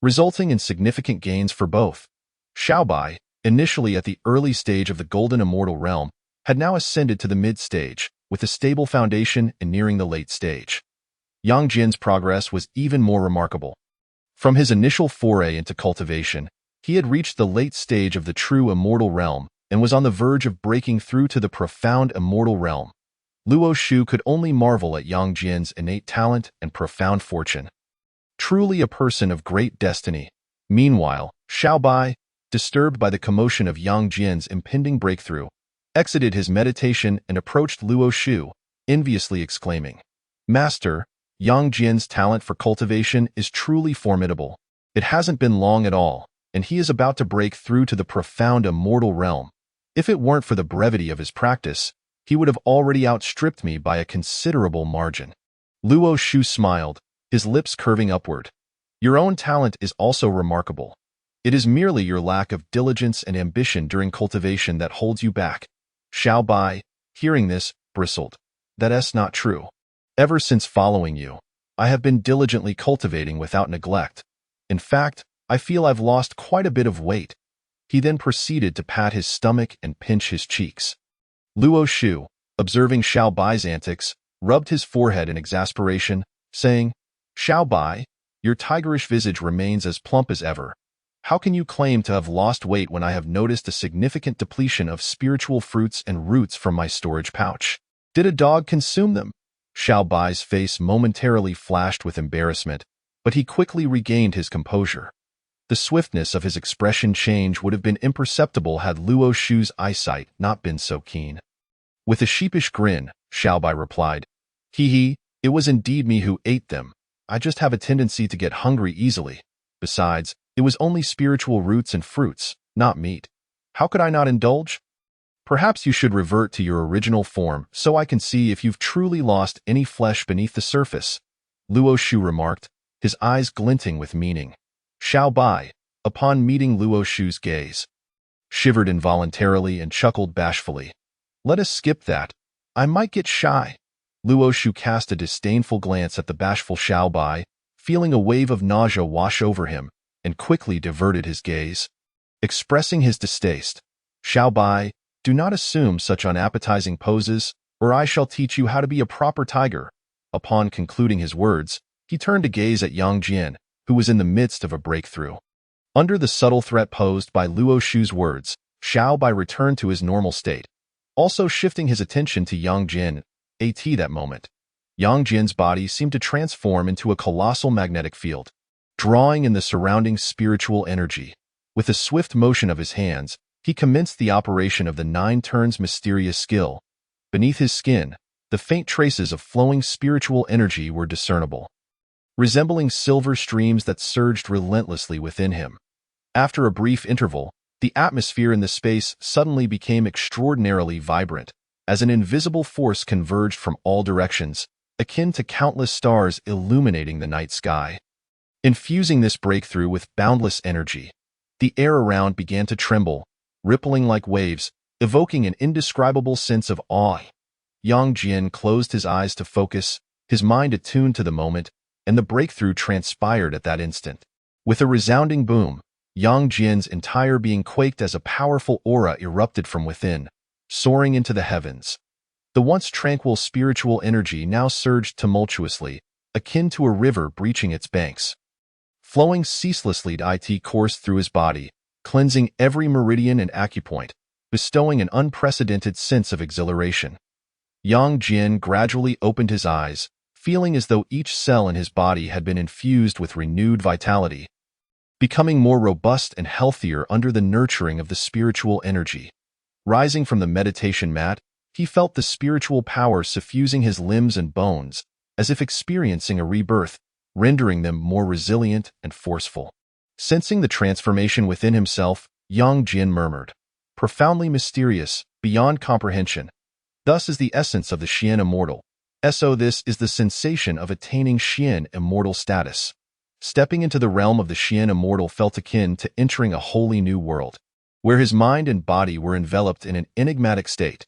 resulting in significant gains for both. Xiaobai, initially at the early stage of the Golden Immortal Realm, had now ascended to the mid-stage, with a stable foundation and nearing the late stage. Yang Jian's progress was even more remarkable. From his initial foray into cultivation, he had reached the late stage of the true immortal realm and was on the verge of breaking through to the profound immortal realm. Luo Shu could only marvel at Yang Jian's innate talent and profound fortune. Truly a person of great destiny. Meanwhile, Xiaobai, disturbed by the commotion of Yang Jian's impending breakthrough, exited his meditation and approached Luo Shu, enviously exclaiming, "Master, Yang Jian's talent for cultivation is truly formidable. It hasn't been long at all, and he is about to break through to the profound immortal realm. If it weren't for the brevity of his practice, he would have already outstripped me by a considerable margin." Luo Shu smiled, his lips curving upward. "Your own talent is also remarkable. It is merely your lack of diligence and ambition during cultivation that holds you back." Xiaobai, hearing this, bristled. "That's not true. Ever since following you, I have been diligently cultivating without neglect. In fact, I feel I've lost quite a bit of weight. He then proceeded to pat his stomach and pinch his cheeks. Luo Shu, observing Xiao Bai's antics, rubbed his forehead in exasperation, saying, Xiao Bai, your tigerish visage remains as plump as ever. How can you claim to have lost weight when I have noticed a significant depletion of spiritual fruits and roots from my storage pouch? Did a dog consume them? Xiao Bai's face momentarily flashed with embarrassment, but he quickly regained his composure. The swiftness of his expression change would have been imperceptible had Luo Shu's eyesight not been so keen. With a sheepish grin, Xiao Bai replied, Hee, it was indeed me who ate them. I just have a tendency to get hungry easily. Besides, it was only spiritual roots and fruits, not meat. How could I not indulge? Perhaps you should revert to your original form so I can see if you've truly lost any flesh beneath the surface, Luo Shu remarked, his eyes glinting with meaning. Xiao Bai, upon meeting Luo Shu's gaze, shivered involuntarily and chuckled bashfully. Let us skip that. I might get shy. Luo Shu cast a disdainful glance at the bashful Xiao Bai, feeling a wave of nausea wash over him, and quickly diverted his gaze. Expressing his distaste, Xiao Bai, do not assume such unappetizing poses, or I shall teach you how to be a proper tiger. Upon concluding his words, he turned to gaze at Yang Jian, who was in the midst of a breakthrough. Under the subtle threat posed by Luo Shu's words, Xiao Bai returned to his normal state, also shifting his attention to Yang Jian. At that moment, Yang Jian's body seemed to transform into a colossal magnetic field, drawing in the surrounding spiritual energy. With a swift motion of his hands, he commenced the operation of the 9 turns mysterious skill. Beneath his skin, the faint traces of flowing spiritual energy were discernible, resembling silver streams that surged relentlessly within him. After a brief interval, the atmosphere in the space suddenly became extraordinarily vibrant, as an invisible force converged from all directions, akin to countless stars illuminating the night sky. Infusing this breakthrough with boundless energy, the air around began to tremble, rippling like waves, evoking an indescribable sense of awe. Yang Jian closed his eyes to focus, his mind attuned to the moment, and the breakthrough transpired at that instant. With a resounding boom, Yang Jian's entire being quaked as a powerful aura erupted from within, soaring into the heavens. The once tranquil spiritual energy now surged tumultuously, akin to a river breaching its banks. Flowing ceaselessly, it coursed through his body, cleansing every meridian and acupoint, bestowing an unprecedented sense of exhilaration. Yang Jian gradually opened his eyes, feeling as though each cell in his body had been infused with renewed vitality, becoming more robust and healthier under the nurturing of the spiritual energy. Rising from the meditation mat, he felt the spiritual power suffusing his limbs and bones, as if experiencing a rebirth, rendering them more resilient and forceful. Sensing the transformation within himself, Yang Jian murmured, profoundly mysterious, beyond comprehension. Thus is the essence of the Xian immortal. So this is the sensation of attaining Xian immortal status. Stepping into the realm of the Xian immortal felt akin to entering a wholly new world, where his mind and body were enveloped in an enigmatic state.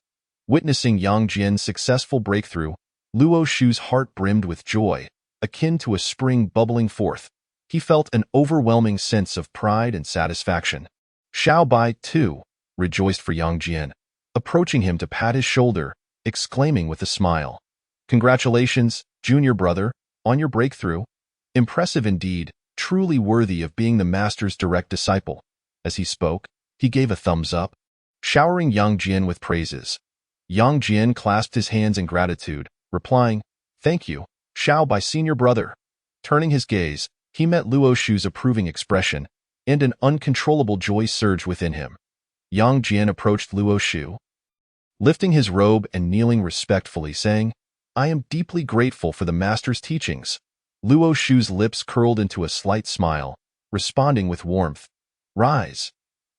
Witnessing Yang Jian's successful breakthrough, Luo Shu's heart brimmed with joy, akin to a spring bubbling forth. He felt an overwhelming sense of pride and satisfaction. Xiao Bai, too, rejoiced for Yang Jian, approaching him to pat his shoulder, exclaiming with a smile, Congratulations, junior brother, on your breakthrough. Impressive indeed, truly worthy of being the master's direct disciple. As he spoke, he gave a thumbs up, showering Yang Jian with praises. Yang Jian clasped his hands in gratitude, replying, Thank you, Xiao Bai senior brother. Turning his gaze, he met Luo Shu's approving expression, and an uncontrollable joy surged within him. Yang Jian approached Luo Shu, lifting his robe and kneeling respectfully, saying, I am deeply grateful for the master's teachings. Luo Shu's lips curled into a slight smile, responding with warmth, Rise.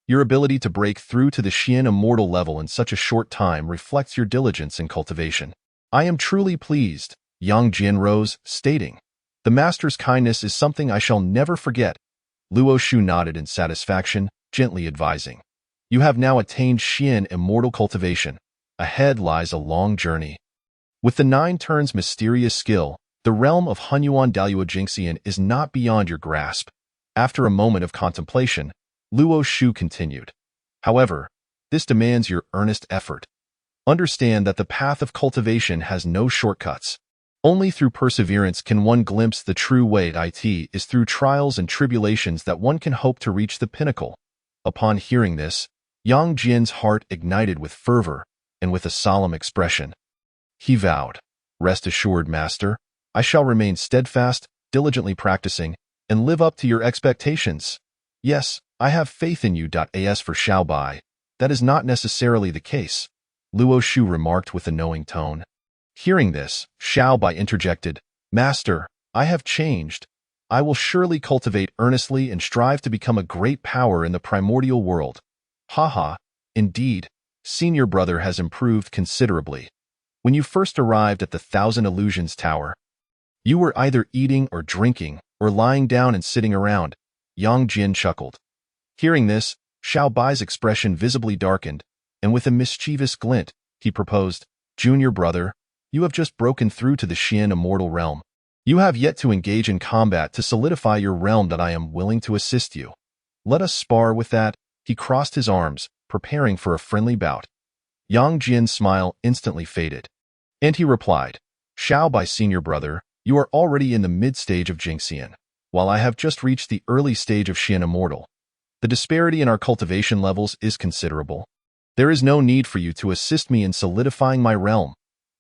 Your ability to break through to the Xian immortal level in such a short time reflects your diligence and cultivation. I am truly pleased, Yang Jian rose, stating, The master's kindness is something I shall never forget. Luo Shu nodded in satisfaction, gently advising, You have now attained Xian immortal cultivation. Ahead lies a long journey. With the 9 turns mysterious skill, the realm of Hunyuan Daluo Jingxian is not beyond your grasp. After a moment of contemplation, Luo Shu continued. However, this demands your earnest effort. Understand that the path of cultivation has no shortcuts. Only through perseverance can one glimpse the true way. It is through trials and tribulations that one can hope to reach the pinnacle. Upon hearing this, Yang Jian's heart ignited with fervor and with a solemn expression. He vowed, "Rest assured, Master, I shall remain steadfast, diligently practicing, and live up to your expectations. Yes, I have faith in you." As for Xiaobai, that is not necessarily the case, Luo Shu remarked with a knowing tone. Hearing this, Xiaobai interjected, "Master, I have changed. I will surely cultivate earnestly and strive to become a great power in the primordial world." Haha, indeed, senior brother has improved considerably. When you first arrived at the Thousand Illusions Tower, you were either eating or drinking, or lying down and sitting around. Yang Jin chuckled. Hearing this, Xiaobai's expression visibly darkened, and with a mischievous glint, he proposed, "Junior brother, you have just broken through to the Xian immortal realm. You have yet to engage in combat to solidify your realm. That I am willing to assist you. Let us spar." With that, he crossed his arms, preparing for a friendly bout. Yang Jin's smile instantly faded, and he replied, "Xiaobai senior brother, you are already in the mid-stage of Jingxian, while I have just reached the early stage of Xian immortal. The disparity in our cultivation levels is considerable. There is no need for you to assist me in solidifying my realm.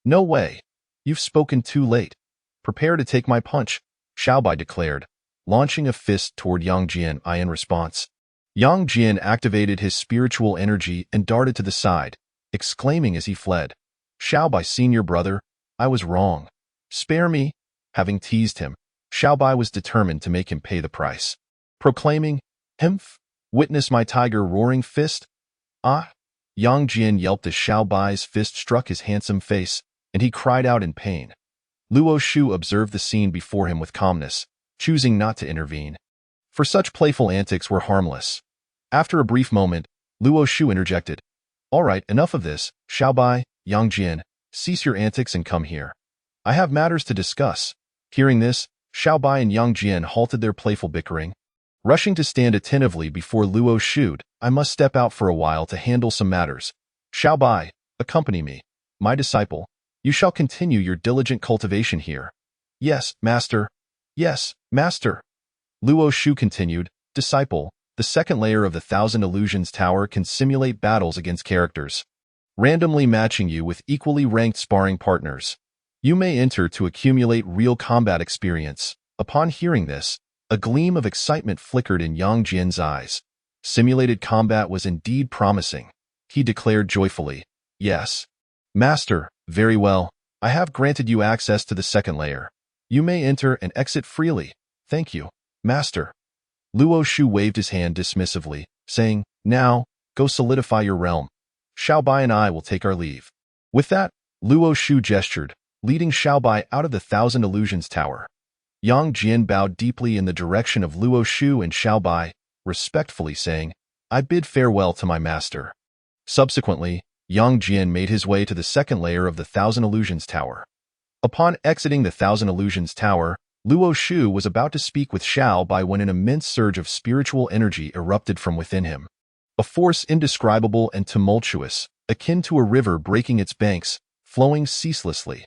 No way. You've spoken too late. Prepare to take my punch," Xiaobai declared, launching a fist toward Yang Jin. In response, Yang Jin activated his spiritual energy and darted to the side, exclaiming as he fled, "Xiaobai senior brother, I was wrong. Spare me." Having teased him, Xiaobai was determined to make him pay the price. Proclaiming, "Himph! Witness my tiger roaring fist." Ah! Yang Jin yelped as Xiaobai's fist struck his handsome face, and he cried out in pain. Luo Shu observed the scene before him with calmness, choosing not to intervene, for such playful antics were harmless. After a brief moment, Luo Shu interjected, "All right, enough of this, Xiaobai, Yang Jin, cease your antics and come here. I have matters to discuss." Hearing this, Xiaobai and Yang Jin halted their playful bickering. Rushing to stand attentively before Luo Shu, "I must step out for a while to handle some matters. Xiaobai, accompany me. My disciple, you shall continue your diligent cultivation here." "Yes, master. Yes, master." Luo Shu continued, "Disciple, the second layer of the Thousand Illusions Tower can simulate battles against characters, randomly matching you with equally ranked sparring partners. You may enter to accumulate real combat experience." Upon hearing this, a gleam of excitement flickered in Yang Jin's eyes. Simulated combat was indeed promising. He declared joyfully, "Yes, master, very well. I have granted you access to the second layer. You may enter and exit freely. Thank you, master." Luo Shu waved his hand dismissively, saying, "Now, go solidify your realm. Xiaobai and I will take our leave." With that, Luo Shu gestured, leading Xiaobai out of the Thousand Illusions Tower. Yang Jin bowed deeply in the direction of Luo Shu and Xiaobai, respectfully saying, "I bid farewell to my master." Subsequently, Yang Jin made his way to the second layer of the Thousand Illusions Tower. Upon exiting the Thousand Illusions Tower, Luo Shu was about to speak with Xiaobai when an immense surge of spiritual energy erupted from within him. A force indescribable and tumultuous, akin to a river breaking its banks, flowing ceaselessly.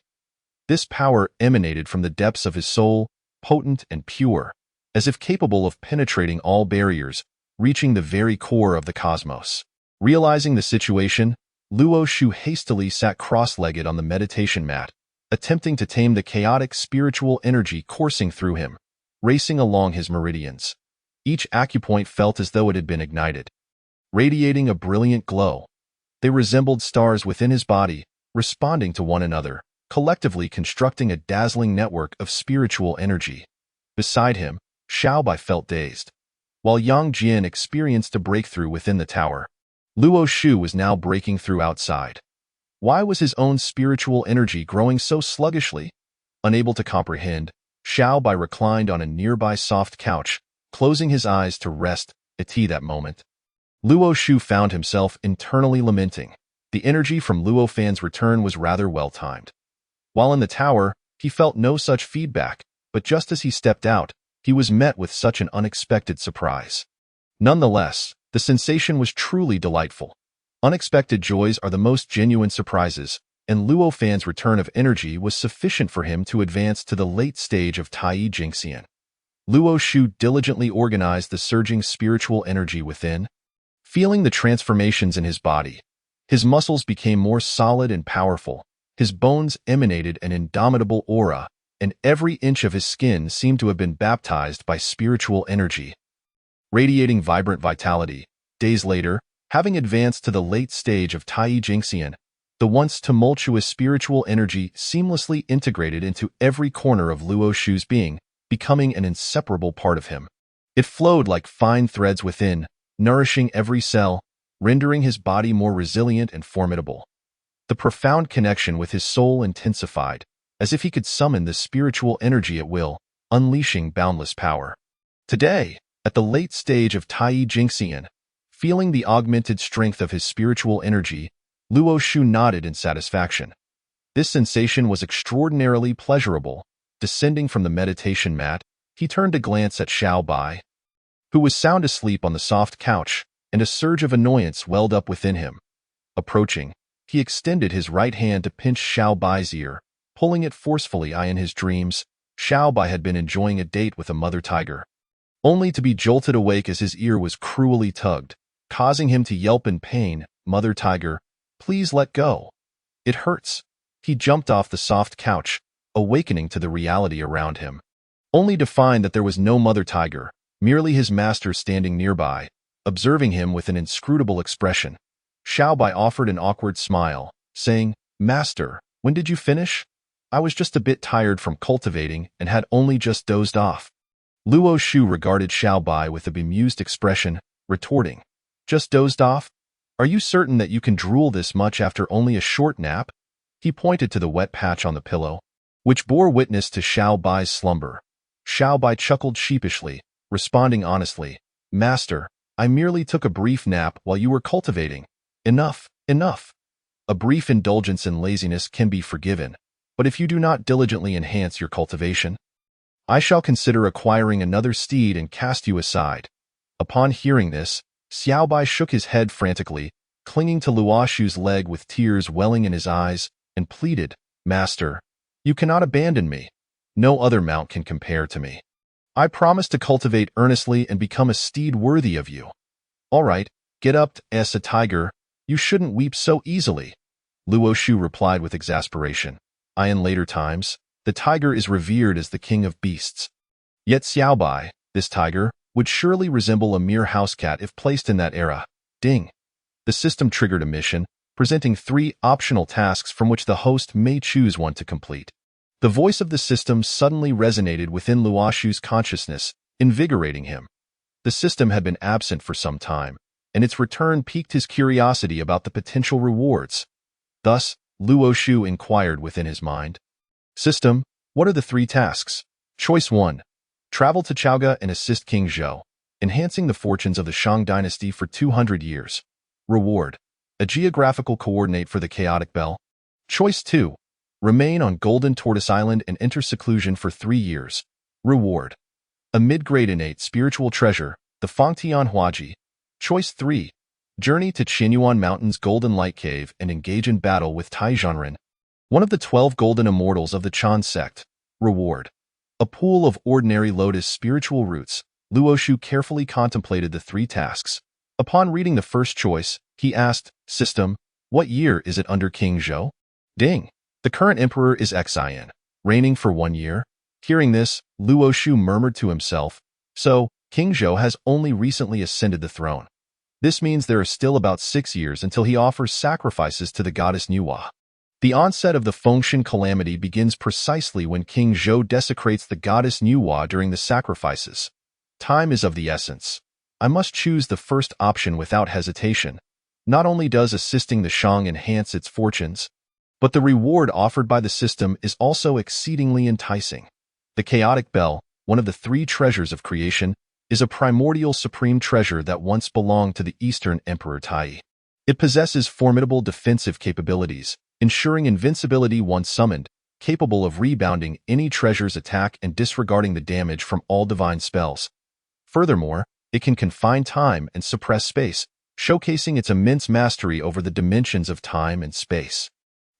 This power emanated from the depths of his soul, potent and pure, as if capable of penetrating all barriers, reaching the very core of the cosmos. Realizing the situation, Luo Shu hastily sat cross-legged on the meditation mat, attempting to tame the chaotic spiritual energy coursing through him, racing along his meridians. Each acupoint felt as though it had been ignited, radiating a brilliant glow. They resembled stars within his body, responding to one another, collectively constructing a dazzling network of spiritual energy. Beside him, Xiaobai felt dazed. While Yang Jin experienced a breakthrough within the tower, Luo Shu was now breaking through outside. Why was his own spiritual energy growing so sluggishly? Unable to comprehend, Xiaobai reclined on a nearby soft couch, closing his eyes to rest at that moment. Luo Shu found himself internally lamenting. The energy from Luo Fan's return was rather well-timed. While in the tower, he felt no such feedback, but just as he stepped out, he was met with such an unexpected surprise. Nonetheless, the sensation was truly delightful. Unexpected joys are the most genuine surprises, and Luo Fan's return of energy was sufficient for him to advance to the late stage of Tongtian. Luo Shu diligently organized the surging spiritual energy within. Feeling the transformations in his body, his muscles became more solid and powerful, his bones emanated an indomitable aura, and every inch of his skin seemed to have been baptized by spiritual energy. Radiating vibrant vitality, days later, having advanced to the late stage of Tongtian, the once tumultuous spiritual energy seamlessly integrated into every corner of Luo Shu's being, becoming an inseparable part of him. It flowed like fine threads within, nourishing every cell, rendering his body more resilient and formidable. The profound connection with his soul intensified, as if he could summon the spiritual energy at will, unleashing boundless power. Today, at the late stage of Tongtian, feeling the augmented strength of his spiritual energy, Luo Shu nodded in satisfaction. This sensation was extraordinarily pleasurable. Descending from the meditation mat, he turned to glance at Xiao Bai, who was sound asleep on the soft couch, and a surge of annoyance welled up within him. Approaching, he extended his right hand to pinch Xiao Bai's ear, pulling it forcefully. In his dreams, Xiao Bai had been enjoying a date with a mother tiger, only to be jolted awake as his ear was cruelly tugged, causing him to yelp in pain. "Mother tiger, please let go. It hurts." He jumped off the soft couch, awakening to the reality around him, only to find that there was no mother tiger, merely his master standing nearby, observing him with an inscrutable expression. Xiao Bai offered an awkward smile, saying, "Master, when did you finish? I was just a bit tired from cultivating and had only just dozed off." Luo Shu regarded Xiao Bai with a bemused expression, retorting, "Just dozed off? Are you certain that you can drool this much after only a short nap?" He pointed to the wet patch on the pillow, which bore witness to Xiao Bai's slumber. Xiao Bai chuckled sheepishly, responding honestly, "Master, I merely took a brief nap while you were cultivating. Enough, enough. A brief indulgence in laziness can be forgiven, but if you do not diligently enhance your cultivation, I shall consider acquiring another steed and cast you aside." Upon hearing this, Xiao Bai shook his head frantically, clinging to Luo Shu's leg with tears welling in his eyes, and pleaded, "Master, you cannot abandon me. No other mount can compare to me. I promise to cultivate earnestly and become a steed worthy of you." "All right, get up, as a tiger. You shouldn't weep so easily," Luo Shu replied with exasperation. In later times, the tiger is revered as the king of beasts. Yet Xiao Bai, this tiger, would surely resemble a mere house cat if placed in that era. Ding. The system triggered a mission, presenting 3 optional tasks from which the host may choose one to complete. The voice of the system suddenly resonated within Luo Shu's consciousness, invigorating him. The system had been absent for some time, and its return piqued his curiosity about the potential rewards. Thus, Luo Shu inquired within his mind, "System, what are the 3 tasks?" Choice 1. Travel to Chaoga and assist King Zhou, enhancing the fortunes of the Shang dynasty for 200 years. Reward: a geographical coordinate for the chaotic bell. Choice 2. Remain on Golden Tortoise Island and enter seclusion for 3 years. Reward: a mid-grade innate spiritual treasure, the Fangtian Huaji. Choice 3. Journey to Qinyuan Mountain's Golden Light Cave and engage in battle with Taijianren, one of the 12 golden immortals of the Chan sect. Reward: a pool of ordinary lotus spiritual roots. Luo Shu carefully contemplated the 3 tasks. Upon reading the first choice, he asked, "System, what year is it under King Zhou?" Ding. The current emperor is Xian, reigning for 1 year. Hearing this, Luo Shu murmured to himself, "So, King Zhou has only recently ascended the throne. This means there are still about 6 years until he offers sacrifices to the goddess Nuwa." The onset of the Fengshen calamity begins precisely when King Zhou desecrates the goddess Nuwa during the sacrifices. Time is of the essence. I must choose the first option without hesitation. Not only does assisting the Shang enhance its fortunes, but the reward offered by the system is also exceedingly enticing. The chaotic bell, one of the 3 treasures of creation, is a primordial supreme treasure that once belonged to the Eastern Emperor Tai. It possesses formidable defensive capabilities, ensuring invincibility once summoned, capable of rebounding any treasure's attack and disregarding the damage from all divine spells. Furthermore, it can confine time and suppress space, showcasing its immense mastery over the dimensions of time and space.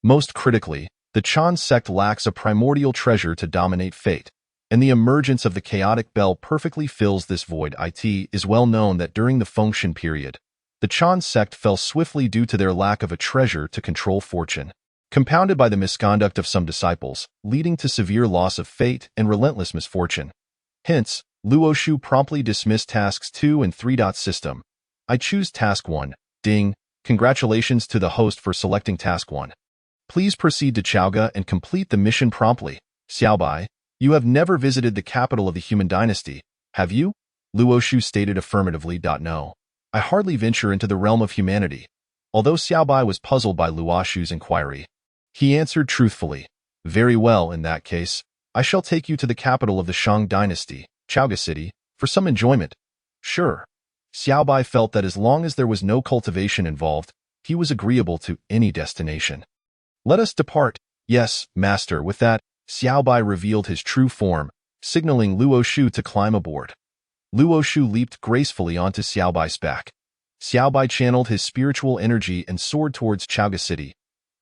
Most critically, the Chan sect lacks a primordial treasure to dominate fate, and the emergence of the chaotic bell perfectly fills this void. It is well known that during the Fengtian period, the Chan sect fell swiftly due to their lack of a treasure to control fortune, compounded by the misconduct of some disciples, leading to severe loss of fate and relentless misfortune. Hence, Luoshu promptly dismissed tasks 2 and 3. System. I choose task 1. Ding. Congratulations to the host for selecting task 1. Please proceed to Chaoga and complete the mission promptly. Xiaobai, you have never visited the capital of the human dynasty, have you? Luoshu stated affirmatively. No. I hardly venture into the realm of humanity. Although Xiaobai was puzzled by Luoshu's inquiry, he answered truthfully. Very well, in that case, I shall take you to the capital of the Shang dynasty, Chaoga City, for some enjoyment. Sure. Xiaobai felt that as long as there was no cultivation involved, he was agreeable to any destination. Let us depart. Yes, master. With that, Xiaobai revealed his true form, signaling Luoshu to climb aboard. Luoshu leaped gracefully onto Xiaobai's back. Xiaobai channeled his spiritual energy and soared towards Chaoga City.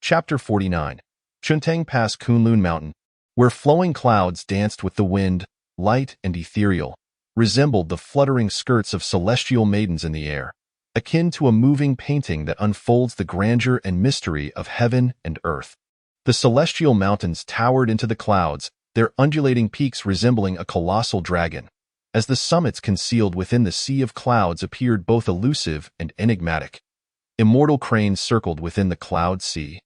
Chapter 49. Chuntang Pass Kunlun Mountain, where flowing clouds danced with the wind, light and ethereal, resembled the fluttering skirts of celestial maidens in the air, akin to a moving painting that unfolds the grandeur and mystery of heaven and earth. The celestial mountains towered into the clouds, their undulating peaks resembling a colossal dragon, as the summits concealed within the sea of clouds appeared both elusive and enigmatic. Immortal cranes circled within the cloud sea,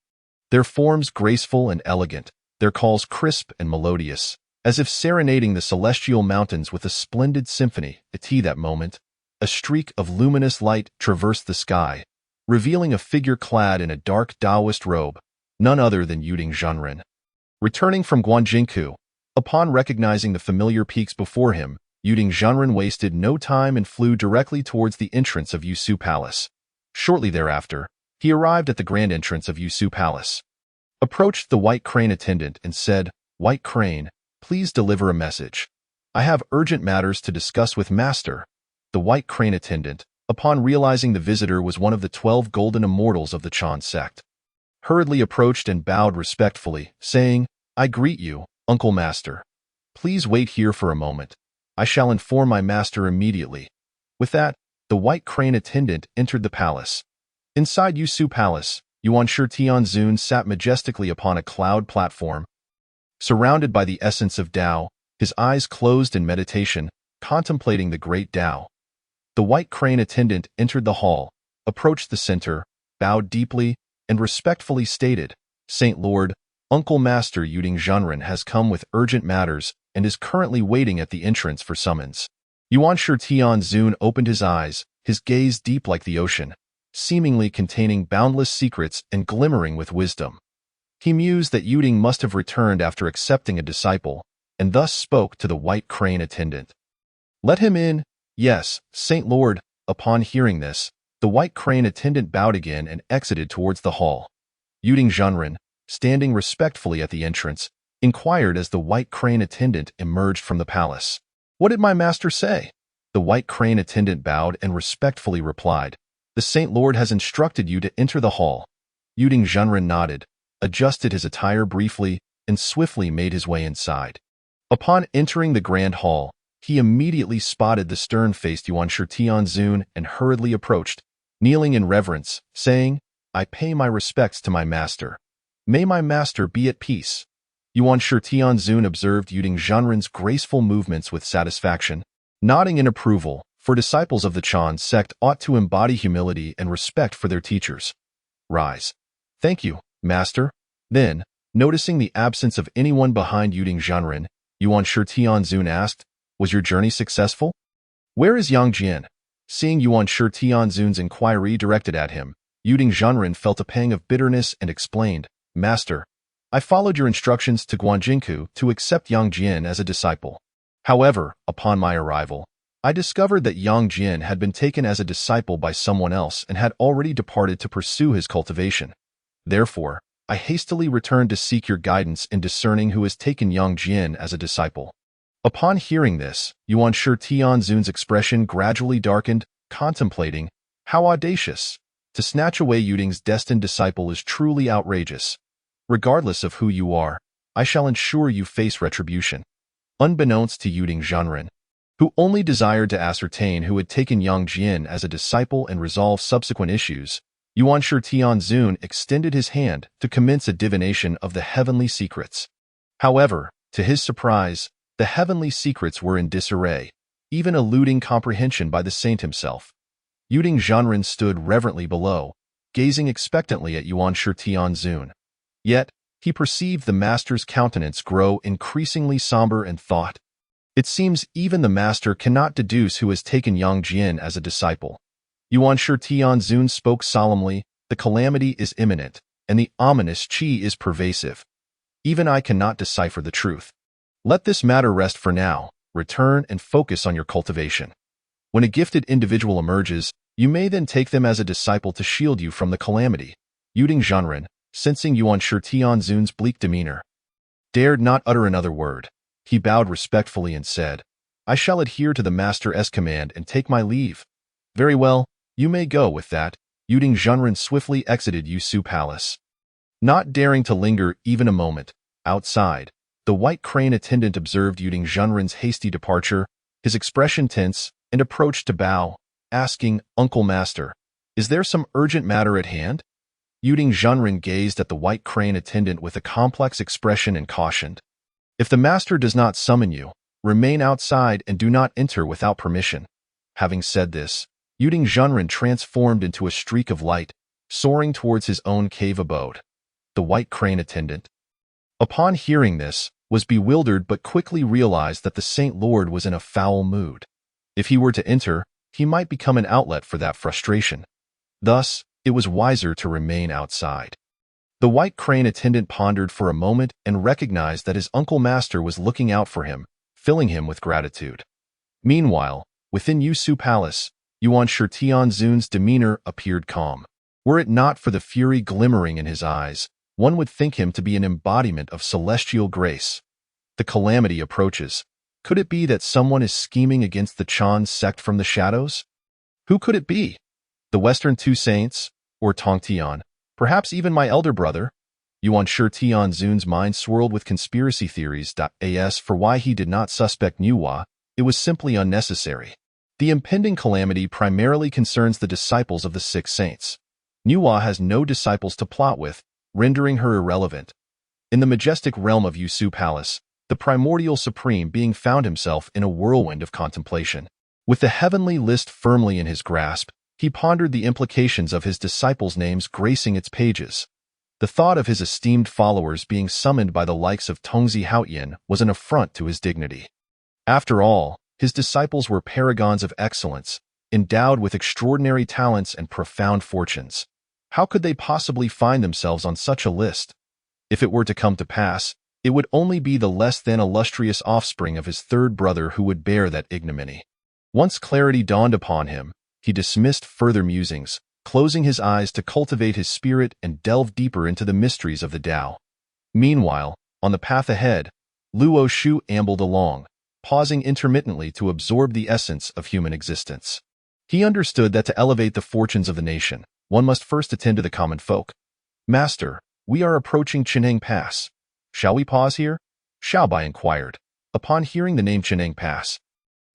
their forms graceful and elegant, their calls crisp and melodious, as if serenading the celestial mountains with a splendid symphony. At that moment, a streak of luminous light traversed the sky, revealing a figure clad in a dark Taoist robe, none other than Yuding Zhenren. Returning from Guanjinku, upon recognizing the familiar peaks before him, Yuding Zhenren wasted no time and flew directly towards the entrance of Yusu Palace. Shortly thereafter, he arrived at the grand entrance of Yusu Palace, approached the White Crane attendant and said, "White Crane, please deliver a message. I have urgent matters to discuss with Master." The White Crane attendant, upon realizing the visitor was one of the 12 golden immortals of the Chan sect, hurriedly approached and bowed respectfully, saying, "I greet you, Uncle Master. Please wait here for a moment. I shall inform my master immediately." With that, the White Crane attendant entered the palace. Inside Yusu Palace, Yuan Shi Tianzun sat majestically upon a cloud platform, surrounded by the essence of Tao, his eyes closed in meditation, contemplating the great Tao. The White Crane attendant entered the hall, approached the center, bowed deeply, and respectfully stated, "Saint Lord, Uncle Master Yuding Zhenren has come with urgent matters and is currently waiting at the entrance for summons." Yuan Shi Tianzun opened his eyes, his gaze deep like the ocean, seemingly containing boundless secrets and glimmering with wisdom. He mused that Yuding must have returned after accepting a disciple, and thus spoke to the White Crane attendant. "Let him in." "Yes, Saint Lord." Upon hearing this, the White Crane attendant bowed again and exited towards the hall. Yuding Zhenren, standing respectfully at the entrance, inquired as the White Crane attendant emerged from the palace, "What did my master say?" The White Crane attendant bowed and respectfully replied, "The Saint Lord has instructed you to enter the hall." Yuding Zhenren nodded, adjusted his attire briefly, and swiftly made his way inside. Upon entering the grand hall, he immediately spotted the stern-faced Yuan Shi Tianzun and hurriedly approached, kneeling in reverence, saying, "I pay my respects to my master. May my master be at peace." Yuan Shi Tianzun observed Yuding Zhenren's graceful movements with satisfaction, nodding in approval, for disciples of the Chan sect ought to embody humility and respect for their teachers. "Rise." "Thank you, master." Then, noticing the absence of anyone behind Yuding Zhenren, Yuan Shi Tianzun asked, "Was your journey successful? Where is Yang Jian?" Seeing Yuan Shi Tianzun's inquiry directed at him, Yuding Zhenren felt a pang of bitterness and explained, "Master, I followed your instructions to Guanjinku to accept Yang Jian as a disciple. However, upon my arrival, I discovered that Yang Jian had been taken as a disciple by someone else and had already departed to pursue his cultivation. Therefore, I hastily returned to seek your guidance in discerning who has taken Yang Jian as a disciple." Upon hearing this, Yuan Shi Tianzun's expression gradually darkened, contemplating, "How audacious! To snatch away Yuding's destined disciple is truly outrageous. Regardless of who you are, I shall ensure you face retribution." Unbeknownst to Yuding Zhenren, who only desired to ascertain who had taken Yang Jian as a disciple and resolve subsequent issues, Yuan Shi Tianzun extended his hand to commence a divination of the heavenly secrets. However, to his surprise, the heavenly secrets were in disarray, even eluding comprehension by the saint himself. Yuding Zhenren stood reverently below, gazing expectantly at Yuan Shi Tianzun. Yet, he perceived the master's countenance grow increasingly somber and thought. It seems even the master cannot deduce who has taken Yang Jian as a disciple. Yuan Shi Tianzun spoke solemnly, "The calamity is imminent, and the ominous qi is pervasive. Even I cannot decipher the truth. Let this matter rest for now. Return and focus on your cultivation. When a gifted individual emerges, you may then take them as a disciple to shield you from the calamity." Yuding Zhenren, sensing Yuan Shi Tianzun's bleak demeanor, dared not utter another word. He bowed respectfully and said, "I shall adhere to the master's command and take my leave." "Very well, you may go with that." Yuding Zhenren swiftly exited Yusu Palace. Not daring to linger even a moment, outside, the white crane attendant observed Yuding Zhenren's hasty departure, his expression tense, and approached to bow, asking, "Uncle Master, is there some urgent matter at hand?" Yuding Zhenren gazed at the white crane attendant with a complex expression and cautioned, "If the master does not summon you, remain outside and do not enter without permission." Having said this, Yuding Zhenren transformed into a streak of light, soaring towards his own cave abode. The white crane attendant, upon hearing this, was bewildered but quickly realized that the Saint Lord was in a foul mood. If he were to enter, he might become an outlet for that frustration. Thus, it was wiser to remain outside. The white crane attendant pondered for a moment and recognized that his uncle master was looking out for him, filling him with gratitude. Meanwhile, within Yusu Palace, Yuan Shi Tianzun's demeanor appeared calm. Were it not for the fury glimmering in his eyes, one would think him to be an embodiment of celestial grace. The calamity approaches. Could it be that someone is scheming against the Chan sect from the shadows? Who could it be? The Western Two Saints? Or Tongtian? Perhaps even my elder brother? Yuan Shi Tianzun's mind swirled with conspiracy theories. As for why he did not suspect Nuwa, it was simply unnecessary. The impending calamity primarily concerns the disciples of the Six Saints. Nuwa has no disciples to plot with, rendering her irrelevant. In the majestic realm of Yusu Palace, the primordial supreme being found himself in a whirlwind of contemplation. With the heavenly list firmly in his grasp, he pondered the implications of his disciples' names gracing its pages. The thought of his esteemed followers being summoned by the likes of Tongzi Haotian was an affront to his dignity. After all, his disciples were paragons of excellence, endowed with extraordinary talents and profound fortunes. How could they possibly find themselves on such a list? If it were to come to pass, it would only be the less than illustrious offspring of his third brother who would bear that ignominy. Once clarity dawned upon him, he dismissed further musings, closing his eyes to cultivate his spirit and delve deeper into the mysteries of the Tao. Meanwhile, on the path ahead, Luo Shu ambled along, pausing intermittently to absorb the essence of human existence. He understood that to elevate the fortunes of the nation, one must first attend to the common folk. "Master, we are approaching Cheneng Pass. Shall we pause here?" Xiaobai inquired. Upon hearing the name Cheneng Pass,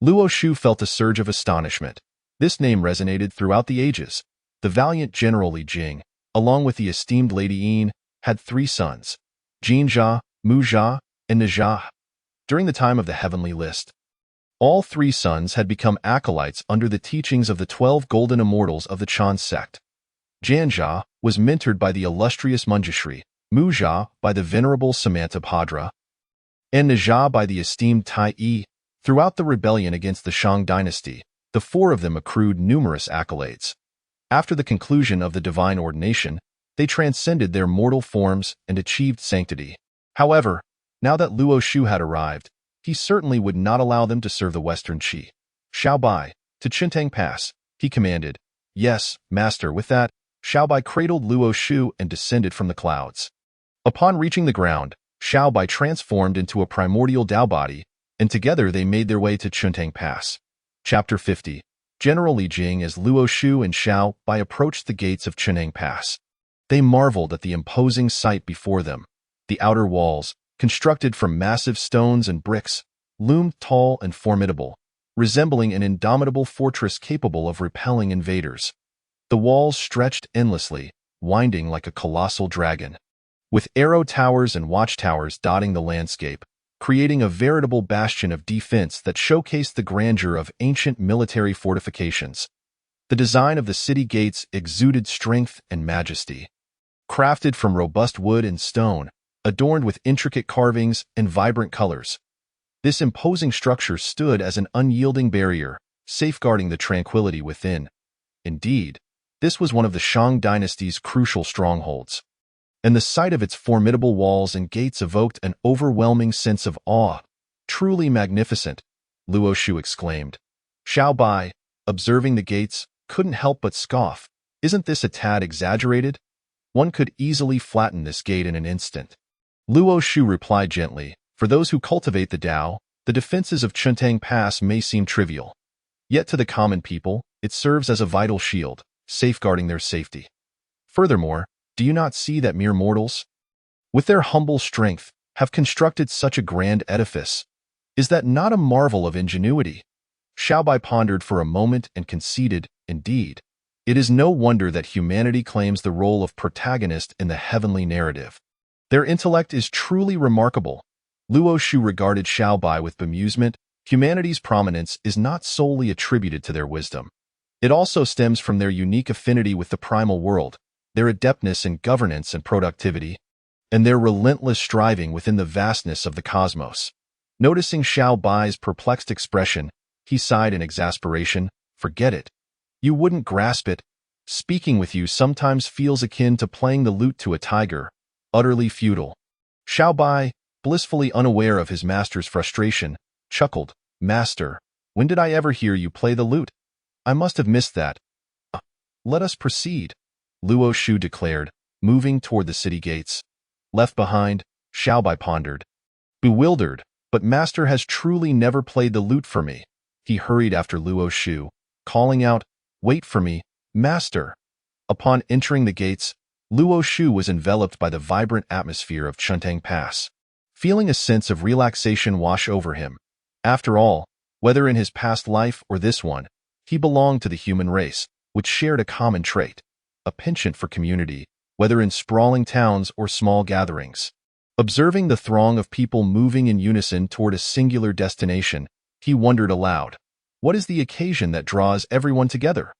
Luo Shu felt a surge of astonishment. This name resonated throughout the ages. The valiant General Li Jing, along with the esteemed Lady Yin, had 3 sons, Jinjia, Mujia, and Nejia. During the time of the heavenly list, all 3 sons had become acolytes under the teachings of the 12 golden immortals of the Chan sect. Jinjia was mentored by the illustrious Manjushri, Mujia by the venerable Samantabhadra, and Nejia by the esteemed Tai Yi. Throughout the rebellion against the Shang dynasty, the 4 of them accrued numerous accolades. After the conclusion of the divine ordination, they transcended their mortal forms and achieved sanctity. However, now that Luo Shu had arrived, he certainly would not allow them to serve the Western Qi. "Xiaobai, to Chintang Pass," he commanded. "Yes, master." With that, Xiaobai cradled Luo Shu and descended from the clouds. Upon reaching the ground, Xiaobai transformed into a primordial Dao body, and together they made their way to Chuntang Pass. Chapter 50. General Li Jing as Luo Shu and Xiaobai approached the gates of Chuntang Pass. They marveled at the imposing sight before them. The outer walls, constructed from massive stones and bricks, loomed tall and formidable, resembling an indomitable fortress capable of repelling invaders. The walls stretched endlessly, winding like a colossal dragon, with arrow towers and watchtowers dotting the landscape, creating a veritable bastion of defense that showcased the grandeur of ancient military fortifications. The design of the city gates exuded strength and majesty. Crafted from robust wood and stone, adorned with intricate carvings and vibrant colors, this imposing structure stood as an unyielding barrier, safeguarding the tranquility within. Indeed, this was one of the Shang dynasty's crucial strongholds, and the sight of its formidable walls and gates evoked an overwhelming sense of awe. Truly magnificent, Luo Shu exclaimed. Xiaobai, observing the gates, couldn't help but scoff. Isn't this a tad exaggerated? One could easily flatten this gate in an instant. Luo Shu replied gently, for those who cultivate the Dao, the defenses of Chuntang Pass may seem trivial. Yet to the common people, it serves as a vital shield, safeguarding their safety. Furthermore, do you not see that mere mortals, with their humble strength, have constructed such a grand edifice? Is that not a marvel of ingenuity? Xiaobai pondered for a moment and conceded, indeed. It is no wonder that humanity claims the role of protagonist in the heavenly narrative. Their intellect is truly remarkable. Luo Shu regarded Xiaobai with bemusement. Humanity's prominence is not solely attributed to their wisdom. It also stems from their unique affinity with the primal world, their adeptness in governance and productivity, and their relentless striving within the vastness of the cosmos. Noticing Xiaobai's perplexed expression, he sighed in exasperation. Forget it. You wouldn't grasp it. Speaking with you sometimes feels akin to playing the lute to a tiger, utterly futile. Xiaobai, blissfully unaware of his master's frustration, chuckled. Master, when did I ever hear you play the lute? I must have missed that. Let us proceed, Luo Shu declared, moving toward the city gates. Left behind, Xiaobai pondered. Bewildered, but master has truly never played the lute for me. He hurried after Luo Shu, calling out, Wait for me, master. Upon entering the gates, Luo Shu was enveloped by the vibrant atmosphere of Chuntang Pass, feeling a sense of relaxation wash over him. After all, whether in his past life or this one, he belonged to the human race, which shared a common trait, a penchant for community, whether in sprawling towns or small gatherings. Observing the throng of people moving in unison toward a singular destination, he wondered aloud, what is the occasion that draws everyone together?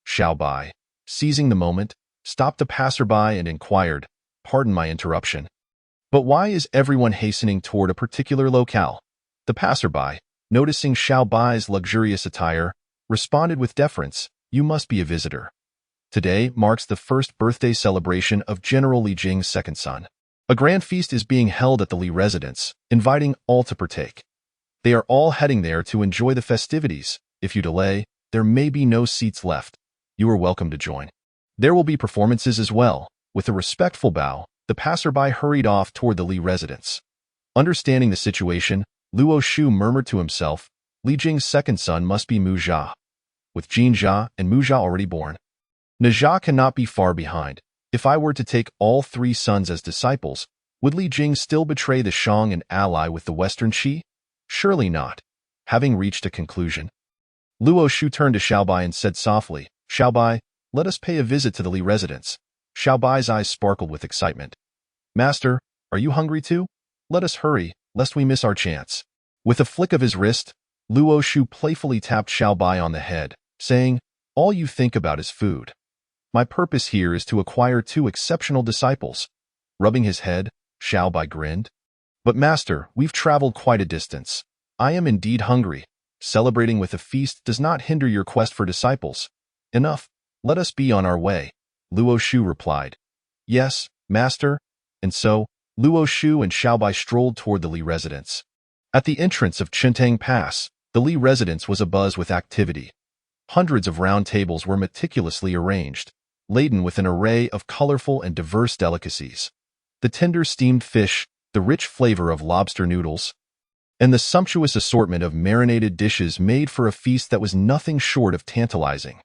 Xiaobai, seizing the moment, stopped a passerby and inquired, Pardon my interruption, but why is everyone hastening toward a particular locale? The passerby, noticing Xiaobai's luxurious attire, responded with deference, You must be a visitor. Today marks the first birthday celebration of General Li Jing's second son. A grand feast is being held at the Li residence, inviting all to partake. They are all heading there to enjoy the festivities. If you delay, there may be no seats left. You are welcome to join. There will be performances as well. With a respectful bow, the passerby hurried off toward the Li residence. Understanding the situation, Luo Shu murmured to himself, Li Jing's second son must be Mu Jia. With Jin Jia and Mu Jia already born, Ne Jia cannot be far behind. If I were to take all three sons as disciples, would Li Jing still betray the Shang and ally with the Western Qi? Surely not. Having reached a conclusion, Luo Shu turned to Xiaobai and said softly, Xiaobai, let us pay a visit to the Li residence. Xiaobai's eyes sparkled with excitement. Master, are you hungry too? Let us hurry, lest we miss our chance. With a flick of his wrist, Luo Shu playfully tapped Xiaobai on the head, saying, All you think about is food. My purpose here is to acquire two exceptional disciples. Rubbing his head, Xiaobai grinned. But master, we've traveled quite a distance. I am indeed hungry. Celebrating with a feast does not hinder your quest for disciples. Enough, let us be on our way, Luo Shu replied. Yes, master. And so, Luo Shu and Xiaobai strolled toward the Li residence. At the entrance of Chuntang Pass, the Li residence was abuzz with activity. Hundreds of round tables were meticulously arranged, laden with an array of colorful and diverse delicacies. the tender steamed fish, the rich flavor of lobster noodles, and the sumptuous assortment of marinated dishes made for a feast that was nothing short of tantalizing.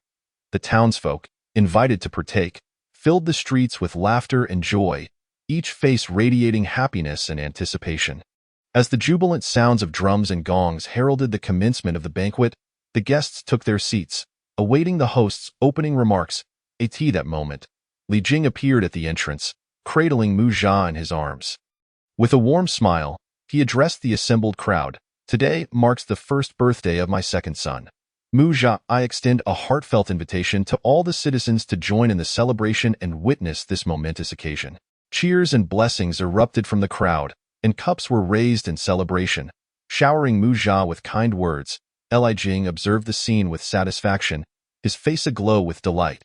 The townsfolk, invited to partake, filled the streets with laughter and joy, each face radiating happiness and anticipation. As the jubilant sounds of drums and gongs heralded the commencement of the banquet, the guests took their seats, awaiting the host's opening remarks. At that moment, Li Jing appeared at the entrance, cradling Mu Jia in his arms. With a warm smile, he addressed the assembled crowd. Today marks the first birthday of my second son. Mu Jia, I extend a heartfelt invitation to all the citizens to join in the celebration and witness this momentous occasion. Cheers and blessings erupted from the crowd, and cups were raised in celebration, showering Mu Jia with kind words. Li Jing observed the scene with satisfaction, his face aglow with delight.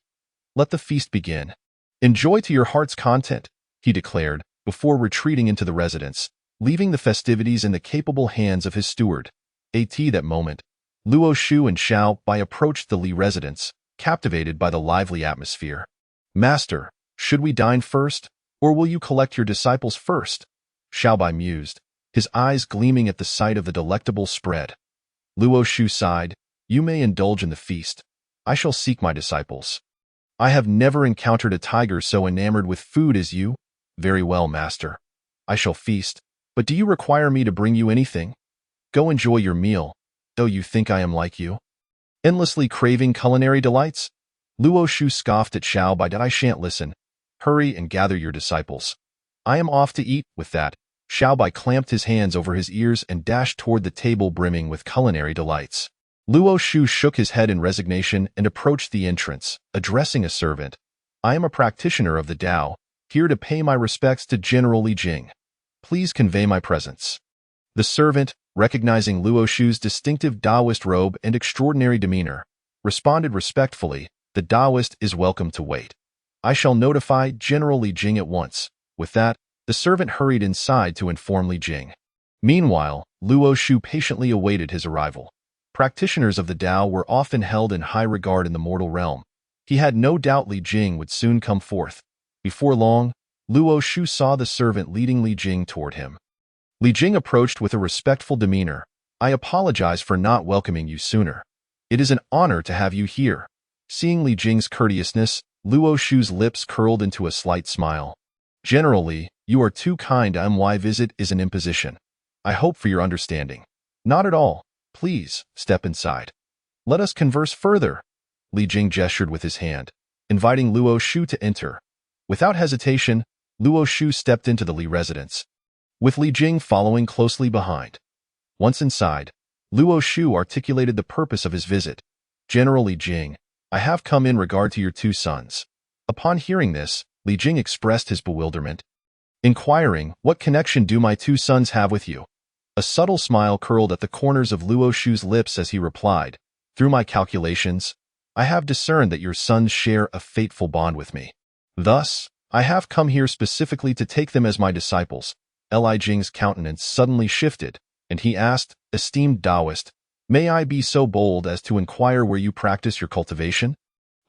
Let the feast begin. Enjoy to your heart's content, he declared, before retreating into the residence, leaving the festivities in the capable hands of his steward. At that moment, Luo Shu and Xiao Bai approached the Li residence, captivated by the lively atmosphere. Master, should we dine first, or will you collect your disciples first? Xiao Bai mused, his eyes gleaming at the sight of the delectable spread. Luo Shu sighed, you may indulge in the feast. I shall seek my disciples. I have never encountered a tiger so enamored with food as you. Very well, master. I shall feast, but do you require me to bring you anything? Go enjoy your meal, though you think I am like you. Endlessly craving culinary delights? Luo Shu scoffed at Xiao Bai. I shan't listen. Hurry and gather your disciples. I am off to eat. With that, Xiao Bai clamped his hands over his ears and dashed toward the table brimming with culinary delights. Luo Shu shook his head in resignation and approached the entrance, addressing a servant. I am a practitioner of the Tao, here to pay my respects to General Li Jing. Please convey my presence. The servant, recognizing Luo Shu's distinctive Taoist robe and extraordinary demeanor, responded respectfully, the Taoist is welcome to wait. I shall notify General Li Jing at once. With that, the servant hurried inside to inform Li Jing. Meanwhile, Luo Shu patiently awaited his arrival. Practitioners of the Tao were often held in high regard in the mortal realm. He had no doubt Li Jing would soon come forth. Before long, Luo Shu saw the servant leading Li Jing toward him. Li Jing approached with a respectful demeanor. I apologize for not welcoming you sooner. It is an honor to have you here. Seeing Li Jing's courteousness, Luo Shu's lips curled into a slight smile. Generally, you are too kind. My visit is an imposition. I hope for your understanding. Not at all. Please, step inside. Let us converse further. Li Jing gestured with his hand, inviting Luo Shu to enter. Without hesitation, Luo Shu stepped into the Li residence, with Li Jing following closely behind. Once inside, Luo Shu articulated the purpose of his visit. General Li Jing, I have come in regard to your two sons. Upon hearing this, Li Jing expressed his bewilderment, inquiring, what connection do my two sons have with you? A subtle smile curled at the corners of Luo Shu's lips as he replied, through my calculations, I have discerned that your sons share a fateful bond with me. Thus, I have come here specifically to take them as my disciples. Li Jing's countenance suddenly shifted, and he asked, esteemed Taoist, may I be so bold as to inquire where you practice your cultivation?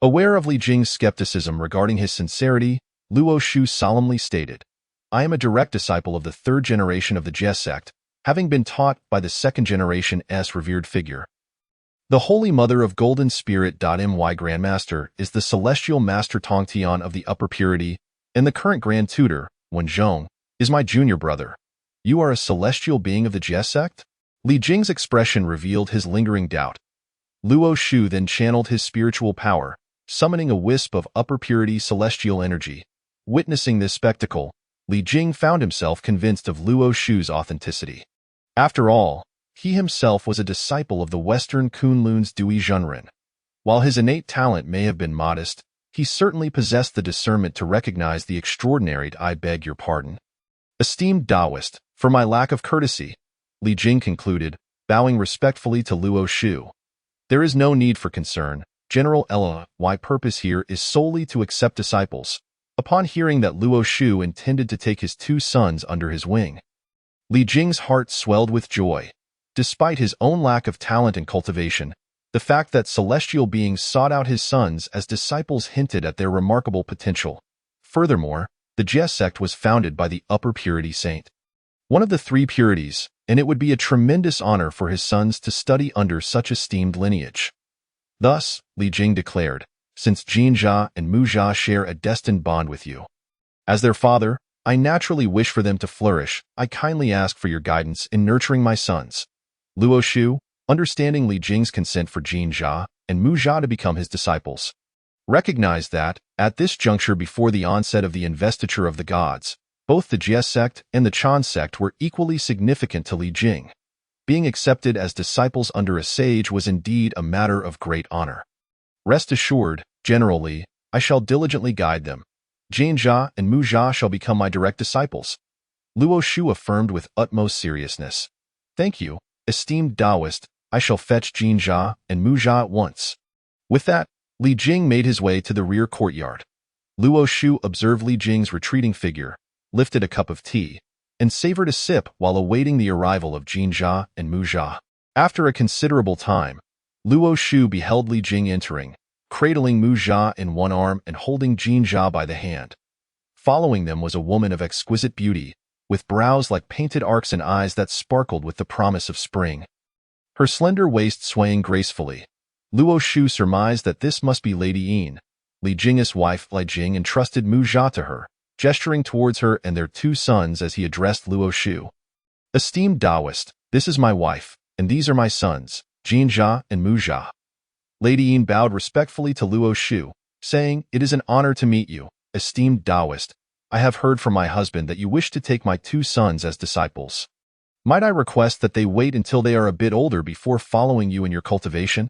Aware of Li Jing's skepticism regarding his sincerity, Luo Shu solemnly stated, I am a direct disciple of the third generation of the Jie sect, having been taught by the second generation's revered figure. The Holy Mother of Golden Spirit. My grandmaster is the celestial master Tongtian of the upper purity, and the current grand tutor, Wenzhong, is my junior brother. You are a celestial being of the Jie sect? Li Jing's expression revealed his lingering doubt. Luo Shu then channeled his spiritual power, summoning a wisp of upper purity celestial energy. Witnessing this spectacle, Li Jing found himself convinced of Luo Shu's authenticity. After all, he himself was a disciple of the Western Kunlun's Dui Zhenren. While his innate talent may have been modest, he certainly possessed the discernment to recognize the extraordinary. I beg your pardon. Esteemed Taoist, for my lack of courtesy, Li Jing concluded, bowing respectfully to Luo Shu. There is no need for concern, General Ella. My purpose here is solely to accept disciples. Upon hearing that Luo Shu intended to take his two sons under his wing, Li Jing's heart swelled with joy. Despite his own lack of talent and cultivation, the fact that celestial beings sought out his sons as disciples hinted at their remarkable potential. Furthermore, The Jie sect was founded by the upper purity saint, one of the three purities, and it would be a tremendous honor for his sons to study under such esteemed lineage. Thus, Li Jing declared, since Jin Jia and Mu Jia share a destined bond with you. As their father, I naturally wish for them to flourish. I kindly ask for your guidance in nurturing my sons. Luo Shu, understanding Li Jing's consent for Jin Jia and Mu Jia to become his disciples, recognized that, at this juncture before the onset of the investiture of the gods, both the Jie sect and the Chan sect were equally significant to Li Jing. Being accepted as disciples under a sage was indeed a matter of great honor. Rest assured, General Li, I shall diligently guide them. Jin Jia and Mu Jia shall become my direct disciples. Luo Shu affirmed with utmost seriousness. Thank you, esteemed Taoist, I shall fetch Jin Jia and Mu Jia at once. With that, Li Jing made his way to the rear courtyard. Luo Shu observed Li Jing's retreating figure, lifted a cup of tea, and savored a sip while awaiting the arrival of Jin Jia and Mu Jia. After a considerable time, Luo Shu beheld Li Jing entering, cradling Mu Jia in one arm and holding Jin Jia by the hand. Following them was a woman of exquisite beauty, with brows like painted arcs and eyes that sparkled with the promise of spring. Her slender waist swaying gracefully, Luo Shu surmised that this must be Lady Yin. Li Jing's wife Li Jing entrusted Mu Jia to her, gesturing towards her and their two sons as he addressed Luo Shu. Esteemed Taoist, this is my wife, and these are my sons, Jin Jia and Mu Jia. Lady Yin bowed respectfully to Luo Shu, saying, It is an honor to meet you, esteemed Taoist. I have heard from my husband that you wish to take my two sons as disciples. Might I request that they wait until they are a bit older before following you in your cultivation?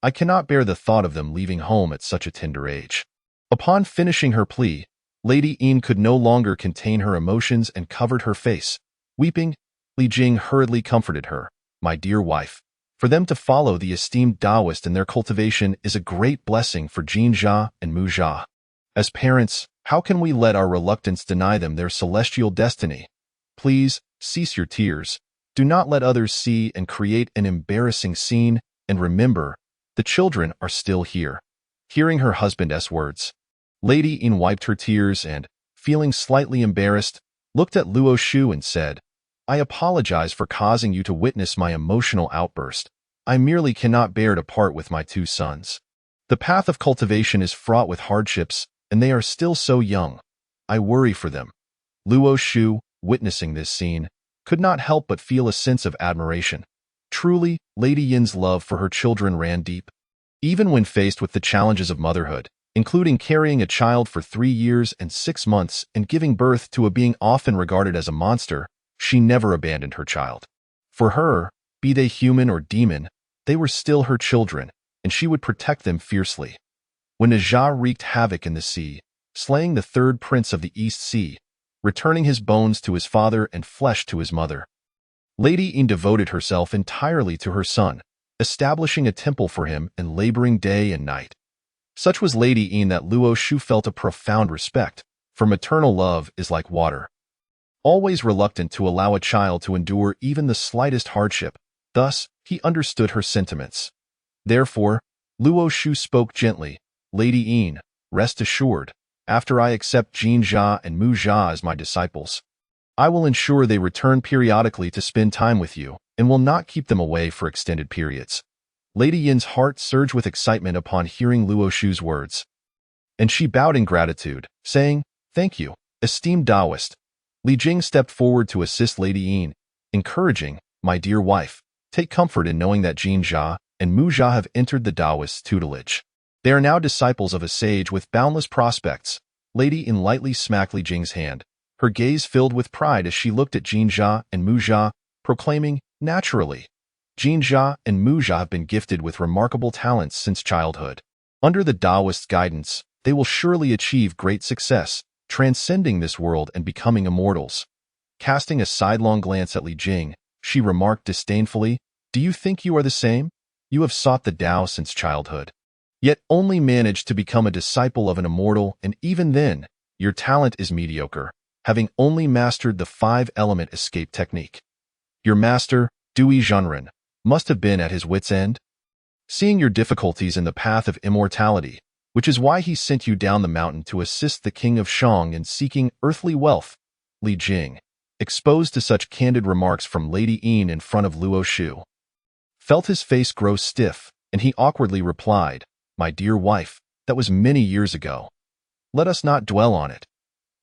I cannot bear the thought of them leaving home at such a tender age. Upon finishing her plea, Lady Yin could no longer contain her emotions and covered her face. Weeping, Li Jing hurriedly comforted her. My dear wife, for them to follow the esteemed Taoist in their cultivation is a great blessing for Jin Jia and Mu Jia. As parents, how can we let our reluctance deny them their celestial destiny? Please, cease your tears. Do not let others see and create an embarrassing scene, and remember, the children are still here. Hearing her husband's words, Lady Yin wiped her tears and, feeling slightly embarrassed, looked at Luo Shu and said, I apologize for causing you to witness my emotional outburst. I merely cannot bear to part with my two sons. The path of cultivation is fraught with hardships, and they are still so young. I worry for them. Luo Shu, witnessing this scene, could not help but feel a sense of admiration. Truly, Lady Yin's love for her children ran deep. Even when faced with the challenges of motherhood, including carrying a child for 3 years and 6 months and giving birth to a being often regarded as a monster, she never abandoned her child. For her, be they human or demon, they were still her children, and she would protect them fiercely. When Najah wreaked havoc in the sea, slaying the third prince of the East Sea, returning his bones to his father and flesh to his mother, Lady Yin devoted herself entirely to her son, establishing a temple for him and laboring day and night. Such was Lady Yin that Luo Shu felt a profound respect, for maternal love is like water, always reluctant to allow a child to endure even the slightest hardship. Thus, he understood her sentiments. Therefore, Luo Shu spoke gently, Lady Yin, rest assured, after I accept Jin Jia and Mu Jia as my disciples, I will ensure they return periodically to spend time with you, and will not keep them away for extended periods. Lady Yin's heart surged with excitement upon hearing Luo Shu's words, and she bowed in gratitude, saying, Thank you, esteemed Taoist. Li Jing stepped forward to assist Lady Yin, encouraging, My dear wife, take comfort in knowing that Jin Jia and Mu Jia have entered the Taoist's tutelage. They are now disciples of a sage with boundless prospects. Lady Yin lightly smacked Li Jing's hand, her gaze filled with pride as she looked at Jin Jia and Mu Jia, proclaiming, Naturally, Jin Jia and Mu Jia have been gifted with remarkable talents since childhood. Under the Taoist's guidance, they will surely achieve great success, transcending this world and becoming immortals. Casting a sidelong glance at Li Jing, she remarked disdainfully, Do you think you are the same? You have sought the Tao since childhood, yet only managed to become a disciple of an immortal, and even then, your talent is mediocre, having only mastered the 5-element escape technique. Your master, Dui Zhenren, must have been at his wit's end. Seeing your difficulties in the path of immortality, which is why he sent you down the mountain to assist the king of Shang in seeking earthly wealth. Li Jing, exposed to such candid remarks from Lady Yin in front of Luo Shu, felt his face grow stiff, and he awkwardly replied, "My dear wife, that was many years ago. Let us not dwell on it.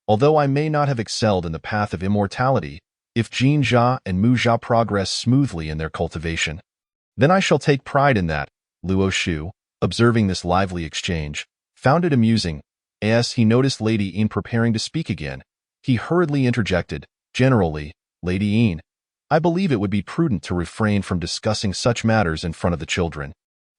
Although I may not have excelled in the path of immortality, if Jin Jia and Mu Jia progress smoothly in their cultivation, then I shall take pride in that." Luo Shu, observing this lively exchange, found it amusing. As he noticed Lady Yin preparing to speak again, he hurriedly interjected, "Generally, Lady Yin, I believe it would be prudent to refrain from discussing such matters in front of the children.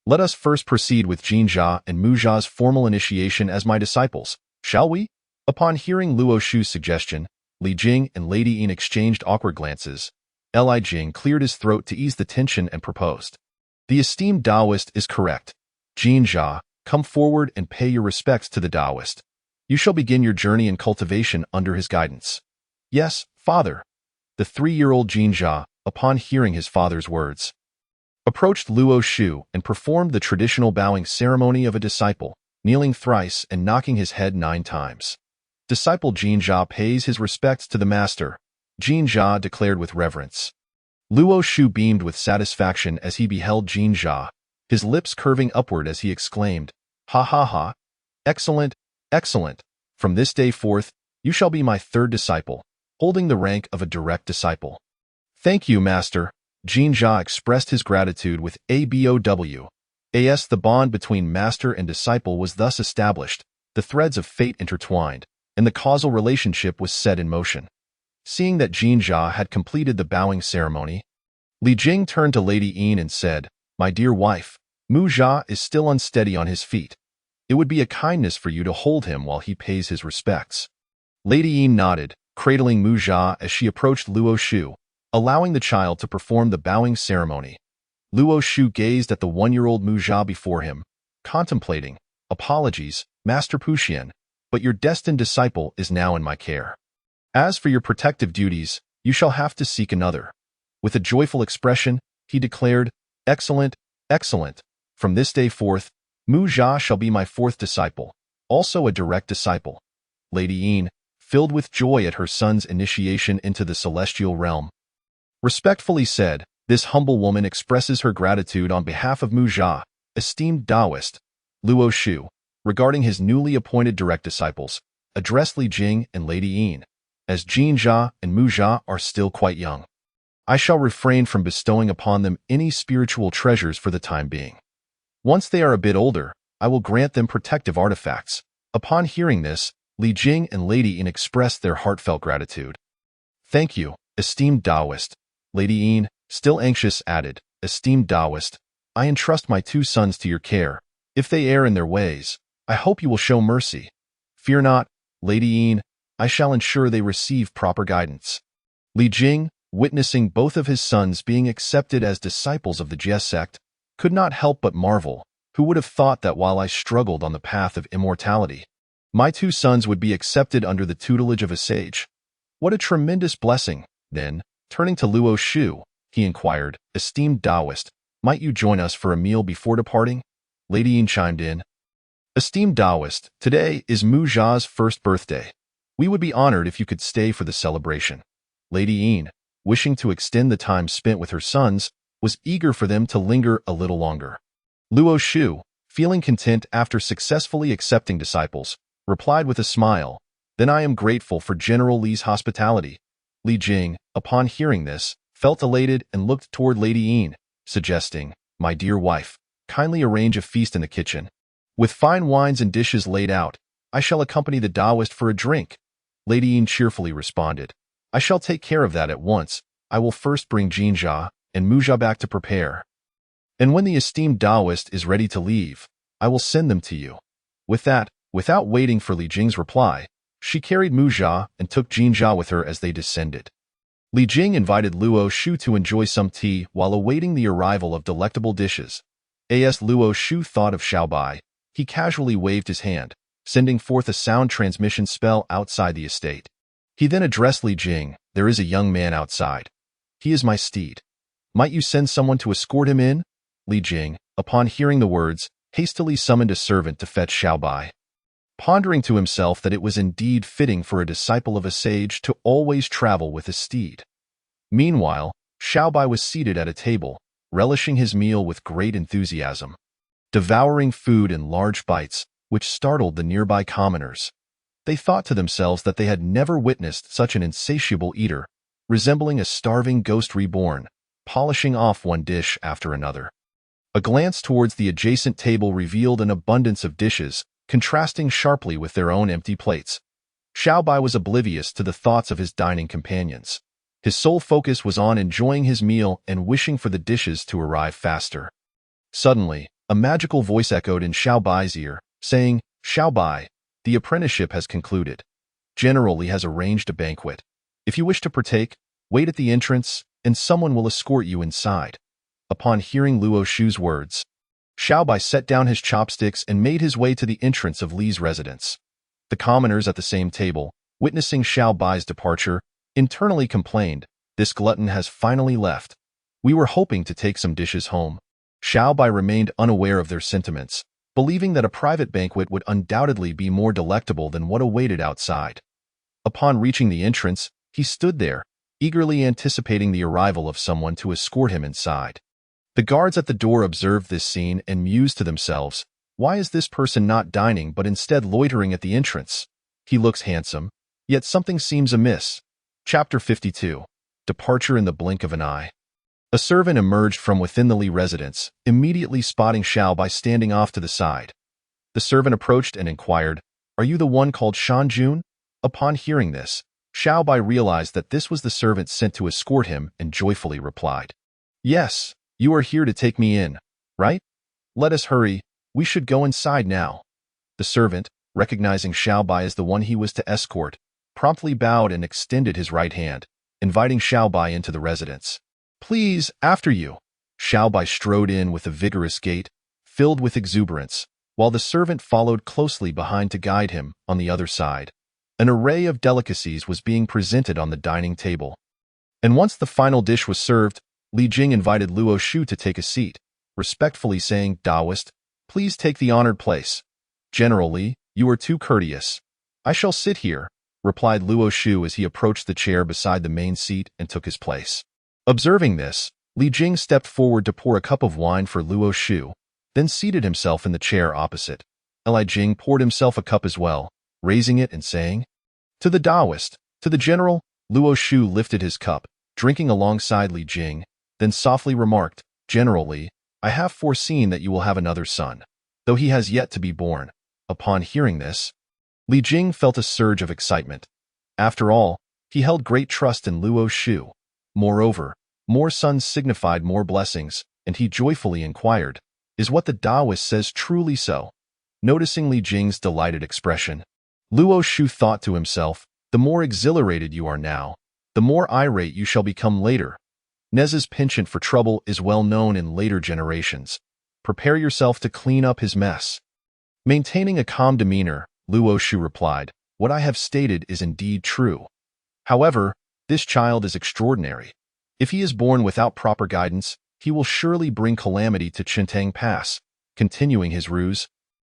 Let us first proceed with Jin Jia and Mu Jia's formal initiation as my disciples, shall we?" Upon hearing Luo Shu's suggestion, Li Jing and Lady Yin exchanged awkward glances. Li Jing cleared his throat to ease the tension and proposed, "The esteemed Taoist is correct. Jin Jia, come forward and pay your respects to the Taoist. You shall begin your journey in cultivation under his guidance." "Yes, father." The 3-year-old Jin Jia, upon hearing his father's words, approached Luo Shu and performed the traditional bowing ceremony of a disciple, kneeling thrice and knocking his head 9 times. Disciple Jin Jia pays his respects to the master, Jin Jia declared with reverence. Luo Shu beamed with satisfaction as he beheld Jin Jia, his lips curving upward as he exclaimed, "Ha ha ha! Excellent, excellent! From this day forth, you shall be my 3rd disciple, holding the rank of a direct disciple." "Thank you, master." Jin Jia expressed his gratitude with a bow. As the bond between master and disciple was thus established, the threads of fate intertwined, and the causal relationship was set in motion. Seeing that Jin Jia had completed the bowing ceremony, Li Jing turned to Lady Yin and said, "My dear wife, Mu Jia is still unsteady on his feet. It would be a kindness for you to hold him while he pays his respects." Lady Yin nodded, cradling Mu Jia as she approached Luo Shu, allowing the child to perform the bowing ceremony. Luo Shu gazed at the 1-year-old Mu Jia before him, contemplating, "Apologies, Master Puxian, but your destined disciple is now in my care. As for your protective duties, you shall have to seek another." With a joyful expression, he declared, "Excellent, excellent. From this day forth, Mu Jia shall be my 4th disciple, also a direct disciple." Lady Yin, filled with joy at her son's initiation into the celestial realm, respectfully said, "This humble woman expresses her gratitude on behalf of Mu Jia, esteemed Taoist." Luo Shu, regarding his newly appointed direct disciples, addressed Li Jing and Lady Yin, "As Jin Jia and Mu Jia are still quite young, I shall refrain from bestowing upon them any spiritual treasures for the time being. Once they are a bit older, I will grant them protective artifacts." Upon hearing this, Li Jing and Lady Yin expressed their heartfelt gratitude. "Thank you, esteemed Taoist." Lady Yin, still anxious, added, "Esteemed Taoist, I entrust my 2 sons to your care. If they err in their ways, I hope you will show mercy. Fear not, Lady Yin, I shall ensure they receive proper guidance." Li Jing, witnessing both of his sons being accepted as disciples of the Jie sect, could not help but marvel. Who would have thought that while I struggled on the path of immortality, my 2 sons would be accepted under the tutelage of a sage? What a tremendous blessing! Then, turning to Luo Shu, he inquired, "Esteemed Taoist, might you join us for a meal before departing?" Lady Yin chimed in, "Esteemed Taoist, today is Mu Jia's 1st birthday. We would be honored if you could stay for the celebration." Lady Yin, wishing to extend the time spent with her sons, was eager for them to linger a little longer. Luo Shu, feeling content after successfully accepting disciples, replied with a smile, "Then I am grateful for General Li's hospitality." Li Jing, upon hearing this, felt elated and looked toward Lady Yin, suggesting, "My dear wife, kindly arrange a feast in the kitchen. With fine wines and dishes laid out, I shall accompany the Taoist for a drink." Lady Yin cheerfully responded, "I shall take care of that at once. I will first bring Jin Jia and Mu Jia back to prepare. And when the esteemed Taoist is ready to leave, I will send them to you." With that, without waiting for Li Jing's reply, she carried Mu Jia and took Jin Jia with her as they descended. Li Jing invited Luo Shu to enjoy some tea while awaiting the arrival of delectable dishes. As Luo Shu thought of Xiaobai, he casually waved his hand, sending forth a sound transmission spell outside the estate. He then addressed Li Jing, "There is a young man outside. He is my steed. Might you send someone to escort him in?" Li Jing, upon hearing the words, hastily summoned a servant to fetch Xiaobai, pondering to himself that it was indeed fitting for a disciple of a sage to always travel with a steed. Meanwhile, Xiaobai was seated at a table, relishing his meal with great enthusiasm, devouring food in large bites, which startled the nearby commoners. They thought to themselves that they had never witnessed such an insatiable eater, resembling a starving ghost reborn, polishing off one dish after another. A glance towards the adjacent table revealed an abundance of dishes, contrasting sharply with their own empty plates. Xiaobai was oblivious to the thoughts of his dining companions. His sole focus was on enjoying his meal and wishing for the dishes to arrive faster. Suddenly, a magical voice echoed in Xiaobai's ear, saying, "Xiaobai, the apprenticeship has concluded. General Li has arranged a banquet. If you wish to partake, wait at the entrance, and someone will escort you inside." Upon hearing Luo Shu's words, Xiaobai set down his chopsticks and made his way to the entrance of Li's residence. The commoners at the same table, witnessing Xiaobai's departure, internally complained, "This glutton has finally left. We were hoping to take some dishes home." Xiaobai remained unaware of their sentiments, believing that a private banquet would undoubtedly be more delectable than what awaited outside. Upon reaching the entrance, he stood there, eagerly anticipating the arrival of someone to escort him inside. The guards at the door observed this scene and mused to themselves, "Why is this person not dining but instead loitering at the entrance? He looks handsome, yet something seems amiss." Chapter 52. Departure in the blink of an eye. A servant emerged from within the Li residence, immediately spotting Xiaobai standing off to the side. The servant approached and inquired, "Are you the one called Shanjun?" Upon hearing this, Xiaobai realized that this was the servant sent to escort him and joyfully replied, "Yes, you are here to take me in, right? Let us hurry, we should go inside now." The servant, recognizing Xiaobai as the one he was to escort, promptly bowed and extended his right hand, inviting Xiaobai into the residence. "Please, after you." Xiaobai strode in with a vigorous gait, filled with exuberance, while the servant followed closely behind to guide him. On the other side, an array of delicacies was being presented on the dining table. And once the final dish was served, Li Jing invited Luo Shu to take a seat, respectfully saying, "Taoist, please take the honored place." "General Li, you are too courteous. I shall sit here," replied Luo Shu as he approached the chair beside the main seat and took his place. Observing this, Li Jing stepped forward to pour a cup of wine for Luo Shu, then seated himself in the chair opposite. Li Jing poured himself a cup as well, raising it and saying, "To the Taoist, to the general." Luo Shu lifted his cup, drinking alongside Li Jing, then softly remarked, "General Li, I have foreseen that you will have another son, though he has yet to be born." Upon hearing this, Li Jing felt a surge of excitement. After all, he held great trust in Luo Shu. Moreover, more sons signified more blessings, and he joyfully inquired, "Is what the Taoist says truly so?" Noticing Li Jing's delighted expression, Luo Shu thought to himself, "The more exhilarated you are now, the more irate you shall become later. Nez's penchant for trouble is well known in later generations. Prepare yourself to clean up his mess." Maintaining a calm demeanor, Luo Shu replied, "What I have stated is indeed true. However, this child is extraordinary. If he is born without proper guidance, he will surely bring calamity to Chintang Pass." Continuing his ruse,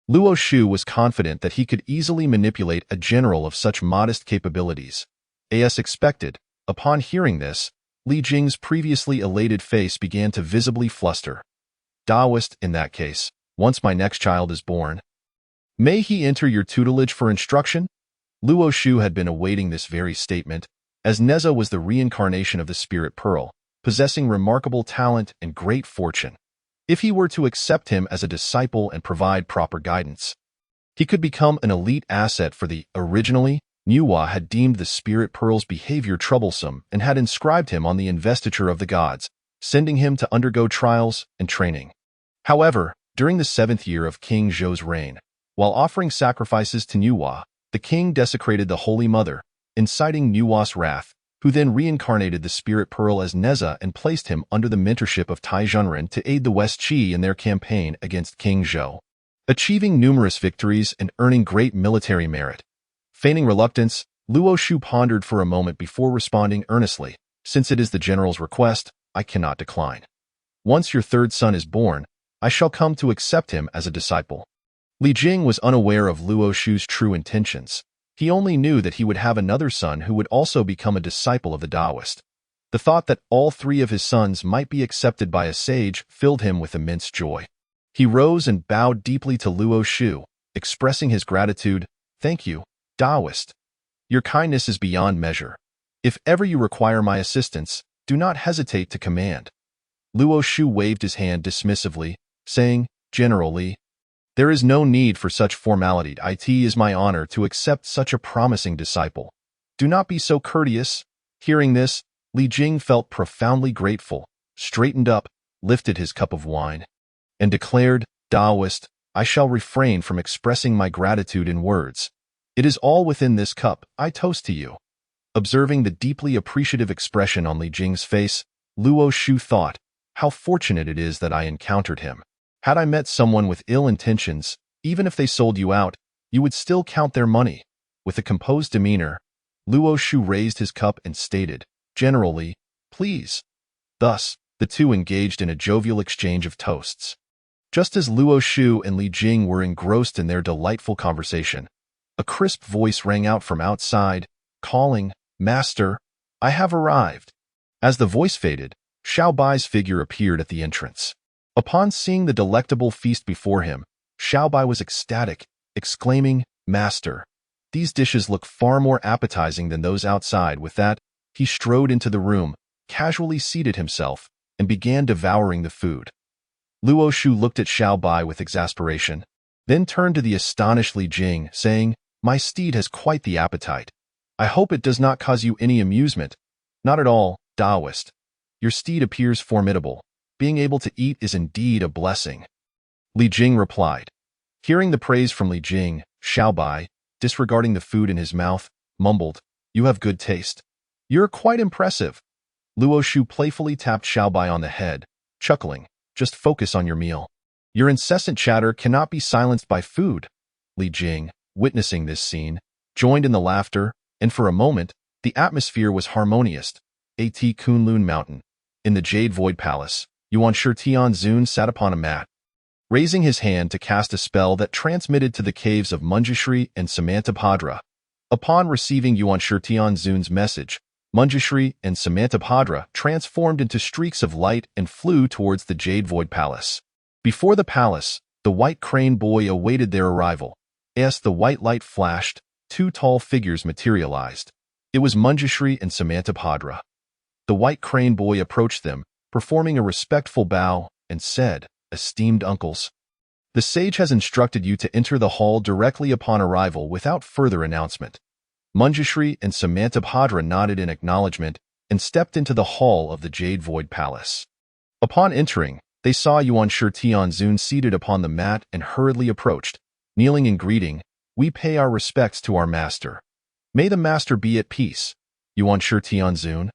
Luo Shu was confident that he could easily manipulate a general of such modest capabilities. As expected, upon hearing this, Li Jing's previously elated face began to visibly fluster. "Taoist, in that case, once my next child is born, may he enter your tutelage for instruction?" Luo Shu had been awaiting this very statement, as Neza was the reincarnation of the Spirit Pearl, possessing remarkable talent and great fortune. If he were to accept him as a disciple and provide proper guidance, he could become an elite asset for the originally. Nuwa had deemed the Spirit Pearl's behavior troublesome and had inscribed him on the investiture of the gods, sending him to undergo trials and training. However, during the 7th year of King Zhou's reign, while offering sacrifices to Nuwa, the king desecrated the Holy Mother, inciting Nuwa's wrath, who then reincarnated the Spirit Pearl as Neza and placed him under the mentorship of Tai Zhenren to aid the West Qi in their campaign against King Zhou, achieving numerous victories and earning great military merit. Feigning reluctance, Luo Shu pondered for a moment before responding earnestly, "Since it is the general's request, I cannot decline. Once your third son is born, I shall come to accept him as a disciple." Li Jing was unaware of Luo Shu's true intentions. He only knew that he would have another son who would also become a disciple of the Taoist. The thought that all three of his sons might be accepted by a sage filled him with immense joy. He rose and bowed deeply to Luo Shu, expressing his gratitude. "Thank you, Taoist. Your kindness is beyond measure. If ever you require my assistance, do not hesitate to command." Luo Shu waved his hand dismissively, saying, "General Li, there is no need for such formality. It is my honor to accept such a promising disciple. Do not be so courteous." Hearing this, Li Jing felt profoundly grateful, straightened up, lifted his cup of wine, and declared, "Taoist, I shall refrain from expressing my gratitude in words. It is all within this cup. I toast to you." Observing the deeply appreciative expression on Li Jing's face, Luo Shu thought, "How fortunate it is that I encountered him. Had I met someone with ill intentions, even if they sold you out, you would still count their money." With a composed demeanor, Luo Shu raised his cup and stated, "General Li, please." Thus, the two engaged in a jovial exchange of toasts. Just as Luo Shu and Li Jing were engrossed in their delightful conversation, a crisp voice rang out from outside, calling, "Master, I have arrived." As the voice faded, Xiao Bai's figure appeared at the entrance. Upon seeing the delectable feast before him, Xiao Bai was ecstatic, exclaiming, "Master, these dishes look far more appetizing than those outside." With that, he strode into the room, casually seated himself, and began devouring the food. Luo Shu looked at Xiao Bai with exasperation, then turned to the astonished Li Jing, saying, "My steed has quite the appetite. I hope it does not cause you any amusement." "Not at all, Taoist. Your steed appears formidable. Being able to eat is indeed a blessing," Li Jing replied. Hearing the praise from Li Jing, Xiao Bai, disregarding the food in his mouth, mumbled, "You have good taste. You're quite impressive." Luo Shu playfully tapped Xiao Bai on the head, chuckling, "Just focus on your meal. Your incessant chatter cannot be silenced by food." Li Jing, witnessing this scene, joined in the laughter, and for a moment, the atmosphere was harmonious. At Kunlun Mountain. In the Jade Void Palace, Yuan Shi Tianzun sat upon a mat, raising his hand to cast a spell that transmitted to the caves of Manjushri and Samantabhadra. Upon receiving Yuan Shi Tianzun's message, Manjushri and Samantabhadra transformed into streaks of light and flew towards the Jade Void Palace. Before the palace, the White Crane Boy awaited their arrival. As the white light flashed, two tall figures materialized. It was Manjushri and Samantabhadra. The White Crane Boy approached them, performing a respectful bow, and said, "Esteemed uncles, the sage has instructed you to enter the hall directly upon arrival without further announcement." Manjushri and Samantabhadra nodded in acknowledgement and stepped into the hall of the Jade Void Palace. Upon entering, they saw Yuan Shi Tianzun seated upon the mat and hurriedly approached, kneeling in greeting. "We pay our respects to our master. May the master be at peace." Yuan Shi Tianzun,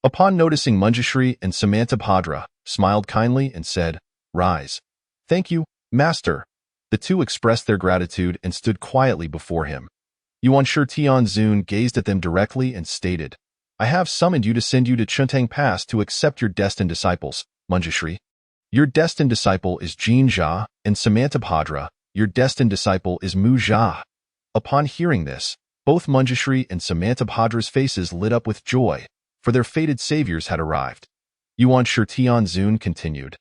upon noticing Manjushri and Samantabhadra, smiled kindly and said, "Rise." "Thank you, master." The two expressed their gratitude and stood quietly before him. Yuan Shi Tianzun gazed at them directly and stated, "I have summoned you to send you to Chuntang Pass to accept your destined disciples, Manjushri. Your destined disciple is Jin Jia, and Samantabhadra, your destined disciple is Mu Jia." Upon hearing this, both Manjushri and Samantabhadra's faces lit up with joy, for their fated saviors had arrived. Yuan Shi Tianzun continued,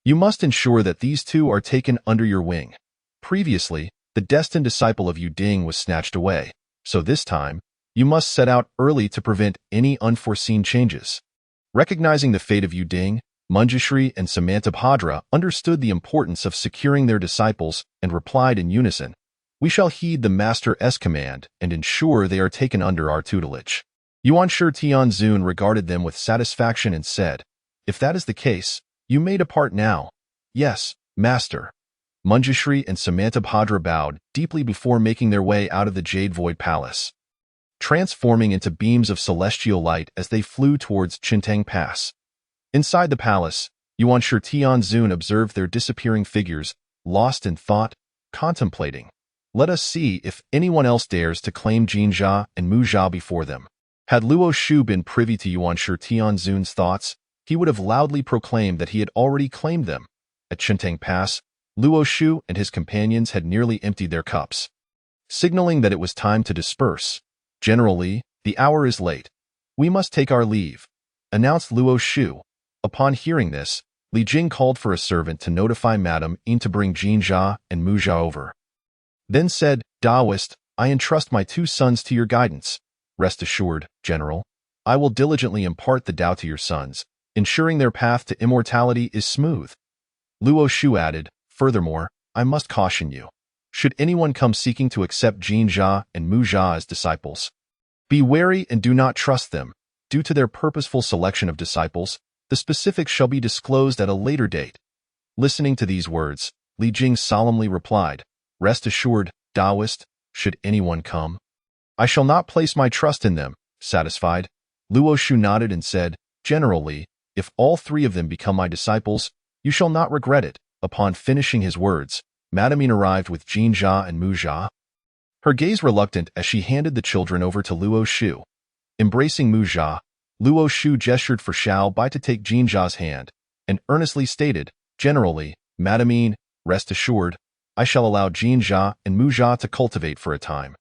"You must ensure that these two are taken under your wing. Previously, the destined disciple of Yu Ding was snatched away, so this time, you must set out early to prevent any unforeseen changes." Recognizing the fate of Yu Ding, Manjushri and Samantabhadra understood the importance of securing their disciples and replied in unison, "We shall heed the Master's command and ensure they are taken under our tutelage." Yuan Shi Tianzun regarded them with satisfaction and said, "If that is the case, you may depart now." "Yes, Master." Manjushri and Samantabhadra bowed deeply before making their way out of the Jade Void Palace, transforming into beams of celestial light as they flew towards Chuntang Pass. Inside the palace, Yuan Shi Tianzun observed their disappearing figures, lost in thought, contemplating. "Let us see if anyone else dares to claim Jin Jia and Mu Jia before them." Had Luo Shu been privy to Yuan Shi Tianzun's thoughts, he would have loudly proclaimed that he had already claimed them. At Chuntang Pass, Luo Shu and his companions had nearly emptied their cups, signaling that it was time to disperse. "General Li, the hour is late. We must take our leave," announced Luo Shu. Upon hearing this, Li Jing called for a servant to notify Madame Yin to bring Jin Jia and Mu Jia over. Then said, "Daoist, I entrust my 2 sons to your guidance. Rest assured, General, I will diligently impart the Tao to your sons, ensuring their path to immortality is smooth." Luo Shu added, "Furthermore, I must caution you. Should anyone come seeking to accept Jin Jia and Mu Jia as disciples, be wary and do not trust them. Due to their purposeful selection of disciples, the specifics shall be disclosed at a later date." Listening to these words, Li Jing solemnly replied, "Rest assured, Daoist, should anyone come, I shall not place my trust in them." Satisfied, Luo Shu nodded and said, "General Li, if all 3 of them become my disciples, you shall not regret it." Upon finishing his words, Madame Yin arrived with Jin Jia and Mu Jia, her gaze reluctant as she handed the children over to Luo Shu. Embracing Mu Jia, Luo Shu gestured for Xiao Bai to take Jin Jia's hand, and earnestly stated, "General Li, Madame Yin, rest assured, I shall allow Jin Jia and Mu Jia to cultivate for a time,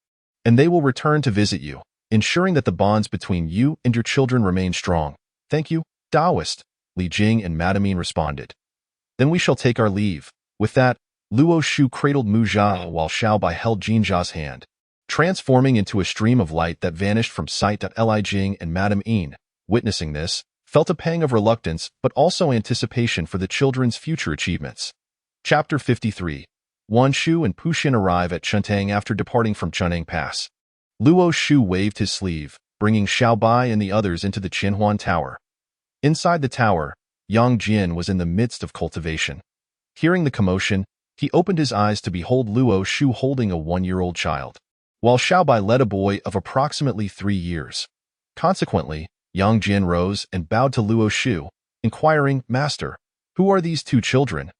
and they will return to visit you, ensuring that the bonds between you and your children remain strong." "Thank you, Daoist," Li Jing and Madame Yin responded. "Then we shall take our leave." With that, Luo Shu cradled Mu Jia while Xiao Bai held Jin Jia's hand, transforming into a stream of light that vanished from sight. Li Jing and Madame Yin, witnessing this, felt a pang of reluctance but also anticipation for the children's future achievements. Chapter 53. Wan Shu and Pu Xin arrive at Chuntang after departing from Chuntang Pass. Luo Shu waved his sleeve, bringing Xiao Bai and the others into the Qinhuan Tower. Inside the tower, Yang Jian was in the midst of cultivation. Hearing the commotion, he opened his eyes to behold Luo Shu holding a 1-year-old child, while Xiao Bai led a boy of approximately 3 years. Consequently, Yang Jian rose and bowed to Luo Shu, inquiring, "Master, who are these 2 children?"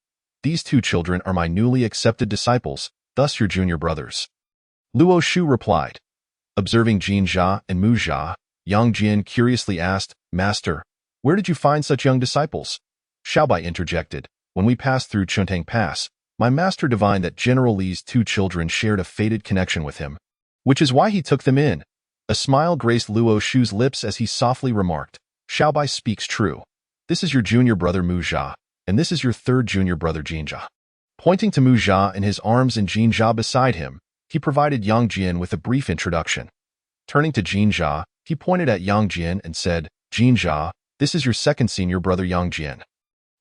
"These 2 children are my newly accepted disciples, thus your junior brothers," Luo Shu replied. Observing Jin Jia and Mu Jia, Yang Jian curiously asked, "Master, where did you find such young disciples?" Xiao Bai interjected, "When we passed through Chuntang Pass, my master divined that General Li's 2 children shared a fated connection with him, which is why he took them in." A smile graced Luo Shu's lips as he softly remarked, "Xiao Bai speaks true. This is your junior brother Mu Jia, and this is your 3rd junior brother Jin Jia." Pointing to Mu Jia in his arms and Jin Jia beside him, he provided Yang Jian with a brief introduction. Turning to Jin Jia, he pointed at Yang Jian and said, "Jin Jia, this is your 2nd senior brother Yang Jian.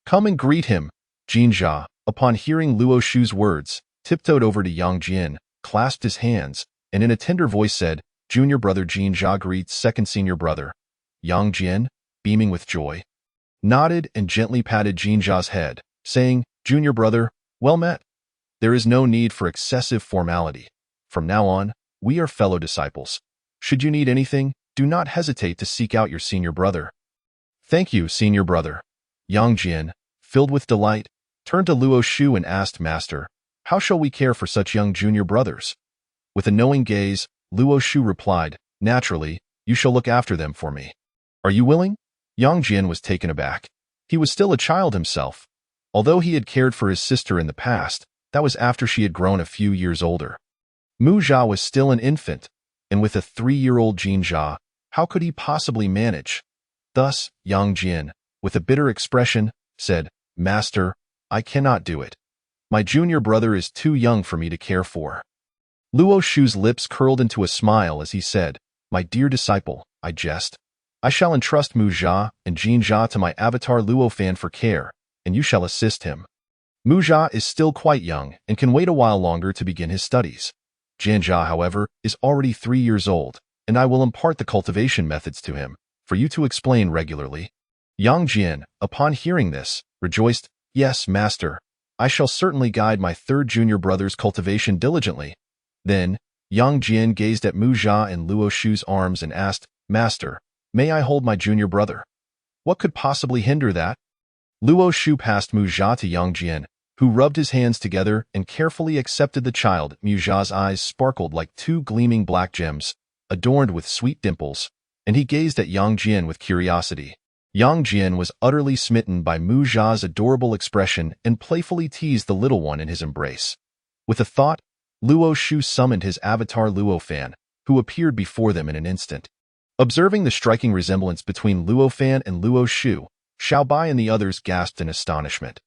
Come and greet him." Jin Jia, upon hearing Luo Shu's words, tiptoed over to Yang Jian, clasped his hands, and in a tender voice said, "Junior brother Jin Jia greets 2nd senior brother." Yang Jian, beaming with joy, nodded and gently patted Jin Jia's head, saying, "Junior brother, well met. There is no need for excessive formality. From now on, we are fellow disciples. Should you need anything, do not hesitate to seek out your senior brother." "Thank you, senior brother." Yang Jian, filled with delight, turned to Luo Shu and asked, "Master, how shall we care for such young junior brothers?" With a knowing gaze, Luo Shu replied, "Naturally, you shall look after them for me. Are you willing?" Yang Jian was taken aback. He was still a child himself. Although he had cared for his sister in the past, that was after she had grown a few years older. Mu Jia was still an infant, and with a 3-year-old Jin Jia, how could he possibly manage? Thus, Yang Jian, with a bitter expression, said, "Master, I cannot do it. My junior brother is too young for me to care for." Luo Shu's lips curled into a smile as he said, "My dear disciple, I jest. I shall entrust Mu Jia and Jin Jia to my avatar Luo Fan for care, and you shall assist him. Mu Jia is still quite young and can wait a while longer to begin his studies. Jin Jia, however, is already 3 years old, and I will impart the cultivation methods to him, for you to explain regularly." Yang Jian, upon hearing this, rejoiced, "Yes, master. I shall certainly guide my 3rd junior brother's cultivation diligently." Then, Yang Jian gazed at Mu Jia and Luo Shu's arms and asked, "Master, may I hold my junior brother?" "What could possibly hinder that?" Luo Shu passed Mu Jia to Yang Jian, who rubbed his hands together and carefully accepted the child. Mu Jia's eyes sparkled like 2 gleaming black gems, adorned with sweet dimples, and he gazed at Yang Jian with curiosity. Yang Jian was utterly smitten by Mu Zha's adorable expression and playfully teased the little one in his embrace. With a thought, Luo Shu summoned his avatar Luo Fan, who appeared before them in an instant. Observing the striking resemblance between Luo Fan and Luo Shu, Xiaobai and the others gasped in astonishment.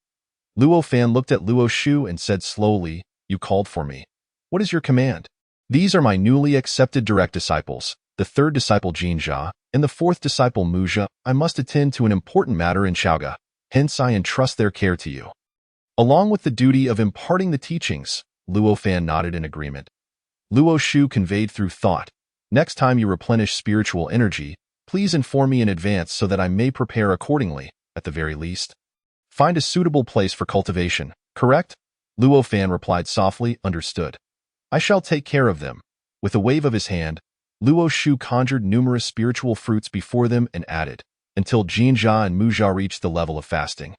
Luo Fan looked at Luo Shu and said slowly, "You called for me. What is your command?" "These are my newly accepted direct disciples, the third disciple Jin Jia, and the fourth disciple Mu Zha. I must attend to an important matter in Xiaoga, hence I entrust their care to you." Along with the duty of imparting the teachings, Luo Fan nodded in agreement. Luo Shu conveyed through thought, "Next time you replenish spiritual energy, please inform me in advance so that I may prepare accordingly, at the very least. Find a suitable place for cultivation, correct?" Luo Fan replied softly, "Understood. I shall take care of them." With a wave of his hand, Luo Shu conjured numerous spiritual fruits before them and added, "Until Jin Jia and Mu Zha reach the level of fasting.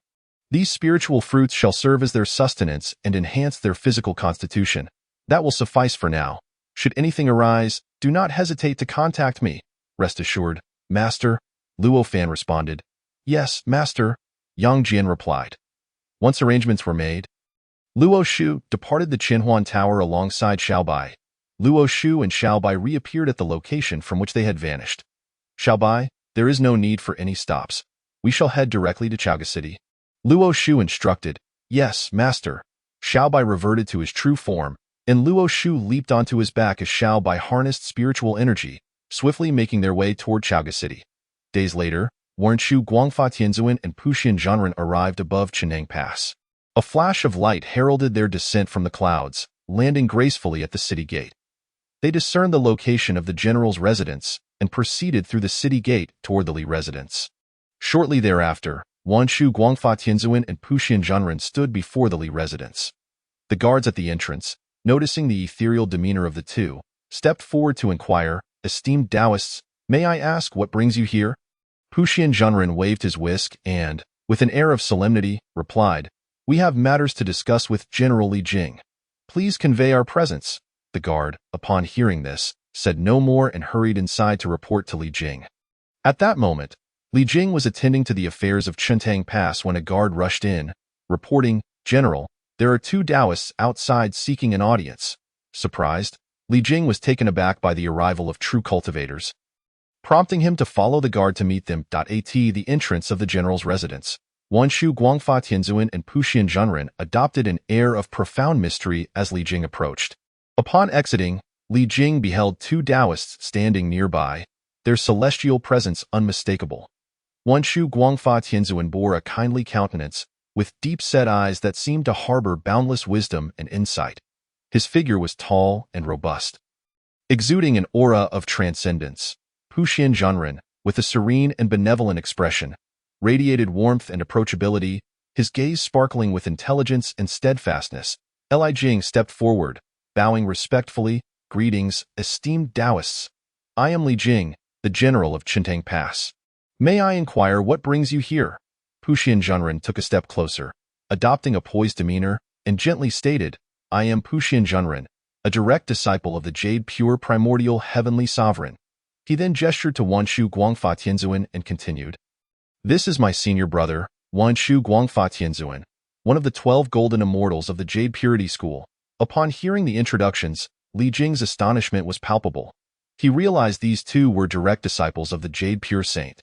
These spiritual fruits shall serve as their sustenance and enhance their physical constitution. That will suffice for now. Should anything arise, do not hesitate to contact me. Rest assured, Master." Luo Fan responded. "Yes, Master," Yang Jian replied. Once arrangements were made, Luo Shu departed the Qinhuan Tower alongside Xiaobai. Luo Shu and Xiaobai reappeared at the location from which they had vanished. "Xiaobai, there is no need for any stops. We shall head directly to Chaoga City." Luo Shu instructed. "Yes, Master." Xiaobai reverted to his true form, and Luo Shu leaped onto his back as Xiaobai harnessed spiritual energy, swiftly making their way toward Chaoga City. Days later, Warnshu Guangfa Tianzuan and Puxian Zhenren arrived above Chenang Pass. A flash of light heralded their descent from the clouds, landing gracefully at the city gate. They discerned the location of the general's residence and proceeded through the city gate toward the Li residence. Shortly thereafter, Wanshu Guangfa Tianzuan and Puxian Zhenren stood before the Li residence. The guards at the entrance, noticing the ethereal demeanor of the two, stepped forward to inquire, "Esteemed Taoists, may I ask what brings you here?" Puxian Zhenren waved his whisk and, with an air of solemnity, replied, "We have matters to discuss with General Li Jing. Please convey our presence." The guard, upon hearing this, said no more and hurried inside to report to Li Jing. At that moment, Li Jing was attending to the affairs of Chentang Pass when a guard rushed in, reporting, "General, there are two Taoists outside seeking an audience." Surprised, Li Jing was taken aback by the arrival of true cultivators, prompting him to follow the guard to meet them. At the entrance of the general's residence, Wanshu Guangfa Tianzuan and Puxian Zhenren adopted an air of profound mystery as Li Jing approached. Upon exiting, Li Jing beheld two Taoists standing nearby, their celestial presence unmistakable. Wanshu Guangfa Tianzuan bore a kindly countenance, with deep-set eyes that seemed to harbor boundless wisdom and insight. His figure was tall and robust, exuding an aura of transcendence. Puxian Zhenren, with a serene and benevolent expression, radiated warmth and approachability, his gaze sparkling with intelligence and steadfastness. Li Jing stepped forward, bowing respectfully. "Greetings, esteemed Taoists. I am Li Jing, the general of Chentang Pass. May I inquire what brings you here?" Puxian Zhenren took a step closer, adopting a poised demeanor, and gently stated, "I am Puxian Zhenren, a direct disciple of the Jade Pure Primordial Heavenly Sovereign." He then gestured to Wanshu Guangfa Tianzuan and continued, "This is my senior brother, Wanshu Guangfa Tianzuan, one of the 12 golden immortals of the Jade Purity School." Upon hearing the introductions, Li Jing's astonishment was palpable. He realized these two were direct disciples of the Jade Pure Saint.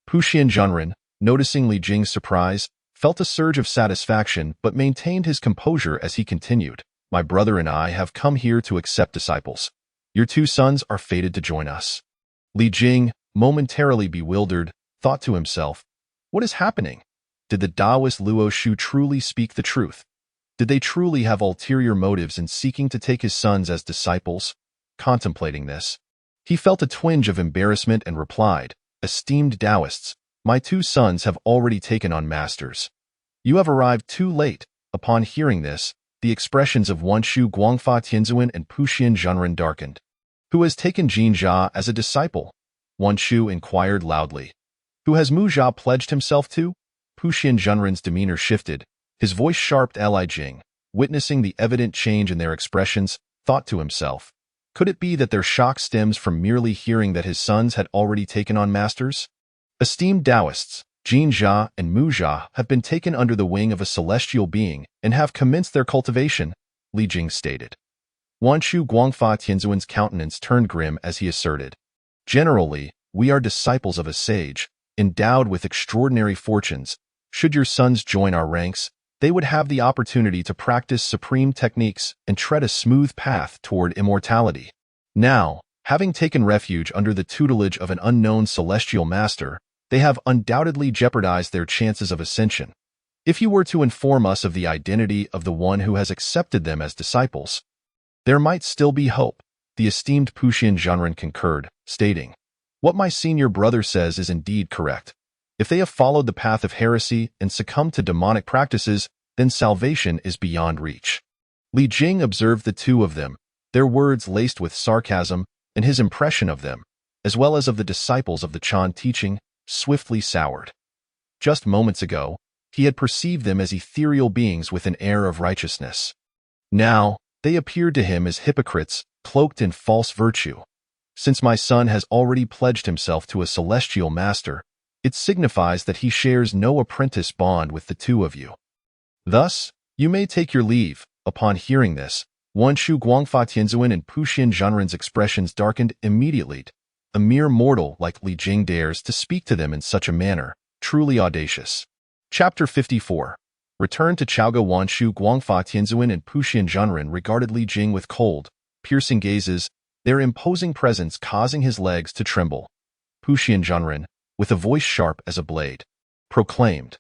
Puxian Zhenren, noticing Li Jing's surprise, felt a surge of satisfaction but maintained his composure as he continued, "My brother and I have come here to accept disciples. Your two sons are fated to join us." Li Jing, momentarily bewildered, thought to himself, "What is happening? Did the Taoist Luo Shu truly speak the truth? Did they truly have ulterior motives in seeking to take his sons as disciples?" Contemplating this, he felt a twinge of embarrassment and replied, "Esteemed Taoists, my two sons have already taken on masters. You have arrived too late." Upon hearing this, the expressions of Wanshu Guangfa Tianzuan and Puxian Zhenren darkened. "Who has taken Jin Jia as a disciple?" Wanshu inquired loudly. "Who has Mu Zha pledged himself to?" Puxian Zhenren's demeanor shifted, his voice sharp. Li Jing, witnessing the evident change in their expressions, thought to himself, could it be that their shock stems from merely hearing that his sons had already taken on masters? "Esteemed Taoists, Jin Jia and Mu Jia have been taken under the wing of a celestial being and have commenced their cultivation, Li Jing stated. Wanshu Guangfa Tianzuan's countenance turned grim as he asserted, "Generally, we are disciples of a sage, endowed with extraordinary fortunes. Should your sons join our ranks, they would have the opportunity to practice supreme techniques and tread a smooth path toward immortality. Now, having taken refuge under the tutelage of an unknown celestial master, they have undoubtedly jeopardized their chances of ascension. If you were to inform us of the identity of the one who has accepted them as disciples, there might still be hope," the esteemed Puxian Zhenren concurred, stating, "What my senior brother says is indeed correct. If they have followed the path of heresy and succumbed to demonic practices, then salvation is beyond reach." Li Jing observed the two of them, their words laced with sarcasm, and his impression of them, as well as of the disciples of the Chan teaching, swiftly soured. Just moments ago, he had perceived them as ethereal beings with an air of righteousness. Now, they appeared to him as hypocrites, cloaked in false virtue. Since my son has already pledged himself to a celestial master, it signifies that he shares no apprentice bond with the two of you. Thus, you may take your leave." Upon hearing this, Wanshu Guangfa Tianzuan and Puxian Zhenren's expressions darkened immediately. A mere mortal like Li Jing dares to speak to them in such a manner, truly audacious. Chapter 54. Return to Chaoga. Wanshu Guangfa Tianzuan and Puxian Zhenren regarded Li Jing with cold, piercing gazes, their imposing presence causing his legs to tremble. Puxian Zhenren, with a voice sharp as a blade, proclaimed,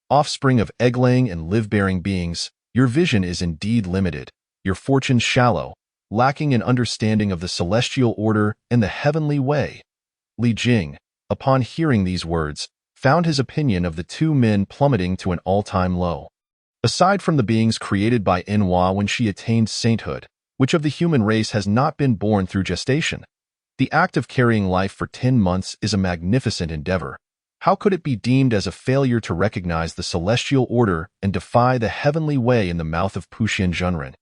"Offspring of egg-laying and live-bearing beings, your vision is indeed limited, your fortunes shallow, lacking in understanding of the celestial order and the heavenly way." Li Jing, upon hearing these words, found his opinion of the two men plummeting to an all-time low. Aside from the beings created by Enhua when she attained sainthood, which of the human race has not been born through gestation? The act of carrying life for 10 months is a magnificent endeavor. How could it be deemed as a failure to recognize the celestial order and defy the heavenly way in the mouth of Puxian Zhenren?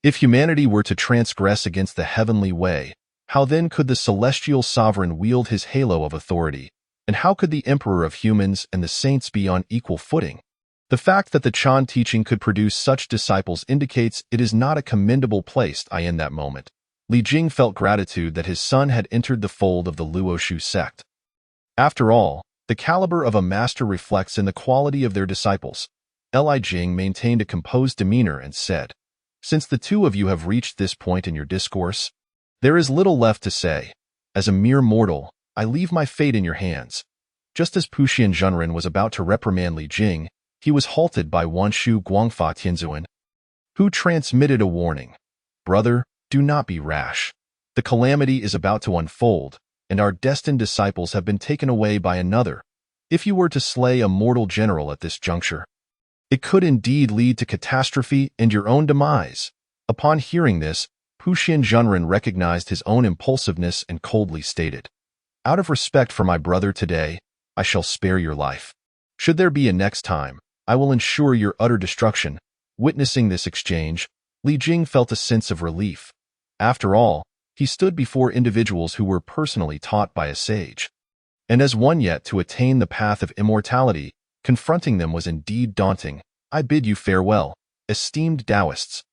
If humanity were to transgress against the heavenly way, how then could the celestial sovereign wield his halo of authority? And how could the emperor of humans and the saints be on equal footing? The fact that the Chan teaching could produce such disciples indicates it is not a commendable place. In that moment, Li Jing felt gratitude that his son had entered the fold of the Luoshu sect. After all, the caliber of a master reflects in the quality of their disciples. Li Jing maintained a composed demeanor and said, "Since the two of you have reached this point in your discourse, there is little left to say. As a mere mortal, I leave my fate in your hands." Just as Puxian Zhenren was about to reprimand Li Jing, he was halted by Wanshu Guangfa Tianzuan, who transmitted a warning. "Brother, do not be rash. The calamity is about to unfold, and our destined disciples have been taken away by another. If you were to slay a mortal general at this juncture, it could indeed lead to catastrophe and your own demise." Upon hearing this, Puxian Zhenren recognized his own impulsiveness and coldly stated, "Out of respect for my brother today, I shall spare your life. Should there be a next time, I will ensure your utter destruction." Witnessing this exchange, Li Jing felt a sense of relief. After all, he stood before individuals who were personally taught by a sage. And as one yet to attain the path of immortality, confronting them was indeed daunting. "I bid you farewell, esteemed Taoists."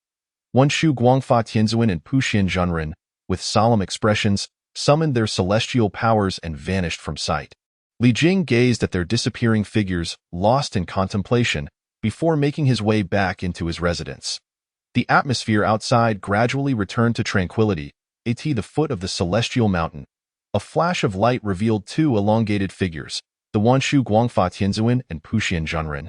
Wanshu Guangfa Tianzuan and Puxian Zhenren, with solemn expressions, summoned their celestial powers and vanished from sight. Li Jing gazed at their disappearing figures, lost in contemplation, before making his way back into his residence. The atmosphere outside gradually returned to tranquility. At the foot of the celestial mountain, a flash of light revealed two elongated figures, the Wanshu Guangfa Tianzuan and Puxian Zhenren,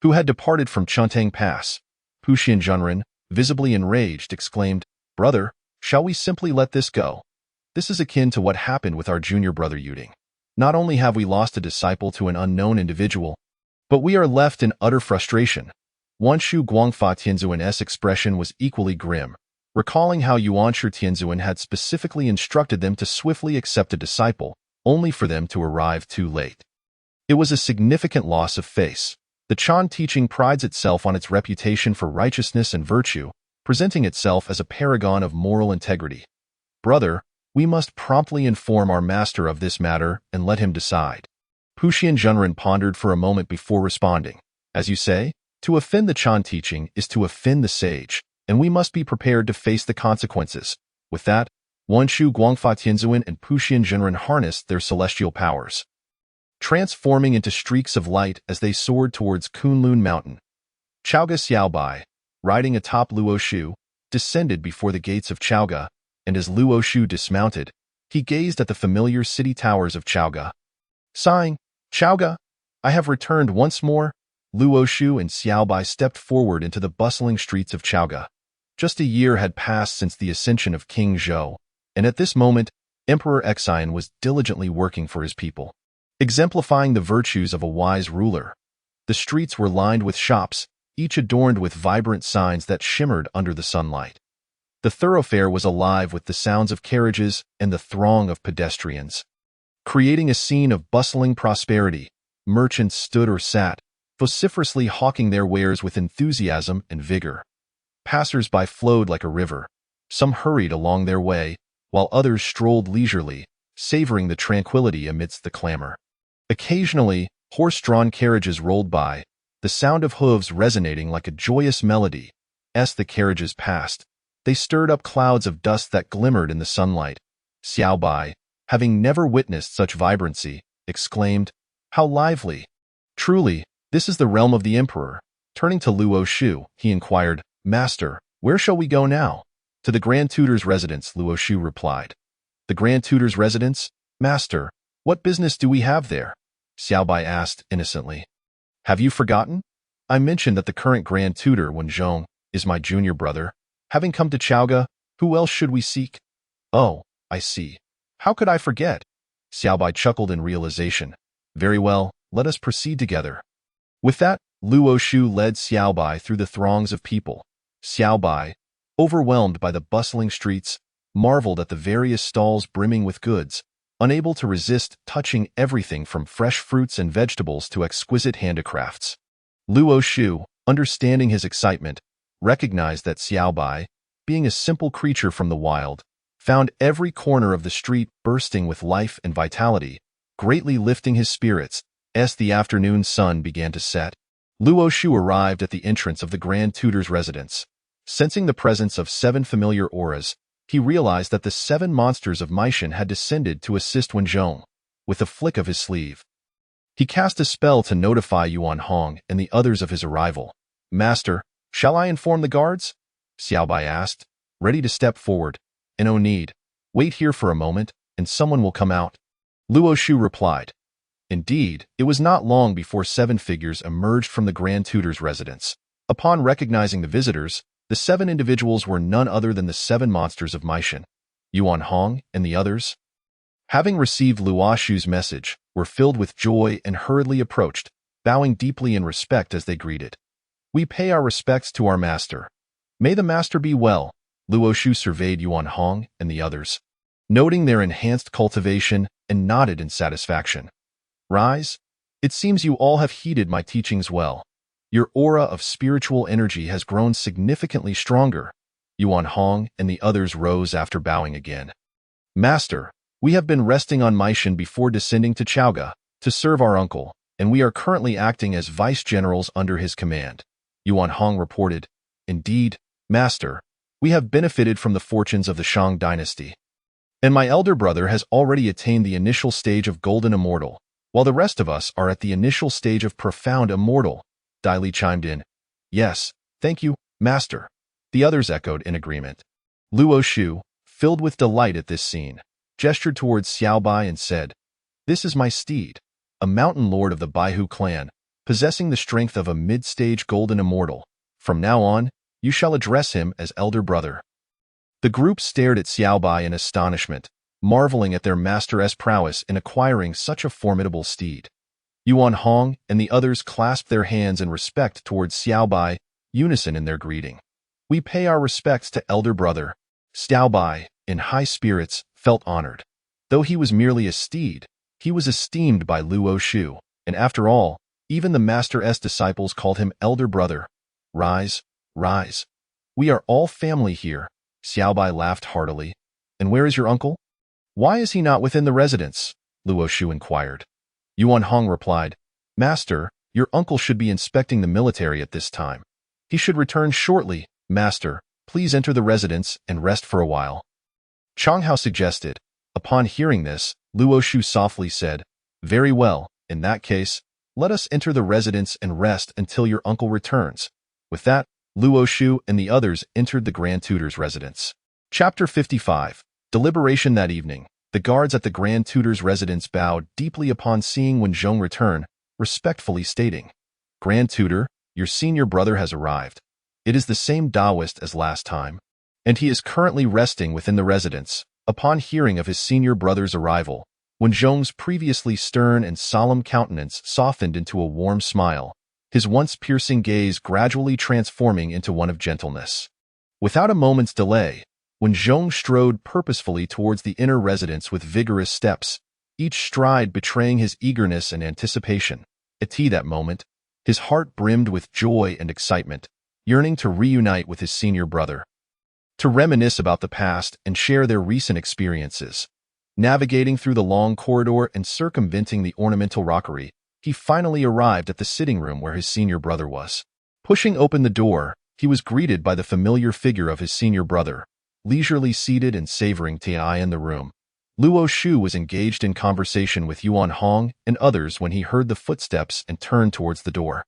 who had departed from Chuntang Pass. Puxian Zhenren, visibly enraged, exclaimed, "Brother, shall we simply let this go? This is akin to what happened with our junior brother Yuding. Not only have we lost a disciple to an unknown individual, but we are left in utter frustration." Wanshu Guangfa Tianzuan's expression was equally grim, recalling how Yuanshu Tianzuan had specifically instructed them to swiftly accept a disciple, only for them to arrive too late. It was a significant loss of face. The Chan teaching prides itself on its reputation for righteousness and virtue, presenting itself as a paragon of moral integrity. "Brother, we must promptly inform our master of this matter and let him decide." Puxian Zhenren pondered for a moment before responding. As you say, to offend the Chan teaching is to offend the sage, and we must be prepared to face the consequences. With that, Wanshu Guangfa Tianzuan and Puxian Zhenren harnessed their celestial powers, transforming into streaks of light as they soared towards Kunlun Mountain. Chaoga Xiaobai, riding atop Luo Shu, descended before the gates of Chaoga, and as Luo Shu dismounted, he gazed at the familiar city towers of Chaoga. Sighing, "Chaoga, I have returned once more." Luo Shu and Xiaobai stepped forward into the bustling streets of Chaoga. Just a year had passed since the ascension of King Zhou, and at this moment, Emperor Xian was diligently working for his people, exemplifying the virtues of a wise ruler. The streets were lined with shops, each adorned with vibrant signs that shimmered under the sunlight. The thoroughfare was alive with the sounds of carriages and the throng of pedestrians. Creating a scene of bustling prosperity, merchants stood or sat, vociferously hawking their wares with enthusiasm and vigor. Passers-by flowed like a river. Some hurried along their way, while others strolled leisurely, savoring the tranquility amidst the clamor. Occasionally, horse-drawn carriages rolled by, the sound of hooves resonating like a joyous melody. As the carriages passed, they stirred up clouds of dust that glimmered in the sunlight. Xiaobai, having never witnessed such vibrancy, exclaimed, "How lively! Truly, this is the realm of the emperor." Turning to Luo Shu, he inquired, "Master, where shall we go now?" "To the Grand Tutor's residence," Luo Shu replied. "The Grand Tutor's residence? Master, what business do we have there?" Xiaobai asked innocently. "Have you forgotten? I mentioned that the current Grand Tutor, Wen Zhong, is my junior brother. Having come to Chaoga, who else should we seek?" "Oh, I see. How could I forget?" Xiaobai chuckled in realization. "Very well, let us proceed together." With that, Luo Shu led Xiaobai through the throngs of people. Xiaobai, overwhelmed by the bustling streets, marveled at the various stalls brimming with goods, unable to resist touching everything from fresh fruits and vegetables to exquisite handicrafts. Luo Shu, understanding his excitement, recognized that Xiaobai, being a simple creature from the wild, found every corner of the street bursting with life and vitality, greatly lifting his spirits. As the afternoon sun began to set, Luo Shu arrived at the entrance of the Grand Tutor's residence. Sensing the presence of 7 familiar auras, he realized that the 7 monsters of Meishan had descended to assist Wen Zhong. With a flick of his sleeve, he cast a spell to notify Yuan Hong and the others of his arrival. "Master, shall I inform the guards?" Xiaobai asked, ready to step forward. "No need. Wait here for a moment, and someone will come out." Luo Shu replied. Indeed, it was not long before 7 figures emerged from the Grand Tutor's residence. Upon recognizing the visitors, the 7 individuals were none other than the 7 monsters of Meishan. Yuan Hong and the others, having received Luo Shu's message, were filled with joy and hurriedly approached, bowing deeply in respect as they greeted. "We pay our respects to our master. May the master be well." Luo Shu surveyed Yuan Hong and the others, noting their enhanced cultivation, and nodded in satisfaction. "Rise. It seems you all have heeded my teachings well. Your aura of spiritual energy has grown significantly stronger." Yuan Hong and the others rose after bowing again. "Master, we have been resting on Meishan before descending to Chaoga to serve our uncle, and we are currently acting as vice-generals under his command," Yuan Hong reported. "Indeed, Master, we have benefited from the fortunes of the Shang dynasty, and my elder brother has already attained the initial stage of Golden Immortal, while the rest of us are at the initial stage of Profound Immortal." Dai Li chimed in. "Yes, thank you, Master." The others echoed in agreement. Luo Shu, filled with delight at this scene, gestured towards Xiaobai and said, "This is my steed, a mountain lord of the Baihu clan, possessing the strength of a mid-stage Golden Immortal. From now on, you shall address him as elder brother." The group stared at Xiaobai in astonishment, marveling at their master's prowess in acquiring such a formidable steed. Yuan Hong and the others clasped their hands in respect towards Xiaobai, unison in their greeting. "We pay our respects to elder brother." Xiaobai, in high spirits, felt honored. Though he was merely a steed, he was esteemed by Luo Shu, and after all, even the master's disciples called him elder brother. "Rise, rise. We are all family here." Xiaobai laughed heartily. "And where is your uncle? Why is he not within the residence?" Luo Shu inquired. Yuan Hong replied, Master, your uncle should be inspecting the military at this time. He should return shortly. Master, please enter the residence and rest for a while. Chang Hao suggested. Upon hearing this, Luo Shu softly said, Very well, in that case, let us enter the residence and rest until your uncle returns. With that, Luo Shu and the others entered the Grand Tutor's residence. Chapter 55. Deliberation. That evening, the guards at the Grand Tutor's residence bowed deeply upon seeing Wen Zhong return, respectfully stating, Grand Tutor, your senior brother has arrived. It is the same Taoist as last time, and he is currently resting within the residence. Upon hearing of his senior brother's arrival, Wen Zhong's previously stern and solemn countenance softened into a warm smile, his once piercing gaze gradually transforming into one of gentleness. Without a moment's delay, Wen Zhong strode purposefully towards the inner residence with vigorous steps, each stride betraying his eagerness and anticipation. At that moment, his heart brimmed with joy and excitement, yearning to reunite with his senior brother, to reminisce about the past and share their recent experiences. Navigating through the long corridor and circumventing the ornamental rockery, he finally arrived at the sitting room where his senior brother was. Pushing open the door, he was greeted by the familiar figure of his senior brother, leisurely seated and savoring tea in the room. Luo Shu was engaged in conversation with Yuan Hong and others when he heard the footsteps and turned towards the door.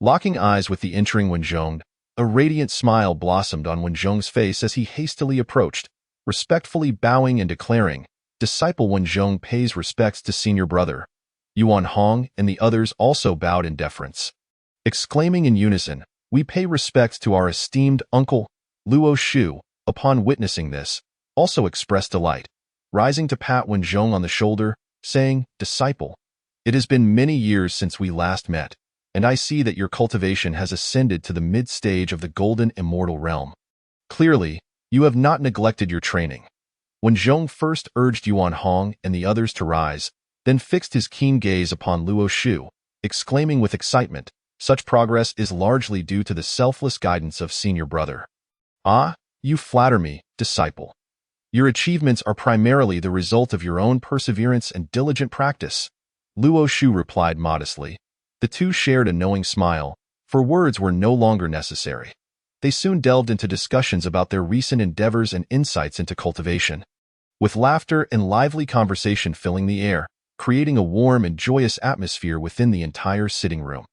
Locking eyes with the entering Wen Zhong, a radiant smile blossomed on Wen Zhong's face as he hastily approached, respectfully bowing and declaring, Disciple Wen Zhong pays respects to senior brother. Yuan Hong and the others also bowed in deference. Exclaiming in unison, We pay respects to our esteemed uncle. Luo Shu, upon witnessing this, also expressed delight, rising to pat Wen Zhong on the shoulder, saying, Disciple, it has been many years since we last met, and I see that your cultivation has ascended to the mid-stage of the golden immortal realm. Clearly, you have not neglected your training. Wen Zhong first urged Yuan Hong and the others to rise, then fixed his keen gaze upon Luo Shu, exclaiming with excitement, Such progress is largely due to the selfless guidance of senior brother. Ah, you flatter me, disciple. Your achievements are primarily the result of your own perseverance and diligent practice. Luo Shu replied modestly. The two shared a knowing smile, for words were no longer necessary. They soon delved into discussions about their recent endeavors and insights into cultivation, with laughter and lively conversation filling the air, creating a warm and joyous atmosphere within the entire sitting room.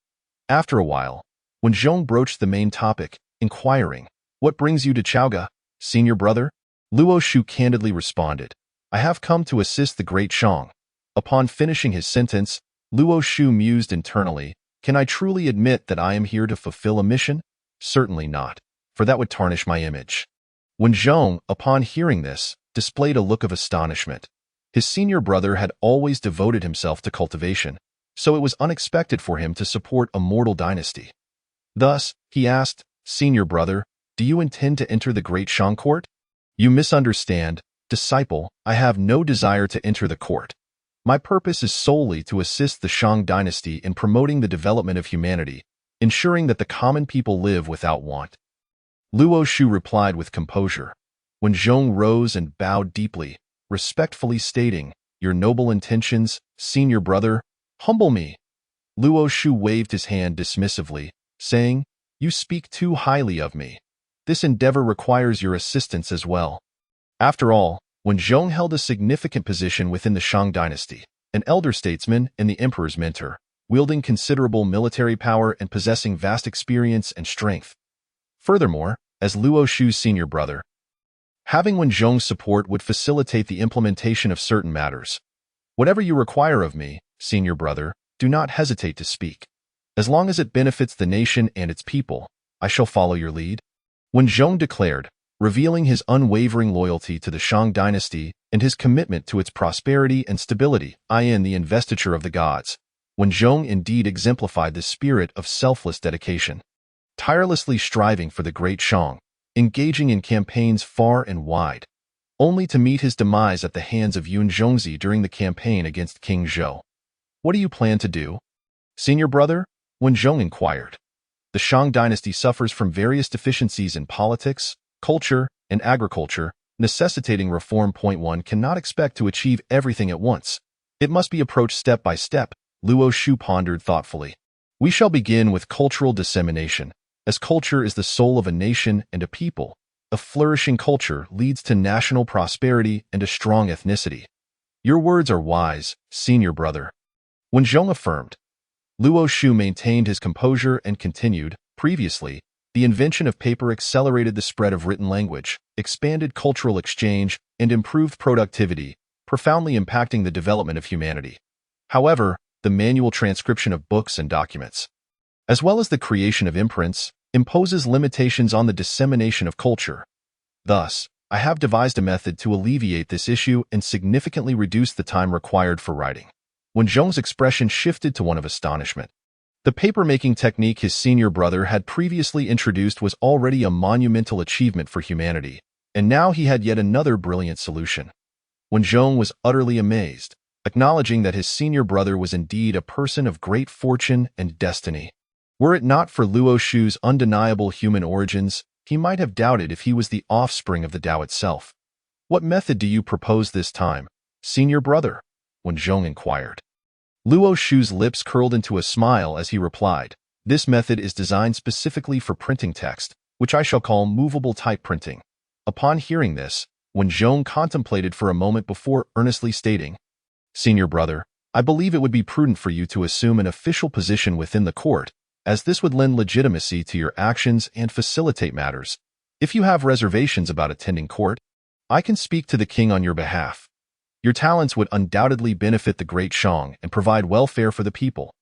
After a while, Wen Zhong broached the main topic, inquiring, What brings you to Chaoga, senior brother? Luo Shu candidly responded, I have come to assist the great Shang. Upon finishing his sentence, Luo Shu mused internally, Can I truly admit that I am here to fulfill a mission? Certainly not, for that would tarnish my image. Wen Zhong, upon hearing this, displayed a look of astonishment. His senior brother had always devoted himself to cultivation, so it was unexpected for him to support a mortal dynasty. Thus, he asked, Senior brother, do you intend to enter the great Shang court? You misunderstand, disciple, I have no desire to enter the court. My purpose is solely to assist the Shang dynasty in promoting the development of humanity, ensuring that the common people live without want. Luo Shu replied with composure. Wen Zhong rose and bowed deeply, respectfully stating, Your noble intentions, senior brother, humble me. Luo Shu waved his hand dismissively, saying, You speak too highly of me. This endeavor requires your assistance as well. After all, Wen Zhong held a significant position within the Shang dynasty, an elder statesman and the emperor's mentor, wielding considerable military power and possessing vast experience and strength. Furthermore, as Luo Shu's senior brother, having Wen Zhong's support would facilitate the implementation of certain matters. Whatever you require of me, senior brother, do not hesitate to speak. As long as it benefits the nation and its people, I shall follow your lead. Wen Zhong declared, revealing his unwavering loyalty to the Shang dynasty and his commitment to its prosperity and stability, in the investiture of the gods. Wen Zhong indeed exemplified the spirit of selfless dedication, tirelessly striving for the great Shang, engaging in campaigns far and wide, only to meet his demise at the hands of Yun Zhongzi during the campaign against King Zhou. What do you plan to do, senior brother? Wen Zhong inquired. The Shang dynasty suffers from various deficiencies in politics, culture, and agriculture, necessitating reform. One cannot expect to achieve everything at once. It must be approached step by step, Luo Shu pondered thoughtfully. We shall begin with cultural dissemination, as culture is the soul of a nation and a people. A flourishing culture leads to national prosperity and a strong ethnicity. Your words are wise, senior brother. When Zhong affirmed, Luo Shu maintained his composure and continued, previously, the invention of paper accelerated the spread of written language, expanded cultural exchange, and improved productivity, profoundly impacting the development of humanity. However, the manual transcription of books and documents, as well as the creation of imprints, imposes limitations on the dissemination of culture. Thus, I have devised a method to alleviate this issue and significantly reduce the time required for writing. When Zhong's expression shifted to one of astonishment, the paper-making technique his senior brother had previously introduced was already a monumental achievement for humanity, and now he had yet another brilliant solution. When Zhong was utterly amazed, acknowledging that his senior brother was indeed a person of great fortune and destiny. Were it not for Luo Shu's undeniable human origins, he might have doubted if he was the offspring of the Tao itself. What method do you propose this time, senior brother? When Zhong inquired. Luo Shu's lips curled into a smile as he replied, this method is designed specifically for printing text, which I shall call movable type printing. Upon hearing this, when Zhong contemplated for a moment before earnestly stating, senior brother, I believe it would be prudent for you to assume an official position within the court, as this would lend legitimacy to your actions and facilitate matters. If you have reservations about attending court, I can speak to the king on your behalf. Your talents would undoubtedly benefit the Great Shang and provide welfare for the people.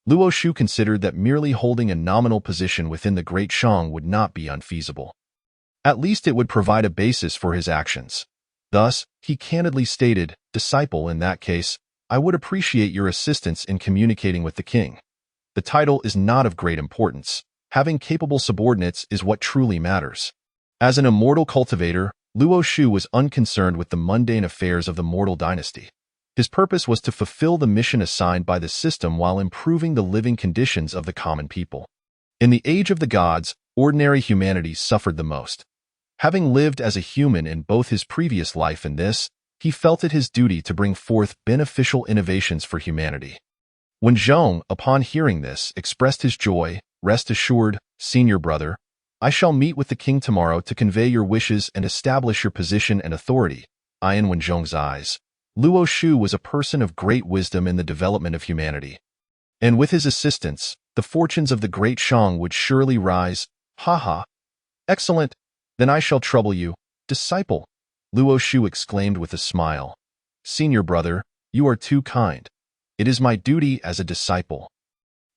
Luo Shu considered that merely holding a nominal position within the Great Shang would not be unfeasible. At least it would provide a basis for his actions. Thus, he candidly stated, disciple, in that case, I would appreciate your assistance in communicating with the king. The title is not of great importance. Having capable subordinates is what truly matters. As an immortal cultivator, Luo Shu was unconcerned with the mundane affairs of the mortal dynasty. His purpose was to fulfill the mission assigned by the system while improving the living conditions of the common people. In the age of the gods, ordinary humanity suffered the most. Having lived as a human in both his previous life and this, he felt it his duty to bring forth beneficial innovations for humanity. When Zhong, upon hearing this, expressed his joy, rest assured, senior brother, I shall meet with the king tomorrow to convey your wishes and establish your position and authority. In Wen Zhong's eyes, Luo Shu was a person of great wisdom in the development of humanity. And with his assistance, the fortunes of the Great Shang would surely rise. Ha ha! Excellent! Then I shall trouble you, disciple! Luo Shu exclaimed with a smile. Senior brother, you are too kind. It is my duty as a disciple.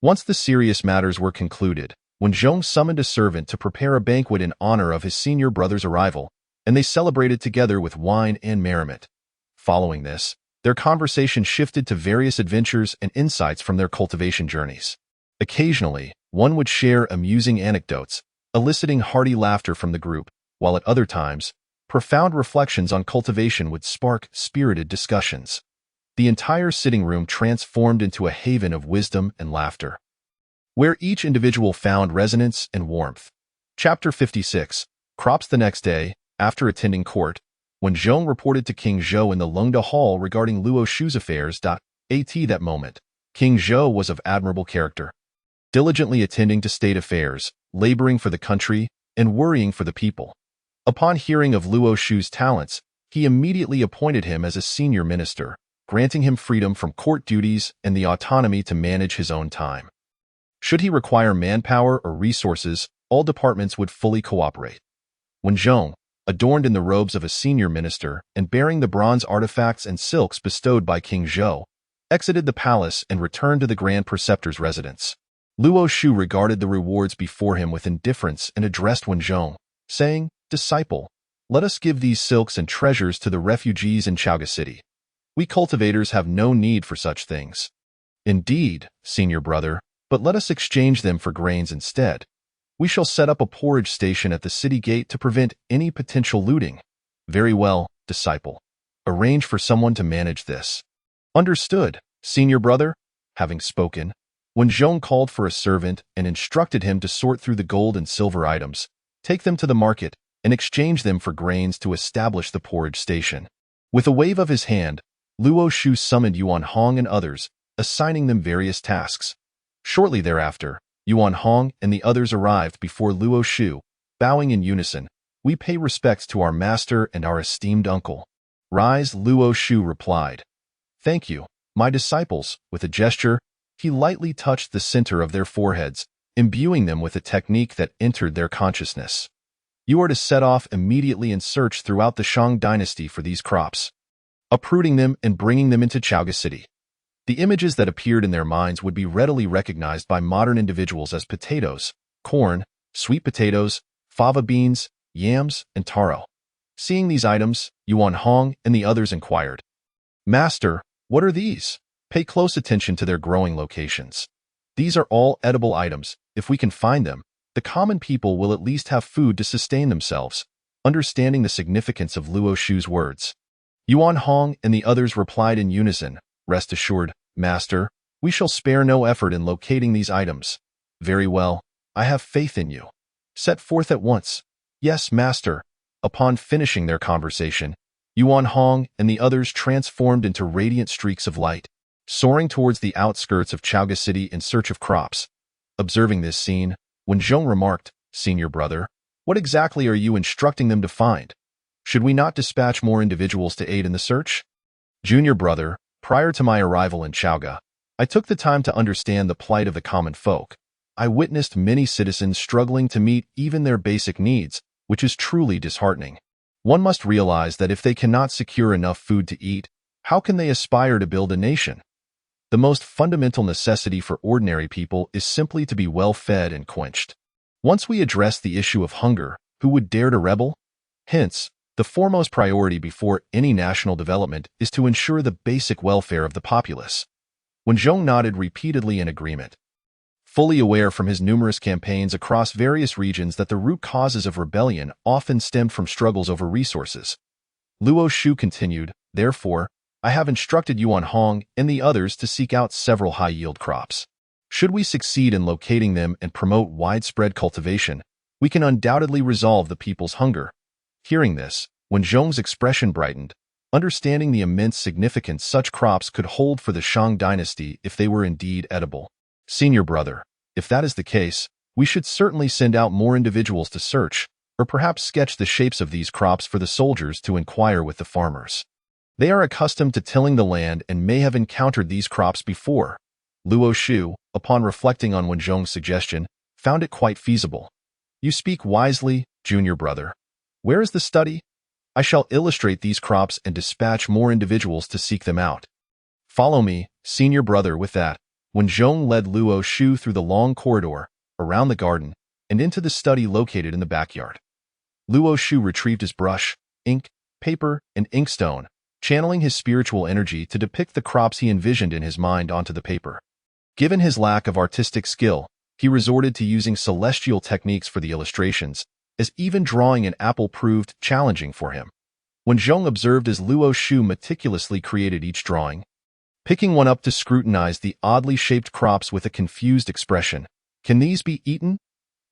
Once the serious matters were concluded, when Zhong summoned a servant to prepare a banquet in honor of his senior brother's arrival, and they celebrated together with wine and merriment. Following this, their conversation shifted to various adventures and insights from their cultivation journeys. Occasionally, one would share amusing anecdotes, eliciting hearty laughter from the group, while at other times, profound reflections on cultivation would spark spirited discussions. The entire sitting room transformed into a haven of wisdom and laughter, where each individual found resonance and warmth. Chapter 56. Crops. The next day, after attending court, when Zhong reported to King Zhou in the Lungda Hall regarding Luo Shu's affairs, that moment, King Zhou was of admirable character, diligently attending to state affairs, laboring for the country, and worrying for the people. Upon hearing of Luo Shu's talents, he immediately appointed him as a senior minister, granting him freedom from court duties and the autonomy to manage his own time. Should he require manpower or resources, all departments would fully cooperate. When Zhong, adorned in the robes of a senior minister and bearing the bronze artifacts and silks bestowed by King Zhou, exited the palace and returned to the Grand Preceptor's residence, Luo Shu regarded the rewards before him with indifference and addressed Wen Zhong, saying, Disciple, let us give these silks and treasures to the refugees in Chaoga City. We cultivators have no need for such things. Indeed, senior brother, but let us exchange them for grains instead. We shall set up a porridge station at the city gate to prevent any potential looting. Very well, disciple. Arrange for someone to manage this. Understood, senior brother. Having spoken, when Zhong called for a servant and instructed him to sort through the gold and silver items, take them to the market, and exchange them for grains to establish the porridge station. With a wave of his hand, Luo Shu summoned Yuan Hong and others, assigning them various tasks. Shortly thereafter, Yuan Hong and the others arrived before Luo Shu, bowing in unison. "We pay respects to our master and our esteemed uncle." "Rise," Luo Shu replied. "Thank you, my disciples." With a gesture, he lightly touched the center of their foreheads, imbuing them with a technique that entered their consciousness. "You are to set off immediately and search throughout the Shang dynasty for these crops, uprooting them and bringing them into Chaoga City." The images that appeared in their minds would be readily recognized by modern individuals as potatoes, corn, sweet potatoes, fava beans, yams, and taro. Seeing these items, Yuan Hong and the others inquired, "Master, what are these?" "Pay close attention to their growing locations. These are all edible items. If we can find them, the common people will at least have food to sustain themselves." Understanding the significance of Luo Shu's words, Yuan Hong and the others replied in unison, "Rest assured, Master, we shall spare no effort in locating these items." "Very well, I have faith in you. Set forth at once." "Yes, Master." Upon finishing their conversation, Yuan Hong and the others transformed into radiant streaks of light, soaring towards the outskirts of Chaoga City in search of crops. Observing this scene, Wen Zhong remarked, "Senior brother, what exactly are you instructing them to find? Should we not dispatch more individuals to aid in the search?" "Junior brother, prior to my arrival in Chaoga, I took the time to understand the plight of the common folk. I witnessed many citizens struggling to meet even their basic needs, which is truly disheartening. One must realize that if they cannot secure enough food to eat, how can they aspire to build a nation? The most fundamental necessity for ordinary people is simply to be well fed and quenched. Once we address the issue of hunger, who would dare to rebel? Hence, the foremost priority before any national development is to ensure the basic welfare of the populace." Wen Zhong nodded repeatedly in agreement, fully aware from his numerous campaigns across various regions that the root causes of rebellion often stemmed from struggles over resources. Luo Shu continued, "Therefore, I have instructed Yuan Hong and the others to seek out several high-yield crops. Should we succeed in locating them and promote widespread cultivation, we can undoubtedly resolve the people's hunger." Hearing this, Wen Zhong's expression brightened, understanding the immense significance such crops could hold for the Shang dynasty if they were indeed edible. "Senior brother, if that is the case, we should certainly send out more individuals to search, or perhaps sketch the shapes of these crops for the soldiers to inquire with the farmers. They are accustomed to tilling the land and may have encountered these crops before." Luo Shu, upon reflecting on Wen Zhong's suggestion, found it quite feasible. "You speak wisely, junior brother. Where is the study? I shall illustrate these crops and dispatch more individuals to seek them out." "Follow me, senior brother." With that, Wen Zhong led Luo Shu through the long corridor, around the garden, and into the study located in the backyard. Luo Shu retrieved his brush, ink, paper, and inkstone, channeling his spiritual energy to depict the crops he envisioned in his mind onto the paper. Given his lack of artistic skill, he resorted to using celestial techniques for the illustrations, as even drawing an apple proved challenging for him. Wen Zhong observed as Luo Shu meticulously created each drawing, picking one up to scrutinize the oddly shaped crops with a confused expression. "Can these be eaten?"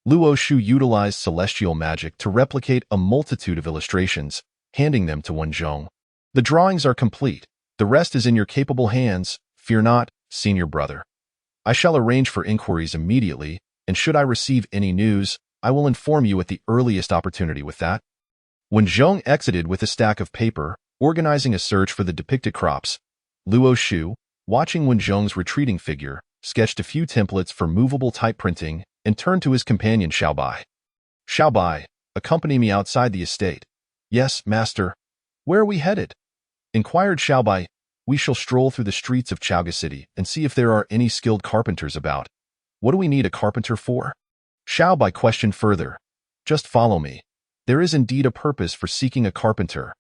Luo Shu utilized celestial magic to replicate a multitude of illustrations, handing them to Wen Zhong. "The drawings are complete. The rest is in your capable hands. Fear not, senior brother. I shall arrange for inquiries immediately, and should I receive any news, I will inform you at the earliest opportunity." With that, Wen Zhong exited with a stack of paper, organizing a search for the depicted crops. Luo Shu, watching Wen Zhong's retreating figure, sketched a few templates for movable type printing and turned to his companion Xiaobai. "Xiaobai, accompany me outside the estate." "Yes, master." "Where are we headed?" inquired Xiaobai. "We shall stroll through the streets of Chaoga City and see if there are any skilled carpenters about." "What do we need a carpenter for?" Xiaobai questioned further. "Just follow me. There is indeed a purpose for seeking a carpenter."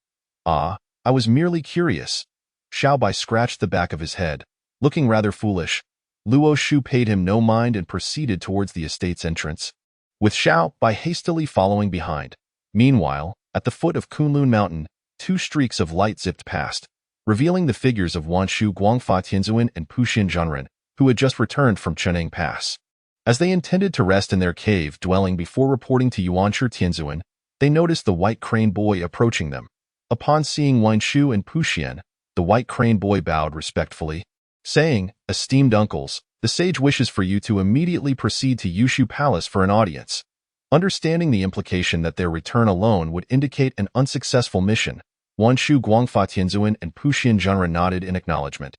"Ah, I was merely curious." Xiaobai scratched the back of his head, looking rather foolish. Luo Shu paid him no mind and proceeded towards the estate's entrance, with Xiaobai hastily following behind. Meanwhile, at the foot of Kunlun Mountain, 2 streaks of light zipped past, revealing the figures of Wanshu Guangfa Tianzuan and Puxian Zhenren, who had just returned from Cheneng Pass. As they intended to rest in their cave dwelling before reporting to Yuanshu Tianzuan, they noticed the white crane boy approaching them. Upon seeing Wanshu and Puxian, The white crane boy bowed respectfully, saying, "Esteemed uncles, the sage wishes for you to immediately proceed to Yushu Palace for an audience." Understanding the implication that their return alone would indicate an unsuccessful mission, Wanshu Guangfa Tianzuan and Puxian Zhenren nodded in acknowledgement.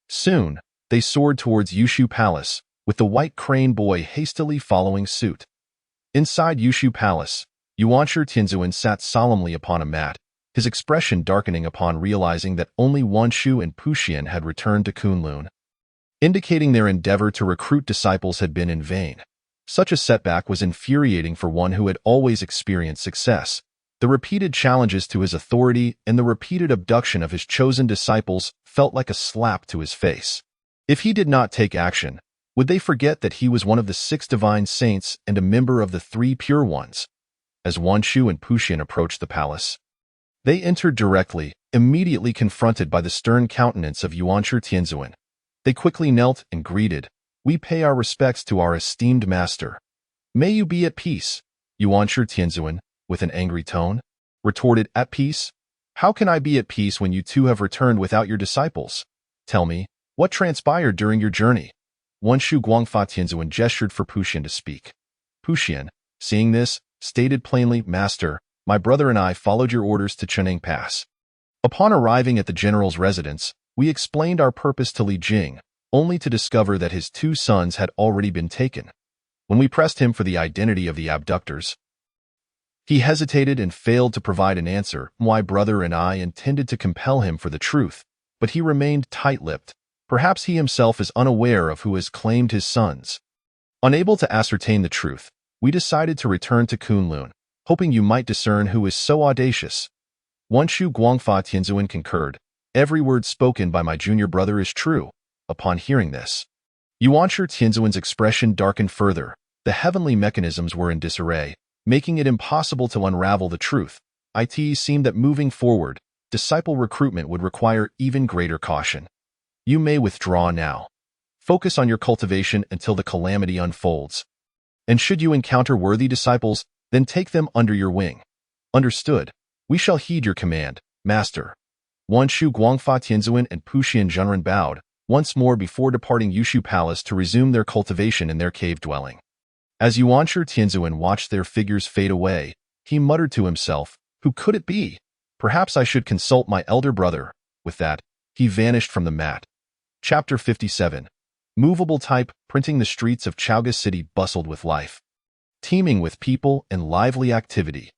Soon, they soared towards Yushu Palace, with the white crane boy hastily following suit. Inside Yushu Palace, Yuanshu Tianzuan sat solemnly upon a mat, his expression darkening upon realizing that only Wanshu and Puxian had returned to Kunlun, indicating their endeavor to recruit disciples had been in vain. Such a setback was infuriating for one who had always experienced success. The repeated challenges to his authority and the repeated abduction of his chosen disciples felt like a slap to his face. If he did not take action, would they forget that he was one of the 6 divine saints and a member of the 3 pure ones? As Wanshu and Puxian approached the palace, they entered directly, immediately confronted by the stern countenance of Yuanshu Tianzuan. They quickly knelt and greeted, "We pay our respects to our esteemed master." "May you be at peace," Yuanshu Tianzuan, with an angry tone, retorted. "At peace? How can I be at peace when you two have returned without your disciples? Tell me, what transpired during your journey?" Wanshu Guangfa Tianzuan gestured for Puxian to speak. Puxian, seeing this, stated plainly, "Master, my brother and I followed your orders to Cheneng Pass. Upon arriving at the general's residence, we explained our purpose to Li Jing, only to discover that his 2 sons had already been taken. When we pressed him for the identity of the abductors, he hesitated and failed to provide an answer. My brother and I intended to compel him for the truth, but he remained tight-lipped. Perhaps he himself is unaware of who has claimed his sons. Unable to ascertain the truth, we decided to return to Kunlun, hoping you might discern who is so audacious." Wanshu Guangfa Tianzuan concurred. "Every word spoken by my junior brother is true." Upon hearing this, Yuanshu Tianzuan's expression darkened further. The heavenly mechanisms were in disarray, making it impossible to unravel the truth. It seemed that moving forward, disciple recruitment would require even greater caution. "You may withdraw now. Focus on your cultivation until the calamity unfolds. And should you encounter worthy disciples, then take them under your wing." "Understood. We shall heed your command, Master." Wanshu Guangfa Tianzuan and Puxian Zhenren bowed once more before departing Yushu Palace to resume their cultivation in their cave dwelling. As Yuanshu Tianzuan watched their figures fade away, he muttered to himself, "Who could it be? Perhaps I should consult my elder brother." With that, he vanished from the mat. Chapter 57. Movable type, printing. The streets of Chaoga City bustled with life, teeming with people and lively activity.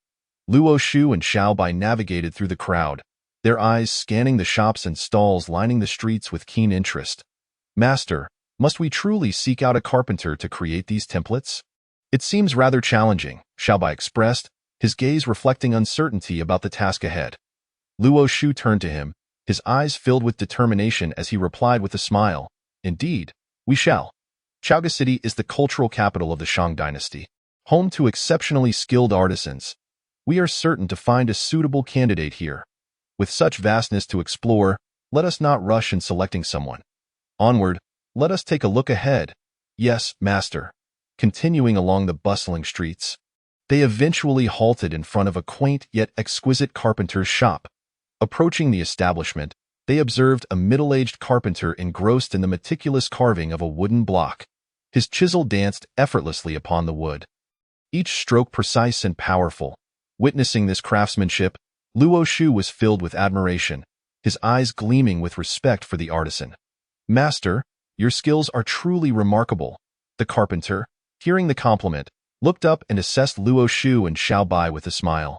Luo Shu and Xiao Bai navigated through the crowd, their eyes scanning the shops and stalls lining the streets with keen interest. "Master, must we truly seek out a carpenter to create these templates? It seems rather challenging," Xiao Bai expressed, his gaze reflecting uncertainty about the task ahead. Luo Shu turned to him, his eyes filled with determination as he replied with a smile, "Indeed, we shall." Chaoga City is the cultural capital of the Shang dynasty, home to exceptionally skilled artisans. We are certain to find a suitable candidate here. With such vastness to explore, let us not rush in selecting someone. Onward, let us take a look ahead. "Yes, master." Continuing along the bustling streets, they eventually halted in front of a quaint yet exquisite carpenter's shop. Approaching the establishment, they observed a middle-aged carpenter engrossed in the meticulous carving of a wooden block. His chisel danced effortlessly upon the wood, each stroke precise and powerful. Witnessing this craftsmanship, Luo Shu was filled with admiration, his eyes gleaming with respect for the artisan. "Master, your skills are truly remarkable." The carpenter, hearing the compliment, looked up and assessed Luo Shu and Xiao Bai with a smile.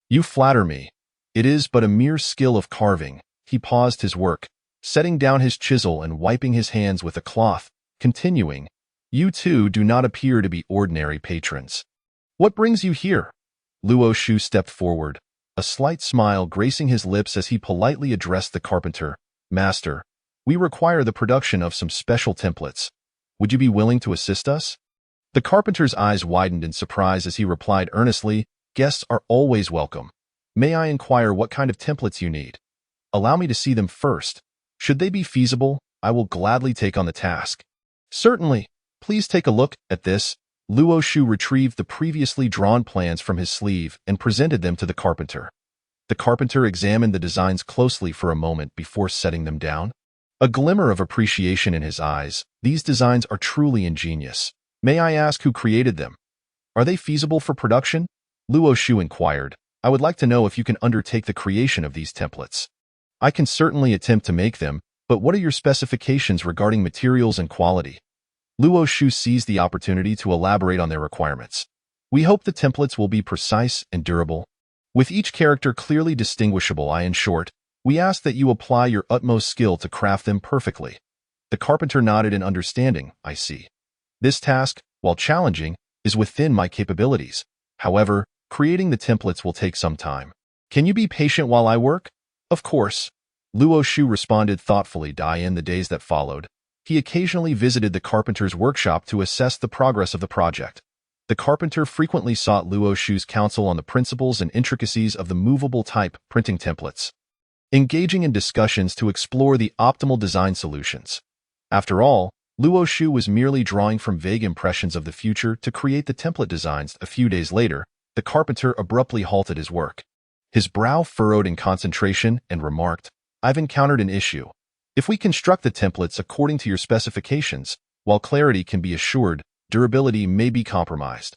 "You flatter me. It is but a mere skill of carving." He paused his work, setting down his chisel and wiping his hands with a cloth, continuing, "You two do not appear to be ordinary patrons. What brings you here?" Luo Shu stepped forward, a slight smile gracing his lips as he politely addressed the carpenter. "Master, we require the production of some special templates. Would you be willing to assist us?" The carpenter's eyes widened in surprise as he replied earnestly, "Guests are always welcome. May I inquire what kind of templates you need? Allow me to see them first. Should they be feasible, I will gladly take on the task." "Certainly. Please take a look at this." Luo Shu retrieved the previously drawn plans from his sleeve and presented them to the carpenter. The carpenter examined the designs closely for a moment before setting them down. A glimmer of appreciation in his eyes. These designs are truly ingenious. May I ask who created them? Are they feasible for production? Luo Shu inquired. I would like to know if you can undertake the creation of these templates. I can certainly attempt to make them, but what are your specifications regarding materials and quality? Luo Shu seized the opportunity to elaborate on their requirements. We hope the templates will be precise and durable, with each character clearly distinguishable. In short, we ask that you apply your utmost skill to craft them perfectly. The carpenter nodded in understanding. I see. This task, while challenging, is within my capabilities. However, creating the templates will take some time. Can you be patient while I work? Of course. Luo Shu responded thoughtfully. In the days that followed, he occasionally visited the carpenter's workshop to assess the progress of the project. The carpenter frequently sought Luo Shu's counsel on the principles and intricacies of the movable type printing templates, engaging in discussions to explore the optimal design solutions. After all, Luo Shu was merely drawing from vague impressions of the future to create the template designs. A few days later, the carpenter abruptly halted his work. His brow furrowed in concentration and remarked, I've encountered an issue. If we construct the templates according to your specifications, while clarity can be assured, durability may be compromised.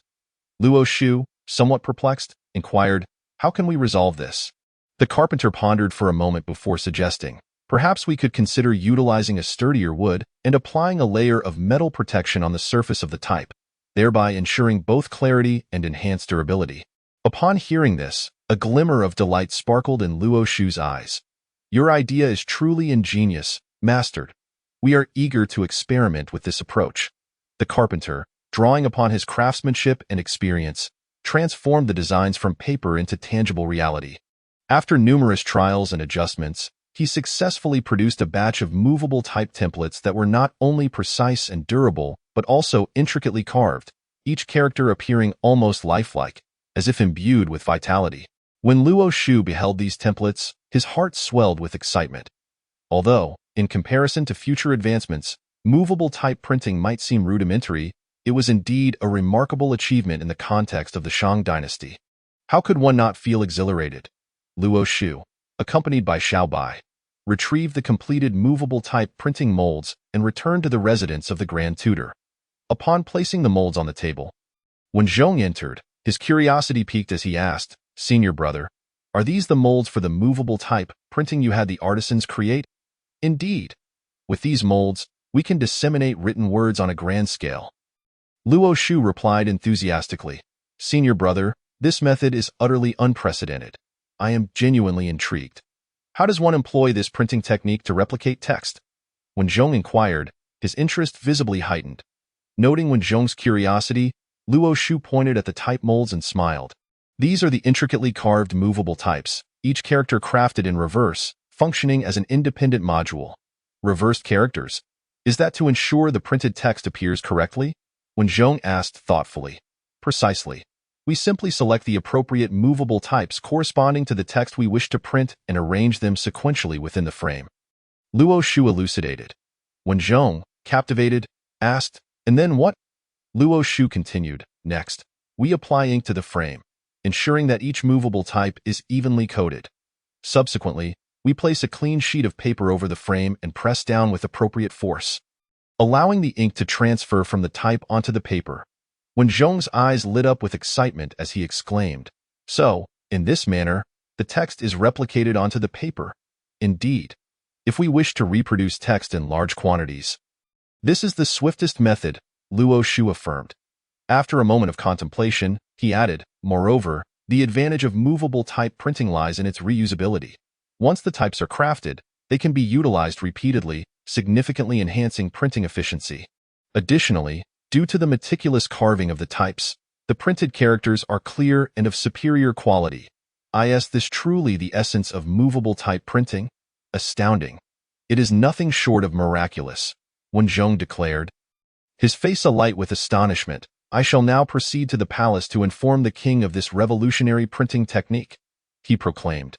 Luo Shu, somewhat perplexed, inquired, How can we resolve this? The carpenter pondered for a moment before suggesting, Perhaps we could consider utilizing a sturdier wood and applying a layer of metal protection on the surface of the type, thereby ensuring both clarity and enhanced durability. Upon hearing this, a glimmer of delight sparkled in Luo Shu's eyes. Your idea is truly ingenious, master. We are eager to experiment with this approach. The carpenter, drawing upon his craftsmanship and experience, transformed the designs from paper into tangible reality. After numerous trials and adjustments, he successfully produced a batch of movable type templates that were not only precise and durable, but also intricately carved, each character appearing almost lifelike, as if imbued with vitality. When Luo Shu beheld these templates, his heart swelled with excitement. Although, in comparison to future advancements, movable type printing might seem rudimentary, it was indeed a remarkable achievement in the context of the Shang dynasty. How could one not feel exhilarated? Luo Shu, accompanied by Xiao Bai, retrieved the completed movable type printing molds and returned to the residence of the Grand Tutor. Upon placing the molds on the table, when Zhong entered, his curiosity piqued as he asked, Senior brother, are these the molds for the movable type printing you had the artisans create? Indeed. With these molds, we can disseminate written words on a grand scale. Luo Shu replied enthusiastically, Senior brother, this method is utterly unprecedented. I am genuinely intrigued. How does one employ this printing technique to replicate text? When Zhong inquired, his interest visibly heightened. Noting when Zhong's curiosity, Luo Shu pointed at the type molds and smiled. These are the intricately carved movable types, each character crafted in reverse, functioning as an independent module. Reversed characters. Is that to ensure the printed text appears correctly? When Zhong asked thoughtfully. Precisely. We simply select the appropriate movable types corresponding to the text we wish to print and arrange them sequentially within the frame. Luo Shu elucidated. When Zhong, captivated, asked, And then what? Luo Shu continued, Next, we apply ink to the frame, ensuring that each movable type is evenly coated. Subsequently, we place a clean sheet of paper over the frame and press down with appropriate force, allowing the ink to transfer from the type onto the paper. When Zhong's eyes lit up with excitement as he exclaimed, So, in this manner, the text is replicated onto the paper. Indeed, if we wish to reproduce text in large quantities, this is the swiftest method, Luo Shu affirmed. After a moment of contemplation, he added, Moreover, the advantage of movable type printing lies in its reusability. Once the types are crafted, they can be utilized repeatedly, significantly enhancing printing efficiency. Additionally, due to the meticulous carving of the types, the printed characters are clear and of superior quality. Is this truly the essence of movable type printing? Astounding. It is nothing short of miraculous, Wen Zhong declared, his face alight with astonishment. I shall now proceed to the palace to inform the king of this revolutionary printing technique, he proclaimed.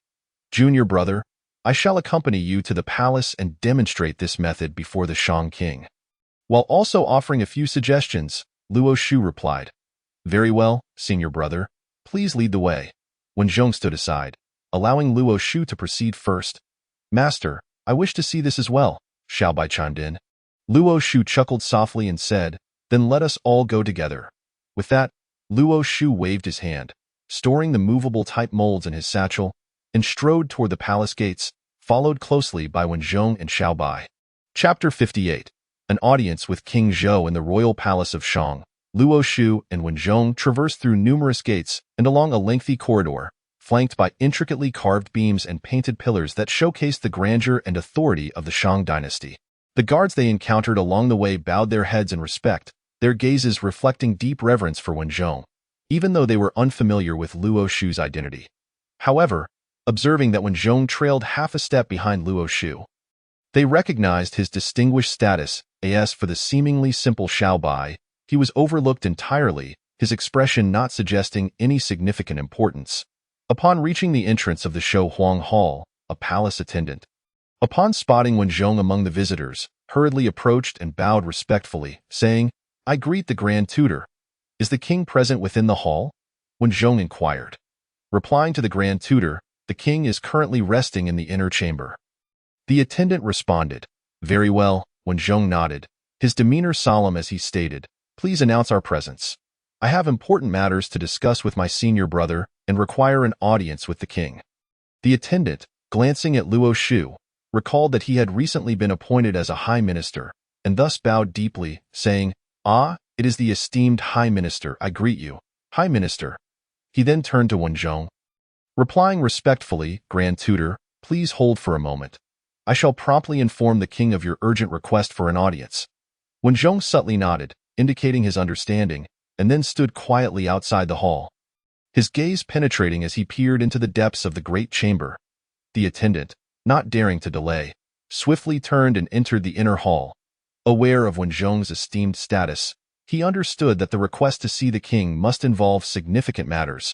Junior brother, I shall accompany you to the palace and demonstrate this method before the Shang king. While also offering a few suggestions, Luo Shu replied, Very well, senior brother, please lead the way. When Zhong stood aside, allowing Luo Shu to proceed first. "Master, I wish to see this as well," Xiaobai chimed in. Luo Shu chuckled softly and said, "Then let us all go together." With that, Luo Shu waved his hand, storing the movable type molds in his satchel, and strode toward the palace gates, followed closely by Wenzhong and Xiaobai. Chapter 58. An audience with King Zhou in the royal palace of Shang. Luo Shu and Wenzhong traversed through numerous gates and along a lengthy corridor, flanked by intricately carved beams and painted pillars that showcased the grandeur and authority of the Shang dynasty. The guards they encountered along the way bowed their heads in respect, their gazes reflecting deep reverence for Wenzhong, even though they were unfamiliar with Luo Shu's identity. However, observing that Wenzhong trailed half a step behind Luo Shu, they recognized his distinguished status. As for the seemingly simple Xiaobai, he was overlooked entirely, his expression not suggesting any significant importance. Upon reaching the entrance of the Shou Huang Hall, a palace attendant, upon spotting Wenzhong among the visitors, hurriedly approached and bowed respectfully, saying, "I greet the Grand Tutor. Is the king present within the hall?" Wenzhong inquired. Replying to the Grand Tutor, "The king is currently resting in the inner chamber." The attendant responded, "Very well." Wenzhong nodded, his demeanor solemn as he stated, "Please announce our presence. I have important matters to discuss with my senior brother and require an audience with the king." The attendant, glancing at Luo Shu, recalled that he had recently been appointed as a high minister, and thus bowed deeply, saying, "Ah, it is the esteemed high minister. I greet you, high minister." He then turned to Wenzhong, replying respectfully, "Grand Tutor, please hold for a moment. I shall promptly inform the king of your urgent request for an audience." Wenzhong subtly nodded, indicating his understanding, and then stood quietly outside the hall, his gaze penetrating as he peered into the depths of the great chamber. The attendant, not daring to delay, swiftly turned and entered the inner hall. Aware of Wenzhong's esteemed status, he understood that the request to see the king must involve significant matters.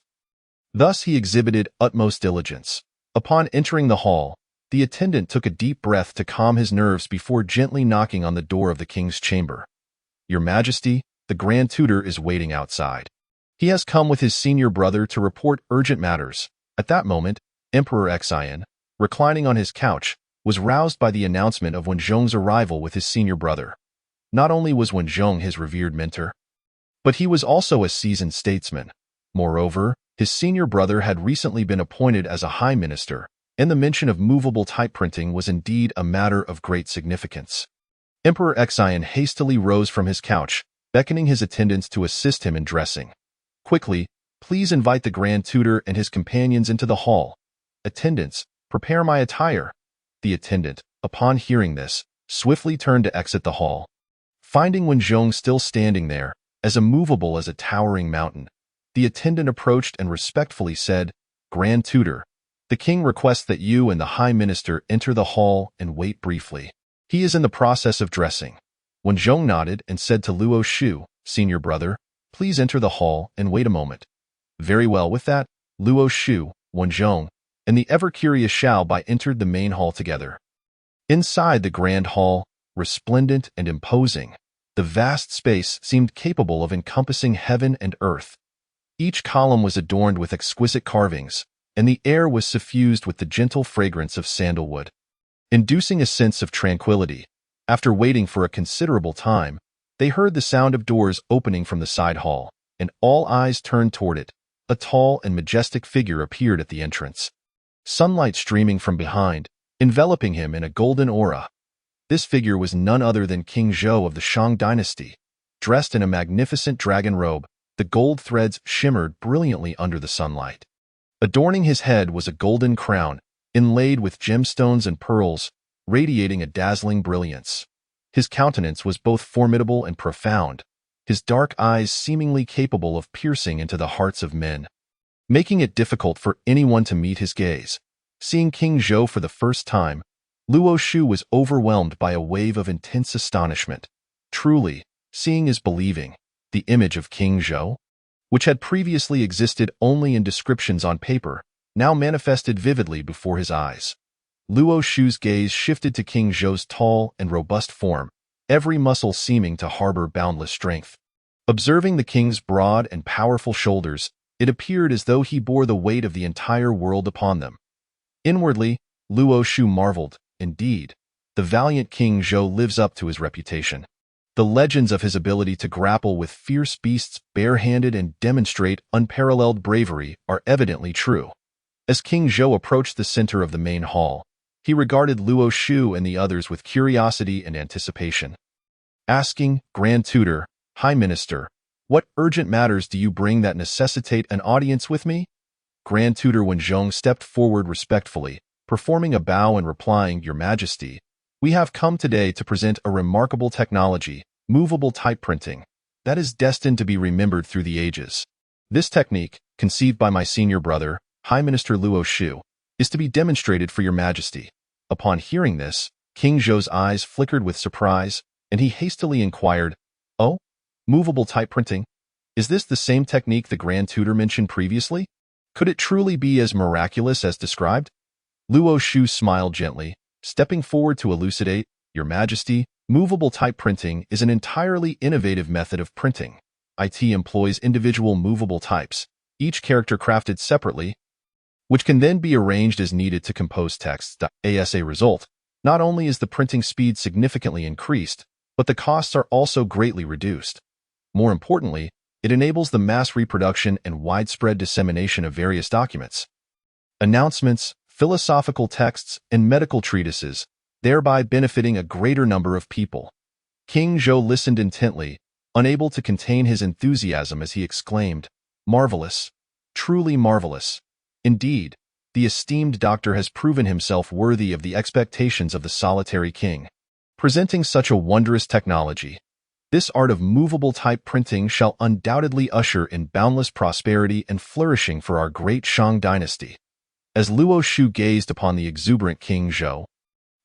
Thus he exhibited utmost diligence. Upon entering the hall, the attendant took a deep breath to calm his nerves before gently knocking on the door of the king's chamber. "Your Majesty, the Grand Tutor is waiting outside. He has come with his senior brother to report urgent matters." At that moment, Emperor Xian, reclining on his couch, was roused by the announcement of Wenzhong's arrival with his senior brother. Not only was Wenzhong his revered mentor, but he was also a seasoned statesman. Moreover, his senior brother had recently been appointed as a high minister, and the mention of movable type printing was indeed a matter of great significance. Emperor Xian hastily rose from his couch, beckoning his attendants to assist him in dressing. "Quickly, please invite the Grand Tutor and his companions into the hall. Attendants, prepare my attire." The attendant, upon hearing this, swiftly turned to exit the hall. Finding Wenzhong still standing there, as immovable as a towering mountain, the attendant approached and respectfully said, "Grand Tutor, the king requests that you and the high minister enter the hall and wait briefly. He is in the process of dressing." Wenzhong nodded and said to Luo Shu, "Senior brother, please enter the hall and wait a moment." Very well. With that, Luo Shu, Wenzhong, and the ever-curious Xiaobai entered the main hall together. Inside the grand hall, resplendent and imposing, the vast space seemed capable of encompassing heaven and earth. Each column was adorned with exquisite carvings, and the air was suffused with the gentle fragrance of sandalwood, inducing a sense of tranquility. After waiting for a considerable time, they heard the sound of doors opening from the side hall, and all eyes turned toward it. A tall and majestic figure appeared at the entrance, sunlight streaming from behind, enveloping him in a golden aura. This figure was none other than King Zhou of the Shang dynasty. Dressed in a magnificent dragon robe, the gold threads shimmered brilliantly under the sunlight. Adorning his head was a golden crown, inlaid with gemstones and pearls, radiating a dazzling brilliance. His countenance was both formidable and profound, his dark eyes seemingly capable of piercing into the hearts of men, making it difficult for anyone to meet his gaze. Seeing King Zhou for the first time, Luo Shu was overwhelmed by a wave of intense astonishment. Truly, seeing is believing. The image of King Zhou, which had previously existed only in descriptions on paper, now manifested vividly before his eyes. Luo Shu's gaze shifted to King Zhou's tall and robust form, every muscle seeming to harbor boundless strength. Observing the king's broad and powerful shoulders, it appeared as though he bore the weight of the entire world upon them. Inwardly, Luo Shu marveled. Indeed, the valiant King Zhou lives up to his reputation. The legends of his ability to grapple with fierce beasts barehanded and demonstrate unparalleled bravery are evidently true. As King Zhou approached the center of the main hall, he regarded Luo Shu and the others with curiosity and anticipation. Asking, Grand Tutor, High Minister, what urgent matters do you bring that necessitate an audience with me? Grand Tutor Wenzhong stepped forward respectfully, performing a bow and replying, Your Majesty, we have come today to present a remarkable technology, movable type printing, that is destined to be remembered through the ages. This technique, conceived by my senior brother, High Minister Luo Shu, is to be demonstrated for Your Majesty. Upon hearing this, King Zhou's eyes flickered with surprise, and he hastily inquired, Oh? Movable type printing? Is this the same technique the Grand Tutor mentioned previously? Could it truly be as miraculous as described? Luo Shu smiled gently, stepping forward to elucidate, Your Majesty, movable type printing is an entirely innovative method of printing. It employs individual movable types, each character crafted separately, which can then be arranged as needed to compose text. As a result, not only is the printing speed significantly increased, but the costs are also greatly reduced. More importantly, it enables the mass reproduction and widespread dissemination of various documents, announcements, philosophical texts, and medical treatises, thereby benefiting a greater number of people. King Zhou listened intently, unable to contain his enthusiasm as he exclaimed, Marvelous! Truly marvelous! Indeed, the esteemed doctor has proven himself worthy of the expectations of the solitary king. Presenting such a wondrous technology, this art of movable type printing shall undoubtedly usher in boundless prosperity and flourishing for our great Shang dynasty. As Luo Shu gazed upon the exuberant King Zhou,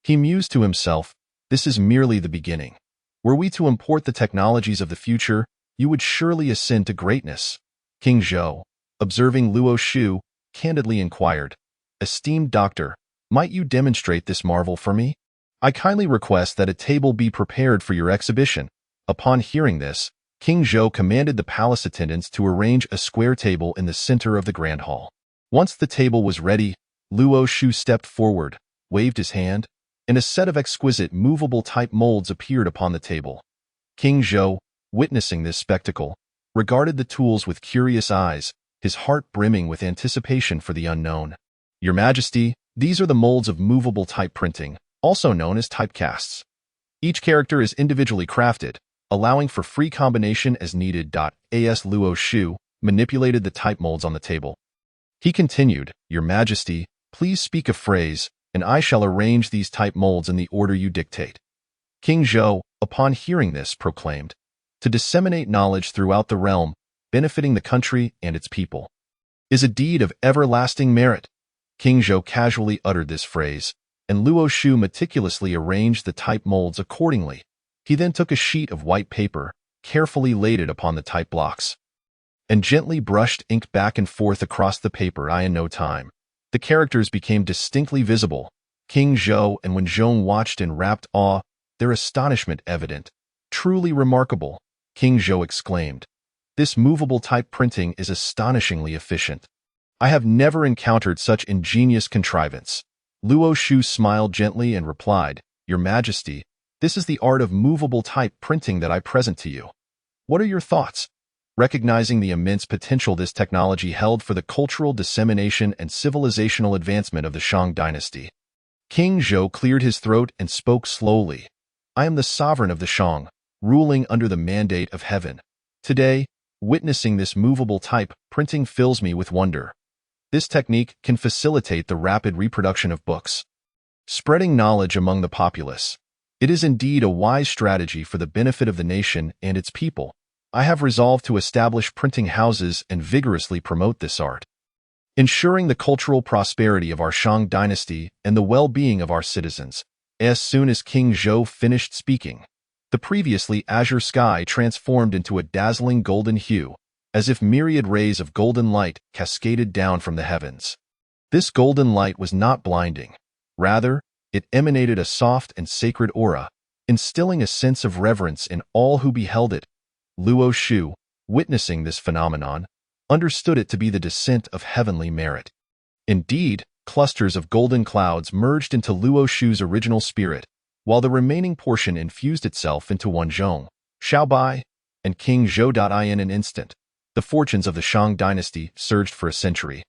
he mused to himself, This is merely the beginning. Were we to import the technologies of the future, you would surely ascend to greatness. King Zhou, observing Luo Shu, candidly inquired, Esteemed doctor, might you demonstrate this marvel for me? I kindly request that a table be prepared for your exhibition. Upon hearing this, King Zhou commanded the palace attendants to arrange a square table in the center of the grand hall. Once the table was ready, Luo Shu stepped forward, waved his hand, and a set of exquisite movable type molds appeared upon the table. King Zhou, witnessing this spectacle, regarded the tools with curious eyes, his heart brimming with anticipation for the unknown. Your Majesty, these are the molds of movable type printing, also known as typecasts. Each character is individually crafted, allowing for free combination as needed. As Luo Shu manipulated the type molds on the table, he continued, Your Majesty, please speak a phrase, and I shall arrange these type molds in the order you dictate. King Zhou, upon hearing this, proclaimed, To disseminate knowledge throughout the realm, benefiting the country and its people, is a deed of everlasting merit. King Zhou casually uttered this phrase, and Luo Shu meticulously arranged the type molds accordingly. He then took a sheet of white paper, carefully laid it upon the type blocks, and gently brushed ink back and forth across the paper. In no time, the characters became distinctly visible. King Zhou and Wenzhong watched in rapt awe, their astonishment evident. Truly remarkable, King Zhou exclaimed. This movable type printing is astonishingly efficient. I have never encountered such ingenious contrivance. Luo Shu smiled gently and replied, Your Majesty, this is the art of movable type printing that I present to you. What are your thoughts? Recognizing the immense potential this technology held for the cultural dissemination and civilizational advancement of the Shang dynasty, King Zhou cleared his throat and spoke slowly. I am the sovereign of the Shang, ruling under the mandate of heaven. Today, witnessing this movable type printing fills me with wonder. This technique can facilitate the rapid reproduction of books, spreading knowledge among the populace. It is indeed a wise strategy for the benefit of the nation and its people. I have resolved to establish printing houses and vigorously promote this art, ensuring the cultural prosperity of our Shang dynasty and the well-being of our citizens. As soon as King Zhou finished speaking, the previously azure sky transformed into a dazzling golden hue, as if myriad rays of golden light cascaded down from the heavens. This golden light was not blinding. Rather, it emanated a soft and sacred aura, instilling a sense of reverence in all who beheld it. Luo Shu, witnessing this phenomenon, understood it to be the descent of heavenly merit. Indeed, clusters of golden clouds merged into Luo Shu's original spirit, while the remaining portion infused itself into Wanzhong, Xiaobai, and King Zhou. In an instant, the fortunes of the Shang dynasty surged for a century,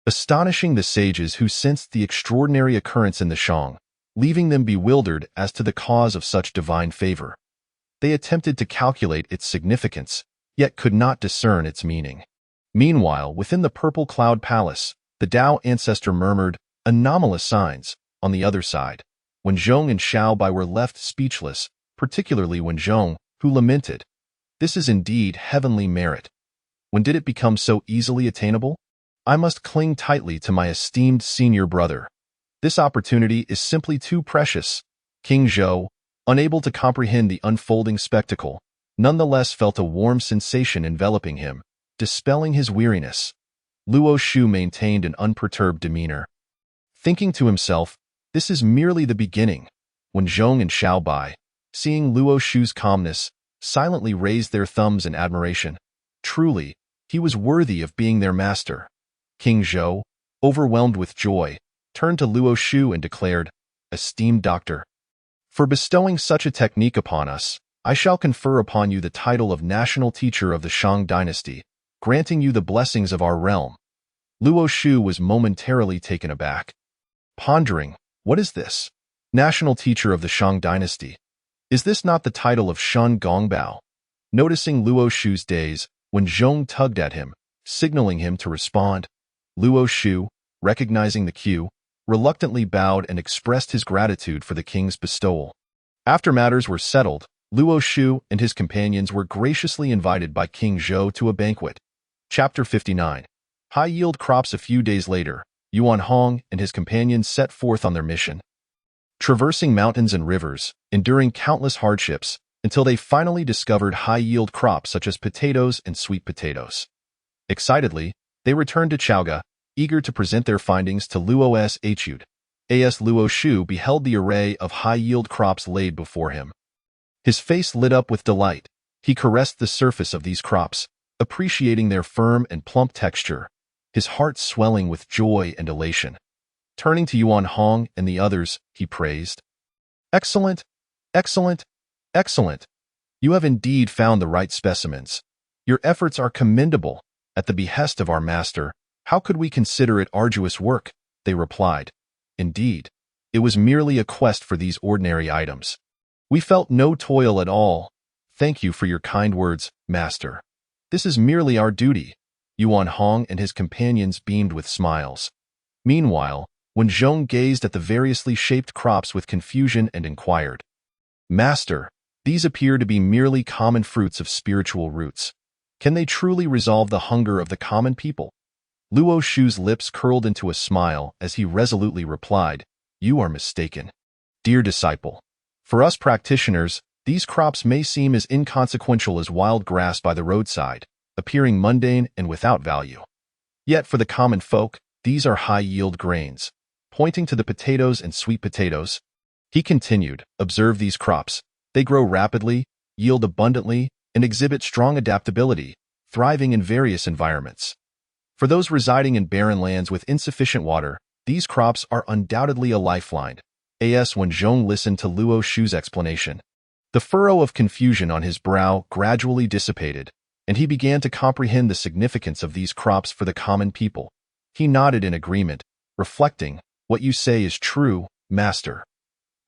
astonishing the sages who sensed the extraordinary occurrence in the Shang, leaving them bewildered as to the cause of such divine favor. They attempted to calculate its significance, yet could not discern its meaning. Meanwhile, within the Purple Cloud Palace, the Tao ancestor murmured, "Anomalous signs." On the other side, Wanzhong and Xiaobai were left speechless, particularly Wanzhong, who lamented, "This is indeed heavenly merit. When did it become so easily attainable? I must cling tightly to my esteemed senior brother. This opportunity is simply too precious." King Zhou, unable to comprehend the unfolding spectacle, nonetheless felt a warm sensation enveloping him, dispelling his weariness. Luo Shu maintained an unperturbed demeanor, thinking to himself, "This is merely the beginning." Wanzhong and Xiaobai, seeing Luo Shu's calmness, silently raised their thumbs in admiration. Truly, he was worthy of being their master. King Zhou, overwhelmed with joy, turned to Luo Shu and declared, "Esteemed doctor, for bestowing such a technique upon us, I shall confer upon you the title of National Teacher of the Shang Dynasty, granting you the blessings of our realm." Luo Shu was momentarily taken aback, pondering, "What is this? National Teacher of the Shang Dynasty? Is this not the title of Shun Gongbao?" Noticing Luo Shu's daze, Wanzhong tugged at him, signaling him to respond. Luo Shu, recognizing the cue, reluctantly bowed and expressed his gratitude for the king's bestowal. After matters were settled, Luo Shu and his companions were graciously invited by King Zhou to a banquet. Chapter 59. High-yield crops. A few days later, Yuan Hong and his companions set forth on their mission, traversing mountains and rivers, enduring countless hardships, until they finally discovered high-yield crops such as potatoes and sweet potatoes. Excitedly, they returned to Chaoga, eager to present their findings to Luo Shu. As Luo Shu beheld the array of high-yield crops laid before him, his face lit up with delight. He caressed the surface of these crops, appreciating their firm and plump texture, his heart swelling with joy and elation. Turning to Yuan Hong and the others, he praised, "Excellent, excellent, excellent. You have indeed found the right specimens. Your efforts are commendable. At the behest of our master, how could we consider it arduous work?" They replied. "Indeed, it was merely a quest for these ordinary items. We felt no toil at all. Thank you for your kind words, master. This is merely our duty." Yuan Hong and his companions beamed with smiles. Meanwhile, Wanzhong gazed at the variously shaped crops with confusion and inquired, "Master, these appear to be merely common fruits of spiritual roots. Can they truly resolve the hunger of the common people?" Luo Shu's lips curled into a smile as he resolutely replied, "You are mistaken, dear disciple. For us practitioners, these crops may seem as inconsequential as wild grass by the roadside, appearing mundane and without value. Yet for the common folk, these are high-yield grains." Pointing to the potatoes and sweet potatoes, he continued, "Observe these crops. They grow rapidly, yield abundantly, and exhibit strong adaptability, thriving in various environments. For those residing in barren lands with insufficient water, these crops are undoubtedly a lifeline." When Zhong listened to Luo Shu's explanation, the furrow of confusion on his brow gradually dissipated, and he began to comprehend the significance of these crops for the common people. He nodded in agreement, reflecting, "What you say is true, master.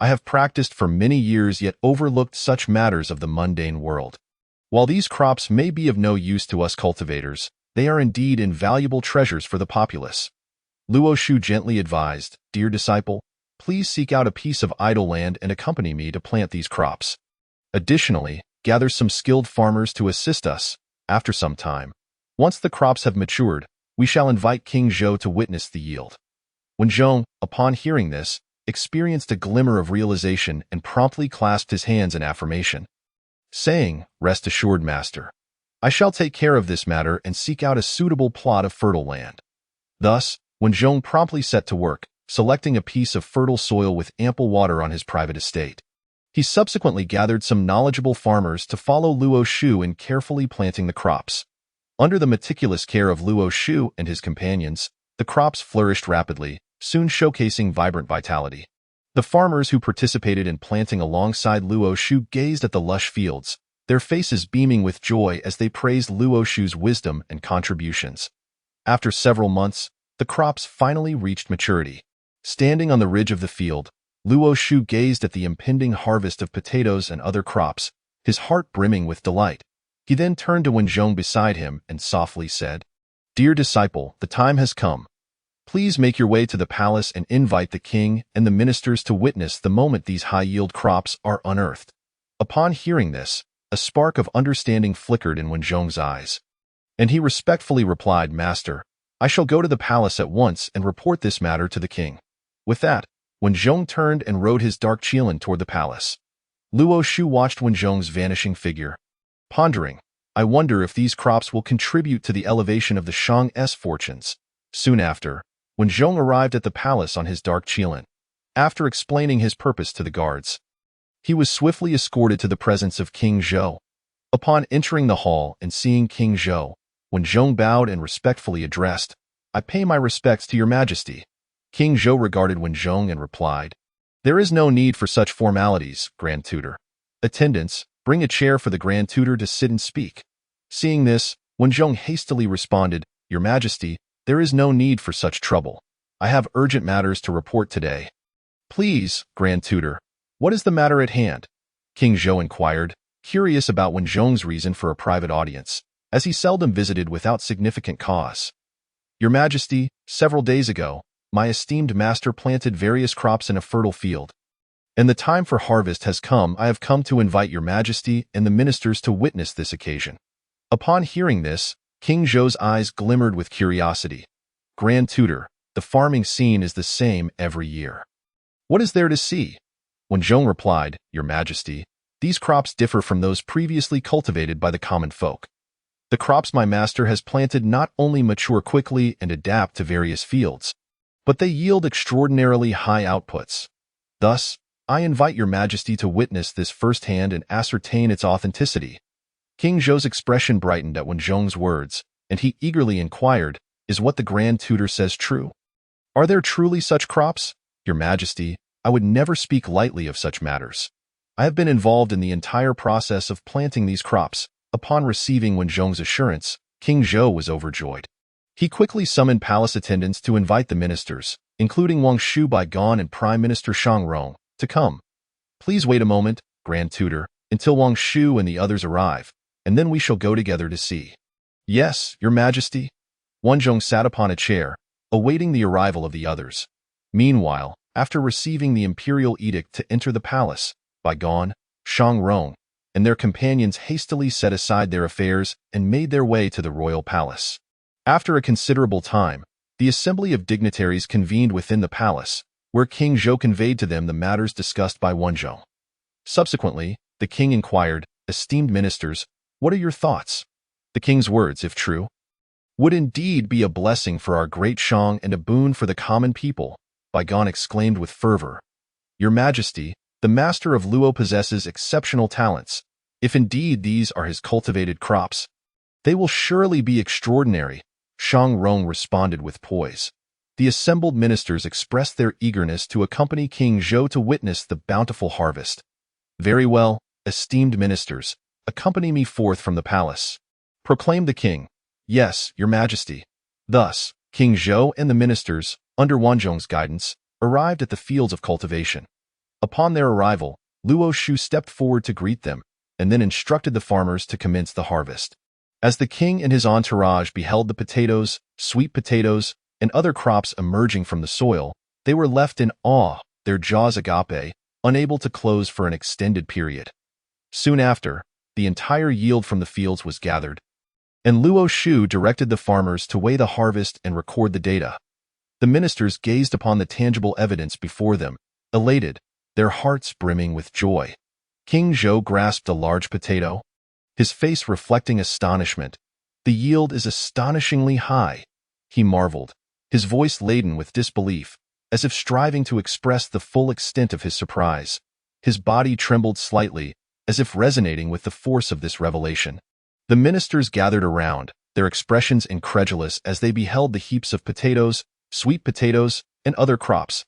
I have practiced for many years yet overlooked such matters of the mundane world. While these crops may be of no use to us cultivators, they are indeed invaluable treasures for the populace." Luo Shu gently advised, "Dear disciple, please seek out a piece of idle land and accompany me to plant these crops. Additionally, gather some skilled farmers to assist us. After some time, once the crops have matured, we shall invite King Zhou to witness the yield." Wanzhong, upon hearing this, experienced a glimmer of realization and promptly clasped his hands in affirmation, saying, "Rest assured, master. I shall take care of this matter and seek out a suitable plot of fertile land." Thus, Wanzhong promptly set to work, selecting a piece of fertile soil with ample water on his private estate. He subsequently gathered some knowledgeable farmers to follow Luo Shu in carefully planting the crops. Under the meticulous care of Luo Shu and his companions, the crops flourished rapidly, soon showcasing vibrant vitality. The farmers who participated in planting alongside Luo Shu gazed at the lush fields, their faces beaming with joy as they praised Luo Shu's wisdom and contributions. After several months, the crops finally reached maturity. Standing on the ridge of the field, Luo Shu gazed at the impending harvest of potatoes and other crops, his heart brimming with delight. He then turned to Wenzhong beside him and softly said, "Dear disciple, the time has come. Please make your way to the palace and invite the king and the ministers to witness the moment these high-yield crops are unearthed." Upon hearing this, a spark of understanding flickered in Wenzhong's eyes, and he respectfully replied, "Master, I shall go to the palace at once and report this matter to the king." With that, Wenzhong turned and rode his dark Qilin toward the palace. Luo Shu watched Wenzhong's vanishing figure, pondering, "I wonder if these crops will contribute to the elevation of the Shang's fortunes." Soon after, Wenzhong arrived at the palace on his dark Qilin. After explaining his purpose to the guards, he was swiftly escorted to the presence of King Zhou. Upon entering the hall and seeing King Zhou, Wenzhong bowed and respectfully addressed, "I pay my respects to your majesty." King Zhou regarded Wenzhong and replied, "There is no need for such formalities, Grand Tutor. Attendants, bring a chair for the Grand Tutor to sit and speak." Seeing this, Wenzhong hastily responded, "Your Majesty, there is no need for such trouble. I have urgent matters to report today." "Please, Grand Tutor, what is the matter at hand?" King Zhou inquired, curious about Wenzhong's reason for a private audience, as he seldom visited without significant cause. "Your Majesty, several days ago, my esteemed master planted various crops in a fertile field, and the time for harvest has come. I have come to invite your Majesty and the ministers to witness this occasion." Upon hearing this, King Zhou's eyes glimmered with curiosity. "Grand Tutor, the farming scene is the same every year. What is there to see?" Wenzhong replied, "Your Majesty, these crops differ from those previously cultivated by the common folk. The crops my master has planted not only mature quickly and adapt to various fields, but they yield extraordinarily high outputs. Thus, I invite your Majesty to witness this firsthand and ascertain its authenticity." King Zhou's expression brightened at Wenzhong's words, and he eagerly inquired, "Is what the Grand Tutor says true? Are there truly such crops? Your Majesty, I would never speak lightly of such matters. I have been involved in the entire process of planting these crops." Upon receiving Wenzhong's assurance, King Zhou was overjoyed. He quickly summoned palace attendants to invite the ministers, including Wang Shu Baigan and Prime Minister Shang Rong, to come. "Please wait a moment, Grand Tutor, until Wang Shu and the others arrive, and then we shall go together to see." "Yes, Your Majesty." Wenzhong sat upon a chair, awaiting the arrival of the others. Meanwhile, after receiving the imperial edict to enter the palace, Baigan, Shang Rong, and their companions hastily set aside their affairs and made their way to the royal palace. After a considerable time, the assembly of dignitaries convened within the palace, where King Zhou conveyed to them the matters discussed by Wenzhong. Subsequently, the king inquired, "Esteemed ministers, what are your thoughts? The king's words, if true, would indeed be a blessing for our great Shang and a boon for the common people," Baigan exclaimed with fervor. "Your Majesty, the master of Luo possesses exceptional talents. If indeed these are his cultivated crops, they will surely be extraordinary." Shang Rong responded with poise. The assembled ministers expressed their eagerness to accompany King Zhou to witness the bountiful harvest. "Very well, esteemed ministers, accompany me forth from the palace," proclaimed the king. "Yes, Your Majesty." Thus, King Zhou and the ministers, under Wenzhong's guidance, arrived at the fields of cultivation. Upon their arrival, Luo Shu stepped forward to greet them, and then instructed the farmers to commence the harvest. As the king and his entourage beheld the potatoes, sweet potatoes, and other crops emerging from the soil, they were left in awe, their jaws agape, unable to close for an extended period. Soon after, the entire yield from the fields was gathered, and Luo Shu directed the farmers to weigh the harvest and record the data. The ministers gazed upon the tangible evidence before them, elated, their hearts brimming with joy. King Zhou grasped a large potato, his face reflecting astonishment. "The yield is astonishingly high," he marveled, his voice laden with disbelief, as if striving to express the full extent of his surprise. His body trembled slightly, as if resonating with the force of this revelation. The ministers gathered around, their expressions incredulous as they beheld the heaps of potatoes, sweet potatoes, and other crops.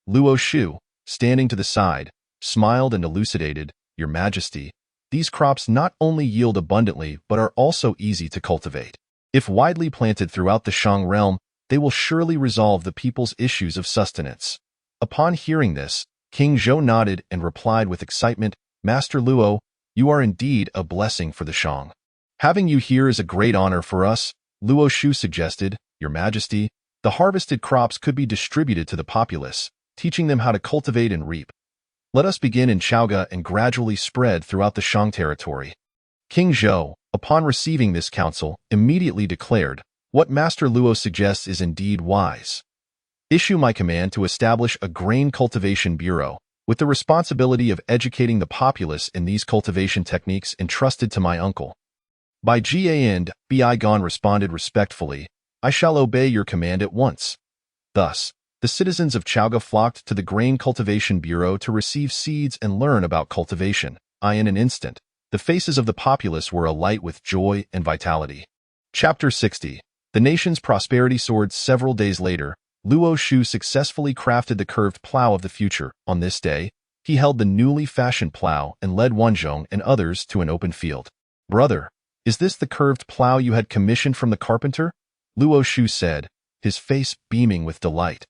Luo Shu, standing to the side, smiled and elucidated, Your Majesty, these crops not only yield abundantly but are also easy to cultivate. If widely planted throughout the Shang realm, they will surely resolve the people's issues of sustenance. Upon hearing this, King Zhou nodded and replied with excitement, Master Luo, you are indeed a blessing for the Shang. Having you here is a great honor for us, Luo Shu suggested, Your Majesty. The harvested crops could be distributed to the populace, teaching them how to cultivate and reap. Let us begin in Chaoga and gradually spread throughout the Shang territory. King Zhou, upon receiving this counsel, immediately declared, What Master Luo suggests is indeed wise. Issue my command to establish a grain cultivation bureau, with the responsibility of educating the populace in these cultivation techniques entrusted to my uncle. By Ga and Bi Gon responded respectfully, I shall obey your command at once. Thus, the citizens of Chaoga flocked to the Grain Cultivation Bureau to receive seeds and learn about cultivation. In an instant, the faces of the populace were alight with joy and vitality. Chapter 60. The nation's prosperity soared. Several days later, Luo Shu successfully crafted the curved plow of the future. On this day, he held the newly fashioned plow and led Wenzhong and others to an open field. Brother, is this the curved plow you had commissioned from the carpenter? Luo Shu said, his face beaming with delight.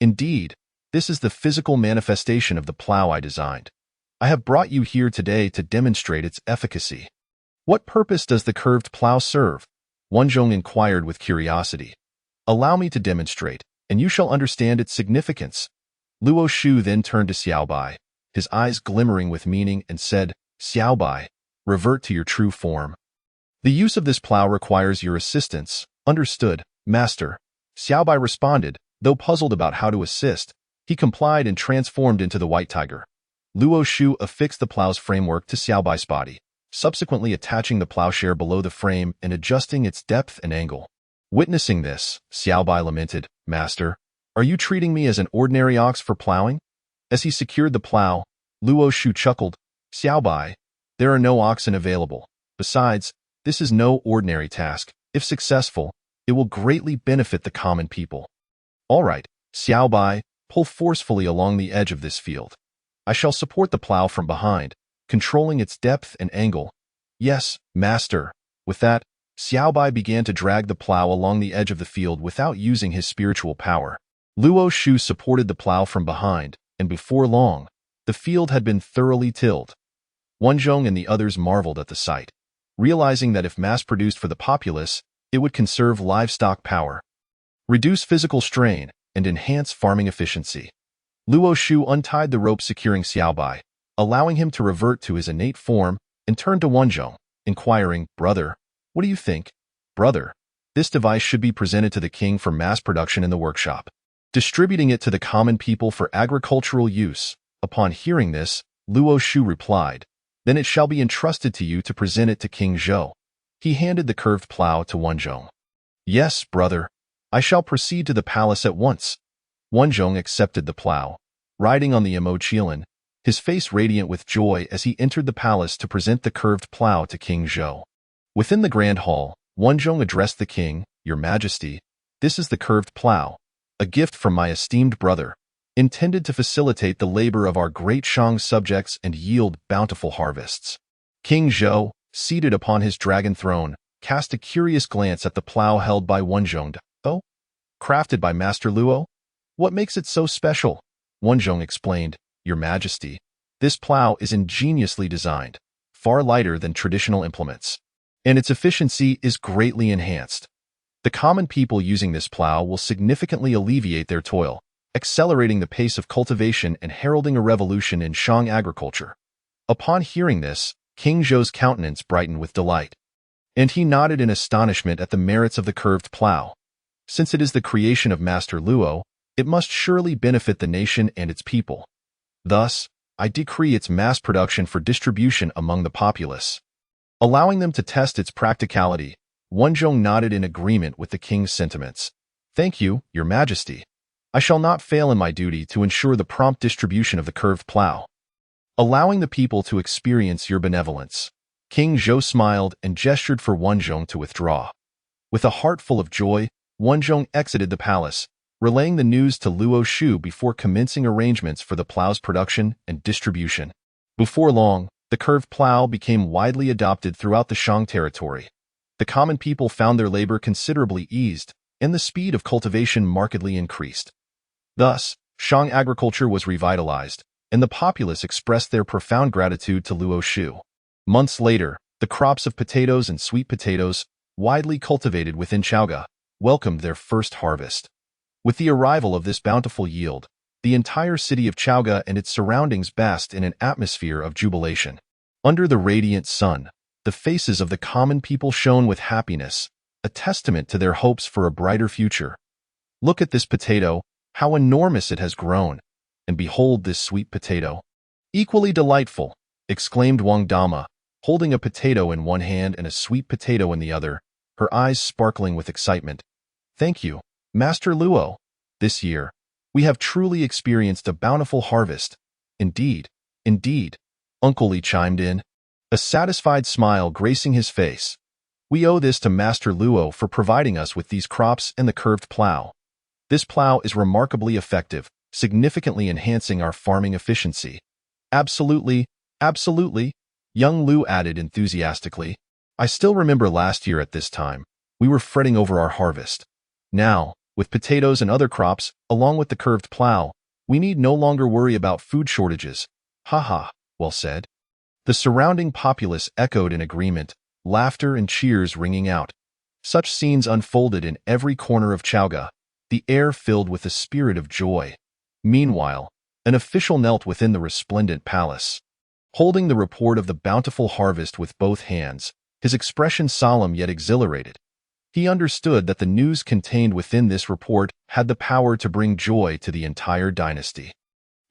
Indeed, this is the physical manifestation of the plow I designed. I have brought you here today to demonstrate its efficacy. What purpose does the curved plow serve? Wenzhong inquired with curiosity. Allow me to demonstrate, and you shall understand its significance. Luo Shu then turned to Xiaobai, his eyes glimmering with meaning, and said, Xiaobai, revert to your true form. The use of this plow requires your assistance. Understood, Master. Xiaobai responded, though puzzled about how to assist. He complied and transformed into the white tiger. Luo Shu affixed the plow's framework to Xiaobai's body, subsequently attaching the plowshare below the frame and adjusting its depth and angle. Witnessing this, Xiaobai lamented, Master, are you treating me as an ordinary ox for plowing? As he secured the plow, Luo Shu chuckled, Xiaobai, there are no oxen available. Besides, this is no ordinary task. If successful, it will greatly benefit the common people. All right, Xiaobai, pull forcefully along the edge of this field. I shall support the plow from behind, controlling its depth and angle. Yes, Master. With that, Xiaobai began to drag the plow along the edge of the field without using his spiritual power. Luo Shu supported the plow from behind, and before long, the field had been thoroughly tilled. Wenzhong and the others marveled at the sight, realizing that if mass-produced for the populace, it would conserve livestock power, reduce physical strain, and enhance farming efficiency. Luo Shu untied the rope securing Xiaobai, allowing him to revert to his innate form, and turned to Wenzhong, inquiring, Brother, what do you think? Brother, this device should be presented to the king for mass production in the workshop, distributing it to the common people for agricultural use. Upon hearing this, Luo Shu replied, Then it shall be entrusted to you to present it to King Zhou. He handed the curved plow to Wenzhong. Yes, brother. I shall proceed to the palace at once. Wenzhong accepted the plow, riding on the Imo-Chilan, his face radiant with joy as he entered the palace to present the curved plow to King Zhou. Within the grand hall, Wenzhong addressed the king, Your Majesty, this is the curved plow, a gift from my esteemed brother, intended to facilitate the labor of our great Shang subjects and yield bountiful harvests. King Zhou, seated upon his dragon throne, cast a curious glance at the plow held by Wenzhong. Oh, crafted by Master Luo? What makes it so special? Wenzhong explained, Your Majesty, this plow is ingeniously designed, far lighter than traditional implements, and its efficiency is greatly enhanced. The common people using this plow will significantly alleviate their toil, accelerating the pace of cultivation and heralding a revolution in Shang agriculture. Upon hearing this, King Zhou's countenance brightened with delight, and he nodded in astonishment at the merits of the curved plow. Since it is the creation of Master Luo, it must surely benefit the nation and its people. Thus, I decree its mass production for distribution among the populace. Allowing them to test its practicality, Wenzhong nodded in agreement with the king's sentiments. Thank you, Your Majesty. I shall not fail in my duty to ensure the prompt distribution of the curved plow, allowing the people to experience your benevolence. King Zhou smiled and gestured for Wenzhong to withdraw. With a heart full of joy, Wenzhong exited the palace, relaying the news to Luo Shu before commencing arrangements for the plow's production and distribution. Before long, the curved plow became widely adopted throughout the Shang territory. The common people found their labor considerably eased, and the speed of cultivation markedly increased. Thus, Shang agriculture was revitalized, and the populace expressed their profound gratitude to Luo Shu. Months later, the crops of potatoes and sweet potatoes, widely cultivated within Chaoga, welcomed their first harvest. With the arrival of this bountiful yield, the entire city of Chaoga and its surroundings basked in an atmosphere of jubilation. Under the radiant sun, the faces of the common people shone with happiness, a testament to their hopes for a brighter future. "Look at this potato, how enormous it has grown, and behold this sweet potato. Equally delightful," exclaimed Wang Dama, holding a potato in one hand and a sweet potato in the other, her eyes sparkling with excitement. "Thank you, Master Luo. This year, we have truly experienced a bountiful harvest." "Indeed, indeed," Uncle Li chimed in, a satisfied smile gracing his face. "We owe this to Master Luo for providing us with these crops and the curved plow. This plow is remarkably effective, significantly enhancing our farming efficiency." "Absolutely, absolutely," young Lu added enthusiastically. "I still remember last year at this time, we were fretting over our harvest. Now, with potatoes and other crops, along with the curved plow, we need no longer worry about food shortages." "Haha, well said." The surrounding populace echoed in agreement, laughter and cheers ringing out. Such scenes unfolded in every corner of Chaoga, the air filled with the spirit of joy. Meanwhile, an official knelt within the resplendent palace. Holding the report of the bountiful harvest with both hands, his expression solemn yet exhilarated. He understood that the news contained within this report had the power to bring joy to the entire dynasty.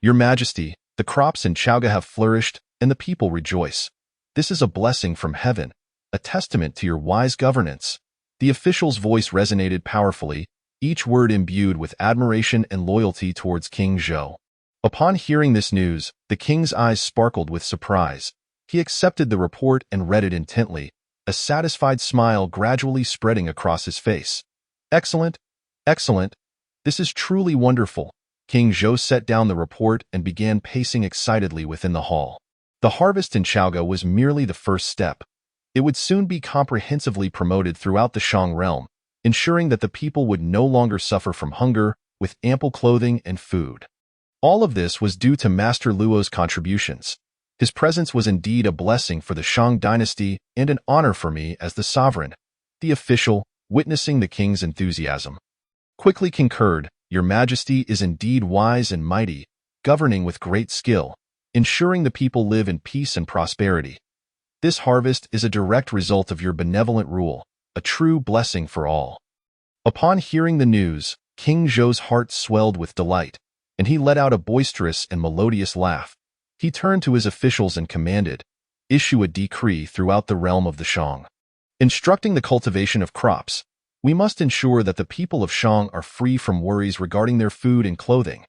"Your Majesty, the crops in Chaoga have flourished, and the people rejoice. This is a blessing from heaven, a testament to your wise governance." The official's voice resonated powerfully, each word imbued with admiration and loyalty towards King Zhou. Upon hearing this news, the king's eyes sparkled with surprise. He accepted the report and read it intently, a satisfied smile gradually spreading across his face. "Excellent, excellent. This is truly wonderful." King Zhou set down the report and began pacing excitedly within the hall. The harvest in Chaoga was merely the first step. It would soon be comprehensively promoted throughout the Shang realm, ensuring that the people would no longer suffer from hunger, with ample clothing and food. All of this was due to Master Luo's contributions. His presence was indeed a blessing for the Shang dynasty and an honor for me as the sovereign. The official, witnessing the king's enthusiasm, quickly concurred, "Your Majesty is indeed wise and mighty, governing with great skill, ensuring the people live in peace and prosperity. This harvest is a direct result of your benevolent rule, a true blessing for all." Upon hearing the news, King Zhou's heart swelled with delight, and he let out a boisterous and melodious laugh. He turned to his officials and commanded, "Issue a decree throughout the realm of the Shang, instructing the cultivation of crops. We must ensure that the people of Shang are free from worries regarding their food and clothing."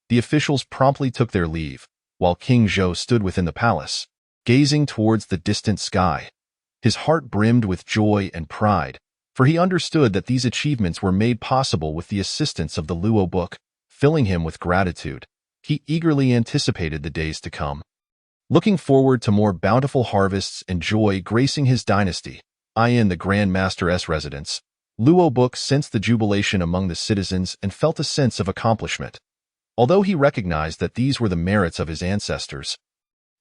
The officials promptly took their leave, while King Zhou stood within the palace, gazing towards the distant sky. His heart brimmed with joy and pride, for he understood that these achievements were made possible with the assistance of the Luo book, filling him with gratitude. He eagerly anticipated the days to come, looking forward to more bountiful harvests and joy gracing his dynasty. In the grandmaster's residence, Luo book sensed the jubilation among the citizens and felt a sense of accomplishment. Although he recognized that these were the merits of his ancestors,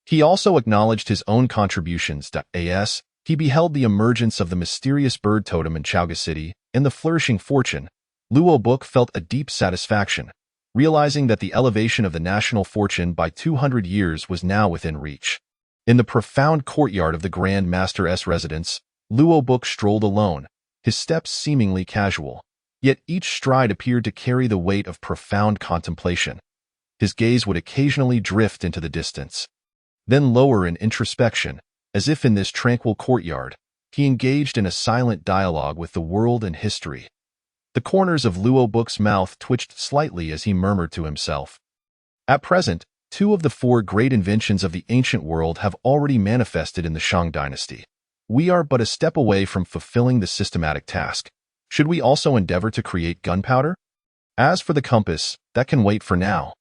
he also acknowledged his own contributions. As he beheld the emergence of the mysterious bird totem in Chaoga City and the flourishing fortune, Luo book felt a deep satisfaction, realizing that the elevation of the national fortune by 200 years was now within reach. In the profound courtyard of the Grand Master's residence, Luo book strolled alone, his steps seemingly casual, yet each stride appeared to carry the weight of profound contemplation. His gaze would occasionally drift into the distance, then lower in introspection, as if in this tranquil courtyard, he engaged in a silent dialogue with the world and history. The corners of Luo book's mouth twitched slightly as he murmured to himself. At present, 2 of the 4 great inventions of the ancient world have already manifested in the Shang dynasty. We are but a step away from fulfilling the systematic task. Should we also endeavor to create gunpowder? As for the compass, that can wait for now.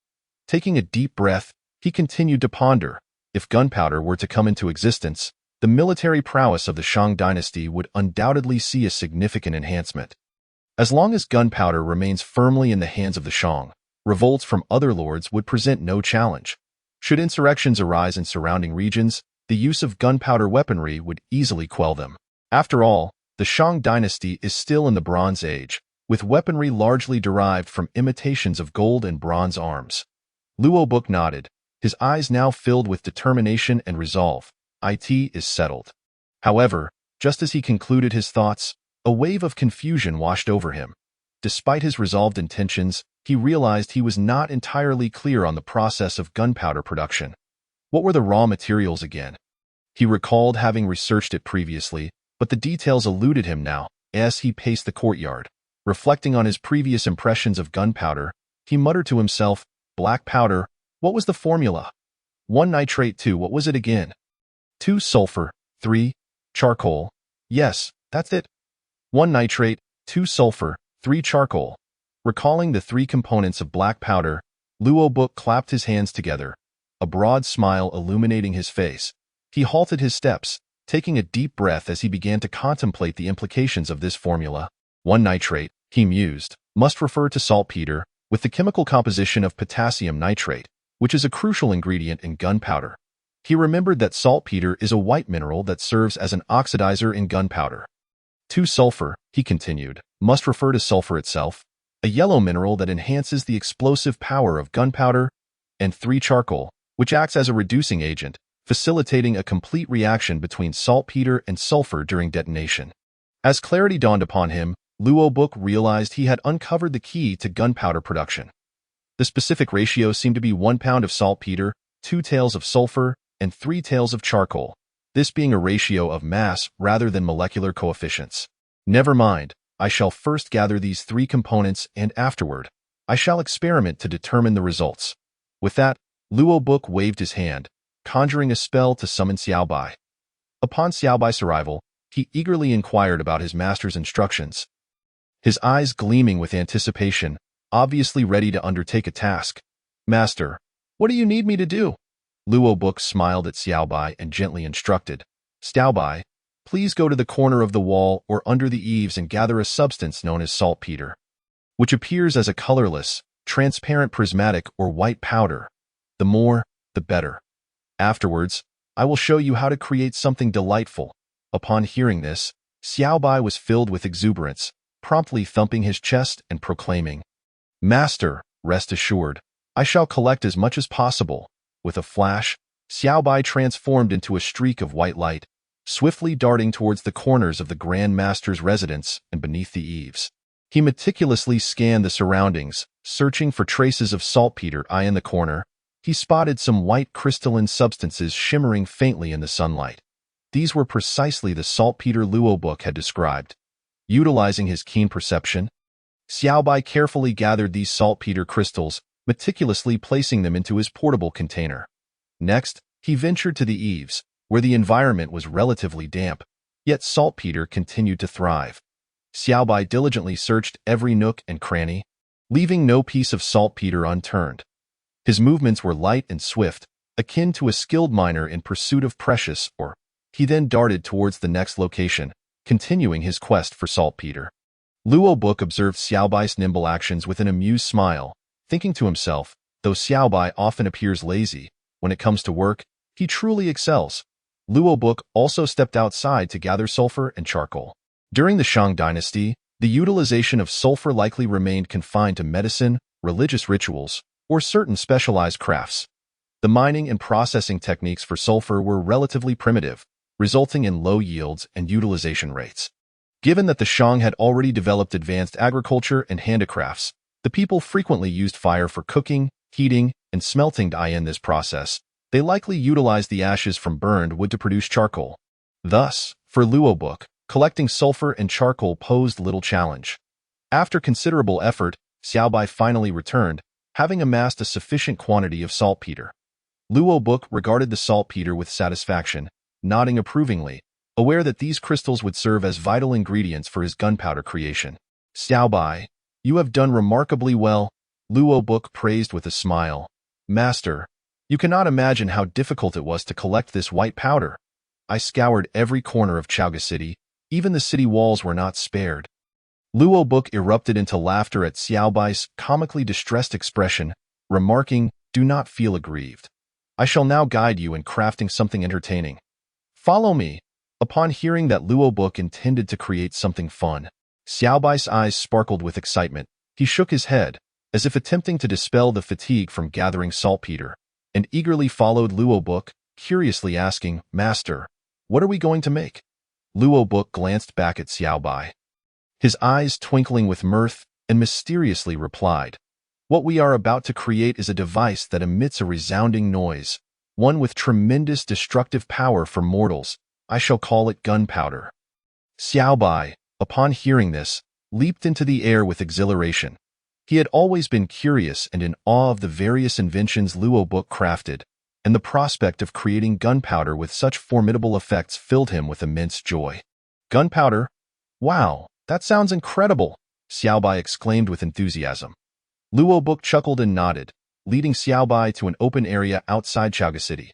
Taking a deep breath, he continued to ponder. If gunpowder were to come into existence, the military prowess of the Shang dynasty would undoubtedly see a significant enhancement. As long as gunpowder remains firmly in the hands of the Shang, revolts from other lords would present no challenge. Should insurrections arise in surrounding regions, the use of gunpowder weaponry would easily quell them. After all, the Shang dynasty is still in the Bronze Age, with weaponry largely derived from imitations of gold and bronze arms. Luo Buk nodded, his eyes now filled with determination and resolve. It is settled. However, just as he concluded his thoughts, a wave of confusion washed over him. Despite his resolved intentions, he realized he was not entirely clear on the process of gunpowder production. What were the raw materials again? He recalled having researched it previously, but the details eluded him now. As he paced the courtyard, reflecting on his previous impressions of gunpowder, he muttered to himself, black powder, what was the formula? 1 nitrate 2, what was it again? 2 sulfur, 3 charcoal. Yes, that's it. 1 nitrate, 2 sulfur, 3 charcoal. Recalling the 3 components of black powder, Luo Buk clapped his hands together, a broad smile illuminating his face. He halted his steps, taking a deep breath as he began to contemplate the implications of this formula. 1 nitrate, he mused, must refer to saltpeter, with the chemical composition of potassium nitrate, which is a crucial ingredient in gunpowder. He remembered that saltpeter is a white mineral that serves as an oxidizer in gunpowder. 2 sulfur, he continued, must refer to sulfur itself, a yellow mineral that enhances the explosive power of gunpowder, and 3 charcoal, which acts as a reducing agent, facilitating a complete reaction between saltpeter and sulfur during detonation. As clarity dawned upon him, Luo Buk realized he had uncovered the key to gunpowder production. The specific ratio seemed to be 1 pound of saltpeter, 2 taels of sulfur, and 3 taels of charcoal, this being a ratio of mass rather than molecular coefficients. Never mind, I shall first gather these 3 components and afterward, I shall experiment to determine the results. With that, Luo Buk waved his hand, conjuring a spell to summon Xiaobai. Upon Xiaobai's arrival, he eagerly inquired about his master's instructions. His eyes gleaming with anticipation, obviously ready to undertake a task. Master, what do you need me to do? Luo Buk smiled at Xiaobai and gently instructed. Xiaobai, please go to the corner of the wall or under the eaves and gather a substance known as saltpeter, which appears as a colorless, transparent prismatic or white powder. The more, the better. Afterwards, I will show you how to create something delightful. Upon hearing this, Xiaobai was filled with exuberance, promptly thumping his chest and proclaiming, Master, rest assured, I shall collect as much as possible. With a flash, Xiaobai transformed into a streak of white light, swiftly darting towards the corners of the Grand Master's residence and beneath the eaves. He meticulously scanned the surroundings, searching for traces of saltpeter. In the corner, he spotted some white crystalline substances shimmering faintly in the sunlight. These were precisely the saltpeter Luo Buk had described. Utilizing his keen perception, Xiaobai carefully gathered these saltpeter crystals, meticulously placing them into his portable container. Next, he ventured to the eaves, where the environment was relatively damp, yet saltpeter continued to thrive. Xiaobai diligently searched every nook and cranny, leaving no piece of saltpeter unturned. His movements were light and swift, akin to a skilled miner in pursuit of precious ore. He then darted towards the next location, continuing his quest for saltpeter. Luo Buk observed Xiaobai's nimble actions with an amused smile, thinking to himself, though Xiaobai often appears lazy, when it comes to work, he truly excels. Luo Buk also stepped outside to gather sulfur and charcoal. During the Shang dynasty, the utilization of sulfur likely remained confined to medicine, religious rituals, or certain specialized crafts. The mining and processing techniques for sulfur were relatively primitive, resulting in low yields and utilization rates. Given that the Shang had already developed advanced agriculture and handicrafts, the people frequently used fire for cooking, heating, and smelting. In this process, they likely utilized the ashes from burned wood to produce charcoal. Thus, for Luo Buk, collecting sulfur and charcoal posed little challenge. After considerable effort, Xiaobai finally returned, having amassed a sufficient quantity of saltpeter. Luo Buk regarded the saltpeter with satisfaction, nodding approvingly, aware that these crystals would serve as vital ingredients for his gunpowder creation. Xiaobai, You have done remarkably well, Luo Book praised with a smile. Master, you cannot imagine how difficult it was to collect this white powder. I scoured every corner of Chaoga City, even the city walls were not spared. Luo Book erupted into laughter at Xiaobai's comically distressed expression, remarking, "Do not feel aggrieved. I shall now guide you in crafting something entertaining. Follow me." Upon hearing that Luo Book intended to create something fun, Xiaobai's eyes sparkled with excitement. He shook his head, as if attempting to dispel the fatigue from gathering saltpeter, and eagerly followed Luo Book, curiously asking, "Master, what are we going to make?" Luo Book glanced back at Xiaobai, his eyes twinkling with mirth, and mysteriously replied, "What we are about to create is a device that emits a resounding noise, one with tremendous destructive power for mortals. I shall call it gunpowder." Xiaobai, upon hearing this, leaped into the air with exhilaration. He had always been curious and in awe of the various inventions Luo Book crafted, and the prospect of creating gunpowder with such formidable effects filled him with immense joy. "Gunpowder? Wow, that sounds incredible!" Xiaobai exclaimed with enthusiasm. Luo Book chuckled and nodded, leading Xiaobai to an open area outside Chaoga City.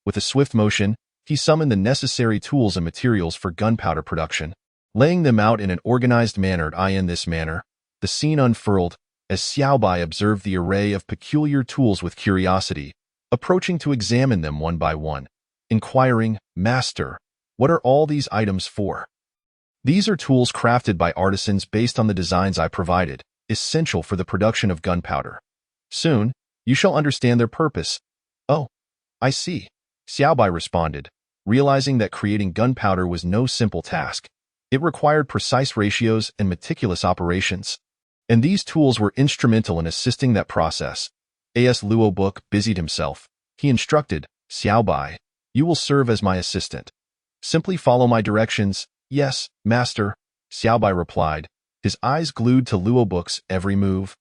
With a swift motion, he summoned the necessary tools and materials for gunpowder production, laying them out in an organized manner. In this manner, the scene unfurled, as Xiaobai observed the array of peculiar tools with curiosity, approaching to examine them one by one, inquiring, "Master, what are all these items for?" "These are tools crafted by artisans based on the designs I provided, essential for the production of gunpowder. Soon, you shall understand their purpose." "Oh, I see," Xiaobai responded, realizing that creating gunpowder was no simple task. It required precise ratios and meticulous operations, and these tools were instrumental in assisting that process. As Luo Book busied himself, he instructed, "Xiaobai, you will serve as my assistant. Simply follow my directions." "Yes, master," Xiaobai replied, his eyes glued to Luo Book's every move.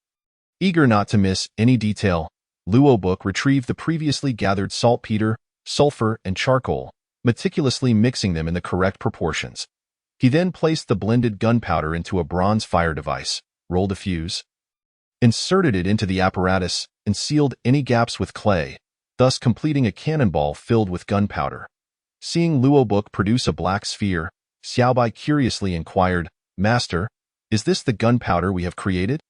Eager not to miss any detail, Luo Book retrieved the previously gathered saltpeter, sulfur, and charcoal, meticulously mixing them in the correct proportions. He then placed the blended gunpowder into a bronze fire device, rolled a fuse, inserted it into the apparatus, and sealed any gaps with clay, thus completing a cannonball filled with gunpowder. Seeing Luo Book produce a black sphere, Xiaobai curiously inquired, "Master, is this the gunpowder we have created?"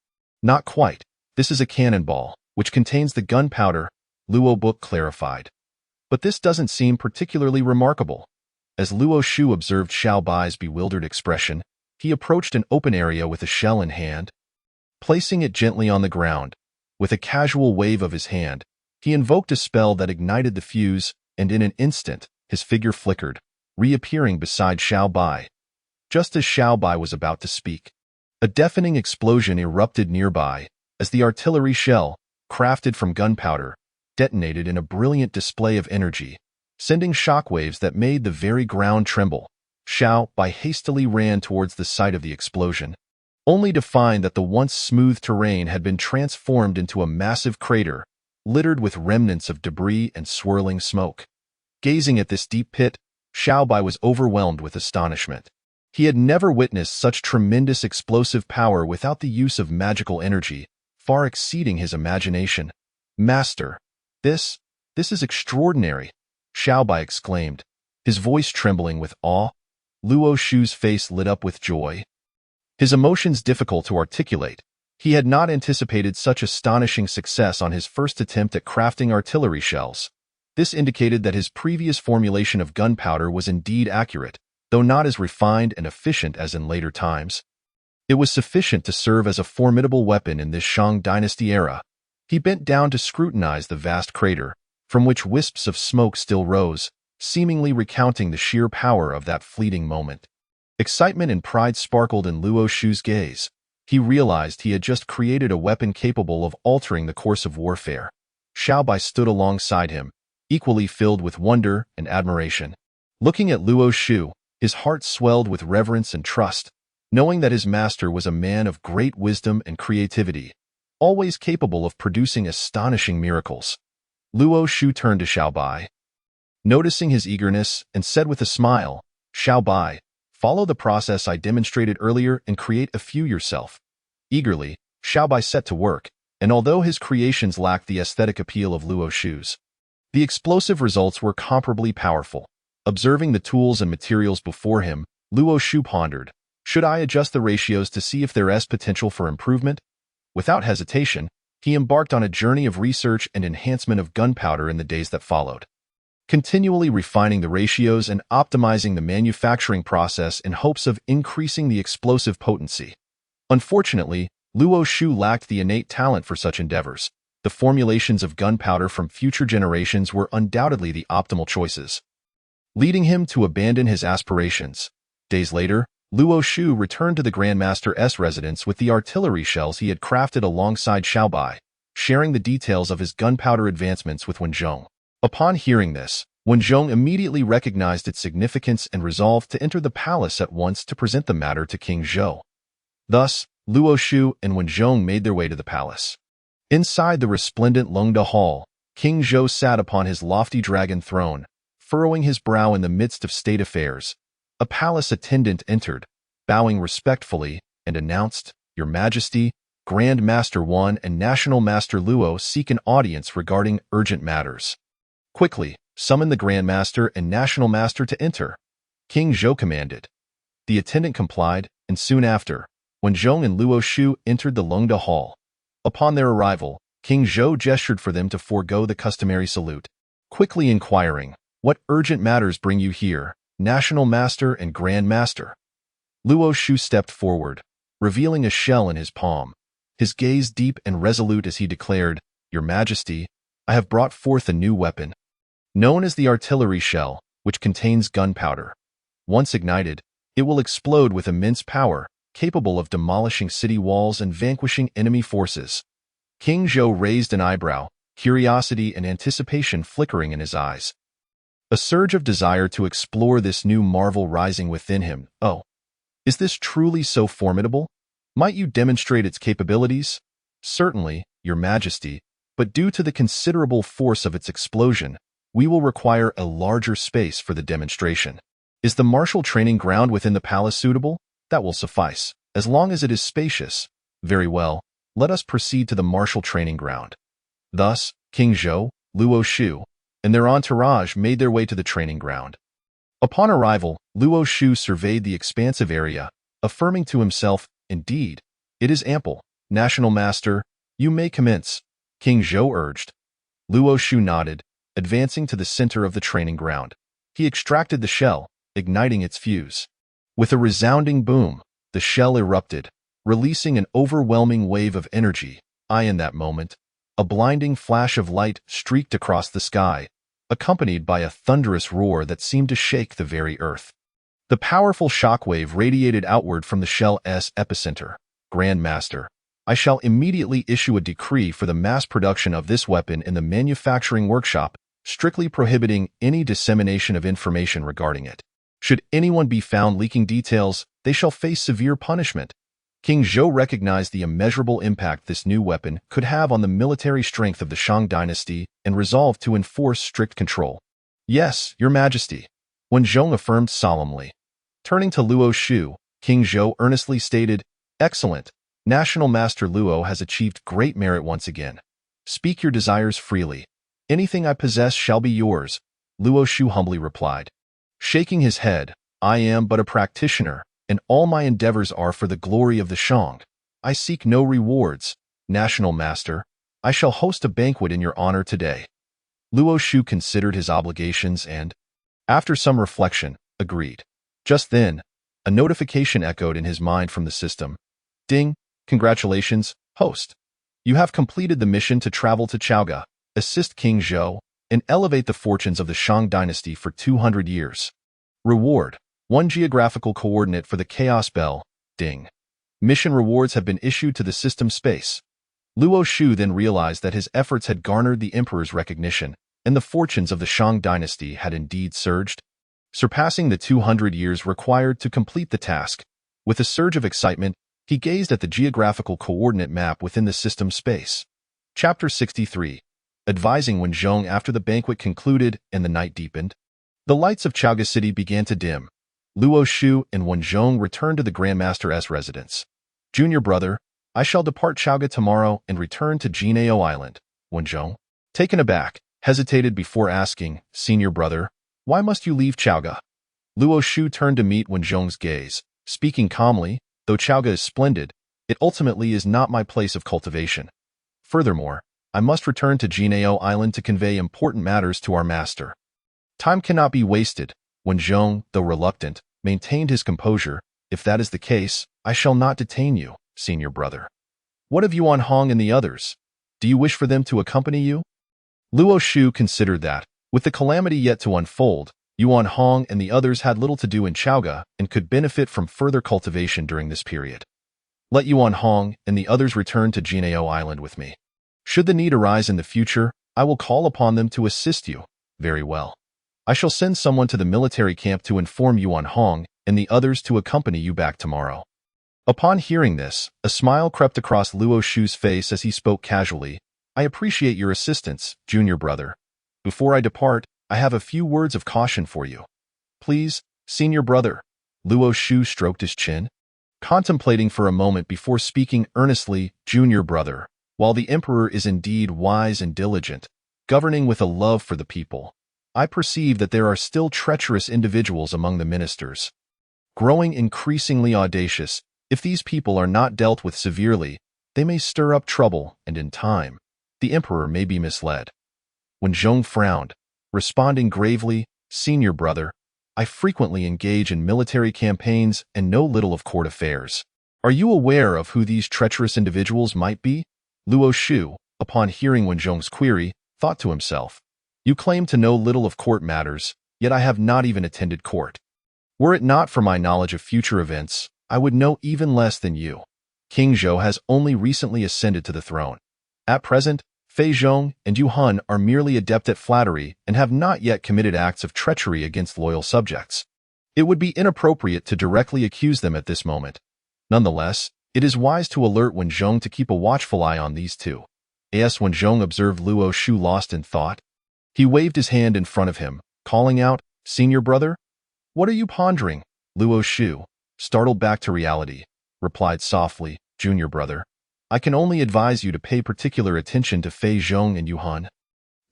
"Not quite. This is a cannonball, which contains the gunpowder," Luo Book clarified. "But this doesn't seem particularly remarkable." As Luo Shu observed Xiaobai's bewildered expression, he approached an open area with a shell in hand. Placing it gently on the ground, with a casual wave of his hand, he invoked a spell that ignited the fuse, and in an instant, his figure flickered, reappearing beside Xiaobai. Just as Xiaobai was about to speak, a deafening explosion erupted nearby, as the artillery shell, crafted from gunpowder, detonated in a brilliant display of energy, sending shockwaves that made the very ground tremble. Xiaobai hastily ran towards the site of the explosion, only to find that the once smooth terrain had been transformed into a massive crater, littered with remnants of debris and swirling smoke. Gazing at this deep pit, Xiaobai was overwhelmed with astonishment. He had never witnessed such tremendous explosive power without the use of magical energy, far exceeding his imagination. "Master, this is extraordinary," Xiaobai exclaimed, his voice trembling with awe. Luo Shu's face lit up with joy, his emotions difficult to articulate. He had not anticipated such astonishing success on his first attempt at crafting artillery shells. This indicated that his previous formulation of gunpowder was indeed accurate, though not as refined and efficient as in later times. It was sufficient to serve as a formidable weapon in this Shang dynasty era. He bent down to scrutinize the vast crater, from which wisps of smoke still rose, seemingly recounting the sheer power of that fleeting moment. Excitement and pride sparkled in Luo Shu's gaze. He realized he had just created a weapon capable of altering the course of warfare. Xiaobai stood alongside him, equally filled with wonder and admiration. Looking at Luo Shu, his heart swelled with reverence and trust, knowing that his master was a man of great wisdom and creativity, always capable of producing astonishing miracles. Luo Shu turned to Xiaobai, noticing his eagerness, and said with a smile, "Xiaobai, follow the process I demonstrated earlier and create a few yourself." Eagerly, Xiaobai set to work, and although his creations lacked the aesthetic appeal of Luo Shu's, the explosive results were comparably powerful. Observing the tools and materials before him, Luo Shu pondered, should I adjust the ratios to see if there is potential for improvement? Without hesitation, he embarked on a journey of research and enhancement of gunpowder in the days that followed, continually refining the ratios and optimizing the manufacturing process in hopes of increasing the explosive potency. Unfortunately, Luo Shu lacked the innate talent for such endeavors. The formulations of gunpowder from future generations were undoubtedly the optimal choices, leading him to abandon his aspirations. Days later, Luo Shu returned to the grandmaster's residence with the artillery shells he had crafted alongside Xiaobai, sharing the details of his gunpowder advancements with Wenzhong. Upon hearing this, Wenzhong immediately recognized its significance and resolved to enter the palace at once to present the matter to King Zhou. Thus, Luo Shu and Wenzhong made their way to the palace. Inside the resplendent Longda Hall, King Zhou sat upon his lofty dragon throne, furrowing his brow in the midst of state affairs. A palace attendant entered, bowing respectfully, and announced, "Your Majesty, Grand Master Wan and National Master Luo seek an audience regarding urgent matters. Quickly, summon the Grand Master and National Master to enter," King Zhou commanded. The attendant complied, and soon after, Wenzhong and Luo Shu entered the Longda Hall. Upon their arrival, King Zhou gestured for them to forego the customary salute, quickly inquiring, "What urgent matters bring you here, National Master and Grand Master?" Luo Shu stepped forward, revealing a shell in his palm, his gaze deep and resolute as he declared, "Your Majesty, I have brought forth a new weapon, known as the artillery shell, which contains gunpowder. Once ignited, it will explode with immense power, capable of demolishing city walls and vanquishing enemy forces." King Zhou raised an eyebrow, curiosity and anticipation flickering in his eyes, a surge of desire to explore this new marvel rising within him. "Oh, is this truly so formidable? Might you demonstrate its capabilities?" "Certainly, Your Majesty, but due to the considerable force of its explosion, we will require a larger space for the demonstration. Is the martial training ground within the palace suitable? That will suffice, as long as it is spacious." "Very well, let us proceed to the martial training ground." Thus, King Zhou, Luo Shu, and their entourage made their way to the training ground. Upon arrival, Luo Shu surveyed the expansive area, affirming to himself, "Indeed, it is ample. National Master, you may commence," King Zhou urged. Luo Shu nodded, advancing to the center of the training ground. He extracted the shell, igniting its fuse. With a resounding boom, the shell erupted, releasing an overwhelming wave of energy. In that moment, a blinding flash of light streaked across the sky, accompanied by a thunderous roar that seemed to shake the very earth. The powerful shockwave radiated outward from the shell's epicenter. "Grand Master, I shall immediately issue a decree for the mass production of this weapon in the manufacturing workshop, strictly prohibiting any dissemination of information regarding it. Should anyone be found leaking details, they shall face severe punishment." King Zhou recognized the immeasurable impact this new weapon could have on the military strength of the Shang dynasty and resolved to enforce strict control. "Yes, Your Majesty," Wenzhong affirmed solemnly. Turning to Luo Shu, King Zhou earnestly stated, "Excellent. National Master Luo has achieved great merit once again. Speak your desires freely. Anything I possess shall be yours," Luo Shu humbly replied. Shaking his head, "I am but a practitioner, and all my endeavors are for the glory of the Shang. I seek no rewards. National Master, I shall host a banquet in your honor today." Luo Shu considered his obligations and, after some reflection, agreed. Just then, a notification echoed in his mind from the system. "Ding! Congratulations, host. You have completed the mission to travel to Chaoga, assist King Zhou, and elevate the fortunes of the Shang dynasty for 200 years. Reward: 1 geographical coordinate for the Chaos Bell. Ding. Mission rewards have been issued to the system space." Luo Shu then realized that his efforts had garnered the Emperor's recognition, and the fortunes of the Shang dynasty had indeed surged, surpassing the 200 years required to complete the task. With a surge of excitement, he gazed at the geographical coordinate map within the system space. Chapter 63. Advising Wenzhong. After the banquet concluded and the night deepened, the lights of Chaoga City began to dim. Luo Shu and Wenzhong returned to the Grandmaster's residence. "Junior brother, I shall depart Chaoga tomorrow and return to Jinao Island. Wenzhong, taken aback, hesitated before asking, Senior brother, why must you leave Chaoga? Luo Shu turned to meet Wenzhong's gaze, speaking calmly, though Chaoga is splendid, it ultimately is not my place of cultivation. Furthermore, I must return to Jinao Island to convey important matters to our master. Time cannot be wasted. Wenzhong, though reluctant, maintained his composure. If that is the case, I shall not detain you, senior brother. What of Yuan Hong and the others? Do you wish for them to accompany you? Luo Shu considered that, with the calamity yet to unfold, Yuan Hong and the others had little to do in Chaoga and could benefit from further cultivation during this period. Let Yuan Hong and the others return to Jinao Island with me. Should the need arise in the future, I will call upon them to assist you. Very well. I shall send someone to the military camp to inform Yuan Hong and the others to accompany you back tomorrow. Upon hearing this, a smile crept across Luo Shu's face as he spoke casually. I appreciate your assistance, junior brother. Before I depart, I have a few words of caution for you. Please, senior brother. Luo Shu stroked his chin, contemplating for a moment before speaking earnestly, junior brother. While the emperor is indeed wise and diligent, governing with a love for the people, I perceive that there are still treacherous individuals among the ministers. Growing increasingly audacious, if these people are not dealt with severely, they may stir up trouble, and in time, the emperor may be misled. Wenzhong frowned, responding gravely, Senior brother, I frequently engage in military campaigns and know little of court affairs. Are you aware of who these treacherous individuals might be? Luo Shu, upon hearing Wenzhong's query, thought to himself, You claim to know little of court matters, yet I have not even attended court. Were it not for my knowledge of future events, I would know even less than you. King Zhou has only recently ascended to the throne. At present, Fei Zhong and Yu Han are merely adept at flattery and have not yet committed acts of treachery against loyal subjects. It would be inappropriate to directly accuse them at this moment. Nonetheless, it is wise to alert Wenzhong to keep a watchful eye on these two. As Wenzhong observed Luo Shu lost in thought, he waved his hand in front of him, calling out, Senior brother? What are you pondering? Luo Shu, startled back to reality, replied softly, Junior brother. I can only advise you to pay particular attention to Fei Zhong and Yu Han.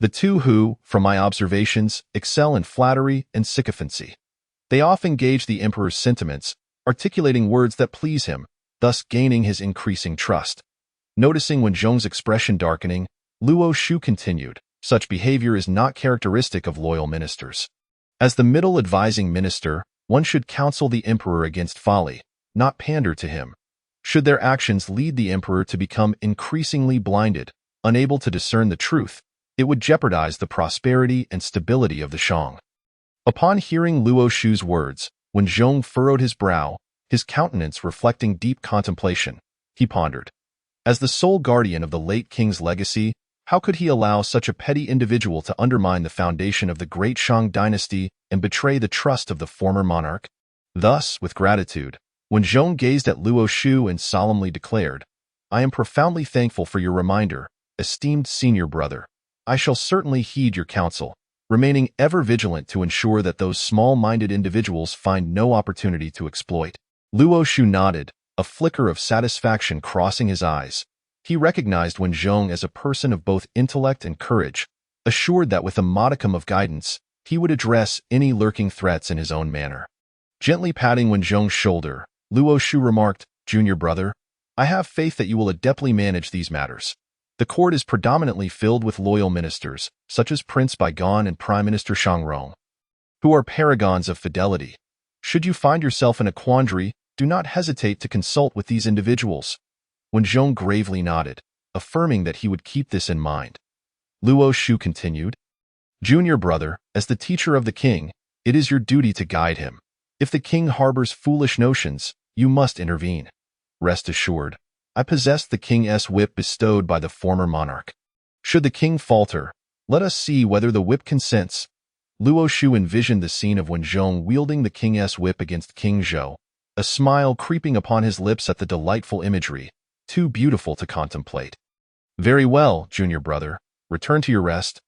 The two who, from my observations, excel in flattery and sycophancy. They often gauge the emperor's sentiments, articulating words that please him, thus gaining his increasing trust. Noticing Wenzhong's expression darkening, Luo Shu continued, Such behavior is not characteristic of loyal ministers. As the middle advising minister, one should counsel the emperor against folly, not pander to him. Should their actions lead the emperor to become increasingly blinded, unable to discern the truth, it would jeopardize the prosperity and stability of the Shang. Upon hearing Luo Shu's words, Wenzhong furrowed his brow, his countenance reflecting deep contemplation. He pondered. As the sole guardian of the late king's legacy, how could he allow such a petty individual to undermine the foundation of the great Shang dynasty and betray the trust of the former monarch? Thus, with gratitude, Wenzhong gazed at Luo Shu and solemnly declared, I am profoundly thankful for your reminder, esteemed senior brother. I shall certainly heed your counsel, remaining ever vigilant to ensure that those small-minded individuals find no opportunity to exploit. Luo Shu nodded, a flicker of satisfaction crossing his eyes. He recognized Wenzhong as a person of both intellect and courage, assured that with a modicum of guidance, he would address any lurking threats in his own manner. Gently patting Wenzhong's shoulder, Luo Shu remarked, Junior brother, I have faith that you will adeptly manage these matters. The court is predominantly filled with loyal ministers, such as Prince Baigon and Prime Minister Shang Rong, who are paragons of fidelity. Should you find yourself in a quandary, do not hesitate to consult with these individuals. Wenzhong gravely nodded, affirming that he would keep this in mind. Luo Shu continued, Junior brother, as the teacher of the king, it is your duty to guide him. If the king harbors foolish notions, you must intervene. Rest assured, I possess the king's whip bestowed by the former monarch. Should the king falter, let us see whether the whip consents. Luo Shu envisioned the scene of Wenzhong wielding the king's whip against King Zhou, a smile creeping upon his lips at the delightful imagery, too beautiful to contemplate. Very well, junior brother, return to your rest.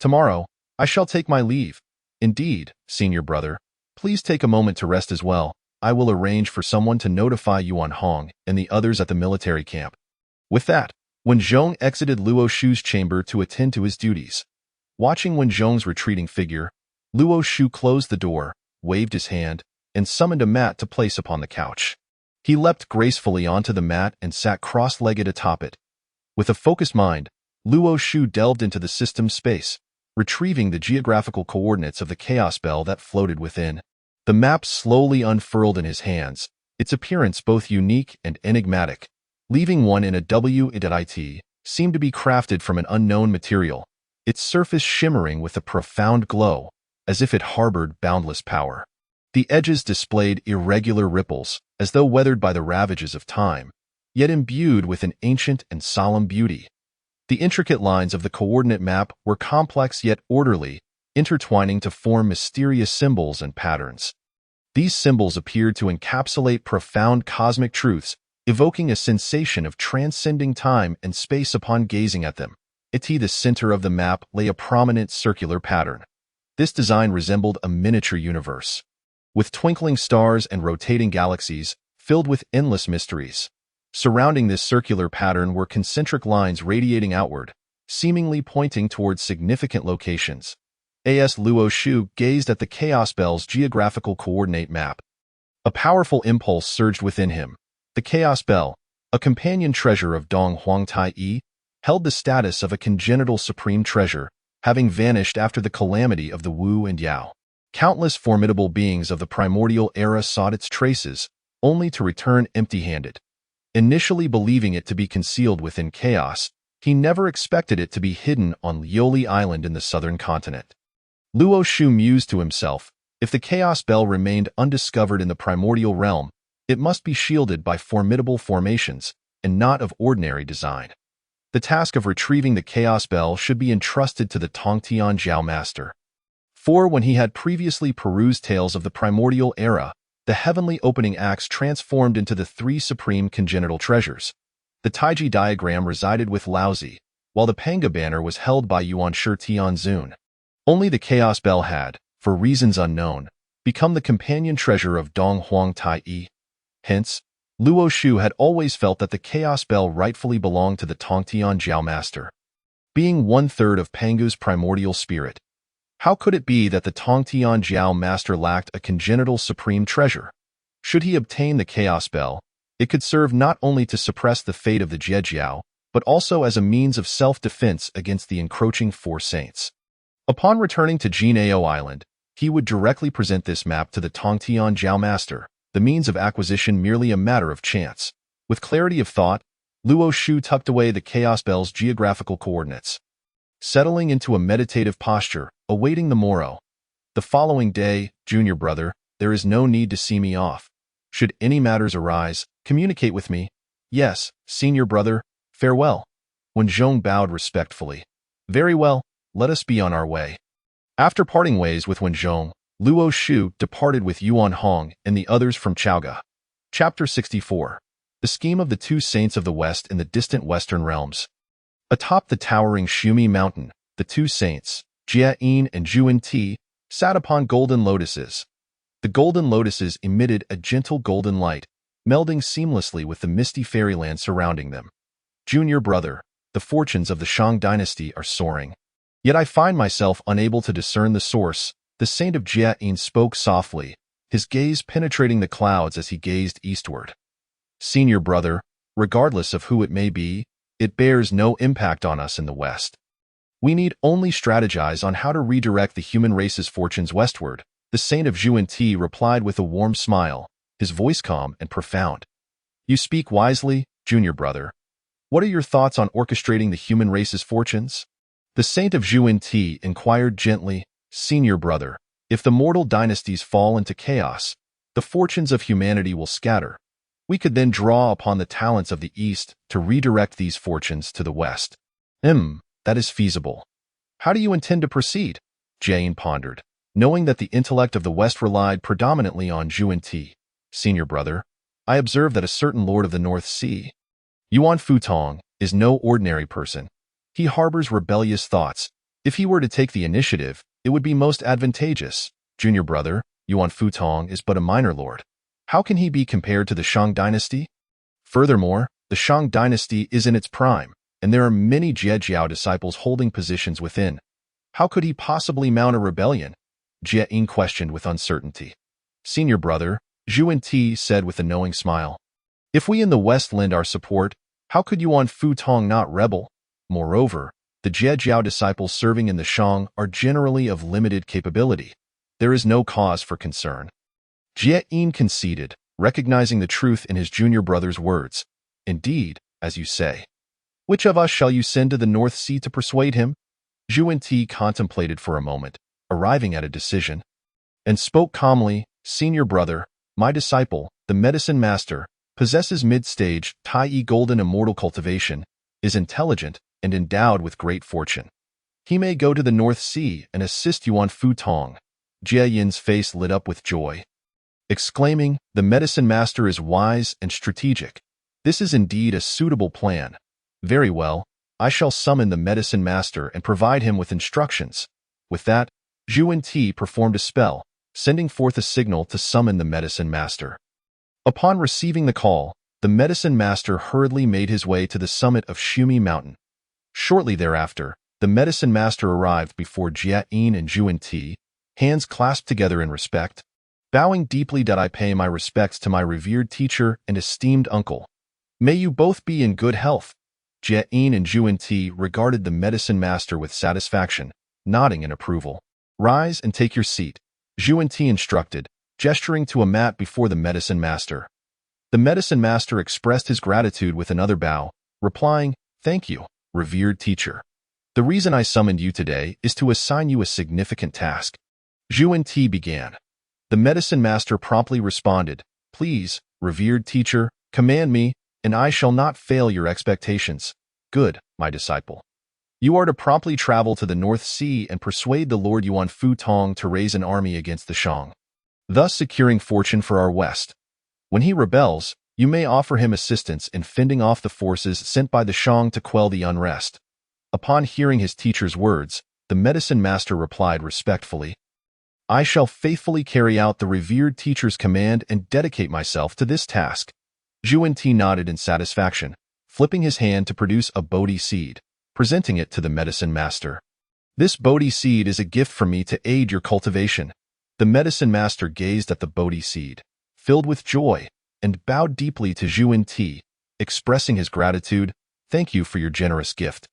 Tomorrow, I shall take my leave. Indeed, senior brother, please take a moment to rest as well. I will arrange for someone to notify Yuan Hong and the others at the military camp. With that, Wen Zhong exited Luo Shu's chamber to attend to his duties. Watching Wen Zhong's retreating figure, Luo Shu closed the door, waved his hand, and summoned a mat to place upon the couch. He leapt gracefully onto the mat and sat cross-legged atop it. With a focused mind, Luo Shu delved into the system's space, retrieving the geographical coordinates of the chaos bell that floated within. The map slowly unfurled in his hands, its appearance both unique and enigmatic. Leaving one in a W.it seemed to be crafted from an unknown material, its surface shimmering with a profound glow, as if it harbored boundless power. The edges displayed irregular ripples, as though weathered by the ravages of time, yet imbued with an ancient and solemn beauty. The intricate lines of the coordinate map were complex yet orderly, intertwining to form mysterious symbols and patterns. These symbols appeared to encapsulate profound cosmic truths, evoking a sensation of transcending time and space upon gazing at them. At the center of the map lay a prominent circular pattern. This design resembled a miniature universe, with twinkling stars and rotating galaxies filled with endless mysteries. Surrounding this circular pattern were concentric lines radiating outward, seemingly pointing towards significant locations. As Luo Shu gazed at the Chaos Bell's geographical coordinate map, a powerful impulse surged within him. The Chaos Bell, a companion treasure of Dong Huang Tai Yi, held the status of a congenital supreme treasure, having vanished after the calamity of the Wu and Yao. Countless formidable beings of the primordial era sought its traces, only to return empty-handed. Initially believing it to be concealed within chaos, he never expected it to be hidden on Lioli Island in the southern continent. Luo Shu mused to himself, if the Chaos Bell remained undiscovered in the primordial realm, it must be shielded by formidable formations, and not of ordinary design. The task of retrieving the Chaos Bell should be entrusted to the Tongtian Master. For when he had previously perused tales of the primordial era, the heavenly opening acts transformed into the three supreme congenital treasures. The Taiji diagram resided with Laozi, while the Panga banner was held by Yuan Shi Tianzun. Only the Chaos Bell had, for reasons unknown, become the companion treasure of Dong Huang Tai Yi. Hence, Luo Shu had always felt that the Chaos Bell rightfully belonged to the Tongtian Master. Being one-third of Pangu's primordial spirit, how could it be that the Tongtian Master lacked a congenital supreme treasure? Should he obtain the Chaos Bell, it could serve not only to suppress the fate of the Jiejiao, but also as a means of self-defense against the encroaching Four Saints. Upon returning to Jinao Island, he would directly present this map to the Tongtian Master, the means of acquisition merely a matter of chance. With clarity of thought, Luo Shu tucked away the Chaos Bell's geographical coordinates, settling into a meditative posture, awaiting the morrow. The following day, junior brother, there is no need to see me off. Should any matters arise, communicate with me. Yes, senior brother, farewell. Wen Zhong bowed respectfully. Very well, let us be on our way. After parting ways with Wen Zhong, Luo Shu departed with Yuan Hong and the others from Chaoga. Chapter 64. The Scheme of the Two Saints of the West in the Distant Western Realms. Atop the towering Shumi Mountain, the two saints, Jia Yin and Zhuan Ti, sat upon golden lotuses. The golden lotuses emitted a gentle golden light, melding seamlessly with the misty fairyland surrounding them. Junior brother, the fortunes of the Shang dynasty are soaring. Yet I find myself unable to discern the source. The saint of Jia Yin spoke softly, his gaze penetrating the clouds as he gazed eastward. Senior brother, regardless of who it may be, it bears no impact on us in the West. We need only strategize on how to redirect the human race's fortunes westward. The saint of Zhuan Ti replied with a warm smile, his voice calm and profound. You speak wisely, junior brother. What are your thoughts on orchestrating the human race's fortunes? The saint of Zhuan Ti inquired gently, Senior brother, if the mortal dynasties fall into chaos, the fortunes of humanity will scatter. We could then draw upon the talents of the East to redirect these fortunes to the West. That is feasible. How do you intend to proceed? Jane pondered, knowing that the intellect of the West relied predominantly on Zhuan Ti. Senior brother, I observe that a certain lord of the North Sea, Yuan Futong, is no ordinary person. He harbors rebellious thoughts. If he were to take the initiative, it would be most advantageous. Junior brother, Yuan Futong is but a minor lord. How can he be compared to the Shang dynasty? Furthermore, the Shang dynasty is in its prime, and there are many Jie disciples holding positions within. How could he possibly mount a rebellion? Jie Yin questioned with uncertainty. Senior brother, Zhu Ti said with a knowing smile. If we in the West lend our support, how could Yuan Fu Tong not rebel? Moreover, the Jie disciples serving in the Shang are generally of limited capability. There is no cause for concern. Jie Yin conceded, recognizing the truth in his junior brother's words. Indeed, as you say. Which of us shall you send to the North Sea to persuade him? Zhu Ti contemplated for a moment, arriving at a decision, and spoke calmly. Senior brother, my disciple, the medicine master, possesses mid-stage Tai golden immortal cultivation, is intelligent, and endowed with great fortune. He may go to the North Sea and assist Yuan Fu Tong. Jie Yin's face lit up with joy, exclaiming, the medicine master is wise and strategic. This is indeed a suitable plan. Very well, I shall summon the medicine master and provide him with instructions. With that, Zhu Ti performed a spell, sending forth a signal to summon the medicine master. Upon receiving the call, the medicine master hurriedly made his way to the summit of Shumi Mountain. Shortly thereafter, the medicine master arrived before Jie Yin and Zhu Ti, hands clasped together in respect. Bowing deeply, I pay my respects to my revered teacher and esteemed uncle. May you both be in good health. Jie Yin and Zhu Ti regarded the medicine master with satisfaction, nodding in approval. Rise and take your seat, Zhu Ti instructed, gesturing to a mat before the medicine master. The medicine master expressed his gratitude with another bow, replying, Thank you, revered teacher. The reason I summoned you today is to assign you a significant task. Zhu Ti began. The medicine master promptly responded, Please, revered teacher, command me, and I shall not fail your expectations. Good, my disciple. You are to promptly travel to the North Sea and persuade the Lord Yuan Fu Tong to raise an army against the Shang, thus securing fortune for our West. When he rebels, you may offer him assistance in fending off the forces sent by the Shang to quell the unrest. Upon hearing his teacher's words, the medicine master replied respectfully, I shall faithfully carry out the revered teacher's command and dedicate myself to this task. Zhu Ti nodded in satisfaction, flipping his hand to produce a Bodhi seed, presenting it to the medicine master. This Bodhi seed is a gift from me to aid your cultivation. The medicine master gazed at the Bodhi seed, filled with joy, and bowed deeply to Zhu Ti, expressing his gratitude. Thank you for your generous gift.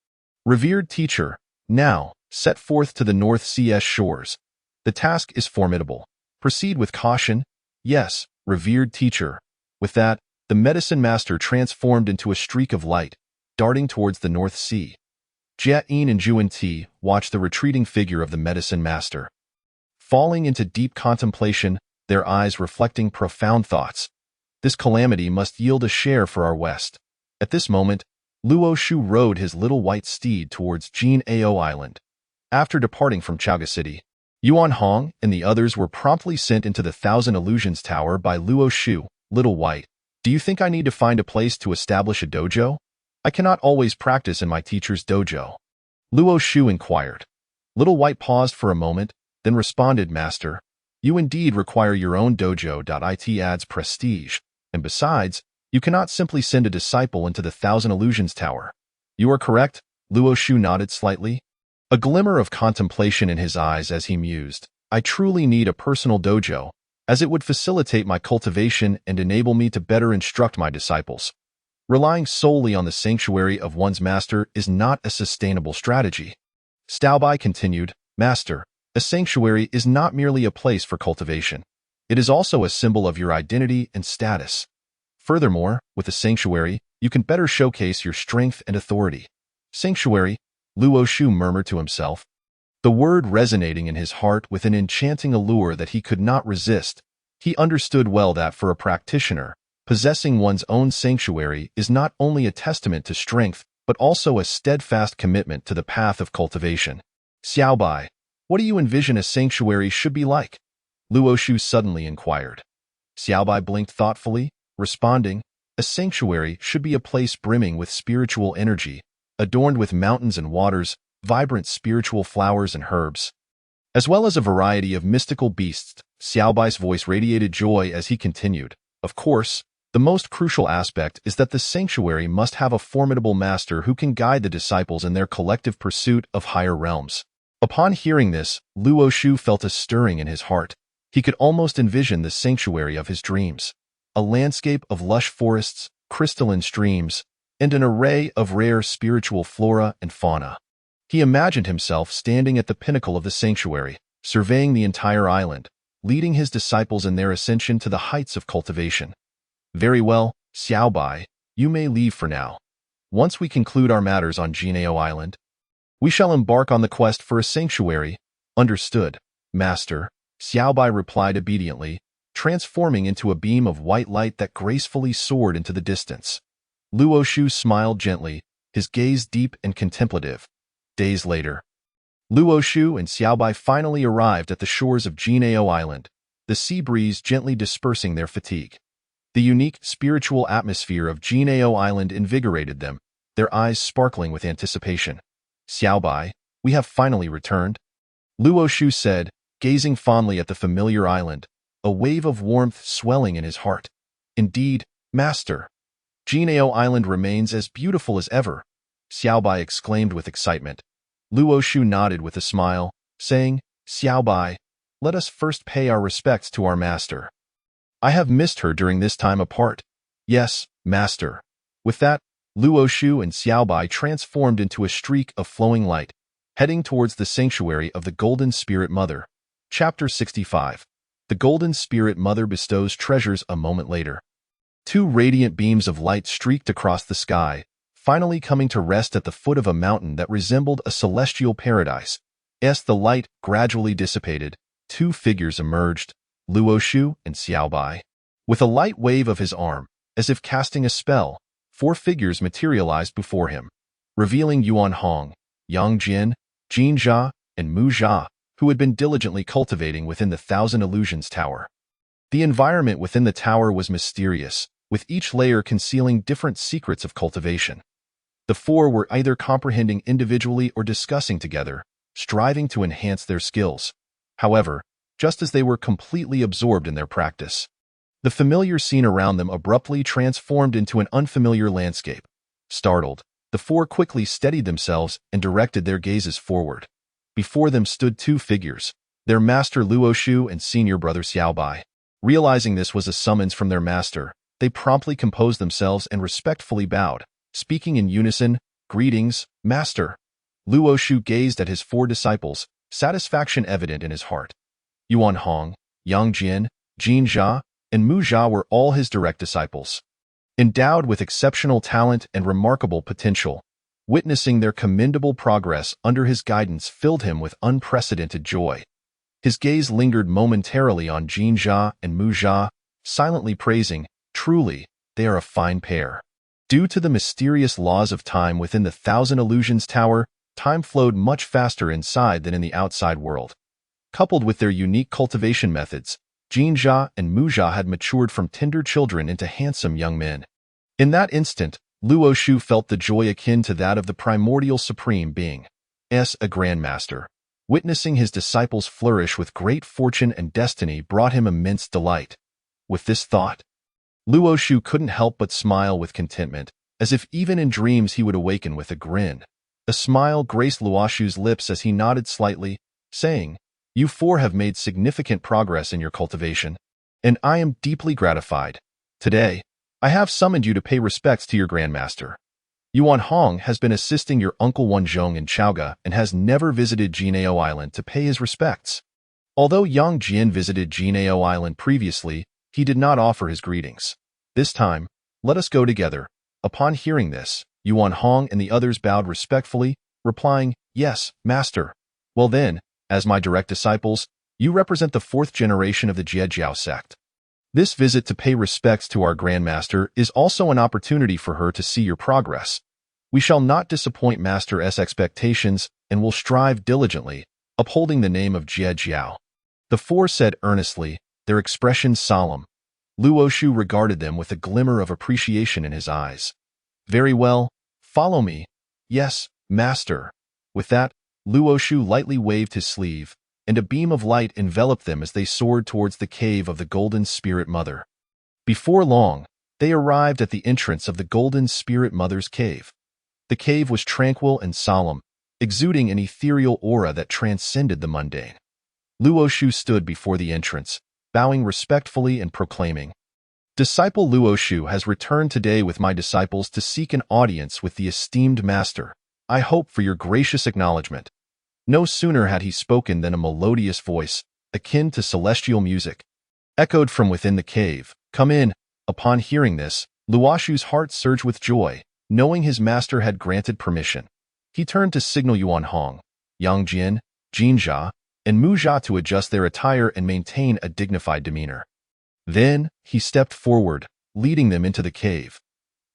Revered teacher, now, set forth to the North Sea's shores. The task is formidable. Proceed with caution. Yes, revered teacher. With that, the medicine master transformed into a streak of light, darting towards the North Sea. Jie Yin and Zhu Ti watched the retreating figure of the medicine master, falling into deep contemplation, their eyes reflecting profound thoughts. This calamity must yield a share for our West. At this moment, Luo Shu rode his little white steed towards Jin Ao Island. After departing from Chaoga City, Yuan Hong and the others were promptly sent into the Thousand Illusions Tower by Luo Shu. Little White, do you think I need to find a place to establish a dojo? I cannot always practice in my teacher's dojo. Luo Shu inquired. Little White paused for a moment, then responded, Master, you indeed require your own dojo. It adds prestige, and besides, you cannot simply send a disciple into the Thousand Illusions Tower. You are correct, Luo Shu nodded slightly, a glimmer of contemplation in his eyes as he mused. I truly need a personal dojo, as it would facilitate my cultivation and enable me to better instruct my disciples. Relying solely on the sanctuary of one's master is not a sustainable strategy. Staobai continued, Master, a sanctuary is not merely a place for cultivation. It is also a symbol of your identity and status. Furthermore, with a sanctuary, you can better showcase your strength and authority. Sanctuary, Luo Shu murmured to himself, the word resonating in his heart with an enchanting allure that he could not resist. He understood well that for a practitioner, possessing one's own sanctuary is not only a testament to strength, but also a steadfast commitment to the path of cultivation. Xiaobai, what do you envision a sanctuary should be like? Luo Shu suddenly inquired. Xiaobai blinked thoughtfully, responding, a sanctuary should be a place brimming with spiritual energy, adorned with mountains and waters, vibrant spiritual flowers and herbs, as well as a variety of mystical beasts. Xiaobai's voice radiated joy as he continued. Of course, the most crucial aspect is that the sanctuary must have a formidable master who can guide the disciples in their collective pursuit of higher realms. Upon hearing this, Luo Shu felt a stirring in his heart. He could almost envision the sanctuary of his dreams, a landscape of lush forests, crystalline streams, and an array of rare spiritual flora and fauna. He imagined himself standing at the pinnacle of the sanctuary, surveying the entire island, leading his disciples in their ascension to the heights of cultivation. Very well, Xiaobai, you may leave for now. Once we conclude our matters on Jinao Island, we shall embark on the quest for a sanctuary. Understood, Master, Xiaobai replied obediently, transforming into a beam of white light that gracefully soared into the distance. Luo Shu smiled gently, his gaze deep and contemplative. Days later, Luo Shu and Xiaobai finally arrived at the shores of Jinao Island, the sea breeze gently dispersing their fatigue. The unique spiritual atmosphere of Jinao Island invigorated them, their eyes sparkling with anticipation. Xiaobai, we have finally returned, Luo Shu said, gazing fondly at the familiar island, a wave of warmth swelling in his heart. Indeed, Master, Jinao Island remains as beautiful as ever, Xiaobai exclaimed with excitement. Luo Shu nodded with a smile, saying, Xiaobai, let us first pay our respects to our master. I have missed her during this time apart. Yes, Master. With that, Luo Shu and Xiaobai transformed into a streak of flowing light, heading towards the sanctuary of the Golden Spirit Mother. Chapter 65. The Golden Spirit Mother bestows treasures. A moment later, two radiant beams of light streaked across the sky, finally coming to rest at the foot of a mountain that resembled a celestial paradise. As the light gradually dissipated, two figures emerged, Luo Shu and Xiaobai. With a light wave of his arm, as if casting a spell, four figures materialized before him, revealing Yuan Hong, Yang Jin, Jin Jia, and Mu Jia, who had been diligently cultivating within the Thousand Illusions Tower. The environment within the tower was mysterious, with each layer concealing different secrets of cultivation. The four were either comprehending individually or discussing together, striving to enhance their skills. However, just as they were completely absorbed in their practice, the familiar scene around them abruptly transformed into an unfamiliar landscape. Startled, the four quickly steadied themselves and directed their gazes forward. Before them stood two figures, their master Luo Shu and senior brother Xiaobai. Realizing this was a summons from their master, they promptly composed themselves and respectfully bowed, speaking in unison, Greetings, Master. Luo Shu gazed at his four disciples, satisfaction evident in his heart. Yuan Hong, Yang Jin, Jin Jia, and Mu Jia were all his direct disciples. Endowed with exceptional talent and remarkable potential, witnessing their commendable progress under his guidance filled him with unprecedented joy. His gaze lingered momentarily on Jin Jia and Mu Jia, silently praising, Truly, they are a fine pair. Due to the mysterious laws of time within the Thousand Illusions Tower, time flowed much faster inside than in the outside world. Coupled with their unique cultivation methods, Jin Jia and Mu Jia had matured from tender children into handsome young men. In that instant, Luo Shu felt the joy akin to that of the primordial supreme being, a grandmaster. Witnessing his disciples flourish with great fortune and destiny brought him immense delight. With this thought, Luo Shu couldn't help but smile with contentment, as if even in dreams he would awaken with a grin. A smile graced Luo Shu's lips as he nodded slightly, saying, You four have made significant progress in your cultivation, and I am deeply gratified. Today, I have summoned you to pay respects to your grandmaster. Yuan Hong has been assisting your uncle Wanzhong in Chaoga and has never visited Jinao Island to pay his respects. Although Yang Jin visited Jinao Island previously, he did not offer his greetings. This time, let us go together. Upon hearing this, Yuan Hong and the others bowed respectfully, replying, Yes, Master. Well then, as my direct disciples, you represent the fourth generation of the Jiejiao sect. This visit to pay respects to our grandmaster is also an opportunity for her to see your progress. We shall not disappoint Master's expectations and will strive diligently, upholding the name of Jiejiao. The four said earnestly, their expressions solemn. Luo Shu regarded them with a glimmer of appreciation in his eyes. Very well, follow me. Yes, Master. With that, Luo Shu lightly waved his sleeve, and a beam of light enveloped them as they soared towards the cave of the Golden Spirit Mother. Before long, they arrived at the entrance of the Golden Spirit Mother's cave. The cave was tranquil and solemn, exuding an ethereal aura that transcended the mundane. Luoshu stood before the entrance, bowing respectfully and proclaiming, "Disciple Luoshu has returned today with my disciples to seek an audience with the esteemed master. I hope for your gracious acknowledgement." No sooner had he spoken than a melodious voice, akin to celestial music, echoed from within the cave, "Come in." Upon hearing this, Luoshu's heart surged with joy, knowing his master had granted permission. He turned to signal Yuan Hong, Yang Jian, Jinjia, and Mujia to adjust their attire and maintain a dignified demeanor. Then, he stepped forward, leading them into the cave.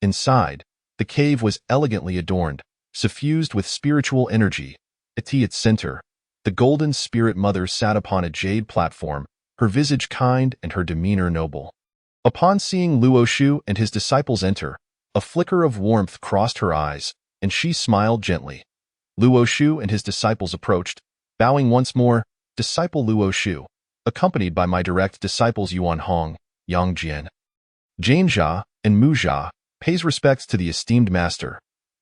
Inside, the cave was elegantly adorned, suffused with spiritual energy. At its center, the Golden Spirit Mother sat upon a jade platform, her visage kind and her demeanor noble. Upon seeing Luoshu and his disciples enter, a flicker of warmth crossed her eyes, and she smiled gently. Luoshu and his disciples approached, bowing once more, "Disciple Luoshu, accompanied by my direct disciples Yuan Hong, Yang Jian, Jinjia, and Mujia, pays respects to the esteemed master."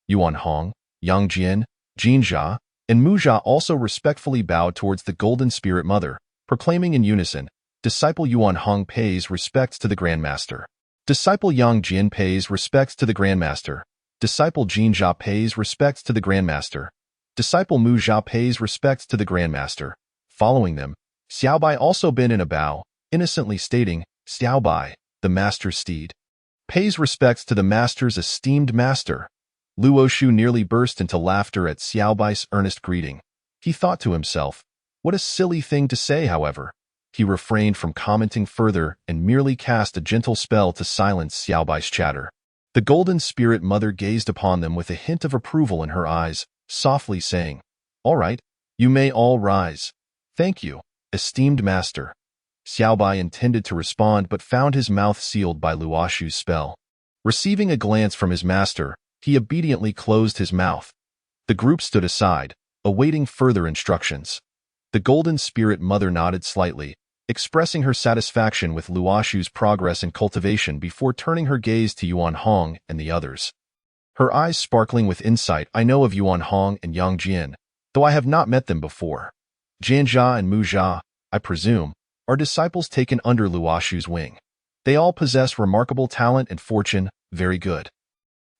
Yuan Hong, Yang Jian, Jinjia, and Mujia also respectfully bowed towards the Golden Spirit Mother, proclaiming in unison, "Disciple Yuan Hong pays respects to the grandmaster. Disciple Yang Jian pays respects to the grandmaster. Disciple Jinjia pays respects to the grandmaster. Disciple Mujia pays respects to the grandmaster." Following them, Xiaobai also bent in a bow, innocently stating, "Xiaobai, the master's steed, pays respects to the master's esteemed master." Luoshu nearly burst into laughter at Xiaobai's earnest greeting. He thought to himself, what a silly thing to say, however. He refrained from commenting further and merely cast a gentle spell to silence Xiaobai's chatter. The Golden Spirit Mother gazed upon them with a hint of approval in her eyes, softly saying, "All right, you may all rise. Thank you, esteemed master." Xiaobai intended to respond but found his mouth sealed by Luoshu's spell. Receiving a glance from his master, he obediently closed his mouth. The group stood aside, awaiting further instructions. The Golden Spirit Mother nodded slightly, expressing her satisfaction with Luoshu's progress and cultivation before turning her gaze to Yuan Hong and the others. Her eyes sparkling with insight, "I know of Yuan Hong and Yang Jian, though I have not met them before. Jinjia and Mujia, I presume, are disciples taken under Luoshu's wing. They all possess remarkable talent and fortune, very good."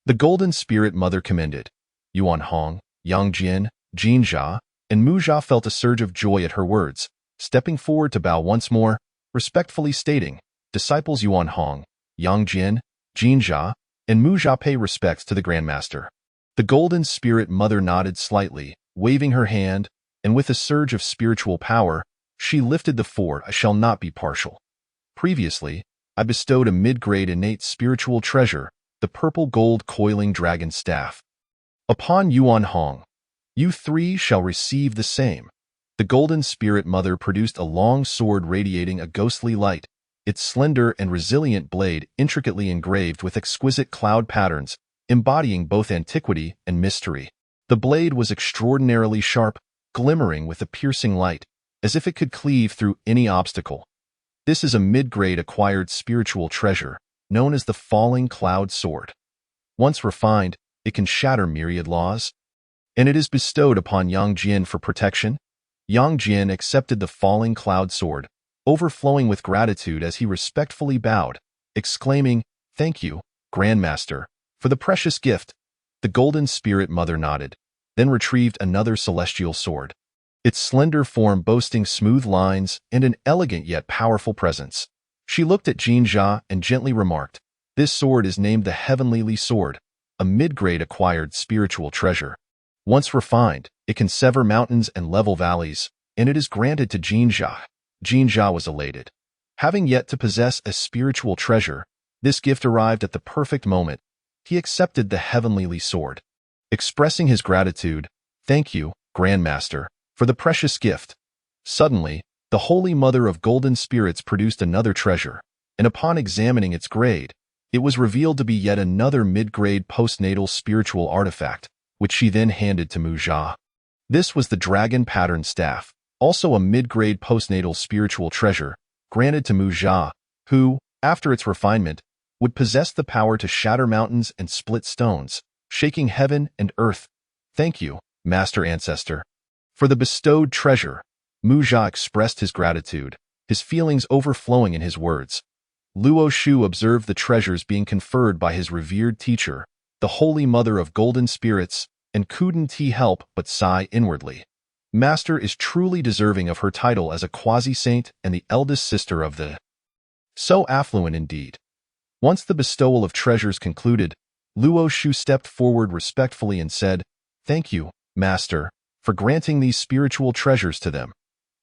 The Golden Spirit Mother commended. Yuan Hong, Yang Jian, Jinjia, and Mujia felt a surge of joy at her words, stepping forward to bow once more, respectfully stating, "Disciples Yuan Hong, Yang Jian, Jinjia, and Mujia pay respects to the grandmaster." The Golden Spirit Mother nodded slightly, waving her hand, and with a surge of spiritual power, she lifted the fort. "I shall not be partial. Previously, I bestowed a mid-grade innate spiritual treasure, the purple gold coiling dragon staff, upon Yuan Hong. You three shall receive the same." The Golden Spirit Mother produced a long sword radiating a ghostly light, its slender and resilient blade intricately engraved with exquisite cloud patterns, embodying both antiquity and mystery. The blade was extraordinarily sharp, glimmering with a piercing light, as if it could cleave through any obstacle. This is a mid-grade acquired spiritual treasure, known as the Falling Cloud Sword. Once refined, it can shatter myriad laws, and it is bestowed upon Yang Jian for protection. Yang Jian accepted the Falling Cloud Sword, overflowing with gratitude as he respectfully bowed, exclaiming, "Thank you, Grandmaster, for the precious gift." The Golden Spirit Mother nodded, then retrieved another celestial sword, its slender form boasting smooth lines and an elegant yet powerful presence. She looked at Jinjia and gently remarked, "This sword is named the Heavenly Sword, a mid-grade acquired spiritual treasure. Once refined, it can sever mountains and level valleys, and it is granted to Jinjia." Jinjia was elated. Having yet to possess a spiritual treasure, this gift arrived at the perfect moment. He accepted the Heavenly Sword, expressing his gratitude, "Thank you, Grandmaster, for the precious gift." Suddenly, the Holy Mother of Golden Spirits produced another treasure, and upon examining its grade, it was revealed to be yet another mid-grade postnatal spiritual artifact, which she then handed to Mujia. This was the Dragon Pattern Staff, also a mid-grade postnatal spiritual treasure, granted to Mujia, who, after its refinement, would possess the power to shatter mountains and split stones, shaking heaven and earth. Thank you, Master Ancestor. For the bestowed treasure, Mujia expressed his gratitude, his feelings overflowing in his words. Luo Shu observed the treasures being conferred by his revered teacher, the Holy Mother of Golden Spirits, and couldn't he help but sigh inwardly. Master is truly deserving of her title as a quasi-saint and the eldest sister of the... So affluent indeed. Once the bestowal of treasures concluded, Luo Shu stepped forward respectfully and said, "Thank you, Master, for granting these spiritual treasures to them."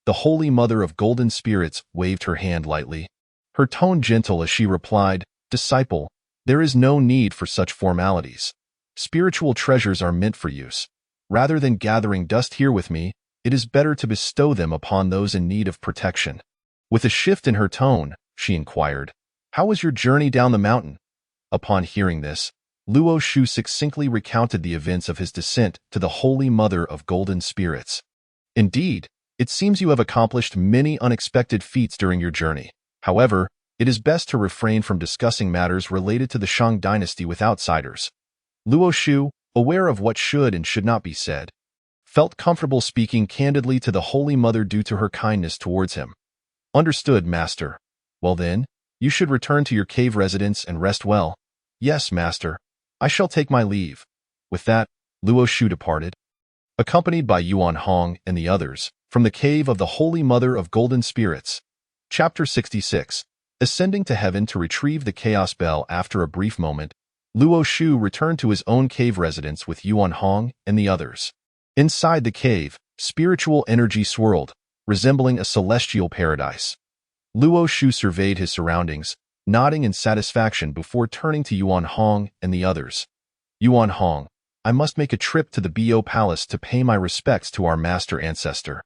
The Holy Mother of Golden Spirits waved her hand lightly, her tone gentle as she replied, "Disciple, there is no need for such formalities. Spiritual treasures are meant for use. Rather than gathering dust here with me, it is better to bestow them upon those in need of protection." With a shift in her tone, she inquired, "How was your journey down the mountain?" Upon hearing this, Luo Shu succinctly recounted the events of his descent to the Holy Mother of Golden Spirits. "Indeed, it seems you have accomplished many unexpected feats during your journey. However, it is best to refrain from discussing matters related to the Shang dynasty with outsiders." Luo Shu, aware of what should and should not be said, felt comfortable speaking candidly to the Holy Mother due to her kindness towards him. "Understood, Master. Well then, you should return to your cave residence and rest well." "Yes, Master. I shall take my leave." With that, Luo Shu departed, accompanied by Yuan Hong and the others, from the cave of the Holy Mother of Golden Spirits. Chapter 66. Ascending to heaven to retrieve the Chaos Bell. After a brief moment, Luo Shu returned to his own cave residence with Yuan Hong and the others. Inside the cave, spiritual energy swirled, resembling a celestial paradise. Luo Shu surveyed his surroundings, nodding in satisfaction before turning to Yuan Hong and the others. "Yuan Hong, I must make a trip to the Bo Palace to pay my respects to our master ancestor,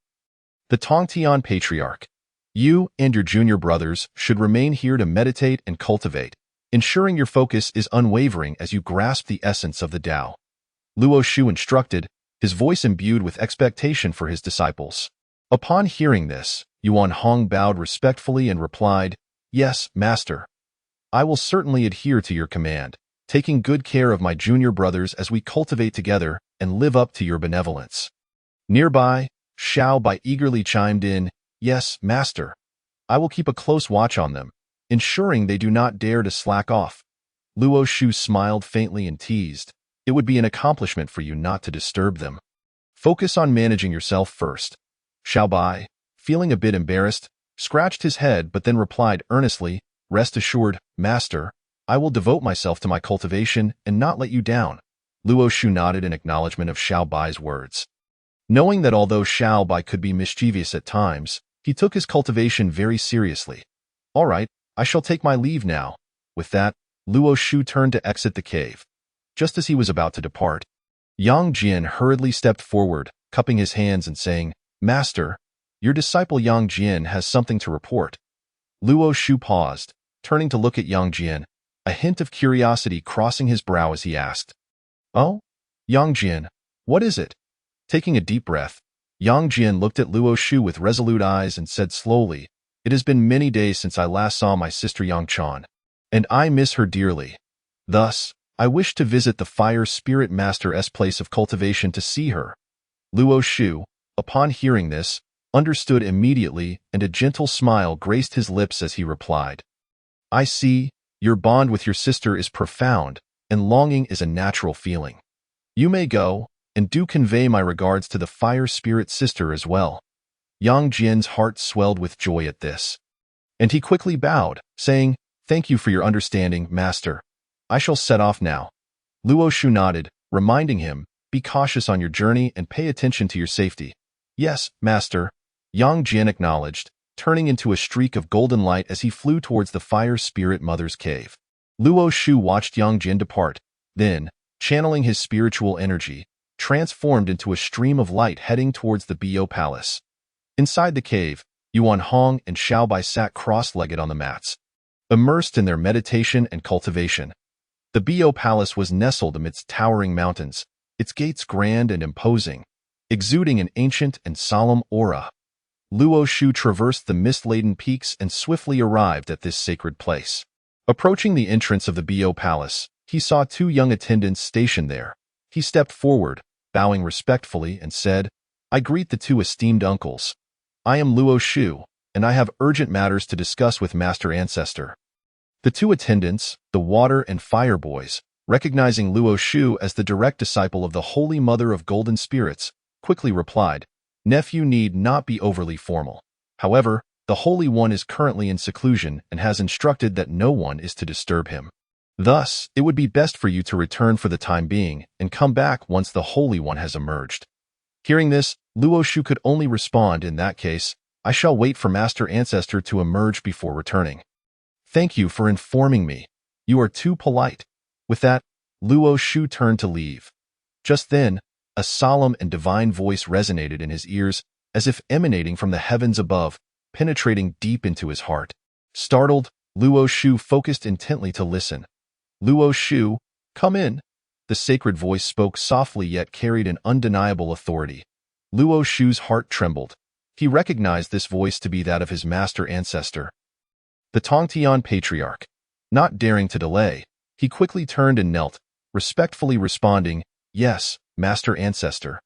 the Tongtian Patriarch. You and your junior brothers should remain here to meditate and cultivate, ensuring your focus is unwavering as you grasp the essence of the Tao." Luo Shu instructed, his voice imbued with expectation for his disciples. Upon hearing this, Yuan Hong bowed respectfully and replied, "Yes, Master. I will certainly adhere to your command, taking good care of my junior brothers as we cultivate together and live up to your benevolence." Nearby, Xiao Bai eagerly chimed in, "Yes, Master. I will keep a close watch on them, ensuring they do not dare to slack off." Luo Shu smiled faintly and teased, "It would be an accomplishment for you not to disturb them. Focus on managing yourself first." Xiao Bai, feeling a bit embarrassed, scratched his head but then replied earnestly, "Rest assured, Master, I will devote myself to my cultivation and not let you down." Luo Shu nodded in acknowledgement of Xiao Bai's words. Knowing that although Xiao Bai could be mischievous at times, he took his cultivation very seriously. "All right, I shall take my leave now." With that, Luo Shu turned to exit the cave. Just as he was about to depart, Yang Jian hurriedly stepped forward, cupping his hands and saying, "Master, your disciple Yang Jian has something to report." Luo Shu paused, turning to look at Yang Jian, a hint of curiosity crossing his brow as he asked, "Oh? Yang Jian, what is it?" Taking a deep breath, Yang Jian looked at Luo Shu with resolute eyes and said slowly, "It has been many days since I last saw my sister Yang Chan, and I miss her dearly. Thus, I wish to visit the Fire Spirit Master's place of cultivation to see her." Luo Shu, upon hearing this, understood immediately, and a gentle smile graced his lips as he replied, "I see, your bond with your sister is profound, and longing is a natural feeling. You may go, and do convey my regards to the Fire Spirit Sister as well." Yang Jian's heart swelled with joy at this, and he quickly bowed, saying, "Thank you for your understanding, Master. I shall set off now." Luo Shu nodded, reminding him, "Be cautious on your journey and pay attention to your safety." "Yes, Master," Yang Jian acknowledged, turning into a streak of golden light as he flew towards the Fire Spirit Mother's cave. Luo Shu watched Yang Jian depart, then, channeling his spiritual energy, transformed into a stream of light heading towards the Bo Palace. Inside the cave, Yuan Hong and Xiao Bai sat cross-legged on the mats, immersed in their meditation and cultivation. The Bo Palace was nestled amidst towering mountains, its gates grand and imposing, exuding an ancient and solemn aura. Luo Shu traversed the mist-laden peaks and swiftly arrived at this sacred place. Approaching the entrance of the Bo Palace, he saw two young attendants stationed there. He stepped forward, bowing respectfully, and said, "I greet the two esteemed uncles. I am Luo Shu, and I have urgent matters to discuss with Master Ancestor." The two attendants, the water and fire boys, recognizing Luo Shu as the direct disciple of the Holy Mother of Golden Spirits, quickly replied, "Nephew need not be overly formal. However, the Holy One is currently in seclusion and has instructed that no one is to disturb him. Thus, it would be best for you to return for the time being and come back once the Holy One has emerged." Hearing this, Luo Shu could only respond, "In that case, I shall wait for Master Ancestor to emerge before returning." "Thank you for informing me. You are too polite." With that, Luo Shu turned to leave. Just then, a solemn and divine voice resonated in his ears, as if emanating from the heavens above, penetrating deep into his heart. Startled, Luo Shu focused intently to listen. "Luo Shu, come in." The sacred voice spoke softly yet carried an undeniable authority. Luo Shu's heart trembled. He recognized this voice to be that of his master ancestor, the Tongtian patriarch. Not daring to delay, he quickly turned and knelt, respectfully responding, "Yes, Master Ancestor."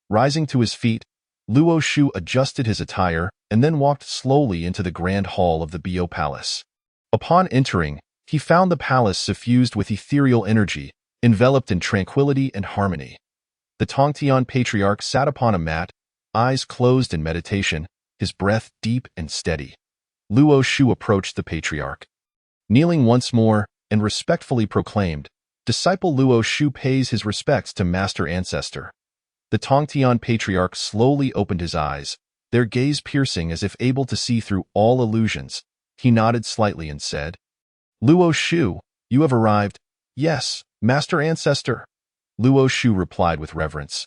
Rising to his feet, Luo Shu adjusted his attire and then walked slowly into the grand hall of the Bo Palace. Upon entering, he found the palace suffused with ethereal energy, enveloped in tranquility and harmony. The Tongtian patriarch sat upon a mat, eyes closed in meditation, his breath deep and steady. Luo Shu approached the patriarch. Kneeling once more and respectfully proclaimed, "Disciple Luo Shu pays his respects to Master Ancestor." The Tongtian patriarch slowly opened his eyes, their gaze piercing as if able to see through all illusions. He nodded slightly and said, "Luo Shu, you have arrived." "Yes, Master Ancestor," Luo Shu replied with reverence.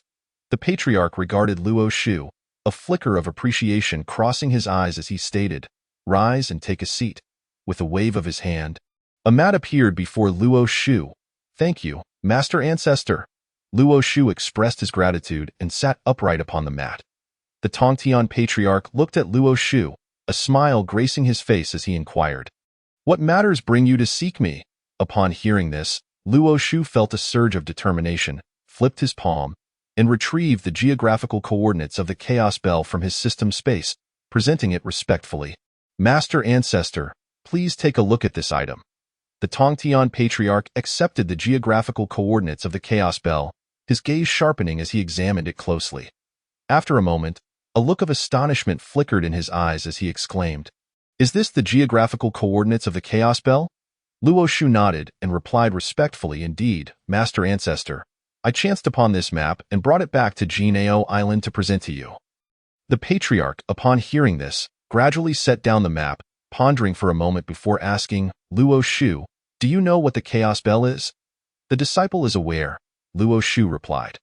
The patriarch regarded Luo Shu, a flicker of appreciation crossing his eyes as he stated, "Rise and take a seat." With a wave of his hand, a mat appeared before Luo Shu. "Thank you, Master Ancestor." Luo Shu expressed his gratitude and sat upright upon the mat. The Tongtian patriarch looked at Luo Shu, a smile gracing his face as he inquired, "What matters bring you to seek me?" Upon hearing this, Luo Shu felt a surge of determination, flipped his palm, and retrieved the geographical coordinates of the Chaos Bell from his system space, presenting it respectfully. "Master Ancestor, please take a look at this item." The Tongtian patriarch accepted the geographical coordinates of the Chaos Bell, his gaze sharpening as he examined it closely. After a moment, a look of astonishment flickered in his eyes as he exclaimed, "Is this the geographical coordinates of the Chaos Bell?" Luo Shu nodded and replied respectfully, "Indeed, Master Ancestor. I chanced upon this map and brought it back to Jinao Island to present to you." The patriarch, upon hearing this, gradually set down the map, pondering for a moment before asking, "Luo Shu, do you know what the Chaos Bell is?" "The disciple is aware," Luo Shu replied.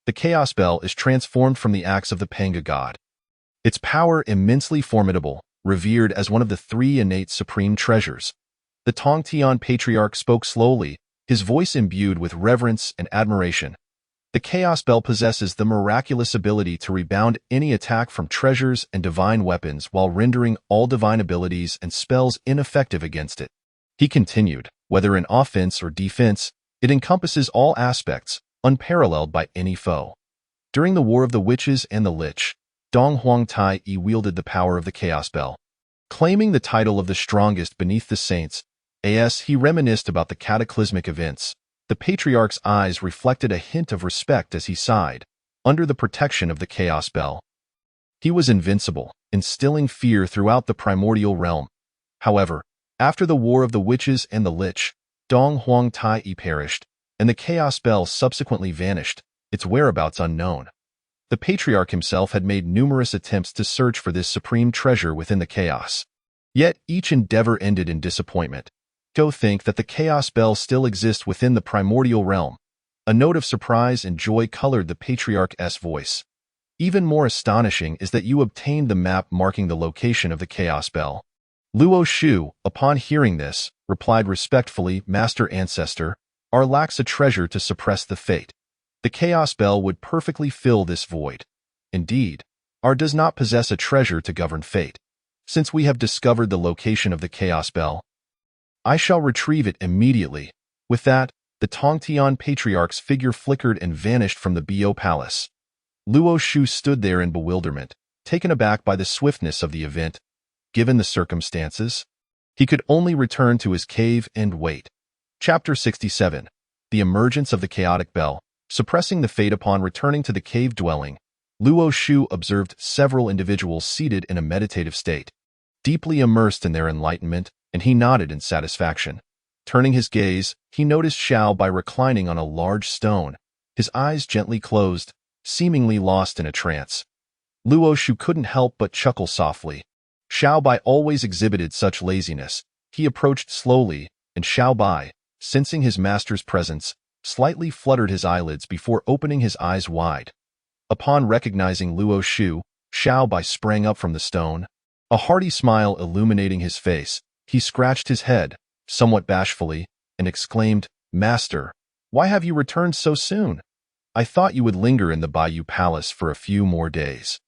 "The Chaos Bell is transformed from the axe of the Panga god. Its power immensely formidable, revered as one of the three innate supreme treasures." The Tongtian patriarch spoke slowly, his voice imbued with reverence and admiration. "The Chaos Bell possesses the miraculous ability to rebound any attack from treasures and divine weapons while rendering all divine abilities and spells ineffective against it." He continued, "Whether in offense or defense, it encompasses all aspects, unparalleled by any foe. During the War of the Witches and the Lich, Dong Huang Tai wielded the power of the Chaos Bell. Claiming the title of the strongest beneath the saints, he reminisced about the cataclysmic events. The patriarch's eyes reflected a hint of respect as he sighed. Under the protection of the Chaos Bell, he was invincible, instilling fear throughout the primordial realm. However, after the War of the Witches and the Lich, Dong Huang Tai perished, and the Chaos Bell subsequently vanished, its whereabouts unknown. The patriarch himself had made numerous attempts to search for this supreme treasure within the chaos. Yet each endeavor ended in disappointment. Go think that the Chaos Bell still exists within the primordial realm. A note of surprise and joy colored the patriarch's voice. Even more astonishing is that you obtained the map marking the location of the Chaos Bell. Luo Shu, upon hearing this, replied respectfully, "Master Ancestor, our lacks a treasure to suppress the fate. The Chaos Bell would perfectly fill this void." "Indeed." Our does not possess a treasure to govern fate. Since we have discovered the location of the Chaos Bell, I shall retrieve it immediately. With that, the Tongtian patriarch's figure flickered and vanished from the Bo Palace. Luo Shu stood there in bewilderment, taken aback by the swiftness of the event. Given the circumstances, he could only return to his cave and wait. Chapter 67. The Emergence of the Chaotic Bell. Suppressing the fate upon returning to the cave dwelling, Luo Shu observed several individuals seated in a meditative state, deeply immersed in their enlightenment, and he nodded in satisfaction. Turning his gaze, he noticed Xiao Bai reclining on a large stone, his eyes gently closed, seemingly lost in a trance. Luo Shu couldn't help but chuckle softly. Xiao Bai always exhibited such laziness. He approached slowly, and Xiao Bai, sensing his master's presence, slightly fluttered his eyelids before opening his eyes wide. Upon recognizing Luo Shu, Xiao Bai sprang up from the stone, a hearty smile illuminating his face. He scratched his head, somewhat bashfully, and exclaimed, "Master, why have you returned so soon? I thought you would linger in the Bayou Palace for a few more days."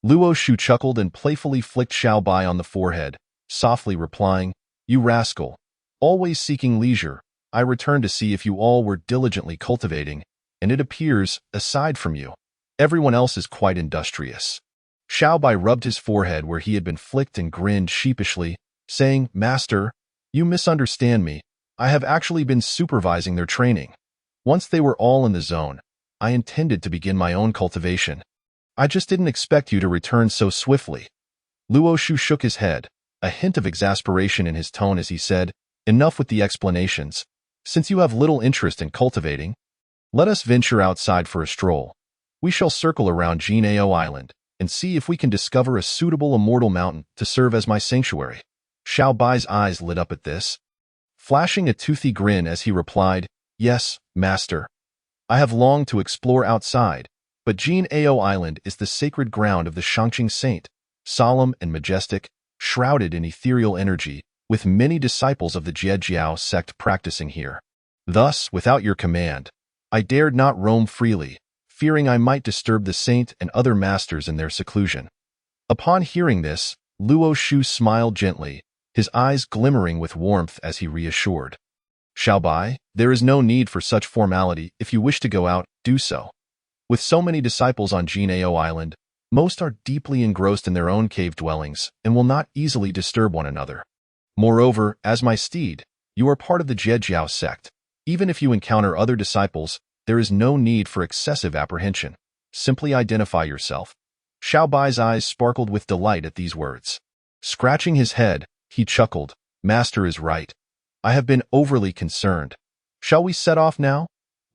Luo Shu chuckled and playfully flicked Xiao Bai on the forehead, softly replying, "You rascal, always seeking leisure. I returned to see if you all were diligently cultivating, and it appears, aside from you, everyone else is quite industrious." Xiao Bai rubbed his forehead where he had been flicked and grinned sheepishly, saying, "Master, you misunderstand me. I have actually been supervising their training. Once they were all in the zone, I intended to begin my own cultivation. I just didn't expect you to return so swiftly." Luo Shu shook his head, a hint of exasperation in his tone as he said, "Enough with the explanations. Since you have little interest in cultivating, let us venture outside for a stroll. We shall circle around Jinao Island and see if we can discover a suitable immortal mountain to serve as my sanctuary." Xiao Bai's eyes lit up at this, flashing a toothy grin as he replied, "Yes, master. I have longed to explore outside, but Jinao Island is the sacred ground of the Shangqing saint, solemn and majestic, shrouded in ethereal energy, with many disciples of the Jiejiao sect practicing here. Thus, without your command, I dared not roam freely, fearing I might disturb the saint and other masters in their seclusion." Upon hearing this, Luo Shu smiled gently, his eyes glimmering with warmth as he reassured, "Xiao Bai, there is no need for such formality. If you wish to go out, do so. With so many disciples on Jinao Island, most are deeply engrossed in their own cave dwellings and will not easily disturb one another. Moreover, as my steed, you are part of the Jiejiao sect. Even if you encounter other disciples, there is no need for excessive apprehension. Simply identify yourself." Xiao Bai's eyes sparkled with delight at these words. Scratching his head, he chuckled, "Master is right. I have been overly concerned. Shall we set off now?"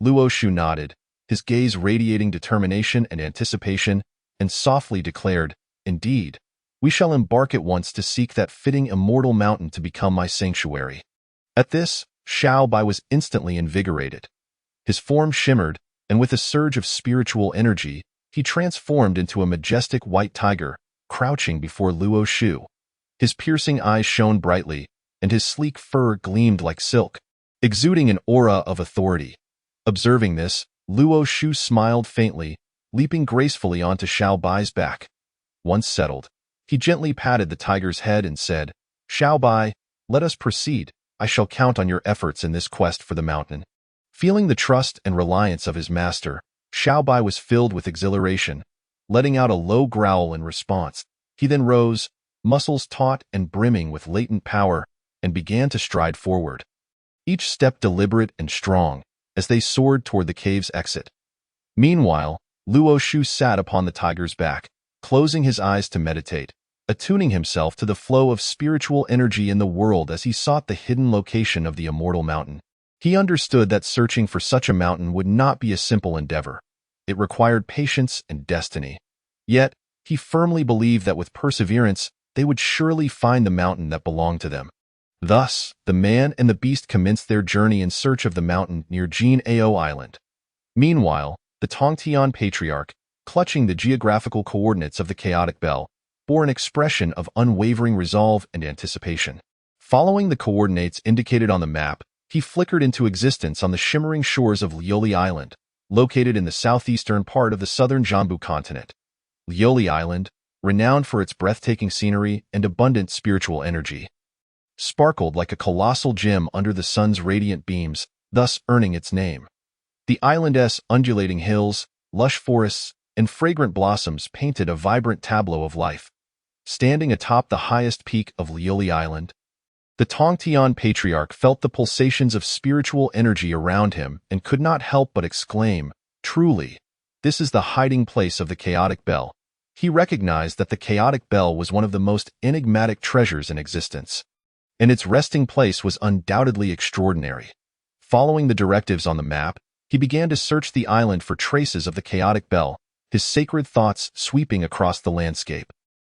Luo Shu nodded, his gaze radiating determination and anticipation, and softly declared, "Indeed, we shall embark at once to seek that fitting immortal mountain to become my sanctuary." At this, Xiao Bai was instantly invigorated. His form shimmered, and with a surge of spiritual energy, he transformed into a majestic white tiger, crouching before Luo Shu. His piercing eyes shone brightly, and his sleek fur gleamed like silk, exuding an aura of authority. Observing this, Luo Shu smiled faintly, leaping gracefully onto Xiao Bai's back. Once settled, he gently patted the tiger's head and said, "Xiao Bai, let us proceed. I shall count on your efforts in this quest for the mountain." Feeling the trust and reliance of his master, Xiao Bai was filled with exhilaration, letting out a low growl in response. He then rose, muscles taut and brimming with latent power, and began to stride forward, each step deliberate and strong, as they soared toward the cave's exit. Meanwhile, Luo Shu sat upon the tiger's back, closing his eyes to meditate, attuning himself to the flow of spiritual energy in the world as he sought the hidden location of the immortal mountain. He understood that searching for such a mountain would not be a simple endeavor. It required patience and destiny. Yet, he firmly believed that with perseverance, they would surely find the mountain that belonged to them. Thus, the man and the beast commenced their journey in search of the mountain near Jinao Island. Meanwhile, the Tongtian patriarch, clutching the geographical coordinates of the chaotic bell, bore an expression of unwavering resolve and anticipation. Following the coordinates indicated on the map, he flickered into existence on the shimmering shores of Lioli Island, located in the southeastern part of the southern Jambu continent. Lioli Island, renowned for its breathtaking scenery and abundant spiritual energy, sparkled like a colossal gem under the sun's radiant beams, thus earning its name. The island's undulating hills, lush forests, and fragrant blossoms painted a vibrant tableau of life. Standing atop the highest peak of Lioli Island, the Tongtian patriarch felt the pulsations of spiritual energy around him and could not help but exclaim, "Truly, this is the hiding place of the chaotic bell." He recognized that the chaotic bell was one of the most enigmatic treasures in existence, and its resting place was undoubtedly extraordinary. Following the directives on the map, he began to search the island for traces of the chaotic bell, his sacred thoughts sweeping across the landscape.